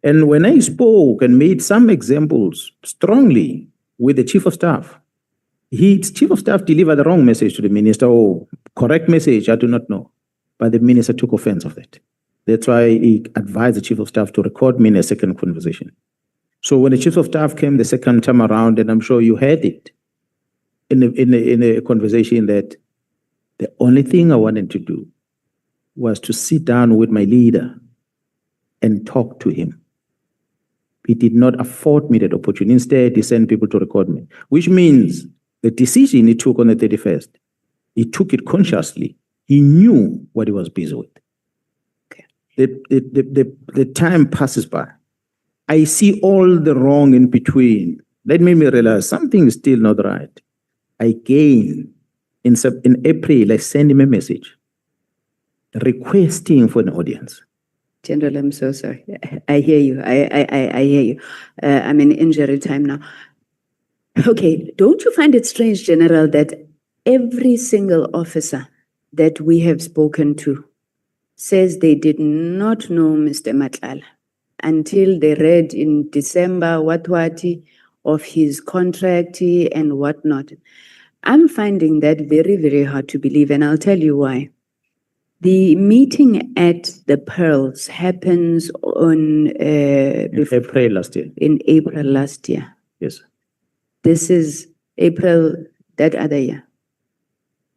And when I spoke and made some examples strongly with the Chief of Staff, his Chief of Staff delivered the wrong message to the minister, or correct message, I do not know. But the minister took offense of that. That's why he advised the Chief of Staff to record me in a second conversation. So when the Chief of Staff came the second time around, and I'm sure you heard it in a conversation, that the only thing I wanted to do was to sit down with my leader and talk to him. He did not afford me that opportunity. Instead, he sent people to record me, which means the decision he took on the 31st, he took it consciously. He knew what he was busy with. The time passes by. I see all the wrong in between. That made me realize something is still not right. In April, I sent him a message requesting for an audience. General, I'm so sorry. I hear you. I hear you. I'm in injury time now. Okay, don't you find it strange, General, that every single officer that we have spoken to says they did not know Mr. Nhlanhla until they read in December what of his contract and whatnot. I'm finding that very, very hard to believe, and I'll tell you why. The meeting at the Pearls happens on April last year. In April last year. Yes. This is April that other year.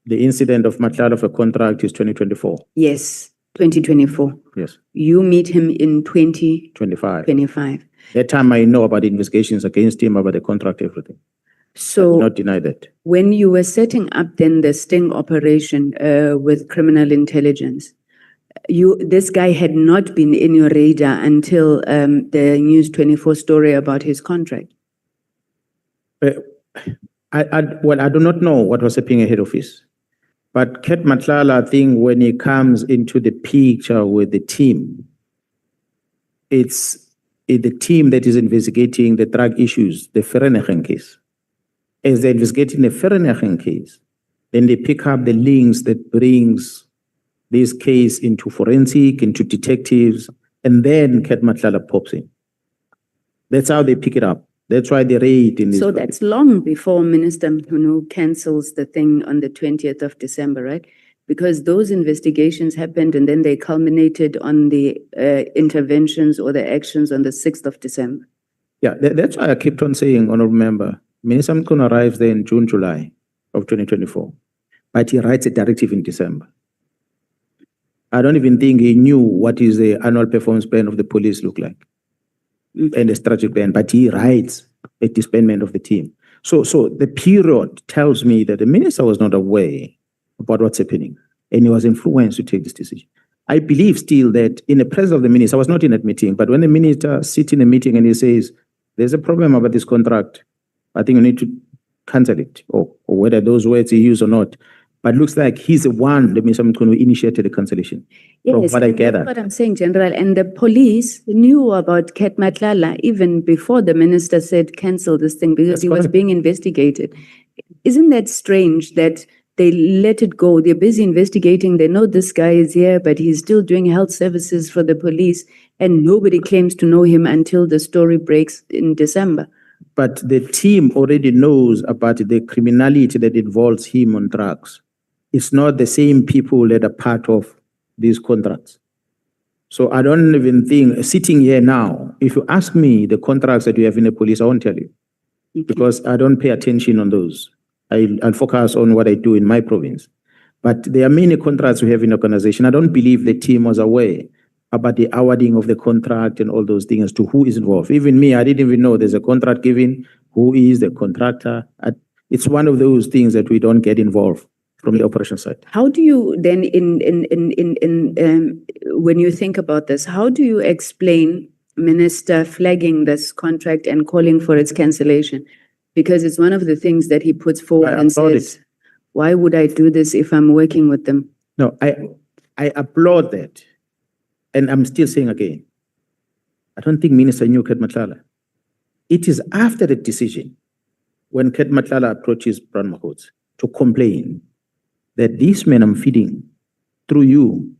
The incident of Nhlanhla for contract is 2024. Yes, 2024. Yes. You meet him in 2025. 25. That time I know about the investigations against him, about the contract, everything. So I do not deny that. When you were setting up then the sting operation with criminal intelligence, this guy had not been in your radar until the News 24 story about his contract. I do not know what was happening ahead of this. But Ket Nhlanhla, I think when he comes into the picture with the team, it's the team that is investigating the drug issues, the Vereeniging case. As they're investigating the Vereeniging case, then they pick up the links that brings this case into forensic, into detectives, and then Nhlanhla pops in. That's how they pick it up. That's why they raid in this. So that's long before Minister Mkhwanazi cancels the thing on the 20th of December, right? Because those investigations happened and then they culminated on the interventions or the actions on the 6th of December. Yeah, that's why I kept on saying, Honorable Member, Minister Mkhwanazi arrives there in June, July of 2024, but he writes a directive in December. I don't even think he knew what is the annual performance plan of the police look like and the strategic plan, but he writes a disbandment of the team. So the period tells me that the minister was not aware about what's happening and he was influenced to take this decision. I believe still that in the presence of the minister, I was not in that meeting, but when the minister sits in a meeting and he says, there's a problem about this contract, I think you need to cancel it, or whether those words he used or not. But it looks like he's the one, the Minister who initiated the cancellation. From Yes, what I and that's gather. what I'm saying, General. And the police knew about Nhlanhla even before the minister said cancel this thing because That's he was correct. being investigated. Isn't that strange that they let it go? They're busy investigating. They know this guy is here, but he's still doing health services for the police, and nobody claims to know him until the story breaks in December. But the team already knows about the criminality that involves him on drugs. It's not the same people that are part of these contracts. So I don't even think, sitting here now, if you ask me the contracts that you have in the police, I won't tell you. Because I don't pay attention on those. I'll focus on what I do in my province. But there are many contracts we have in the organization. I don't believe the team was aware about the awarding of the contract and all those things as to who is involved. Even me, I didn't even know there's a contract given, who is the contractor. It's one of those things that we don't get involved from the operation side. How do you then, when you think about this, how do you explain Minister flagging this contract and calling for its cancellation? Because it's one of the things that he puts forward and says, why would I do this if I'm working with them? No, I applaud that. And I'm still saying again, I don't think Minister knew Nhlanhla. It is after the decision when Nhlanhla approaches Brown Mahotsi to complain that this man I'm feeding through you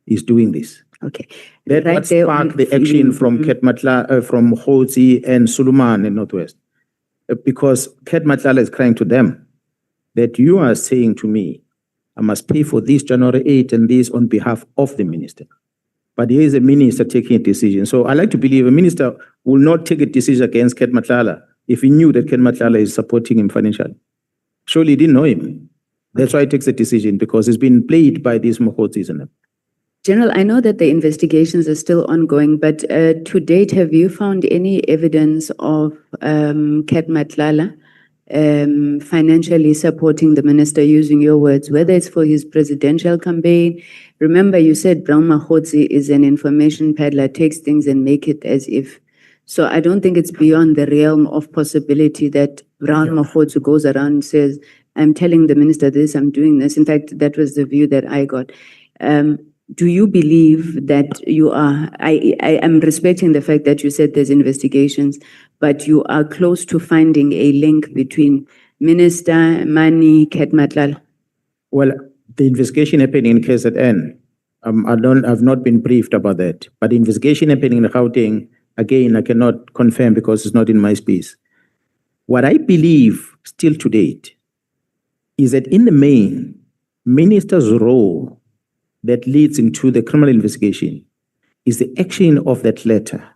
is doing this. Okay. That Right what there sparked on the action from Nhlanhla, from Mahotsi and Suleiman in Northwest. Because Nhlanhla is crying to them that you are saying to me, I must pay for this January 8 and this on behalf of the minister. But here is a minister taking a decision. So I like to believe a minister will not take a decision against Nhlanhla if he knew that Nhlanhla is supporting him financially. Surely he didn't know him. That's why he takes a decision, because it's been played by these Mahotsis and them. General, I know that the investigations are still ongoing, but to date, have you found any evidence of Nhlanhla financially supporting the minister, using your words, whether it's for his presidential campaign? Remember, you said Brown Mahotsi is an information peddler, takes things and make it as if. So I don't think it's beyond the realm of possibility that Brown Mahotsi goes around and says, I'm telling the minister this, I'm doing this. In fact, that was the view that I got. Do you believe that you are, I am respecting the fact that you said there's investigations, but you are close to finding a link between Minister, money, Nhlanhla? Well, the investigation happening in KZN, I've not been briefed about that. But the investigation happening in Gauteng, again, I cannot confirm because it's not in my space. What I believe still to date is that in the main, minister's role that leads into the criminal investigation is the action of that letter,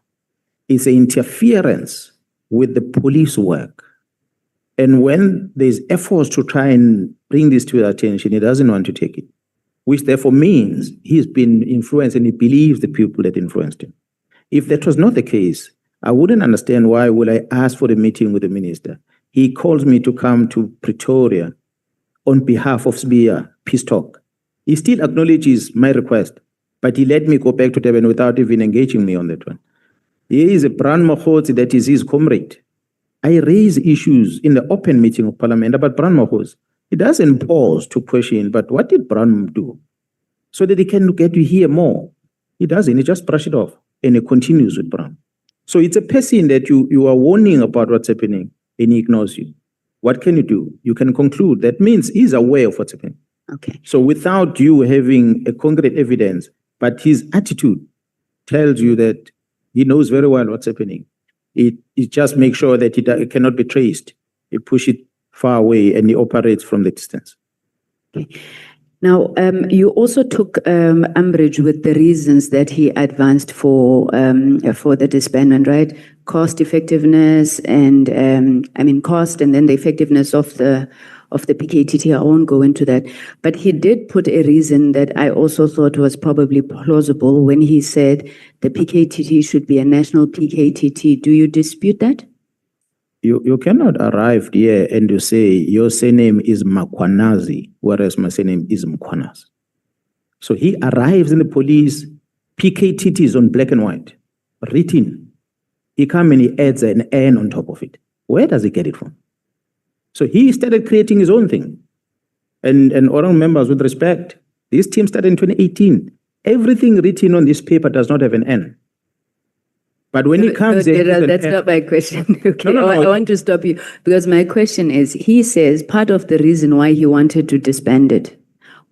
is the interference with the police work. And when there's efforts to try and bring this to their attention, he doesn't want to take it, which therefore means he's been influenced and he believes the people that influenced him. If that was not the case, I wouldn't understand why would I ask for a meeting with the minister. He calls me to come to Pretoria on behalf of SBIA Peace Talk. He still acknowledges my request, but he let me go back to Durban without even engaging me on that one. He is a Brown Mahotsi that is his comrade. I raise issues in the open meeting of Parliament about Brown Mahotsi. He doesn't pause to question, but what did Brown do? So that he can get to hear more. He doesn't, he just brush it off and he continues with Brown. So it's a person that you are warning about what's happening and he ignores you. What can you do? You can conclude that means he's aware of what's happening. Okay. So without you having a concrete evidence, but his attitude tells you that he knows very well what's happening. It just makes sure that it cannot be traced. He push it far away and he operates from the distance. Okay. Now, you also took umbrage with the reasons that he advanced for the disbandment, right? Cost effectiveness and cost, and then the effectiveness of the PKTT. I won't go into that, but he did put a reason that I also thought was probably plausible when he said the PKTT should be a national PKTT. Do you dispute that? You cannot arrive here and you say your surname is Mkhwanazi, whereas my surname is Mkhwanazi. So he arrives in the police, PKTT is on black and white, written. He comes and he adds an N on top of it. Where does he get it from? So he started creating his own thing. And all members, with respect, this team started in 2018. Everything written on this paper does not have an N. But when he comes in, that's not my question. Okay, No. I want to stop you because my question is, he says part of the reason why he wanted to disband it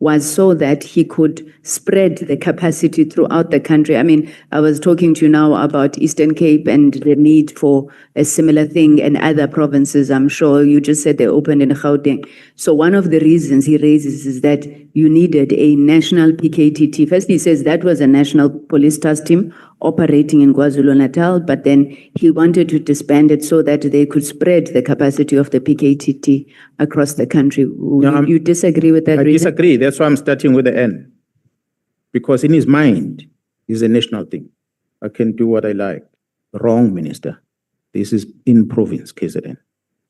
was so that he could spread the capacity throughout the country. I mean, I was talking to you now about Eastern Cape and the need for a similar thing and other provinces. I'm sure you just said they opened in Gauteng. So one of the reasons he raises is that you needed a national PKTT. First, he says that was a national police task team operating in KwaZulu-Natal, but then he wanted to disband it so that they could spread the capacity of the PKTT across the country. You disagree with that I reason? disagree. That's why I'm starting with the N. Because in his mind, it's a national thing. I can do what I like. Wrong, Minister. This is in province, KZN.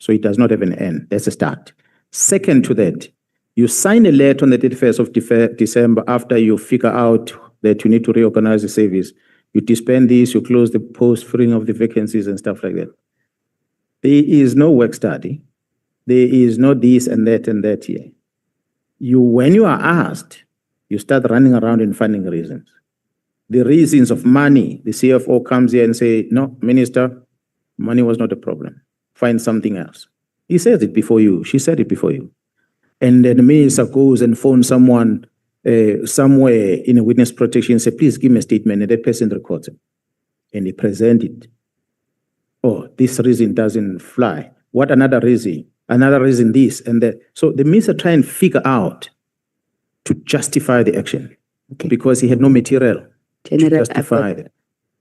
So it does not have an N. That's a start. Second to that, you sign a letter on the 31st of December after you figure out that you need to reorganize the service. You disband this, you close the post, freeing of the vacancies and stuff like that. There is no work study. There is no this and that here. When you are asked, you start running around and finding reasons. The reasons of money, the CFO comes here and say, no, Minister, money was not a problem. Find something else. He says it before you. She said it before you. And then the minister goes and phones someone somewhere in a witness protection, say, please give me a statement, and that person records it. And they present it. Oh, this reason doesn't fly. What another reason? Another reason this and that. So the minister try and figure out to justify the action because he had no material to justify it.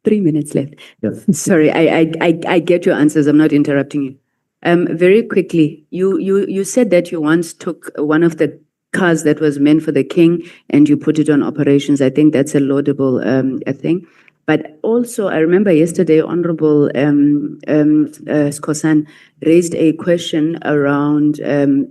3 minutes left. Yes. Sorry, I get your answers. I'm not interrupting you. Very quickly, you said that you once took one of the cars that was meant for the king and you put it on operations. I think that's a laudable thing. But also, I remember yesterday, Honorable Skosan raised a question around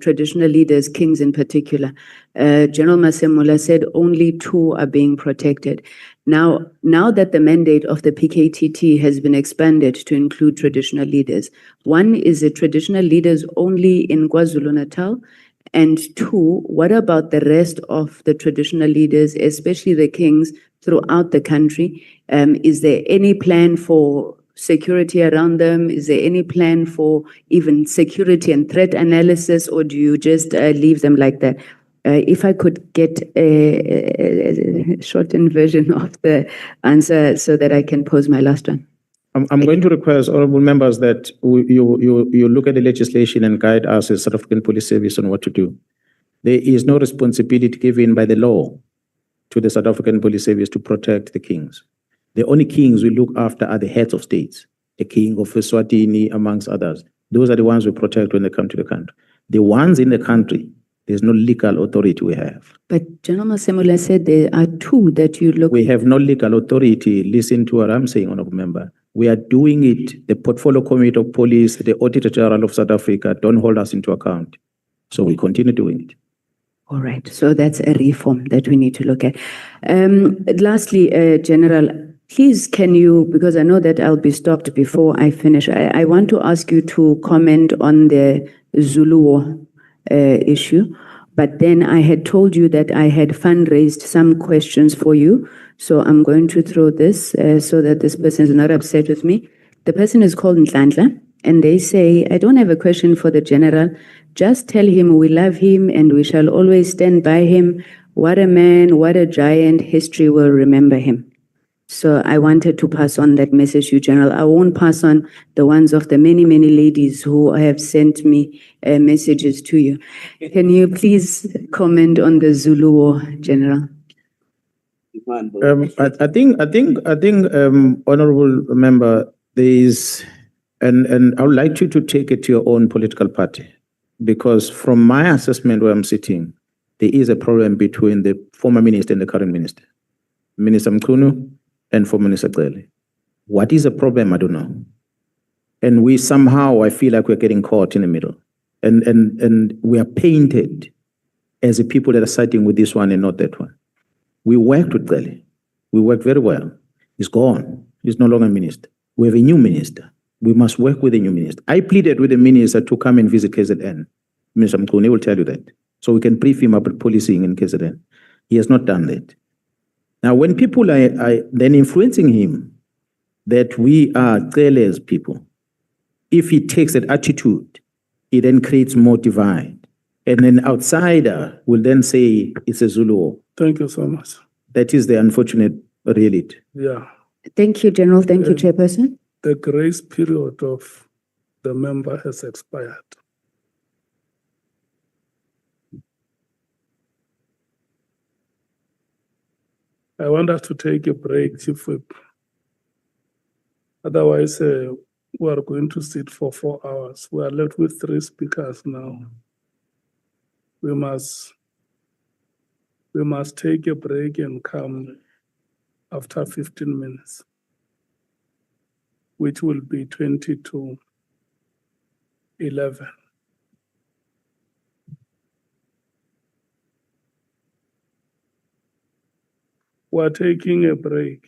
traditional leaders, kings in particular. General Masemola said only 2 are being protected. Now that the mandate of the PKTT has been expanded to include traditional leaders, one is the traditional leaders only in KwaZulu-Natal, and 2, what about the rest of the traditional leaders, especially the kings throughout the country? Is there any plan for security around them? Is there any plan for even security and threat analysis, or do you just leave them like that? If I could get a shortened version of the answer so that I can pose my last one. I'm going to request honorable members that you look at the legislation and guide us as South African Police Service on what to do. There is no responsibility given by the law to the South African Police Service to protect the kings. The only kings we look after are the heads of states, the king of Eswatini, amongst others. Those are the ones we protect when they come to the country. The ones in the country, there's no legal authority we have. But General Masemola said there are 2 that you look. We have no legal authority. Listen to what I'm saying, honorable member. We are doing it. The Portfolio Committee of Police, the Auditor General of South Africa don't hold us into account. So we continue doing it. All right. So that's a reform that we need to look at. Lastly, General, please can you, because I know that I'll be stopped before I finish, I want to ask you to comment on the Zulu war issue. But then I had told you that I had fundraised some questions for you. So I'm going to throw this so that this person is not upset with me. The person is called Nhlanhla. and they say, I don't have a question for the general. Just tell him we love him and we shall always stand by him. What a man, what a giant, history will remember him. So I wanted to pass on that message to you, General. I won't pass on the ones of the many, many ladies who have sent me messages to you. Can you please comment on the Zulu War, General? I think, honorable member, there is, and I would like you to take it to your own political party, because from my assessment where I'm sitting, there is a problem between the former minister and the current minister, Minister Mkhunu and former Minister Cele. What is the problem? I don't know. And we somehow, I feel like we're getting caught in the middle, and we are painted as the people that are siding with this one and not that one. We worked with Cele. We worked very well. He's gone. He's no longer minister. We have a new minister. We must work with a new minister. I pleaded with the minister to come and visit KZN. Minister Mkhunu will tell you that. So we can brief him about policing in KZN. He has not done that. Now, when people are then influencing him that we are Cele's people, if he takes that attitude, it then creates more divide. And an outsider will then say it's a Zulu war. Thank you so much. That is the unfortunate reality. Yeah. Thank you, General. Thank you, Chairperson. The grace period of the member has expired. I want us to take a break, Chief Whip. Otherwise, we are going to sit for 4 hours. We are left with 3 speakers now. We must take a break and come after 15 minutes, which will be 20 to 11. We're taking a break.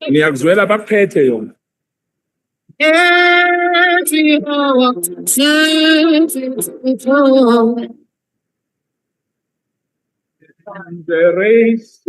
Ngiyakuzwela bakuphethe yona. The race.